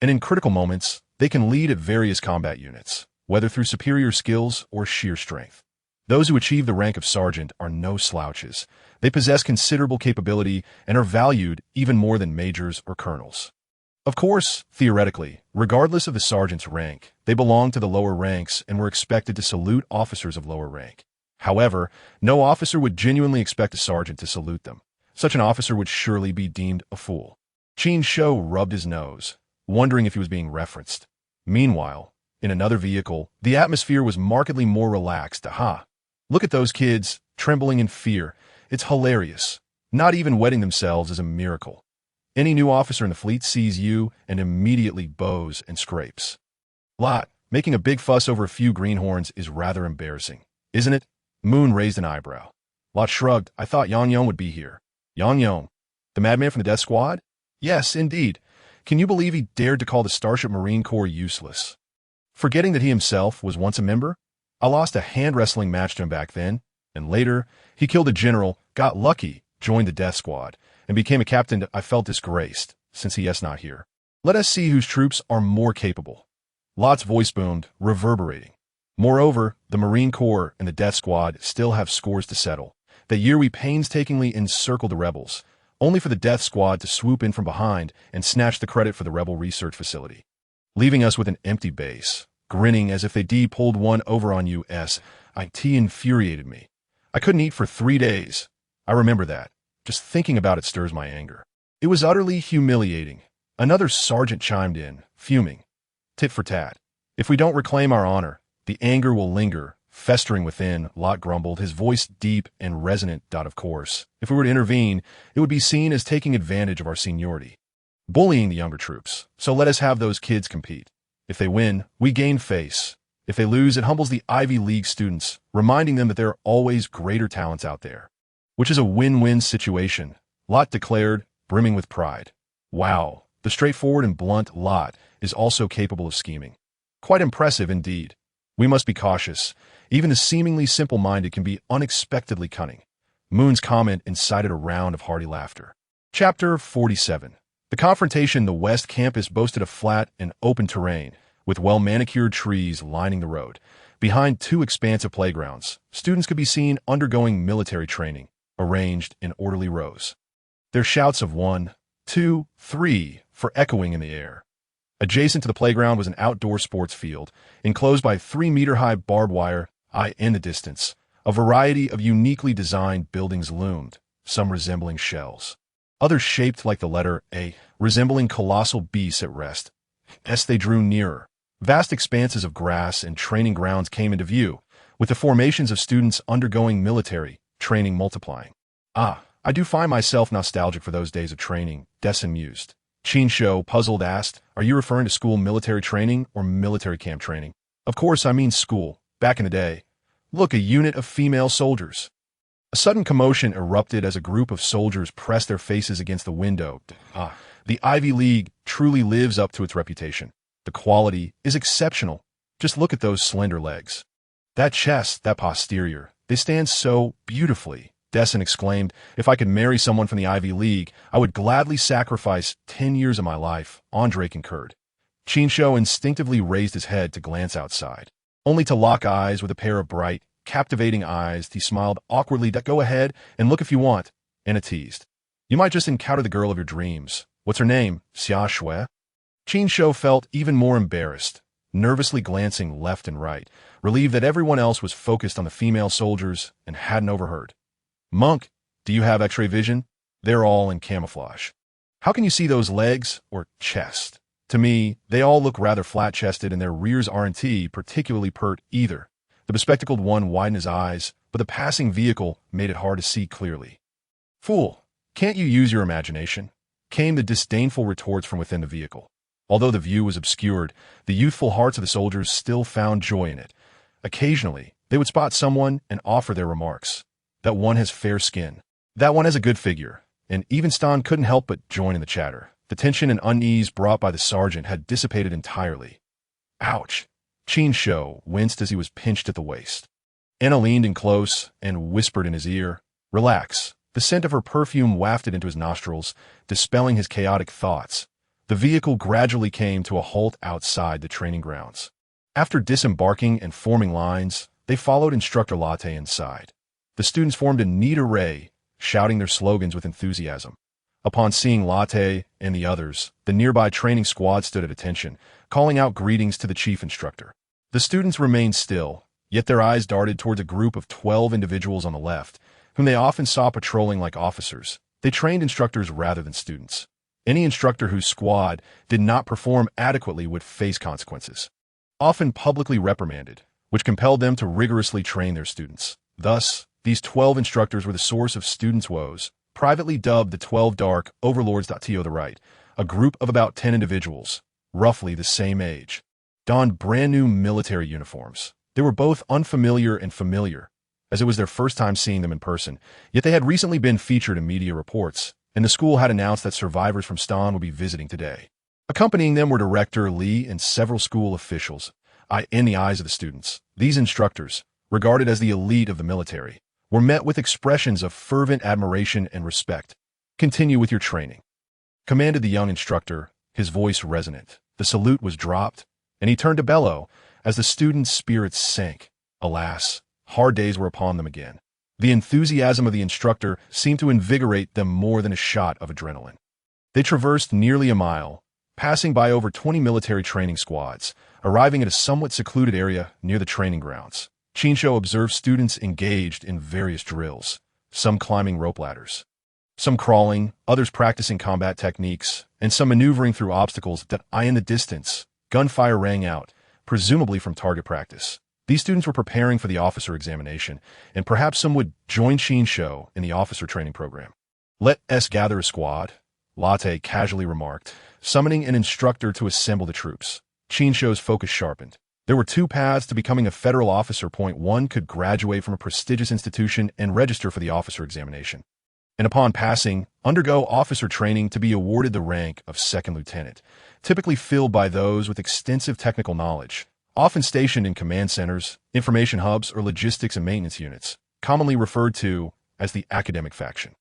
And in critical moments, they can lead at various combat units, whether through superior skills or sheer strength. Those who achieve the rank of sergeant are no slouches. They possess considerable capability and are valued even more than majors or colonels. Of course, theoretically, regardless of the sergeant's rank, they belong to the lower ranks and were expected to salute officers of lower rank. However, no officer would genuinely expect a sergeant to salute them. Such an officer would surely be deemed a fool. Qin Shou rubbed his nose, wondering if he was being referenced. Meanwhile, in another vehicle, the atmosphere was markedly more relaxed. Aha! Look at those kids, trembling in fear. It's hilarious. Not even wetting themselves is a miracle. Any new officer in the fleet sees you and immediately bows and scrapes. Lot, making a big fuss over a few greenhorns is rather embarrassing, isn't it? Moon raised an eyebrow. Lot shrugged. I thought Yang Yong would be here. Yang Yong? The madman from the Death Squad? Yes, indeed. Can you believe he dared to call the Starship Marine Corps useless? Forgetting that he himself was once a member? I lost a hand-wrestling match to him back then, and later, he killed a general, got lucky, joined the Death Squad, and became a captain. I felt disgraced, since he is not here. Let us see whose troops are more capable. Lot's voice boomed, reverberating. Moreover, the Marine Corps and the Death Squad still have scores to settle. That year we painstakingly encircled the rebels, only for the Death Squad to swoop in from behind and snatch the credit for the rebel research facility, leaving us with an empty base. Grinning as if they pulled one over on us. It infuriated me. I couldn't eat for 3 days. I remember that. Just thinking about it stirs my anger. It was utterly humiliating. Another sergeant chimed in, fuming. Tit for tat. If we don't reclaim our honor, the anger will linger, festering within, Lot grumbled, his voice deep and resonant. Of course, if we were to intervene, it would be seen as taking advantage of our seniority, bullying the younger troops. So let us have those kids compete. If they win, we gain face. If they lose, it humbles the Ivy League students, reminding them that there are always greater talents out there. Which is a win-win situation, Lot declared, brimming with pride. Wow, the straightforward and blunt Lot is also capable of scheming. Quite impressive indeed. We must be cautious. Even the seemingly simple-minded can be unexpectedly cunning. Moon's comment incited a round of hearty laughter. Chapter 47. The confrontation in the West Campus boasted a flat and open terrain, with well-manicured trees lining the road. Behind 2 expansive playgrounds, students could be seen undergoing military training, arranged in orderly rows. Their shouts of 1, 2, 3 for echoing in the air. Adjacent to the playground was an outdoor sports field, enclosed by 3-meter-high barbed wire. In the distance, a variety of uniquely designed buildings loomed, some resembling shells. Others shaped like the letter A, resembling colossal beasts at rest. As they drew nearer, vast expanses of grass and training grounds came into view, with the formations of students undergoing military training multiplying. I do find myself nostalgic for those days of training, Desson mused. Qin Shou, puzzled, asked, "Are you referring to school military training or military camp training?" "Of course I mean school, back in the day. Look, a unit of female soldiers." A sudden commotion erupted as a group of soldiers pressed their faces against the window. The Ivy League truly lives up to its reputation. The quality is exceptional. Just look at those slender legs. That chest, that posterior, they stand so beautifully. Desson exclaimed, "If I could marry someone from the Ivy League, I would gladly sacrifice 10 years of my life," Andre concurred. Qin Shou instinctively raised his head to glance outside. Only to lock eyes with a pair of bright, captivating eyes, he smiled awkwardly. "Go ahead and look if you want," Anna teased. "You might just encounter the girl of your dreams. What's her name, Xia Shui?" Qin Shou felt even more embarrassed, nervously glancing left and right, relieved that everyone else was focused on the female soldiers and hadn't overheard. "Monk, do you have X-ray vision? They're all in camouflage. How can you see those legs or chest? To me, they all look rather flat-chested and their rears aren't particularly pert either." The bespectacled one widened his eyes, but the passing vehicle made it hard to see clearly. "Fool, can't you use your imagination?" came the disdainful retorts from within the vehicle. Although the view was obscured, the youthful hearts of the soldiers still found joy in it. Occasionally, they would spot someone and offer their remarks. "That one has fair skin. That one has a good figure." And even Stan couldn't help but join in the chatter. The tension and unease brought by the sergeant had dissipated entirely. "Ouch!" Qin Shou winced as he was pinched at the waist. Anna leaned in close and whispered in his ear, "Relax." The scent of her perfume wafted into his nostrils, dispelling his chaotic thoughts. The vehicle gradually came to a halt outside the training grounds. After disembarking and forming lines, they followed Instructor Latte inside. The students formed a neat array, shouting their slogans with enthusiasm. Upon seeing Latte and the others, the nearby training squad stood at attention, calling out greetings to the chief instructor. The students remained still, yet their eyes darted towards a group of 12 individuals on the left, whom they often saw patrolling like officers. They trained instructors rather than students. Any instructor whose squad did not perform adequately would face consequences, often publicly reprimanded, which compelled them to rigorously train their students. Thus, these 12 instructors were the source of students' woes, privately dubbed the 12 Dark Overlords. To the right, a group of about 10 individuals, roughly the same age, donned brand new military uniforms. They were both unfamiliar and familiar, as it was their first time seeing them in person, yet they had recently been featured in media reports, and the school had announced that survivors from Stan would be visiting today. Accompanying them were Director Li and several school officials. In the eyes of the students, these instructors, regarded as the elite of the military, were met with expressions of fervent admiration and respect. "Continue with your training," commanded the young instructor, his voice resonant. The salute was dropped, and he turned to bellow as the students' spirits sank. Alas, hard days were upon them again. The enthusiasm of the instructor seemed to invigorate them more than a shot of adrenaline. They traversed nearly a mile, passing by over 20 military training squads, arriving at a somewhat secluded area near the training grounds. Qin Shou observed students engaged in various drills, some climbing rope ladders, some crawling, others practicing combat techniques, and some maneuvering through obstacles. In the distance, gunfire rang out, presumably from target practice. These students were preparing for the officer examination, and perhaps some would join Qin Shou in the officer training program. "Let us gather a squad," Latte casually remarked, summoning an instructor to assemble the troops. Qin Shou's focus sharpened. There were two paths to becoming a federal officer. One could graduate from a prestigious institution and register for the officer examination, and upon passing, undergo officer training to be awarded the rank of second lieutenant, typically filled by those with extensive technical knowledge, often stationed in command centers, information hubs, or logistics and maintenance units, commonly referred to as the academic faction.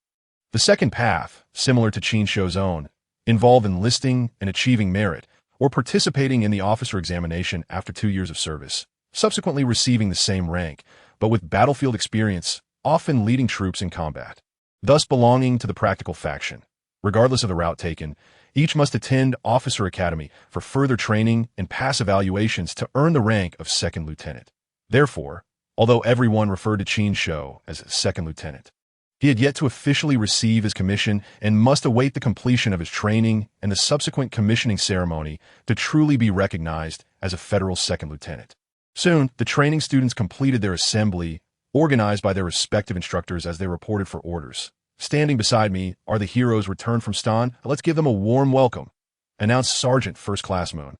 The second path, similar to Qin Shou's own, involved enlisting and achieving merit, or participating in the officer examination after 2 years of service, subsequently receiving the same rank, but with battlefield experience, often leading troops in combat, thus belonging to the practical faction. Regardless of the route taken, each must attend Officer Academy for further training and pass evaluations to earn the rank of second lieutenant. Therefore, although everyone referred to Qin Shou as second lieutenant, he had yet to officially receive his commission and must await the completion of his training and the subsequent commissioning ceremony to truly be recognized as a federal second lieutenant. Soon, the training students completed their assembly, organized by their respective instructors as they reported for orders. Standing beside me are the heroes returned from Stan. Let's give them a warm welcome. announced Sergeant First Class Moon,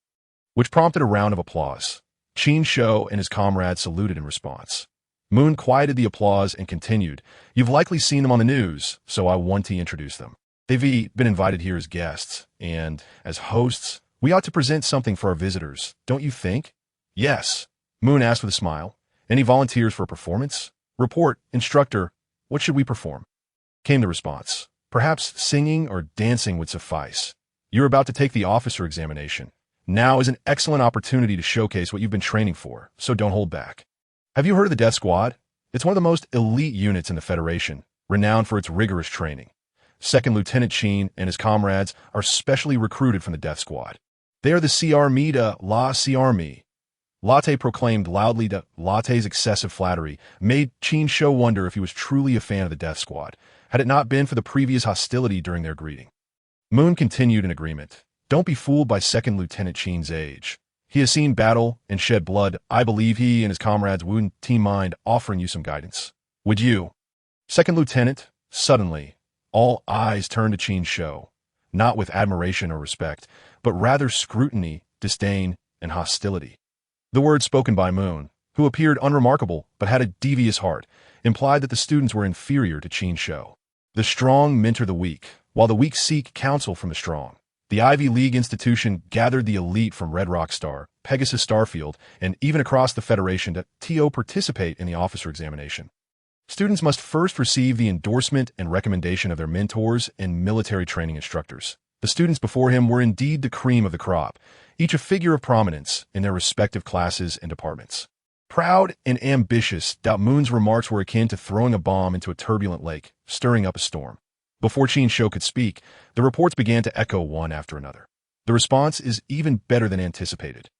which prompted a round of applause. Qin Shou and his comrades saluted in response. Moon quieted the applause and continued, "You've likely seen them on the news, so I want to introduce them. They've been invited here as guests, and as hosts, we ought to present something for our visitors, don't you think?" "Yes," Moon asked with a smile. "Any volunteers for a performance?" "Report, instructor, what should we perform?" Came the response. "Perhaps singing or dancing would suffice. You're about to take the officer examination. Now is an excellent opportunity to showcase what you've been training for, so don't hold back. Have you heard of the Death Squad? It's one of the most elite units in the Federation, renowned for its rigorous training. Second Lieutenant Qin and his comrades are specially recruited from the Death Squad. They are the CRME de la CRME. Latte proclaimed loudly that Latte's excessive flattery made Qin Shou wonder if he was truly a fan of the Death Squad, had it not been for the previous hostility during their greeting. Moon continued in agreement. "Don't be fooled by Second Lieutenant Qin's age. He has seen battle and shed blood. I believe he and his comrades wouldn't mind offering you some guidance. Would you?" Second Lieutenant, suddenly, all eyes turned to Qin Shou, not with admiration or respect, but rather scrutiny, disdain, and hostility. The words spoken by Moon, who appeared unremarkable but had a devious heart, implied that the students were inferior to Qin Shou. The strong mentor the weak, while the weak seek counsel from the strong. The Ivy League institution gathered the elite from Redrock Star, Pegasus Starfield, and even across the Federation to participate in the officer examination. Students must first receive the endorsement and recommendation of their mentors and military training instructors. The students before him were indeed the cream of the crop, each a figure of prominence in their respective classes and departments. Proud and ambitious, Moon's remarks were akin to throwing a bomb into a turbulent lake, stirring up a storm. Before Qin Shou could speak, the reports began to echo one after another. The response is even better than anticipated.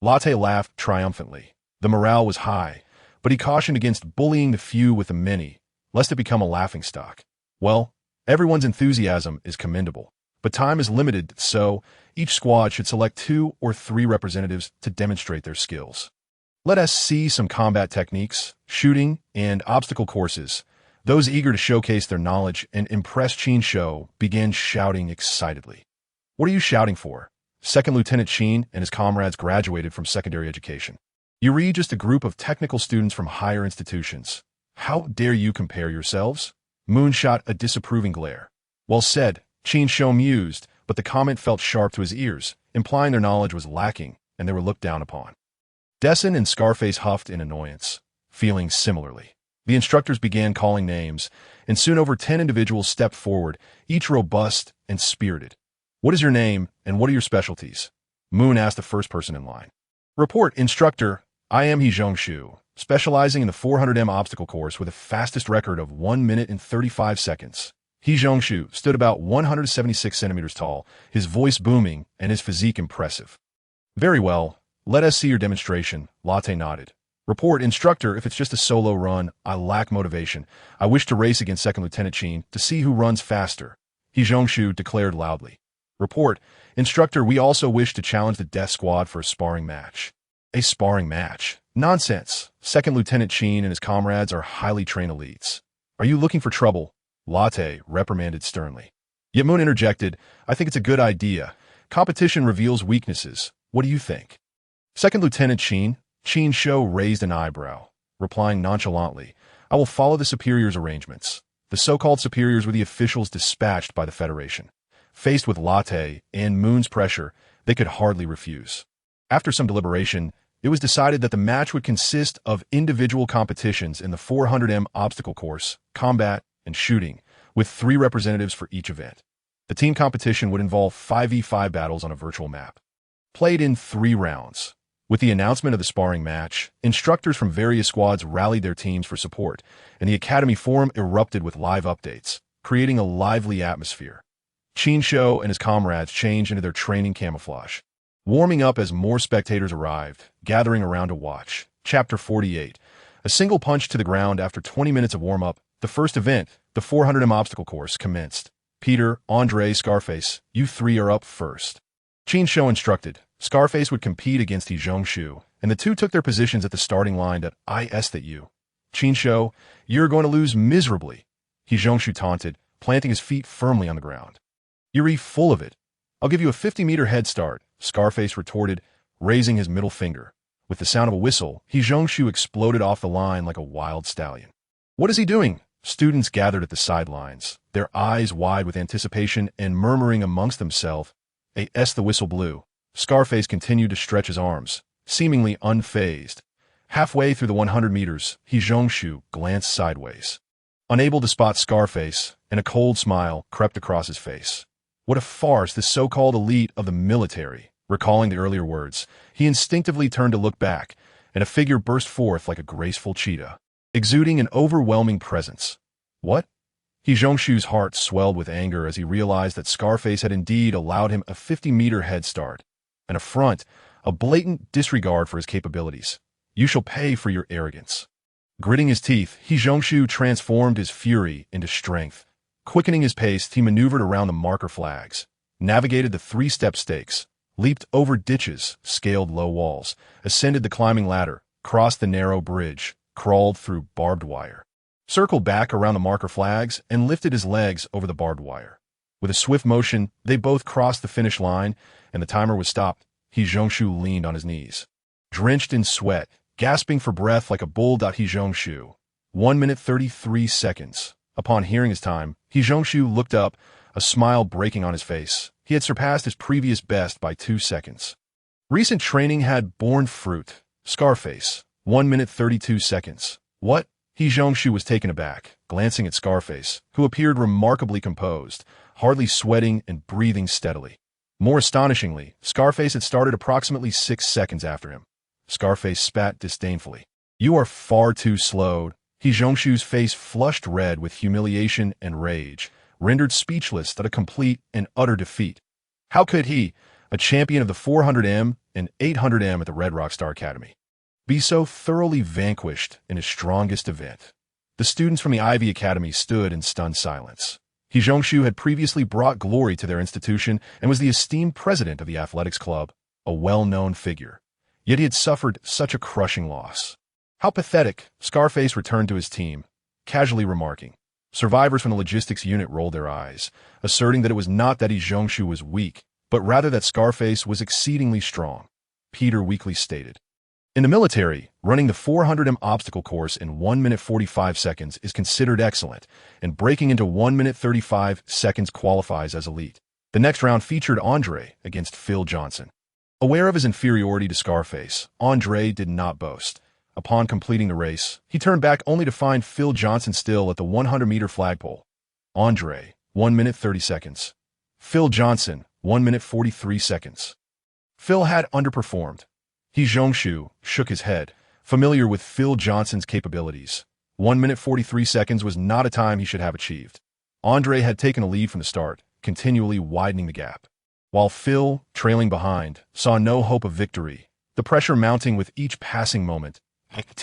Latte laughed triumphantly. The morale was high, but he cautioned against bullying the few with the many, lest it become a laughingstock. Well, everyone's enthusiasm is commendable, but time is limited, so each squad should select 2 or 3 representatives to demonstrate their skills. Let us see some combat techniques, shooting, and obstacle courses. Those eager to showcase their knowledge and impress Qin Shou began shouting excitedly. "What are you shouting for?" Second Lieutenant Qin and his comrades graduated from secondary education. "You're just a group of technical students from higher institutions. How dare you compare yourselves?" Moon shot a disapproving glare. "Well said," Qin Shou mused, but the comment felt sharp to his ears, implying their knowledge was lacking and they were looked down upon. Dessen and Scarface huffed in annoyance, feeling similarly. The instructors began calling names, and soon over 10 individuals stepped forward, each robust and spirited. "What is your name, and what are your specialties?" Moon asked the first person in line. "Report, instructor. I am Qin Shou, specializing in the 400m obstacle course with a fastest record of 1 minute and 35 seconds. Qin Shou stood about 176 centimeters tall, his voice booming and his physique impressive. "Very well. Let us see your demonstration," Latte nodded. "Report, instructor. If it's just a solo run, I lack motivation. I wish to race against Second Lieutenant Qin to see who runs faster," Qin Shou declared loudly. "Report, instructor. We also wish to challenge the Death Squad for a sparring match." "A sparring match? Nonsense. Second Lieutenant Qin and his comrades are highly trained elites. Are you looking for trouble?" Latte reprimanded sternly. Yet Moon interjected, "I think it's a good idea. Competition reveals weaknesses. What do you think?" Second Lieutenant Qin Shou raised an eyebrow, replying nonchalantly, "I will follow the superior's arrangements." The so-called superiors were the officials dispatched by the Federation. Faced with Latte and Moon's pressure, they could hardly refuse. After some deliberation, it was decided that the match would consist of individual competitions in the 400m obstacle course, combat, and shooting, with 3 representatives for each event. The team competition would involve 5v5 battles on a virtual map, played in 3 rounds. With the announcement of the sparring match, instructors from various squads rallied their teams for support, and the Academy Forum erupted with live updates, creating a lively atmosphere. Qin Shou and his comrades changed into their training camouflage, warming up as more spectators arrived, gathering around to watch. Chapter 48. A single punch to the ground after 20 minutes of warm-up, the first event, the 400m obstacle course, commenced. "Peter, Andre, Scarface, you 3 are up first." Qin Shou instructed. Scarface would compete against Qin Shou, and the 2 took their positions at the starting line that you. "Qin Shou, you're going to lose miserably," Qin Shou taunted, planting his feet firmly on the ground. "You're full of it." I'll give you a 50-meter head start, Scarface retorted, raising his middle finger. With the sound of a whistle, Qin Shou exploded off the line like a wild stallion. What is he doing? Students gathered at the sidelines, their eyes wide with anticipation and murmuring amongst themselves. As the whistle blew, Scarface continued to stretch his arms, seemingly unfazed. Halfway through the 100 meters, Qin Shou glanced sideways. Unable to spot Scarface, and a cold smile crept across his face. What a farce, this so-called elite of the military. Recalling the earlier words, he instinctively turned to look back, and a figure burst forth like a graceful cheetah, exuding an overwhelming presence. What? Qin Shou's heart swelled with anger as he realized that Scarface had indeed allowed him a 50-meter head start. An affront, a blatant disregard for his capabilities. You shall pay for your arrogance. Gritting his teeth, Qin Shou transformed his fury into strength. Quickening his pace, he maneuvered around the marker flags, navigated the three-step stakes, leaped over ditches, scaled low walls, ascended the climbing ladder, crossed the narrow bridge, crawled through barbed wire, circled back around the marker flags, and lifted his legs over the barbed wire. With a swift motion, they both crossed the finish line, and the timer was stopped. Qin Shou leaned on his knees. Drenched in sweat, gasping for breath like a bull. Qin Shou. 1 minute 33 seconds. Upon hearing his time, Qin Shou looked up, a smile breaking on his face. He had surpassed his previous best by 2 seconds. Recent training had borne fruit. Scarface. 1 minute 32 seconds. What? Qin Shou was taken aback, glancing at Scarface, who appeared remarkably composed, hardly sweating and breathing steadily. More astonishingly, Scarface had started approximately 6 seconds after him. Scarface spat disdainfully. You are far too slow. Qin Shou's face flushed red with humiliation and rage, rendered speechless at a complete and utter defeat. How could he, a champion of the 400m and 800m at the Redrock Star Academy, be so thoroughly vanquished in his strongest event? The students from the Ivy Academy stood in stunned silence. Qin Shou had previously brought glory to their institution and was the esteemed president of the athletics club, a well-known figure. Yet he had suffered such a crushing loss. How pathetic, Scarface returned to his team, casually remarking. Survivors from the logistics unit rolled their eyes, asserting that it was not that Qin Shou was weak, but rather that Scarface was exceedingly strong. Peter weakly stated. In the military, running the 400m obstacle course in 1 minute 45 seconds is considered excellent, and breaking into 1 minute 35 seconds qualifies as elite. The next round featured Andre against Phil Johnson. Aware of his inferiority to Scarface, Andre did not boast. Upon completing the race, he turned back only to find Phil Johnson still at the 100-meter flagpole. Andre, 1 minute 30 seconds. Phil Johnson, 1 minute 43 seconds. Phil had underperformed. Qin Shou shook his head, familiar with Phil Johnson's capabilities. 1 minute 43 seconds was not a time he should have achieved. Andre had taken a lead from the start, continually widening the gap. While Phil, trailing behind, saw no hope of victory, the pressure mounting with each passing moment.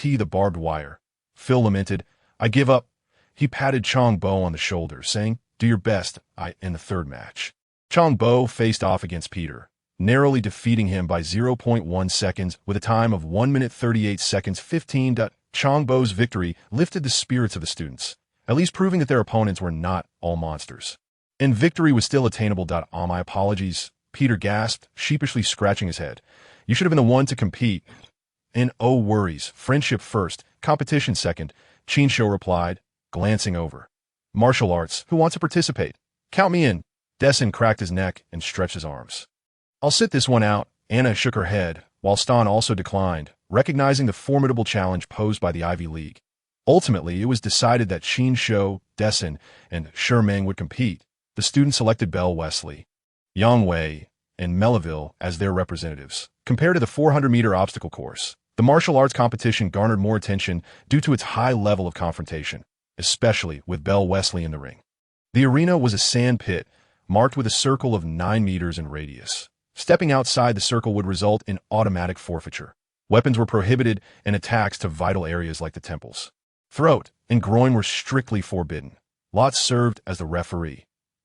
The barbed wire. Phil lamented, I give up. He patted Chong Bo on the shoulder, saying, do your best, in the third match. Chong Bo faced off against Peter, narrowly defeating him by 0.1 seconds with a time of 1 minute 38 seconds 15. Chong Bo's victory lifted the spirits of the students, at least proving that their opponents were not all monsters. And victory was still attainable. My apologies, Peter gasped, sheepishly scratching his head. You should have been the one to compete. And oh worries, friendship first, competition second, Qin Shou replied, glancing over. Martial arts, who wants to participate? Count me in. Dessen cracked his neck and stretched his arms. I'll sit this one out. Anna shook her head, while Stan also declined, recognizing the formidable challenge posed by the Ivy League. Ultimately, it was decided that Qin Shou, Dessen, and Shermang would compete. The students selected Belle Wesley, Yang Wei, and Melville as their representatives. Compared to the 400-meter obstacle course, the martial arts competition garnered more attention due to its high level of confrontation, especially with Belle Wesley in the ring. The arena was a sand pit, marked with a circle of 9 meters in radius. Stepping outside the circle would result in automatic forfeiture. Weapons were prohibited and attacks to vital areas like the temples. Throat and groin were strictly forbidden. Lotz served as the referee.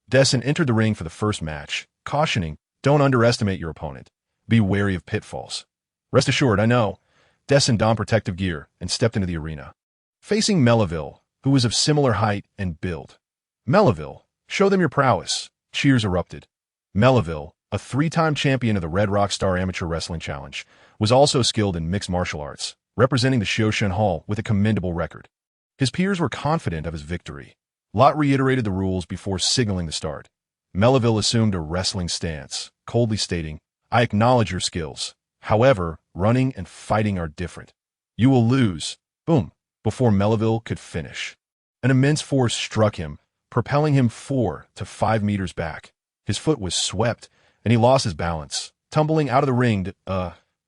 Dessen entered the ring for the first match, cautioning, don't underestimate your opponent. Be wary of pitfalls. Rest assured, I know. Dessen donned protective gear and stepped into the arena. Facing Melville, who was of similar height and build. Melville, show them your prowess. Cheers erupted. Melville, a three-time champion of the Redrock Star Amateur Wrestling Challenge, was also skilled in mixed martial arts, representing the Shoshin Hall with a commendable record. His peers were confident of his victory. Lot reiterated the rules before signaling the start. Melville assumed a wrestling stance, coldly stating, "I acknowledge your skills. However, running and fighting are different. You will lose." Boom, before Melville could finish. An immense force struck him, propelling him 4 to 5 meters back. His foot was swept, and he lost his balance, tumbling out of the ring.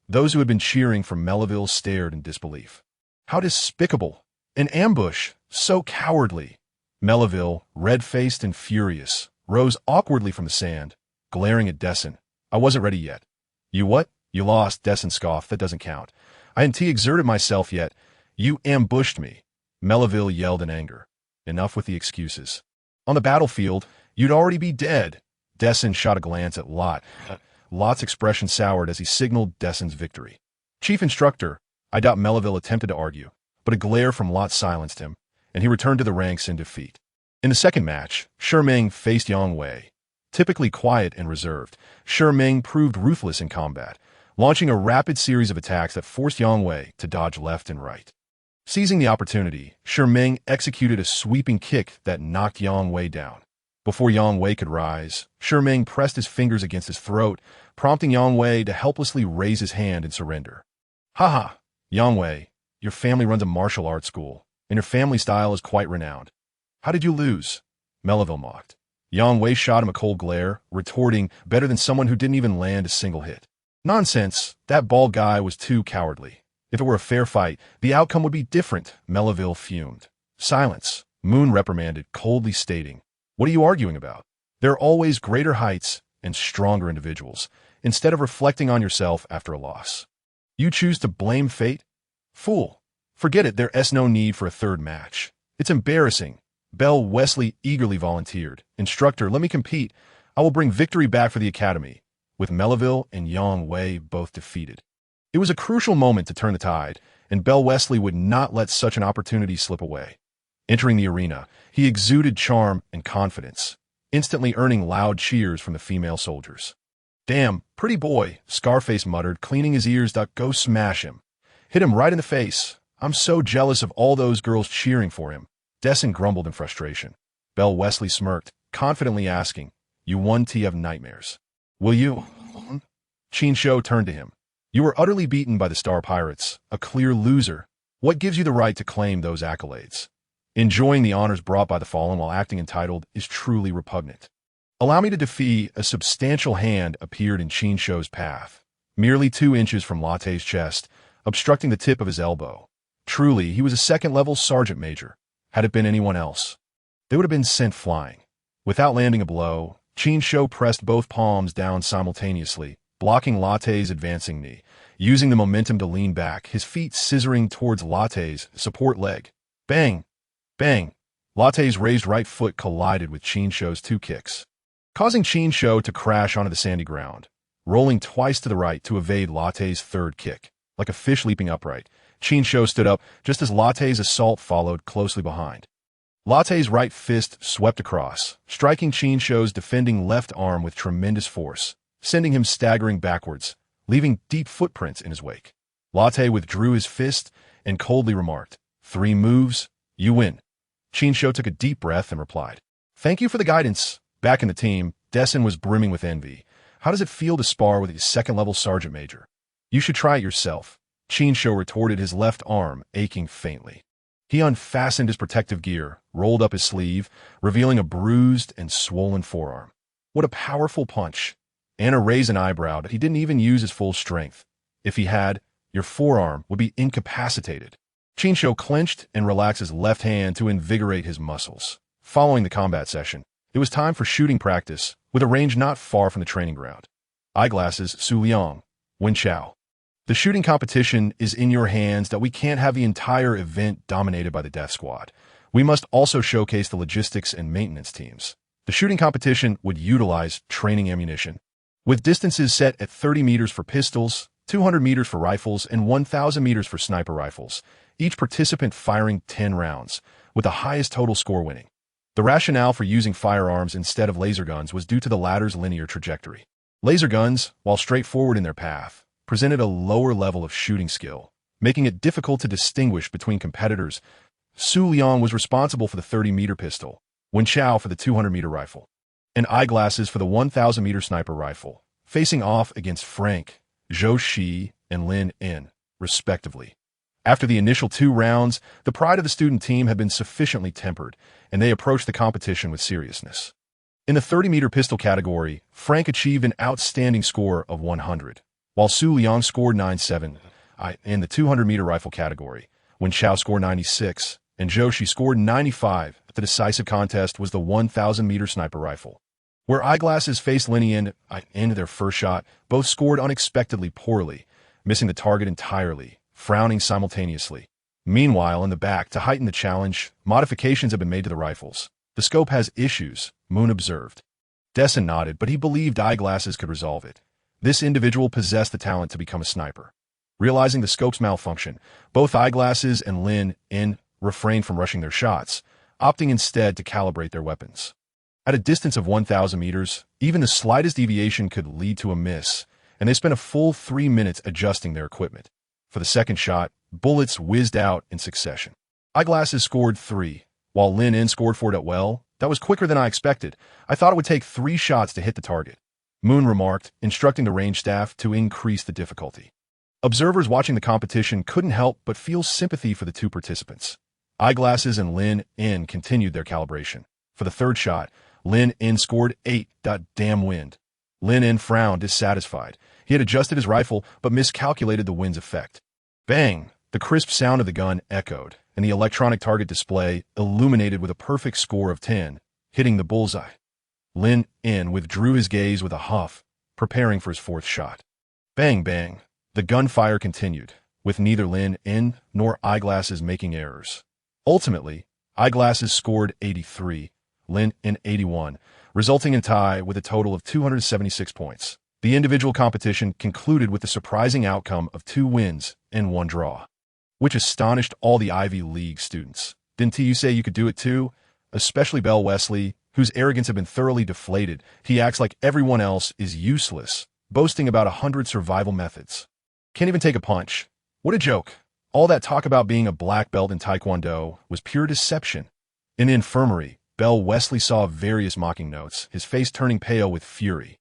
Those who had been cheering for Melville stared in disbelief. How despicable! An ambush! So cowardly! Melville, red-faced and furious, rose awkwardly from the sand, glaring at Dessen. "I wasn't ready yet." "You what? You lost," Dessen scoffed. "That doesn't count. I hadn't exerted myself yet. You ambushed me." Melville yelled in anger. Enough with the excuses. "On the battlefield, you'd already be dead." Dessen shot a glance at Lot. Lot's expression soured as he signaled Dessen's victory. "Chief Instructor," I doubt Melville attempted to argue, but a glare from Lot silenced him, and he returned to the ranks in defeat. In the second match, Meng faced Yang Wei. Typically quiet and reserved, Meng proved ruthless in combat, launching a rapid series of attacks that forced Yang Wei to dodge left and right. Seizing the opportunity, Meng executed a sweeping kick that knocked Yang Wei down. Before Yang Wei could rise, Meng pressed his fingers against his throat, prompting Yang Wei to helplessly raise his hand in surrender. "Haha, Yang Wei, your family runs a martial arts school, and your family style is quite renowned. How did you lose?" Melville mocked. Yang Wei shot him a cold glare, retorting, "Better than someone who didn't even land a single hit." "Nonsense, that bald guy was too cowardly. If it were a fair fight, the outcome would be different," Melville fumed. "Silence," Moon reprimanded, coldly stating. "What are you arguing about? There are always greater heights and stronger individuals, instead of reflecting on yourself after a loss. You choose to blame fate? Fool. Forget it, there's no need for a third match. It's embarrassing." Belle Wesley eagerly volunteered. "Instructor, let me compete. I will bring victory back for the Academy." With Melville and Yang Wei both defeated, it was a crucial moment to turn the tide, and Belle Wesley would not let such an opportunity slip away. Entering the arena, he exuded charm and confidence, instantly earning loud cheers from the female soldiers. "Damn, pretty boy," Scarface muttered, cleaning his ears. "Go smash him. Hit him right in the face. I'm so jealous of all those girls cheering for him." Dessen grumbled in frustration. Belle Wesley smirked, confidently asking, "You won of nightmares. Will you?" Qin Shou turned to him. "You were utterly beaten by the Star Pirates, a clear loser. What gives you the right to claim those accolades? Enjoying the honors brought by the fallen while acting entitled is truly repugnant." "Allow me to defy." A substantial hand appeared in Qin Shou's path, merely 2 inches from Latte's chest, obstructing the tip of his elbow. Truly, he was a second-level sergeant major. Had it been anyone else, they would have been sent flying. Without landing a blow, Qin Shou pressed both palms down simultaneously, blocking Latte's advancing knee, using the momentum to lean back, his feet scissoring towards Latte's support leg. Bang! Bang! Latte's raised right foot collided with Qin Shou's 2 kicks, causing Qin Shou to crash onto the sandy ground, rolling twice to the right to evade Latte's 3rd kick. Like a fish leaping upright, Qin Shou stood up just as Latte's assault followed closely behind. Latte's right fist swept across, striking Qin Shou's defending left arm with tremendous force, sending him staggering backwards, leaving deep footprints in his wake. Latte withdrew his fist and coldly remarked, "3 moves, you win." Qin Shou took a deep breath and replied, "Thank you for the guidance." Back in the team, Dessen was brimming with envy. How does it feel to spar with a second-level sergeant major? You should try it yourself. Qin Shou retorted, his left arm aching faintly. He unfastened his protective gear, rolled up his sleeve, revealing a bruised and swollen forearm. What a powerful punch. Anna raised an eyebrow, but he didn't even use his full strength. If he had, your forearm would be incapacitated. Qin Shou clenched and relaxed his left hand to invigorate his muscles. Following the combat session, it was time for shooting practice, with a range not far from the training ground. Eyeglasses, Su Liang, Wen Chao. The shooting competition is in your hands. That we can't have the entire event dominated by the death squad. We must also showcase the logistics and maintenance teams. The shooting competition would utilize training ammunition, with distances set at 30 meters for pistols, 200 meters for rifles, and 1,000 meters for sniper rifles, each participant firing 10 rounds, with the highest total score winning. The rationale for using firearms instead of laser guns was due to the latter's linear trajectory. Laser guns, while straightforward in their path, presented a lower level of shooting skill, making it difficult to distinguish between competitors. Su Liang was responsible for the 30-meter pistol, Wen Chao for the 200-meter rifle, and eyeglasses for the 1,000-meter sniper rifle, facing off against Frank, Zhou Shi, and Lin In, respectively. After the initial 2 rounds, the pride of the student team had been sufficiently tempered, and they approached the competition with seriousness. In the 30-meter pistol category, Frank achieved an outstanding score of 100, while Su Liang scored 97. In the 200-meter rifle category, Wen Chao scored 96, and Zhou Shi scored 95. The decisive contest was the 1,000-meter sniper rifle, where eyeglasses faced Lin In their first shot. Both scored unexpectedly poorly, missing the target entirely, frowning simultaneously. Meanwhile, in the back, to heighten the challenge, modifications have been made to the rifles. The scope has issues, Moon observed. Dessen nodded, but he believed eyeglasses could resolve it. This individual possessed the talent to become a sniper. Realizing the scope's malfunction, both eyeglasses and Lin In refrained from rushing their shots, opting instead to calibrate their weapons. At a distance of 1,000 meters, even the slightest deviation could lead to a miss, and they spent a full 3 minutes adjusting their equipment. For the second shot, bullets whizzed out in succession. Eyeglasses scored 3, while Lin In scored 4. Well, that was quicker than I expected. I thought it would take 3 shots to hit the target, Moon remarked, instructing the range staff to increase the difficulty. Observers watching the competition couldn't help but feel sympathy for the 2 participants. Eyeglasses and Lin In continued their calibration. For the third shot, Lin In scored 8. Damn wind. Lin In frowned, dissatisfied. He had adjusted his rifle, but miscalculated the wind's effect. Bang! The crisp sound of the gun echoed, and the electronic target display illuminated with a perfect score of 10, hitting the bullseye. Lin In withdrew his gaze with a huff, preparing for his 4th shot. Bang, bang. The gunfire continued, with neither Lin In nor eyeglasses making errors. Ultimately, eyeglasses scored 83, Lin In 81, resulting in tie with a total of 276 points. The individual competition concluded with the surprising outcome of 2 wins and 1 draw, which astonished all the Ivy League students. Didn't you say you could do it too? Especially Bell Wesley, whose arrogance had been thoroughly deflated. He acts like everyone else is useless, boasting about 100 survival methods. Can't even take a punch. What a joke. All that talk about being a black belt in Taekwondo was pure deception. In the infirmary, Bell Wesley saw various mocking notes, his face turning pale with fury.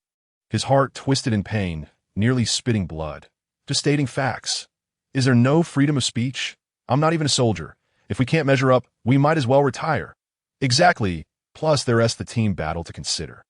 His heart twisted in pain, nearly spitting blood. Just stating facts. Is there no freedom of speech? I'm not even a soldier. If we can't measure up, we might as well retire. Exactly. Plus, there's the team battle to consider.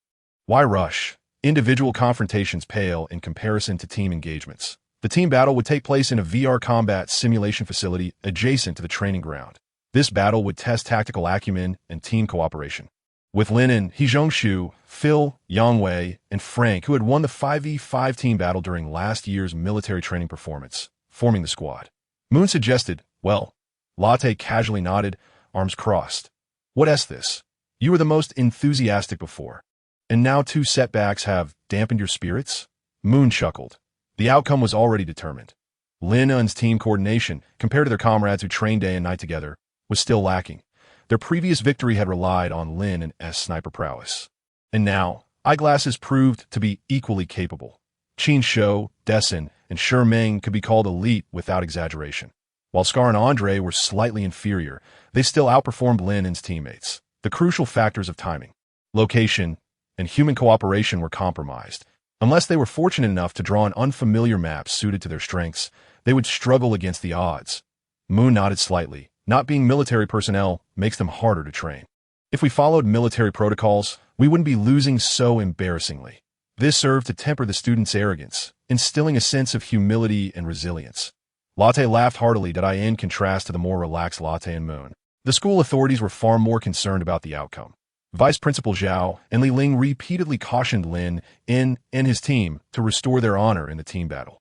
Why rush? Individual confrontations pale in comparison to team engagements. The team battle would take place in a VR combat simulation facility adjacent to the training ground. This battle would test tactical acumen and team cooperation. With Lin In, Zhongshu, Phil, Yang Wei, and Frank, who had won the 5v5 team battle during last year's military training performance, forming the squad. Moon suggested, well, Latte casually nodded, arms crossed. What's this? You were the most enthusiastic before, and now 2 setbacks have dampened your spirits? Moon chuckled. The outcome was already determined. Lin In's team coordination, compared to their comrades who trained day and night together, was still lacking. Their previous victory had relied on Lin In's sniper prowess. And now, eyeglasses proved to be equally capable. Qin Shou, Dessen, and Shi Meng could be called elite without exaggeration. While Scar and Andre were slightly inferior, they still outperformed Lin In's teammates. The crucial factors of timing, location, and human cooperation were compromised. Unless they were fortunate enough to draw an unfamiliar map suited to their strengths, they would struggle against the odds. Moon nodded slightly. Not being military personnel makes them harder to train. If we followed military protocols, we wouldn't be losing so embarrassingly. This served to temper the students' arrogance, instilling a sense of humility and resilience. Latte laughed heartily in contrast to the more relaxed Latte and Moon. The school authorities were far more concerned about the outcome. Vice Principal Zhao and Li Ling repeatedly cautioned Lin In and his team to restore their honor in the team battle.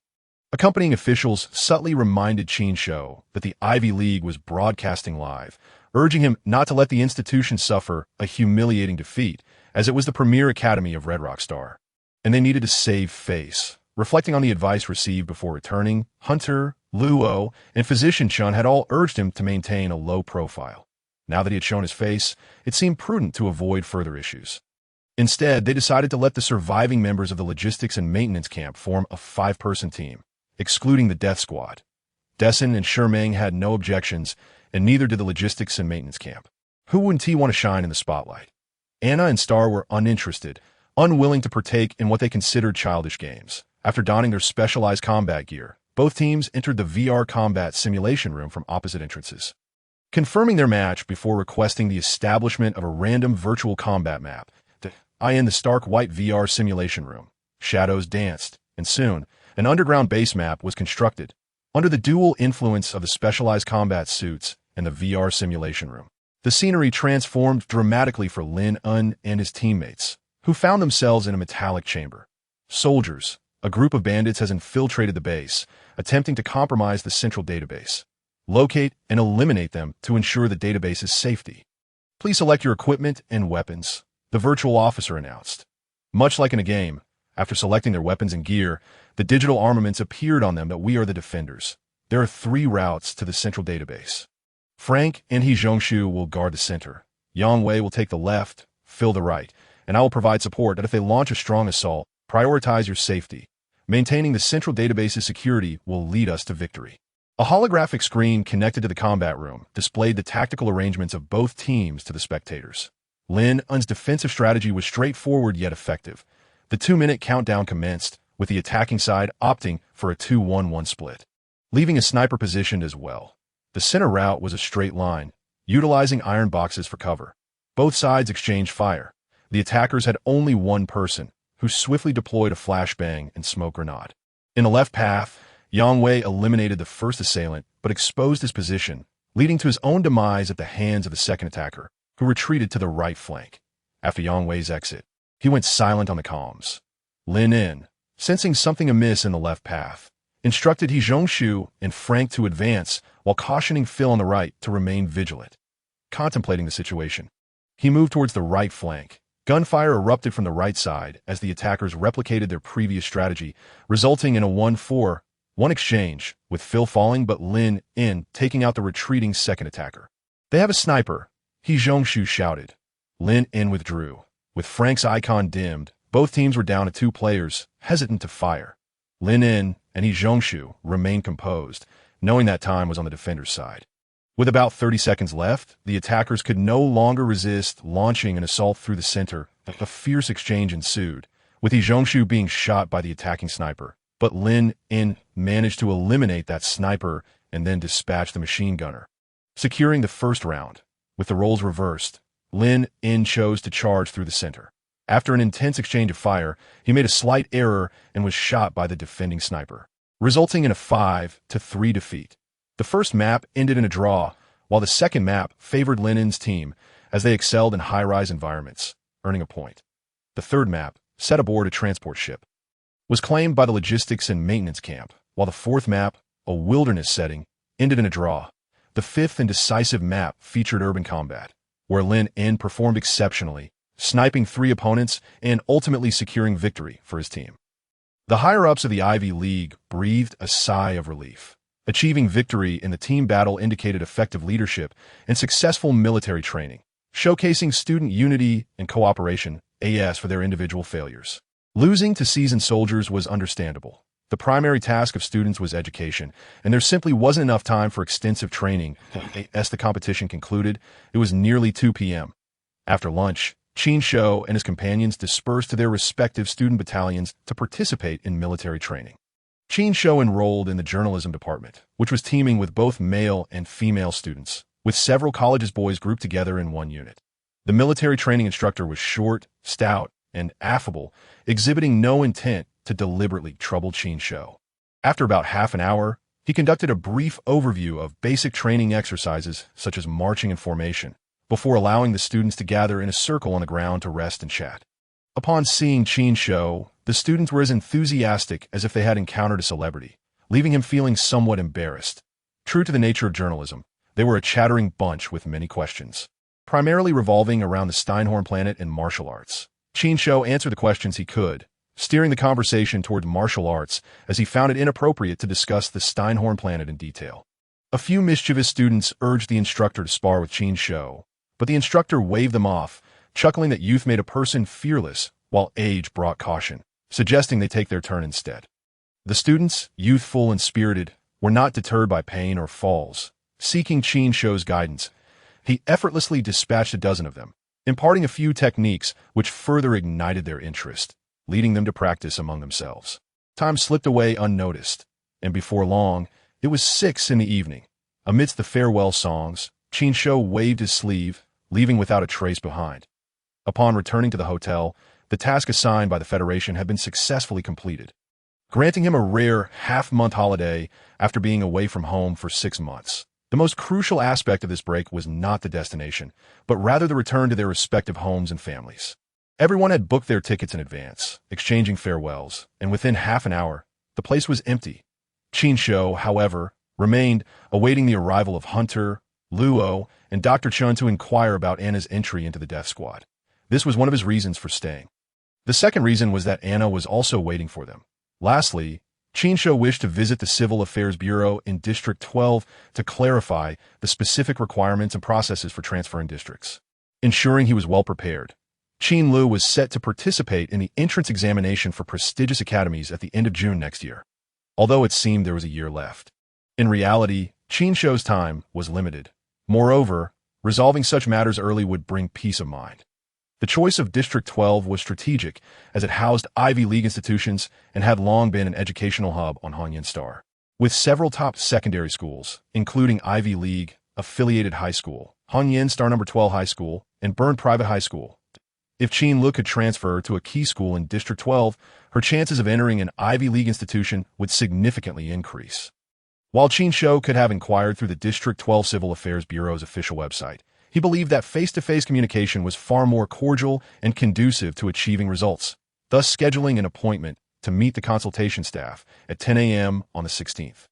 Accompanying officials subtly reminded Qin Shou that the Ivy League was broadcasting live, urging him not to let the institution suffer a humiliating defeat, as it was the premier academy of Redrock Star. And they needed to save face. Reflecting on the advice received before returning, Hunter, Luo, and Physician Chun had all urged him to maintain a low profile. Now that he had shown his face, it seemed prudent to avoid further issues. Instead, they decided to let the surviving members of the logistics and maintenance camp form a 5-person team, excluding the death squad. Dessen and Shermang had no objections, and neither did the logistics and maintenance camp. Who wouldn't he want to shine in the spotlight? Anna and Star were uninterested, unwilling to partake in what they considered childish games. After donning their specialized combat gear, both teams entered the VR combat simulation room from opposite entrances, confirming their match before requesting the establishment of a random virtual combat map. In the stark white VR simulation room, shadows danced, and soon, an underground base map was constructed, under the dual influence of the specialized combat suits and the VR simulation room. The scenery transformed dramatically for Lin Un and his teammates, who found themselves in a metallic chamber. Soldiers, a group of bandits, has infiltrated the base, attempting to compromise the central database. Locate and eliminate them to ensure the database's safety. Please select your equipment and weapons, the virtual officer announced. Much like in a game, after selecting their weapons and gear, the digital armaments appeared on them that we are the defenders. There are 3 routes to the central database. Frank and Qin Shou will guard the center. Yang Wei will take the left, Phil the right, and I will provide support that if they launch a strong assault, prioritize your safety. Maintaining the central database's security will lead us to victory. A holographic screen connected to the combat room displayed the tactical arrangements of both teams to the spectators. Lin Un's defensive strategy was straightforward yet effective. The 2-minute countdown commenced, with the attacking side opting for a 2-1-1 split, leaving a sniper positioned as well. The center route was a straight line, utilizing iron boxes for cover. Both sides exchanged fire. The attackers had only one person, who swiftly deployed a flashbang and smoke grenade. In the left path, Yang Wei eliminated the first assailant, but exposed his position, leading to his own demise at the hands of the second attacker, who retreated to the right flank. After Yang Wei's exit, he went silent on the comms. Lin Un, sensing something amiss in the left path, instructed Qin Shou and Frank to advance while cautioning Phil on the right to remain vigilant. Contemplating the situation, he moved towards the right flank. Gunfire erupted from the right side as the attackers replicated their previous strategy, resulting in a 1-4-1 exchange, with Phil falling but Lin Un taking out the retreating second attacker. "They have a sniper," Qin Shou shouted. Lin Un withdrew. With Frank's icon dimmed, both teams were down to 2 players, hesitant to fire. Lin Un and Qin Shou remained composed, knowing that time was on the defender's side. With about 30 seconds left, the attackers could no longer resist launching an assault through the center. A fierce exchange ensued, with Qin Shou being shot by the attacking sniper, but Lin Un managed to eliminate that sniper and then dispatch the machine gunner. Securing the first round, with the roles reversed, Lin Un chose to charge through the center. After an intense exchange of fire, he made a slight error and was shot by the defending sniper, resulting in a 5-3 defeat. The first map ended in a draw, while the second map favored Lin Un's team as they excelled in high-rise environments, earning a point. The third map, set aboard a transport ship, was claimed by the logistics and maintenance camp, while the fourth map, a wilderness setting, ended in a draw. The fifth and decisive map featured urban combat, where Lin Un performed exceptionally, sniping 3 opponents and ultimately securing victory for his team. The higher-ups of the Ivy League breathed a sigh of relief. Achieving victory in the team battle indicated effective leadership and successful military training, showcasing student unity and cooperation, as for their individual failures. Losing to seasoned soldiers was understandable. The primary task of students was education, and there simply wasn't enough time for extensive training. As the competition concluded, it was nearly 2 p.m. After lunch, Qin Shou and his companions dispersed to their respective student battalions to participate in military training. Qin Shou enrolled in the journalism department, which was teeming with both male and female students, with several college's boys grouped together in one unit. The military training instructor was short, stout, and affable, exhibiting no intent to deliberately trouble Qin Shou. After about half an hour, he conducted a brief overview of basic training exercises such as marching and formation, before allowing the students to gather in a circle on the ground to rest and chat. Upon seeing Qin Shou, the students were as enthusiastic as if they had encountered a celebrity, leaving him feeling somewhat embarrassed. True to the nature of journalism, they were a chattering bunch with many questions, primarily revolving around the Steinhorn planet and martial arts. Qin Shou answered the questions he could, steering the conversation toward martial arts as he found it inappropriate to discuss the Steinhorn planet in detail. A few mischievous students urged the instructor to spar with Qin Shou, but the instructor waved them off, chuckling that youth made a person fearless while age brought caution, suggesting they take their turn instead. The students, youthful and spirited, were not deterred by pain or falls. Seeking Qin Shou's guidance, he effortlessly dispatched a dozen of them, imparting a few techniques which further ignited their interest, leading them to practice among themselves. Time slipped away unnoticed, and before long, it was 6 in the evening. Amidst the farewell songs, Qin Shou waved his sleeve, leaving without a trace behind. Upon returning to the hotel, the task assigned by the Federation had been successfully completed, granting him a rare half-month holiday after being away from home for 6 months. The most crucial aspect of this break was not the destination, but rather the return to their respective homes and families. Everyone had booked their tickets in advance, exchanging farewells, and within half an hour, the place was empty. Qin Shou, however, remained, awaiting the arrival of Hunter, Luo, and Dr. Chun to inquire about Anna's entry into the death squad. This was one of his reasons for staying. The second reason was that Anna was also waiting for them. Lastly, Qin Shou wished to visit the Civil Affairs Bureau in District 12 to clarify the specific requirements and processes for transferring districts. Ensuring he was well prepared, Qin Lu was set to participate in the entrance examination for prestigious academies at the end of June next year, although it seemed there was a year left. In reality, Qin Shou's time was limited. Moreover, resolving such matters early would bring peace of mind. The choice of District 12 was strategic, as it housed Ivy League institutions and had long been an educational hub on Hongyan Star. With several top secondary schools, including Ivy League, affiliated high school, Hongyan Star No. 12 High School, and Bern Private High School. If Qin Lu could transfer to a key school in District 12, her chances of entering an Ivy League institution would significantly increase. While Qin Shou could have inquired through the District 12 Civil Affairs Bureau's official website, he believed that face-to-face communication was far more cordial and conducive to achieving results, thus scheduling an appointment to meet the consultation staff at 10 a.m. on the 16th.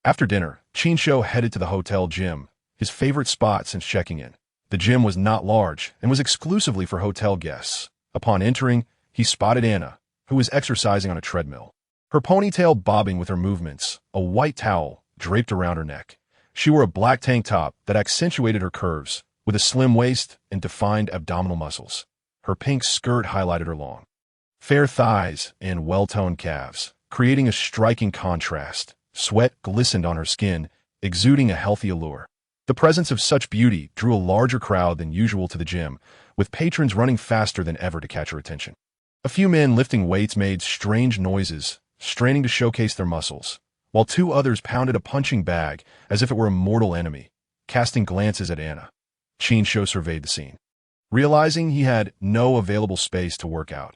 After dinner, Qin Shou headed to the hotel gym, his favorite spot since checking in. The gym was not large and was exclusively for hotel guests. Upon entering, he spotted Anna, who was exercising on a treadmill, her ponytail bobbing with her movements, a white towel draped around her neck. She wore a black tank top that accentuated her curves, with a slim waist and defined abdominal muscles. Her pink skirt highlighted her long, fair thighs and well-toned calves, creating a striking contrast. Sweat glistened on her skin, exuding a healthy allure. The presence of such beauty drew a larger crowd than usual to the gym, with patrons running faster than ever to catch her attention. A few men lifting weights made strange noises, straining to showcase their muscles, while 2 others pounded a punching bag as if it were a mortal enemy, casting glances at Anna. Qin Shou surveyed the scene, realizing he had no available space to work out.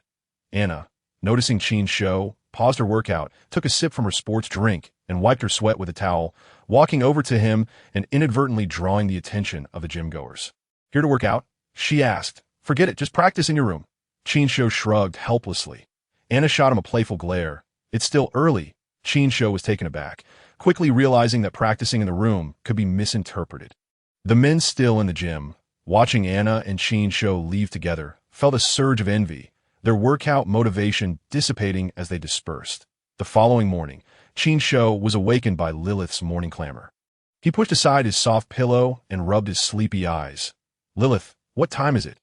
Anna, noticing Qin Shou, paused her workout, took a sip from her sports drink, and wiped her sweat with a towel, walking over to him and inadvertently drawing the attention of the gym-goers. "Here to work out?" she asked. "Forget it, just practice in your room." Qin Shou shrugged helplessly. Anna shot him a playful glare. "It's still early." Qin Shou was taken aback, quickly realizing that practicing in the room could be misinterpreted. The men still in the gym, watching Anna and Qin Shou leave together, felt a surge of envy, their workout motivation dissipating as they dispersed. The following morning, Qin Shou was awakened by Lilith's morning clamor. He pushed aside his soft pillow and rubbed his sleepy eyes. "Lilith, what time is it?"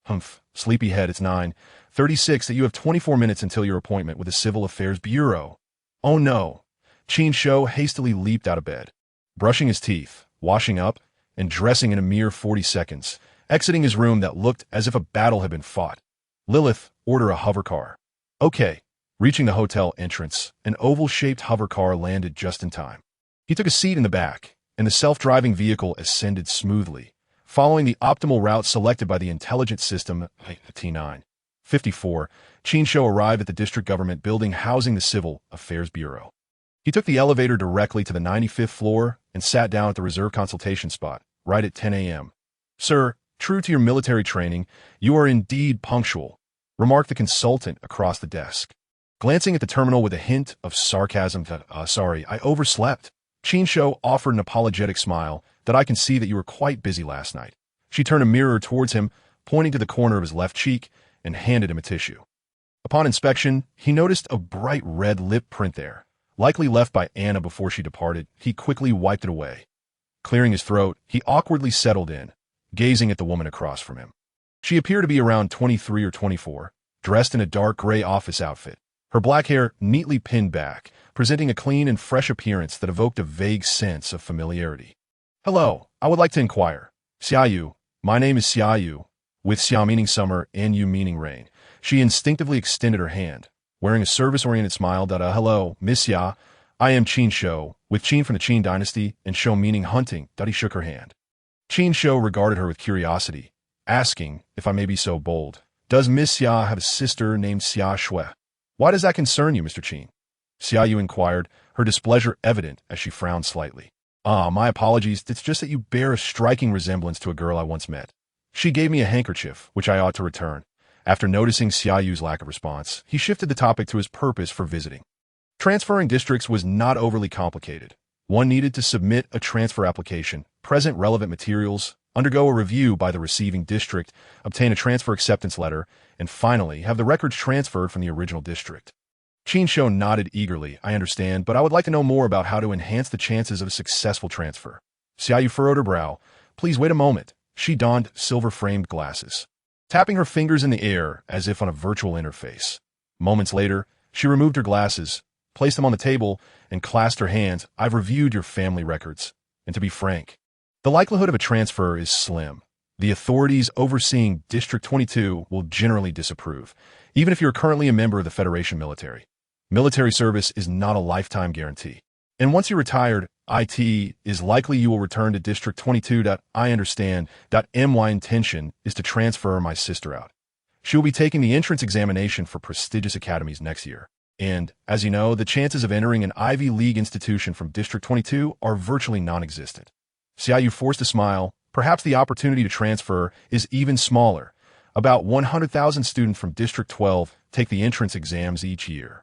"Humph, sleepyhead, it's 9:36 that you have 24 minutes until your appointment with the Civil Affairs Bureau." "Oh no." Qin Shou hastily leaped out of bed, brushing his teeth, washing up, and dressing in a mere 40 seconds, exiting his room that looked as if a battle had been fought. "Lilith, order a hover car." "Okay." Reaching the hotel entrance, an oval-shaped hover car landed just in time. He took a seat in the back, and the self-driving vehicle ascended smoothly, following the optimal route selected by the intelligence system T954. Qin Shou arrived at the district government building housing the Civil Affairs Bureau. He took the elevator directly to the 95th floor and sat down at the reserve consultation spot, right at 10 a.m. "Sir, true to your military training, you are indeed punctual," remarked the consultant across the desk, glancing at the terminal with a hint of sarcasm. Sorry, I overslept." Qin Shou offered an apologetic smile. "That I can see that you were quite busy last night." She turned a mirror towards him, pointing to the corner of his left cheek, and handed him a tissue. Upon inspection, he noticed a bright red lip print there, likely left by Anna before she departed. He quickly wiped it away. Clearing his throat, he awkwardly settled in, gazing at the woman across from him. She appeared to be around 23 or 24, dressed in a dark gray office outfit, her black hair neatly pinned back, presenting a clean and fresh appearance that evoked a vague sense of familiarity. "Hello, I would like to inquire. Xiaoyu, my name is Xiaoyu," with Xia meaning summer and Yu meaning rain. She instinctively extended her hand, wearing a service-oriented smile. "Hello, Miss Xia. I am Qin Shou, with Qin from the Qin dynasty, and Shou meaning hunting." He shook her hand. Qin Shou regarded her with curiosity, asking, if I may be so bold, "Does Miss Xia have a sister named Xia Shui?" "Why does that concern you, Mr. Qin?" Xiaoyu inquired, her displeasure evident as she frowned slightly. My apologies. It's just that you bear a striking resemblance to a girl I once met. She gave me a handkerchief, which I ought to return." After noticing Xiaoyu's lack of response, he shifted the topic to his purpose for visiting. Transferring districts was not overly complicated. One needed to submit a transfer application, present relevant materials, undergo a review by the receiving district, obtain a transfer acceptance letter, and finally have the records transferred from the original district. Qin Shou nodded eagerly. "I understand, but I would like to know more about how to enhance the chances of a successful transfer." Xiaoyu furrowed her brow. "Please wait a moment." She donned silver-framed glasses, tapping her fingers in the air as if on a virtual interface. Moments later, she removed her glasses, placed them on the table, and clasped her hands. "I've reviewed your family records, and to be frank, the likelihood of a transfer is slim. The authorities overseeing District 22 will generally disapprove, even if you're currently a member of the Federation military. Military service is not a lifetime guarantee. And once you're retired, it is likely you will return to District 22. I understand. My intention is to transfer my sister out. She will be taking the entrance examination for prestigious academies next year. And, as you know, the chances of entering an Ivy League institution from District 22 are virtually non-existent." Xiaoyu forced a smile. "Perhaps the opportunity to transfer is even smaller. About 100,000 students from District 12 take the entrance exams each year.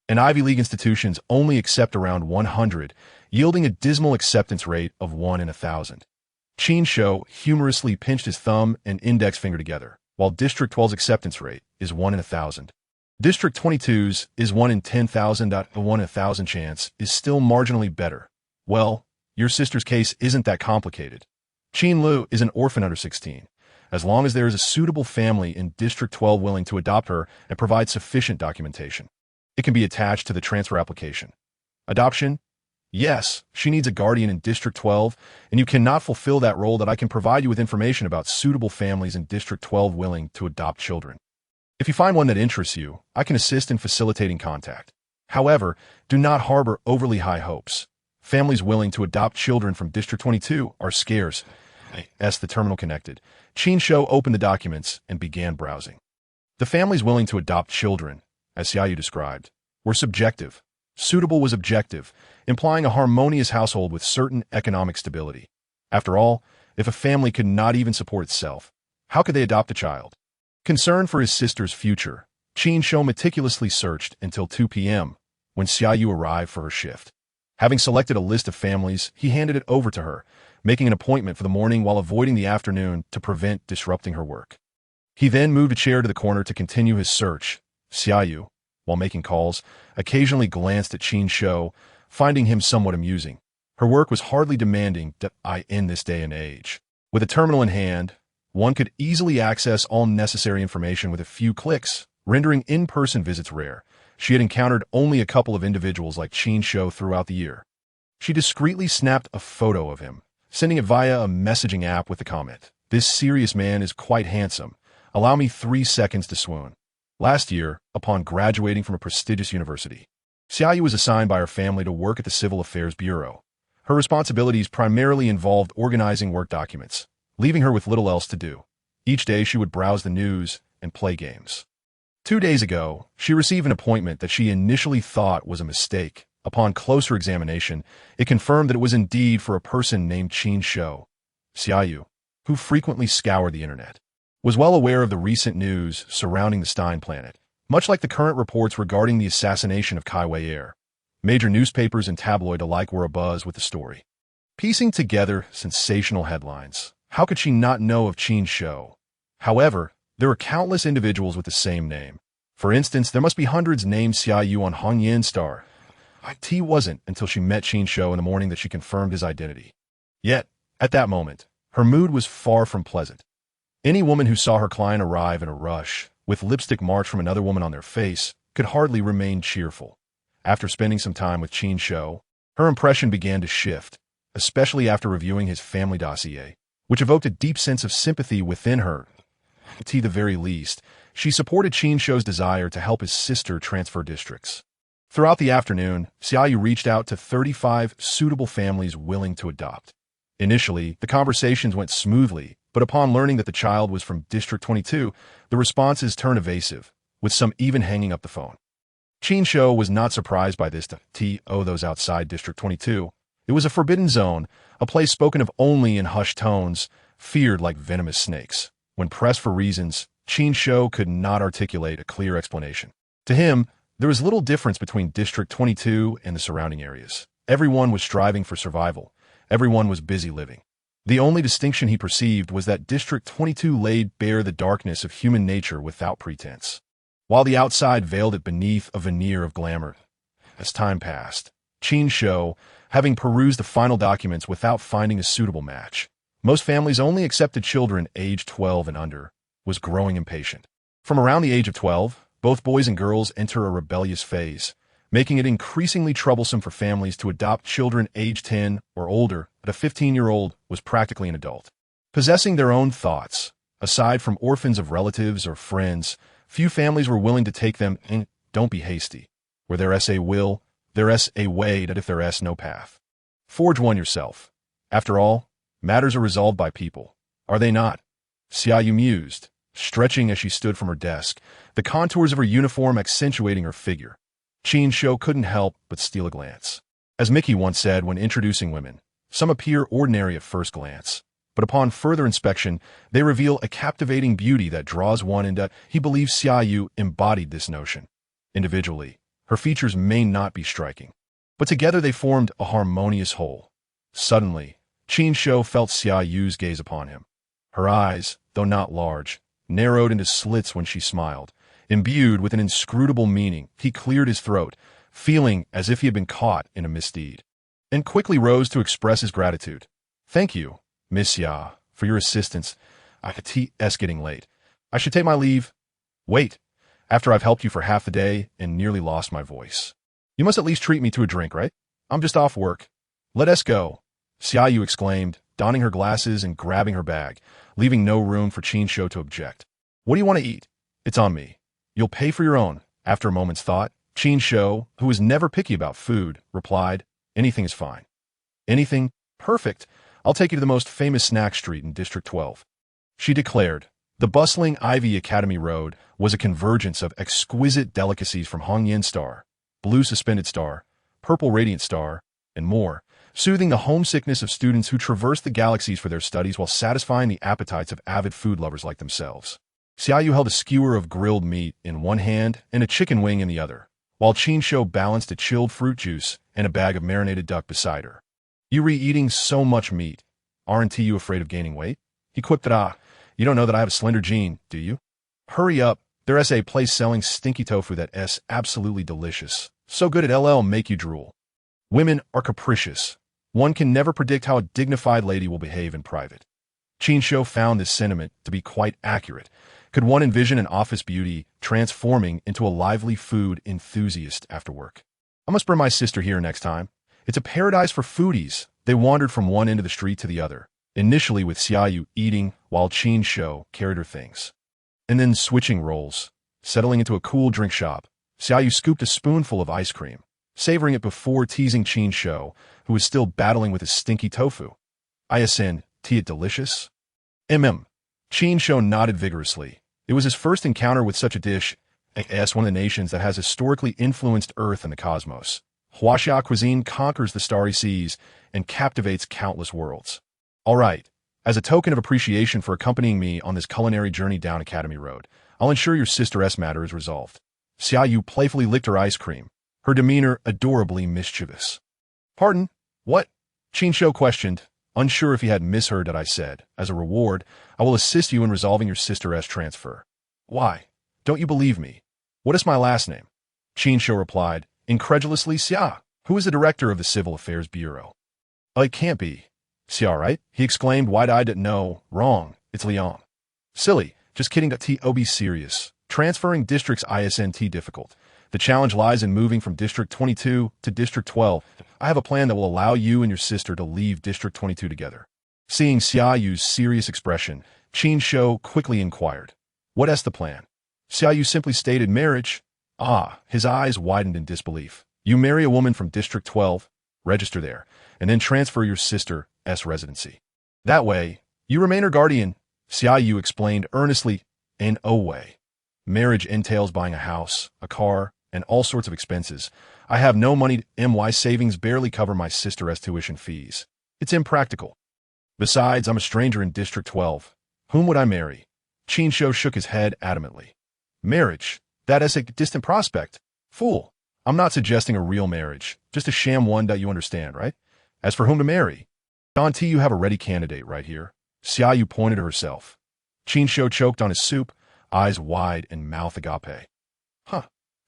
And Ivy League institutions only accept around 100, yielding a dismal acceptance rate of 1 in 1,000. Qin Shou humorously pinched his thumb and index finger together, while District 12's acceptance rate is 1 in 1,000. District 22's is 1 in 10,000. A 1 in 1,000 chance is still marginally better. Well, your sister's case isn't that complicated. Qin Lu is an orphan under 16. As long as there is a suitable family in District 12 willing to adopt her and provide sufficient documentation, it can be attached to the transfer application. Adoption? Yes, she needs a guardian in District 12, and you cannot fulfill that role. I can provide you with information about suitable families in District 12 willing to adopt children. If you find one that interests you, I can assist in facilitating contact. However, do not harbor overly high hopes. Families willing to adopt children from District 22 are scarce." As the terminal connected, Qin Shou opened the documents and began browsing. The families willing to adopt children, as Xiaoyu described, were subjective. Suitable was objective, implying a harmonious household with certain economic stability. After all, if a family could not even support itself, how could they adopt a child? Concerned for his sister's future, Qin Shou meticulously searched until 2 p.m., when Xiaoyu arrived for her shift. Having selected a list of families, he handed it over to her, making an appointment for the morning while avoiding the afternoon to prevent disrupting her work. He then moved a chair to the corner to continue his search. Xiaoyu, while making calls, occasionally glanced at Qin Shou, finding him somewhat amusing. Her work was hardly demanding in this day and age. With a terminal in hand, one could easily access all necessary information with a few clicks, rendering in-person visits rare. She had encountered only a couple of individuals like Qin Shou throughout the year. She discreetly snapped a photo of him, sending it via a messaging app with the comment, "This serious man is quite handsome. Allow me 3 seconds to swoon." Last year, upon graduating from a prestigious university, Xiaoyu was assigned by her family to work at the Civil Affairs Bureau. Her responsibilities primarily involved organizing work documents, leaving her with little else to do. Each day she would browse the news and play games. 2 days ago, she received an appointment that she initially thought was a mistake. Upon closer examination, it confirmed that it was indeed for a person named Qin Shou. Xiaoyu, who frequently scoured the internet, was well aware of the recent news surrounding the Stein planet, much like the current reports regarding the assassination of Kai Wei. Major newspapers and tabloid alike were abuzz with the story. Piecing together sensational headlines, how could she not know of Qin Shou? However, there are countless individuals with the same name. For instance, there must be hundreds named Xiaoyu on Hongyan Star. It wasn't until she met Qin Shou in the morning that she confirmed his identity. Yet, at that moment, her mood was far from pleasant. Any woman who saw her client arrive in a rush, with lipstick marks from another woman on their face, could hardly remain cheerful. After spending some time with Qin Shou, her impression began to shift, especially after reviewing his family dossier, which evoked a deep sense of sympathy within her. To the very least, she supported Qin Shou's desire to help his sister transfer districts. Throughout the afternoon, Xiaoyu reached out to 35 suitable families willing to adopt. Initially, the conversations went smoothly, but upon learning that the child was from District 22, the responses turned evasive, with some even hanging up the phone. Qin Shou was not surprised by this to those outside District 22. It was a forbidden zone, a place spoken of only in hushed tones, feared like venomous snakes. When pressed for reasons, Qin Shou could not articulate a clear explanation. To him, there was little difference between District 22 and the surrounding areas. Everyone was striving for survival. Everyone was busy living. The only distinction he perceived was that District 22 laid bare the darkness of human nature without pretense, while the outside veiled it beneath a veneer of glamour. As time passed, Qin Shou, having perused the final documents without finding a suitable match, most families only accepted children aged 12 and under, was growing impatient. From around the age of 12, both boys and girls enter a rebellious phase, making it increasingly troublesome for families to adopt children aged 10 or older, but a 15-year-old was practically an adult. Possessing their own thoughts, aside from orphans of relatives or friends, few families were willing to take them in. Don't be hasty. Where there's a will, there's a way, that if there's no path. Forge one yourself. After all, matters are resolved by people, are they not? Xiaoyu mused, stretching as she stood from her desk, the contours of her uniform accentuating her figure. Qin Shou couldn't help but steal a glance. As Mickey once said when introducing women, some appear ordinary at first glance, but upon further inspection, they reveal a captivating beauty that draws one, and he believes Xiaoyu embodied this notion. Individually, her features may not be striking, but together they formed a harmonious whole. Suddenly, Qin Shou felt Xiaoyu's gaze upon him. Her eyes, though not large, narrowed into slits when she smiled. Imbued with an inscrutable meaning, he cleared his throat, feeling as if he had been caught in a misdeed, and quickly rose to express his gratitude. Thank you, Miss Xia, for your assistance. It's getting late. I should take my leave. Wait, after I've helped you for half the day and nearly lost my voice. You must at least treat me to a drink, right? I'm just off work. Let us go, Xiaoyu exclaimed, donning her glasses and grabbing her bag, leaving no room for Qin Shou to object. What do you want to eat? It's on me. You'll pay for your own. After a moment's thought, Qin Shou, who was never picky about food, replied, anything is fine. Anything? Perfect. I'll take you to the most famous snack street in District 12. She declared. The bustling Ivy Academy Road was a convergence of exquisite delicacies from Hongyan Star, Blue Suspended Star, Purple Radiant Star, and more, soothing the homesickness of students who traverse the galaxies for their studies while satisfying the appetites of avid food lovers like themselves. Xiaoyu held a skewer of grilled meat in one hand and a chicken wing in the other, while Qin Shou balanced a chilled fruit juice and a bag of marinated duck beside her. You eating so much meat. Aren't you afraid of gaining weight? He quipped that, you don't know that I have a slender gene, do you? Hurry up, there's a place selling stinky tofu that's absolutely delicious. So good it'll make you drool. Women are capricious. One can never predict how a dignified lady will behave in private. Qin Shou found this sentiment to be quite accurate. Could one envision an office beauty transforming into a lively food enthusiast after work? I must bring my sister here next time. It's a paradise for foodies. They wandered from one end of the street to the other, initially with Xiaoyu eating while Qin Shou carried her things. And then switching roles. Settling into a cool drink shop, Xiaoyu scooped a spoonful of ice cream, savoring it before teasing Qin Shou, who was still battling with his stinky tofu. Tea it delicious? Qin Shou nodded vigorously. It was his first encounter with such a dish, as one of the nations that has historically influenced Earth and the cosmos. Huaxia cuisine conquers the starry seas and captivates countless worlds. All right, as a token of appreciation for accompanying me on this culinary journey down Academy Road, I'll ensure your sister's matter is resolved. Xiaoyu playfully licked her ice cream, her demeanor adorably mischievous. Pardon? What? Qin Shou questioned, unsure if he had misheard that I said. As a reward, I will assist you in resolving your sister's transfer. Why? Don't you believe me? What is my last name? Qin Shou replied, incredulously, Xia, who is the director of the Civil Affairs Bureau. Oh, it can't be. Xia, right? He exclaimed, wide-eyed. No, wrong. It's Liang. Silly. Just kidding. Be serious. Transferring districts isn't difficult. The challenge lies in moving from District 22 to District 12. I have a plan that will allow you and your sister to leave District 22 together. Seeing Xiaoyu's serious expression, Qin Shou quickly inquired, "What is the plan?" Xiaoyu simply stated marriage. His eyes widened in disbelief. You marry a woman from District 12, register there, and then transfer your sister's residency. That way, you remain her guardian, Xiaoyu explained earnestly. In a way. Marriage entails buying a house, a car, and all sorts of expenses. I have no money. My savings barely cover my sister's tuition fees. It's impractical. Besides, I'm a stranger in District 12. Whom would I marry? Qin Shou shook his head adamantly. Marriage? That is a distant prospect. Fool. I'm not suggesting a real marriage, just a sham one that you understand, right? As for whom to marry, Auntie, you have a ready candidate right here. Xiaoyu pointed to herself. Qin Shou choked on his soup, eyes wide and mouth agape.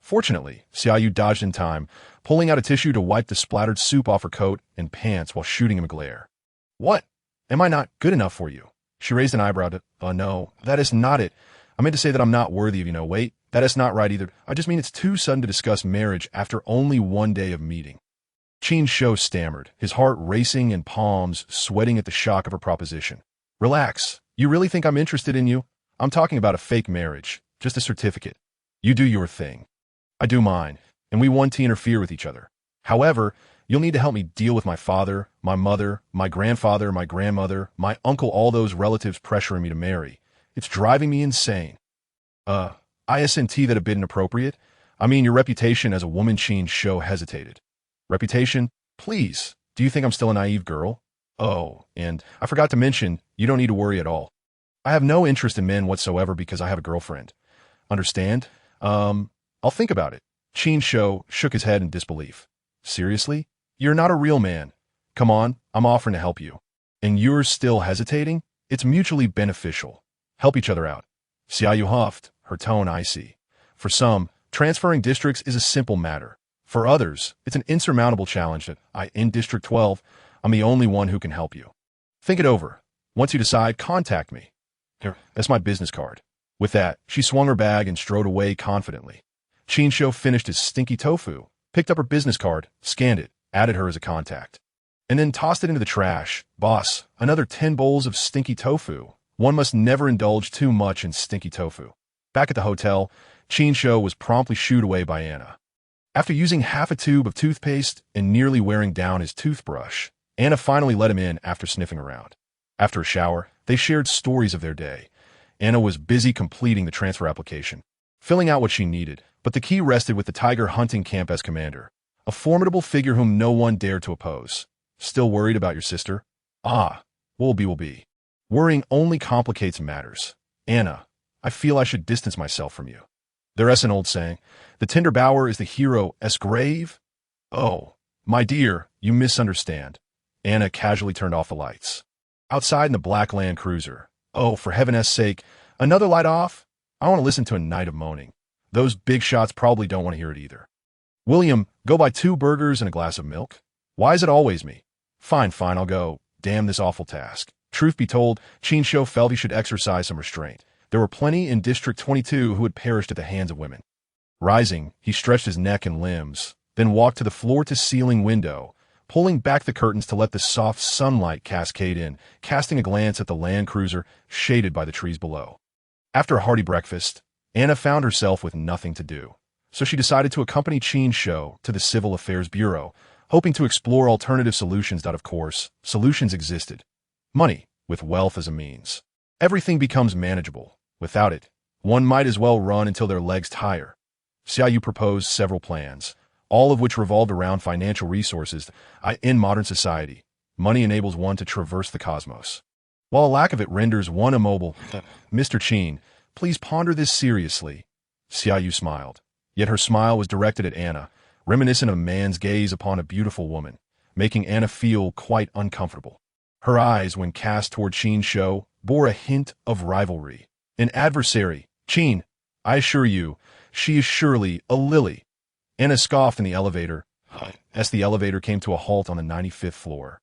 Fortunately, Xiaoyu dodged in time, pulling out a tissue to wipe the splattered soup off her coat and pants while shooting him a glare. What? Am I not good enough for you? She raised an eyebrow to, no, that is not it. I meant to say that I'm not worthy of you. No, wait, that is not right either. I just mean it's too sudden to discuss marriage after only one day of meeting. Qin Shou stammered, his heart racing and palms sweating at the shock of her proposition. Relax. You really think I'm interested in you? I'm talking about a fake marriage, just a certificate. You do your thing. I do mine, and we want to interfere with each other. However, you'll need to help me deal with my father, my mother, my grandfather, my grandmother, my uncle, all those relatives pressuring me to marry. It's driving me insane. Isn't that a bit inappropriate? I mean, your reputation as a woman. Qin Shou hesitated. Reputation? Please, do you think I'm still a naive girl? Oh, and I forgot to mention, you don't need to worry at all. I have no interest in men whatsoever because I have a girlfriend. Understand? I'll think about it. Qin Shou shook his head in disbelief. Seriously? You're not a real man. Come on, I'm offering to help you. And you're still hesitating? It's mutually beneficial. Help each other out. Xiaoyu huffed, her tone icy. For some, transferring districts is a simple matter. For others, it's an insurmountable challenge that in District 12, I'm the only one who can help you. Think it over. Once you decide, contact me. Here, that's my business card. With that, she swung her bag and strode away confidently. Qin Shou finished his stinky tofu, picked up her business card, scanned it, added her as a contact, and then tossed it into the trash. Boss, another 10 bowls of stinky tofu. One must never indulge too much in stinky tofu. Back at the hotel, Qin Shou was promptly shooed away by Anna. After using half a tube of toothpaste and nearly wearing down his toothbrush, Anna finally let him in after sniffing around. After a shower, they shared stories of their day. Anna was busy completing the transfer application, filling out what she needed, but the key rested with the Tiger hunting camp as commander, a formidable figure whom no one dared to oppose. Still worried about your sister? Will be. Worrying only complicates matters. Anna, I feel I should distance myself from you. There's an old saying, the tender bower is the hero's grave. Oh, my dear, you misunderstand. Anna casually turned off the lights. Outside in the black Land Cruiser. Oh, for heaven's sake, another light off? I want to listen to a night of moaning. Those big shots probably don't want to hear it either. William, go buy 2 burgers and a glass of milk. Why is it always me? Fine, I'll go. Damn this awful task. Truth be told, Qin Shou felt he should exercise some restraint. There were plenty in District 22 who had perished at the hands of women. Rising, he stretched his neck and limbs, then walked to the floor-to-ceiling window, pulling back the curtains to let the soft sunlight cascade in, casting a glance at the Land Cruiser shaded by the trees below. After a hearty breakfast, Anna found herself with nothing to do, so she decided to accompany Qin Shou to the Civil Affairs Bureau, hoping to explore alternative solutions. Of course, solutions existed. Money, with wealth as a means. Everything becomes manageable. Without it, one might as well run until their legs tire. Xiaoyu proposed several plans, all of which revolved around financial resources. In modern society, money enables one to traverse the cosmos, while a lack of it renders one immobile. Mr. Qin, please ponder this seriously. Xiaoyu smiled, yet her smile was directed at Anna, reminiscent of a man's gaze upon a beautiful woman, making Anna feel quite uncomfortable. Her eyes, when cast toward Qin Shou, bore a hint of rivalry. An adversary. Qin, I assure you, she is surely a lily. Anna scoffed in the elevator, as the elevator came to a halt on the 95th floor.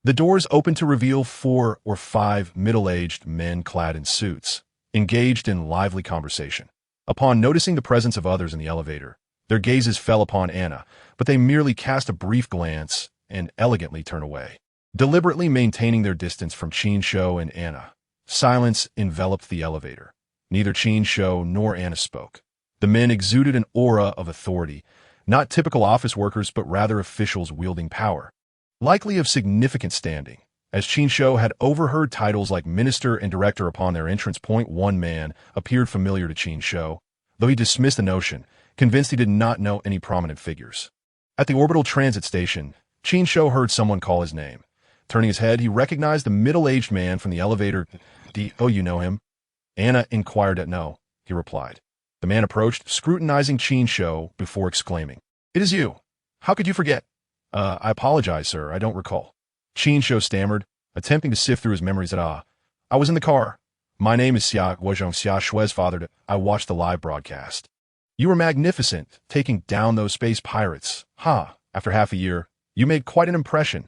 The doors opened to reveal 4 or 5 middle-aged men clad in suits. engaged in lively conversation. Upon noticing the presence of others in the elevator, their gazes fell upon Anna, but they merely cast a brief glance and elegantly turned away, deliberately maintaining their distance from Qin Shou and Anna. Silence enveloped the elevator. Neither Qin Shou nor Anna spoke. The men exuded an aura of authority, not typical office workers but rather officials wielding power, likely of significant standing. As Qin Shou had overheard titles like minister and director upon their entrance point, one man appeared familiar to Qin Shou, though he dismissed the notion, convinced he did not know any prominent figures. At the orbital transit station, Qin Shou heard someone call his name. Turning his head, he recognized the middle-aged man from the elevator. "Oh, you know him?" Anna inquired. "No," he replied. The man approached, scrutinizing Qin Shou before exclaiming, "It is you. How could you forget?" I apologize, sir. I don't recall." Qin Shou stammered, attempting to sift through his memories. "I was in the car. My name is Xia Guozhong, Xia Shui's father. I watched the live broadcast. You were magnificent, taking down those space pirates. After half a year, you made quite an impression."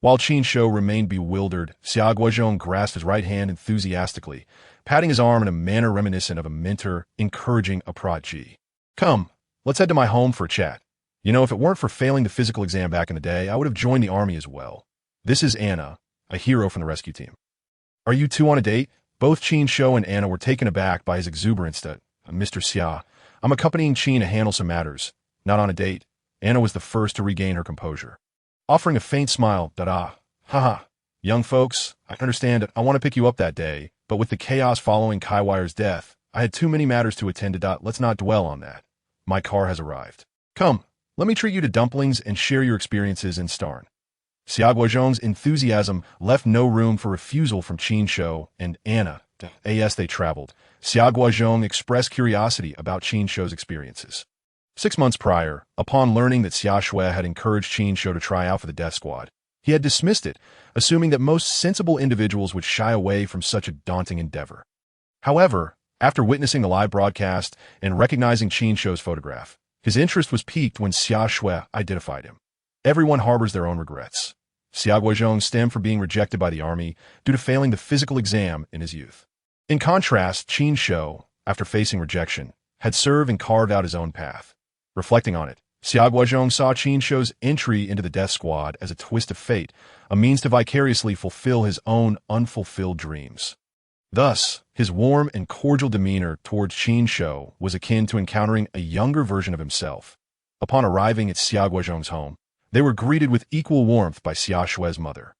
While Qin Shou remained bewildered, Xia Guozhong grasped his right hand enthusiastically, patting his arm in a manner reminiscent of a mentor encouraging a prodigy. "Come, let's head to my home for a chat. You know, if it weren't for failing the physical exam back in the day, I would have joined the army as well. This is Anna, a hero from the rescue team." "Are you two on a date?" Both Qin Shou and Anna were taken aback by his exuberance. "Mr. Xia, I'm accompanying Qin to handle some matters. Not on a date." Anna was the first to regain her composure. Offering a faint smile, "Young folks, I understand I want to pick you up that day, but with the chaos following Kaiwire's death, I had too many matters to attend to. Let's not dwell on that. My car has arrived. Come, let me treat you to dumplings and share your experiences in Starn." Xia Guozhong's enthusiasm left no room for refusal from Qin Shou and Anna. As they traveled, Xia Guozhong expressed curiosity about Qin Shou's experiences. 6 months prior, upon learning that Xia Shui had encouraged Qin Shou to try out for the Death Squad, he had dismissed it, assuming that most sensible individuals would shy away from such a daunting endeavor. However, after witnessing the live broadcast and recognizing Qin Shou's photograph, his interest was piqued when Xia Shui identified him. Everyone harbors their own regrets. Xia Guozhong stemmed from being rejected by the army due to failing the physical exam in his youth. In contrast, Qin Shou, after facing rejection, had served and carved out his own path. Reflecting on it, Xia Guozhong saw Qin Shou's entry into the Death Squad as a twist of fate, a means to vicariously fulfill his own unfulfilled dreams. Thus, his warm and cordial demeanor towards Qin Shou was akin to encountering a younger version of himself. Upon arriving at Xia Guozhong's home, they were greeted with equal warmth by Xia Shui's mother.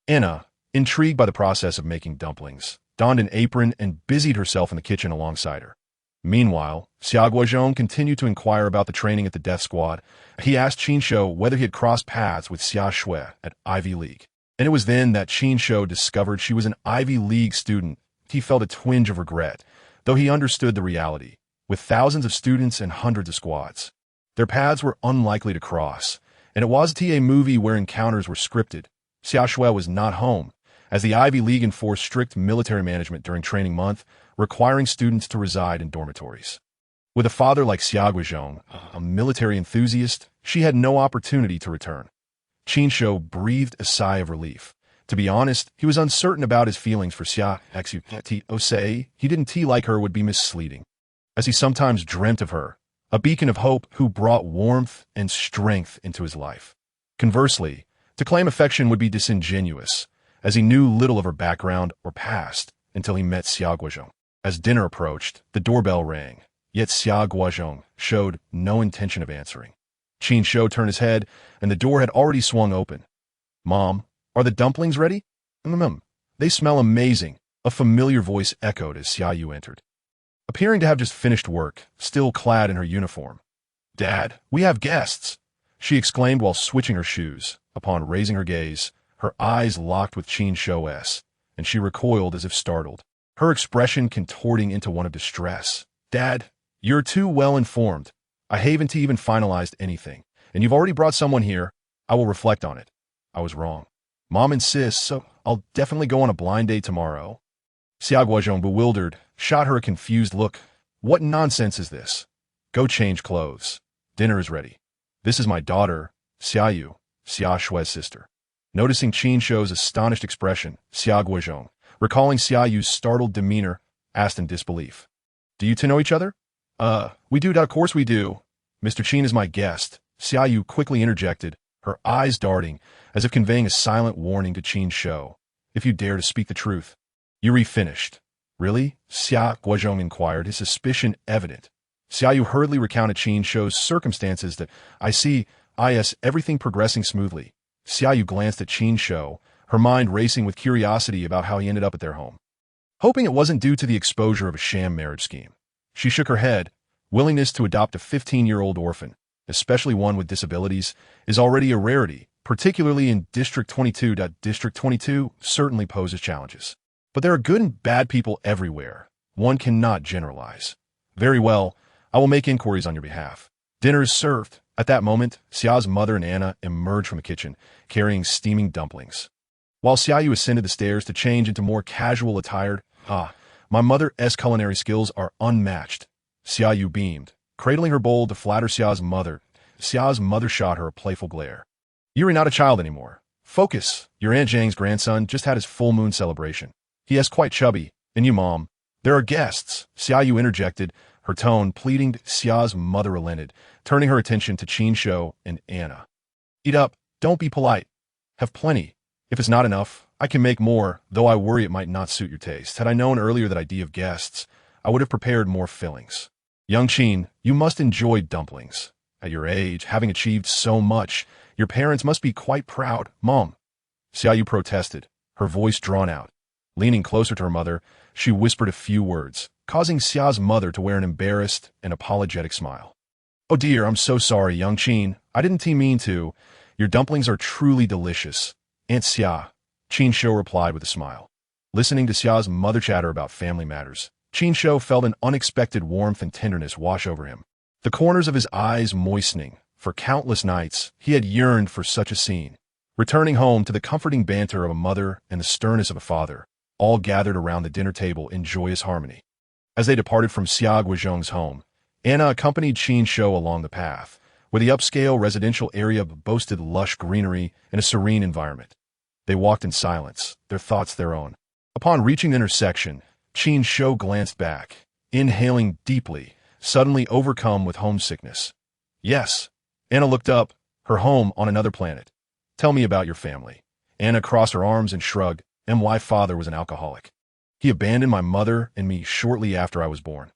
Anna, intrigued by the process of making dumplings, donned an apron and busied herself in the kitchen alongside her. Meanwhile, Xia Guozhong continued to inquire about the training at the Death Squad. He asked Qin Shou whether he had crossed paths with Xia Shui at Ivy League. And it was then that Qin Shou discovered she was an Ivy League student. He felt a twinge of regret, though he understood the reality. With thousands of students and hundreds of squads, their paths were unlikely to cross, and it wasn't a movie where encounters were scripted. Xia Shui was not home, as the Ivy League enforced strict military management during training month, requiring students to reside in dormitories. With a father like Xia Guozhong, a military enthusiast, she had no opportunity to return. Qin Shou breathed a sigh of relief. To be honest, he was uncertain about his feelings for Xia Xu. He didn't like her would be misleading, as he sometimes dreamt of her, a beacon of hope who brought warmth and strength into his life. Conversely, to claim affection would be disingenuous, as he knew little of her background or past until he met Xia Guozhong. As dinner approached, the doorbell rang, yet Xia Guozhong showed no intention of answering. Qin Shou turned his head, and the door had already swung open. "Mom, are the dumplings ready?" "They smell amazing," a familiar voice echoed as Xia Yu entered, appearing to have just finished work, still clad in her uniform. "Dad, we have guests," she exclaimed while switching her shoes. Upon raising her gaze, her eyes locked with Qin Shou's, and she recoiled as if startled, her expression contorting into one of distress. "Dad, you're too well informed. I haven't even finalized anything, and you've already brought someone here. I will reflect on it. I was wrong. Mom insists, so I'll definitely go on a blind date tomorrow." Xia Guozhong, bewildered, shot her a confused look. "What nonsense is this? Go change clothes. Dinner is ready. This is my daughter, Xia Yu, Xia Shui's sister." Noticing Qin Shou's astonished expression, Xia Guozhong, recalling Xia Yu's startled demeanor, asked in disbelief. Do you two know each other? We do, of course we do. Mr. Qin is my guest, Xiaoyu quickly interjected, her eyes darting, as if conveying a silent warning to Qin Shou. If you dare to speak the truth. Yuri finished. Really? Xia Guozhong inquired, his suspicion evident. Xiaoyu hurriedly recounted Qin Shou's circumstances that, I see, everything progressing smoothly. Xiaoyu glanced at Qin Shou, her mind racing with curiosity about how he ended up at their home. Hoping it wasn't due to the exposure of a sham marriage scheme. She shook her head. Willingness to adopt a 15-year-old orphan, especially one with disabilities, is already a rarity, particularly in District 22. District 22 certainly poses challenges. But there are good and bad people everywhere. One cannot generalize. Very well, I will make inquiries on your behalf. Dinner is served. At that moment, Xia's mother and Anna emerged from the kitchen, carrying steaming dumplings. While Xiaoyu ascended the stairs to change into more casual attire, my mother's culinary skills are unmatched. Xiaoyu beamed, cradling her bowl to flatter Xia's mother. Xia's mother shot her a playful glare. You're not a child anymore. Focus. Your Aunt Zhang's grandson just had his full moon celebration. He is quite chubby. And you, Mom. There are guests. Xiaoyu interjected, her tone pleading. Xia's mother relented, turning her attention to Qin Shou and Anna. Eat up. Don't be polite. Have plenty. If it's not enough, I can make more, though I worry it might not suit your taste. Had I known earlier that idea of guests, I would have prepared more fillings. Young Qin, you must enjoy dumplings. At your age, having achieved so much, your parents must be quite proud, Mom. Xiaoyu protested, her voice drawn out. Leaning closer to her mother, she whispered a few words, causing Xia's mother to wear an embarrassed and apologetic smile. Oh dear, I'm so sorry, young Qin. I didn't mean to. Your dumplings are truly delicious. Aunt Xia, Qin Shou replied with a smile. Listening to Xia's mother chatter about family matters, Qin Shou felt an unexpected warmth and tenderness wash over him, the corners of his eyes moistening. For countless nights, he had yearned for such a scene. Returning home to the comforting banter of a mother and the sternness of a father, all gathered around the dinner table in joyous harmony. As they departed from Xia Guozhong's home, Anna accompanied Qin Shou along the path, where the upscale residential area boasted lush greenery and a serene environment. They walked in silence, their thoughts their own. Upon reaching the intersection, Qin Shou glanced back, inhaling deeply, suddenly overcome with homesickness. Yes. Anna looked up, her home on another planet. Tell me about your family. Anna crossed her arms and shrugged. My father was an alcoholic. He abandoned my mother and me shortly after I was born.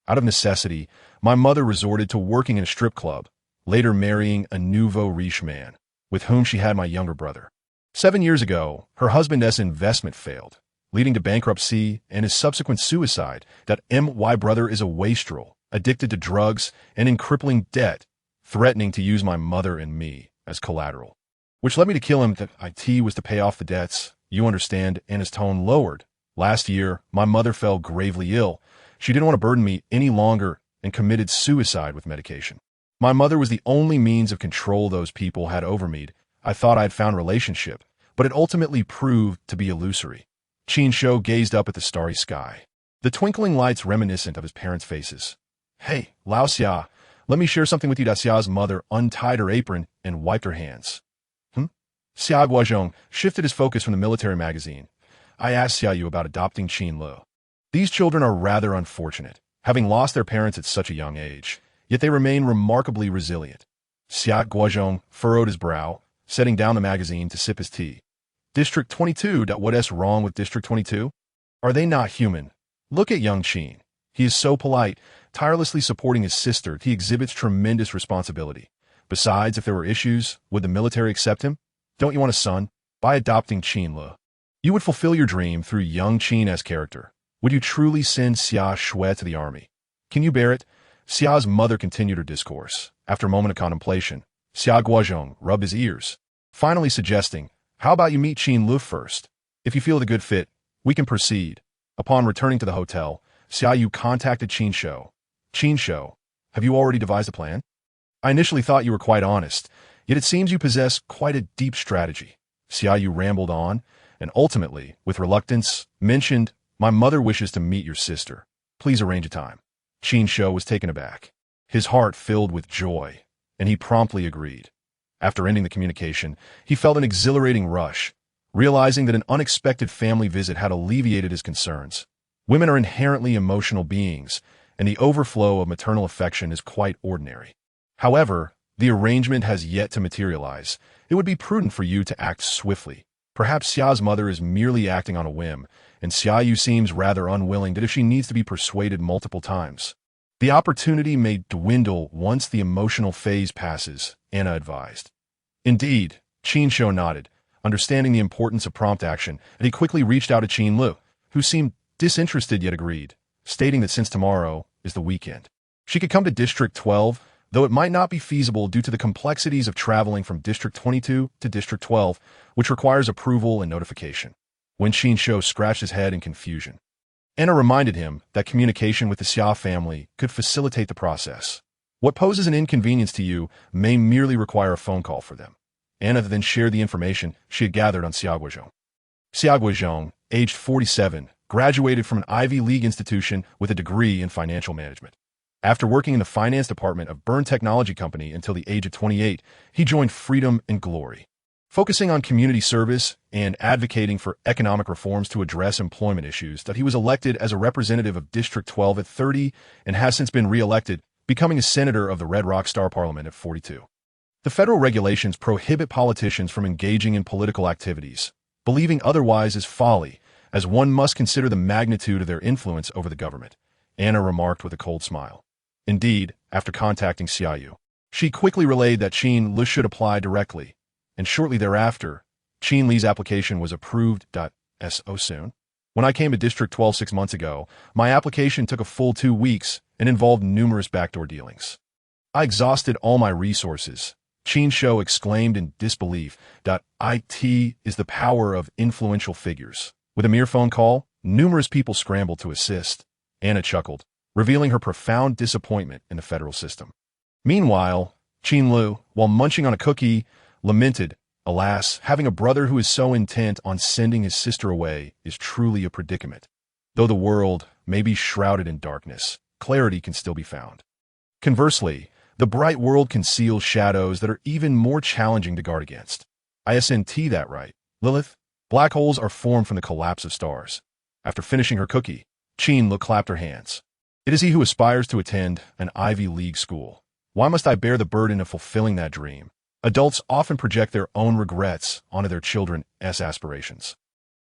Out of necessity, my mother resorted to working in a strip club, later marrying a nouveau riche man, with whom she had my younger brother. 7 years ago, her husband's investment failed, leading to bankruptcy and his subsequent suicide. My brother is a wastrel, addicted to drugs and in crippling debt, threatening to use my mother and me as collateral, which led me to kill him. It was to pay off the debts. You understand, and his tone lowered. Last year, my mother fell gravely ill. She didn't want to burden me any longer and committed suicide with medication. My mother was the only means of control those people had over me. I thought I had found relationship, but it ultimately proved to be illusory. Qin Shou gazed up at the starry sky, the twinkling lights reminiscent of his parents' faces. Hey, Lao Xia, let me share something with you. Xia's mother untied her apron and wiped her hands. Xia Guozhong shifted his focus from the military magazine. I asked Xiaoyu about adopting Qin Lu. These children are rather unfortunate, having lost their parents at such a young age, yet they remain remarkably resilient. Xia Guozhong furrowed his brow, setting down the magazine to sip his tea. District 22. What's wrong with District 22? Are they not human? Look at young Qin. He is so polite, tirelessly supporting his sister. He exhibits tremendous responsibility. Besides, if there were issues, would the military accept him? Don't you want a son? By adopting Qin Lu, you would fulfill your dream through young Qin's character. Would you truly send Xia Shui to the army? Can you bear it? Xia's mother continued her discourse. After a moment of contemplation, Xia Guozhong rubbed his ears, finally suggesting, how about you meet Qin Lu first? If you feel the good fit, we can proceed. Upon returning to the hotel, Xiaoyu contacted Qin Shou. Qin Shou, have you already devised a plan? I initially thought you were quite honest, yet it seems you possess quite a deep strategy. Xiaoyu rambled on, and ultimately, with reluctance, mentioned, my mother wishes to meet your sister. Please arrange a time. Qin Shou was taken aback. His heart filled with joy, and he promptly agreed. After ending the communication, he felt an exhilarating rush, realizing that an unexpected family visit had alleviated his concerns. Women are inherently emotional beings, and the overflow of maternal affection is quite ordinary. However, the arrangement has yet to materialize. It would be prudent for you to act swiftly. Perhaps Xia's mother is merely acting on a whim, and Xiaoyu seems rather unwilling that if she needs to be persuaded multiple times. The opportunity may dwindle once the emotional phase passes, Anna advised. Indeed, Qin Shou nodded, understanding the importance of prompt action, and he quickly reached out to Qin Lu, who seemed disinterested yet agreed, stating that since tomorrow is the weekend, she could come to District 12, though it might not be feasible due to the complexities of traveling from District 22 to District 12, which requires approval and notification. When Qin Shou scratched his head in confusion, Anna reminded him that communication with the Xia family could facilitate the process. What poses an inconvenience to you may merely require a phone call for them. Anna then shared the information she had gathered on Xia Guizhong. Xia Guizhong, aged 47, graduated from an Ivy League institution with a degree in financial management. After working in the finance department of Byrne Technology Company until the age of 28, he joined Freedom and Glory, focusing on community service and advocating for economic reforms to address employment issues. That he was elected as a representative of District 12 at 30 and has since been re-elected, becoming a senator of the Redrock Star Parliament at 42. The federal regulations prohibit politicians from engaging in political activities. Believing otherwise is folly, as one must consider the magnitude of their influence over the government, Anna remarked with a cold smile. Indeed, after contacting Xiaoyu, she quickly relayed that Qin Lu should apply directly, and shortly thereafter, Qin Li's application was approved. So soon? When I came to District 12 6 months ago, my application took a full 2 weeks and involved numerous backdoor dealings. I exhausted all my resources, Qin Shou exclaimed in disbelief. It is the power of influential figures. With a mere phone call, numerous people scrambled to assist. Anna chuckled, revealing her profound disappointment in the federal system. Meanwhile, Qin Lu, while munching on a cookie, lamented, "Alas, having a brother who is so intent on sending his sister away is truly a predicament. Though the world may be shrouded in darkness, clarity can still be found. Conversely, the bright world conceals shadows that are even more challenging to guard against. Isn't that right, Lilith? Black holes are formed from the collapse of stars." After finishing her cookie, Qin Lu clapped her hands. "It is he who aspires to attend an Ivy League school. Why must I bear the burden of fulfilling that dream? Adults often project their own regrets onto their children's aspirations.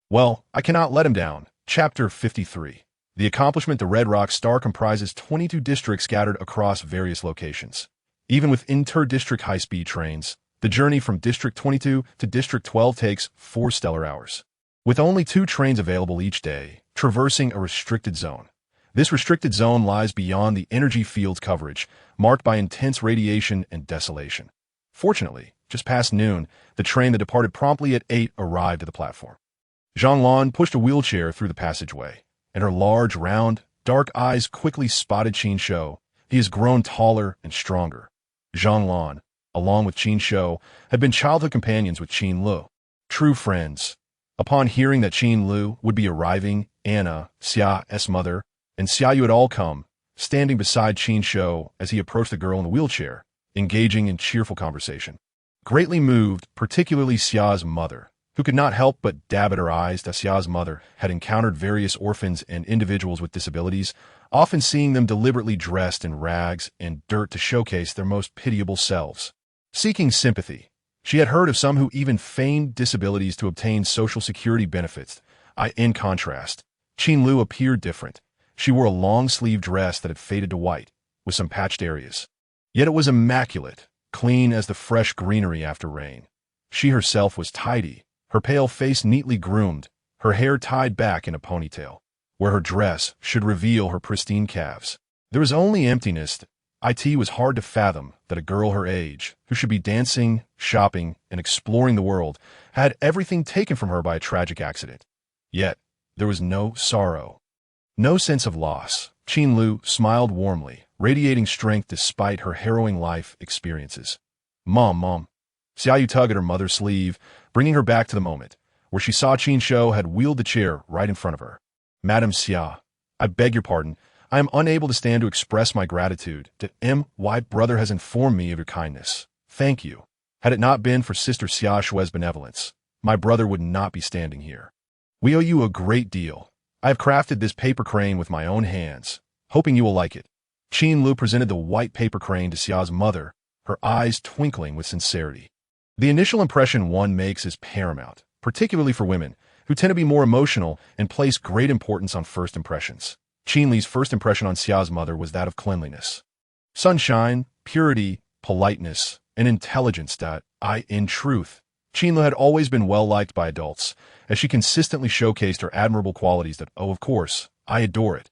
Well, I cannot let him down." Chapter 53. The accomplishment. The Redrock Star comprises 22 districts scattered across various locations. Even with inter-district high-speed trains, the journey from District 22 to District 12 takes 4 stellar hours. With only 2 trains available each day, traversing a restricted zone. This restricted zone lies beyond the energy field's coverage, marked by intense radiation and desolation. Fortunately, just past noon, the train that departed promptly at 8 arrived at the platform. Zhang Lan pushed a wheelchair through the passageway, and her large, round, dark eyes quickly spotted Qin Shou. He has grown taller and stronger. Zhang Lan, along with Qin Shou, had been childhood companions with Qin Lu, true friends. Upon hearing that Qin Lu would be arriving, Anna, Xia's mother, and Xiaoyu had all come, standing beside Qin Shou as he approached the girl in the wheelchair, engaging in cheerful conversation. Greatly moved, particularly Xia's mother, who could not help but dab at her eyes that Xia's mother had encountered various orphans and individuals with disabilities, often seeing them deliberately dressed in rags and dirt to showcase their most pitiable selves. Seeking sympathy, she had heard of some who even feigned disabilities to obtain social security benefits. In contrast, Qin Lu appeared different. She wore a long-sleeved dress that had faded to white, with some patched areas. Yet it was immaculate, clean as the fresh greenery after rain. She herself was tidy, her pale face neatly groomed, her hair tied back in a ponytail, where her dress should reveal her pristine calves. There was only emptiness. It was hard to fathom that a girl her age, who should be dancing, shopping, and exploring the world, had everything taken from her by a tragic accident. Yet, there was no sorrow, no sense of loss. Qin Lu smiled warmly, radiating strength despite her harrowing life experiences. Mom. Xiaoyu tugged at her mother's sleeve, bringing her back to the moment, where she saw Qin Shou had wheeled the chair right in front of her. "Madam Xia, I beg your pardon. I am unable to stand to express my gratitude that my brother has informed me of your kindness. Thank you. Had it not been for Sister Xia Shui's benevolence, my brother would not be standing here. We owe you a great deal. I have crafted this paper crane with my own hands, hoping you will like it. Qin Lu presented the white paper crane to Xia's mother, her eyes twinkling with sincerity. The initial impression one makes is paramount, particularly for women, who tend to be more emotional and place great importance on first impressions. Qin Li's first impression on Xia's mother was that of cleanliness. Sunshine, purity, politeness, and intelligence that, in truth, Qin Lu had always been well-liked by adults, as she consistently showcased her admirable qualities that, of course, I adore it.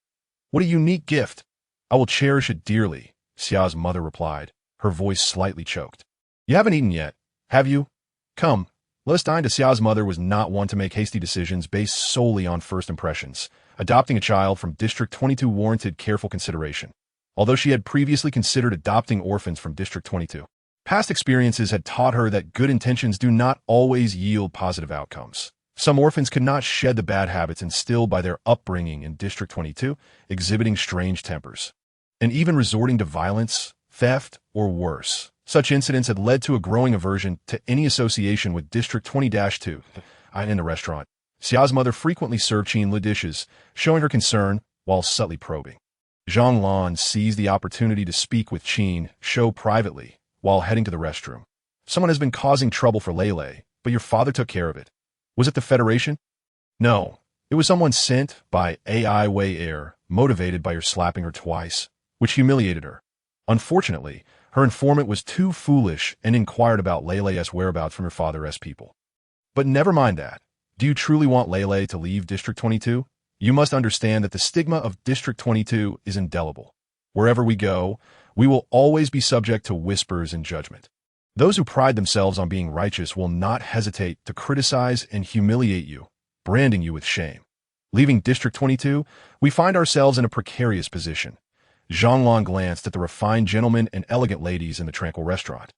What a unique gift. I will cherish it dearly, Xia's mother replied, her voice slightly choked. You haven't eaten yet, have you? Come, let us dine. Xia's mother was not one to make hasty decisions based solely on first impressions. Adopting a child from District 22 warranted careful consideration. Although she had previously considered adopting orphans from District 22, past experiences had taught her that good intentions do not always yield positive outcomes. Some orphans could not shed the bad habits instilled by their upbringing in District 22, exhibiting strange tempers, and even resorting to violence, theft, or worse. Such incidents had led to a growing aversion to any association with District 20-2. In the restaurant, Xia's mother frequently served Qin Lu dishes, showing her concern while subtly probing. Zhang Lan seized the opportunity to speak with Qin Shou privately while heading to the restroom. Someone has been causing trouble for Lele, but your father took care of it. Was it the Federation? No, it was someone sent by AI Wei Air, motivated by your slapping her twice, which humiliated her. Unfortunately, her informant was too foolish and inquired about Lele's whereabouts from her father's people. But never mind that. Do you truly want Lele to leave District 22? You must understand that the stigma of District 22 is indelible. Wherever we go, we will always be subject to whispers and judgment. Those who pride themselves on being righteous will not hesitate to criticize and humiliate you, branding you with shame. Leaving District 22, we find ourselves in a precarious position. Zhang Lan glanced at the refined gentlemen and elegant ladies in the tranquil restaurant.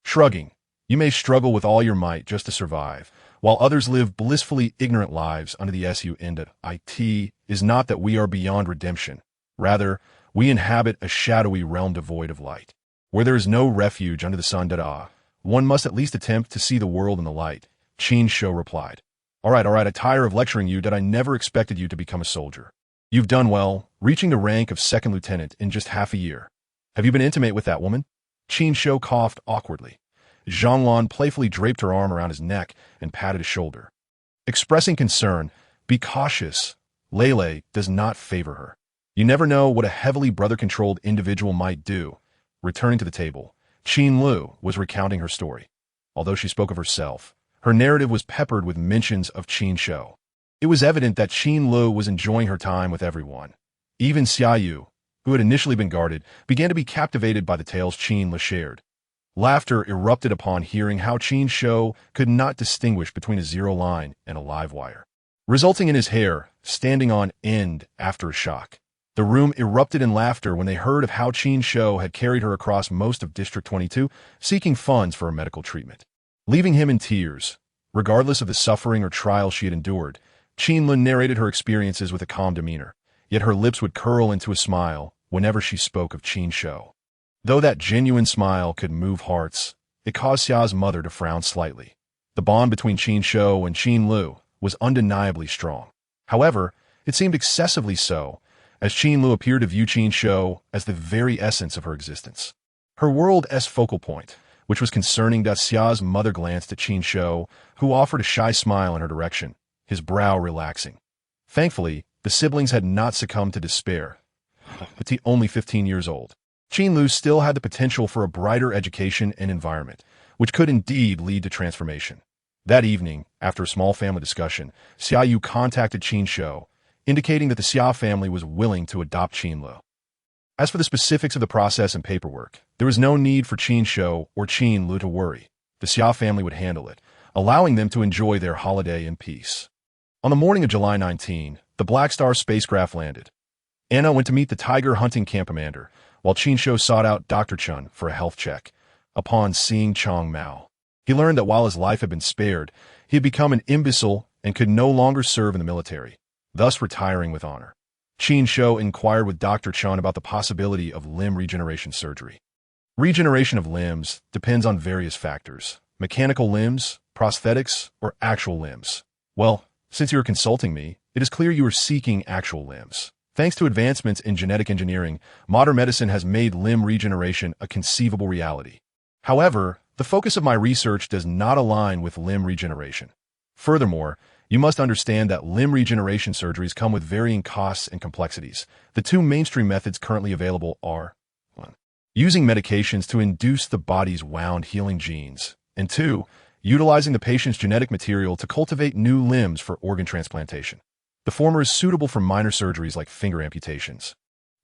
Shrugging, you may struggle with all your might just to survive, while others live blissfully ignorant lives under the SUNDIT is not that we are beyond redemption. Rather, we inhabit a shadowy realm devoid of light. Where there is no refuge under the sun, one must at least attempt to see the world in the light, Qin Shou replied. All right, I tire of lecturing you that I never expected you to become a soldier. You've done well, reaching the rank of second lieutenant in just half a year. Have you been intimate with that woman? Qin Shou coughed awkwardly. Zhang Lan playfully draped her arm around his neck and patted his shoulder. Expressing concern, be cautious. Lele does not favor her. You never know what a heavily brother-controlled individual might do. Returning to the table, Qin Lu was recounting her story. Although she spoke of herself, her narrative was peppered with mentions of Qin Shou. It was evident that Qin Lu was enjoying her time with everyone. Even Xiayu, who had initially been guarded, began to be captivated by the tales Qin Lu shared. Laughter erupted upon hearing how Qin Shou could not distinguish between a zero line and a live wire, resulting in his hair standing on end after a shock. The room erupted in laughter when they heard of how Qin Shou had carried her across most of District 22, seeking funds for her medical treatment. Leaving him in tears, regardless of the suffering or trial she had endured, Qin Lu narrated her experiences with a calm demeanor, yet her lips would curl into a smile whenever she spoke of Qin Shou. Though that genuine smile could move hearts, it caused Xia's mother to frown slightly. The bond between Qin Shou and Qin Lu was undeniably strong. However, it seemed excessively so, as Qin Lu appeared to view Qin Shou as the very essence of her existence. Her world's focal point, which was concerning that Xia's mother glanced at Qin Shou, who offered a shy smile in her direction, his brow relaxing. Thankfully, the siblings had not succumbed to despair. But only 15 years old, Qin Lu still had the potential for a brighter education and environment, which could indeed lead to transformation. That evening, after a small family discussion, Xiayu contacted Qin Shou, indicating that the Xia family was willing to adopt Qin Lu. As for the specifics of the process and paperwork, there was no need for Qin Shou or Qin Lu to worry. The Xia family would handle it, allowing them to enjoy their holiday in peace. On the morning of July 19, the Black Star spacecraft landed. Anna went to meet the Tiger hunting camp commander, while Qin Shou sought out Dr. Chun for a health check. Upon seeing Chang Mao, he learned that while his life had been spared, he had become an imbecile and could no longer serve in the military, thus retiring with honor. Qin Shou inquired with Dr. Chun about the possibility of limb regeneration surgery. Regeneration of limbs depends on various factors: mechanical limbs, prosthetics, or actual limbs. Well, since you are consulting me, It is clear you are seeking actual limbs. Thanks to advancements in genetic engineering, modern medicine has made limb regeneration a conceivable reality. However, the focus of my research does not align with limb regeneration. Furthermore, you must understand that limb regeneration surgeries come with varying costs and complexities. The two mainstream methods currently available are 1. Using medications to induce the body's wound healing genes, and 2. Utilizing the patient's genetic material to cultivate new limbs for organ transplantation. The former is suitable for minor surgeries like finger amputations,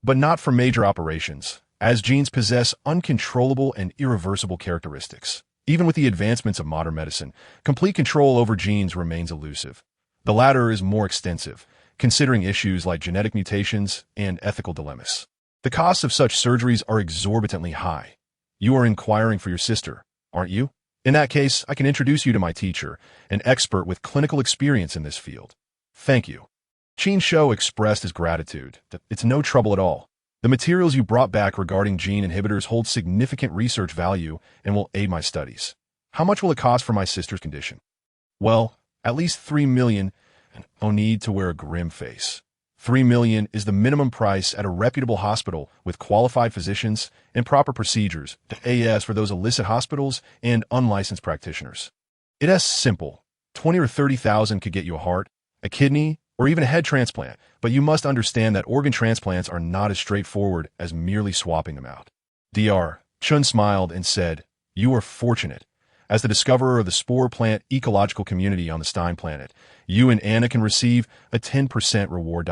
but not for major operations, as genes possess uncontrollable and irreversible characteristics. Even with the advancements of modern medicine, complete control over genes remains elusive. The latter is more extensive, considering issues like genetic mutations and ethical dilemmas. The costs of such surgeries are exorbitantly high. You are inquiring for your sister, aren't you? In that case, I can introduce you to my teacher, an expert with clinical experience in this field. Thank you. Qin Shou expressed his gratitude. It's no trouble at all. The materials you brought back regarding gene inhibitors hold significant research value and will aid my studies. How much will it cost for my sister's condition? Well, at least 3 million, and no need to wear a grim face. 3 million is the minimum price at a reputable hospital with qualified physicians and proper procedures, as for those illicit hospitals and unlicensed practitioners. It is simple. 20 or 30,000 could get you a heart, a kidney, or even a head transplant, but you must understand that organ transplants are not as straightforward as merely swapping them out. Dr. Chun smiled and said, "You are fortunate. As the discoverer of the spore plant ecological community on the Stein planet, you and Anna can receive a 10% reward.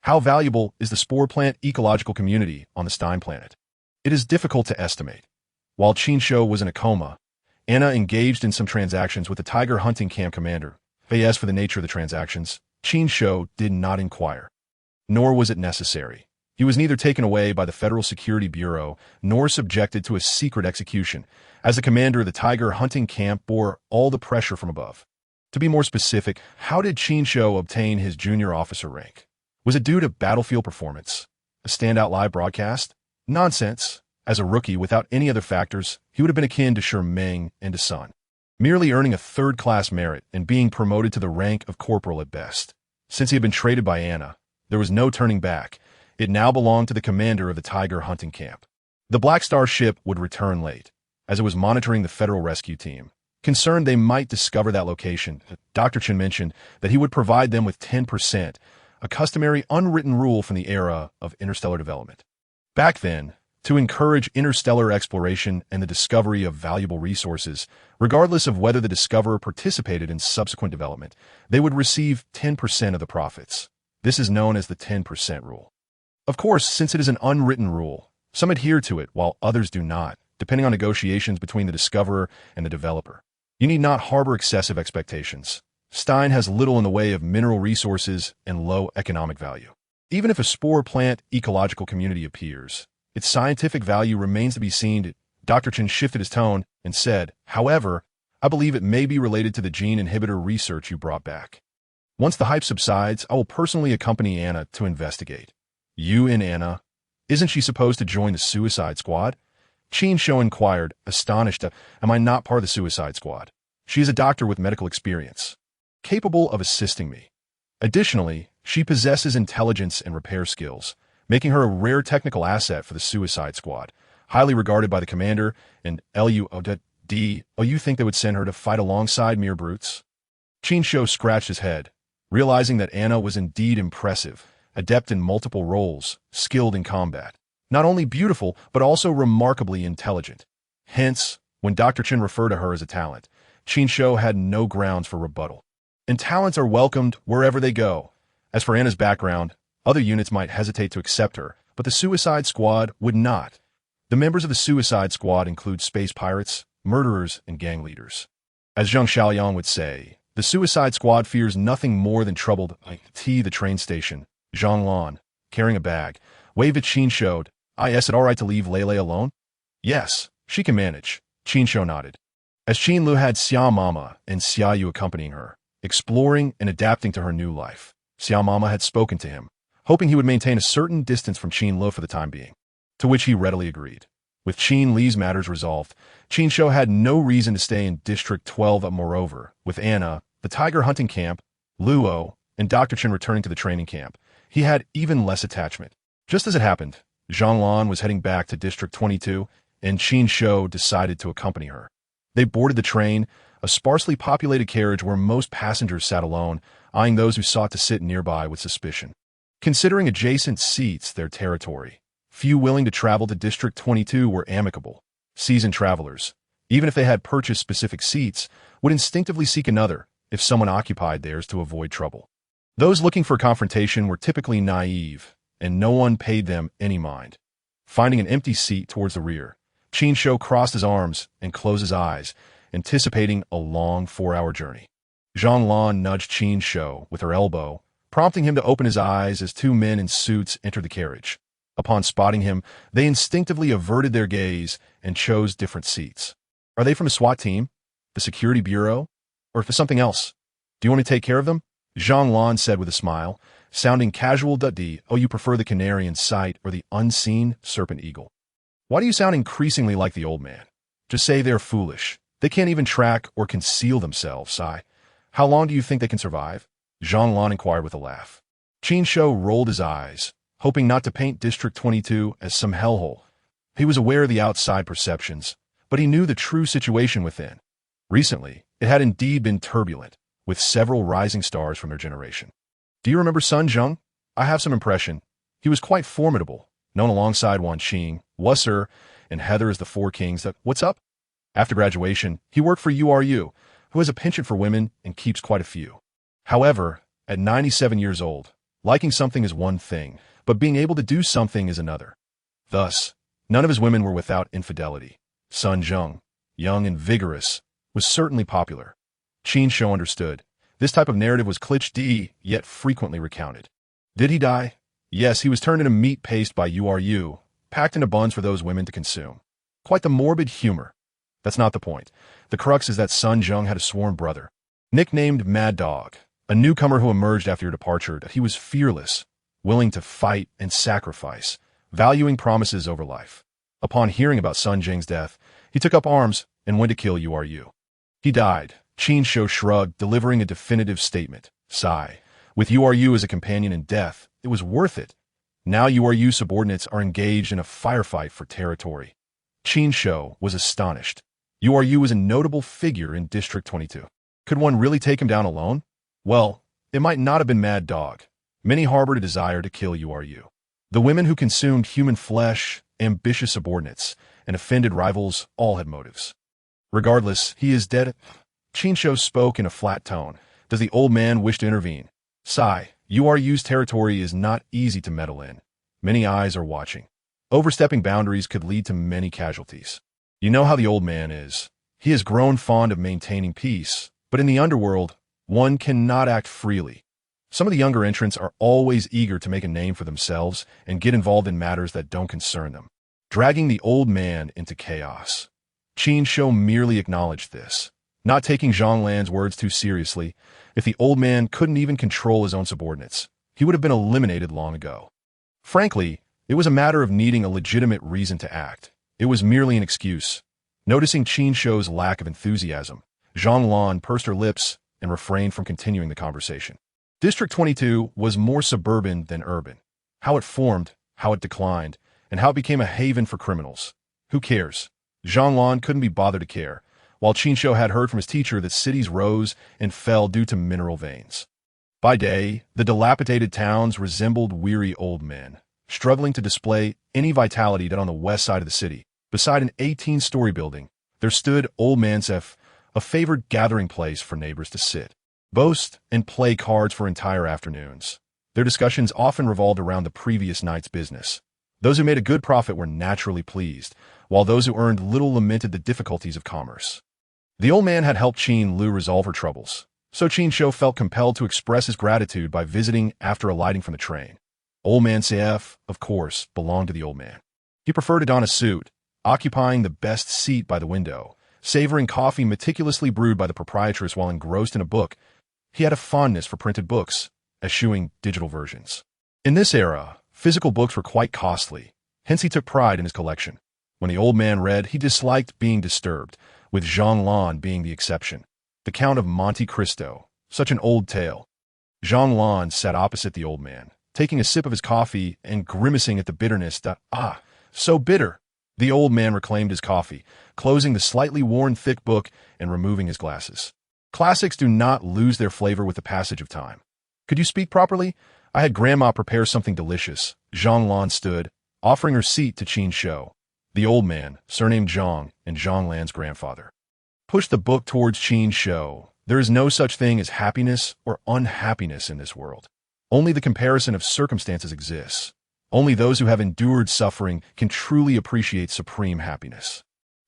How valuable is the spore plant ecological community on the Stein planet? It is difficult to estimate. While Qin Shou was in a coma, Anna engaged in some transactions with the tiger hunting camp commander. As for the nature of the transactions, Qin Shou did not inquire. Nor was it necessary. He was neither taken away by the Federal Security Bureau nor subjected to a secret execution, as the commander of the tiger hunting camp bore all the pressure from above. To be more specific, how did Qin Shou obtain his junior officer rank? Was it due to battlefield performance? A standout live broadcast? Nonsense. As a rookie, without any other factors, he would have been akin to Shermeng and to Sun, merely earning a third-class merit and being promoted to the rank of corporal at best. Since he had been traded by Anna, there was no turning back. It now belonged to the commander of the tiger hunting camp. The Black Star ship would return late, as it was monitoring the federal rescue team. Concerned they might discover that location, Dr. Chen mentioned that he would provide them with 10%, a customary unwritten rule from the era of interstellar development. Back then, to encourage interstellar exploration and the discovery of valuable resources, regardless of whether the discoverer participated in subsequent development, they would receive 10% of the profits. This is known as the 10% rule. Of course, since it is an unwritten rule, some adhere to it while others do not, depending on negotiations between the discoverer and the developer. You need not harbor excessive expectations. Stein has little in the way of mineral resources and low economic value. Even if a spore plant ecological community appears, its scientific value remains to be seen. Dr. Chen shifted his tone and said, "However, I believe it may be related to the gene inhibitor research you brought back. Once the hype subsides, I will personally accompany Anna to investigate." "You and Anna? Isn't she supposed to join the Suicide Squad?" Qin Shou inquired, astonished. "Am I not part of the Suicide Squad? She is a doctor with medical experience, capable of assisting me. Additionally, she possesses intelligence and repair skills, making her a rare technical asset for the Suicide Squad, highly regarded by the commander and LUOD. Oh, you think they would send her to fight alongside mere brutes?" Qin Shou scratched his head, realizing that Anna was indeed impressive, adept in multiple roles, skilled in combat, not only beautiful, but also remarkably intelligent. Hence, when Dr. Chen referred to her as a talent, Qin Shou had no grounds for rebuttal. And talents are welcomed wherever they go. As for Anna's background, other units might hesitate to accept her, but the Suicide Squad would not. The members of the Suicide Squad include space pirates, murderers, and gang leaders. As Zheng Xiaoyang would say, the Suicide Squad fears nothing more than troubled. The train station. Zhang Lan, carrying a bag, waved at Qin Shou. "Is it all right to leave Lele alone?" "Yes, she can manage." Qin Shou nodded. As Qin Lu had Xia Mama and Xia Yu accompanying her, exploring and adapting to her new life, Xia Mama had spoken to him, hoping he would maintain a certain distance from Qin Lu for the time being, to which he readily agreed. With Qin Li's matters resolved, Qin Shou had no reason to stay in District 12. Moreover, with Anna, the tiger hunting camp, Luo, and Dr. Qin returning to the training camp, he had even less attachment. Just as it happened, Zhang Lan was heading back to District 22, and Qin Shou decided to accompany her. They boarded the train, a sparsely populated carriage where most passengers sat alone, eyeing those who sought to sit nearby with suspicion. Considering adjacent seats their territory, few willing to travel to District 22 were amicable. Seasoned travelers, even if they had purchased specific seats, would instinctively seek another if someone occupied theirs to avoid trouble. Those looking for confrontation were typically naive, and no one paid them any mind. Finding an empty seat towards the rear, Qin Shou crossed his arms and closed his eyes, anticipating a long 4-hour journey. Zhang Lan nudged Qin Shou with her elbow, prompting him to open his eyes as two men in suits entered the carriage. Upon spotting him, they instinctively averted their gaze and chose different seats. Are they from a SWAT team, the security bureau, or for something else? Do you want me to take care of them? Zhang Lan said with a smile, sounding casual. Oh, you prefer the canary in sight or the unseen serpent eagle? Why do you sound increasingly like the old man? Just say they're foolish. They can't even track or conceal themselves, sigh. How long do you think they can survive? Zhang Lan inquired with a laugh. Qin Shou rolled his eyes, hoping not to paint District 22 as some hellhole. He was aware of the outside perceptions, but he knew the true situation within. Recently, it had indeed been turbulent, with several rising stars from their generation. Do you remember Sun Zheng? I have some impression. He was quite formidable, known alongside Wan Qing, Wusser, and Heather as the Four Kings. What's up? After graduation, he worked for URU, who has a penchant for women and keeps quite a few. However, at 97 years old, liking something is one thing, but being able to do something is another. Thus, none of his women were without infidelity. Sun Zheng, young and vigorous, was certainly popular. Qin Shou understood. This type of narrative was cliché, yet frequently recounted. Did he die? Yes, he was turned into meat paste by URU, packed into buns for those women to consume. Quite the morbid humor. That's not the point. The crux is that Sun Zheng had a sworn brother, nicknamed Mad Dog, a newcomer who emerged after your departure. That he was fearless, willing to fight and sacrifice, valuing promises over life. Upon hearing about Sun Zheng's death, he took up arms and went to kill URU. He died. Qin Shou shrugged, delivering a definitive statement. Sigh. With URU as a companion in death, it was worth it. Now URU subordinates are engaged in a firefight for territory. Qin Shou was astonished. URU was a notable figure in District 22. Could one really take him down alone? Well, it might not have been Mad Dog. Many harbored a desire to kill URU. The women who consumed human flesh, ambitious subordinates, and offended rivals all had motives. Regardless, he is dead. Qin Shou spoke in a flat tone. Does the old man wish to intervene? Sigh. URU's territory is not easy to meddle in. Many eyes are watching. Overstepping boundaries could lead to many casualties. You know how the old man is. He has grown fond of maintaining peace, but in the underworld, one cannot act freely. Some of the younger entrants are always eager to make a name for themselves and get involved in matters that don't concern them, dragging the old man into chaos. Qin Shou merely acknowledged this, not taking Zhang Lan's words too seriously. If the old man couldn't even control his own subordinates, he would have been eliminated long ago. Frankly, it was a matter of needing a legitimate reason to act. It was merely an excuse. Noticing Qin Shou's lack of enthusiasm, Zhang Lan pursed her lips and refrained from continuing the conversation. District 22 was more suburban than urban. How it formed, how it declined, and how it became a haven for criminals. Who cares? Zhang Lan couldn't be bothered to care, while Qin Shou had heard from his teacher that cities rose and fell due to mineral veins. By day, the dilapidated towns resembled weary old men, struggling to display any vitality. That on the west side of the city, beside an 18-story building, there stood Old Man's F, a favored gathering place for neighbors to sit, boast, and play cards for entire afternoons. Their discussions often revolved around the previous night's business. Those who made a good profit were naturally pleased, while those who earned little lamented the difficulties of commerce. The old man had helped Qin Lu resolve her troubles, so Qin Shou felt compelled to express his gratitude by visiting after alighting from the train. Old Man CF, of course, belonged to the old man. He preferred to don a suit, occupying the best seat by the window, savoring coffee meticulously brewed by the proprietress while engrossed in a book. He had a fondness for printed books, eschewing digital versions. In this era, physical books were quite costly, hence he took pride in his collection. When the old man read, he disliked being disturbed, with Zhang Lan being the exception. The Count of Monte Cristo, such an old tale. Zhang Lan sat opposite the old man, taking a sip of his coffee and grimacing at the bitterness that, so bitter. The old man reclaimed his coffee, closing the slightly worn thick book and removing his glasses. Classics do not lose their flavor with the passage of time. Could you speak properly? I had Grandma prepare something delicious. Zhang Lan stood, offering her seat to Qin Shou, the old man, surnamed Zhang, and Zhang Lan's grandfather. Pushed the book towards Qin Shou. There is no such thing as happiness or unhappiness in this world. Only the comparison of circumstances exists. Only those who have endured suffering can truly appreciate supreme happiness.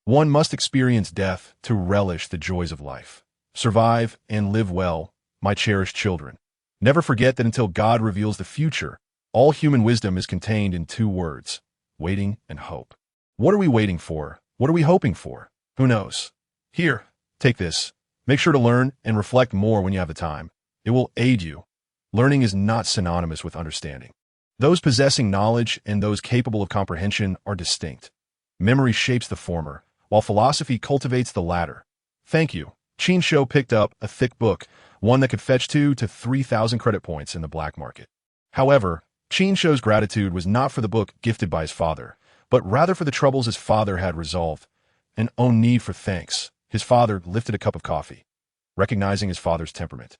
One must experience death to relish the joys of life. Survive and live well, my cherished children. Never forget that until God reveals the future, all human wisdom is contained in two words: waiting and hope. What are we waiting for? What are we hoping for? Who knows? Here, take this. Make sure to learn and reflect more when you have the time. It will aid you. Learning is not synonymous with understanding. Those possessing knowledge and those capable of comprehension are distinct. Memory shapes the former, while philosophy cultivates the latter. Thank you. Qin Shou picked up a thick book, one that could fetch 2,000 to 3,000 credit points in the black market. However, Qin Shou's gratitude was not for the book gifted by his father, but rather for the troubles his father had resolved. And no need for thanks. His father lifted a cup of coffee, recognizing his father's temperament.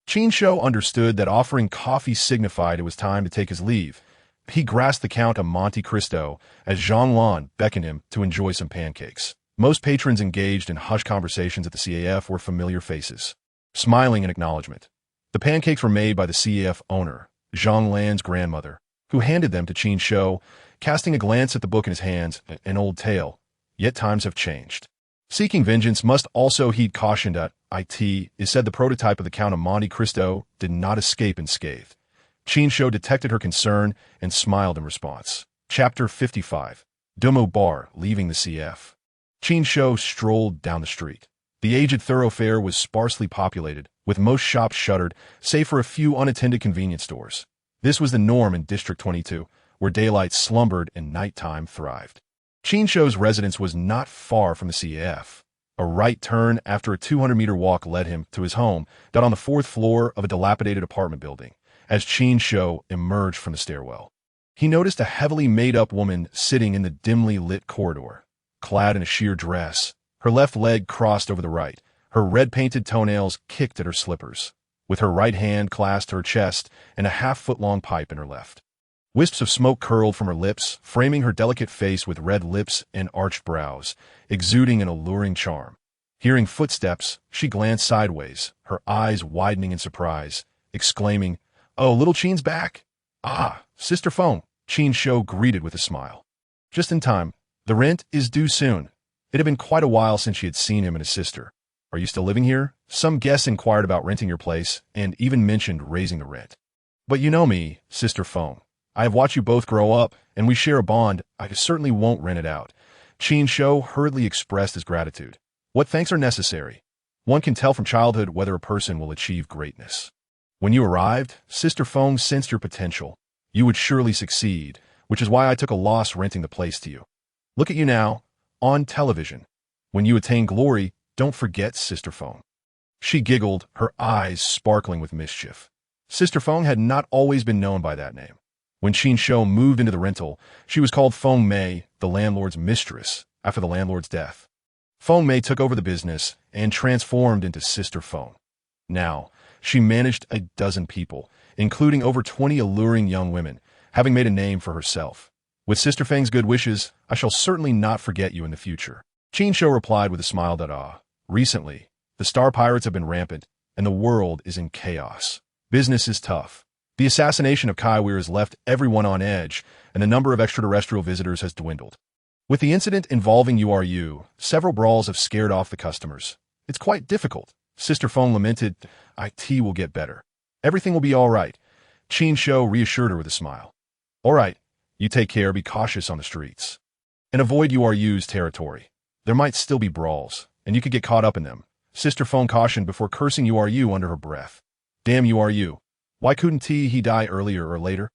Qin Shou understood that offering coffee signified it was time to take his leave. He grasped the Count of Monte Cristo as Zhang Lan beckoned him to enjoy some pancakes. Most patrons engaged in hushed conversations at the CAF were familiar faces, smiling in acknowledgement. The pancakes were made by the CAF owner, Zhang Lan's grandmother, who handed them to Qin Shou, casting a glance at the book in his hands. An old tale, yet times have changed. Seeking vengeance must also heed caution that it is said the prototype of the Count of Monte Cristo did not escape unscathed. Qin Shou detected her concern and smiled in response. Chapter 55. Dumo Bar, leaving the CF. Qin Shou strolled down the street. The aged thoroughfare was sparsely populated, with most shops shuttered, save for a few unattended convenience stores. This was the norm in District 22, where daylight slumbered and nighttime thrived. Qin Shou's residence was not far from the CF. A right turn after a 200-meter walk led him to his home, down on the 4th floor of a dilapidated apartment building. As Qin Shou emerged from the stairwell, he noticed a heavily made-up woman sitting in the dimly lit corridor, clad in a sheer dress, her left leg crossed over the right, her red-painted toenails kicked at her slippers, with her right hand clasped to her chest and a half-foot-long pipe in her left. Wisps of smoke curled from her lips, framing her delicate face with red lips and arched brows, exuding an alluring charm. Hearing footsteps, she glanced sideways, her eyes widening in surprise, exclaiming, "Oh, little Qin's back!" "Ah, Sister Feng," Qin Shou greeted with a smile. Just in time. The rent is due soon. It had been quite a while since she had seen him and his sister. "Are you still living here?" Some guests inquired about renting your place, and even mentioned raising the rent. "But you know me, Sister Feng. I have watched you both grow up, and we share a bond. I certainly won't rent it out." Qin Shou hurriedly expressed his gratitude. What thanks are necessary? One can tell from childhood whether a person will achieve greatness. When you arrived, Sister Feng sensed your potential. You would surely succeed, which is why I took a loss renting the place to you. Look at you now, on television. When you attain glory, don't forget Sister Feng. She giggled, her eyes sparkling with mischief. Sister Feng had not always been known by that name. When Qin Shou moved into the rental, she was called Feng Mei, the landlord's mistress, after the landlord's death. Feng Mei took over the business and transformed into Sister Feng. Now, she managed a dozen people, including over 20 alluring young women, having made a name for herself. With Sister Feng's good wishes, I shall certainly not forget you in the future. Qin Shou replied with a smile that, recently, the star pirates have been rampant, and the world is in chaos. Business is tough. The assassination of Kaiwir has left everyone on edge, and the number of extraterrestrial visitors has dwindled. With the incident involving URU, several brawls have scared off the customers. It's quite difficult. Sister Feng lamented, "IT will get better. Everything will be all right." Qin Shou reassured her with a smile. "All right, you take care, be cautious on the streets. And avoid URU's territory. There might still be brawls, and you could get caught up in them." Sister Feng cautioned before cursing URU under her breath. Damn URU. Why couldn't he die earlier or later?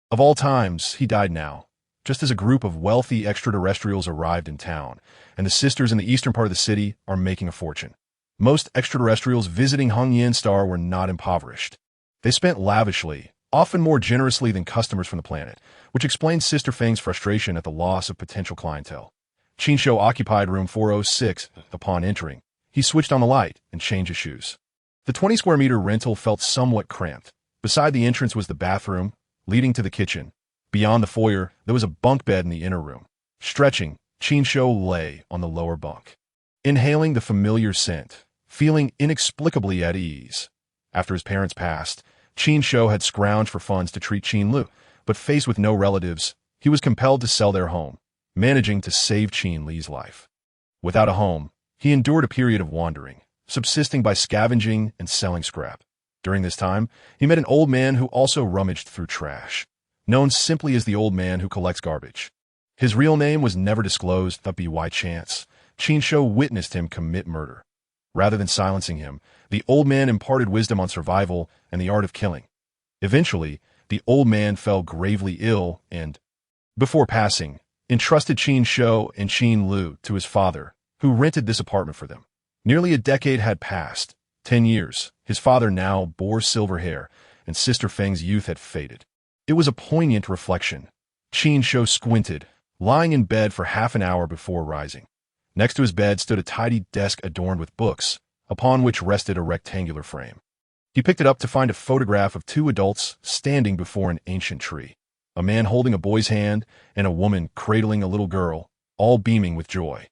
Of all times, he died now, just as a group of wealthy extraterrestrials arrived in town, and the sisters in the eastern part of the city are making a fortune. Most extraterrestrials visiting Hung Yin Star were not impoverished. They spent lavishly, often more generously than customers from the planet, which explains Sister Feng's frustration at the loss of potential clientele. Qin Shou occupied room 406 upon entering. He switched on the light and changed his shoes. The 20-square-meter rental felt somewhat cramped. Beside the entrance was the bathroom, leading to the kitchen. Beyond the foyer, there was a bunk bed in the inner room. Stretching, Qin Shou lay on the lower bunk, inhaling the familiar scent, feeling inexplicably at ease. After his parents passed, Qin Shou had scrounged for funds to treat Qin Lu, but faced with no relatives, he was compelled to sell their home, managing to save Qin Li's life. Without a home, he endured a period of wandering, subsisting by scavenging and selling scrap. During this time, he met an old man who also rummaged through trash, known simply as the old man who collects garbage. His real name was never disclosed, but by chance, Qin Shou witnessed him commit murder. Rather than silencing him, the old man imparted wisdom on survival and the art of killing. Eventually, the old man fell gravely ill and, before passing, entrusted Qin Shou and Qin Lu to his father, who rented this apartment for them. Nearly a decade had passed, 10 years. His father now bore silver hair, and Sister Feng's youth had faded. It was a poignant reflection. Qin Shou squinted, lying in bed for half an hour before rising. Next to his bed stood a tidy desk adorned with books, upon which rested a rectangular frame. He picked it up to find a photograph of two adults standing before an ancient tree, a man holding a boy's hand and a woman cradling a little girl, all beaming with joy.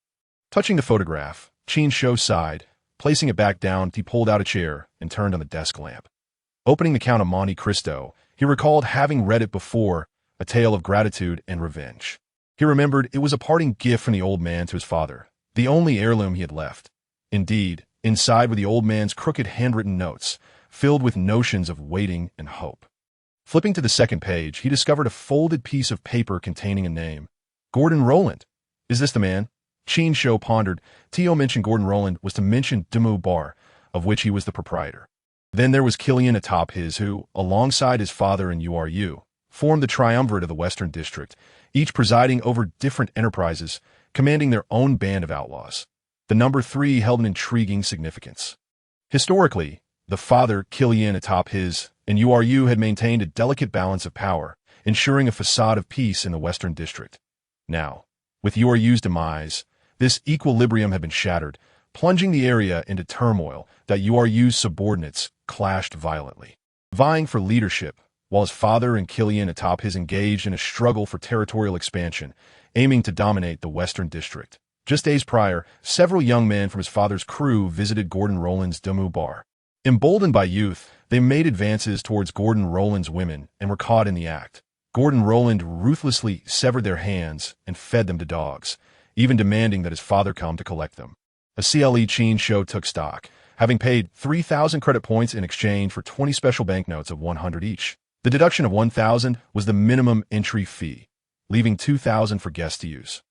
Touching the photograph, Qin Shou sighed. Placing it back down, he pulled out a chair and turned on the desk lamp. Opening the Count of Monte Cristo, he recalled having read it before, a tale of gratitude and revenge. He remembered it was a parting gift from the old man to his father, the only heirloom he had left. Indeed, inside were the old man's crooked handwritten notes, filled with notions of waiting and hope. Flipping to the second page, he discovered a folded piece of paper containing a name. Gordon Rowland. Is this the man? Qin Shou pondered. Tio mentioned Gordon Rowland was to mention Demu Bar, of which he was the proprietor. Then there was Killian atop his who, alongside his father and URU, formed the triumvirate of the Western District, each presiding over different enterprises, commanding their own band of outlaws. The number 3 held an intriguing significance. Historically, the father, Killian atop his, and URU had maintained a delicate balance of power, ensuring a facade of peace in the Western District. Now, with URU's demise, this equilibrium had been shattered, plunging the area into turmoil that URU's subordinates clashed violently, vying for leadership, while his father and Killian atop his engaged in a struggle for territorial expansion, aiming to dominate the Western District. Just days prior, several young men from his father's crew visited Gordon Rowland's Demu Bar. Emboldened by youth, they made advances towards Gordon Rowland's women and were caught in the act. Gordon Rowland ruthlessly severed their hands and fed them to dogs, even demanding that his father come to collect them. A CLE Qin Shou took stock, having paid 3,000 credit points in exchange for 20 special banknotes of 100 each. The deduction of 1,000 was the minimum entry fee, leaving 2,000 for guests to use.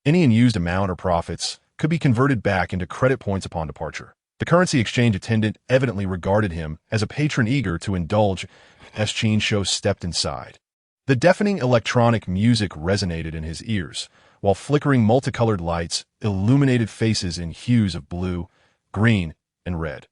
Any unused amount or profits could be converted back into credit points upon departure. The currency exchange attendant evidently regarded him as a patron eager to indulge as Qin Shou stepped inside. The deafening electronic music resonated in his ears, while flickering multicolored lights illuminated faces in hues of blue, green, and red.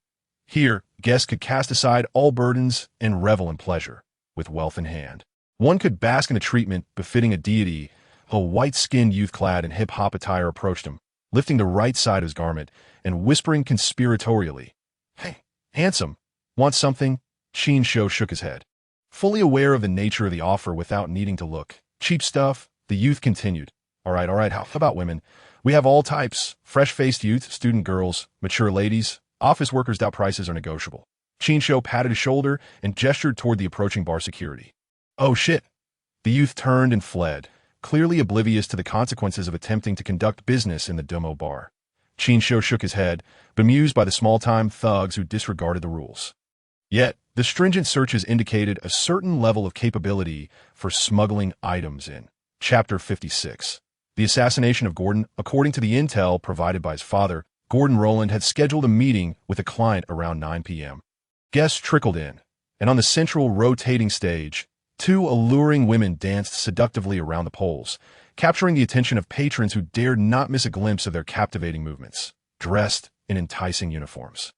Here, guests could cast aside all burdens and revel in pleasure, with wealth in hand. One could bask in a treatment befitting a deity. A white-skinned youth clad in hip-hop attire approached him, lifting the right side of his garment and whispering conspiratorially, "Hey, handsome, want something?" Qin Shou shook his head. Fully aware of the nature of the offer without needing to look. "Cheap stuff," the youth continued. All right, how about women? We have all types, fresh-faced youth, student girls, mature ladies, office workers. Prices are negotiable. Qin Shou patted his shoulder and gestured toward the approaching bar security. "Oh shit." The youth turned and fled, clearly oblivious to the consequences of attempting to conduct business in the Demo Bar. Qin Shou shook his head, bemused by the small-time thugs who disregarded the rules. Yet, the stringent searches indicated a certain level of capability for smuggling items in. Chapter 56. The assassination of Gordon. According to the intel provided by his father, Gordon Rowland had scheduled a meeting with a client around 9 p.m. Guests trickled in, and on the central rotating stage, 2 alluring women danced seductively around the poles, capturing the attention of patrons who dared not miss a glimpse of their captivating movements, dressed in enticing uniforms.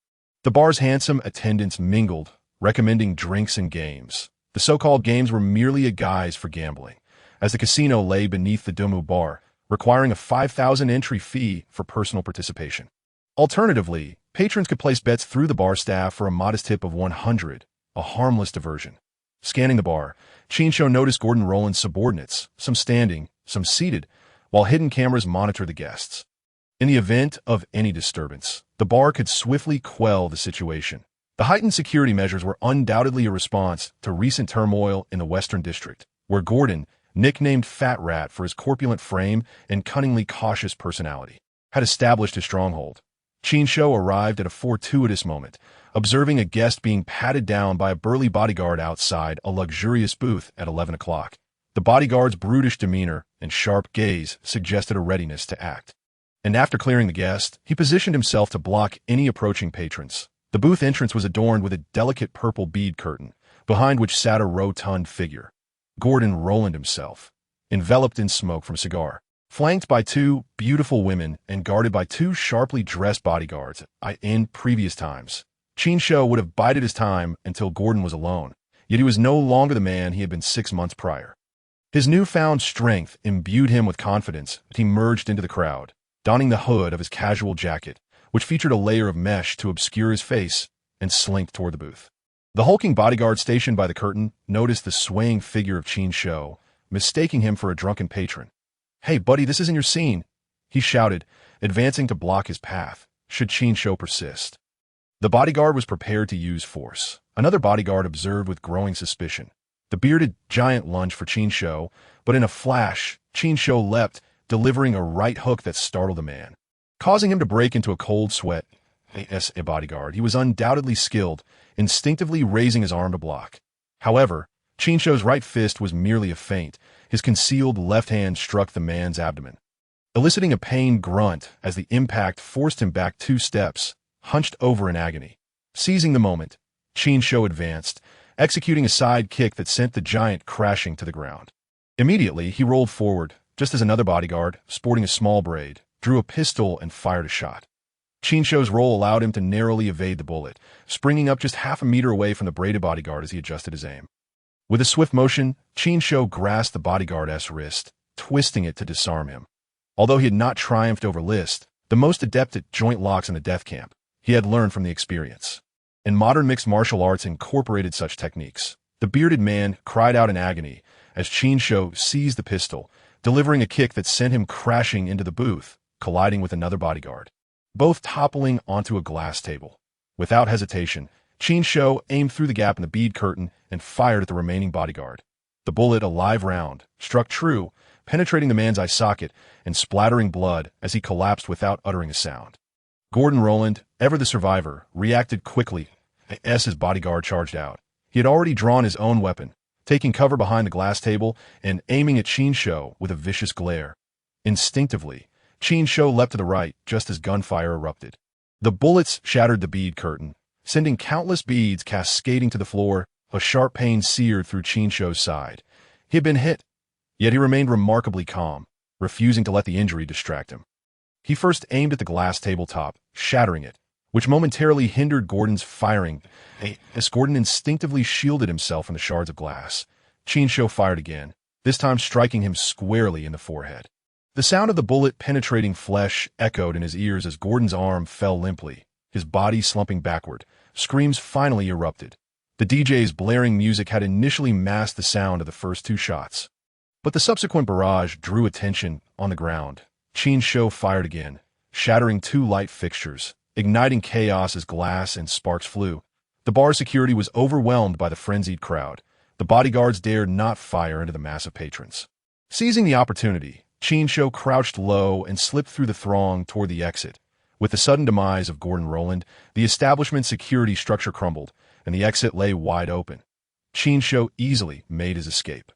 The bar's handsome attendants mingled, recommending drinks and games. The so-called games were merely a guise for gambling, as the casino lay beneath the Domu bar, requiring a 5,000 entry fee for personal participation. Alternatively, patrons could place bets through the bar staff for a modest tip of 100, a harmless diversion. Scanning the bar, Qin Shou noticed Gordon Rowland's subordinates, some standing, some seated, while hidden cameras monitored the guests. In the event of any disturbance, the bar could swiftly quell the situation. The heightened security measures were undoubtedly a response to recent turmoil in the Western District, where Gordon, nicknamed Fat Rat for his corpulent frame and cunningly cautious personality, had established his stronghold. Qin Shou arrived at a fortuitous moment, observing a guest being patted down by a burly bodyguard outside a luxurious booth at 11 o'clock. The bodyguard's brutish demeanor and sharp gaze suggested a readiness to act. And after clearing the guest, he positioned himself to block any approaching patrons. The booth entrance was adorned with a delicate purple bead curtain, behind which sat a rotund figure, Gordon Rowland himself, enveloped in smoke from a cigar. Flanked by two beautiful women and guarded by two sharply dressed bodyguards, in previous times, Qin Shou would have bided his time until Gordon was alone, yet he was no longer the man he had been 6 months prior. His newfound strength imbued him with confidence as he merged into the crowd, donning the hood of his casual jacket, which featured a layer of mesh to obscure his face, and slinked toward the booth. The hulking bodyguard stationed by the curtain noticed the swaying figure of Qin Shou, mistaking him for a drunken patron. "Hey, buddy, this isn't your scene," he shouted, advancing to block his path, should Qin Shou persist. The bodyguard was prepared to use force. Another bodyguard observed with growing suspicion. The bearded giant lunged for Qin Shou, but in a flash, Qin Shou leapt, delivering a right hook that startled the man, causing him to break into a cold sweat. As a bodyguard, he was undoubtedly skilled, instinctively raising his arm to block. However, Qin Shou's right fist was merely a feint. His concealed left hand struck the man's abdomen, eliciting a pained grunt as the impact forced him back 2 steps, hunched over in agony. Seizing the moment, Qin Shou advanced, executing a side kick that sent the giant crashing to the ground. Immediately, he rolled forward, just as another bodyguard, sporting a small braid, drew a pistol and fired a shot. Qin Shou's roll allowed him to narrowly evade the bullet, springing up just half a meter away from the braided bodyguard as he adjusted his aim. With a swift motion, Qin Shou grasped the bodyguard's wrist, twisting it to disarm him. Although he had not triumphed over List, the most adept at joint locks in the death camp, he had learned from the experience. And modern mixed martial arts incorporated such techniques. The bearded man cried out in agony as Qin Shou seized the pistol, delivering a kick that sent him crashing into the booth, colliding with another bodyguard, both toppling onto a glass table. Without hesitation, Qin Shou aimed through the gap in the bead curtain and fired at the remaining bodyguard. The bullet, a live round, struck true, penetrating the man's eye socket and splattering blood as he collapsed without uttering a sound. Gordon Rowland, ever the survivor, reacted quickly as his bodyguard charged out. He had already drawn his own weapon, taking cover behind the glass table and aiming at Qin Shou with a vicious glare. Instinctively, Qin Shou leapt to the right just as gunfire erupted. The bullets shattered the bead curtain, sending countless beads cascading to the floor. A sharp pain seared through Qin Shou's side. He had been hit, yet he remained remarkably calm, refusing to let the injury distract him. He first aimed at the glass tabletop, shattering it, which momentarily hindered Gordon's firing. As Gordon instinctively shielded himself from the shards of glass, Qin Shou fired again, this time striking him squarely in the forehead. The sound of the bullet penetrating flesh echoed in his ears as Gordon's arm fell limply, his body slumping backward. Screams finally erupted. The DJ's blaring music had initially masked the sound of the first 2 shots, but the subsequent barrage drew attention on the ground. Qin Shou fired again, shattering 2 light fixtures, igniting chaos as glass and sparks flew. The bar's security was overwhelmed by the frenzied crowd. The bodyguards dared not fire into the mass of patrons. Seizing the opportunity, Qin Shou crouched low and slipped through the throng toward the exit. With the sudden demise of Gordon Rowland, the establishment's security structure crumbled, and the exit lay wide open. Qin Shou easily made his escape.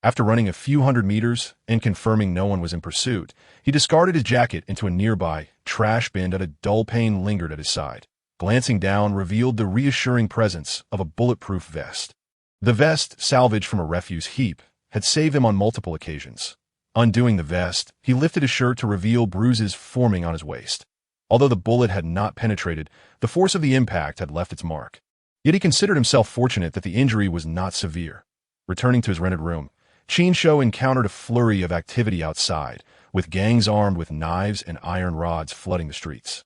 After running a few hundred meters and confirming no one was in pursuit, he discarded his jacket into a nearby trash bin that a dull pain lingered at his side. Glancing down revealed the reassuring presence of a bulletproof vest. The vest, salvaged from a refuse heap, had saved him on multiple occasions. Undoing the vest, he lifted his shirt to reveal bruises forming on his waist. Although the bullet had not penetrated, the force of the impact had left its mark. Yet he considered himself fortunate that the injury was not severe. Returning to his rented room, Qin Shou encountered a flurry of activity outside, with gangs armed with knives and iron rods flooding the streets.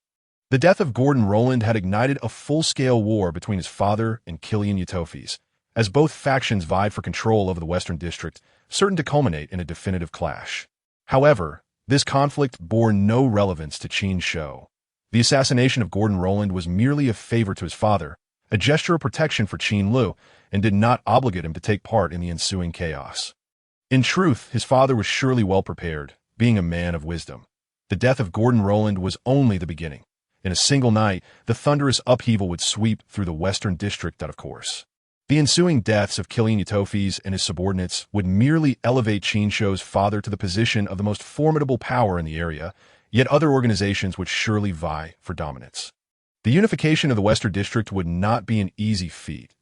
The death of Gordon Rowland had ignited a full-scale war between his father and Qin Shou, as both factions vied for control over the Western District, certain to culminate in a definitive clash. However, this conflict bore no relevance to Qin Shou. The assassination of Gordon Rowland was merely a favor to his father, a gesture of protection for Qin Lu, and did not obligate him to take part in the ensuing chaos. In truth, his father was surely well prepared, being a man of wisdom. The death of Gordon Rowland was only the beginning. In a single night, the thunderous upheaval would sweep through the Western District, of course. The ensuing deaths of Qin Shou and his subordinates would merely elevate Qin Shou's father to the position of the most formidable power in the area, yet other organizations would surely vie for dominance. The unification of the Western District would not be an easy feat.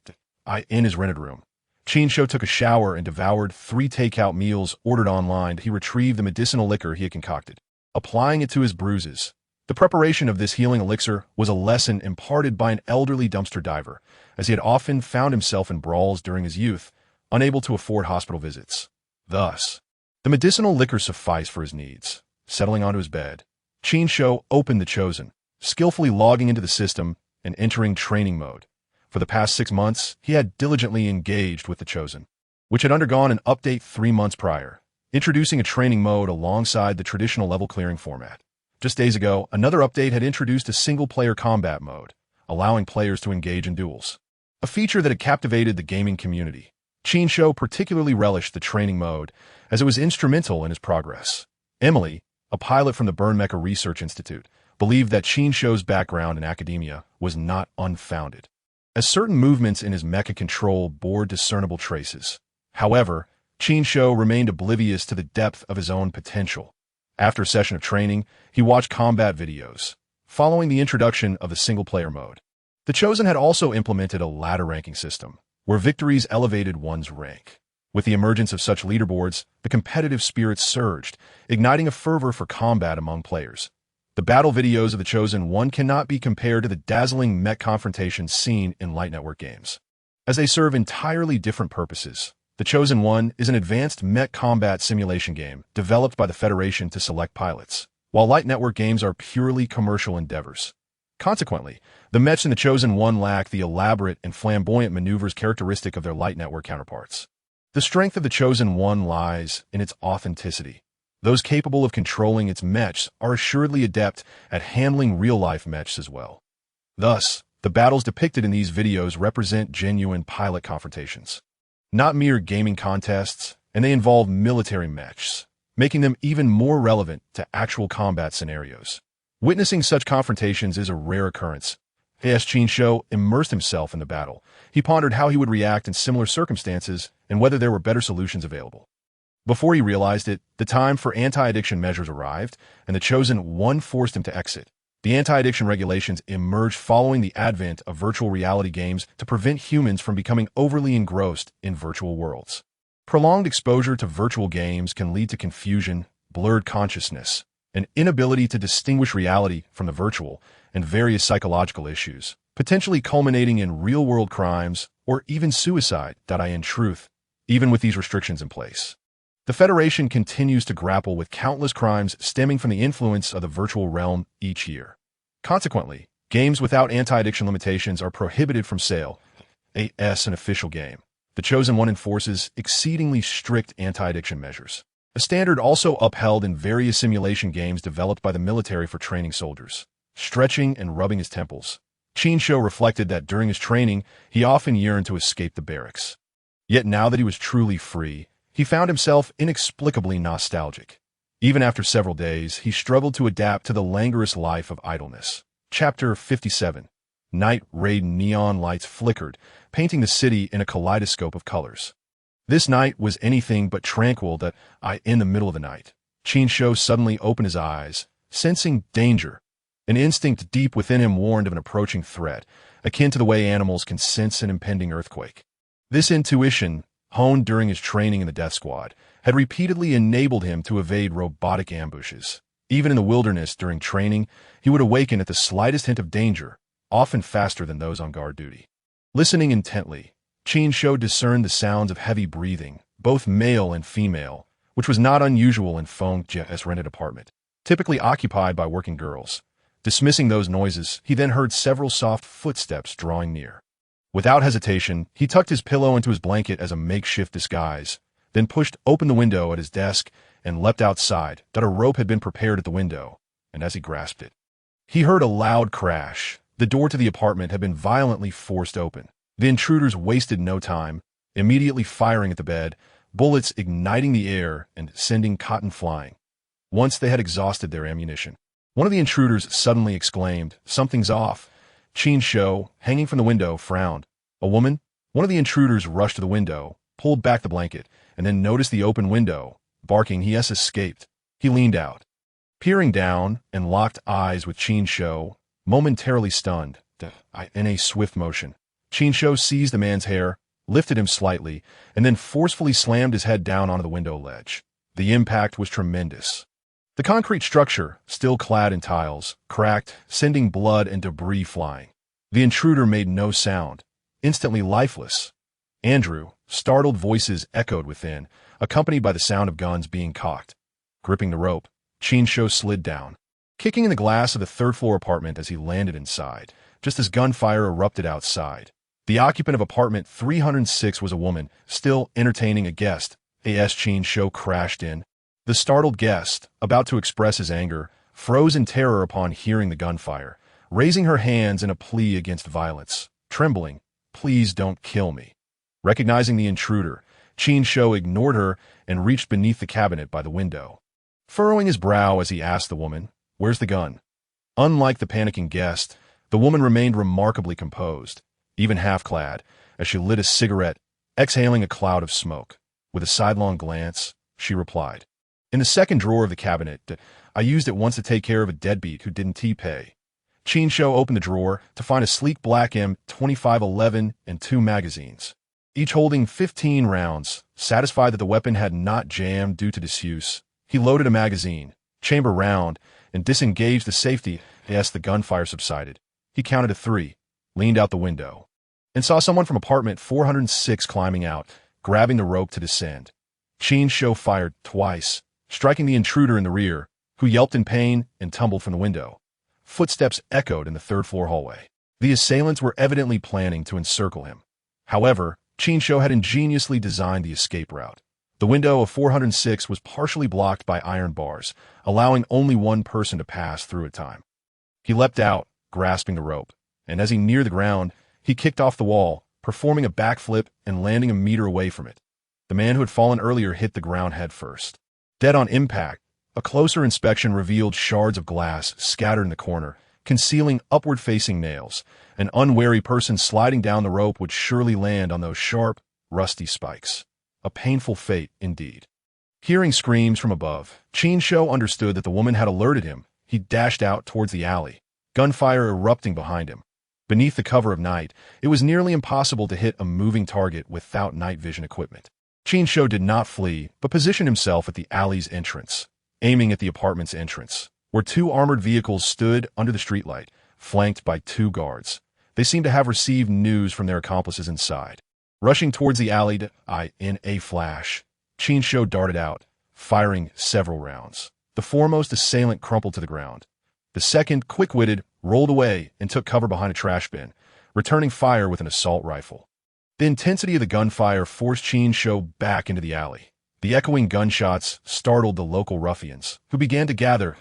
In his rented room, Qin Shou took a shower and devoured 3 takeout meals ordered online. He retrieved the medicinal liquor he had concocted, applying it to his bruises. The preparation of this healing elixir was a lesson imparted by an elderly dumpster diver, as he had often found himself in brawls during his youth, unable to afford hospital visits. Thus, the medicinal liquor sufficed for his needs. Settling onto his bed, Qin Shou opened the Chosen, skillfully logging into the system and entering training mode. For the past 6 months, he had diligently engaged with the Chosen, which had undergone an update 3 months prior, introducing a training mode alongside the traditional level clearing format. Just days ago, another update had introduced a single-player combat mode, allowing players to engage in duels. A feature that had captivated the gaming community. Qin Shou particularly relished the training mode, as it was instrumental in his progress. Emily, a pilot from the Burn Mecha Research Institute, believed that Qin Shou's background in academia was not unfounded, as certain movements in his mecha control bore discernible traces. However, Qin Shou remained oblivious to the depth of his own potential. After a session of training, he watched combat videos, following the introduction of the single-player mode. The Chosen had also implemented a ladder ranking system, where victories elevated one's rank. With the emergence of such leaderboards, the competitive spirit surged, igniting a fervor for combat among players. The battle videos of the Chosen One cannot be compared to the dazzling mech confrontations seen in Light Network games, as they serve entirely different purposes. The Chosen One is an advanced mech combat simulation game developed by the Federation to select pilots, while Light Network games are purely commercial endeavors. Consequently, the mechs in the Chosen One lack the elaborate and flamboyant maneuvers characteristic of their Light Network counterparts. The strength of the Chosen One lies in its authenticity. Those capable of controlling its mechs are assuredly adept at handling real-life mechs as well. Thus, the battles depicted in these videos represent genuine pilot confrontations, not mere gaming contests, and they involve military mechs, making them even more relevant to actual combat scenarios. Witnessing such confrontations is a rare occurrence. As Qin Shou immersed himself in the battle, he pondered how he would react in similar circumstances and whether there were better solutions available. Before he realized it, the time for anti-addiction measures arrived, and the Chosen One forced him to exit. The anti-addiction regulations emerged following the advent of virtual reality games to prevent humans from becoming overly engrossed in virtual worlds. Prolonged exposure to virtual games can lead to confusion, blurred consciousness, an inability to distinguish reality from the virtual, and various psychological issues, potentially culminating in real-world crimes or even suicide. In truth, even with these restrictions in place, the Federation continues to grapple with countless crimes stemming from the influence of the virtual realm each year. Consequently, games without anti-addiction limitations are prohibited from sale. As an official game, the Chosen One enforces exceedingly strict anti-addiction measures, a standard also upheld in various simulation games developed by the military for training soldiers. Stretching and rubbing his temples, Qin Shou reflected that during his training, he often yearned to escape the barracks. Yet now that he was truly free, he found himself inexplicably nostalgic. Even after several days, he struggled to adapt to the languorous life of idleness. Chapter 57. Night raid. Neon lights flickered, painting the city in a kaleidoscope of colors. This night was anything but tranquil. In the middle of the night, Qin Shou suddenly opened his eyes, sensing danger. An instinct deep within him warned of an approaching threat, akin to the way animals can sense an impending earthquake. This intuition, honed during his training in the Death Squad, had repeatedly enabled him to evade robotic ambushes. Even in the wilderness during training, he would awaken at the slightest hint of danger, often faster than those on guard duty. Listening intently, Qin Shou discerned the sounds of heavy breathing, both male and female, which was not unusual in Feng Jie's rented apartment, typically occupied by working girls. Dismissing those noises, he then heard several soft footsteps drawing near. Without hesitation, he tucked his pillow into his blanket as a makeshift disguise, then pushed open the window at his desk and leapt outside. A rope had been prepared at the window, and as he grasped it, he heard a loud crash. The door to the apartment had been violently forced open. The intruders wasted no time, immediately firing at the bed, bullets igniting the air and sending cotton flying. Once they had exhausted their ammunition, one of the intruders suddenly exclaimed, "Something's off." Qin Shou, hanging from the window, frowned. "A woman?" One of the intruders rushed to the window, pulled back the blanket, and then noticed the open window. Barking, he has escaped. He leaned out, peering down, and locked eyes with Qin Shou, momentarily stunned. In a swift motion, Qin Shou seized the man's hair, lifted him slightly, and then forcefully slammed his head down onto the window ledge. The impact was tremendous. The concrete structure, still clad in tiles, cracked, sending blood and debris flying. The intruder made no sound, instantly lifeless. Andrew, startled voices echoed within, accompanied by the sound of guns being cocked. Gripping the rope, Qin Shou slid down, kicking in the glass of the third-floor apartment as he landed inside, just as gunfire erupted outside. The occupant of apartment 306 was a woman, still entertaining a guest. As Qin Shou crashed in, the startled guest, about to express his anger, froze in terror upon hearing the gunfire, raising her hands in a plea against violence, trembling, "Please don't kill me." Recognizing the intruder, Qin Shou ignored her and reached beneath the cabinet by the window. Furrowing his brow as he asked the woman, "Where's the gun?" Unlike the panicking guest, the woman remained remarkably composed, even half-clad, as she lit a cigarette, exhaling a cloud of smoke. With a sidelong glance, she replied, "In the second drawer of the cabinet. I used it once to take care of a deadbeat who didn't pay." Qin Shou opened the drawer to find a sleek black M2511 and 2 magazines, each holding 15 rounds. Satisfied that the weapon had not jammed due to disuse, he loaded a magazine, chamber round, and disengaged the safety. As the gunfire subsided, he counted to 3, leaned out the window, and saw someone from apartment 406 climbing out, grabbing the rope to descend. Qin Shou fired twice, striking the intruder in the rear, who yelped in pain and tumbled from the window. Footsteps echoed in the third-floor hallway. The assailants were evidently planning to encircle him. However, Qin Shou had ingeniously designed the escape route. The window of 406 was partially blocked by iron bars, allowing only one person to pass through at a time. He leapt out, grasping the rope, and as he neared the ground, he kicked off the wall, performing a backflip and landing a meter away from it. The man who had fallen earlier hit the ground head first. Dead on impact, a closer inspection revealed shards of glass scattered in the corner, concealing upward-facing nails. An unwary person sliding down the rope would surely land on those sharp, rusty spikes. A painful fate, indeed. Hearing screams from above, Qin Shou understood that the woman had alerted him. He dashed out towards the alley, gunfire erupting behind him. Beneath the cover of night, it was nearly impossible to hit a moving target without night vision equipment. Qin Shou did not flee, but positioned himself at the alley's entrance, aiming at the apartment's entrance, where 2 armored vehicles stood under the streetlight, flanked by 2 guards. They seemed to have received news from their accomplices inside. Rushing towards the alley, in a flash, Qin Shou darted out, firing several rounds. The foremost assailant crumpled to the ground. The second, quick-witted, rolled away and took cover behind a trash bin, returning fire with an assault rifle. The intensity of the gunfire forced Qin Shou back into the alley. The echoing gunshots startled the local ruffians, who began to gather.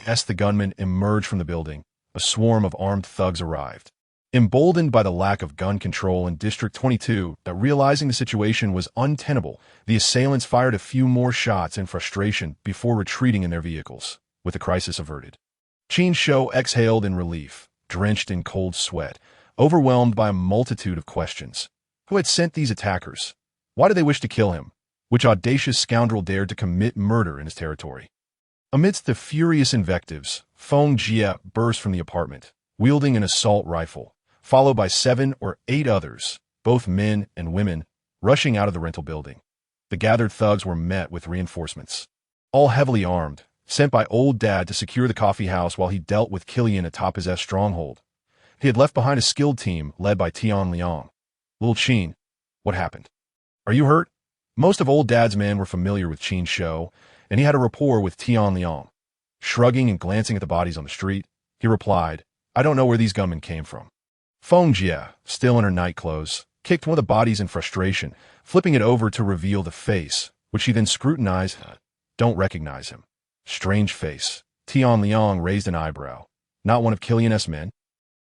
As the gunmen emerged from the building, a swarm of armed thugs arrived. Emboldened by the lack of gun control in District 22, realizing the situation was untenable, the assailants fired a few more shots in frustration before retreating in their vehicles, with the crisis averted. Qin Shou exhaled in relief, drenched in cold sweat, overwhelmed by a multitude of questions. Who had sent these attackers? Why did they wish to kill him? Which audacious scoundrel dared to commit murder in his territory? Amidst the furious invectives, Feng Jie burst from the apartment, wielding an assault rifle, followed by 7 or 8 others, both men and women, rushing out of the rental building. The gathered thugs were met with reinforcements, all heavily armed, sent by Old Dad to secure the coffee house while he dealt with Killian atop his stronghold. He had left behind a skilled team led by Tian Liang. Little Qin, what happened? Are you hurt? Most of old dad's men were familiar with Qin Shou, and he had a rapport with Tian Liang. Shrugging and glancing at the bodies on the street, he replied, I don't know where these gunmen came from. Feng Jie, still in her night clothes, kicked one of the bodies in frustration, flipping it over to reveal the face, which she then scrutinized. Don't recognize him. Strange face. Tian Liang raised an eyebrow. Not one of Killian's men?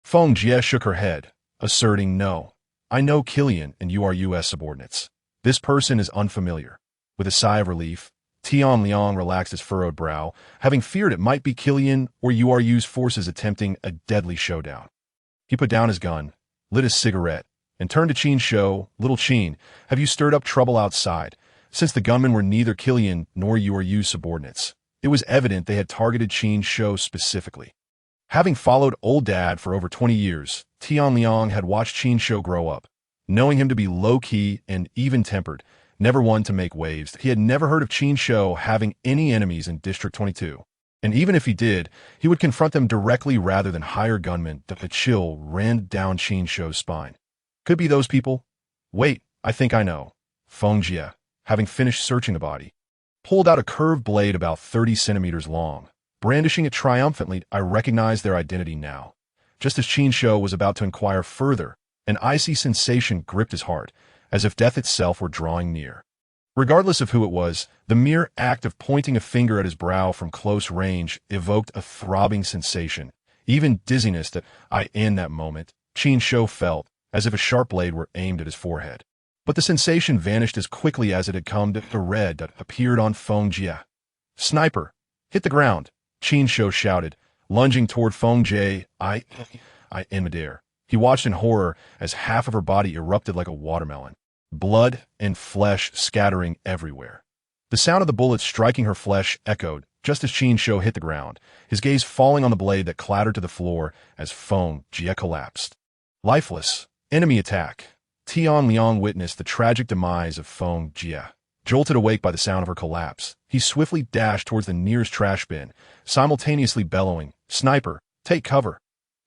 Feng Jie shook her head, asserting no. I know Qin and you are U.S. subordinates. This person is unfamiliar. With a sigh of relief, Tian Liang relaxed his furrowed brow, having feared it might be Qin or URU's forces attempting a deadly showdown. He put down his gun, lit his cigarette, and turned to Qin Shou. Little Qin, have you stirred up trouble outside? Since the gunmen were neither Qin nor URU's subordinates, it was evident they had targeted Qin Shou specifically. Having followed old dad for over 20 years, Tian Liang had watched Qin Shou grow up. Knowing him to be low-key and even-tempered, never one to make waves, he had never heard of Qin Shou having any enemies in District 22. And even if he did, he would confront them directly rather than hire gunmen. A chill ran down Qin Shou's spine. Could be those people? Wait, I think I know. Feng Jie, having finished searching the body, pulled out a curved blade about 30 centimeters long. Brandishing it triumphantly, I recognized their identity now. Just as Qin Shou was about to inquire further, an icy sensation gripped his heart, as if death itself were drawing near. Regardless of who it was, the mere act of pointing a finger at his brow from close range evoked a throbbing sensation, even dizziness in that moment, Qin Shou felt, as if a sharp blade were aimed at his forehead. But the sensation vanished as quickly as it had come. The red that appeared on Feng Jie. Sniper! Hit the ground! Qin Shou shouted, lunging toward Feng Jie. In midair. He watched in horror as half of her body erupted like a watermelon, blood and flesh scattering everywhere. The sound of the bullets striking her flesh echoed just as Qin Shou hit the ground, his gaze falling on the blade that clattered to the floor as Feng Jie collapsed. Lifeless. Enemy attack. Tian Liang witnessed the tragic demise of Feng Jie. Jolted awake by the sound of her collapse, he swiftly dashed towards the nearest trash bin, simultaneously bellowing, Sniper, take cover!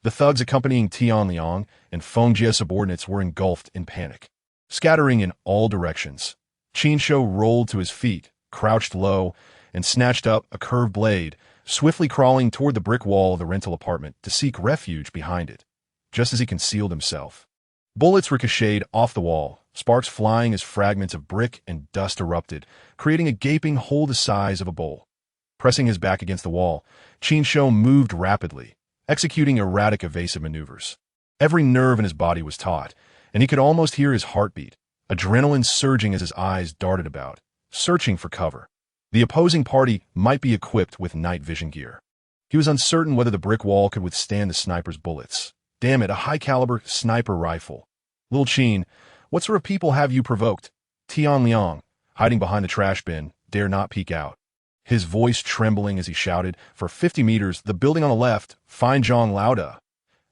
The thugs accompanying Tian Liang and Feng Jie's subordinates were engulfed in panic. Scattering in all directions, Qin Shou rolled to his feet, crouched low, and snatched up a curved blade, swiftly crawling toward the brick wall of the rental apartment to seek refuge behind it. Just as he concealed himself, bullets ricocheted off the wall, sparks flying as fragments of brick and dust erupted, creating a gaping hole the size of a bowl. Pressing his back against the wall, Qin Shou moved rapidly, executing erratic evasive maneuvers. Every nerve in his body was taut, and he could almost hear his heartbeat, adrenaline surging as his eyes darted about, searching for cover. The opposing party might be equipped with night vision gear. He was uncertain whether the brick wall could withstand the sniper's bullets. Damn it, a high-caliber sniper rifle. Little Qin, what sort of people have you provoked? Tian Liang, hiding behind the trash bin, dare not peek out. His voice trembling as he shouted, for 50 meters, the building on the left, find Zhang Lauda.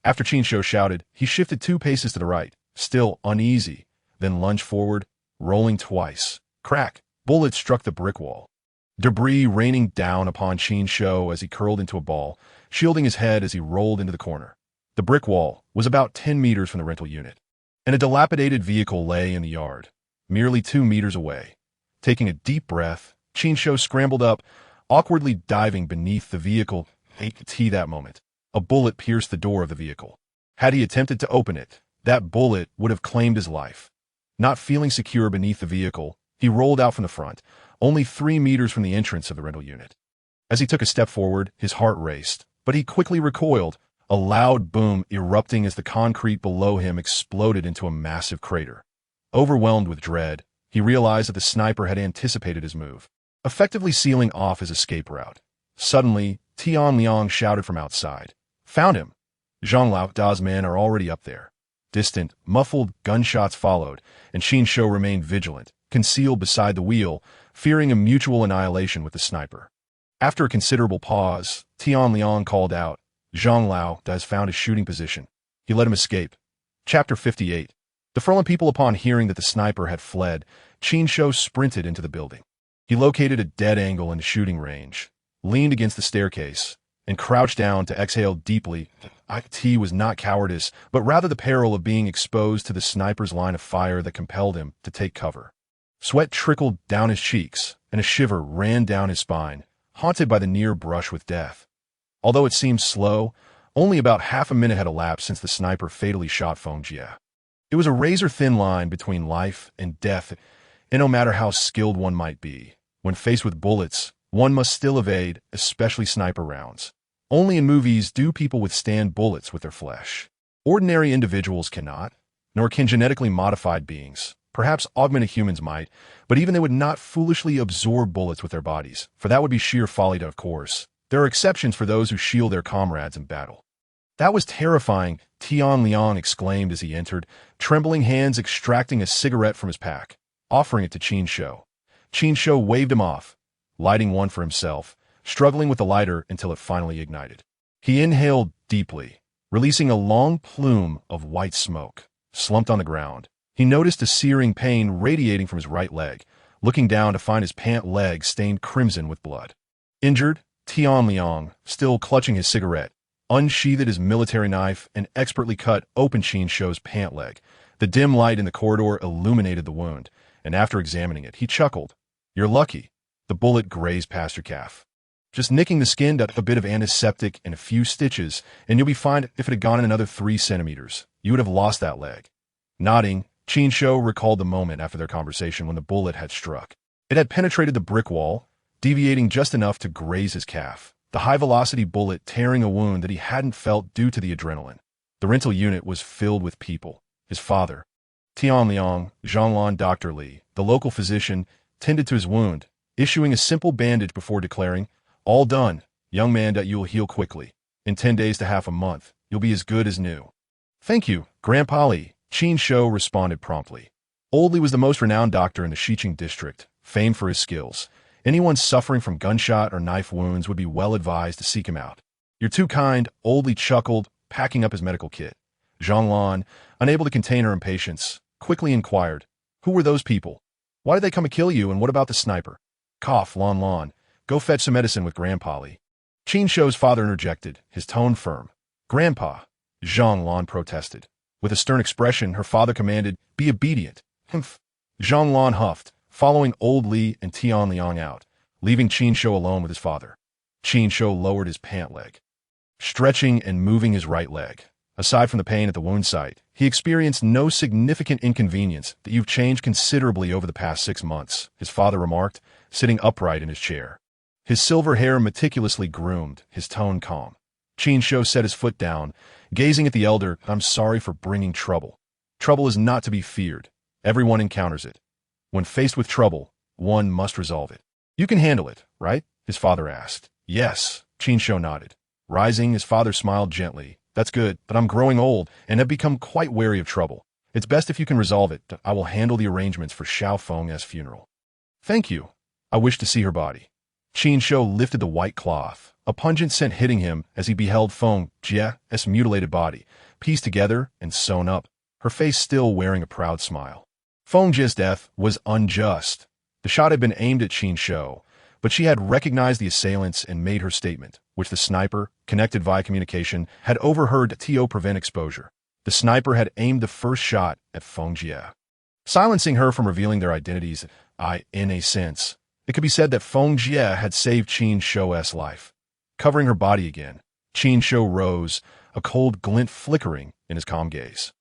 After Qin Shou shouted, he shifted 2 paces to the right, still uneasy, then lunged forward, rolling twice. Crack! Bullets struck the brick wall. Debris raining down upon Qin Shou as he curled into a ball, shielding his head as he rolled into the corner. The brick wall was about 10 meters from the rental unit, and a dilapidated vehicle lay in the yard, merely 2 meters away. Taking a deep breath, Qin Shou scrambled up, awkwardly diving beneath the vehicle. That moment, a bullet pierced the door of the vehicle. Had he attempted to open it, that bullet would have claimed his life. Not feeling secure beneath the vehicle, he rolled out from the front, only 3 meters from the entrance of the rental unit. As he took a step forward, his heart raced, but he quickly recoiled, a loud boom erupting as the concrete below him exploded into a massive crater. Overwhelmed with dread, he realized that the sniper had anticipated his move, effectively sealing off his escape route. Suddenly, Tian Liang shouted from outside, "Found him! Zhang Lauda's men are already up there." Distant, muffled gunshots followed, and Qin Shou remained vigilant, concealed beside the wheel, fearing a mutual annihilation with the sniper. After a considerable pause, Tian Liang called out, "Zhang Lauda has found his shooting position." He let him escape. Chapter 58. The Furlan people, upon hearing that the sniper had fled, Qin Shou sprinted into the building. He located a dead angle in the shooting range, leaned against the staircase, and crouched down to exhale deeply. It was not cowardice, but rather the peril of being exposed to the sniper's line of fire that compelled him to take cover. Sweat trickled down his cheeks, and a shiver ran down his spine, haunted by the near brush with death. Although it seemed slow, only about half a minute had elapsed since the sniper fatally shot Feng Jie. It was a razor-thin line between life and death, and no matter how skilled one might be, when faced with bullets, one must still evade, especially sniper rounds. Only in movies do people withstand bullets with their flesh. Ordinary individuals cannot, nor can genetically modified beings. Perhaps augmented humans might, but even they would not foolishly absorb bullets with their bodies, for that would be sheer folly, of course. There are exceptions for those who shield their comrades in battle. That was terrifying, Tian Liang exclaimed as he entered, trembling hands extracting a cigarette from his pack, offering it to Qin Shou. Qin Shou waved him off, lighting one for himself, struggling with the lighter until it finally ignited. He inhaled deeply, releasing a long plume of white smoke. Slumped on the ground, he noticed a searing pain radiating from his right leg, looking down to find his pant leg stained crimson with blood. Injured, Tian Liang, still clutching his cigarette, unsheathed his military knife and expertly cut open Qin Shou's pant leg. The dim light in the corridor illuminated the wound, and after examining it, he chuckled. "You're lucky. The bullet grazed past your calf. Just nicking the skin, a bit of antiseptic and a few stitches, and you'll be fine. If it had gone in another 3 centimeters, you would have lost that leg." Nodding, Qin Shou recalled the moment after their conversation when the bullet had struck. It had penetrated the brick wall, deviating just enough to graze his calf, the high-velocity bullet tearing a wound that he hadn't felt due to the adrenaline. The rental unit was filled with people. His father, Tian Liang, Zhanglan Dr. Li, the local physician, tended to his wound, issuing a simple bandage before declaring, "All done, young man, that you'll heal quickly. In 10 days to half a month, you'll be as good as new." "Thank you, Grandpa Li," Qin Shou responded promptly. Old Li was the most renowned doctor in the Xiqing district, famed for his skills. Anyone suffering from gunshot or knife wounds would be well advised to seek him out. "You're too kind," Old Li chuckled, packing up his medical kit. Zhanglan, unable to contain her impatience, quickly inquired, "Who were those people? Why did they come to kill you, and what about the sniper?" "Cough, Lon Lon. Go fetch some medicine with Grandpa Li." Qin Shou's father interjected, his tone firm. "Grandpa," Zhanglan protested. With a stern expression, her father commanded, "Be obedient." "Humph." Zhanglan huffed, following Old Li and Tian Liang out, leaving Qin Shou alone with his father. Qin Shou lowered his pant leg, stretching and moving his right leg. Aside from the pain at the wound site, he experienced no significant inconvenience. "That you've changed considerably over the past 6 months," his father remarked, sitting upright in his chair. His silver hair meticulously groomed, his tone calm. Qin Shou set his foot down, gazing at the elder. "I'm sorry for bringing trouble. Trouble is not to be feared. Everyone encounters it. When faced with trouble, one must resolve it." "You can handle it, right?" his father asked. "Yes," Qin Shou nodded. Rising, his father smiled gently. "That's good, but I'm growing old and have become quite wary of trouble. It's best if you can resolve it. I will handle the arrangements for Xiao Feng's funeral." "Thank you. I wish to see her body." Qin Shou lifted the white cloth, a pungent scent hitting him as he beheld Feng Jie's mutilated body, pieced together and sewn up, her face still wearing a proud smile. Feng Jie's death was unjust. The shot had been aimed at Qin Shou, but she had recognized the assailants and made her statement, which the sniper, connected via communication, had overheard to prevent exposure. The sniper had aimed the first shot at Feng Jie, silencing her from revealing their identities. In a sense, it could be said that Feng Jie had saved Qin Shou's life. Covering her body again, Qin Shou rose, a cold glint flickering in his calm gaze.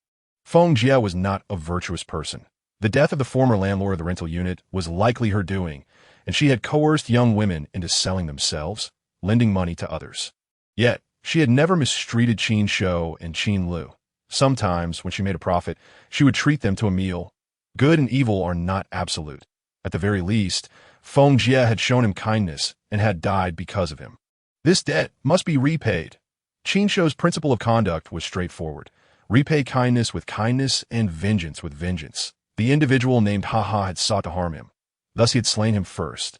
Feng Jie was not a virtuous person. The death of the former landlord of the rental unit was likely her doing, and she had coerced young women into selling themselves, lending money to others. Yet, she had never mistreated Qin Shou and Qin Lu. Sometimes, when she made a profit, she would treat them to a meal. Good and evil are not absolute. At the very least, Feng Jie had shown him kindness and had died because of him. This debt must be repaid. Qin Shou's principle of conduct was straightforward. Repay kindness with kindness and vengeance with vengeance. The individual named Ha had sought to harm him. Thus he had slain him first,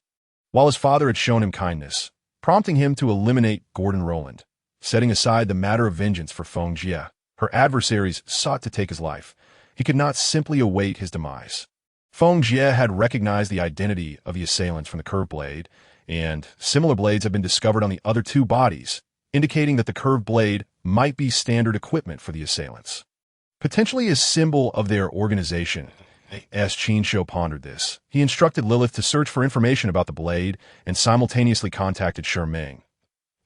while his father had shown him kindness, prompting him to eliminate Gordon Rowland. Setting aside the matter of vengeance for Feng Jie, her adversaries sought to take his life. He could not simply await his demise. Feng Jie had recognized the identity of the assailants from the curved blade, and similar blades had been discovered on the other 2 bodies, indicating that the curved blade might be standard equipment for the assailants. Potentially a symbol of their organization. As Qin Shou pondered this, he instructed Lilith to search for information about the blade and simultaneously contacted Ming.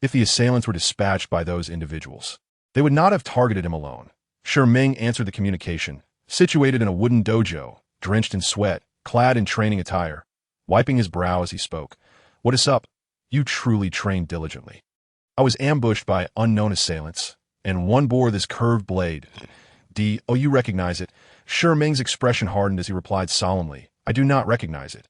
If the assailants were dispatched by those individuals, they would not have targeted him alone. Ming answered the communication, situated in a wooden dojo, drenched in sweat, clad in training attire, wiping his brow as he spoke. "What is up? You truly trained diligently. I was ambushed by unknown assailants, and one bore this curved blade. Oh, you recognize it?" Ming's expression hardened as he replied solemnly, "I do not recognize it."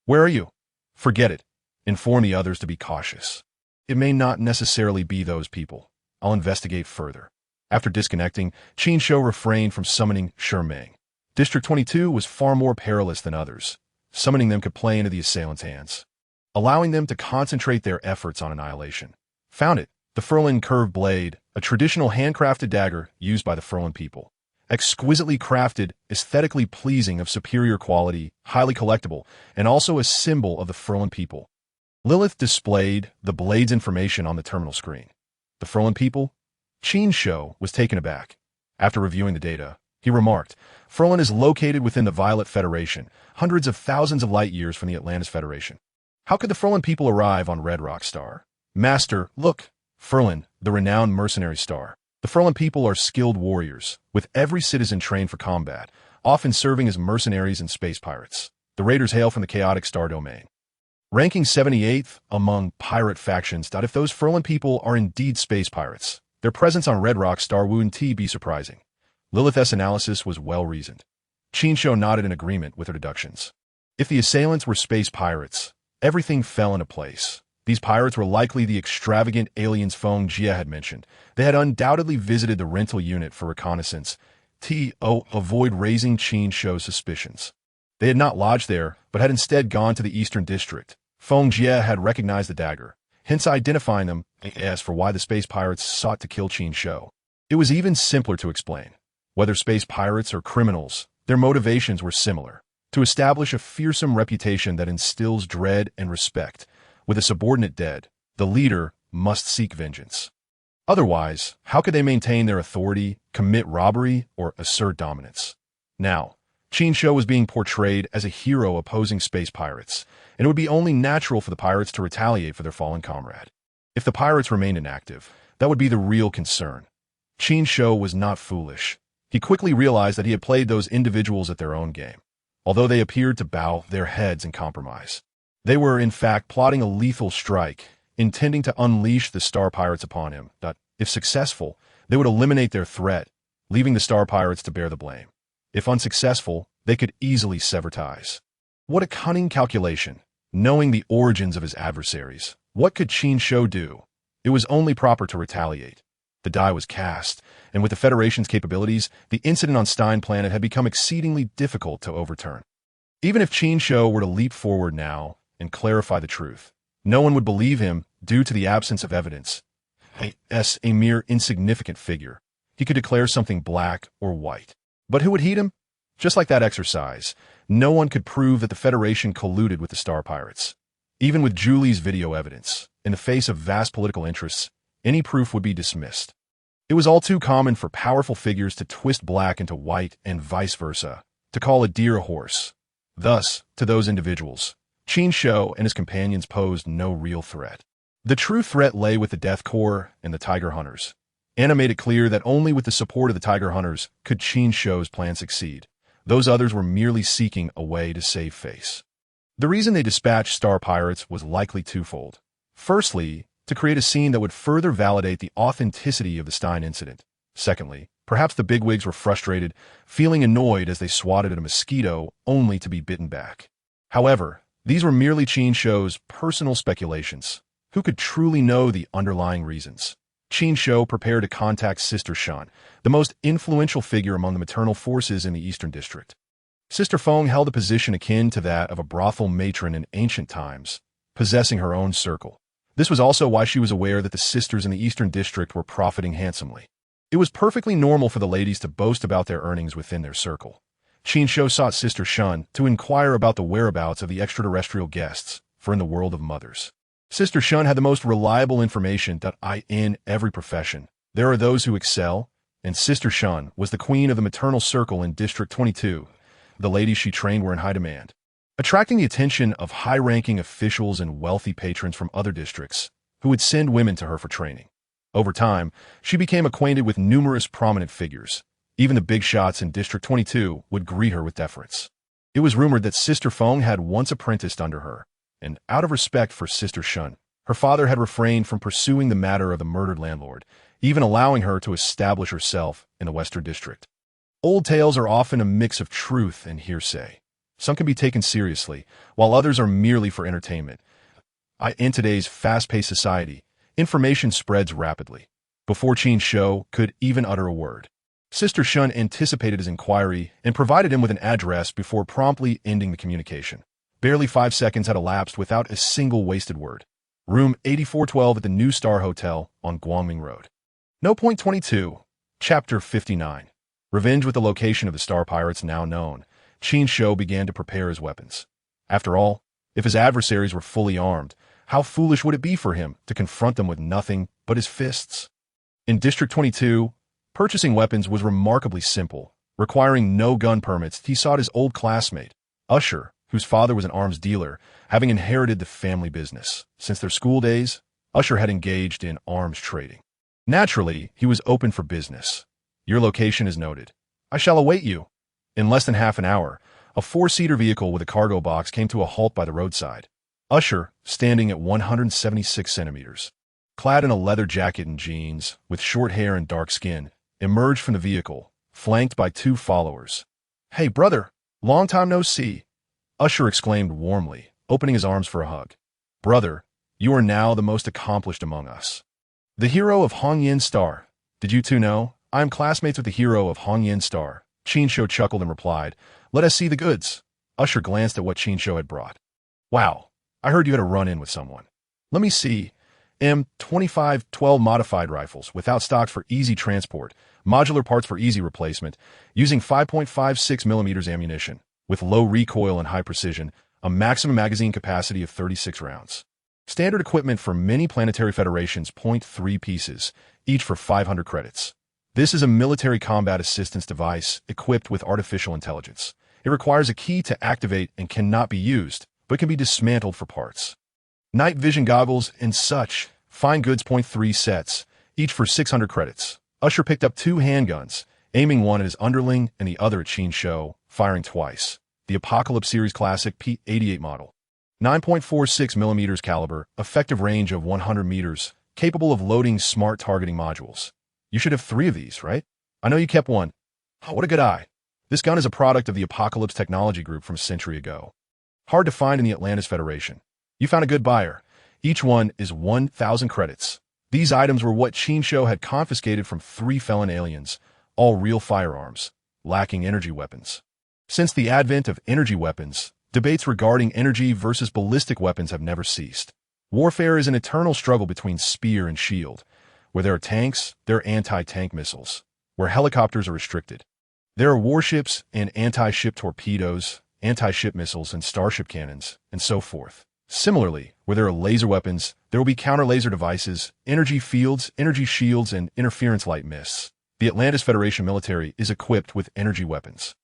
"Where are you?" "Forget it. Inform the others to be cautious. It may not necessarily be those people. I'll investigate further." After disconnecting, Qin Shou refrained from summoning Ming. District 22 was far more perilous than others. Summoning them could play into the assailants' hands, allowing them to concentrate their efforts on annihilation. Found it. The Furlan curved blade, a traditional handcrafted dagger used by the Furlan people. Exquisitely crafted, aesthetically pleasing, of superior quality, highly collectible, and also a symbol of the Furlan people. Lilith displayed the blade's information on the terminal screen. The Furlan people? Qin Shou was taken aback. After reviewing the data, he remarked, "Furlan is located within the Violet Federation, hundreds of thousands of light years from the Atlantis Federation. How could the Furlan people arrive on Redrock star?" "Master, look! Furlan, the renowned mercenary star. The Furlan people are skilled warriors, with every citizen trained for combat, often serving as mercenaries and space pirates. The raiders hail from the chaotic star domain. Ranking 78th among pirate factions. If those Furlan people are indeed space pirates, their presence on Redrock star wouldn't be surprising." Lilith's analysis was well-reasoned. Qin Shou nodded in agreement with her deductions. If the assailants were space pirates, everything fell into place. These pirates were likely the extravagant aliens Feng Jie had mentioned. They had undoubtedly visited the rental unit for reconnaissance to avoid raising Qin Shou's suspicions. They had not lodged there, but had instead gone to the Eastern District. Feng Jie had recognized the dagger, hence identifying them as for why the space pirates sought to kill Qin Shou. It was even simpler to explain. Whether space pirates or criminals, their motivations were similar: to establish a fearsome reputation that instills dread and respect. With a subordinate dead, the leader must seek vengeance. Otherwise, how could they maintain their authority, commit robbery, or assert dominance? Now, Qin Shou was being portrayed as a hero opposing space pirates, and it would be only natural for the pirates to retaliate for their fallen comrade. If the pirates remained inactive, that would be the real concern. Qin Shou was not foolish. He quickly realized that he had played those individuals at their own game. Although they appeared to bow their heads in compromise, they were, in fact, plotting a lethal strike, intending to unleash the Star Pirates upon him. If successful, they would eliminate their threat, leaving the Star Pirates to bear the blame. If unsuccessful, they could easily sever ties. What a cunning calculation! Knowing the origins of his adversaries, what could Qin Shou do? It was only proper to retaliate. The die was cast, and with the Federation's capabilities, the incident on Stein Planet had become exceedingly difficult to overturn. Even if Qin Shou were to leap forward now and clarify the truth, no one would believe him due to the absence of evidence. A mere insignificant figure. He could declare something black or white. But who would heed him? Just like that exercise, no one could prove that the Federation colluded with the Star Pirates. Even with Julie's video evidence, in the face of vast political interests, any proof would be dismissed. It was all too common for powerful figures to twist black into white and vice versa, to call a deer a horse. Thus, to those individuals, Qin Shou and his companions posed no real threat. The true threat lay with the Death Corps and the Tiger Hunters. Anna made it clear that only with the support of the Tiger Hunters could Qin Shou's plan succeed. Those others were merely seeking a way to save face. The reason they dispatched Star Pirates was likely twofold. Firstly, to create a scene that would further validate the authenticity of the Stein incident. Secondly, perhaps the bigwigs were frustrated, feeling annoyed as they swatted at a mosquito only to be bitten back. However, these were merely Qin Shou's personal speculations. Who could truly know the underlying reasons? Qin Shou prepared to contact Sister Shan, the most influential figure among the maternal forces in the Eastern District. Sister Feng held a position akin to that of a brothel matron in ancient times, possessing her own circle. This was also why she was aware that the sisters in the Eastern District were profiting handsomely. It was perfectly normal for the ladies to boast about their earnings within their circle. Qin Shou sought Sister Shun to inquire about the whereabouts of the extraterrestrial guests, for in the world of mothers, Sister Shun had the most reliable information that in every profession. There are those who excel, and Sister Shun was the queen of the maternal circle in District 22. The ladies she trained were in high demand, attracting the attention of high-ranking officials and wealthy patrons from other districts who would send women to her for training. Over time, she became acquainted with numerous prominent figures. Even the big shots in District 22 would greet her with deference. It was rumored that Sister Feng had once apprenticed under her, and out of respect for Sister Shun, her father had refrained from pursuing the matter of the murdered landlord, even allowing her to establish herself in the Western District. Old tales are often a mix of truth and hearsay. Some can be taken seriously, while others are merely for entertainment. In today's fast-paced society, information spreads rapidly. Before Qin Shou could even utter a word, Sister Shun anticipated his inquiry and provided him with an address before promptly ending the communication. Barely 5 seconds had elapsed without a single wasted word. Room 8412 at the New Star Hotel on Guangming Road. No. Point 22. Chapter 59. Revenge. With the location of the Star Pirates now known, Qin Shou began to prepare his weapons. After all, if his adversaries were fully armed, how foolish would it be for him to confront them with nothing but his fists? In District 22, purchasing weapons was remarkably simple. Requiring no gun permits, he sought his old classmate, Usher, whose father was an arms dealer, having inherited the family business. Since their school days, Usher had engaged in arms trading. Naturally, he was open for business. Your location is noted. I shall await you. In less than half an hour, a 4-seater vehicle with a cargo box came to a halt by the roadside. Usher, standing at 176 centimeters, clad in a leather jacket and jeans, with short hair and dark skin, emerged from the vehicle, flanked by 2 followers. "Hey, brother, long time no see," Usher exclaimed warmly, opening his arms for a hug. "Brother, you are now the most accomplished among us. The hero of Hongyan Star. Did you two know? I am classmates with the hero of Hongyan Star." Qin Shou chuckled and replied, "Let us see the goods." Usher glanced at what Qin Shou had brought. "Wow, I heard you had a run-in with someone. Let me see. M25 12 modified rifles, without stocks for easy transport, modular parts for easy replacement, using 5.56 millimeters ammunition, with low recoil and high precision, a maximum magazine capacity of 36 rounds. Standard equipment for many planetary federations, 0.3 pieces, each for 500 credits. This is a military combat assistance device equipped with artificial intelligence. It requires a key to activate and cannot be used, but can be dismantled for parts. Night vision goggles and such, fine goods, 0.3 sets, each for 600 credits. Usher picked up 2 handguns, aiming one at his underling and the other at Qin Shou, firing twice. The Apocalypse Series Classic P88 model. 9.46 millimeters caliber, effective range of 100 meters, capable of loading smart targeting modules. You should have 3 of these, right? I know you kept one. Oh, what a good eye. This gun is a product of the Apocalypse Technology Group from a century ago. Hard to find in the Atlantis Federation. You found a good buyer. Each one is 1,000 credits. These items were what Qin Shou had confiscated from 3 felon aliens, all real firearms, lacking energy weapons. Since the advent of energy weapons, debates regarding energy versus ballistic weapons have never ceased. Warfare is an eternal struggle between spear and shield. Where there are tanks, there are anti-tank missiles. Where helicopters are restricted, there are warships and anti-ship torpedoes, anti-ship missiles and starship cannons, and so forth. Similarly, where there are laser weapons, there will be counter-laser devices, energy fields, energy shields, and interference light mists. The Atlantis Federation military is equipped with energy weapons.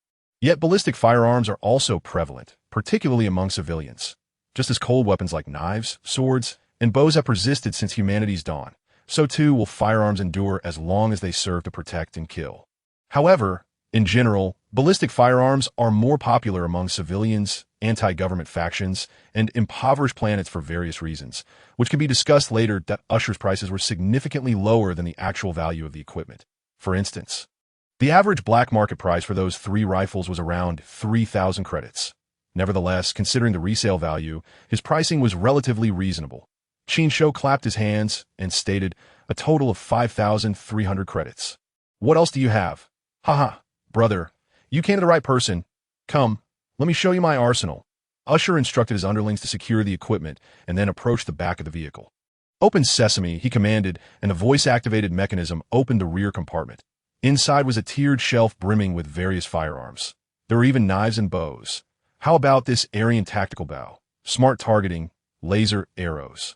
Yet ballistic firearms are also prevalent, particularly among civilians. Just as cold weapons like knives, swords, and bows have persisted since humanity's dawn, so too will firearms endure as long as they serve to protect and kill. However, in general, ballistic firearms are more popular among civilians, anti-government factions, and impoverished planets for various reasons, which can be discussed later. That Usher's prices were significantly lower than the actual value of the equipment. For instance, the average black market price for those 3 rifles was around 3,000 credits. Nevertheless, considering the resale value, his pricing was relatively reasonable. Qin Shou clapped his hands and stated, "A total of 5,300 credits. What else do you have?" "Haha, brother, you came to the right person. Come, let me show you my arsenal." Usher instructed his underlings to secure the equipment and then approached the back of the vehicle. "Open sesame," he commanded, and a voice-activated mechanism opened the rear compartment. Inside was a tiered shelf brimming with various firearms. There were even knives and bows. How about this Aryan tactical bow? Smart targeting, laser arrows.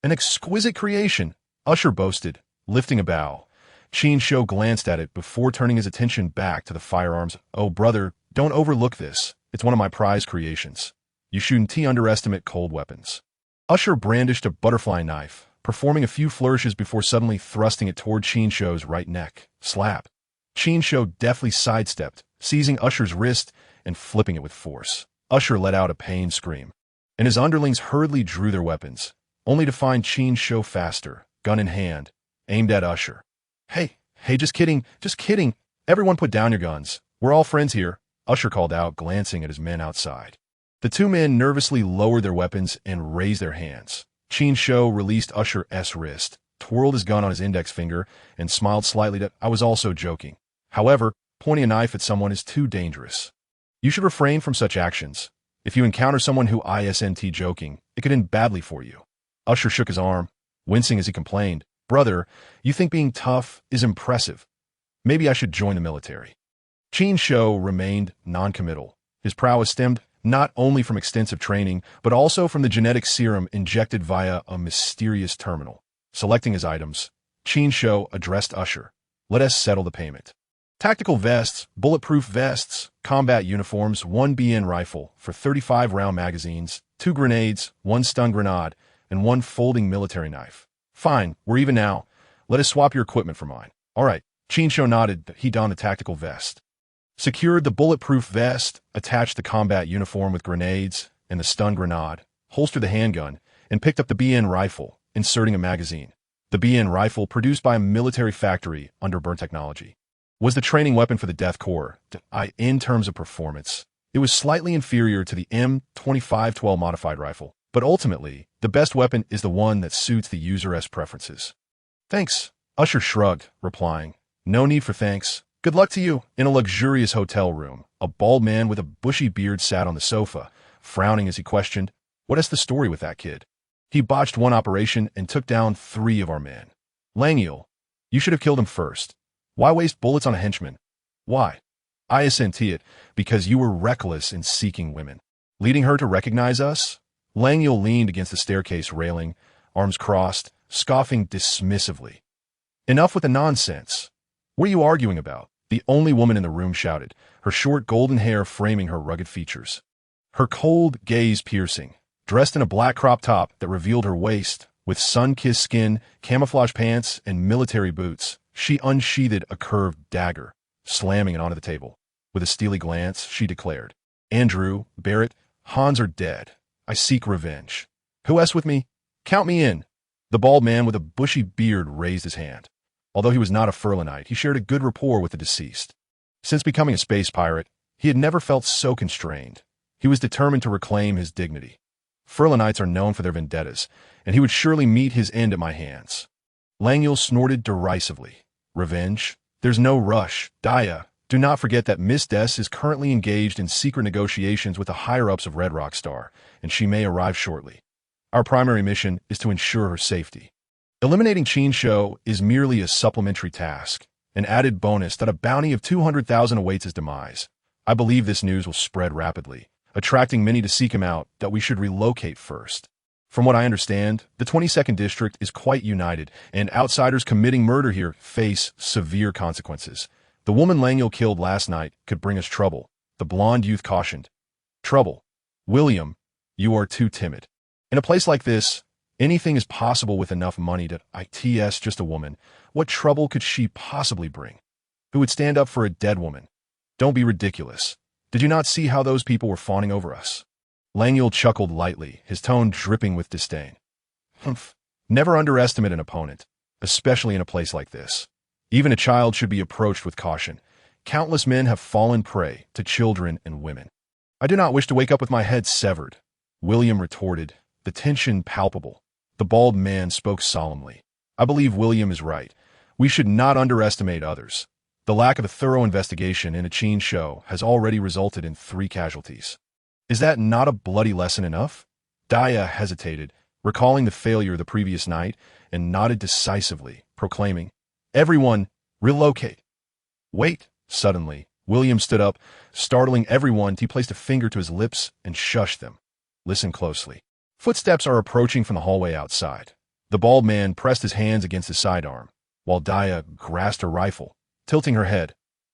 An exquisite creation, Usher boasted, lifting a bow. Qin Shou glanced at it before turning his attention back to the firearms. Oh, brother, don't overlook this. It's one of my prized creations. You shouldn't underestimate cold weapons. Usher brandished a butterfly knife, performing a few flourishes before suddenly thrusting it toward Qin Shou's right neck. Slap. Qin Shou deftly sidestepped, seizing Usher's wrist and flipping it with force. Usher let out a pained scream, and his underlings hurriedly drew their weapons, only to find Qin Shou faster, gun in hand, aimed at Usher. Hey, just kidding. Everyone put down your guns. We're all friends here, Usher called out, glancing at his men outside. The two men nervously lowered their weapons and raised their hands. Qin Shou released Usher's wrist, twirled his gun on his index finger, and smiled slightly. I was also joking. However, pointing a knife at someone is too dangerous. You should refrain from such actions. If you encounter someone who isn't joking, it could end badly for you. Usher shook his arm, wincing as he complained, Brother, you think being tough is impressive. Maybe I should join the military. Qin Shou remained non-committal. His prowess stemmed not only from extensive training, but also from the genetic serum injected via a mysterious terminal. Selecting his items, Qin Shou addressed Usher. Let us settle the payment. Tactical vests, bulletproof vests, combat uniforms, 1 BN rifle for 35-round magazines, 2 grenades, 1 stun grenade, and 1 folding military knife. Fine, we're even now. Let us swap your equipment for mine. All right. Qin Shou nodded. He donned the tactical vest, secured the bulletproof vest, attached the combat uniform with grenades and the stun grenade, holstered the handgun, and picked up the BN rifle, inserting a magazine. The BN rifle, produced by a military factory under burn technology, was the training weapon for the Death Corps. In terms of performance, it was slightly inferior to the M2512 modified rifle, but ultimately, the best weapon is the one that suits the user's preferences. Thanks, Usher shrugged, replying, No need for thanks. Good luck to you. In a luxurious hotel room, a bald man with a bushy beard sat on the sofa, frowning as he questioned, What is the story with that kid? He botched one operation and took down 3 of our men. Langiel, you should have killed him first. Why waste bullets on a henchman? Why? I assent it, because you were reckless in seeking women, leading her to recognize us. Langiel leaned against the staircase railing, arms crossed, scoffing dismissively. Enough with the nonsense. What are you arguing about? The only woman in the room shouted, her short golden hair framing her rugged features. Her cold gaze piercing, dressed in a black crop top that revealed her waist, with sun-kissed skin, camouflage pants, and military boots, she unsheathed a curved dagger, slamming it onto the table. With a steely glance, she declared, Andrew, Barrett, Hans are dead. I seek revenge. Who else with me? Count me in. The bald man with a bushy beard raised his hand. Although he was not a Furlanite, he shared a good rapport with the deceased. Since becoming a space pirate, he had never felt so constrained. He was determined to reclaim his dignity. Furlanites are known for their vendettas, and he would surely meet his end at my hands. Langiel snorted derisively. Revenge? There's no rush. Daya, do not forget that Miss Des is currently engaged in secret negotiations with the higher-ups of Redrock Star, and she may arrive shortly. Our primary mission is to ensure her safety. Eliminating Qin Shou is merely a supplementary task, an added bonus that a bounty of 200,000 awaits his demise. I believe this news will spread rapidly, attracting many to seek him out. That we should relocate first. From what I understand, the 22nd District is quite united, and outsiders committing murder here face severe consequences. The woman Langiel killed last night could bring us trouble, the blonde youth cautioned. Trouble? William, you are too timid. In a place like this, anything is possible with enough money to ITS just a woman. What trouble could she possibly bring? Who would stand up for a dead woman? Don't be ridiculous. Did you not see how those people were fawning over us? Langiel chuckled lightly, his tone dripping with disdain. Humph. Never underestimate an opponent, especially in a place like this. Even a child should be approached with caution. Countless men have fallen prey to children and women. I do not wish to wake up with my head severed, William retorted, the tension palpable. The bald man spoke solemnly. I believe William is right. We should not underestimate others. The lack of a thorough investigation in a Qin Shou has already resulted in 3 casualties. Is that not a bloody lesson enough? Daya hesitated, recalling the failure the previous night, and nodded decisively, proclaiming, Everyone, relocate. Wait. Suddenly, William stood up, startling everyone. He placed a finger to his lips and shushed them. Listen closely. Footsteps are approaching from the hallway outside. The bald man pressed his hands against his sidearm, while Daya grasped her rifle, tilting her head.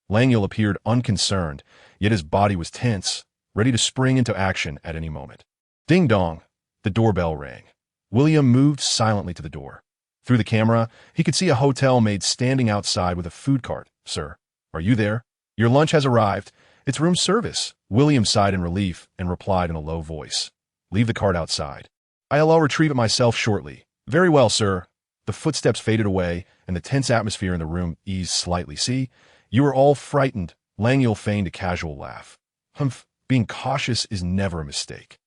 Langyul appeared unconcerned, yet his body was tense, ready to spring into action at any moment. Ding-dong! The doorbell rang. William moved silently to the door. Through the camera, he could see a hotel maid standing outside with a food cart. "Sir, are you there? Your lunch has arrived. It's room service." William sighed in relief and replied in a low voice. "Leave the cart outside. I'll retrieve it myself shortly." "Very well, sir." The footsteps faded away, and the tense atmosphere in the room eased slightly. "See, you are all frightened." Langyul feigned a casual laugh. "Humph, being cautious is never a mistake."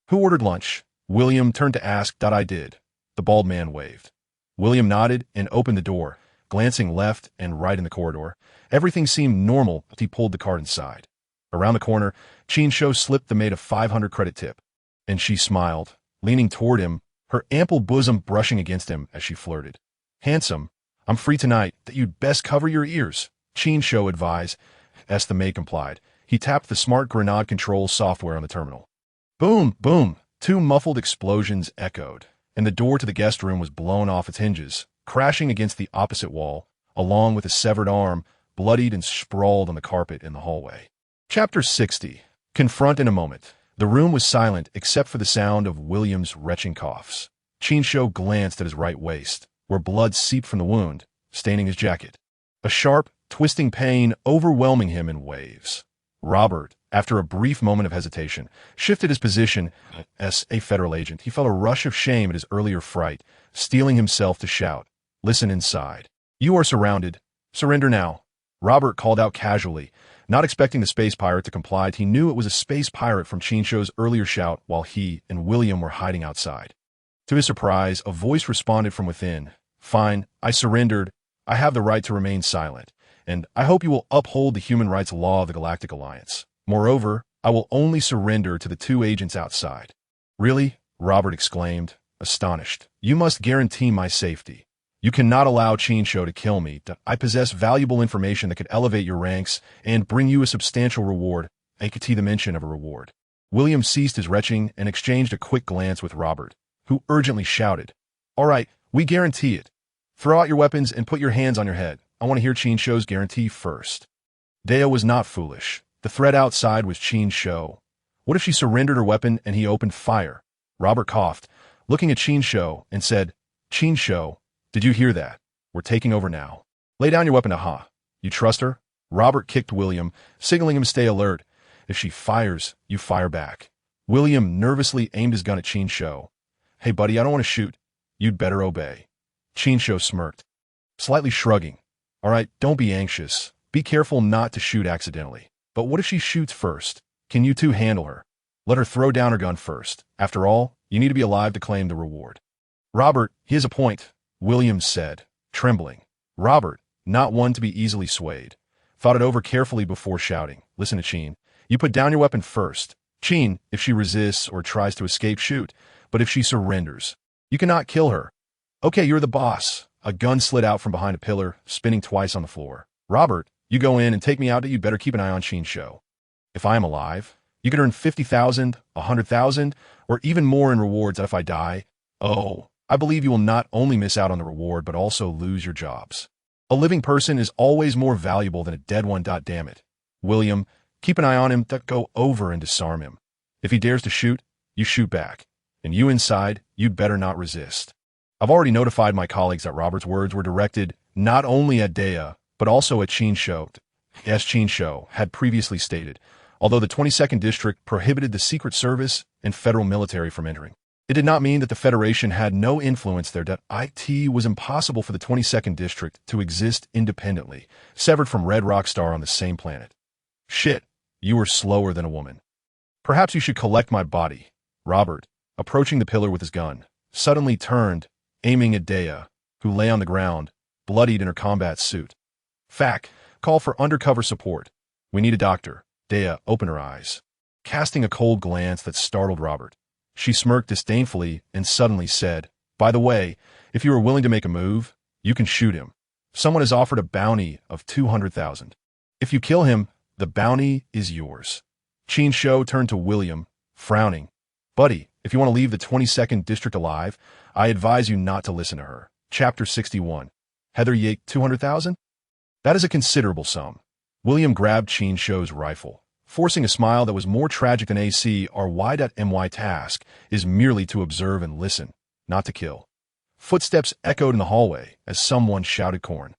"Who ordered lunch?" William turned to ask. "I did." The bald man waved. William nodded and opened the door, glancing left and right in the corridor. Everything seemed normal as he pulled the cart inside. Around the corner, Qin Shou slipped the maid a 500 credit tip, and she smiled, leaning toward him, her ample bosom brushing against him as she flirted. "Handsome, I'm free tonight. That you'd best cover your ears," Qin Shou advised, as the maid complied. He tapped the smart grenade control software on the terminal. Boom, boom, 2 muffled explosions echoed, and the door to the guest room was blown off its hinges, crashing against the opposite wall, along with a severed arm, bloodied and sprawled on the carpet in the hallway. Chapter 60. Confront in a moment. The room was silent except for the sound of William's retching coughs. Qin Shou glanced at his right waist, where blood seeped from the wound, staining his jacket. A sharp, twisting pain overwhelming him in waves. Robert, after a brief moment of hesitation, shifted his position as a federal agent. He felt a rush of shame at his earlier fright, steeling himself to shout, "Listen inside. You are surrounded. Surrender now." Robert called out casually, not expecting the space pirate to comply. He knew it was a space pirate from Qin Shou's earlier shout while he and William were hiding outside. To his surprise, a voice responded from within. "Fine, I surrendered. I have the right to remain silent, and I hope you will uphold the human rights law of the Galactic Alliance. Moreover, I will only surrender to the 2 agents outside." "Really?" Robert exclaimed, astonished. "You must guarantee my safety. You cannot allow Qin Shou to kill me. I possess valuable information that could elevate your ranks and bring you a substantial reward." I could see the mention of a reward. William ceased his retching and exchanged a quick glance with Robert, who urgently shouted, "All right, we guarantee it. Throw out your weapons and put your hands on your head. I want to hear Qin Shou's guarantee first." Daya was not foolish. The threat outside was Qin Shou. What if she surrendered her weapon and he opened fire? Robert coughed, looking at Qin Shou, and said, "Qin Shou, did you hear that? We're taking over now. Lay down your weapon, aha. You trust her?" Robert kicked William, signaling him to stay alert. "If she fires, you fire back." William nervously aimed his gun at Qin Shou. "Hey buddy, I don't want to shoot." "You'd better obey." Qin Shou smirked, slightly shrugging. "All right, don't be anxious. Be careful not to shoot accidentally. But what if she shoots first? Can you 2 handle her? Let her throw down her gun first. After all, you need to be alive to claim the reward." "Robert, he has a point," Williams said, trembling. Robert, not one to be easily swayed, thought it over carefully before shouting. "Listen to Qin. You put down your weapon first. Qin, if she resists or tries to escape, shoot. But if she surrenders, you cannot kill her." "Okay, you're the boss." A gun slid out from behind a pillar, spinning twice on the floor. "Robert, you go in and take me out, but you'd better keep an eye on Qin Shou. If I am alive, you could earn 50,000, 100,000, or even more in rewards if I die. Oh, I believe you will not only miss out on the reward, but also lose your jobs. A living person is always more valuable than a dead one. Damn it. William, keep an eye on him. Go over and disarm him. If he dares to shoot, you shoot back. And you inside, you'd better not resist." I've already notified my colleagues that Robert's words were directed not only at Daya, but also at Qin Shou, as Qin Shou had previously stated, although the 22nd District prohibited the Secret Service and federal military from entering. It did not mean that the Federation had no influence there. It was impossible for the 22nd District to exist independently, severed from Redrock star on the same planet. "Shit, you are slower than a woman. Perhaps you should collect my body." Robert, approaching the pillar with his gun, suddenly turned, aiming at Daya, who lay on the ground, bloodied in her combat suit. "Fac, call for undercover support. We need a doctor." Daya opened her eyes, casting a cold glance that startled Robert. She smirked disdainfully and suddenly said, "By the way, if you are willing to make a move, you can shoot him. Someone has offered a bounty of 200,000. If you kill him, the bounty is yours." Qin Shou turned to William, frowning. Buddy, if you want to leave the 22nd District alive, I advise you not to listen to her. Chapter 61. Heather Yake, 200,000? That is a considerable sum. William grabbed Qin Shou's rifle, forcing a smile that was more tragic than AC. Our Y.my task is merely to observe and listen, not to kill. Footsteps echoed in the hallway as someone shouted corn,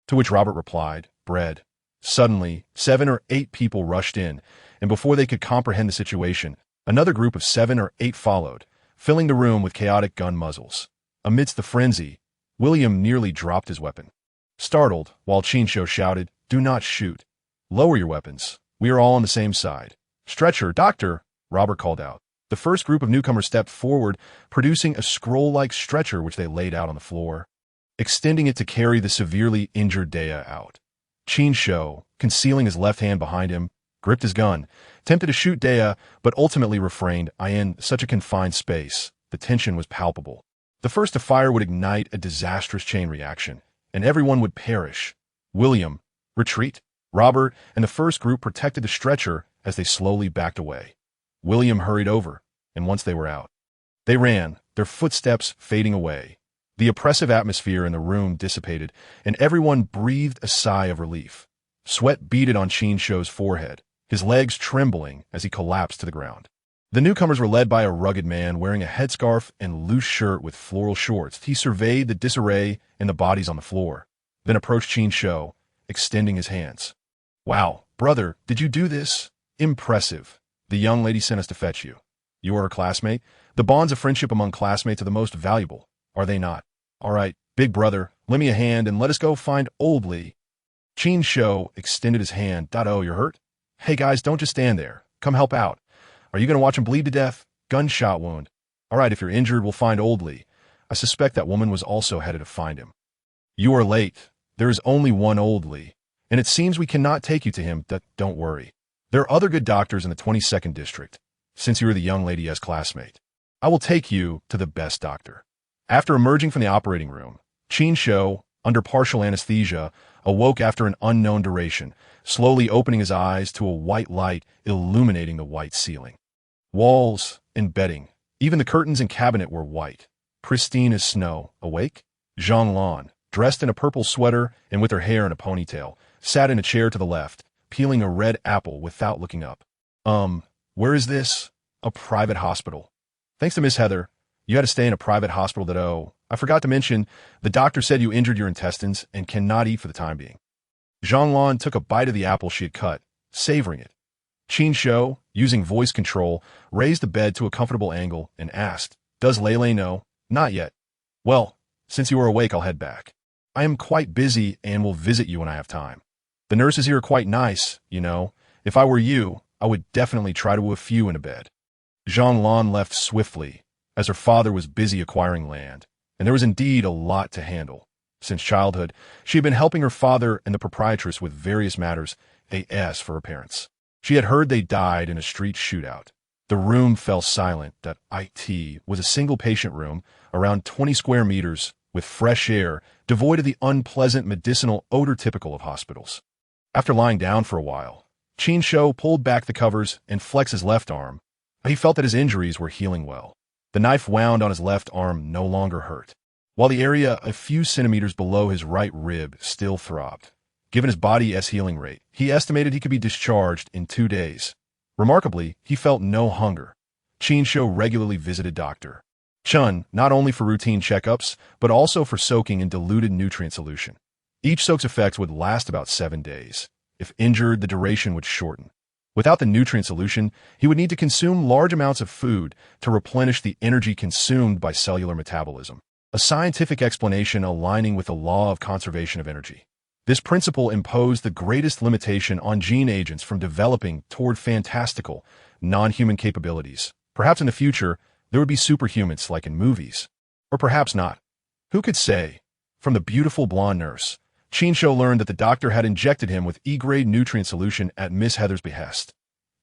to which Robert replied, bread. Suddenly, 7 or 8 people rushed in, and before they could comprehend the situation, another group of 7 or 8 followed, filling the room with chaotic gun muzzles. Amidst the frenzy, William nearly dropped his weapon. Startled, while Qin Shou shouted, "Do not shoot. Lower your weapons. We are all on the same side." "Stretcher, doctor," Robert called out. The first group of newcomers stepped forward, producing a scroll-like stretcher which they laid out on the floor, extending it to carry the severely injured Dea out. Qin Shou, concealing his left hand behind him, gripped his gun, tempted to shoot Dea, but ultimately refrained. In such a confined space, the tension was palpable. The first to fire would ignite a disastrous chain reaction, and everyone would perish. William, retreat. Robert and the first group protected the stretcher as they slowly backed away. William hurried over, and once they were out, they ran, their footsteps fading away. The oppressive atmosphere in the room dissipated, and everyone breathed a sigh of relief. Sweat beaded on Qin Shou's forehead, his legs trembling as he collapsed to the ground. The newcomers were led by a rugged man wearing a headscarf and loose shirt with floral shorts. He surveyed the disarray in the bodies on the floor, then approached Qin Shou, extending his hands. "Wow, brother, did you do this? Impressive. The young lady sent us to fetch you. You are her classmate? The bonds of friendship among classmates are the most valuable, are they not? All right, big brother, lend me a hand and let us go find old Lee." Qin Shou extended his hand. "Oh, you're hurt? Hey guys, don't just stand there. Come help out. Are you going to watch him bleed to death? Gunshot wound. All right, if you're injured, we'll find old Lee. I suspect that woman was also headed to find him." "You are late. There is only one old Lee, and it seems we cannot take you to him. Don't worry. There are other good doctors in the 22nd District. Since you are the young lady's classmate, I will take you to the best doctor." After emerging from the operating room, Qin Shou, under partial anesthesia, awoke after an unknown duration, slowly opening his eyes to a white light illuminating the white ceiling. Walls and bedding, even the curtains and cabinet were white, pristine as snow. Awake? Zhang Lan, dressed in a purple sweater and with her hair in a ponytail, sat in a chair to the left, peeling a red apple without looking up. Where is this? A private hospital. Thanks to Miss Heather, you had to stay in a private hospital I forgot to mention, the doctor said you injured your intestines and cannot eat for the time being. Zhang Lan took a bite of the apple she had cut, savoring it. Qin Shou, using voice control, raised the bed to a comfortable angle and asked, "Does Lele know?" "Not yet." "Well, since you are awake, I'll head back. I am quite busy and will visit you when I have time. The nurses here are quite nice, you know. If I were you, I would definitely try to woo a few into bed." Zhang Lan left swiftly, as her father was busy acquiring land, and there was indeed a lot to handle. Since childhood, she had been helping her father and the proprietress with various matters, as for her parents. She had heard they died in a street shootout. The room fell silent. It was a single patient room, around 20 square meters, with fresh air, devoid of the unpleasant medicinal odor typical of hospitals. After lying down for a while, Qin Shou pulled back the covers and flexed his left arm. He felt that his injuries were healing well. The knife wound on his left arm no longer hurt, while the area a few centimeters below his right rib still throbbed. Given his body's healing rate, he estimated he could be discharged in 2 days. Remarkably, he felt no hunger. Qin Shou regularly visited Dr. Chun, not only for routine checkups, but also for soaking in diluted nutrient solution. Each soak's effects would last about 7 days. If injured, the duration would shorten. Without the nutrient solution, he would need to consume large amounts of food to replenish the energy consumed by cellular metabolism, a scientific explanation aligning with the law of conservation of energy. This principle imposed the greatest limitation on gene agents from developing toward fantastical, non-human capabilities. Perhaps in the future, there would be superhumans like in movies. Or perhaps not. Who could say? From the beautiful blonde nurse, Qin Shou learned that the doctor had injected him with E-grade nutrient solution at Miss Heather's behest.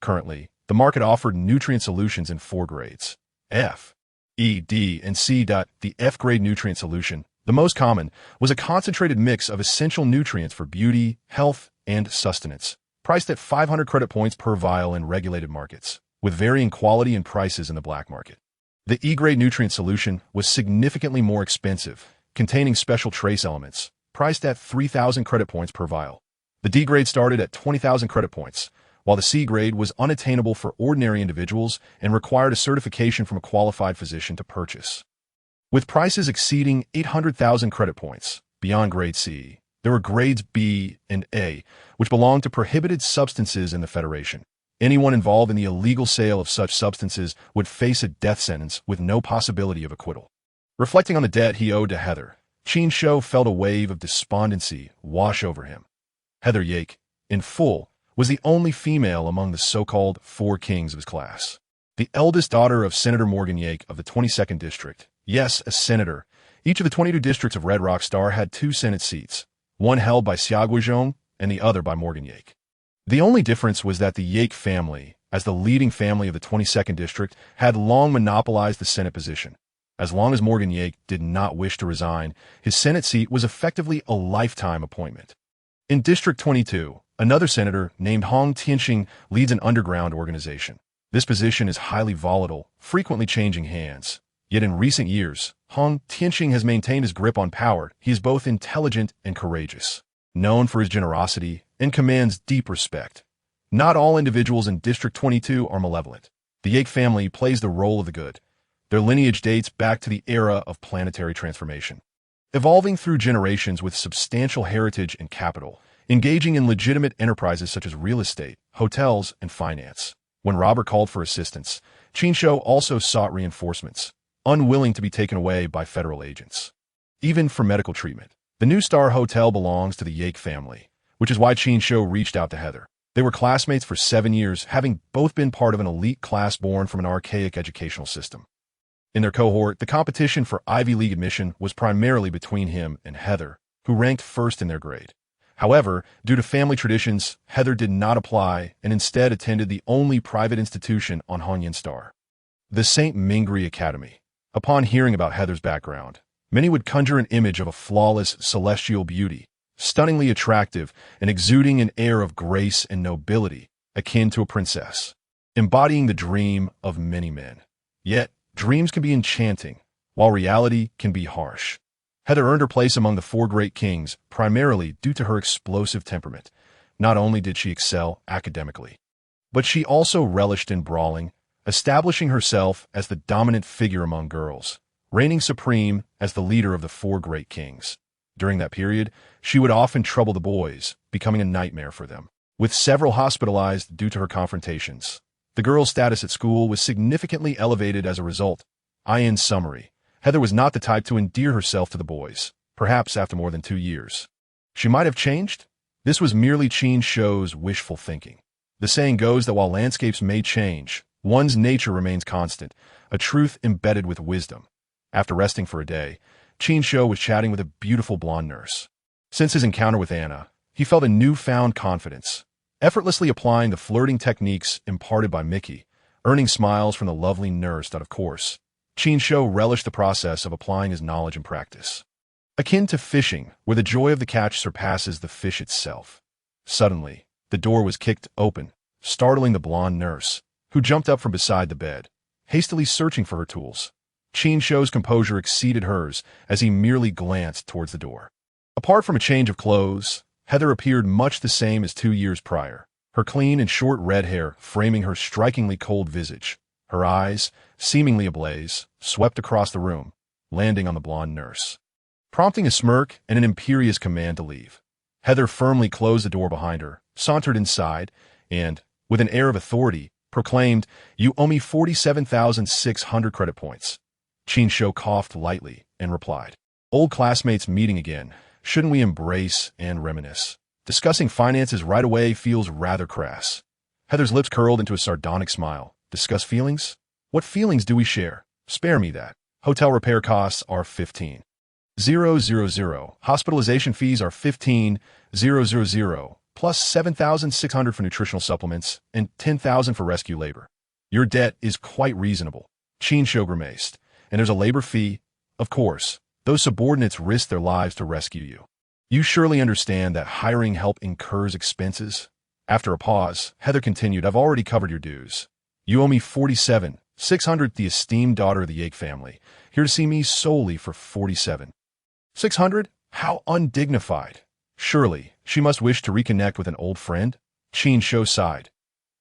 Currently, the market offered nutrient solutions in 4 grades: F, E, D, and C. The F-grade nutrient solution, the most common, was a concentrated mix of essential nutrients for beauty, health, and sustenance, priced at 500 credit points per vial in regulated markets. with varying quality and prices in the black market. The E-grade nutrient solution was significantly more expensive, containing special trace elements, priced at 3,000 credit points per vial. The D-grade started at 20,000 credit points, while the C-grade was unattainable for ordinary individuals and required a certification from a qualified physician to purchase. With prices exceeding 800,000 credit points, beyond grade C, there were grades B and A, which belonged to prohibited substances in the Federation. Anyone involved in the illegal sale of such substances would face a death sentence with no possibility of acquittal. Reflecting on the debt he owed to Heather, Qin Shou felt a wave of despondency wash over him. Heather Yake, in full, was the only female among the so-called four kings of his class. The eldest daughter of Senator Morgan Yake of the 22nd District. Yes, a senator. Each of the 22 districts of Redrock Star had 2 Senate seats, one held by Xiaguizhong and the other by Morgan Yake. The only difference was that the Yake family, as the leading family of the 22nd District, had long monopolized the Senate position. As long as Morgan Yake did not wish to resign, his Senate seat was effectively a lifetime appointment. In District 22, another senator named Hong Tianxing leads an underground organization. This position is highly volatile, frequently changing hands. Yet in recent years, Hong Tianxing has maintained his grip on power. He is both intelligent and courageous, known for his generosity, and commands deep respect. Not all individuals in District 22 are malevolent. The Yake family plays the role of the good. Their lineage dates back to the era of planetary transformation. Evolving through generations with substantial heritage and capital, engaging in legitimate enterprises such as real estate, hotels, and finance. When Robert called for assistance, Qin Shou also sought reinforcements, unwilling to be taken away by federal agents. Even for medical treatment, the New Star Hotel belongs to the Yake family, which is why Qin Shou reached out to Heather. They were classmates for 7 years, having both been part of an elite class born from an archaic educational system. In their cohort, the competition for Ivy League admission was primarily between him and Heather, who ranked first in their grade. However, due to family traditions, Heather did not apply and instead attended the only private institution on Hongyan Star, the St. Mingri Academy. Upon hearing about Heather's background, many would conjure an image of a flawless celestial beauty, stunningly attractive and exuding an air of grace and nobility, akin to a princess, embodying the dream of many men. Yet, dreams can be enchanting, while reality can be harsh. Heather earned her place among the 4 great kings primarily due to her explosive temperament. Not only did she excel academically, but she also relished in brawling, establishing herself as the dominant figure among girls, reigning supreme as the leader of the 4 great kings. During that period, she would often trouble the boys, becoming a nightmare for them, with several hospitalized due to her confrontations. The girls' status at school was significantly elevated as a result. In summary, Heather was not the type to endear herself to the boys, perhaps after more than 2 years. She might have changed? This was merely Qin Shou's wishful thinking. The saying goes that while landscapes may change, one's nature remains constant, a truth embedded with wisdom. After resting for a day, Qin Shou was chatting with a beautiful blonde nurse. Since his encounter with Anna, he felt a newfound confidence, effortlessly applying the flirting techniques imparted by Mickey, earning smiles from the lovely nurse that, of course, Qin Shou relished the process of applying his knowledge and practice. Akin to fishing, where the joy of the catch surpasses the fish itself. Suddenly, the door was kicked open, startling the blonde nurse, who jumped up from beside the bed, hastily searching for her tools. Qin Shou's composure exceeded hers as he merely glanced towards the door. Apart from a change of clothes, Heather appeared much the same as 2 years prior, her clean and short red hair framing her strikingly cold visage. Her eyes, seemingly ablaze, swept across the room, landing on the blonde nurse, prompting a smirk and an imperious command to leave. Heather firmly closed the door behind her, sauntered inside, and, with an air of authority, proclaimed, "You owe me 47,600 credit points." Qin Shou coughed lightly and replied, "Old classmates meeting again. Shouldn't we embrace and reminisce? Discussing finances right away feels rather crass." Heather's lips curled into a sardonic smile. "Discuss feelings? What feelings do we share? Spare me that. Hotel repair costs are 15,000. Hospitalization fees are 15,000, plus 7,600 for nutritional supplements and 10,000 for rescue labor. Your debt is quite reasonable." Qin Shou grimaced. "And there's a labor fee? Of course. Those subordinates risk their lives to rescue you. You surely understand that hiring help incurs expenses." After a pause, Heather continued, "I've already covered your dues. You owe me 47,600. The esteemed daughter of the Yake family, here to see me solely for 47,600? How undignified. Surely, she must wish to reconnect with an old friend? Qin Shou sighed.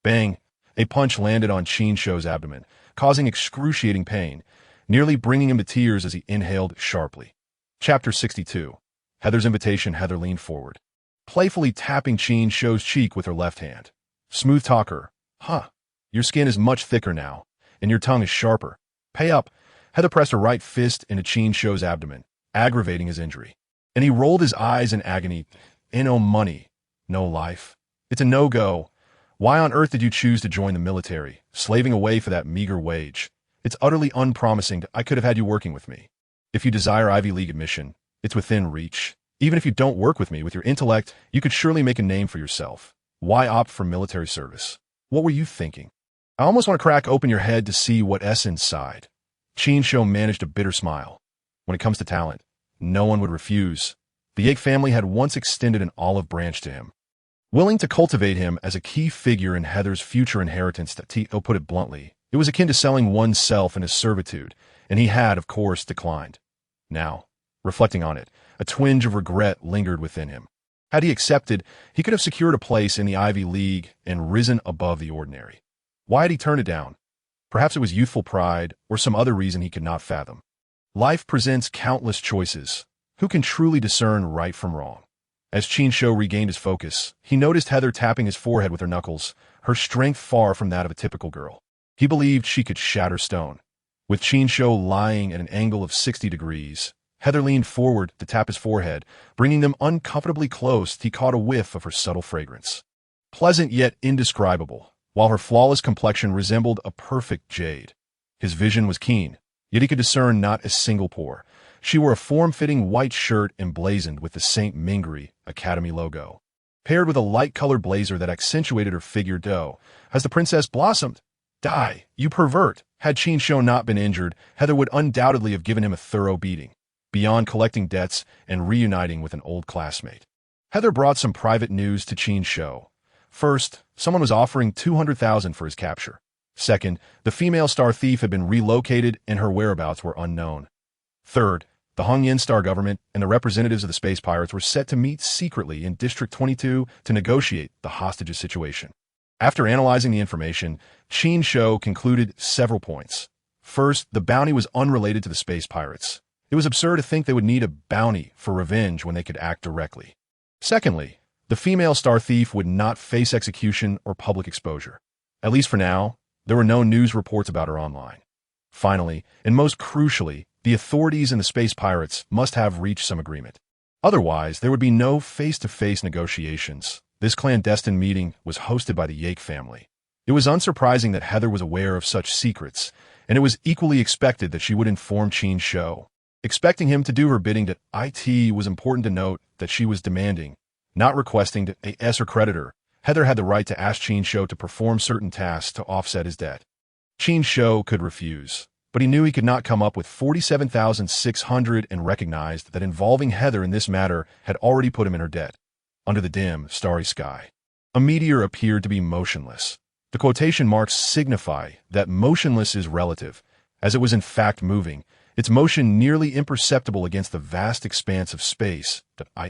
Bang! A punch landed on Qin Shou's abdomen, causing excruciating pain, nearly bringing him to tears as he inhaled sharply. Chapter 62. Heather's invitation. Heather leaned forward, playfully tapping Qin Shou's cheek with her left hand. Smooth talker. Huh. Your skin is much thicker now, and your tongue is sharper. Pay up. Heather pressed her right fist into Qin Shou's abdomen, aggravating his injury. And he rolled his eyes in agony. No money, no life. It's a no-go. Why on earth did you choose to join the military, slaving away for that meager wage? It's utterly unpromising. I could have had you working with me. If you desire Ivy League admission, it's within reach. Even if you don't work with me, with your intellect, you could surely make a name for yourself. Why opt for military service? What were you thinking? I almost want to crack open your head to see what's inside. Qin Shou managed a bitter smile. When it comes to talent, no one would refuse. The Yake family had once extended an olive branch to him, willing to cultivate him as a key figure in Heather's future inheritance. To put it bluntly, it was akin to selling oneself into servitude, and he had, of course, declined. Now, reflecting on it, a twinge of regret lingered within him. Had he accepted, he could have secured a place in the Ivy League and risen above the ordinary. Why had he turned it down? Perhaps it was youthful pride or some other reason he could not fathom. Life presents countless choices. Who can truly discern right from wrong? As Qin Shou regained his focus, he noticed Heather tapping his forehead with her knuckles, her strength far from that of a typical girl. He believed she could shatter stone. With Qin Shou lying at an angle of 60 degrees, Heather leaned forward to tap his forehead, bringing them uncomfortably close. He caught a whiff of her subtle fragrance. Pleasant yet indescribable, while her flawless complexion resembled a perfect jade. His vision was keen, yet he could discern not a single pore. She wore a form-fitting white shirt emblazoned with the St. Mingri Academy logo, paired with a light-colored blazer that accentuated her figure. As the princess blossomed. Die, you pervert! Had Qin Shou not been injured, Heather would undoubtedly have given him a thorough beating, beyond collecting debts and reuniting with an old classmate. Heather brought some private news to Qin Shou. First, someone was offering $200,000 for his capture. Second, the female star thief had been relocated and her whereabouts were unknown. Third, the Hongyan Star government and the representatives of the space pirates were set to meet secretly in District 22 to negotiate the hostages situation. After analyzing the information, Qin Shou concluded several points. First, the bounty was unrelated to the space pirates. It was absurd to think they would need a bounty for revenge when they could act directly. Secondly, the female star thief would not face execution or public exposure. At least for now, there were no news reports about her online. Finally, and most crucially, the authorities and the space pirates must have reached some agreement. Otherwise, there would be no face-to-face negotiations. This clandestine meeting was hosted by the Yake family. It was unsurprising that Heather was aware of such secrets, and it was equally expected that she would inform Qin Shou. Expecting him to do her bidding, it was important to note that she was demanding, not requesting, to as her creditor. Heather had the right to ask Qin Shou to perform certain tasks to offset his debt. Qin Shou could refuse, but he knew he could not come up with 47,600 and recognized that involving Heather in this matter had already put him in her debt. Under the dim, starry sky, a meteor appeared to be motionless. The quotation marks signify that motionless is relative, as it was in fact moving, its motion nearly imperceptible against the vast expanse of space.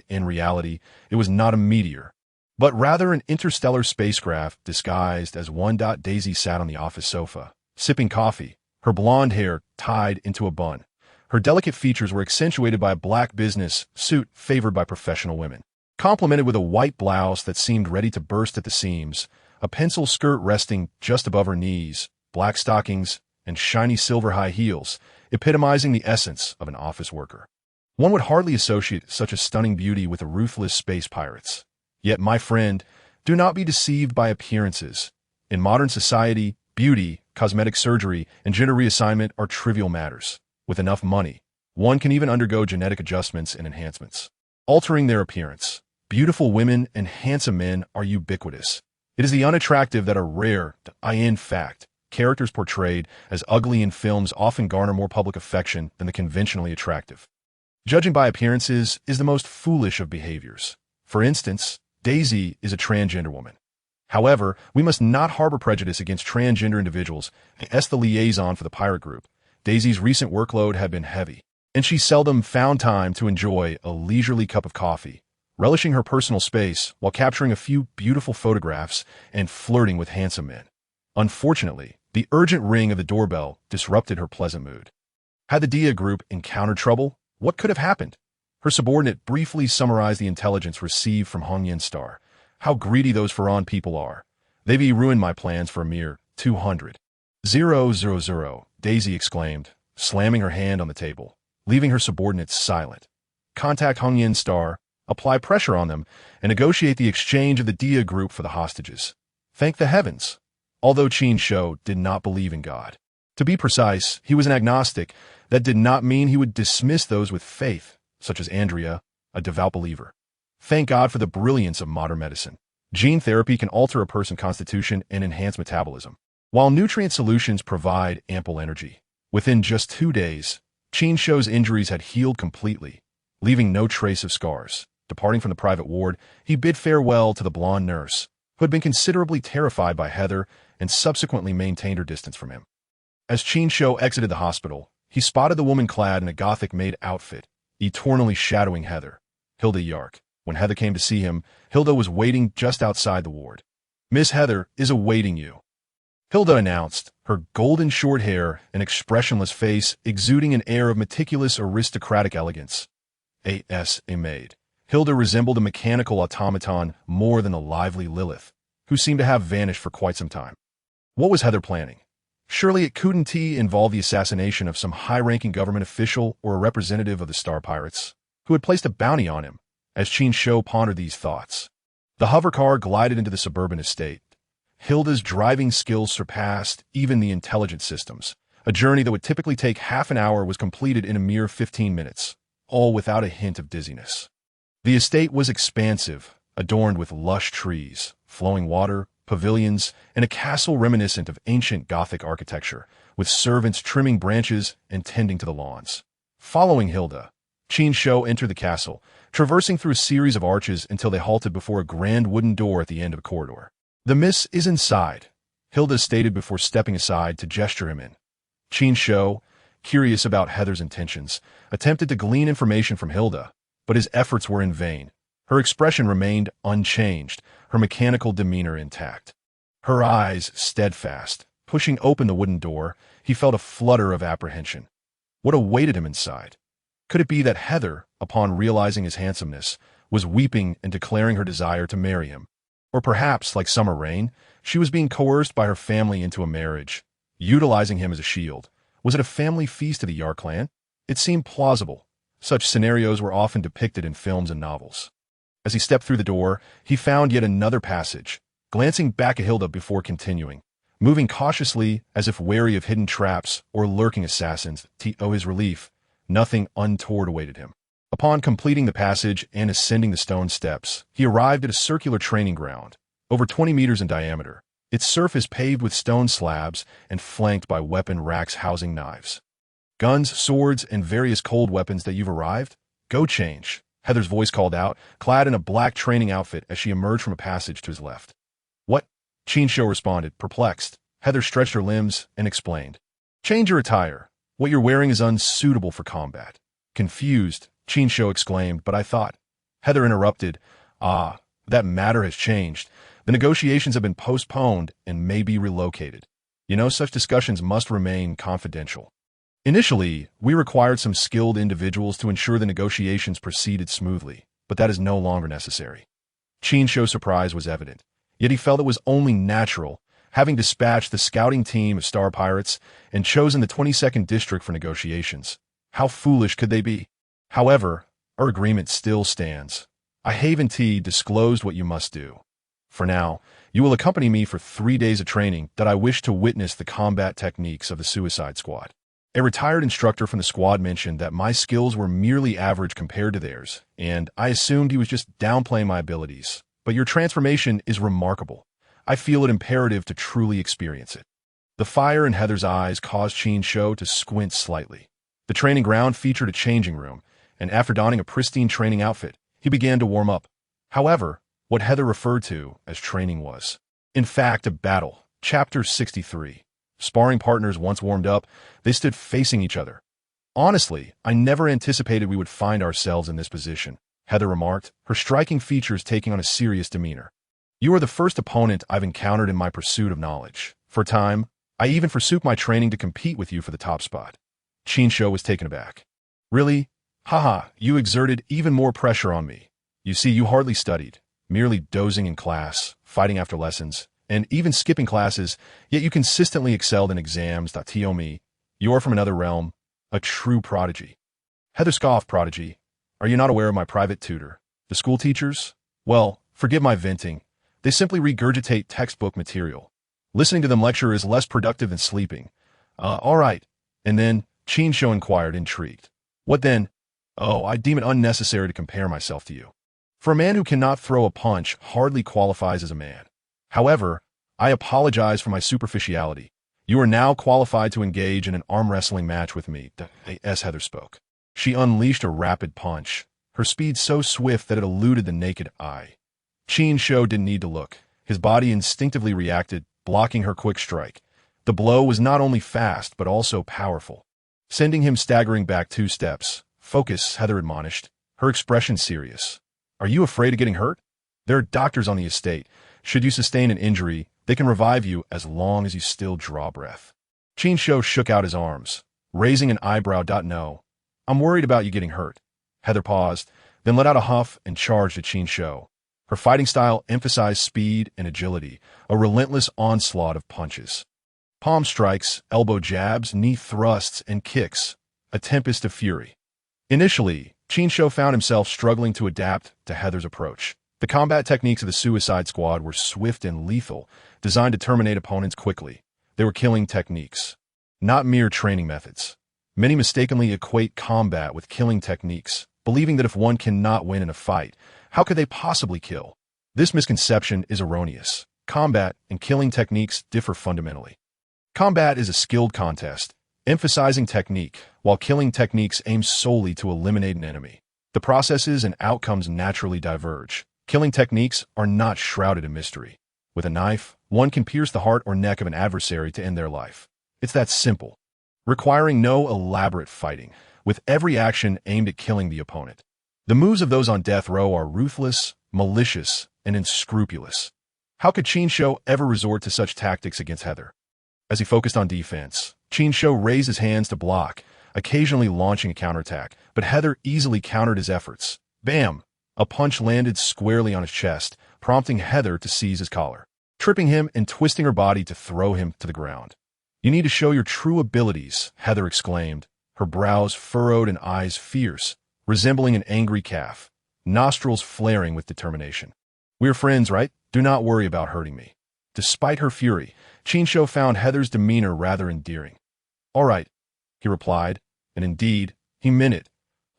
In reality, it was not a meteor, but rather an interstellar spacecraft disguised as one. Daisy sat on the office sofa, sipping coffee, her blonde hair tied into a bun. Her delicate features were accentuated by a black business suit favored by professional women, complemented with a white blouse that seemed ready to burst at the seams, a pencil skirt resting just above her knees, black stockings, and shiny silver high heels, epitomizing the essence of an office worker. One would hardly associate such a stunning beauty with the ruthless space pirates. Yet, my friend, do not be deceived by appearances. In modern society, beauty, cosmetic surgery, and gender reassignment are trivial matters. With enough money, one can even undergo genetic adjustments and enhancements, altering their appearance. Beautiful women and handsome men are ubiquitous. It is the unattractive that are rare. In fact, characters portrayed as ugly in films often garner more public affection than the conventionally attractive. Judging by appearances is the most foolish of behaviors. For instance, Daisy is a transgender woman. However, we must not harbor prejudice against transgender individuals. As the liaison for the pirate group, Daisy's recent workload had been heavy, and she seldom found time to enjoy a leisurely cup of coffee, relishing her personal space while capturing a few beautiful photographs and flirting with handsome men. Unfortunately, the urgent ring of the doorbell disrupted her pleasant mood. Had the Dia group encountered trouble? What could have happened? Her subordinate briefly summarized the intelligence received from Hongyan Star. How greedy those Faran people are. They've ruined my plans for a mere 200. 000, Daisy exclaimed, slamming her hand on the table, leaving her subordinates silent. Contact Hongyan Star, apply pressure on them, and negotiate the exchange of the Dia group for the hostages. Thank the heavens. Although Qin Shou did not believe in God. To be precise, he was an agnostic. That did not mean he would dismiss those with faith, such as Andrea, a devout believer. Thank God for the brilliance of modern medicine. Gene therapy can alter a person's constitution and enhance metabolism, while nutrient solutions provide ample energy. Within just 2 days, Qin Shou's injuries had healed completely, leaving no trace of scars. Departing from the private ward, he bid farewell to the blonde nurse, who had been considerably terrified by Heather and subsequently maintained her distance from him. As Qin Shou exited the hospital, he spotted the woman clad in a Gothic-made outfit, eternally shadowing Heather, Hilda Yark. When Heather came to see him, Hilda was waiting just outside the ward. "Miss Heather is awaiting you," Hilda announced, her golden short hair and expressionless face exuding an air of meticulous aristocratic elegance. A maid. Hilda resembled a mechanical automaton more than a lively Lilith, who seemed to have vanished for quite some time. What was Heather planning? Surely it couldn't involve the assassination of some high-ranking government official or a representative of the Star Pirates, who had placed a bounty on him. As Qin Shou pondered these thoughts, the hovercar glided into the suburban estate. Hilda's driving skills surpassed even the intelligence systems. A journey that would typically take half an hour was completed in a mere 15 minutes, all without a hint of dizziness. The estate was expansive, adorned with lush trees, flowing water, pavilions, and a castle reminiscent of ancient Gothic architecture, with servants trimming branches and tending to the lawns. Following Hilda, Qin Shou entered the castle, traversing through a series of arches until they halted before a grand wooden door at the end of a corridor. "The miss is inside," Hilda stated before stepping aside to gesture him in. Qin Shou, curious about Heather's intentions, attempted to glean information from Hilda, but his efforts were in vain. Her expression remained unchanged, her mechanical demeanor intact. Her eyes steadfast. Pushing open the wooden door, he felt a flutter of apprehension. What awaited him inside? Could it be that Heather, upon realizing his handsomeness, was weeping and declaring her desire to marry him? Or perhaps, like Summer Rain, she was being coerced by her family into a marriage, utilizing him as a shield. Was it a family feast of the Yark clan? It seemed plausible. Such scenarios were often depicted in films and novels. As he stepped through the door, he found yet another passage, glancing back at Hilda before continuing, moving cautiously as if wary of hidden traps or lurking assassins. To his relief, nothing untoward awaited him. Upon completing the passage and ascending the stone steps, he arrived at a circular training ground, over 20 meters in diameter, its surface paved with stone slabs and flanked by weapon racks housing knives. "Guns, swords, and various cold weapons that you've arrived? Go change," Heather's voice called out, clad in a black training outfit as she emerged from a passage to his left. "What?" Qin Shou responded, perplexed. Heather stretched her limbs and explained. "Change your attire. What you're wearing is unsuitable for combat." Confused, Qin Shou exclaimed, "But I thought—" Heather interrupted. "Ah, that matter has changed. The negotiations have been postponed and may be relocated. You know, such discussions must remain confidential. Initially, we required some skilled individuals to ensure the negotiations proceeded smoothly, but that is no longer necessary." Qin Shou's surprise was evident, yet he felt it was only natural, having dispatched the scouting team of Star Pirates and chosen the 22nd District for negotiations. How foolish could they be? "However, our agreement still stands. I haven't disclosed what you must do. For now, you will accompany me for 3 days of training that I wish to witness the combat techniques of the Suicide Squad." A retired instructor from the squad mentioned that my skills were merely average compared to theirs, and I assumed he was just downplaying my abilities. "But your transformation is remarkable. I feel it imperative to truly experience it." The fire in Heather's eyes caused Qin Shou to squint slightly. The training ground featured a changing room, and after donning a pristine training outfit, he began to warm up. However, what Heather referred to as training was In fact, a battle. Chapter 63. Sparring partners once warmed up, they stood facing each other. Honestly, I never anticipated we would find ourselves in this position, Heather remarked, her striking features taking on a serious demeanor. You are the first opponent I've encountered in my pursuit of knowledge. For a time, I even forsook my training to compete with you for the top spot. Qin Shou was taken aback. Really? Haha, you exerted even more pressure on me. You see, you hardly studied, merely dozing in class, fighting after lessons, and even skipping classes, yet you consistently excelled in exams. Tio me, you are from another realm, a true prodigy. Heather scoffed. Prodigy? Are you not aware of my private tutor? The school teachers? Well, forgive my venting. They simply regurgitate textbook material. Listening to them lecture is less productive than sleeping. All right. And then, Qin Shou inquired, intrigued. What then? Oh, I deem it unnecessary to compare myself to you. For a man who cannot throw a punch hardly qualifies as a man. However, I apologize for my superficiality. You are now qualified to engage in an arm wrestling match with me, as Heather spoke. She unleashed a rapid punch, her speed so swift that it eluded the naked eye. Qin Shou didn't need to look. His body instinctively reacted, blocking her quick strike. The blow was not only fast, but also powerful, sending him staggering back 2 steps. Focus, Heather admonished, her expression serious. Are you afraid of getting hurt? There are doctors on the estate. Should you sustain an injury, they can revive you as long as you still draw breath. Qin Shou shook out his arms, raising an eyebrow. No, I'm worried about you getting hurt. Heather paused, then let out a huff and charged at Qin Shou. Her fighting style emphasized speed and agility, a relentless onslaught of punches. Palm strikes, elbow jabs, knee thrusts, and kicks, a tempest of fury. Initially, Qin Shou found himself struggling to adapt to Heather's approach. The combat techniques of the Suicide Squad were swift and lethal, designed to terminate opponents quickly. They were killing techniques, not mere training methods. Many mistakenly equate combat with killing techniques, believing that if one cannot win in a fight, how could they possibly kill? This misconception is erroneous. Combat and killing techniques differ fundamentally. Combat is a skilled contest, emphasizing technique, while killing techniques aim solely to eliminate an enemy. The processes and outcomes naturally diverge. Killing techniques are not shrouded in mystery. With a knife, one can pierce the heart or neck of an adversary to end their life. It's that simple, requiring no elaborate fighting, with every action aimed at killing the opponent. The moves of those on death row are ruthless, malicious, and unscrupulous. How could Qin Shou ever resort to such tactics against Heather? As he focused on defense, Qin Shou raised his hands to block, occasionally launching a counterattack, but Heather easily countered his efforts. Bam! A punch landed squarely on his chest, prompting Heather to seize his collar, tripping him and twisting her body to throw him to the ground. You need to show your true abilities, Heather exclaimed, her brows furrowed and eyes fierce, resembling an angry calf, nostrils flaring with determination. We're friends, right? Do not worry about hurting me. Despite her fury, Qin Shou found Heather's demeanor rather endearing. All right, he replied, and indeed, he meant it.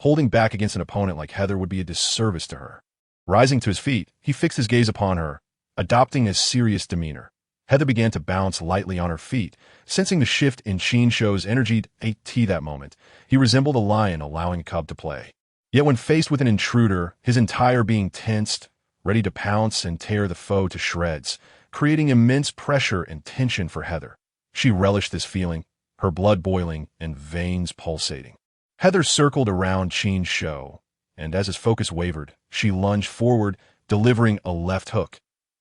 Holding back against an opponent like Heather would be a disservice to her. Rising to his feet, he fixed his gaze upon her, adopting a serious demeanor. Heather began to bounce lightly on her feet, sensing the shift in Qin Shou's energy. At that moment, he resembled a lion allowing a cub to play. Yet when faced with an intruder, his entire being tensed, ready to pounce and tear the foe to shreds, creating immense pressure and tension for Heather. She relished this feeling, her blood boiling and veins pulsating. Heather circled around Qin Shou, and as his focus wavered, she lunged forward, delivering a left hook.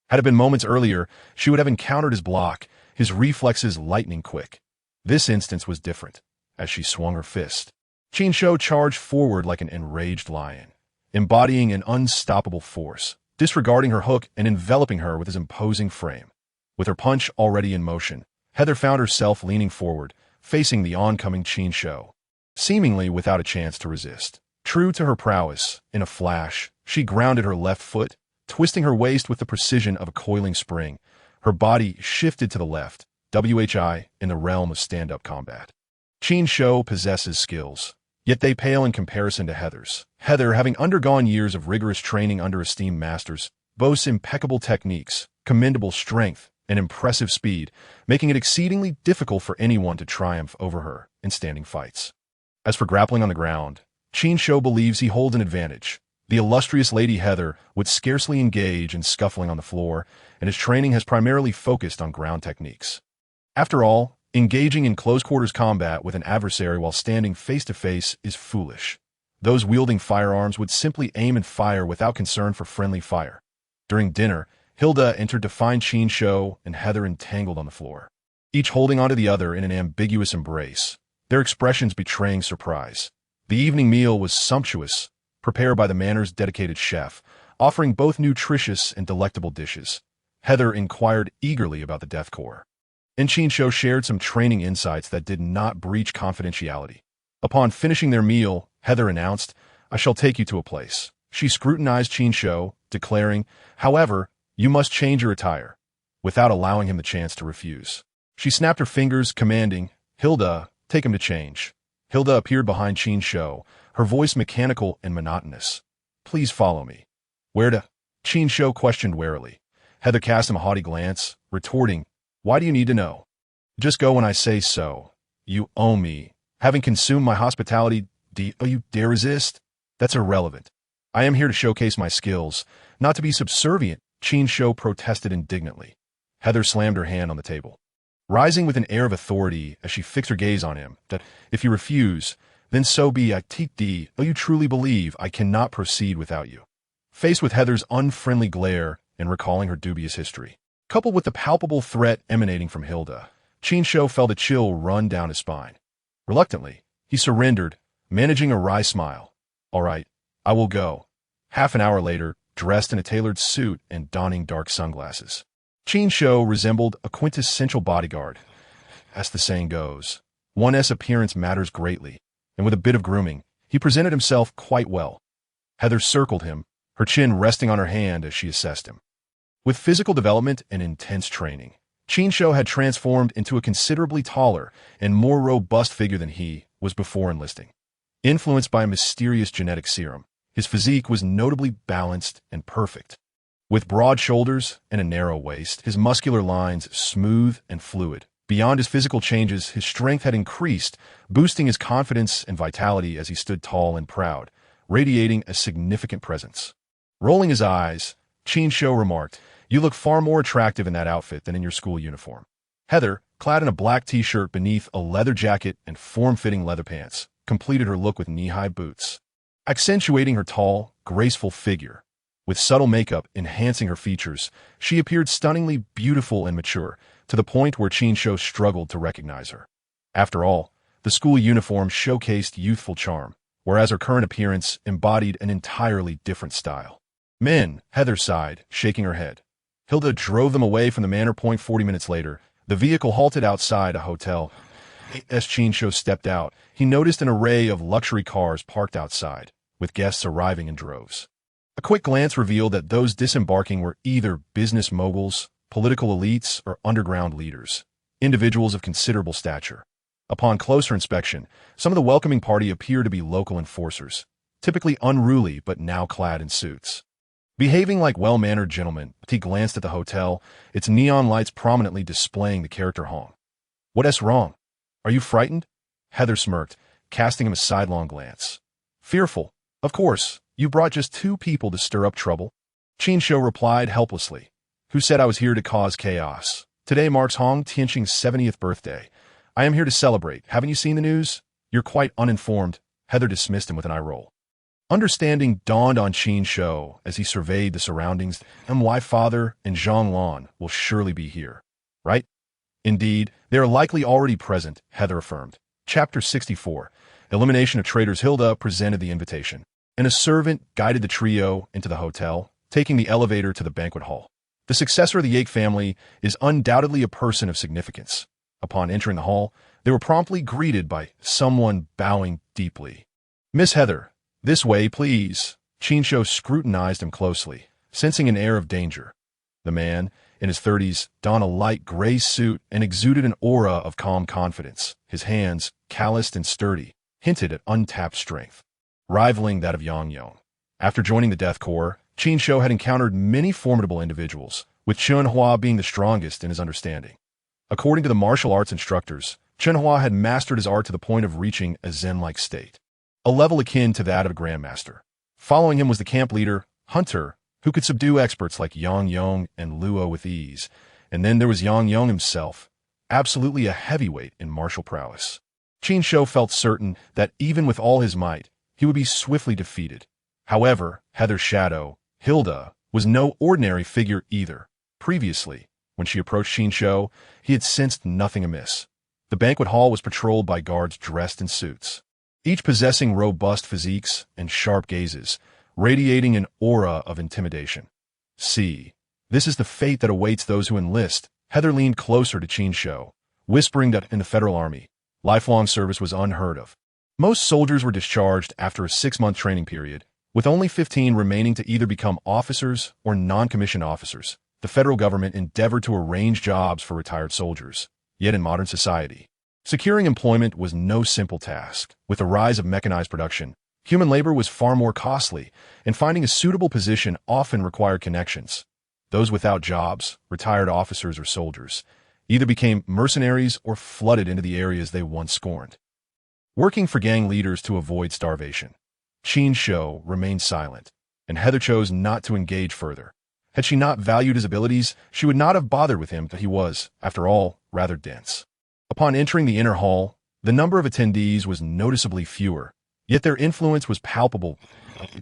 Had it been moments earlier, she would have encountered his block, his reflexes lightning quick. This instance was different. As she swung her fist, Qin Shou charged forward like an enraged lion, embodying an unstoppable force, disregarding her hook and enveloping her with his imposing frame. With her punch already in motion, Heather found herself leaning forward, facing the oncoming Qin Shou, seemingly without a chance to resist. True to her prowess, in a flash, she grounded her left foot, twisting her waist with the precision of a coiling spring. Her body shifted to the left, WHI in the realm of stand-up combat. Qin Shou possesses skills, yet they pale in comparison to Heather's. Heather, having undergone years of rigorous training under esteemed masters, boasts impeccable techniques, commendable strength, and impressive speed, making it exceedingly difficult for anyone to triumph over her in standing fights. As for grappling on the ground, Qin Shou believes he holds an advantage. The illustrious Lady Heather would scarcely engage in scuffling on the floor, and his training has primarily focused on ground techniques. After all, engaging in close-quarters combat with an adversary while standing face-to-face is foolish. Those wielding firearms would simply aim and fire without concern for friendly fire. During dinner, Hilda entered to find Qin Shou and Heather entangled on the floor, each holding onto the other in an ambiguous embrace, their expressions betraying surprise. The evening meal was sumptuous, prepared by the manor's dedicated chef, offering both nutritious and delectable dishes. Heather inquired eagerly about the Death Corps, and Qin Shou shared some training insights that did not breach confidentiality. Upon finishing their meal, Heather announced, "I shall take you to a place." She scrutinized Qin Shou, declaring, "However, you must change your attire," without allowing him the chance to refuse. She snapped her fingers, commanding, "Hilda, take him to change." Hilda appeared behind Qin Shou, her voice mechanical and monotonous. "Please follow me." "Where to?" Qin Shou questioned warily. Heather cast him a haughty glance, retorting, "Why do you need to know? Just go when I say so. You owe me. Having consumed my hospitality, do you dare resist? That's irrelevant. I am here to showcase my skills, not to be subservient," Qin Shou protested indignantly. Heather slammed her hand on the table, rising with an air of authority as she fixed her gaze on him, "that if you refuse, then so be it. Do you truly believe I cannot proceed without you?" Faced with Heather's unfriendly glare and recalling her dubious history, coupled with the palpable threat emanating from Hilda, Qin Shou felt a chill run down his spine. Reluctantly, he surrendered, managing a wry smile. "All right, I will go." Half an hour later, dressed in a tailored suit and donning dark sunglasses, Qin Shou resembled a quintessential bodyguard. As the saying goes, one's appearance matters greatly, and with a bit of grooming, he presented himself quite well. Heather circled him, her chin resting on her hand as she assessed him. With physical development and intense training, Qin Shou had transformed into a considerably taller and more robust figure than he was before enlisting. Influenced by a mysterious genetic serum, his physique was notably balanced and perfect. With broad shoulders and a narrow waist, his muscular lines smooth and fluid. Beyond his physical changes, his strength had increased, boosting his confidence and vitality as he stood tall and proud, radiating a significant presence. Rolling his eyes, Qin Shou remarked, "You look far more attractive in that outfit than in your school uniform." Heather, clad in a black t-shirt beneath a leather jacket and form-fitting leather pants, completed her look with knee-high boots, accentuating her tall, graceful figure. With subtle makeup enhancing her features, she appeared stunningly beautiful and mature, to the point where Qin Shou struggled to recognize her. After all, the school uniform showcased youthful charm, whereas her current appearance embodied an entirely different style. "Men," Heather sighed, shaking her head. Hilda drove them away from the manor. 40 minutes later, the vehicle halted outside a hotel. As Qin Shou stepped out, he noticed an array of luxury cars parked outside, with guests arriving in droves. A quick glance revealed that those disembarking were either business moguls, political elites, or underground leaders, individuals of considerable stature. Upon closer inspection, some of the welcoming party appeared to be local enforcers, typically unruly but now clad in suits. Behaving like well-mannered gentlemen, he glanced at the hotel, its neon lights prominently displaying the character home. "What's wrong? Are you frightened?" Heather smirked, casting him a sidelong glance. "Fearful? Of course. You brought just 2 people to stir up trouble." Qin Shou replied helplessly. "Who said I was here to cause chaos? Today marks Hong Tianqing's 70th birthday. I am here to celebrate. Haven't you seen the news? You're quite uninformed." Heather dismissed him with an eye roll. Understanding dawned on Qin Shou as he surveyed the surroundings. "My father and Zhang Lan will surely be here, right?" "Indeed, they are likely already present," Heather affirmed. Chapter 64. Elimination of Traitors. Hilda presented the invitation, and a servant guided the trio into the hotel, taking the elevator to the banquet hall. The successor of the Yake family is undoubtedly a person of significance. Upon entering the hall, they were promptly greeted by someone bowing deeply. "Miss Heather, this way, please." Qin Shou scrutinized him closely, sensing an air of danger. The man, in his 30s, donned a light gray suit and exuded an aura of calm confidence. His hands, calloused and sturdy, hinted at untapped strength, rivaling that of Yang Yong. After joining the Death Corps, Qin Shou had encountered many formidable individuals, with Chen Hua being the strongest in his understanding. According to the martial arts instructors, Chen Hua had mastered his art to the point of reaching a Zen-like state, a level akin to that of a grandmaster. Following him was the camp leader, Hunter, who could subdue experts like Yang Yong and Luo with ease. And then there was Yang Yong himself, absolutely a heavyweight in martial prowess. Qin Shou felt certain that even with all his might, he would be swiftly defeated. However, Heather's shadow, Hilda, was no ordinary figure either. Previously, when she approached Qin Shou, he had sensed nothing amiss. The banquet hall was patrolled by guards dressed in suits, each possessing robust physiques and sharp gazes, radiating an aura of intimidation. See, this is the fate that awaits those who enlist. Heather leaned closer to Qin Shou, whispering that in the Federal Army, lifelong service was unheard of. Most soldiers were discharged after a 6-month training period, with only 15 remaining to either become officers or non-commissioned officers. The federal government endeavored to arrange jobs for retired soldiers. Yet in modern society, securing employment was no simple task. With the rise of mechanized production, human labor was far more costly, and finding a suitable position often required connections. Those without jobs, retired officers or soldiers, either became mercenaries or flooded into the areas they once scorned, working for gang leaders to avoid starvation. Qin Shou remained silent, and Heather chose not to engage further. Had she not valued his abilities, she would not have bothered with him, but he was, after all, rather dense. Upon entering the inner hall, the number of attendees was noticeably fewer, yet their influence was palpable.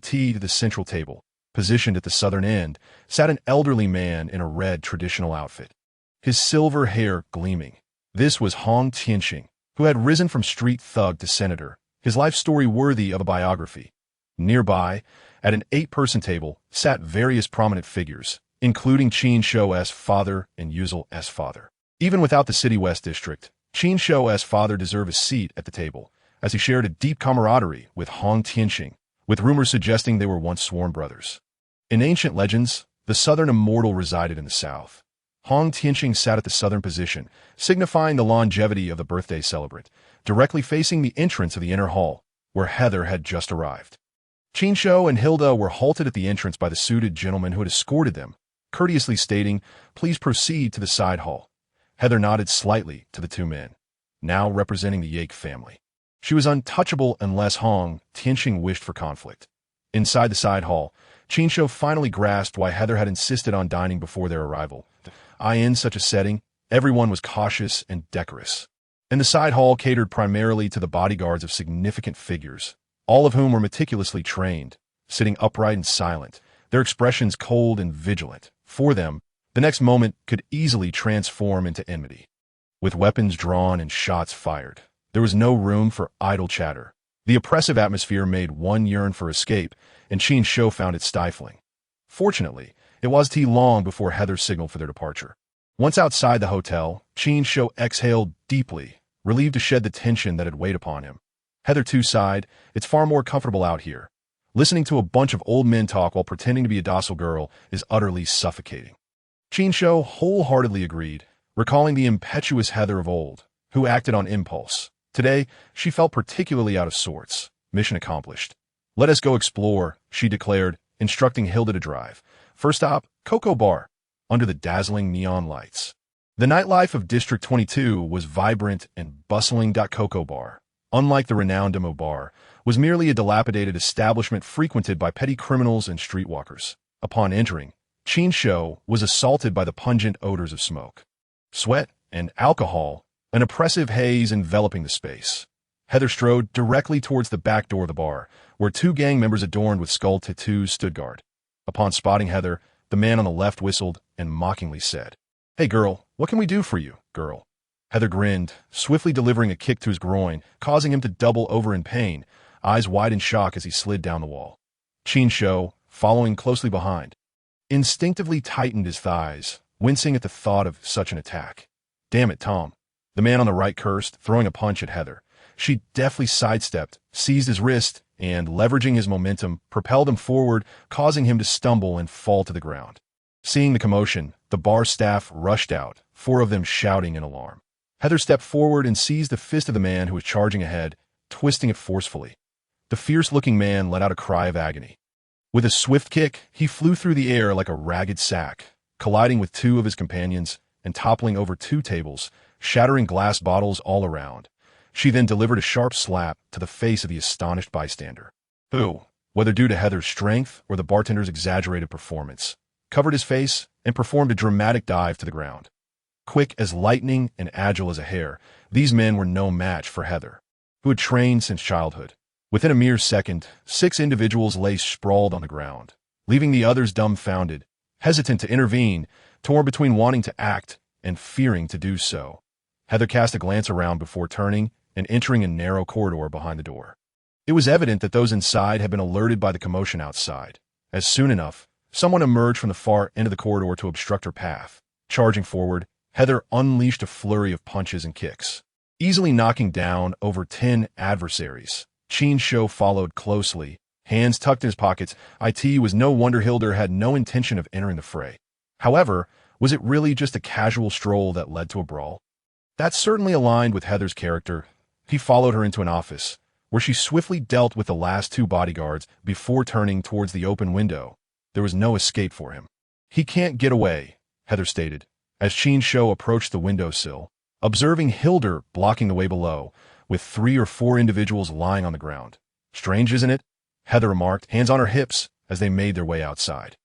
To the central table, positioned at the southern end, sat an elderly man in a red traditional outfit, his silver hair gleaming. This was Hong Tianqing, who had risen from street thug to senator, his life story worthy of a biography. Nearby, at an 8-person table, sat various prominent figures, including Qin Shou's father and Yuzhel's father. Even without the City West District, Qin Shou's father deserved a seat at the table, as he shared a deep camaraderie with Hong Tianqing, with rumors suggesting they were once sworn brothers. In ancient legends, the southern immortal resided in the south. Hong Tianqing sat at the southern position, signifying the longevity of the birthday celebrant, directly facing the entrance of the inner hall, where Heather had just arrived. Qin Shou and Hilda were halted at the entrance by the suited gentleman who had escorted them, courteously stating, "Please proceed to the side hall." Heather nodded slightly to the two men, now representing the Yake family. She was untouchable unless Hong Tianqing wished for conflict. Inside the side hall, Qin Shou finally grasped why Heather had insisted on dining before their arrival. In such a setting, everyone was cautious and decorous, and the side hall catered primarily to the bodyguards of significant figures, all of whom were meticulously trained, sitting upright and silent, their expressions cold and vigilant. For them, the next moment could easily transform into enmity. With weapons drawn and shots fired, there was no room for idle chatter. The oppressive atmosphere made one yearn for escape, and Qin Shou found it stifling. Fortunately, it wasn't long before Heather signaled for their departure. Once outside the hotel, Qin Shou exhaled deeply, relieved to shed the tension that had weighed upon him. Heather too sighed. "It's far more comfortable out here. Listening to a bunch of old men talk while pretending to be a docile girl is utterly suffocating." Qin Shou wholeheartedly agreed, recalling the impetuous Heather of old, who acted on impulse. Today, she felt particularly out of sorts. Mission accomplished. "Let us go explore," she declared, instructing Hilda to drive. First stop, Cocoa Bar, under the dazzling neon lights. The nightlife of District 22 was vibrant and bustling. Cocoa Bar, unlike the renowned Demo Bar, was merely a dilapidated establishment frequented by petty criminals and streetwalkers. Upon entering, Qin Shou was assaulted by the pungent odors of smoke, sweat, and alcohol, an oppressive haze enveloping the space. Heather strode directly towards the back door of the bar, where 2 gang members adorned with skull tattoos stood guard. Upon spotting Heather, the man on the left whistled and mockingly said, "Hey girl, what can we do for you, girl?" Heather grinned, swiftly delivering a kick to his groin, causing him to double over in pain, eyes wide in shock as he slid down the wall. Qin Shou, following closely behind, instinctively tightened his thighs, wincing at the thought of such an attack. "Damn it, Tom," the man on the right cursed, throwing a punch at Heather. She deftly sidestepped, seized his wrist, and, leveraging his momentum, propelled him forward, causing him to stumble and fall to the ground. Seeing the commotion, the bar staff rushed out, 4 of them shouting in alarm. Heather stepped forward and seized the fist of the man who was charging ahead, twisting it forcefully. The fierce-looking man let out a cry of agony. With a swift kick, he flew through the air like a ragged sack, colliding with 2 of his companions and toppling over 2 tables, shattering glass bottles all around. She then delivered a sharp slap to the face of the astonished bystander, who, whether due to Heather's strength or the bartender's exaggerated performance, covered his face and performed a dramatic dive to the ground. Quick as lightning and agile as a hare, these men were no match for Heather, who had trained since childhood. Within a mere second, 6 individuals lay sprawled on the ground, leaving the others dumbfounded, hesitant to intervene, torn between wanting to act and fearing to do so. Heather cast a glance around before turning and entering a narrow corridor behind the door. It was evident that those inside had been alerted by the commotion outside, as soon enough, someone emerged from the far end of the corridor to obstruct her path. Charging forward, Heather unleashed a flurry of punches and kicks, easily knocking down over 10 adversaries. Qin Shou followed closely, hands tucked in his pockets. It was no wonder Hilder had no intention of entering the fray. However, was it really just a casual stroll that led to a brawl? That certainly aligned with Heather's character. He followed her into an office, where she swiftly dealt with the last 2 bodyguards before turning towards the open window. There was no escape for him. "He can't get away," Heather stated, as Qin Shou approached the windowsill, observing Hilder blocking the way below, with 3 or 4 individuals lying on the ground. "Strange, isn't it?" Heather remarked, hands on her hips, as they made their way outside.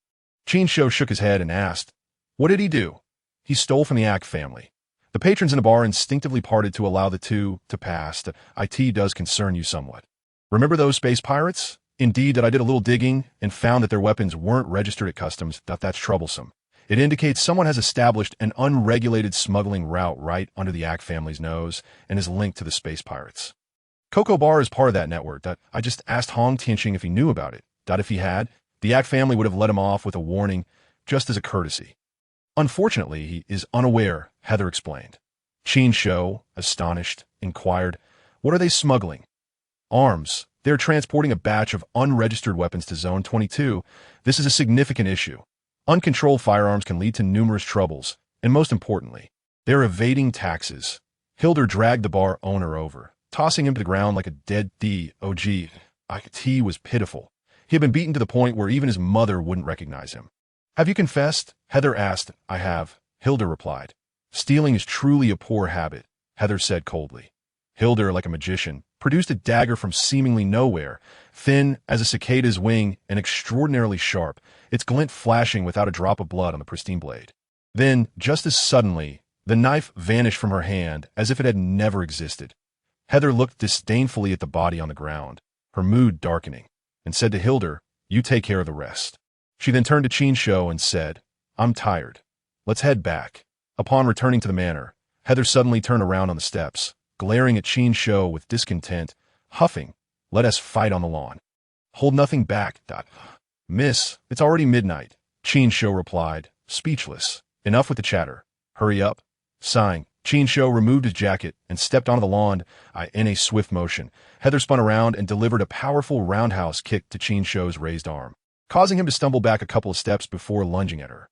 Qin Shou shook his head and asked, "What did he do?" "He stole from the Ack family." The patrons in the bar instinctively parted to allow the two to pass. "It does concern you somewhat. Remember those space pirates? Indeed that I did a little digging and found that their weapons weren't registered at customs. That's troublesome. It indicates someone has established an unregulated smuggling route right under the Ack family's nose and is linked to the space pirates. Cocoa Bar is part of that network. I just asked Hong Tianxing if he knew about it. If he had, the Ack family would have let him off with a warning, just as a courtesy. Unfortunately, he is unaware," Heather explained. Qin Shou, astonished, inquired, "What are they smuggling?" "Arms. They're transporting a batch of unregistered weapons to Zone 22. This is a significant issue. Uncontrolled firearms can lead to numerous troubles, and most importantly, they're evading taxes." Hilder dragged the bar owner over, tossing him to the ground like a dead dog. It was pitiful. He had been beaten to the point where even his mother wouldn't recognize him. "Have you confessed?" Heather asked. "I have," Hilder replied. "Stealing is truly a poor habit," Heather said coldly. Hilder, like a magician, produced a dagger from seemingly nowhere, thin as a cicada's wing and extraordinarily sharp, its glint flashing without a drop of blood on the pristine blade. Then, just as suddenly, the knife vanished from her hand as if it had never existed. Heather looked disdainfully at the body on the ground, her mood darkening, and said to Hilder, "You take care of the rest." She then turned to Qin Shou and said, "I'm tired. Let's head back." Upon returning to the manor, Heather suddenly turned around on the steps, glaring at Qin Shou with discontent, huffing, "Let us fight on the lawn. Hold nothing back." "Miss, it's already midnight," Qin Shou replied, speechless. "Enough with the chatter. Hurry up." Sighing, Qin Shou removed his jacket and stepped onto the lawn. In a swift motion, Heather spun around and delivered a powerful roundhouse kick to Qin Shou's raised arm, causing him to stumble back a couple of steps before lunging at her.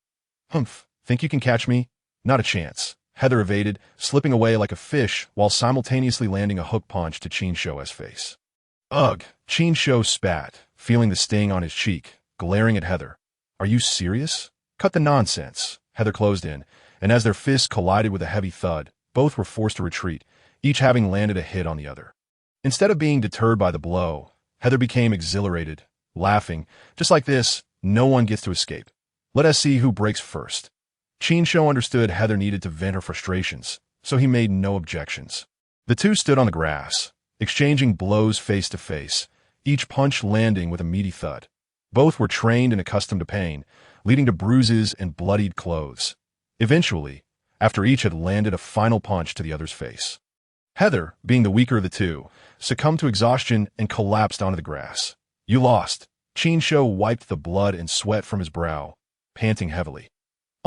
"Humph, think you can catch me?" "Not a chance." Heather evaded, slipping away like a fish while simultaneously landing a hook punch to Qin Shou's face. "Ugh!" Qin Shou spat, feeling the sting on his cheek, glaring at Heather. "Are you serious?" "Cut the nonsense." Heather closed in, and as their fists collided with a heavy thud, both were forced to retreat, each having landed a hit on the other. Instead of being deterred by the blow, Heather became exhilarated, laughing. "Just like this, no one gets to escape. Let us see who breaks first." Qin Shou understood Heather needed to vent her frustrations, so he made no objections. The two stood on the grass, exchanging blows face to face, each punch landing with a meaty thud. Both were trained and accustomed to pain, leading to bruises and bloodied clothes. Eventually, after each had landed a final punch to the other's face, Heather, being the weaker of the two, succumbed to exhaustion and collapsed onto the grass. "You lost." Qin Shou wiped the blood and sweat from his brow, panting heavily.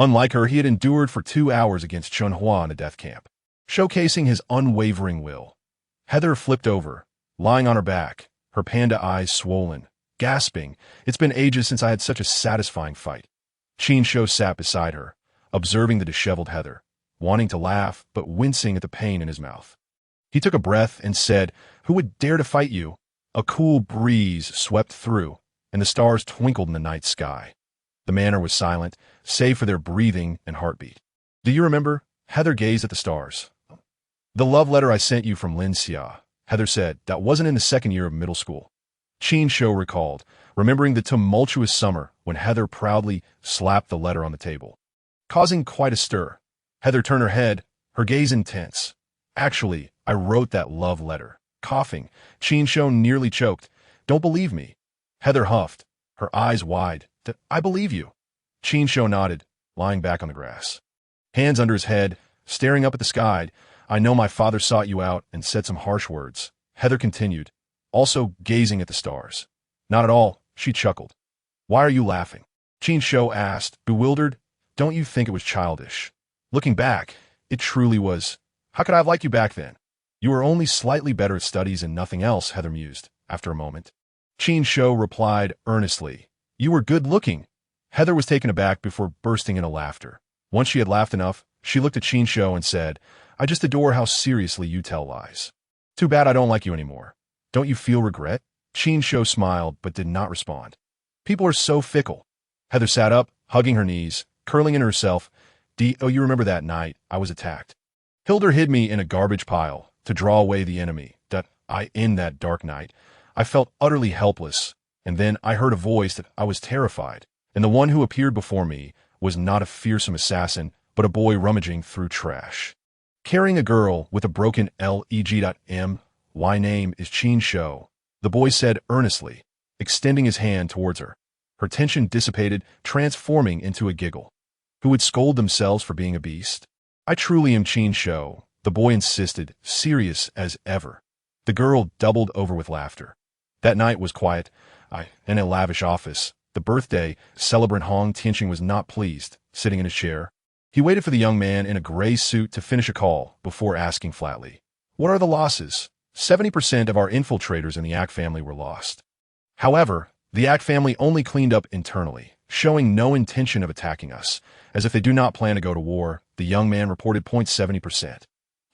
Unlike her, he had endured for 2 hours against Chunhua in a death camp, showcasing his unwavering will. Heather flipped over, lying on her back, her panda eyes swollen, gasping, "It's been ages since I had such a satisfying fight." Qin Shou sat beside her, observing the disheveled Heather, wanting to laugh but wincing at the pain in his mouth. He took a breath and said, "Who would dare to fight you?" A cool breeze swept through, and the stars twinkled in the night sky. The manor was silent, save for their breathing and heartbeat. "Do you remember?" Heather gazed at the stars. "The love letter I sent you from Lin Xia," Heather said. "That wasn't in the second year of middle school." Qin Shou recalled, remembering the tumultuous summer when Heather proudly slapped the letter on the table, causing quite a stir. Heather turned her head, her gaze intense. Actually, I wrote that love letter. Coughing, Qin Shou nearly choked. Don't believe me. Heather huffed, her eyes wide. I believe you. Qin Shou nodded, lying back on the grass. Hands under his head, staring up at the sky. I know my father sought you out and said some harsh words. Heather continued, also gazing at the stars. Not at all, she chuckled. Why are you laughing? Qin Shou asked, bewildered. Don't you think it was childish? Looking back, it truly was. How could I have liked you back then? You were only slightly better at studies and nothing else, Heather mused, after a moment. Qin Shou replied earnestly, you were good-looking. Heather was taken aback before bursting into laughter. Once she had laughed enough, she looked at Qin Shou and said, I just adore how seriously you tell lies. Too bad I don't like you anymore. Don't you feel regret? Qin Shou smiled but did not respond. People are so fickle. Heather sat up, hugging her knees, curling in herself. Oh, you remember that night I was attacked. Hilder hid me in a garbage pile to draw away the enemy. In that dark night, I felt utterly helpless, and then I heard a voice that I was terrified, and the one who appeared before me was not a fearsome assassin, but a boy rummaging through trash. Carrying a girl with a broken leg. My name is Qin Shou, the boy said earnestly, extending his hand towards her. Her tension dissipated, transforming into a giggle. Who would scold themselves for being a beast? I truly am Qin Shou, the boy insisted, serious as ever. The girl doubled over with laughter. That night was quiet. In a lavish office. The birthday celebrant Hong Tianqing was not pleased, sitting in his chair. He waited for the young man in a gray suit to finish a call before asking flatly, what are the losses? 70% of our infiltrators in the Ack family were lost. However, the Ack family only cleaned up internally, showing no intention of attacking us. As if they do not plan to go to war, the young man reported 0.70%.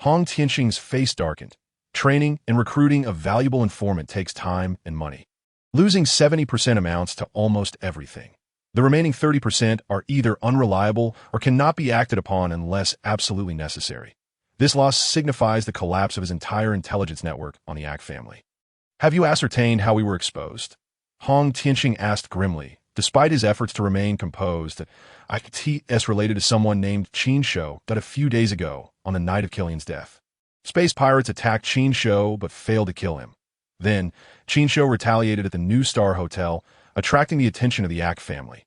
Hong Tianqing's face darkened. Training and recruiting a valuable informant takes time and money. Losing 70% amounts to almost everything. The remaining 30% are either unreliable or cannot be acted upon unless absolutely necessary. This loss signifies the collapse of his entire intelligence network on the Ack family. Have you ascertained how we were exposed? Hong Tianqing asked grimly, despite his efforts to remain composed. It's related to someone named Qin Shou that a few days ago, on the night of Killian's death. Space pirates attacked Qin Shou but failed to kill him. Then, Qin Shou retaliated at the New Star Hotel, attracting the attention of the Ack family.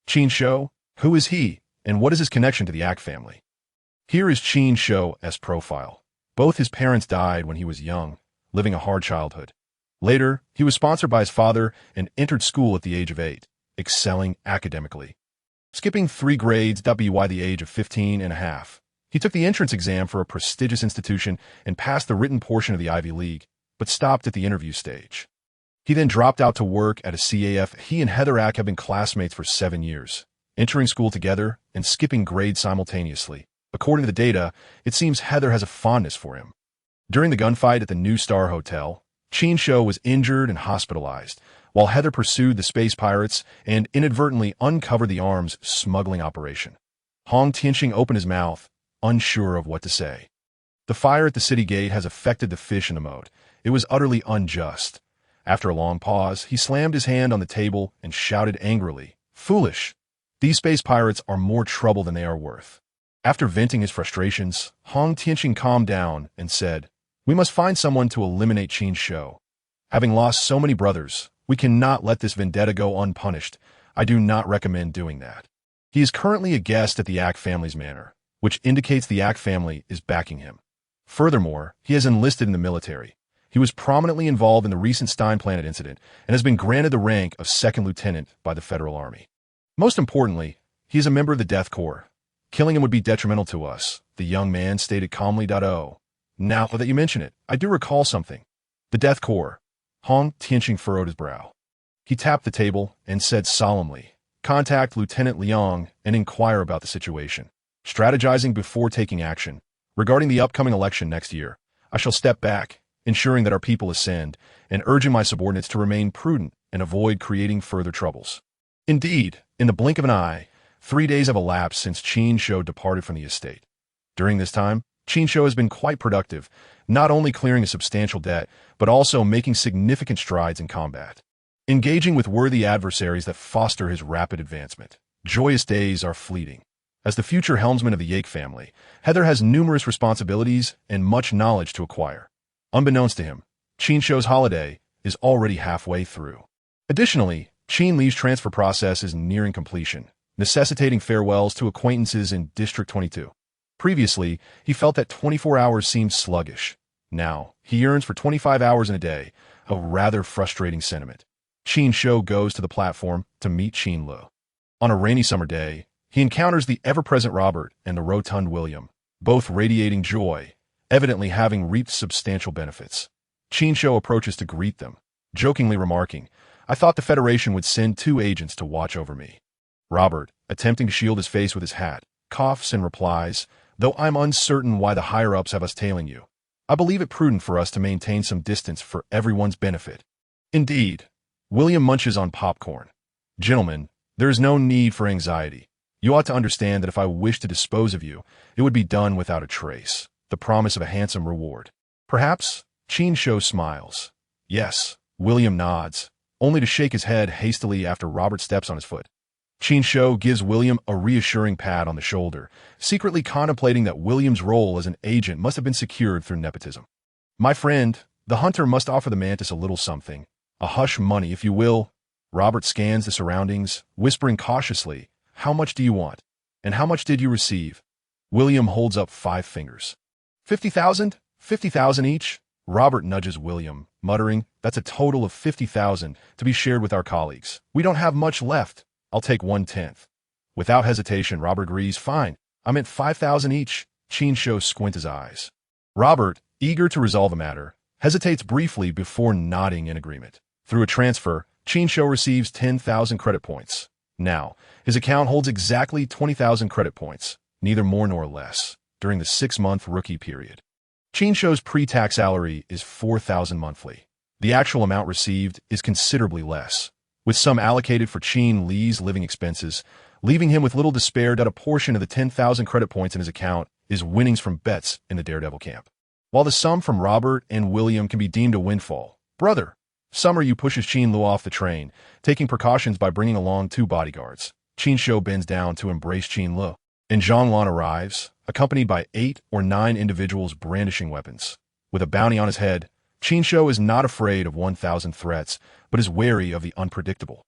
Qin Shou? Who is he, and what is his connection to the Ack family? Here is Qin Shou's profile. Both his parents died when he was young, living a hard childhood. Later, he was sponsored by his father and entered school at the age of 8, excelling academically. Skipping 3 grades by the age of 15 and a half. He took the entrance exam for a prestigious institution and passed the written portion of the Ivy League, but stopped at the interview stage. He then dropped out to work at a CAF. He and Heather Ack have been classmates for 7 years, entering school together and skipping grades simultaneously. According to the data, it seems Heather has a fondness for him. During the gunfight at the New Star Hotel, Qin Shou was injured and hospitalized, while Heather pursued the space pirates and inadvertently uncovered the arms smuggling operation. Hong Tianqing opened his mouth, unsure of what to say. The fire at the city gate has affected the fish in the moat. It was utterly unjust. After a long pause, he slammed his hand on the table and shouted angrily, foolish! These space pirates are more trouble than they are worth. After venting his frustrations, Hong Tianqing calmed down and said, we must find someone to eliminate Qin Shou. Having lost so many brothers, we cannot let this vendetta go unpunished. I do not recommend doing that. He is currently a guest at the Ack family's manor, which indicates the Ack family is backing him. Furthermore, he has enlisted in the military. He was prominently involved in the recent Stein Planet incident and has been granted the rank of second lieutenant by the Federal Army. Most importantly, he is a member of the Death Corps. Killing him would be detrimental to us, the young man stated calmly. Now that you mention it, I do recall something. The Death Corps. Hong Tianqing furrowed his brow. He tapped the table and said solemnly, contact Lieutenant Liang and inquire about the situation. Strategizing before taking action. Regarding the upcoming election next year, I shall step back, ensuring that our people ascend, and urging my subordinates to remain prudent and avoid creating further troubles. Indeed, in the blink of an eye, 3 days have elapsed since Qin Shou departed from the estate. During this time, Qin Shou has been quite productive, not only clearing a substantial debt, but also making significant strides in combat. Engaging with worthy adversaries that foster his rapid advancement. Joyous days are fleeting. As the future helmsman of the Yake family, Heather has numerous responsibilities and much knowledge to acquire. Unbeknownst to him, Qin Shou's holiday is already halfway through. Additionally, Qin Li's transfer process is nearing completion, necessitating farewells to acquaintances in District 22. Previously, he felt that 24 hours seemed sluggish. Now, he yearns for 25 hours in a day, a rather frustrating sentiment. Qin Shou goes to the platform to meet Qin Lu. On a rainy summer day, he encounters the ever-present Robert and the rotund William, both radiating joy, evidently having reaped substantial benefits. Qin Shou approaches to greet them, jokingly remarking, "I thought the Federation would send 2 agents to watch over me." Robert, attempting to shield his face with his hat, coughs and replies, "Though I'm uncertain why the higher-ups have us tailing you, I believe it prudent for us to maintain some distance for everyone's benefit." Indeed. William munches on popcorn. "Gentlemen, there is no need for anxiety. You ought to understand that if I wish to dispose of you, it would be done without a trace, the promise of a handsome reward." "Perhaps?" Qin Shou smiles. "Yes." William nods, only to shake his head hastily after Robert steps on his foot. Qin Shou gives William a reassuring pat on the shoulder, secretly contemplating that William's role as an agent must have been secured through nepotism. "My friend, the hunter must offer the mantis a little something, a hush money, if you will." Robert scans the surroundings, whispering cautiously, "How much do you want? And how much did you receive?" William holds up 5 fingers. 50,000? 50,000 each? Robert nudges William, muttering, "That's a total of 50,000 to be shared with our colleagues. We don't have much left. I'll take 1/10. Without hesitation, Robert agrees, "Fine, I meant 5,000 each." Qin Shou squints his eyes. Robert, eager to resolve the matter, hesitates briefly before nodding in agreement. Through a transfer, Qin Shou receives 10,000 credit points. Now, his account holds exactly 20,000 credit points, neither more nor less, during the 6-month rookie period. Qin Shou's pre-tax salary is 4,000 monthly. The actual amount received is considerably less, with some allocated for Qin Li's living expenses, leaving him with little to spare that a portion of the 10,000 credit points in his account is winnings from bets in the Daredevil camp. While the sum from Robert and William can be deemed a windfall, "Brother," Summeryu pushes Qin Lu off the train, taking precautions by bringing along 2 bodyguards. Qin Shou bends down to embrace Qin Lu, and Zhonglan arrives, accompanied by 8 or 9 individuals brandishing weapons. With a bounty on his head, Qin Shou is not afraid of 1,000 threats, but is wary of the unpredictable.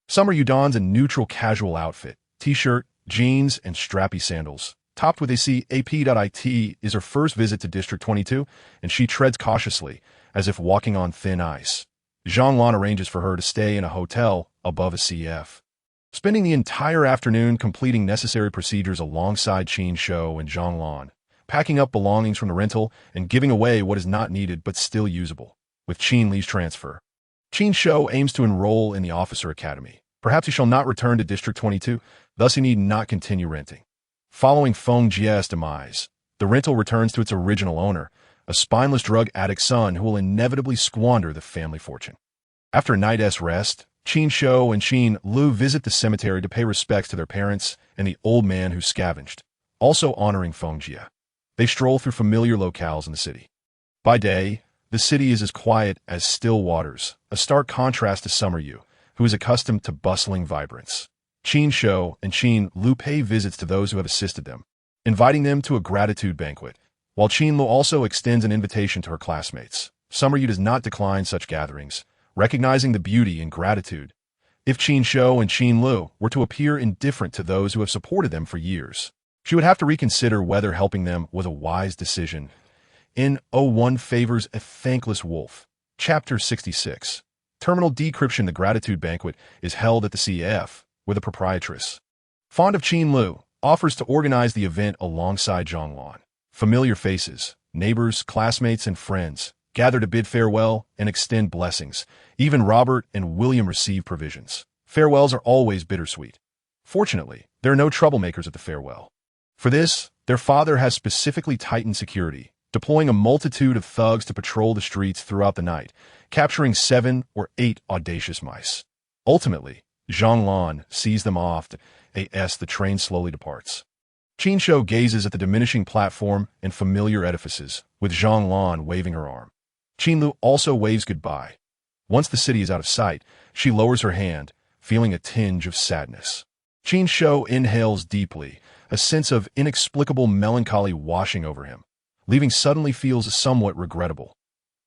Summeryu dons a neutral casual outfit, t-shirt, jeans, and strappy sandals. Topped with a CAP.IT is her first visit to District 22, and she treads cautiously, as if walking on thin ice. Zhonglan arranges for her to stay in a hotel above a CF. Spending the entire afternoon completing necessary procedures alongside Qin Shou and Zhonglan, packing up belongings from the rental and giving away what is not needed but still usable. With Qin Li's transfer, Qin Shou aims to enroll in the Officer Academy. Perhaps he shall not return to District 22, thus he need not continue renting. Following Feng Jie's demise, the rental returns to its original owner, a spineless drug addict's son who will inevitably squander the family fortune. After a night's rest, Qin Shou and Qin Lu visit the cemetery to pay respects to their parents and the old man who scavenged, also honoring Feng Jie. They stroll through familiar locales in the city. By day, the city is as quiet as still waters, a stark contrast to Summeryu, who is accustomed to bustling vibrance. Qin Shou and Qin Lu pay visits to those who have assisted them, inviting them to a gratitude banquet, while Qin Lu also extends an invitation to her classmates. Summeryu does not decline such gatherings, recognizing the beauty and gratitude. If Qin Shou and Qin Lu were to appear indifferent to those who have supported them for years, she would have to reconsider whether helping them was a wise decision. In One Favors a Thankless Wolf, Chapter 66, Terminal Decryption. The gratitude banquet is held at the CF, where the proprietress, fond of Qin Lu, offers to organize the event alongside Zhonglan. Familiar faces, neighbors, classmates, and friends gather to bid farewell and extend blessings. Even Robert and William receive provisions. Farewells are always bittersweet. Fortunately, there are no troublemakers at the farewell. For this, their father has specifically tightened security, deploying a multitude of thugs to patrol the streets throughout the night, capturing 7 or 8 audacious mice. Ultimately, Zhonglan sees them off as the train slowly departs. Qin Shou gazes at the diminishing platform and familiar edifices, with Zhang Lan waving her arm. Qin Lu also waves goodbye. Once the city is out of sight, she lowers her hand, feeling a tinge of sadness. Qin Shou inhales deeply, a sense of inexplicable melancholy washing over him. Leaving suddenly feels somewhat regrettable.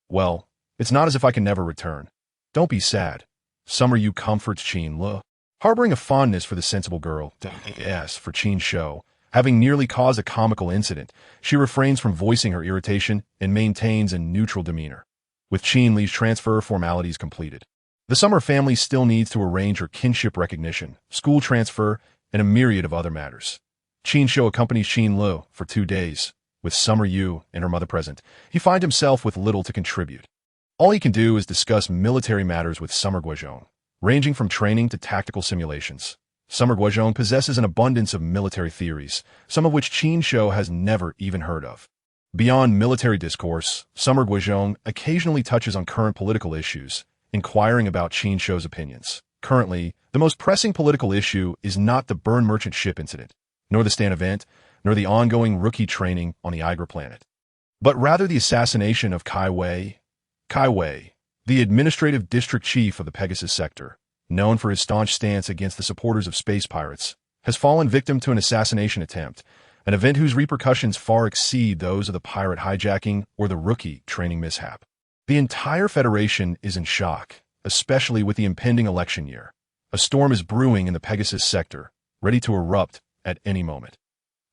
Well, it's not as if I can never return. Don't be sad. Summer Yu comforts Qin Lu. Harboring a fondness for the sensible girl, yes, for Qin Shou, having nearly caused a comical incident, she refrains from voicing her irritation and maintains a neutral demeanor. With Qin Li's transfer formalities completed, the Summer family still needs to arrange her kinship recognition, school transfer, and a myriad of other matters. Qin Shou accompanies Qin Lu for 2 days. With Summer Yu and her mother present, he finds himself with little to contribute. All he can do is discuss military matters with Summer Guozhong, ranging from training to tactical simulations. Summer Guozhong possesses an abundance of military theories, some of which Qin Shou has never even heard of. Beyond military discourse, Summer Guozhong occasionally touches on current political issues, inquiring about Qin Shou's opinions. Currently, the most pressing political issue is not the Burn merchant ship incident, nor the Stan event, nor the ongoing rookie training on the Igra planet, but rather the assassination of Kai Wei. Kai Wei, the administrative district chief of the Pegasus sector, known for his staunch stance against the supporters of space pirates, has fallen victim to an assassination attempt, an event whose repercussions far exceed those of the pirate hijacking or the rookie training mishap. The entire Federation is in shock, especially with the impending election year. A storm is brewing in the Pegasus sector, ready to erupt at any moment.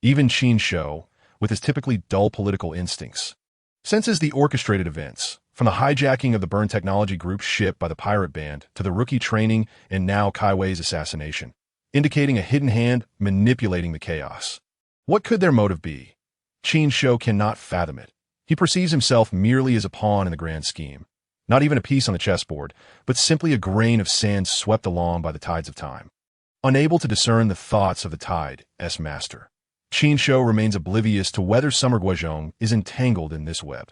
Even Qin Shou, with his typically dull political instincts, senses the orchestrated events, from the hijacking of the Burn Technology Group's ship by the pirate band to the rookie training and now Kai Wei's assassination, indicating a hidden hand manipulating the chaos. What could their motive be? Qin Shou cannot fathom it. He perceives himself merely as a pawn in the grand scheme, not even a piece on the chessboard, but simply a grain of sand swept along by the tides of time. Unable to discern the thoughts of the tide's master, Qin Shou remains oblivious to whether Summer Guozhong is entangled in this web.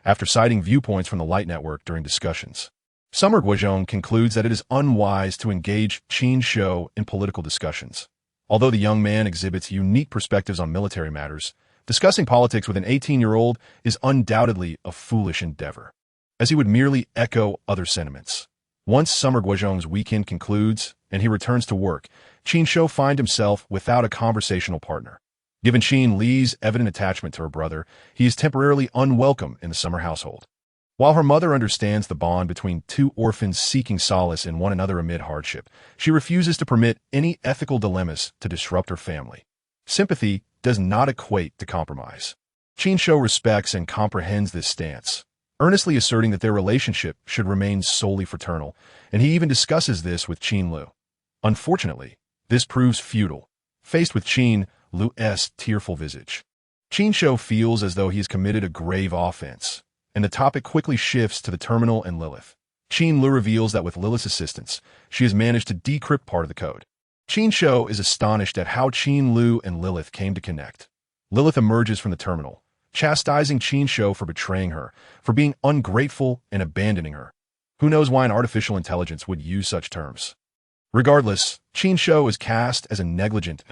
After citing viewpoints from the Light Network during discussions, Summer Guozhong concludes that it is unwise to engage Qin Shou in political discussions. Although the young man exhibits unique perspectives on military matters, discussing politics with an 18-year-old is undoubtedly a foolish endeavor, as he would merely echo other sentiments. Once Summer Guozhong's weekend concludes and he returns to work, Qin Shou finds himself without a conversational partner. Given Qin Li's evident attachment to her brother, he is temporarily unwelcome in the Summer household. While her mother understands the bond between two orphans seeking solace in one another amid hardship, she refuses to permit any ethical dilemmas to disrupt her family. Sympathy does not equate to compromise. Qin Shou respects and comprehends this stance, earnestly asserting that their relationship should remain solely fraternal, and he even discusses this with Qin Lu. Unfortunately, this proves futile. Faced with Qin Lu's tearful visage, Qin Shou feels as though he has committed a grave offense, and the topic quickly shifts to the terminal and Lilith. Qin Lu reveals that with Lilith's assistance, she has managed to decrypt part of the code. Qin Shou is astonished at how Qin Lu and Lilith came to connect. Lilith emerges from the terminal, chastising Qin Shou for betraying her, for being ungrateful and abandoning her. Who knows why an artificial intelligence would use such terms? Regardless, Qin Shou is cast as a negligent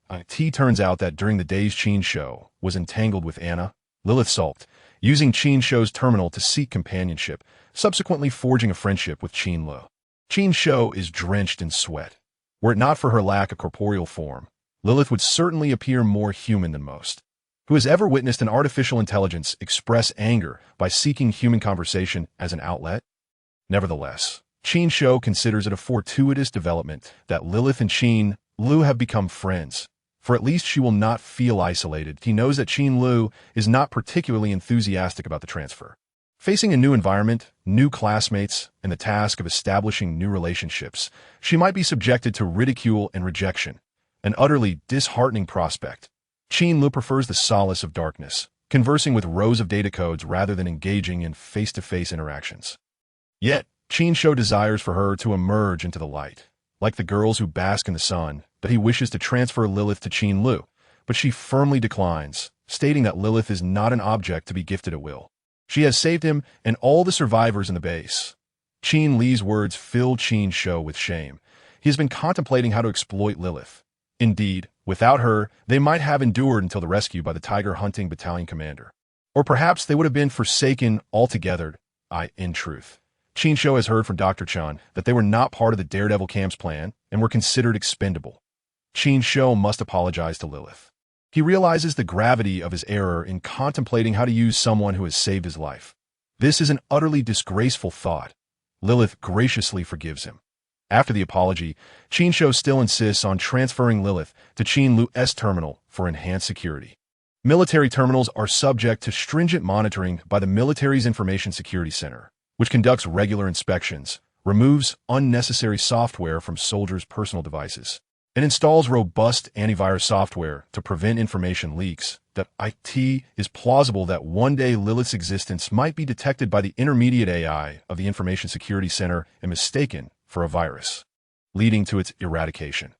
It turns out that during the days Qin Shou was entangled with Anna, Lilith sulked, using Qin Shou's terminal to seek companionship, subsequently forging a friendship with Qin Lu. Qin Shou is drenched in sweat. Were it not for her lack of corporeal form, Lilith would certainly appear more human than most. Who has ever witnessed an artificial intelligence express anger by seeking human conversation as an outlet? Nevertheless, Qin Shou considers it a fortuitous development that Lilith and Qin Lu have become friends, for at least she will not feel isolated. He knows that Qin Lu is not particularly enthusiastic about the transfer. Facing a new environment, new classmates, and the task of establishing new relationships, she might be subjected to ridicule and rejection, an utterly disheartening prospect. Qin Lu prefers the solace of darkness, conversing with rows of data codes rather than engaging in face-to-face interactions. Yet, Qin Shou desires for her to emerge into the light. Like the girls who bask in the sun, that he wishes to transfer Lilith to Qin Lu, but she firmly declines, stating that Lilith is not an object to be gifted at will. She has saved him and all the survivors in the base. Qin Li's words fill Qin Shou with shame. He has been contemplating how to exploit Lilith. Indeed, Without her, they might have endured until the rescue by the tiger-hunting battalion commander. Or perhaps they would have been forsaken altogether. In truth, Qin Shou has heard from Dr. Chen that they were not part of the Daredevil camp's plan and were considered expendable. Qin Shou must apologize to Lilith. He realizes the gravity of his error in contemplating how to use someone who has saved his life. This is an utterly disgraceful thought. Lilith graciously forgives him. After the apology, Qin Shou still insists on transferring Lilith to Qin Lu's terminal for enhanced security. Military terminals are subject to stringent monitoring by the military's Information Security Center, which conducts regular inspections, removes unnecessary software from soldiers' personal devices, and installs robust antivirus software to prevent information leaks. It is plausible that one day Lilith's existence might be detected by the intermediate AI of the Information Security Center and mistaken for a virus, leading to its eradication.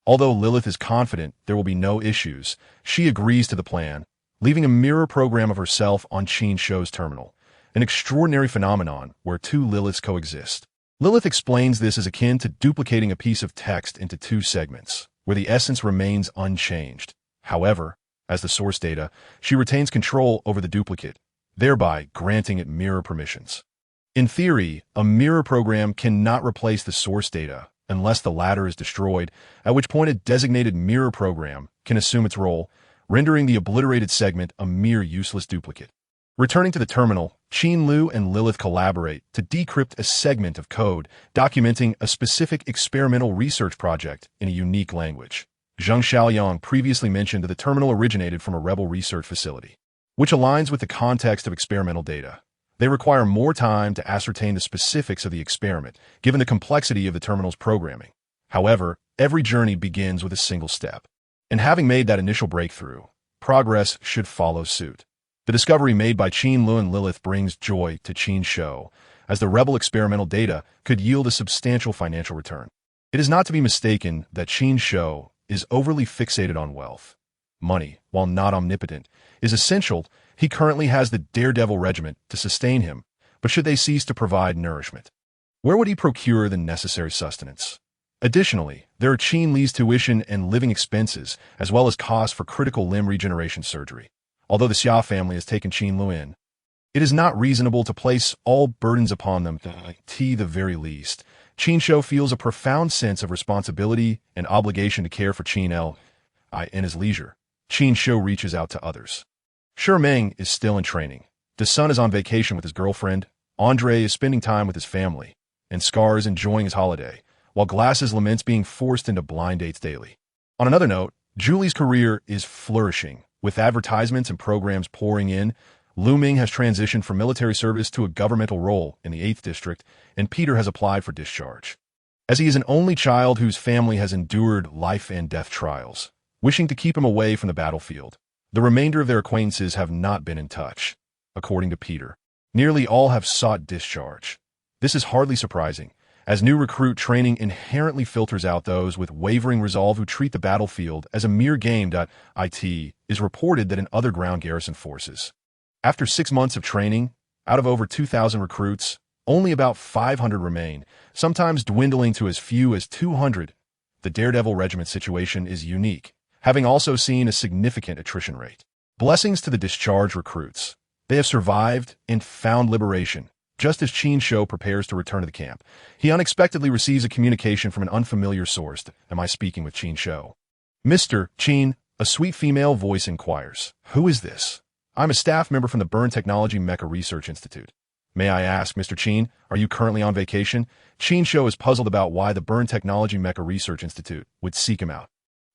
Although Lilith is confident there will be no issues, she agrees to the plan, leaving a mirror program of herself on Qin Shou's terminal, an extraordinary phenomenon where two Liliths coexist. Lilith explains this as akin to duplicating a piece of text into two segments, where the essence remains unchanged. However, as the source data, she retains control over the duplicate, thereby granting it mirror permissions. In theory, a mirror program cannot replace the source data unless the latter is destroyed, at which point a designated mirror program can assume its role, rendering the obliterated segment a mere useless duplicate. Returning to the terminal, Qin Lu and Lilith collaborate to decrypt a segment of code documenting a specific experimental research project in a unique language. Zheng Xiaoyang previously mentioned that the terminal originated from a rebel research facility, which aligns with the context of experimental data. They require more time to ascertain the specifics of the experiment, given the complexity of the terminal's programming. However, every journey begins with a single step. And having made that initial breakthrough, progress should follow suit. The discovery made by Qin Lu and Lilith brings joy to Qin Shou, as the rebel experimental data could yield a substantial financial return. It is not to be mistaken that Qin Shou is overly fixated on wealth. Money, while not omnipotent, is essential. He currently has the Daredevil regiment to sustain him, but should they cease to provide nourishment, where would he procure the necessary sustenance? Additionally, there are Qin Li's tuition and living expenses, as well as costs for critical limb regeneration surgery. Although the Xia family has taken Qin Lu in, it is not reasonable to place all burdens upon them. To the very least, Qin Shou feels a profound sense of responsibility and obligation to care for Qin Li in his leisure. Qin Shou reaches out to others. Meng is still in training. The son is on vacation with his girlfriend. Andre is spending time with his family. And Scar is enjoying his holiday, while Glasses laments being forced into blind dates daily. On another note, Julie's career is flourishing. With advertisements and programs pouring in, Lu Ming has transitioned from military service to a governmental role in the 8th District, and Peter has applied for discharge. As he is an only child whose family has endured life and death trials, wishing to keep him away from the battlefield, the remainder of their acquaintances have not been in touch. According to Peter, nearly all have sought discharge. This is hardly surprising, as new recruit training inherently filters out those with wavering resolve who treat the battlefield as a mere game. It is reported that in other ground garrison forces, after 6 months of training, out of over 2,000 recruits, only about 500 remain, sometimes dwindling to as few as 200. The Daredevil regiment situation is unique, having also seen a significant attrition rate. Blessings to the discharged recruits. They have survived and found liberation. Just as Qin Shou prepares to return to the camp, he unexpectedly receives a communication from an unfamiliar source. Am I speaking with Qin Shou? Mr. Qin, a sweet female voice inquires. Who is this? I'm a staff member from the Burn Technology Mecha Research Institute. May I ask, Mr. Qin, are you currently on vacation? Qin Shou is puzzled about why the Burn Technology Mecha Research Institute would seek him out.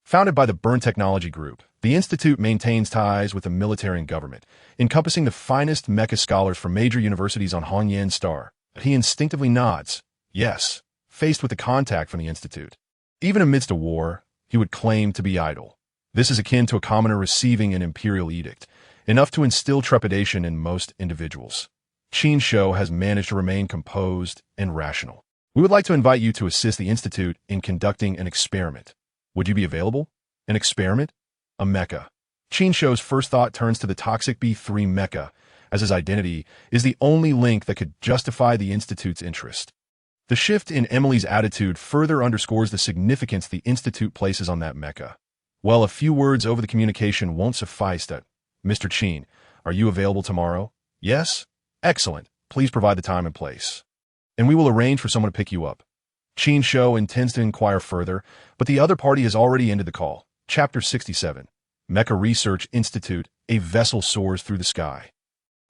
Founded by the Burn Technology Group, the institute maintains ties with the military and government, encompassing the finest mecha scholars from major universities on Hongyan Star. He instinctively nods. Yes, faced with the contact from the institute. Even amidst a war, he would claim to be idle. This is akin to a commoner receiving an imperial edict, enough to instill trepidation in most individuals. Qin Shou has managed to remain composed and rational. We would like to invite you to assist the institute in conducting an experiment. Would you be available? An experiment? A mecha. Qin Shou's first thought turns to the toxic B3 mecha, as his identity is the only link that could justify the Institute's interest. The shift in Emily's attitude further underscores the significance the Institute places on that mecha. Well, a few words over the communication won't suffice that. Mr. Qin, are you available tomorrow? Yes? Excellent. Please provide the time and place. And we will arrange for someone to pick you up. Qin Shou intends to inquire further, but the other party has already ended the call. Chapter 67. Mecha Research Institute, a vessel soars through the sky.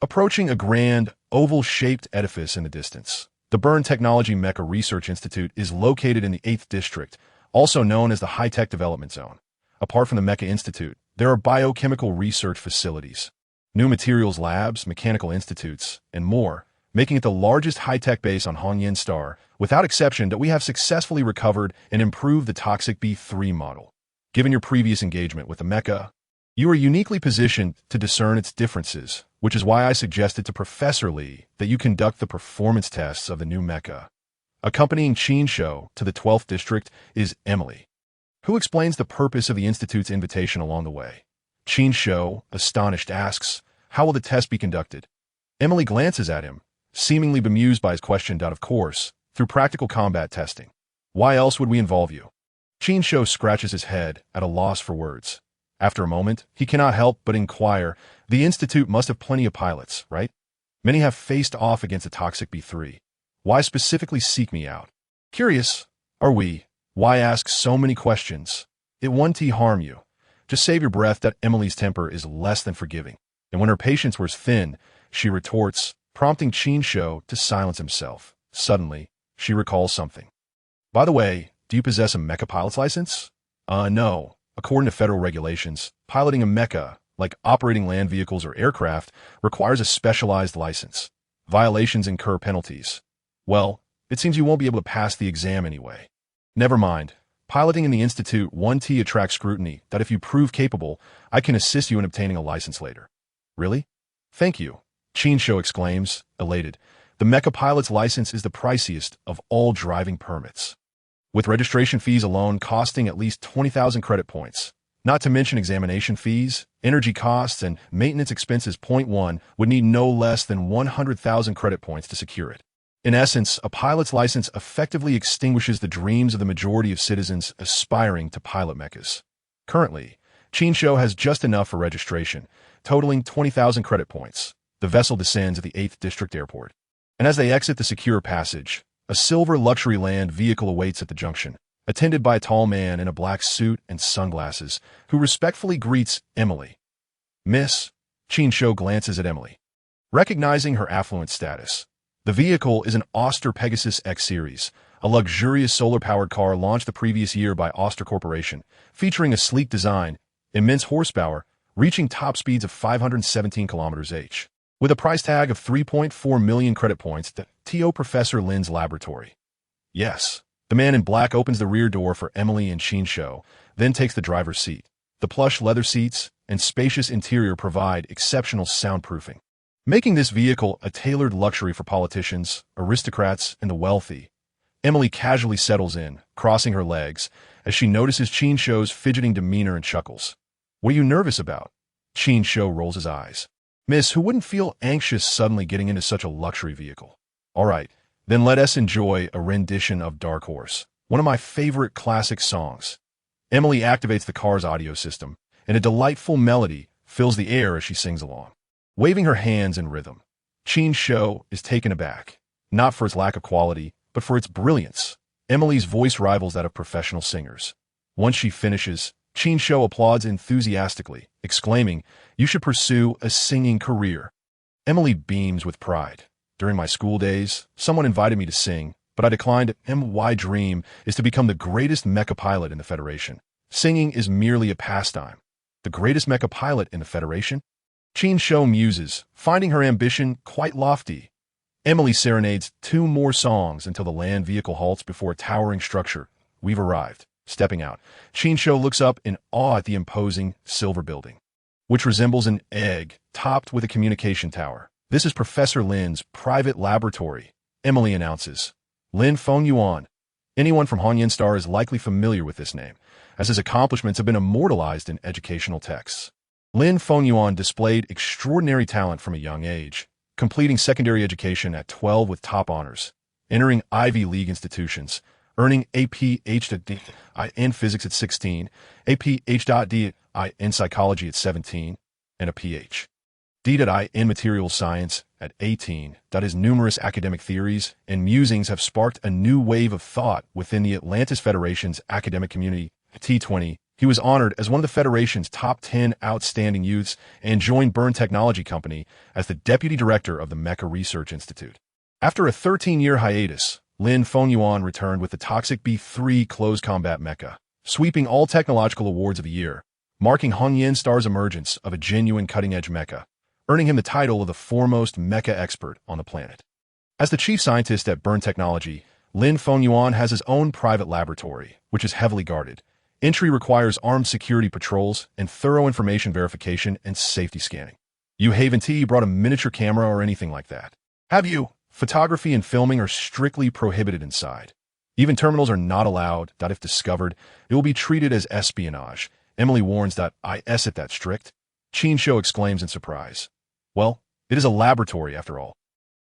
Approaching a grand, oval-shaped edifice in the distance. The Bern Technology Mecha Research Institute is located in the 8th District, also known as the High-Tech Development Zone. Apart from the Mecha Institute, there are biochemical research facilities, new materials labs, mechanical institutes, and more, making it the largest high-tech base on Hongyan Star, without exception that we have successfully recovered and improved the toxic B3 model. Given your previous engagement with the mecha, you are uniquely positioned to discern its differences, which is why I suggested to Professor Li that you conduct the performance tests of the new mecha. Accompanying Qin Shou to the 12th District is Emily, who explains the purpose of the Institute's invitation along the way. Qin Shou, astonished, asks, "How will the test be conducted?" Emily glances at him, seemingly bemused by his question. Of course, through practical combat testing. Why else would we involve you? Qin Shou scratches his head, at a loss for words. After a moment, he cannot help but inquire, the Institute must have plenty of pilots, right? Many have faced off against the toxic B3. Why specifically seek me out? Curious, are we? Why ask so many questions? It won't harm you. Just save your breath. That Emily's temper is less than forgiving, and when her patience wears thin, she retorts, prompting Qin Shou to silence himself. Suddenly, she recalls something. By the way, do you possess a mecha pilot's license? No. According to federal regulations, piloting a mecha, like operating land vehicles or aircraft, requires a specialized license. Violations incur penalties. Well, it seems you won't be able to pass the exam anyway. Never mind. Piloting in the Institute 1T attracts scrutiny that if you prove capable, I can assist you in obtaining a license later. Really? Thank you, Qin Shou exclaims, elated. The mecha pilot's license is the priciest of all driving permits, with registration fees alone costing at least 20,000 credit points. Not to mention examination fees, energy costs, and maintenance expenses. Point 1 would need no less than 100,000 credit points to secure it. In essence, a pilot's license effectively extinguishes the dreams of the majority of citizens aspiring to pilot mechas. Currently, Qin Shou has just enough for registration, totaling 20,000 credit points. The vessel descends at the 8th District Airport, and as they exit the secure passage, a silver luxury land vehicle awaits at the junction, attended by a tall man in a black suit and sunglasses, who respectfully greets Emily. Miss, Qin Shou glances at Emily, recognizing her affluent status. The vehicle is an Oster Pegasus X Series, a luxurious solar-powered car launched the previous year by Oster Corporation, featuring a sleek design, immense horsepower, reaching top speeds of 517 km/h. With a price tag of 3.4 million credit points to T.O. Professor Lin's laboratory. Yes. The man in black opens the rear door for Emily and Qin Shou, then takes the driver's seat. The plush leather seats and spacious interior provide exceptional soundproofing, making this vehicle a tailored luxury for politicians, aristocrats, and the wealthy. Emily casually settles in, crossing her legs, as she notices Qin Shou's fidgeting demeanor and chuckles. What are you nervous about? Qin Shou rolls his eyes. Miss, who wouldn't feel anxious suddenly getting into such a luxury vehicle? All right, then let us enjoy a rendition of Dark Horse, one of my favorite classic songs. Emily activates the car's audio system, and a delightful melody fills the air as she sings along, waving her hands in rhythm. Qin Shou is taken aback, not for its lack of quality, but for its brilliance. Emily's voice rivals that of professional singers. Once she finishes, Qin Shou applauds enthusiastically, exclaiming, "You should pursue a singing career." Emily beams with pride. During my school days, someone invited me to sing, but I declined. My dream is to become the greatest mecha pilot in the Federation. Singing is merely a pastime. The greatest mecha pilot in the Federation? Qin Shou muses, finding her ambition quite lofty. Emily serenades 2 more songs until the land vehicle halts before a towering structure. We've arrived. Stepping out, Qin Shou looks up in awe at the imposing silver building, which resembles an egg topped with a communication tower. This is Professor Lin's private laboratory, Emily announces. Lin Fengyuan. Anyone from Hongyan Star is likely familiar with this name, as his accomplishments have been immortalized in educational texts. Lin Fengyuan displayed extraordinary talent from a young age, completing secondary education at 12 with top honors, entering Ivy League institutions, earning a Ph.D. in physics at 16, a Ph.D. in psychology at 17, and a Ph.D. in materials science at 18. His numerous academic theories and musings have sparked a new wave of thought within the Atlantis Federation's academic community. T20, he was honored as one of the Federation's top 10 outstanding youths and joined Byrne Technology Company as the deputy director of the Mecha Research Institute. After a 13-year hiatus, Lin Fengyuan returned with the Toxic B3 closed combat mecha, sweeping all technological awards of the year, marking Hong Yen Star's emergence of a genuine cutting-edge mecha, earning him the title of the foremost mecha expert on the planet. As the chief scientist at Byrne Technology, Lin Fengyuan has his own private laboratory, which is heavily guarded. Entry requires armed security patrols and thorough information verification and safety scanning. You haven't brought a miniature camera or anything like that, have you? Photography and filming are strictly prohibited inside. Even terminals are not allowed. If discovered, it will be treated as espionage. Emily warns. Is it that strict? Qin Shou exclaims in surprise. Well, it is a laboratory after all.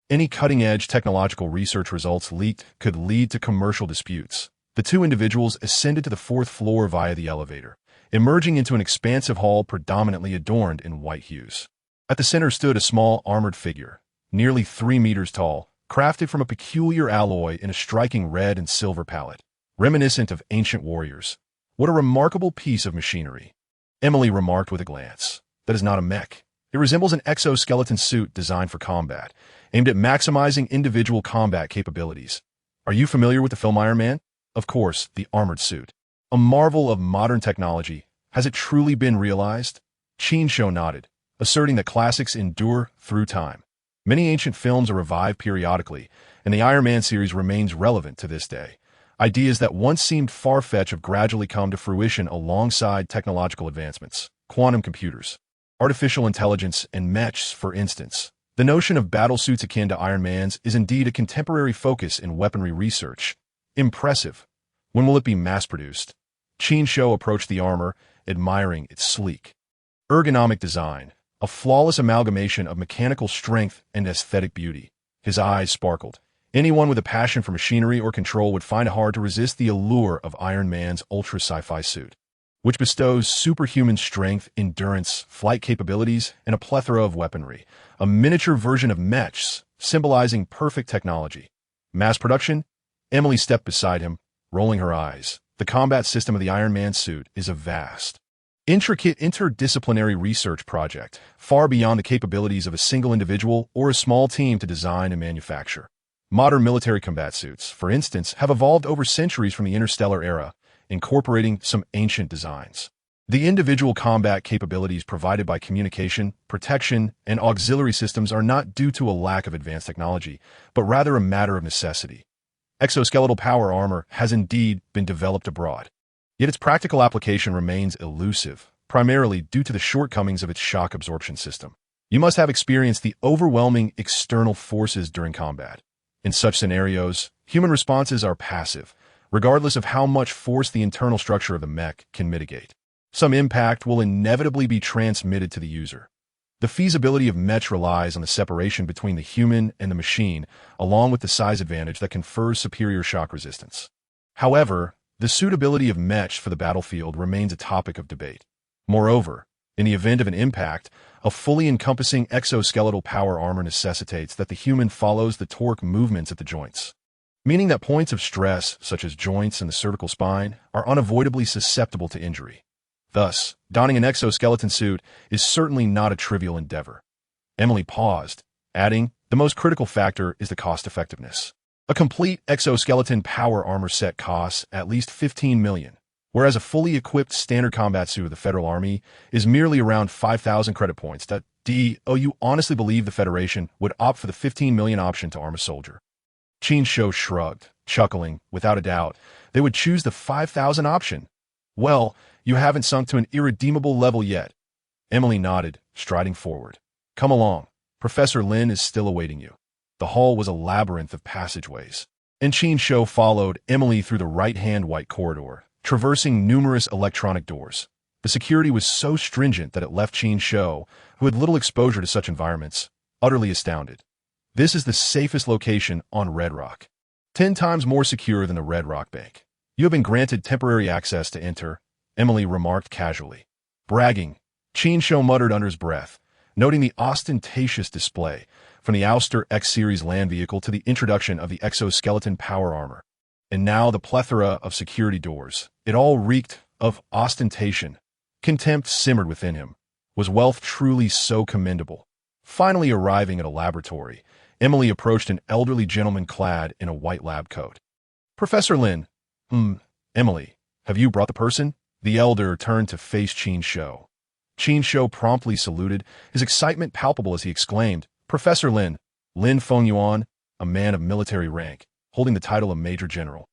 Any cutting-edge technological research results leaked could lead to commercial disputes. The two individuals ascended to the 4th floor via the elevator, emerging into an expansive hall predominantly adorned in white hues. At the center stood a small armored figure, nearly 3 meters tall, crafted from a peculiar alloy in a striking red and silver palette, reminiscent of ancient warriors. What a remarkable piece of machinery, Emily remarked with a glance. That is not a mech. It resembles an exoskeleton suit designed for combat, aimed at maximizing individual combat capabilities. Are you familiar with the film Iron Man? Of course, the armored suit. A marvel of modern technology. Has it truly been realized? Qin Shou nodded, asserting that classics endure through time. Many ancient films are revived periodically, and the Iron Man series remains relevant to this day. Ideas that once seemed far-fetched have gradually come to fruition alongside technological advancements. Quantum computers, artificial intelligence, and mechs, for instance. The notion of battlesuits akin to Iron Man's is indeed a contemporary focus in weaponry research. Impressive. When will it be mass-produced? Qin Shou approached the armor, admiring its sleek, ergonomic design, a flawless amalgamation of mechanical strength and aesthetic beauty. His eyes sparkled. Anyone with a passion for machinery or control would find it hard to resist the allure of Iron Man's ultra sci-fi suit, which bestows superhuman strength, endurance, flight capabilities, and a plethora of weaponry. A miniature version of mechs, symbolizing perfect technology. Mass production? Emily stepped beside him, rolling her eyes. The combat system of the Iron Man suit is a vast, intricate interdisciplinary research project, far beyond the capabilities of a single individual or a small team to design and manufacture. Modern military combat suits, for instance, have evolved over centuries from the interstellar era, incorporating some ancient designs. The individual combat capabilities provided by communication, protection, and auxiliary systems are not due to a lack of advanced technology, but rather a matter of necessity. Exoskeletal power armor has indeed been developed abroad, yet its practical application remains elusive, primarily due to the shortcomings of its shock absorption system. You must have experienced the overwhelming external forces during combat. In such scenarios, human responses are passive, regardless of how much force the internal structure of the mech can mitigate. Some impact will inevitably be transmitted to the user. The feasibility of mech relies on the separation between the human and the machine, along with the size advantage that confers superior shock resistance. However, the suitability of mech for the battlefield remains a topic of debate. Moreover, in the event of an impact, a fully encompassing exoskeletal power armor necessitates that the human follows the torque movements at the joints, meaning that points of stress, such as joints and the cervical spine, are unavoidably susceptible to injury. Thus, donning an exoskeleton suit is certainly not a trivial endeavor. Emily paused, adding, the most critical factor is the cost-effectiveness. A complete exoskeleton power armor set costs at least 15 million, whereas a fully equipped standard combat suit of the Federal Army is merely around 5,000 credit points. Do you honestly believe the Federation would opt for the 15 million option to arm a soldier? Qin Shou shrugged, chuckling. Without a doubt, they would choose the 5,000 option. Well, you haven't sunk to an irredeemable level yet. Emily nodded, striding forward. Come along. Professor Lin is still awaiting you. The hall was a labyrinth of passageways, and Qin Shou followed Emily through the right-hand white corridor, traversing numerous electronic doors. The security was so stringent that it left Qin Shou, who had little exposure to such environments, utterly astounded. This is the safest location on Redrock. 10 times more secure than the Redrock Bank. You have been granted temporary access to enter, Emily remarked casually. Bragging, Qin Shou muttered under his breath, noting the ostentatious display, from the Ouster X-Series land vehicle to the introduction of the exoskeleton power armor. And now the plethora of security doors. It all reeked of ostentation. Contempt simmered within him. Was wealth truly so commendable? Finally arriving at a laboratory, Emily approached an elderly gentleman clad in a white lab coat. Professor Lin. Emily, have you brought the person? The elder turned to face Qin Shou. Qin Shou promptly saluted, his excitement palpable as he exclaimed, Professor Lin, Lin Fengyuan, a man of military rank, holding the title of Major General.